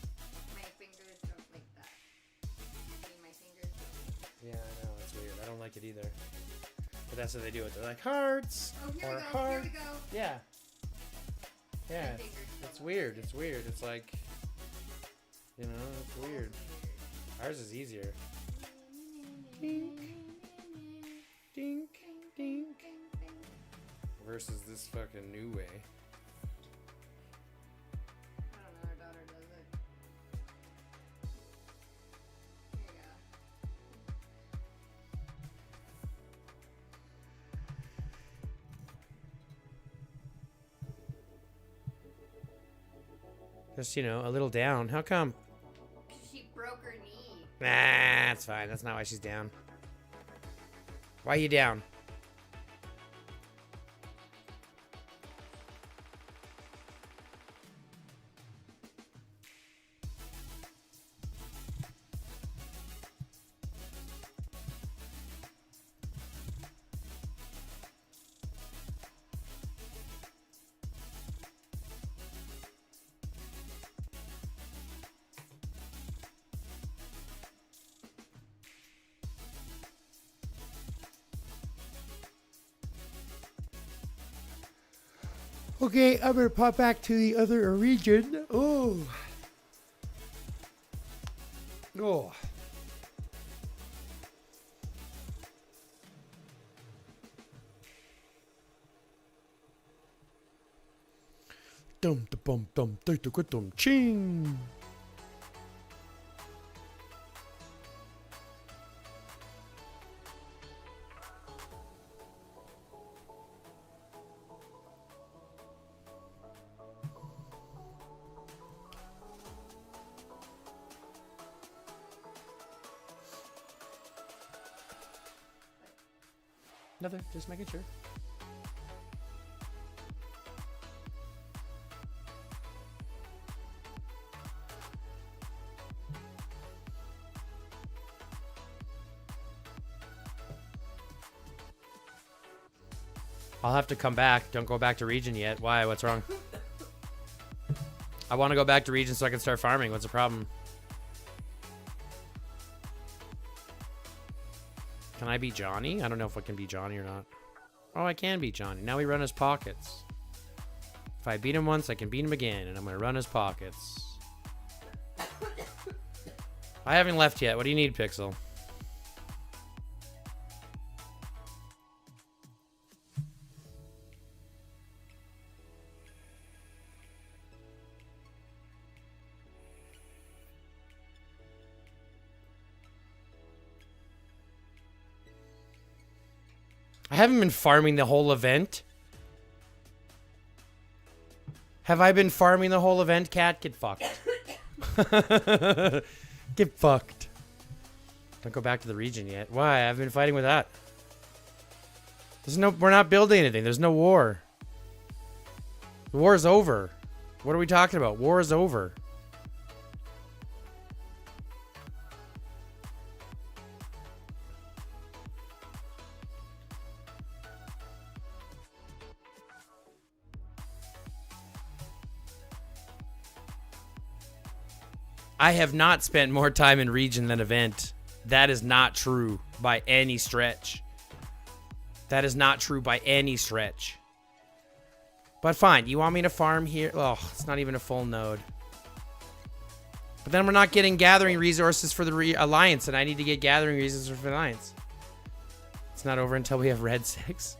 My fingers don't like that. I mean, my fingers don't. Yeah, I know. It's weird. I don't like it either. But that's how they do it. They're like, hearts! Oh, here or we go. heart. Here we go. Yeah. Yeah. My fingers still It's don't weird. like It's weird. It's like, you know, it's weird. Ours is easier. Dink. Dink. Dink. Versus this fucking new way. I don't know, our daughter does it. Here you go. Just, you know, a little down. How come? She broke her knee. Nah, that's fine. That's not why she's down. Why are you down? Okay, I'm gonna pop back to the other region. Oh. Oh. Dum da bum dum da da dum ching. Nothing, just making sure. I'll have to come back. Don't go back to region yet. Why? What's wrong? I want to go back to region so I can start farming. What's the problem? Can I be Johnny? I don't know if I can be Johnny or not. Oh, I can be Johnny. Now we run his pockets. If I beat him once, I can beat him again, and I'm going to run his pockets. I haven't left yet. What do you need, Pixel? I haven't been farming the whole event. Have I been farming the whole event, cat? Get fucked. Get fucked. Don't go back to the region yet. Why? I've been fighting with that. We're not building anything. There's no war. The war is over. What are we talking about? War is over. I have not spent more time in region than event. That is not true by any stretch. That is not true by any stretch. But fine, you want me to farm here? Oh, it's not even a full node. But then we're not getting gathering resources for the Alliance, and I need to get gathering resources for the Alliance. It's not over until we have red 6.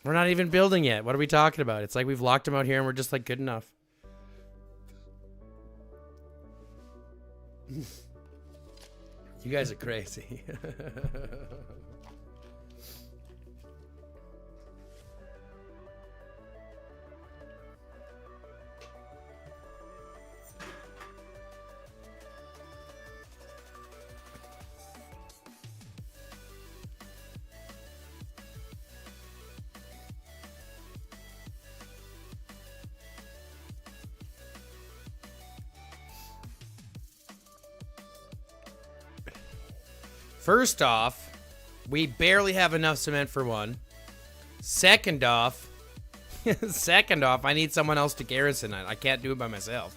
We're not even building yet. What are we talking about? It's like we've locked them out here and we're just like good enough. You guys are crazy. First off, we barely have enough cement for one. Second off, I need someone else to garrison it. I can't do it by myself.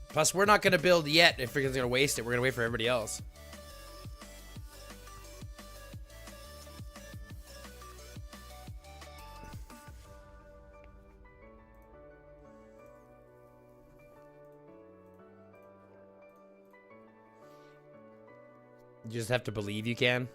Plus, we're not going to build yet if we're going to waste it. We're going to wait for everybody else. You just have to believe you can.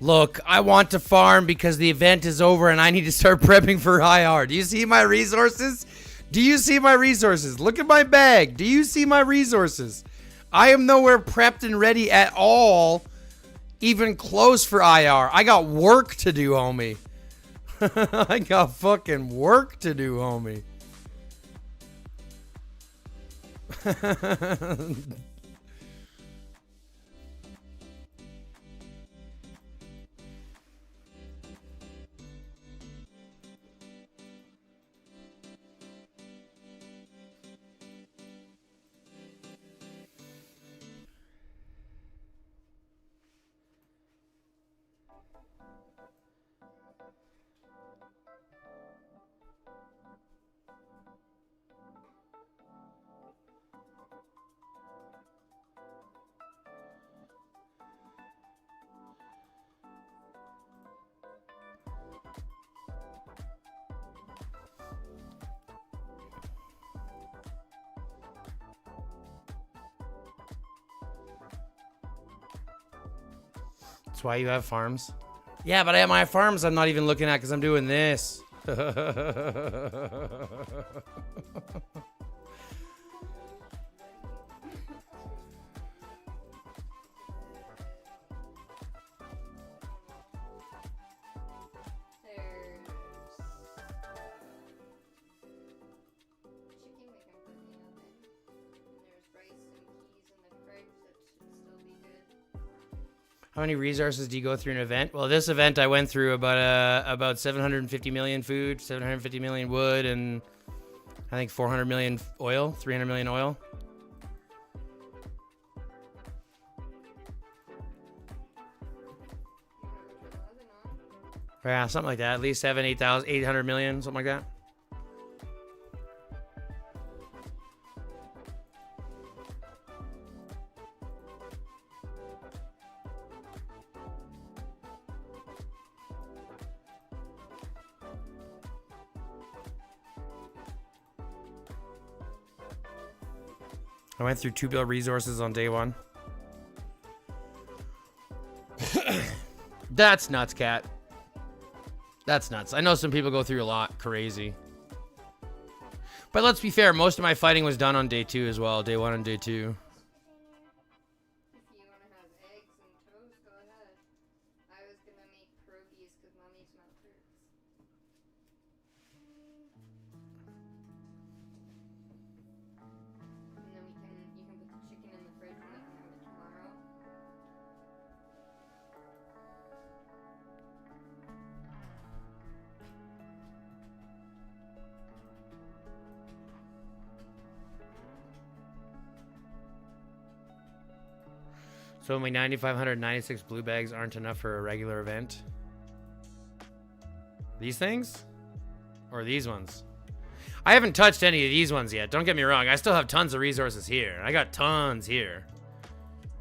Look, I want to farm because the event is over and I need to start prepping for IR. Do you see my resources? Do you see my resources? Look at my bag. Do you see my resources? I am nowhere prepped and ready at all, even close for IR. I got work to do, homie. I got fucking work to do, homie. That's why you have farms. Yeah, but I have my farms I'm not even looking at because I'm doing this. How many resources do you go through an event? Well, this event I went through about 750 million food, 750 million wood, and I think 400 million oil, 300 million oil. Yeah, something like that. At least 800 million, something like that. I went through 2 bill resources on day 1. That's nuts, cat. That's nuts. I know some people go through a lot. Crazy. But let's be fair. Most of my fighting was done on day 2 as well. Day 1 and day 2. So only 9,596 blue bags aren't enough for a regular event. These things? Or these ones? I haven't touched any of these ones yet. Don't get me wrong. I still have tons of resources here. I got tons here.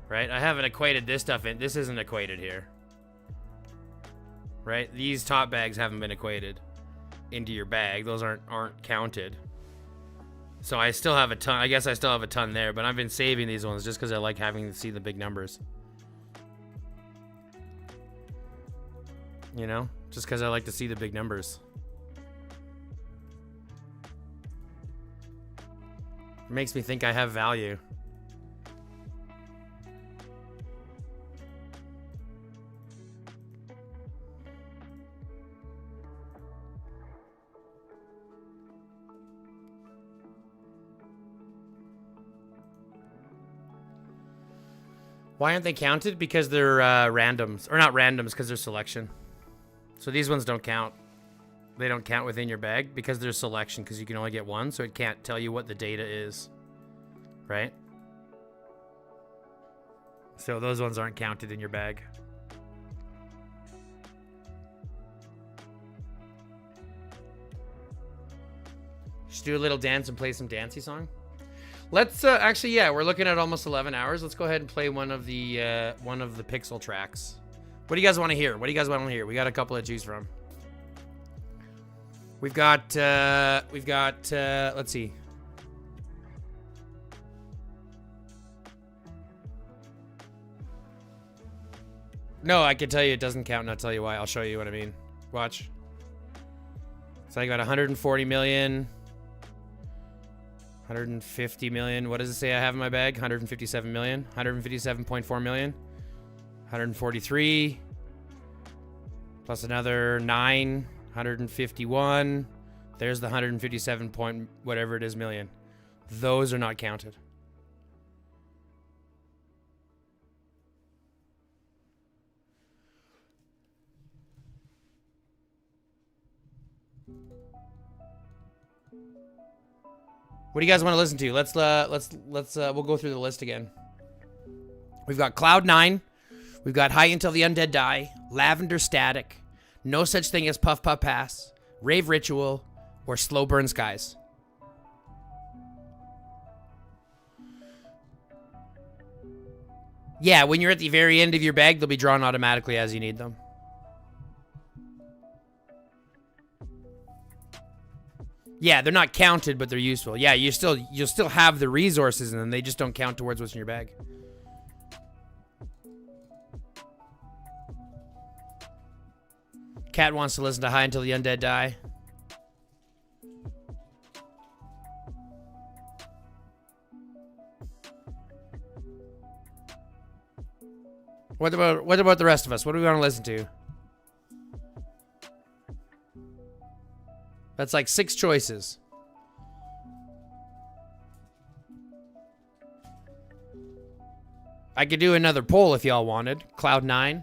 Right? I haven't equated this stuff in. This isn't equated here. Right? These top bags haven't been equated into your bag. Those aren't counted. So I still have a ton. I guess I still have a ton there, but I've been saving these ones just because I like having to see the big numbers. You know? Just because I like to see the big numbers. It makes me think I have value. Why aren't they counted? Because they're randoms. Or not randoms, because they're selection. So these ones don't count. They don't count within your bag because they're selection, because you can only get one, so it can't tell you what the data is. Right? So those ones aren't counted in your bag. Just do a little dance and play some dancey song. Let's actually, yeah, we're looking at almost 11 hours. Let's go ahead and play one of the Pixel tracks. What do you guys want to hear? What do you guys want to hear? We got a couple to choose from. We've got let's see. No, I can tell you it doesn't count, and I'll tell you why. I'll show you what I mean. Watch. So I got 140 million, 150 million. What does it say I have in my bag? 157 million, 157.4 million, 143, plus another 9, 151. There's the 157 point whatever it is million. Those are not counted. What do you guys want to listen to? Let's we'll go through the list again. We've got Cloud 9, we've got High Until the Undead Die, Lavender Static, No Such Thing as Puff Puff Pass, Rave Ritual, or Slow Burn Skies. Yeah, when you're at the very end of your bag, they'll be drawn automatically as you need them. Yeah, they're not counted, but they're useful. Yeah, you'll still have the resources in them. They just don't count towards what's in your bag. Cat wants to listen to High Until the Undead Die. What about the rest of us? What do we want to listen to? That's like 6 choices. I could do another poll if y'all wanted. Cloud 9.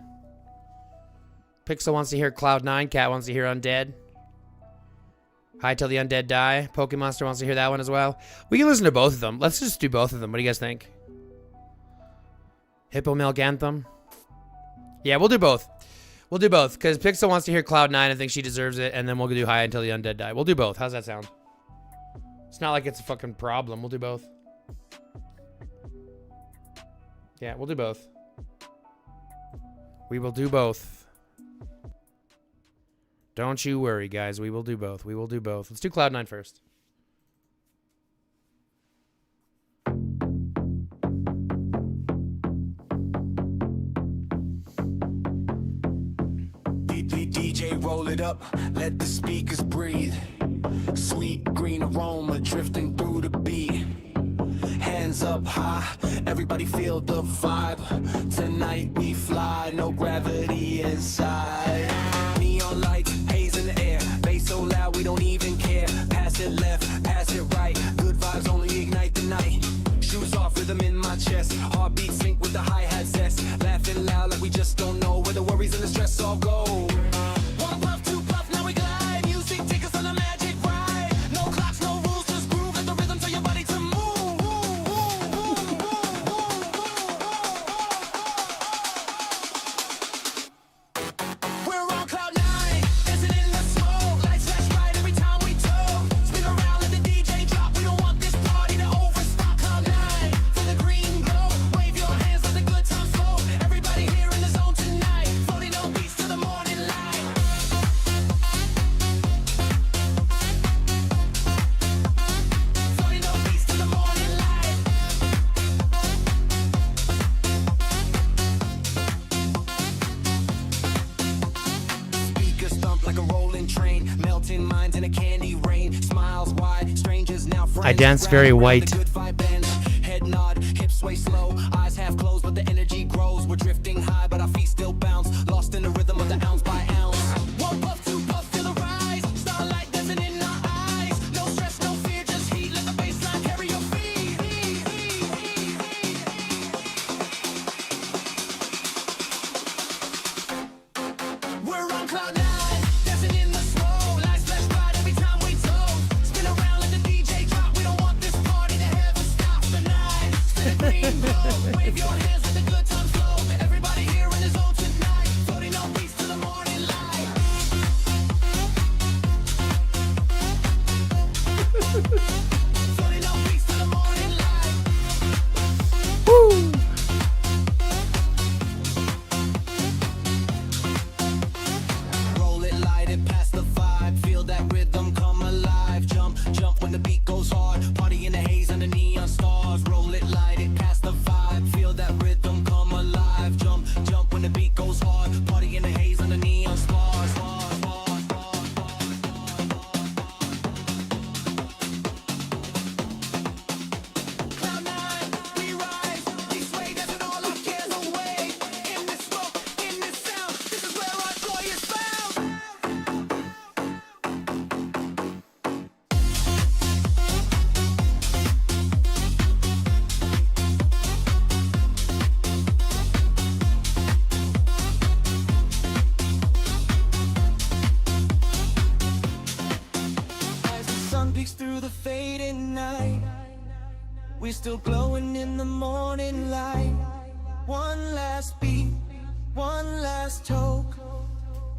Pixel wants to hear Cloud 9. Cat wants to hear Undead. High Till the Undead Die. Pokemonster wants to hear that one as well. We can listen to both of them. Let's just do both of them. What do you guys think? Hippo Milk Anthem. Yeah, we'll do both. We'll do both, because Pixel wants to hear Cloud 9. I think she deserves it, and then we'll do High Until the Undead Die. We'll do both. How's that sound? It's not like it's a fucking problem. We'll do both. Yeah, we'll do both. We will do both. Don't you worry, guys. We will do both. We will do both. Let's do Cloud 9 first. DJ, roll it up, let the speakers breathe. Sweet green aroma drifting through the beat. Hands up high, everybody feel the vibe. Tonight we fly, no gravity inside. Neon lights, haze in the air, bass so loud we don't even care. Pass it left, pass it right, good vibes only ignite the night. Shoes off, rhythm in my chest, heartbeat sync with the hi-hat zest. Laughing loud like we just don't know where the worries and the stress all go. One puff, two puff, now we glide. Music take us on a magic ride. No clocks, no rules, just groove. Let the rhythm tell your body to move. We're on cloud 9, dancing in the smoke. Lights flash bright every time we toke. Spin around, let the DJ drop. We don't want this party to overstop. Cloud 9, feel the green glow. Wave your hands, let the good times flow. Everybody here in the zone tonight, floating on beats to the morning light. Floating on beats to the morning light. Speakers thump like a rolling train, melting minds in a candy rain. Smiles wide, strangers now friends. I dance very white. The good vibe bends. Head nod, hips sway slow, eyes half closed, but the energy grows. We're drifting high, but our feet still bounce, lost in the rhythm of the ounce by ounce. One puff, two puff, feel the rise. Starlight dancing in our eyes. No stress, no fear, just heat. Let the bassline carry your feet. We're on cloud 9, dancing in the smoke. Lights flash bright every time we toke. Spin around, let the DJ drop. We don't want this party to ever stop tonight. Spin the green glow, wave your hands, let the good times flow. Everybody here in the zone tonight, floating on beats to the morning light. Floating on beats to the morning light. Roll it, light it, pass the vibe. Feel that rhythm come alive. Jump, jump when the beat goes hard. Party in the haze under neon stars. Roll it, light it, pass the vibe. Feel that rhythm We still glowing in the morning light. One last beat, one last toke.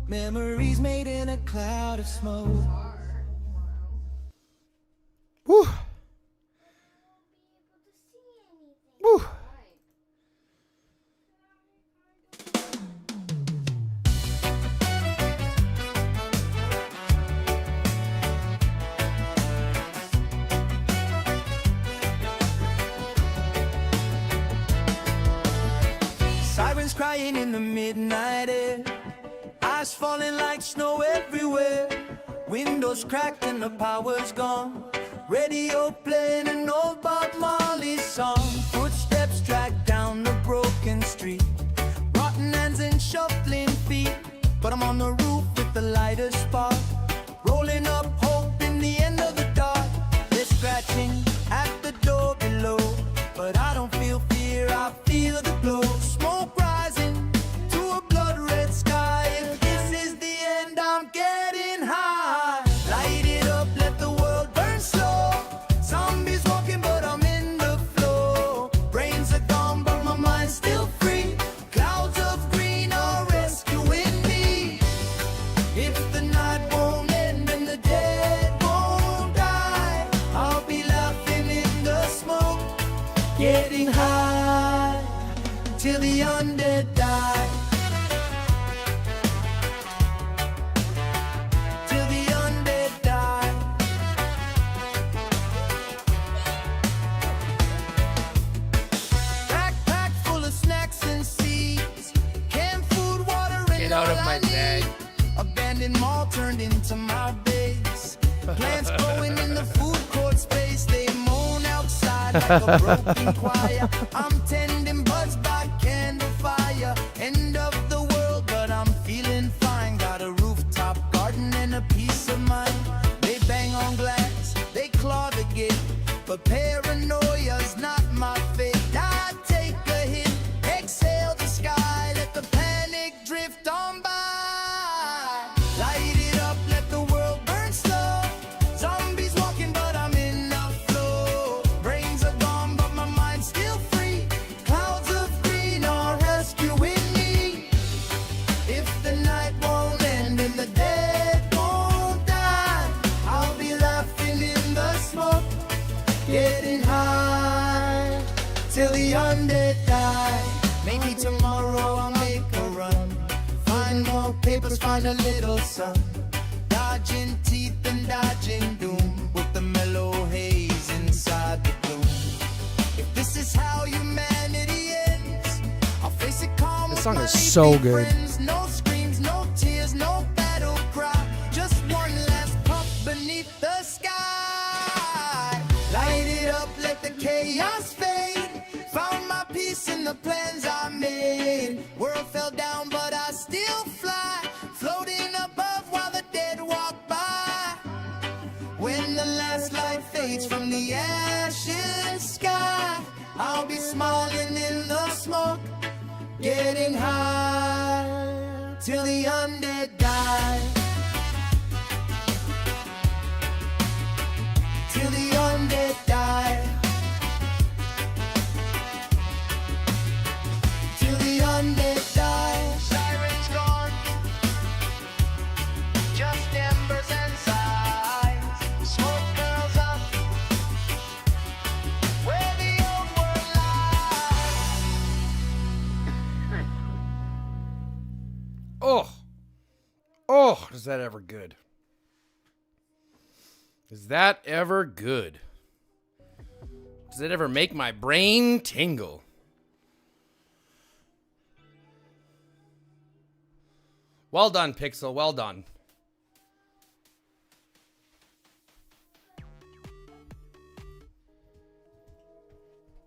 Memories made in a cloud of smoke. Woo. Woo. Sirens crying in the midnight air. Ice falling like snow everywhere. Windows cracked and the power's gone. Radio playing an old Bob Marley song. Footsteps drag down the broken street. Rotten hands and shuffling feet. But I'm on the roof with the lightest spark. Rolling up hope in the end of the dark. They're scratching at the door below. But I don't feel fear, I feel the glow. Smoke rising to a blood red sky. If this is the end, I'm getting high. Light it up, let the world burn slow. Zombies walking, but I'm in the flow. Brains are gone, but my mind's still free. Clouds of green are rescuing me. If the night won't end and the dead won't die, I'll be laughing in the smoke. Getting high till the undead die. Till the undead die. Backpack full of snacks and seeds. Canned food, water, and Get out of all my I need. bag. Abandoned mall turned into my base. Plants growing in the food court space. They moan outside like a broken choir. I'm tending buds by candle fire. End of the world, but I'm feeling fine. Got a rooftop garden and a peace of mind. They bang on glass, they claw the gate. But paranoia's not my fate. I take a hit, exhale the sky. Let the panic drift on by. Light it up, let the world burn slow. Zombies walking, but I'm in the flow. Brains are gone, but my mind's still free. Clouds of green are rescuing me. If the night won't end and the dead won't die, I'll be laughing in the smoke. Getting high till the undead die. Maybe tomorrow I'll make a run. Find more papers, find a little sun. Dodging teeth and dodging doom. With the mellow haze inside the gloom. If this is how humanity ends, I'll face it calm. This with song my is so lazy good. friends. No screams, no tears, no battle cry. Just one last puff beneath the sky. Light it up, let the chaos fade. Found my peace in the plans I made. World fell down, but I still fly. Floating above while the dead walk by. When the last light fades from the ashen sky, I'll be smiling in the smoke. Getting high till the undead die. Till the undead die. Till the undead die. Sirens gone. Just embers and sighs. Smoke curls up. Where the old world lies. Oh. Oh, is that ever good? Is that ever good? Does it ever make my brain tingle? Well done, Pixel. Well done.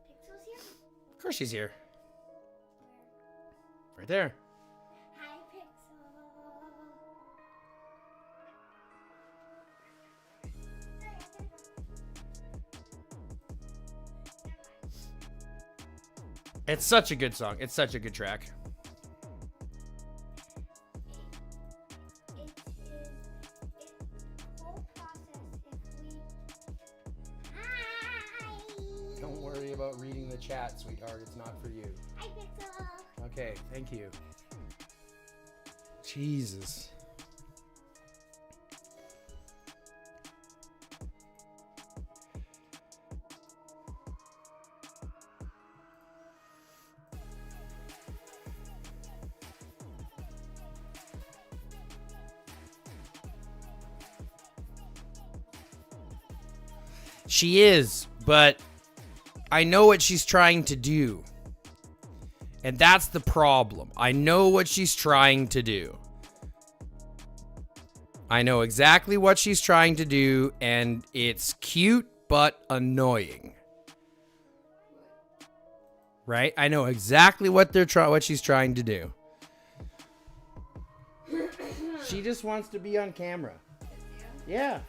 Pixel's here? Of course she's here. Right there. Hi, Pixel. It's such a good song. It's such a good track. Whole process if we. Hi. Don't worry. worry about reading the chat, sweetheart. It's not for you. Okay, thank you. Jesus. She is, but I know what she's trying to do. And that's the problem. I know what she's trying to do. I know exactly what she's trying to do, and it's cute but annoying. Right? I know exactly what what she's trying to do. She just wants to be on camera. Yeah.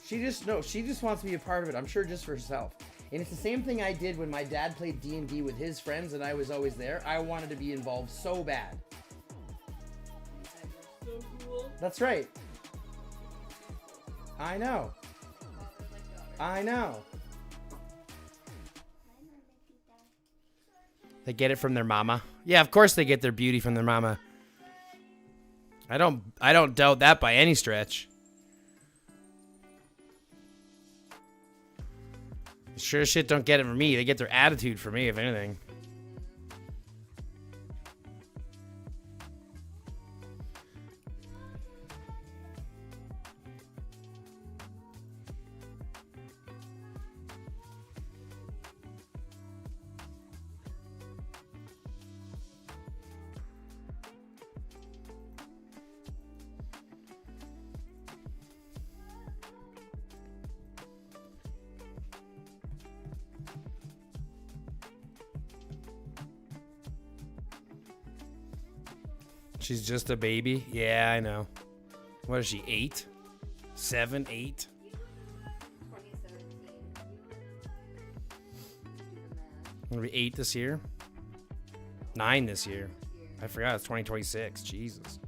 She just wants to be a part of it. I'm sure just for herself. And it's the same thing I did when my dad played D&D with his friends and I was always there. I wanted to be involved so bad. So cool. That's right. I know. I know. They get it from their mama. Yeah, of course they get their beauty from their mama. I don't doubt that by any stretch. Sure as shit don't get it from me. They get their attitude from me, if anything. She's just a baby? Yeah, I know. What is she, 8? 7, 8? 2017. Gonna be 8 this year? 9 this year. I forgot it's 2026. Jesus.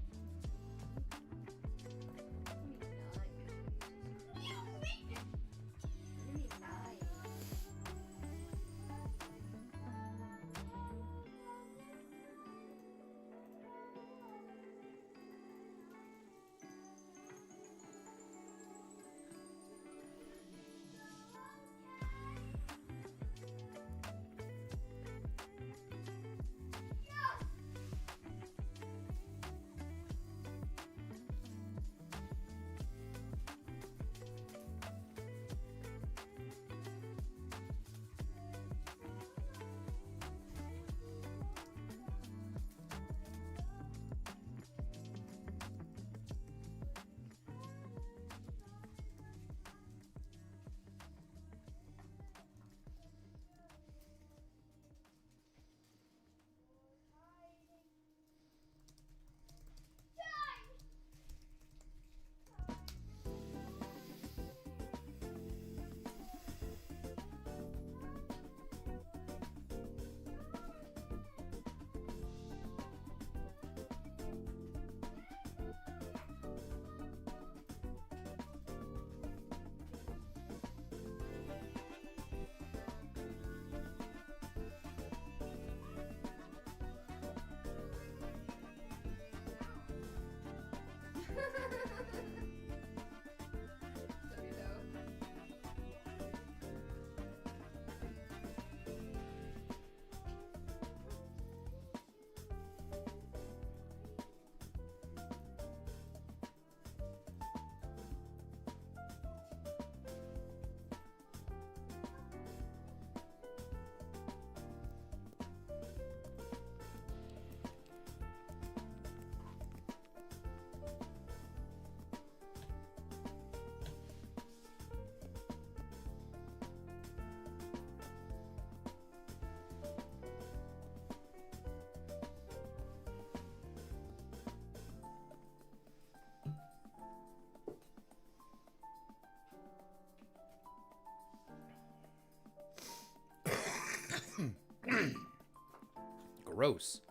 Gross.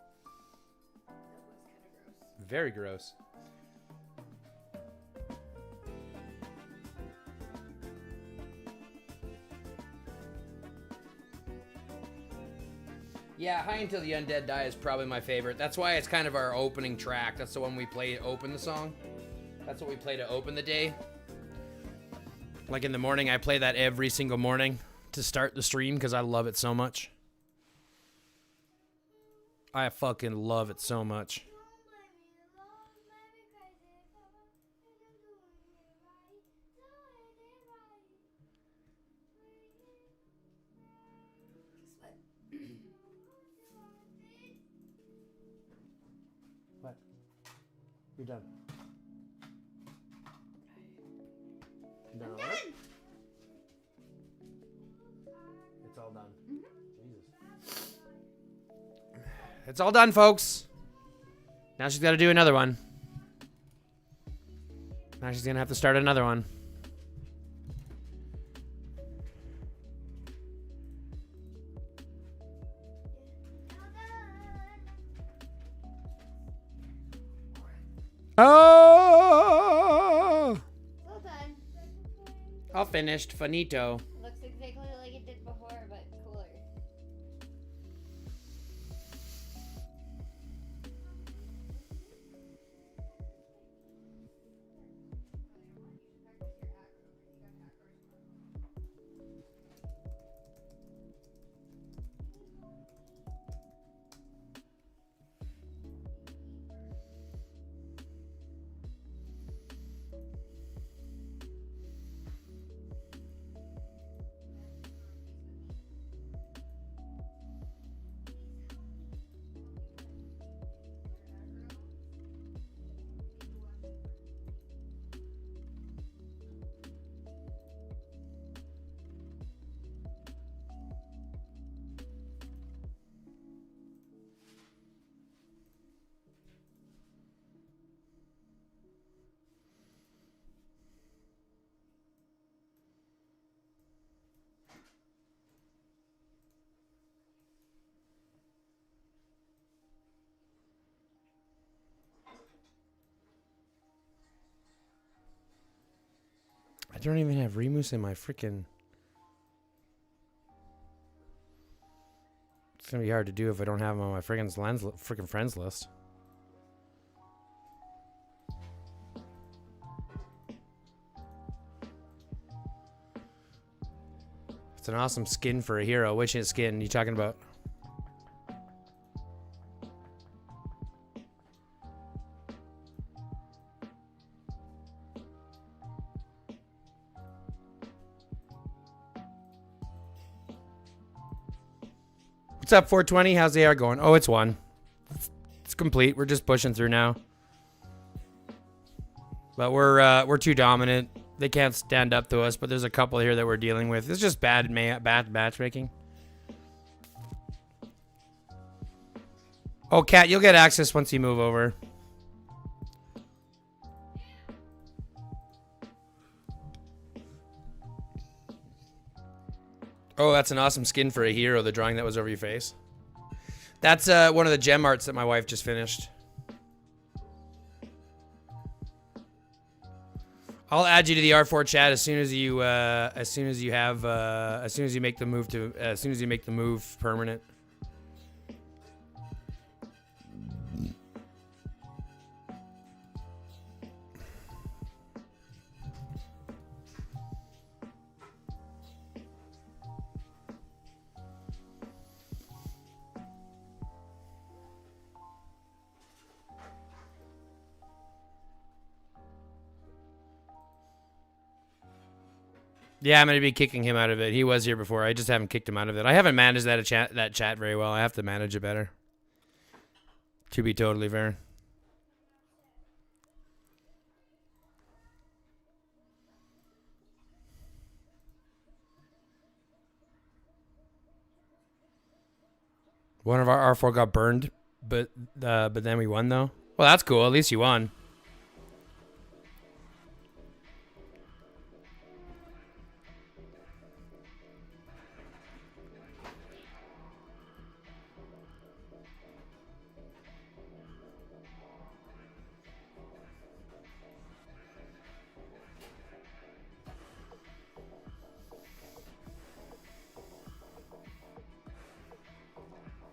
Very gross. Yeah, High Until the Undead Die is probably my favorite. That's why it's kind of our opening track. That's the one we play to open the song. That's what we play to open the day. Like in the morning, I play that every single morning to start the stream because I love it so much. I fucking love it so much. What? You're done. You're done already? It's all done. Jesus. It's all done, folks. Now she's got to do another one. Now she's going to have to start another one. Oh! Well done. All finished. Finito. Looks exactly like it did before, but cooler. I don't even have Remus in my freaking... It's going to be hard to do if I don't have him on my freaking friends list. It's an awesome skin for a hero. Which skin are you talking about? What's up, 420? How's the AR going? Oh, it's one. It's complete. We're just pushing through now. But we're too dominant. They can't stand up to us. But there's a couple here that we're dealing with. It's just bad matchmaking. Oh, Cat, you'll get access once you move over. Oh, that's an awesome skin for a hero, the drawing that was over your face. That's one of the gem arts that my wife just finished. I'll add you to the R4 chat as soon as you make the move permanent. Yeah, I'm gonna be kicking him out of it. He was here before. I just haven't kicked him out of it. I haven't managed that chat very well. I have to manage it better. To be totally fair. One of our R4 got burned, but then we won though. Well, that's cool. At least you won.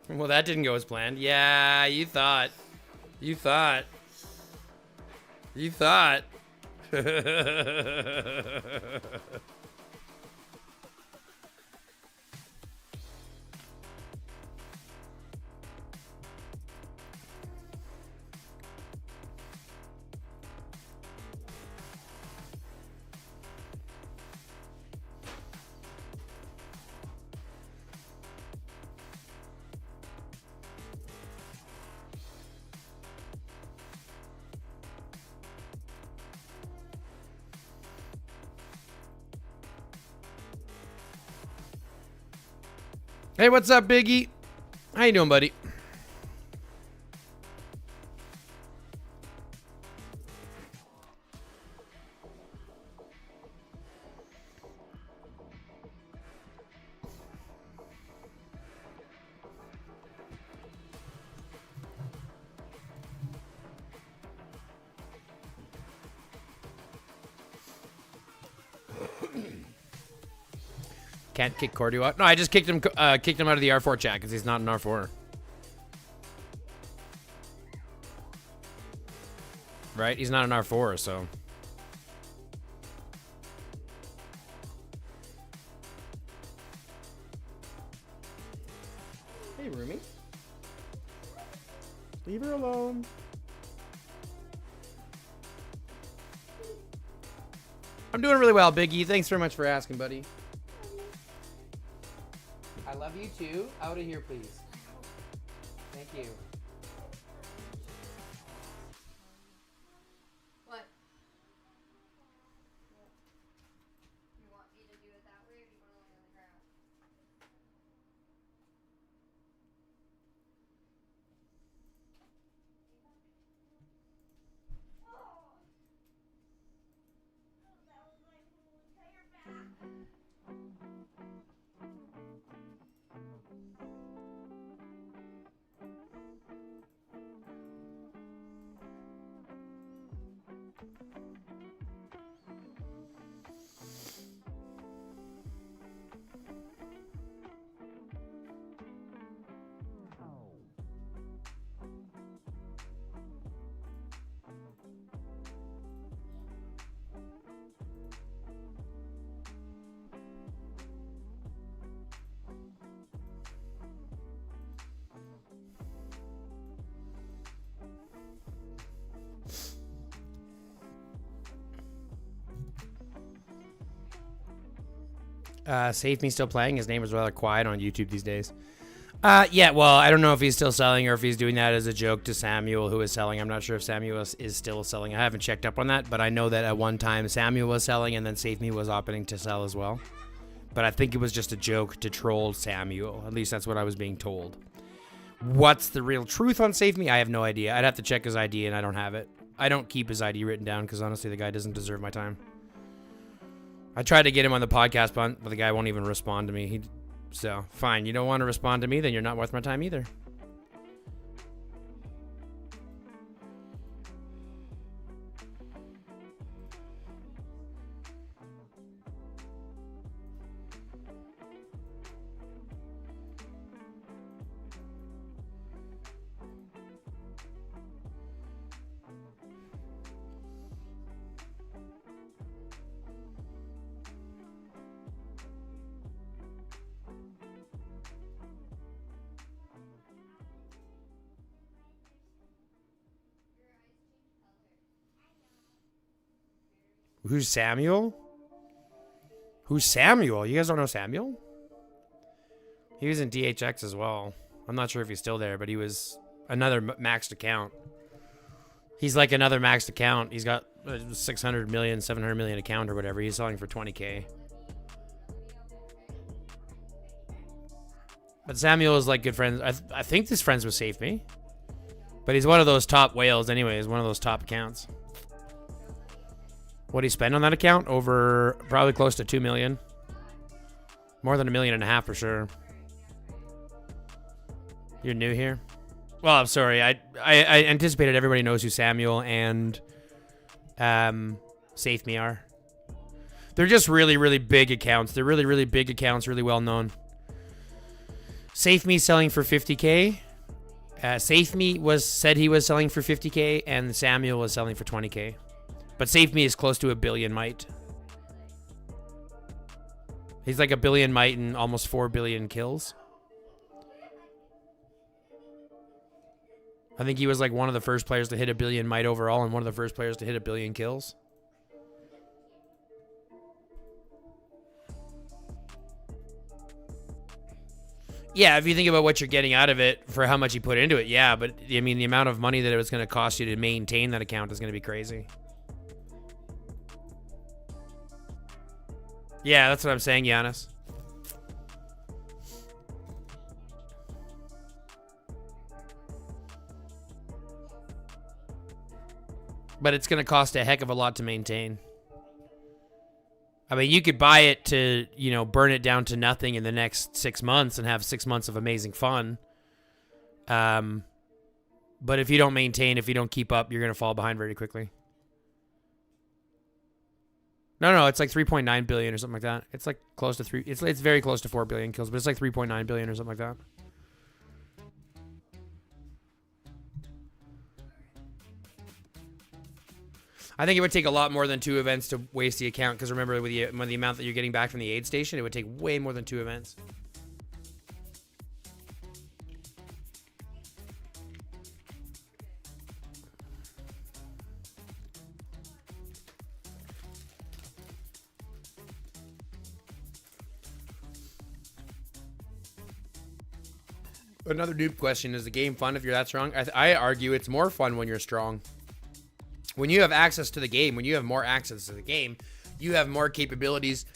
Well, that didn't go as planned. Yeah, you thought. You thought. You thought. Hey, what's up, Biggie? How you doing, buddy? Can't kick Cordy out. No, I just kicked him out of the R4 chat because he's not an R4. Right? He's not an R4, so. Hey, Rumi. Leave her alone. I'm doing really well, Biggie. Thanks very much for asking, buddy. I love you too. Out of here, please. Thank you. What? You want me to do it that way, or do you want to lay on the ground? Save Me still playing. His name is rather quiet on YouTube these days. Yeah, well, I don't know if he's still selling or if he's doing that as a joke to Samuel, who is selling. I'm not sure if Samuel is still selling. I haven't checked up on that, but I know that at one time Samuel was selling and then Save Me was opting to sell as well. But I think it was just a joke to troll Samuel. At least that's what I was being told. What's the real truth on Save Me? I have no idea. I'd have to check his ID, and I don't have it. I don't keep his ID written down because honestly, the guy doesn't deserve my time. I tried to get him on the podcast, but the guy won't even respond to me. So, fine. You don't want to respond to me, then you're not worth my time either. Who's Samuel? Who's Samuel? You guys don't know Samuel? He was in DHX as well. I'm not sure if he's still there, but he was another maxed account. He's like another maxed account. He's got 600 million, 700 million account or whatever. He's selling for 20K. But Samuel is like good friends. I think this friends with Save Me. But he's one of those top whales anyways. One of those top accounts. What do you spend on that account? Over probably close to 2 million. More than 1.5 million for sure. You're new here? Well, I'm sorry. I anticipated everybody knows who Samuel and Save Me are. They're just really, really big accounts. They're really, really big accounts, really well known. Safe Me selling for 50K. Safe Me said he was selling for 50K, and Samuel was selling for 20K. But Safe Me is close to 1 billion might. He's like 1 billion might and almost 4 billion kills. I think he was like one of the first players to hit 1 billion might overall and one of the first players to hit 1 billion kills. Yeah, if you think about what you're getting out of it for how much you put into it, yeah, but I mean, the amount of money that it was going to cost you to maintain that account is going to be crazy. Yeah, that's what I'm saying, Giannis. But it's going to cost a heck of a lot to maintain. I mean, you could buy it to, you know, burn it down to nothing in the next 6 months and have 6 months of amazing fun. But if you don't maintain, if you don't keep up, you're going to fall behind very quickly. No, it's like 3.9 billion or something like that. It's like close to 3. It's very close to 4 billion kills, but it's like 3.9 billion or something like that. I think it would take a lot more than 2 events to waste the account, because remember, with the amount that you're getting back from the aid station, it would take way more than 2 events. Another noob question: is the game fun if you're that strong? I argue it's more fun when you're strong. When you have access to the game, when you have more access to the game, you have more capabilities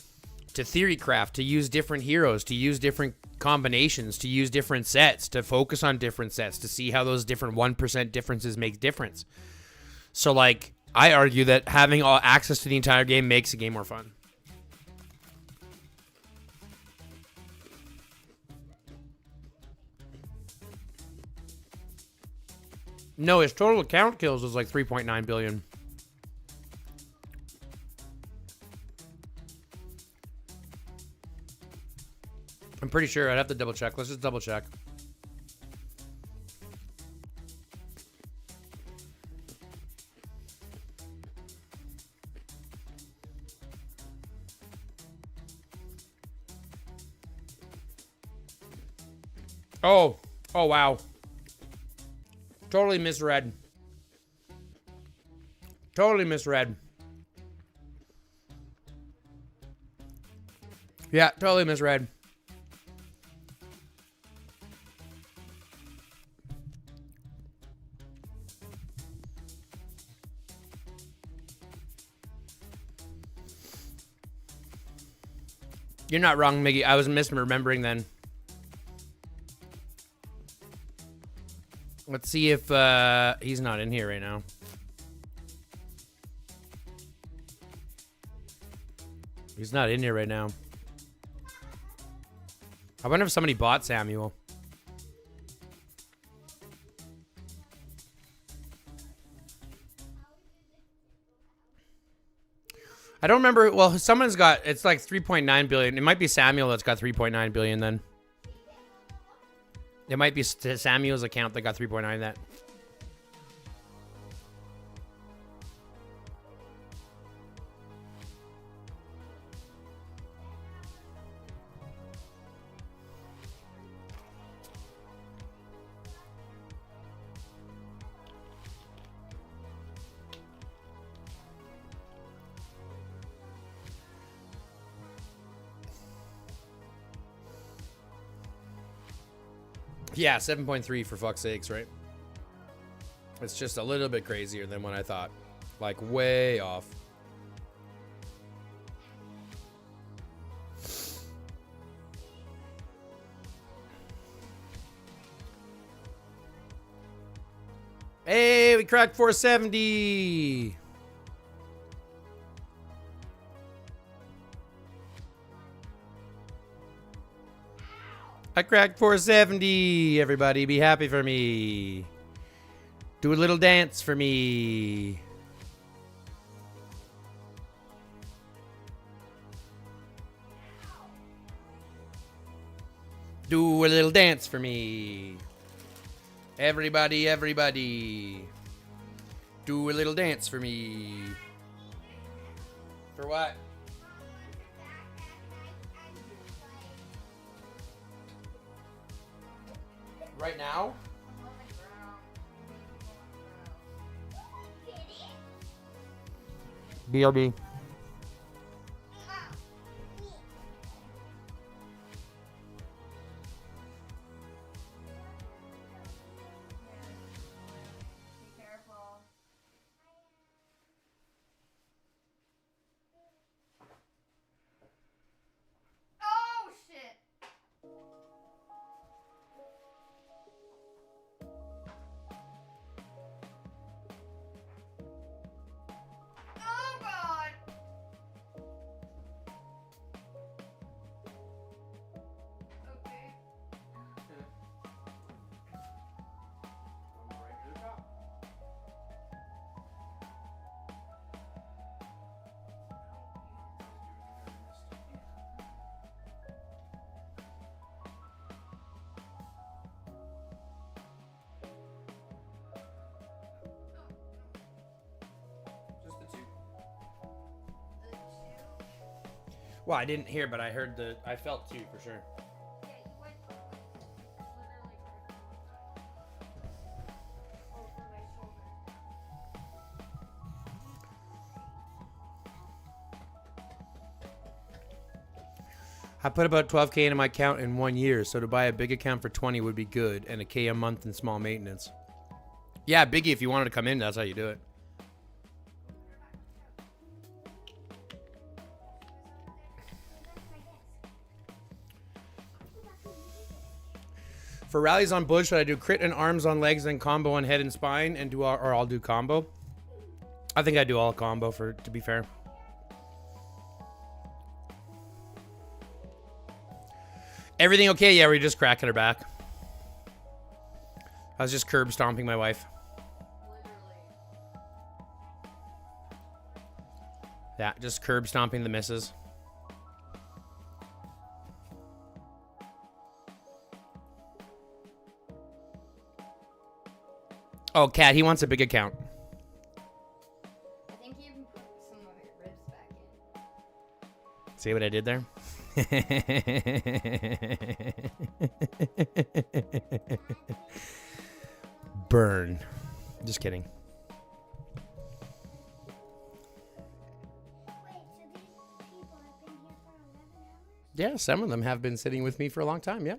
to theory craft, to use different heroes, to use different combinations, to use different sets, to focus on different sets, to see how those different 1% differences make difference. So, like, I argue that having all access to the entire game makes the game more fun. No, his total account kills was like 3.9 billion. I'm pretty sure. I'd have to double check. Let's just double check. Oh wow. Totally misread. Totally misread. Yeah, totally misread. You're not wrong, Miggy. I was misremembering then. Let's see if he's not in here right now. He's not in here right now. I wonder if somebody bought Samuel. I don't remember. Well, someone's got, it's like 3.9 billion. It might be Samuel that's got 3.9 billion then. It might be Samuel's account that got 3.9 that. Yeah, 7.3 for fuck's sakes, right? It's just a little bit crazier than what I thought. Like, way off. Hey, we cracked 470. I cracked 470. Everybody be happy for me. Do a little dance for me. Do a little dance for me. Everybody, everybody. Do a little dance for me. For what? Right now? BLB. Be careful. Oh shit! Oh god! Okay. Just the two. The two. Well, I didn't hear, but I heard I felt two for sure. Yeah, you went from like literally over my shoulder. I put about 12K into my account in 1 year, so to buy a big account for 20 would be good, and a K a month in small maintenance. Yeah, Biggie, if you wanted to come in, that's how you do it. For rallies on bush, should I do crit and arms on legs, then combo on head and spine, and or I'll do combo? I think I do all combo to be fair. Everything okay? Yeah, we're just cracking her back. I was just curb stomping my wife. Yeah, just curb stomping the missus. Oh, Cat, he wants a big account. I think you even put some of your ribs back in. See what I did there? Burn. Just kidding. Yeah, some of them have been sitting with me for a long time, yeah.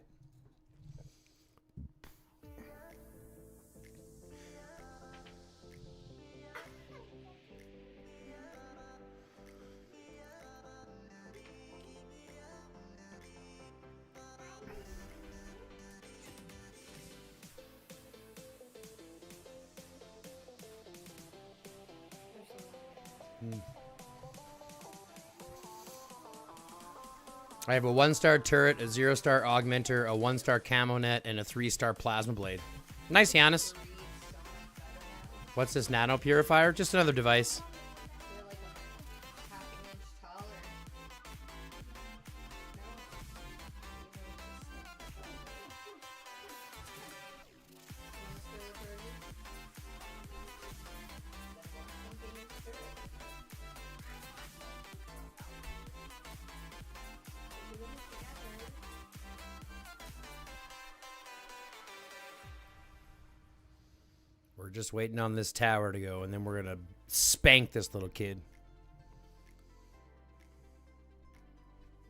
I have a 1-star turret, a 0-star augmenter, a 1-star camo net, and a 3-star plasma blade. Nice, Giannis. What's this nano purifier? Just another device. They're like a half an inch taller. We're just waiting on this tower to go, and then we're going to spank this little kid.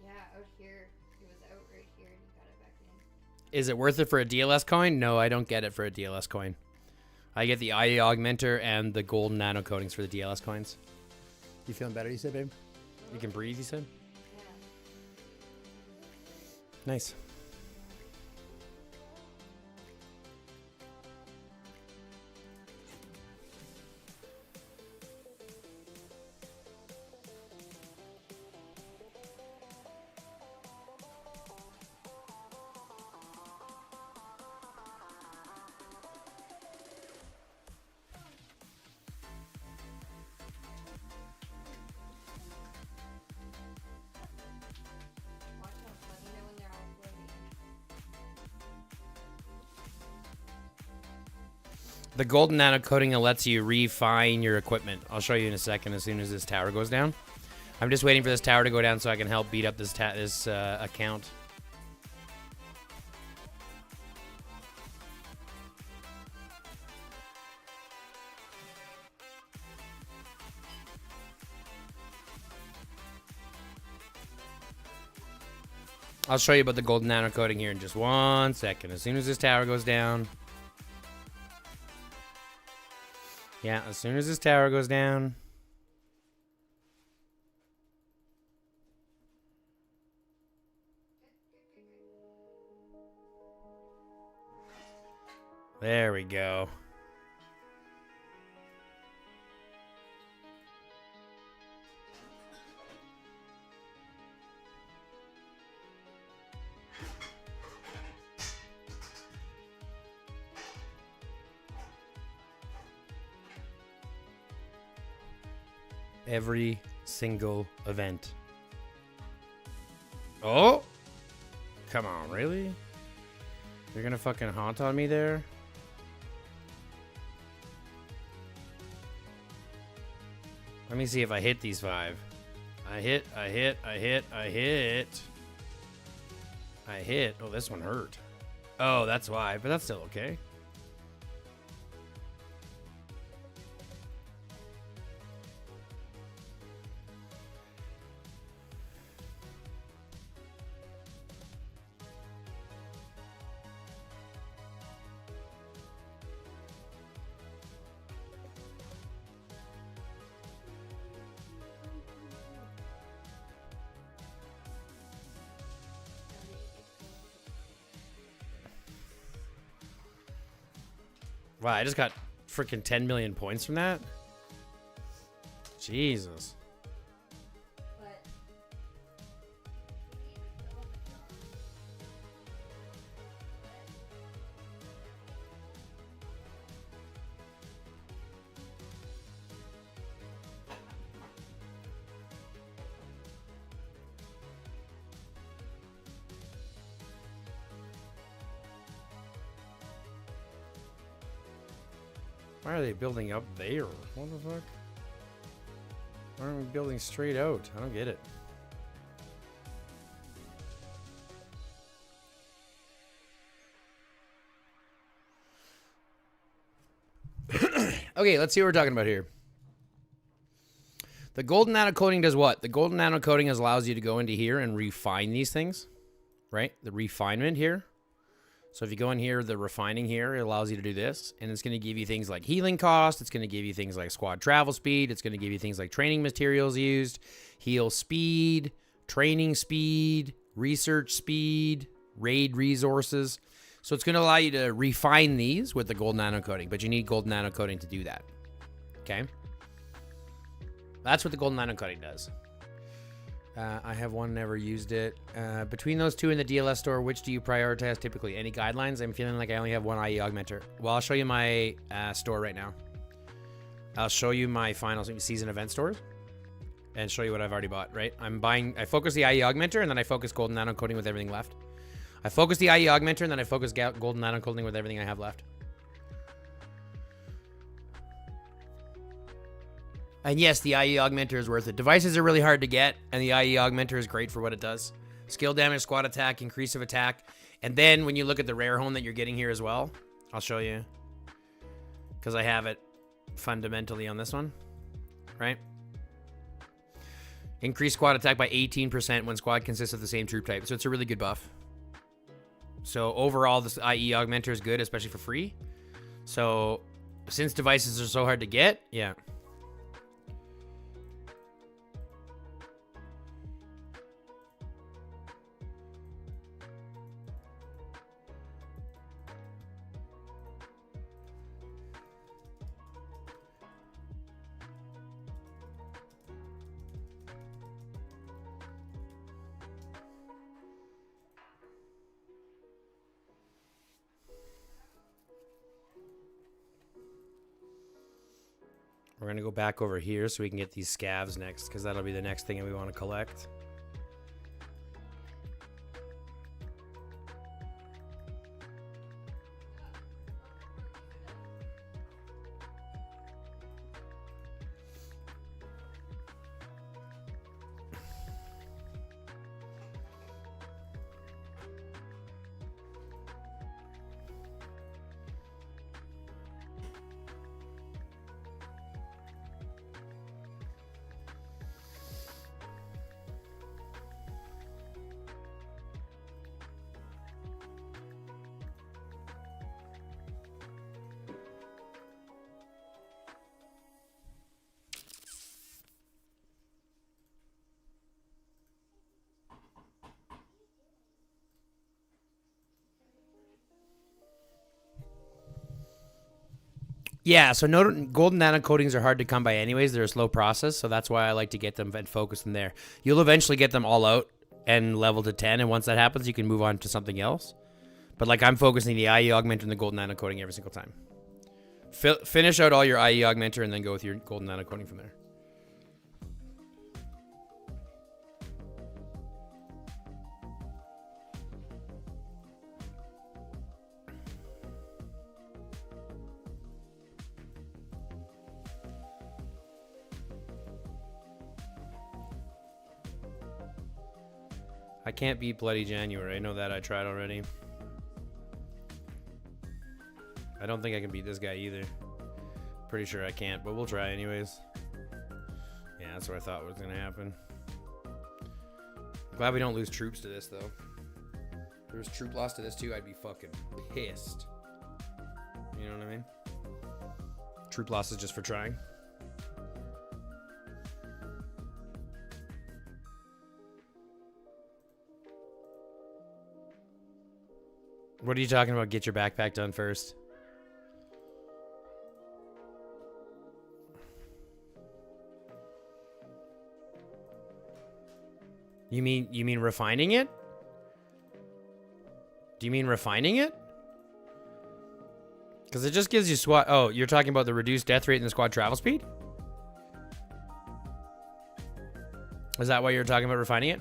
Yeah, out here. It was out right here and you got it back in. Is it worth it for a DLS coin? No, I don't get it for a DLS coin. I get the IA augmenter and the golden nano coatings for the DLS coins. You feeling better, you said, babe? You can breathe, you said? Yeah. Nice. Watch out, let me know when they're all floating. The golden nano coating lets you refine your equipment. I'll show you in a second as soon as this tower goes down. I'm just waiting for this tower to go down so I can help beat up this account. I'll show you about the golden nano coating here in just 1 second. As soon as this tower goes down. Yeah, as soon as this tower goes down. There we go. Every single event. Oh! Come on, really? You're gonna fucking haunt on me there? Let me see if I hit these 5. I hit. I hit. Oh, this one hurt. Oh, that's why, but that's still okay. Wow, I just got freaking 10 million points from that? Jesus. Why are they building up there? What the fuck? Why aren't we building straight out? I don't get it. Okay, let's see what we're talking about here. The golden nano coating does what? The golden nano coating allows you to go into here and refine these things, right? The refinement here. So if you go in here, the refining here, it allows you to do this. And it's going to give you things like healing cost. It's going to give you things like squad travel speed. It's going to give you things like training materials used, heal speed, training speed, research speed, raid resources. So it's going to allow you to refine these with the gold nano coating, but you need gold nano coating to do that. Okay? That's what the gold nano coating does. I have one, never used it. Between those two in the DLS store, which do you prioritize typically? Any guidelines? I'm feeling like I only have one IE augmenter. Well, I'll show you my store right now. I'll show you my final season event stores and show you what I've already bought, right? I focus the IE augmenter and then I focus golden nano coating with everything left. I focus the IE augmenter and then I focus golden nano coating with everything I have left. And yes, the IE augmenter is worth it. Devices are really hard to get, and the IE augmenter is great for what it does. Skill damage, squad attack, increase of attack. And then when you look at the rare home that you're getting here as well, I'll show you. Because I have it fundamentally on this one, right? Increase squad attack by 18% when squad consists of the same troop type. So it's a really good buff. So overall, this IE augmenter is good, especially for free. So since devices are so hard to get, yeah. We're going to go back over here so we can get these scavs next, because that'll be the next thing that we want to collect. Yeah, so golden nano coatings are hard to come by anyways. They're a slow process, so that's why I like to get them and focus them there. You'll eventually get them all out and level to 10, and once that happens, you can move on to something else. But like I'm focusing the IE augmenter and the golden nano coating every single time. Finish out all your IE augmenter and then go with your golden nano coating from there. I can't beat Bloody January. I know that. I tried already. I don't think I can beat this guy either. Pretty sure I can't, but we'll try anyways. Yeah, that's what I thought was going to happen. I'm glad we don't lose troops to this, though. If there was troop loss to this, too, I'd be fucking pissed. You know what I mean? Troop losses just for trying. What are you talking about? Get your backpack done first. You mean refining it? Do you mean refining it? Because it just gives you squad. Oh, you're talking about the reduced death rate and the squad travel speed? Is that why you're talking about refining it?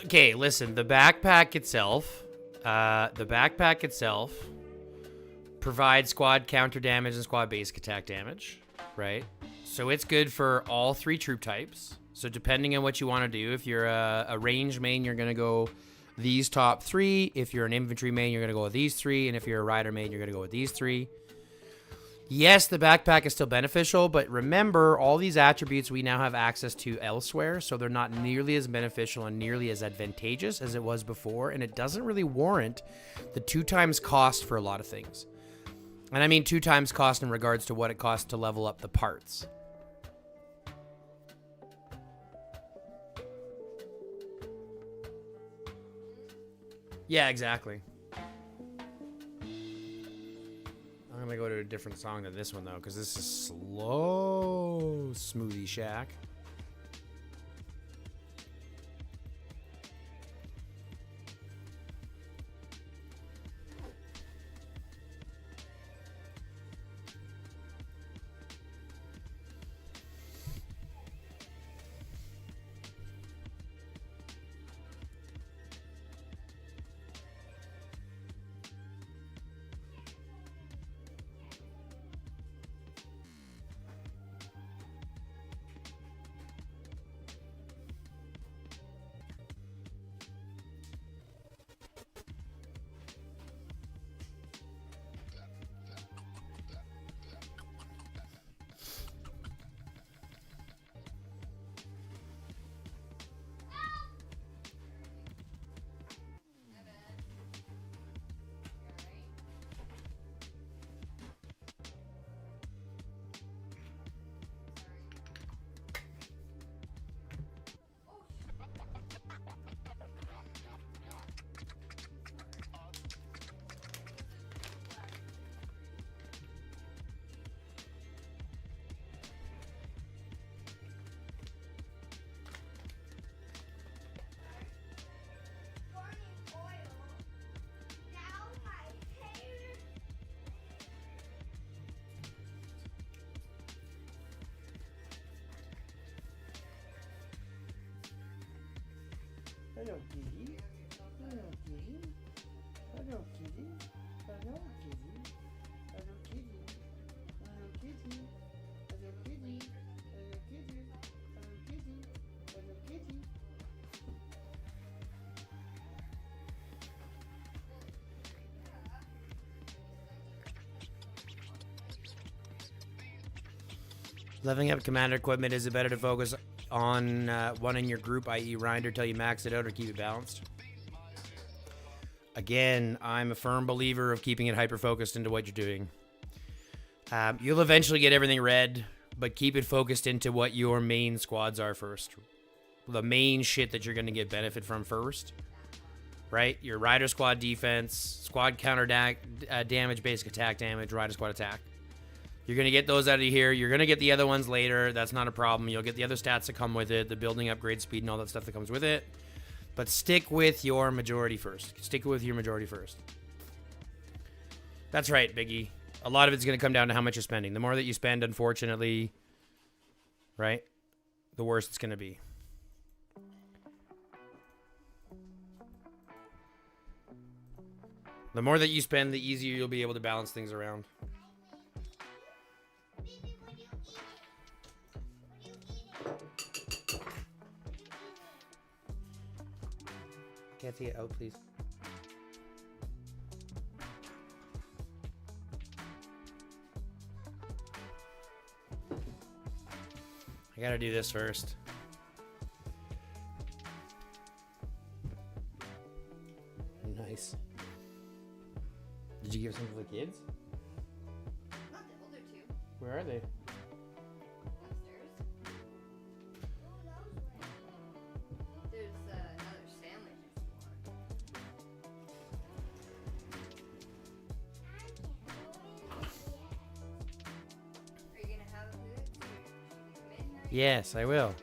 Okay, listen, the backpack itself provides squad counter damage and squad basic attack damage, right? So it's good for all three troop types. So depending on what you want to do, if you're a range main, you're going to go these top three. If you're an infantry main, you're going to go with these three. And if you're a rider main, you're going to go with these three. Yes, the backpack is still beneficial, but remember, all these attributes we now have access to elsewhere, so they're not nearly as beneficial and nearly as advantageous as it was before, and it doesn't really warrant the 2 times cost for a lot of things. And I mean 2 times cost in regards to what it costs to level up the parts. Yeah, exactly. I'm gonna go to a different song than this one though, because this is slow, Smoothie Shack. Hello, kitty. Hello, kitty. Hello, kitty. Hello, kitty. Hello, kitty. Hello, kitty. Hello, kitty. Hello, kitty. Hello, kitty. Hello, kitty. Leveling up commander equipment, is it better to focus on one in your group, i.e. Rinder, till you max it out, or keep it balanced? Again, I'm a firm believer of keeping it hyper-focused into what you're doing. You'll eventually get everything red, but keep it focused into what your main squads are first. The main shit that you're going to get benefit from first, right? Your Rider squad defense, squad counter damage, basic attack damage, Rider squad attack. You're going to get those out of here. You're going to get the other ones later. That's not a problem. You'll get the other stats that come with it, the building upgrade speed and all that stuff that comes with it. But stick with your majority first. Stick with your majority first. That's right, Biggie. A lot of it's going to come down to how much you're spending. The more that you spend, unfortunately, right, the worse it's going to be. The more that you spend, the easier you'll be able to balance things around. Can't see it out, please. I gotta do this first. Nice. Did you give some to the kids? Not the older two. Where are they? Upstairs. There's another sandwich if you want. Are you gonna have a food? Should you come in right? Yes, I will.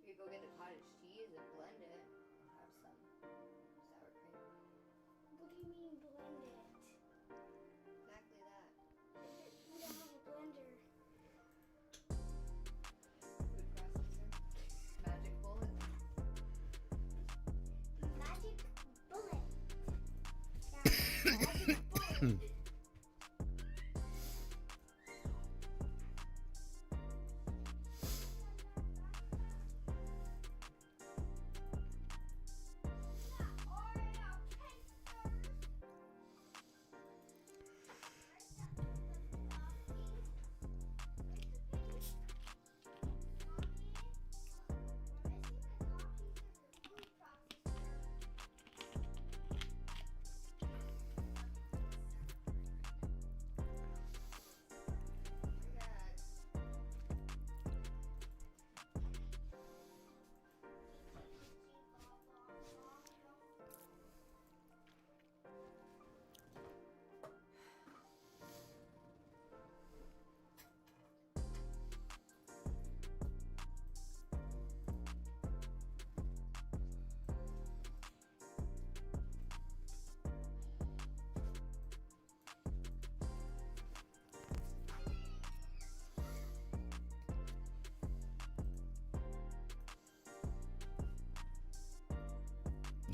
You go get the cottage cheese and blend it. I'll have some sour cream. What do you mean blend it? Exactly that. We don't have a blender. Food processor. Magic bullet. Magic bullet. Yeah, magic bullet.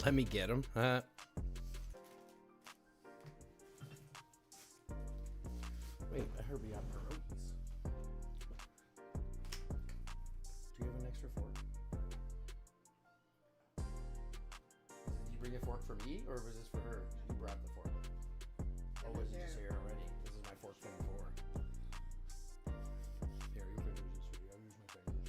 Let me get him. Wait, I heard we got pierogies. Do you have an extra fork? bring a fork for me, or was this for her? You brought the fork. Or was it just here already? This is my fork 24. Here, your fingers this way. I'll use my fingers.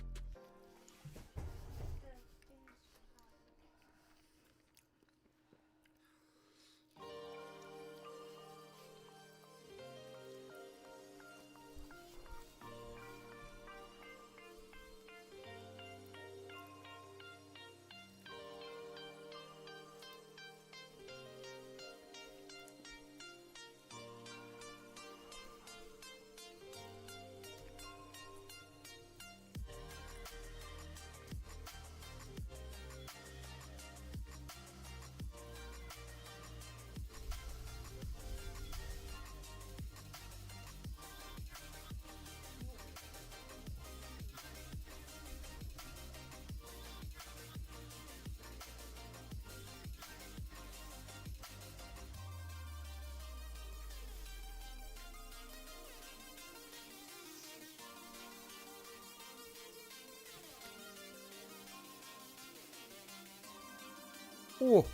Oh.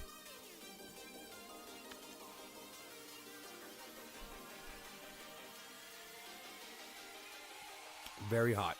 Very hot.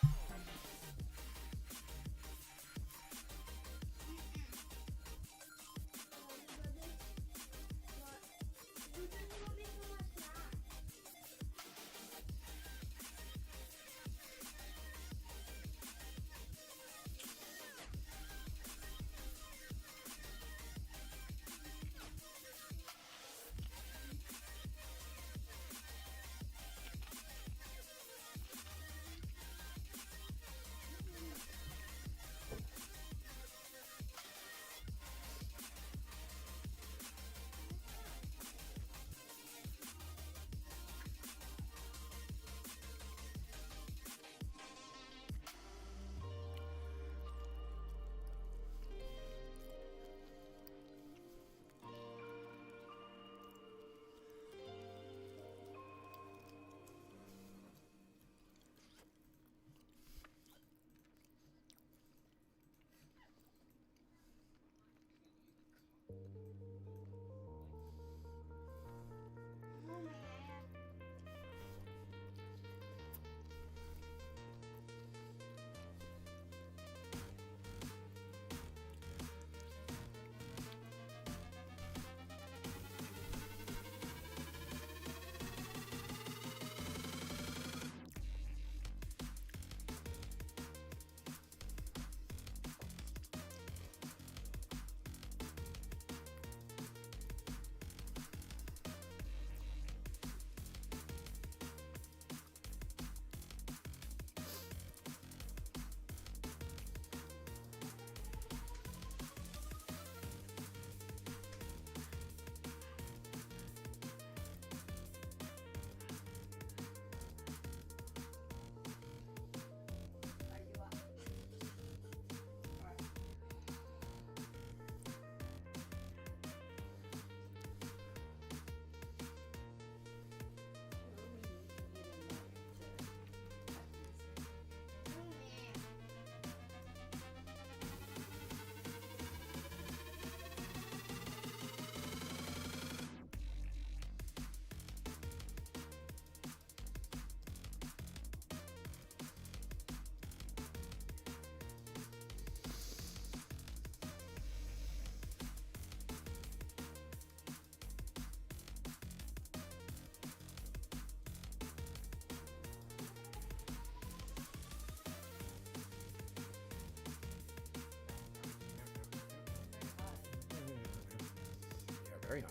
Very hot.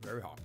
Very hot.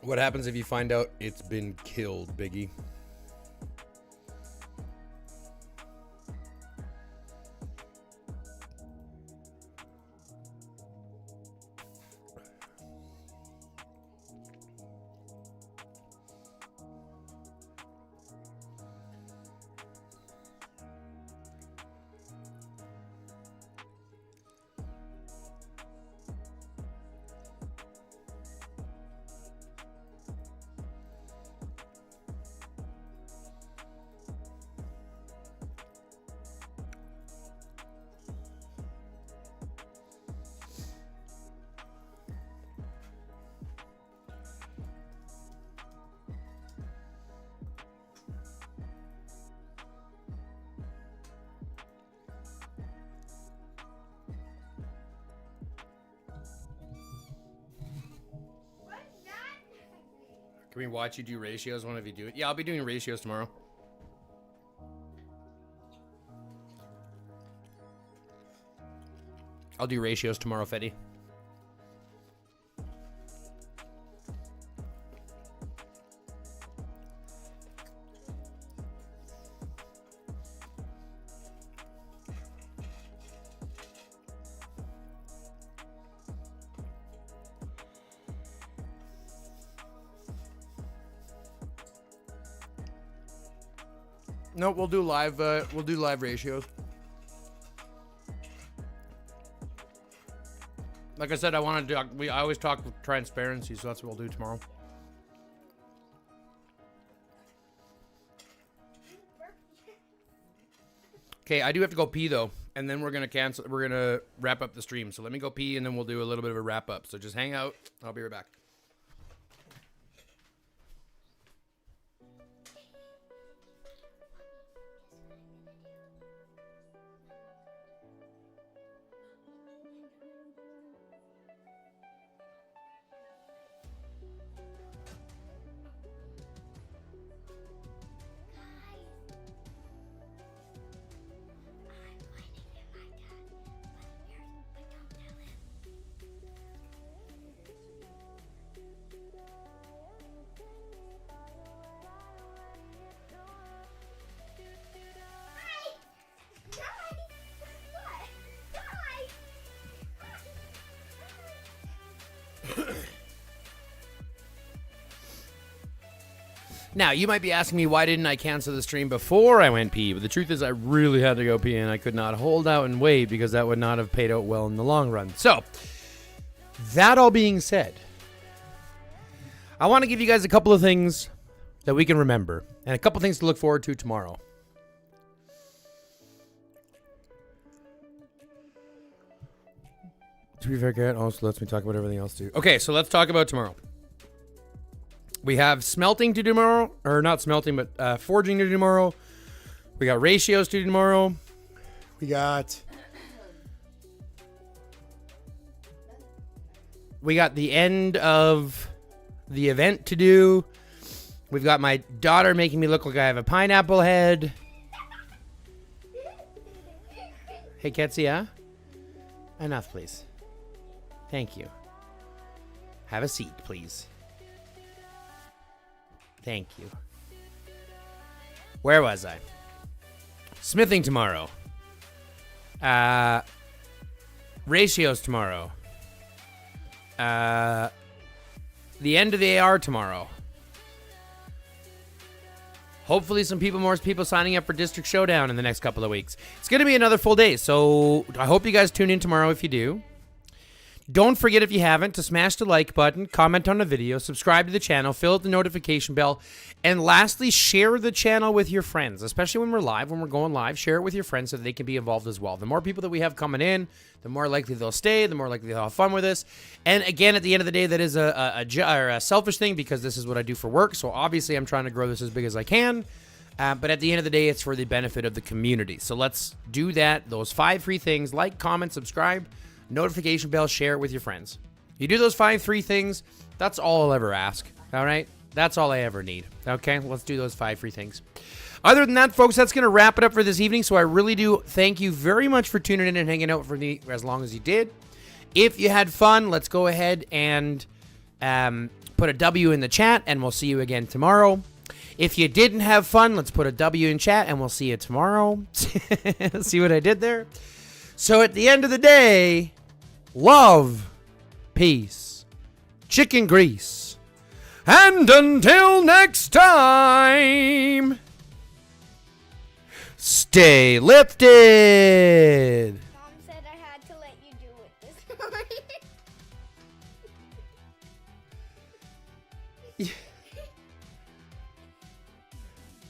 What happens if you find out it's been killed, Biggie? Can we watch you do ratios one of you do it? Yeah, I'll be doing ratios tomorrow. I'll do ratios tomorrow, Fetty. No, we'll do live. We'll do live ratios. Like I said, I want to do. I always talk with transparency, so that's what we'll do tomorrow. Okay, I do have to go pee though, and then we're gonna cancel. We're gonna wrap up the stream. So let me go pee, and then we'll do a little bit of a wrap up. So just hang out. I'll be right back. Now, you might be asking me why didn't I cancel the stream before I went pee, but the truth is I really had to go pee and I could not hold out and wait because that would not have paid out well in the long run. So, that all being said, I want to give you guys a couple of things that we can remember and a couple things to look forward to tomorrow. To be fair, Garrett also lets me talk about everything else too. Okay, so let's talk about tomorrow. We have smelting to do tomorrow, or not smelting, but forging to do tomorrow. We got ratios to do tomorrow. We got the end of the event to do. We've got my daughter making me look like I have a pineapple head. Hey, Ketsia. Enough, please. Thank you. Have a seat, please. Thank you. Where was I? Smithing tomorrow. Ratios tomorrow. The end of the AR tomorrow. Hopefully more people signing up for District Showdown in the next couple of weeks. It's going to be another full day, so I hope you guys tune in tomorrow if you do. Don't forget, if you haven't, to smash the like button, comment on the video, subscribe to the channel, fill out the notification bell, and lastly, share the channel with your friends, especially when we're live, when we're going live. Share it with your friends so that they can be involved as well. The more people that we have coming in, the more likely they'll stay, the more likely they'll have fun with us. And again, at the end of the day, that is a selfish thing because this is what I do for work, so obviously I'm trying to grow this as big as I can. But at the end of the day, it's for the benefit of the community. So let's do that. Those 5 free things: like, comment, subscribe, notification bell, share it with your friends. You do those 5 free things, that's all I'll ever ask. All right? That's all I ever need. Okay? Let's do those 5 free things. Other than that, folks, that's going to wrap it up for this evening. So I really do thank you very much for tuning in and hanging out for me as long as you did. If you had fun, let's go ahead and put a W in the chat, and we'll see you again tomorrow. If you didn't have fun, let's put a W in chat, and we'll see you tomorrow. See what I did there? So at the end of the day, love, peace, chicken grease, and until next time, stay lifted. Mom said I had to let you do it this morning.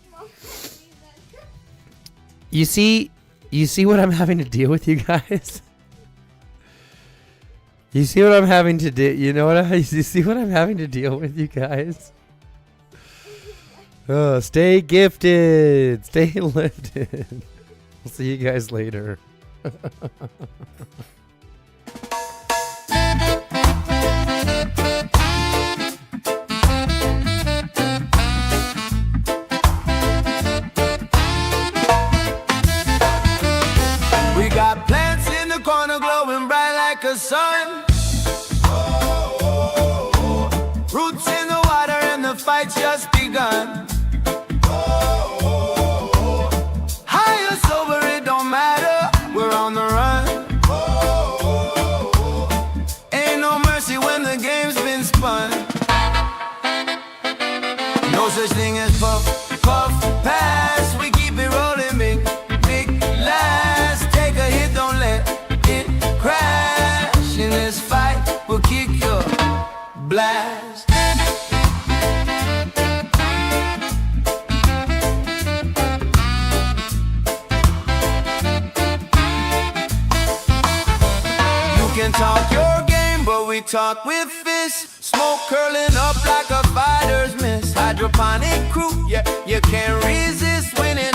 Mom told me that. You see what I'm having to deal with, you guys? You see what I'm having to do? You know what? You see what I'm having to deal with, you guys? Oh, stay gifted. Stay lifted. We'll see you guys later. We got plants in the corner glowing bright like a sun. Roots in the water and the fight's just begun. High or sober, it don't matter, we're on the run. Ain't no mercy when the game's been spun. No such thing as puff, puff, pass. We keep it rolling, big last. Take a hit, don't let it crash. In this fight, we'll kick your blast. Can talk your game, but we talk with fists. Smoke curling up like a fighter's miss. Hydroponic crew, yeah, you can't resist winning.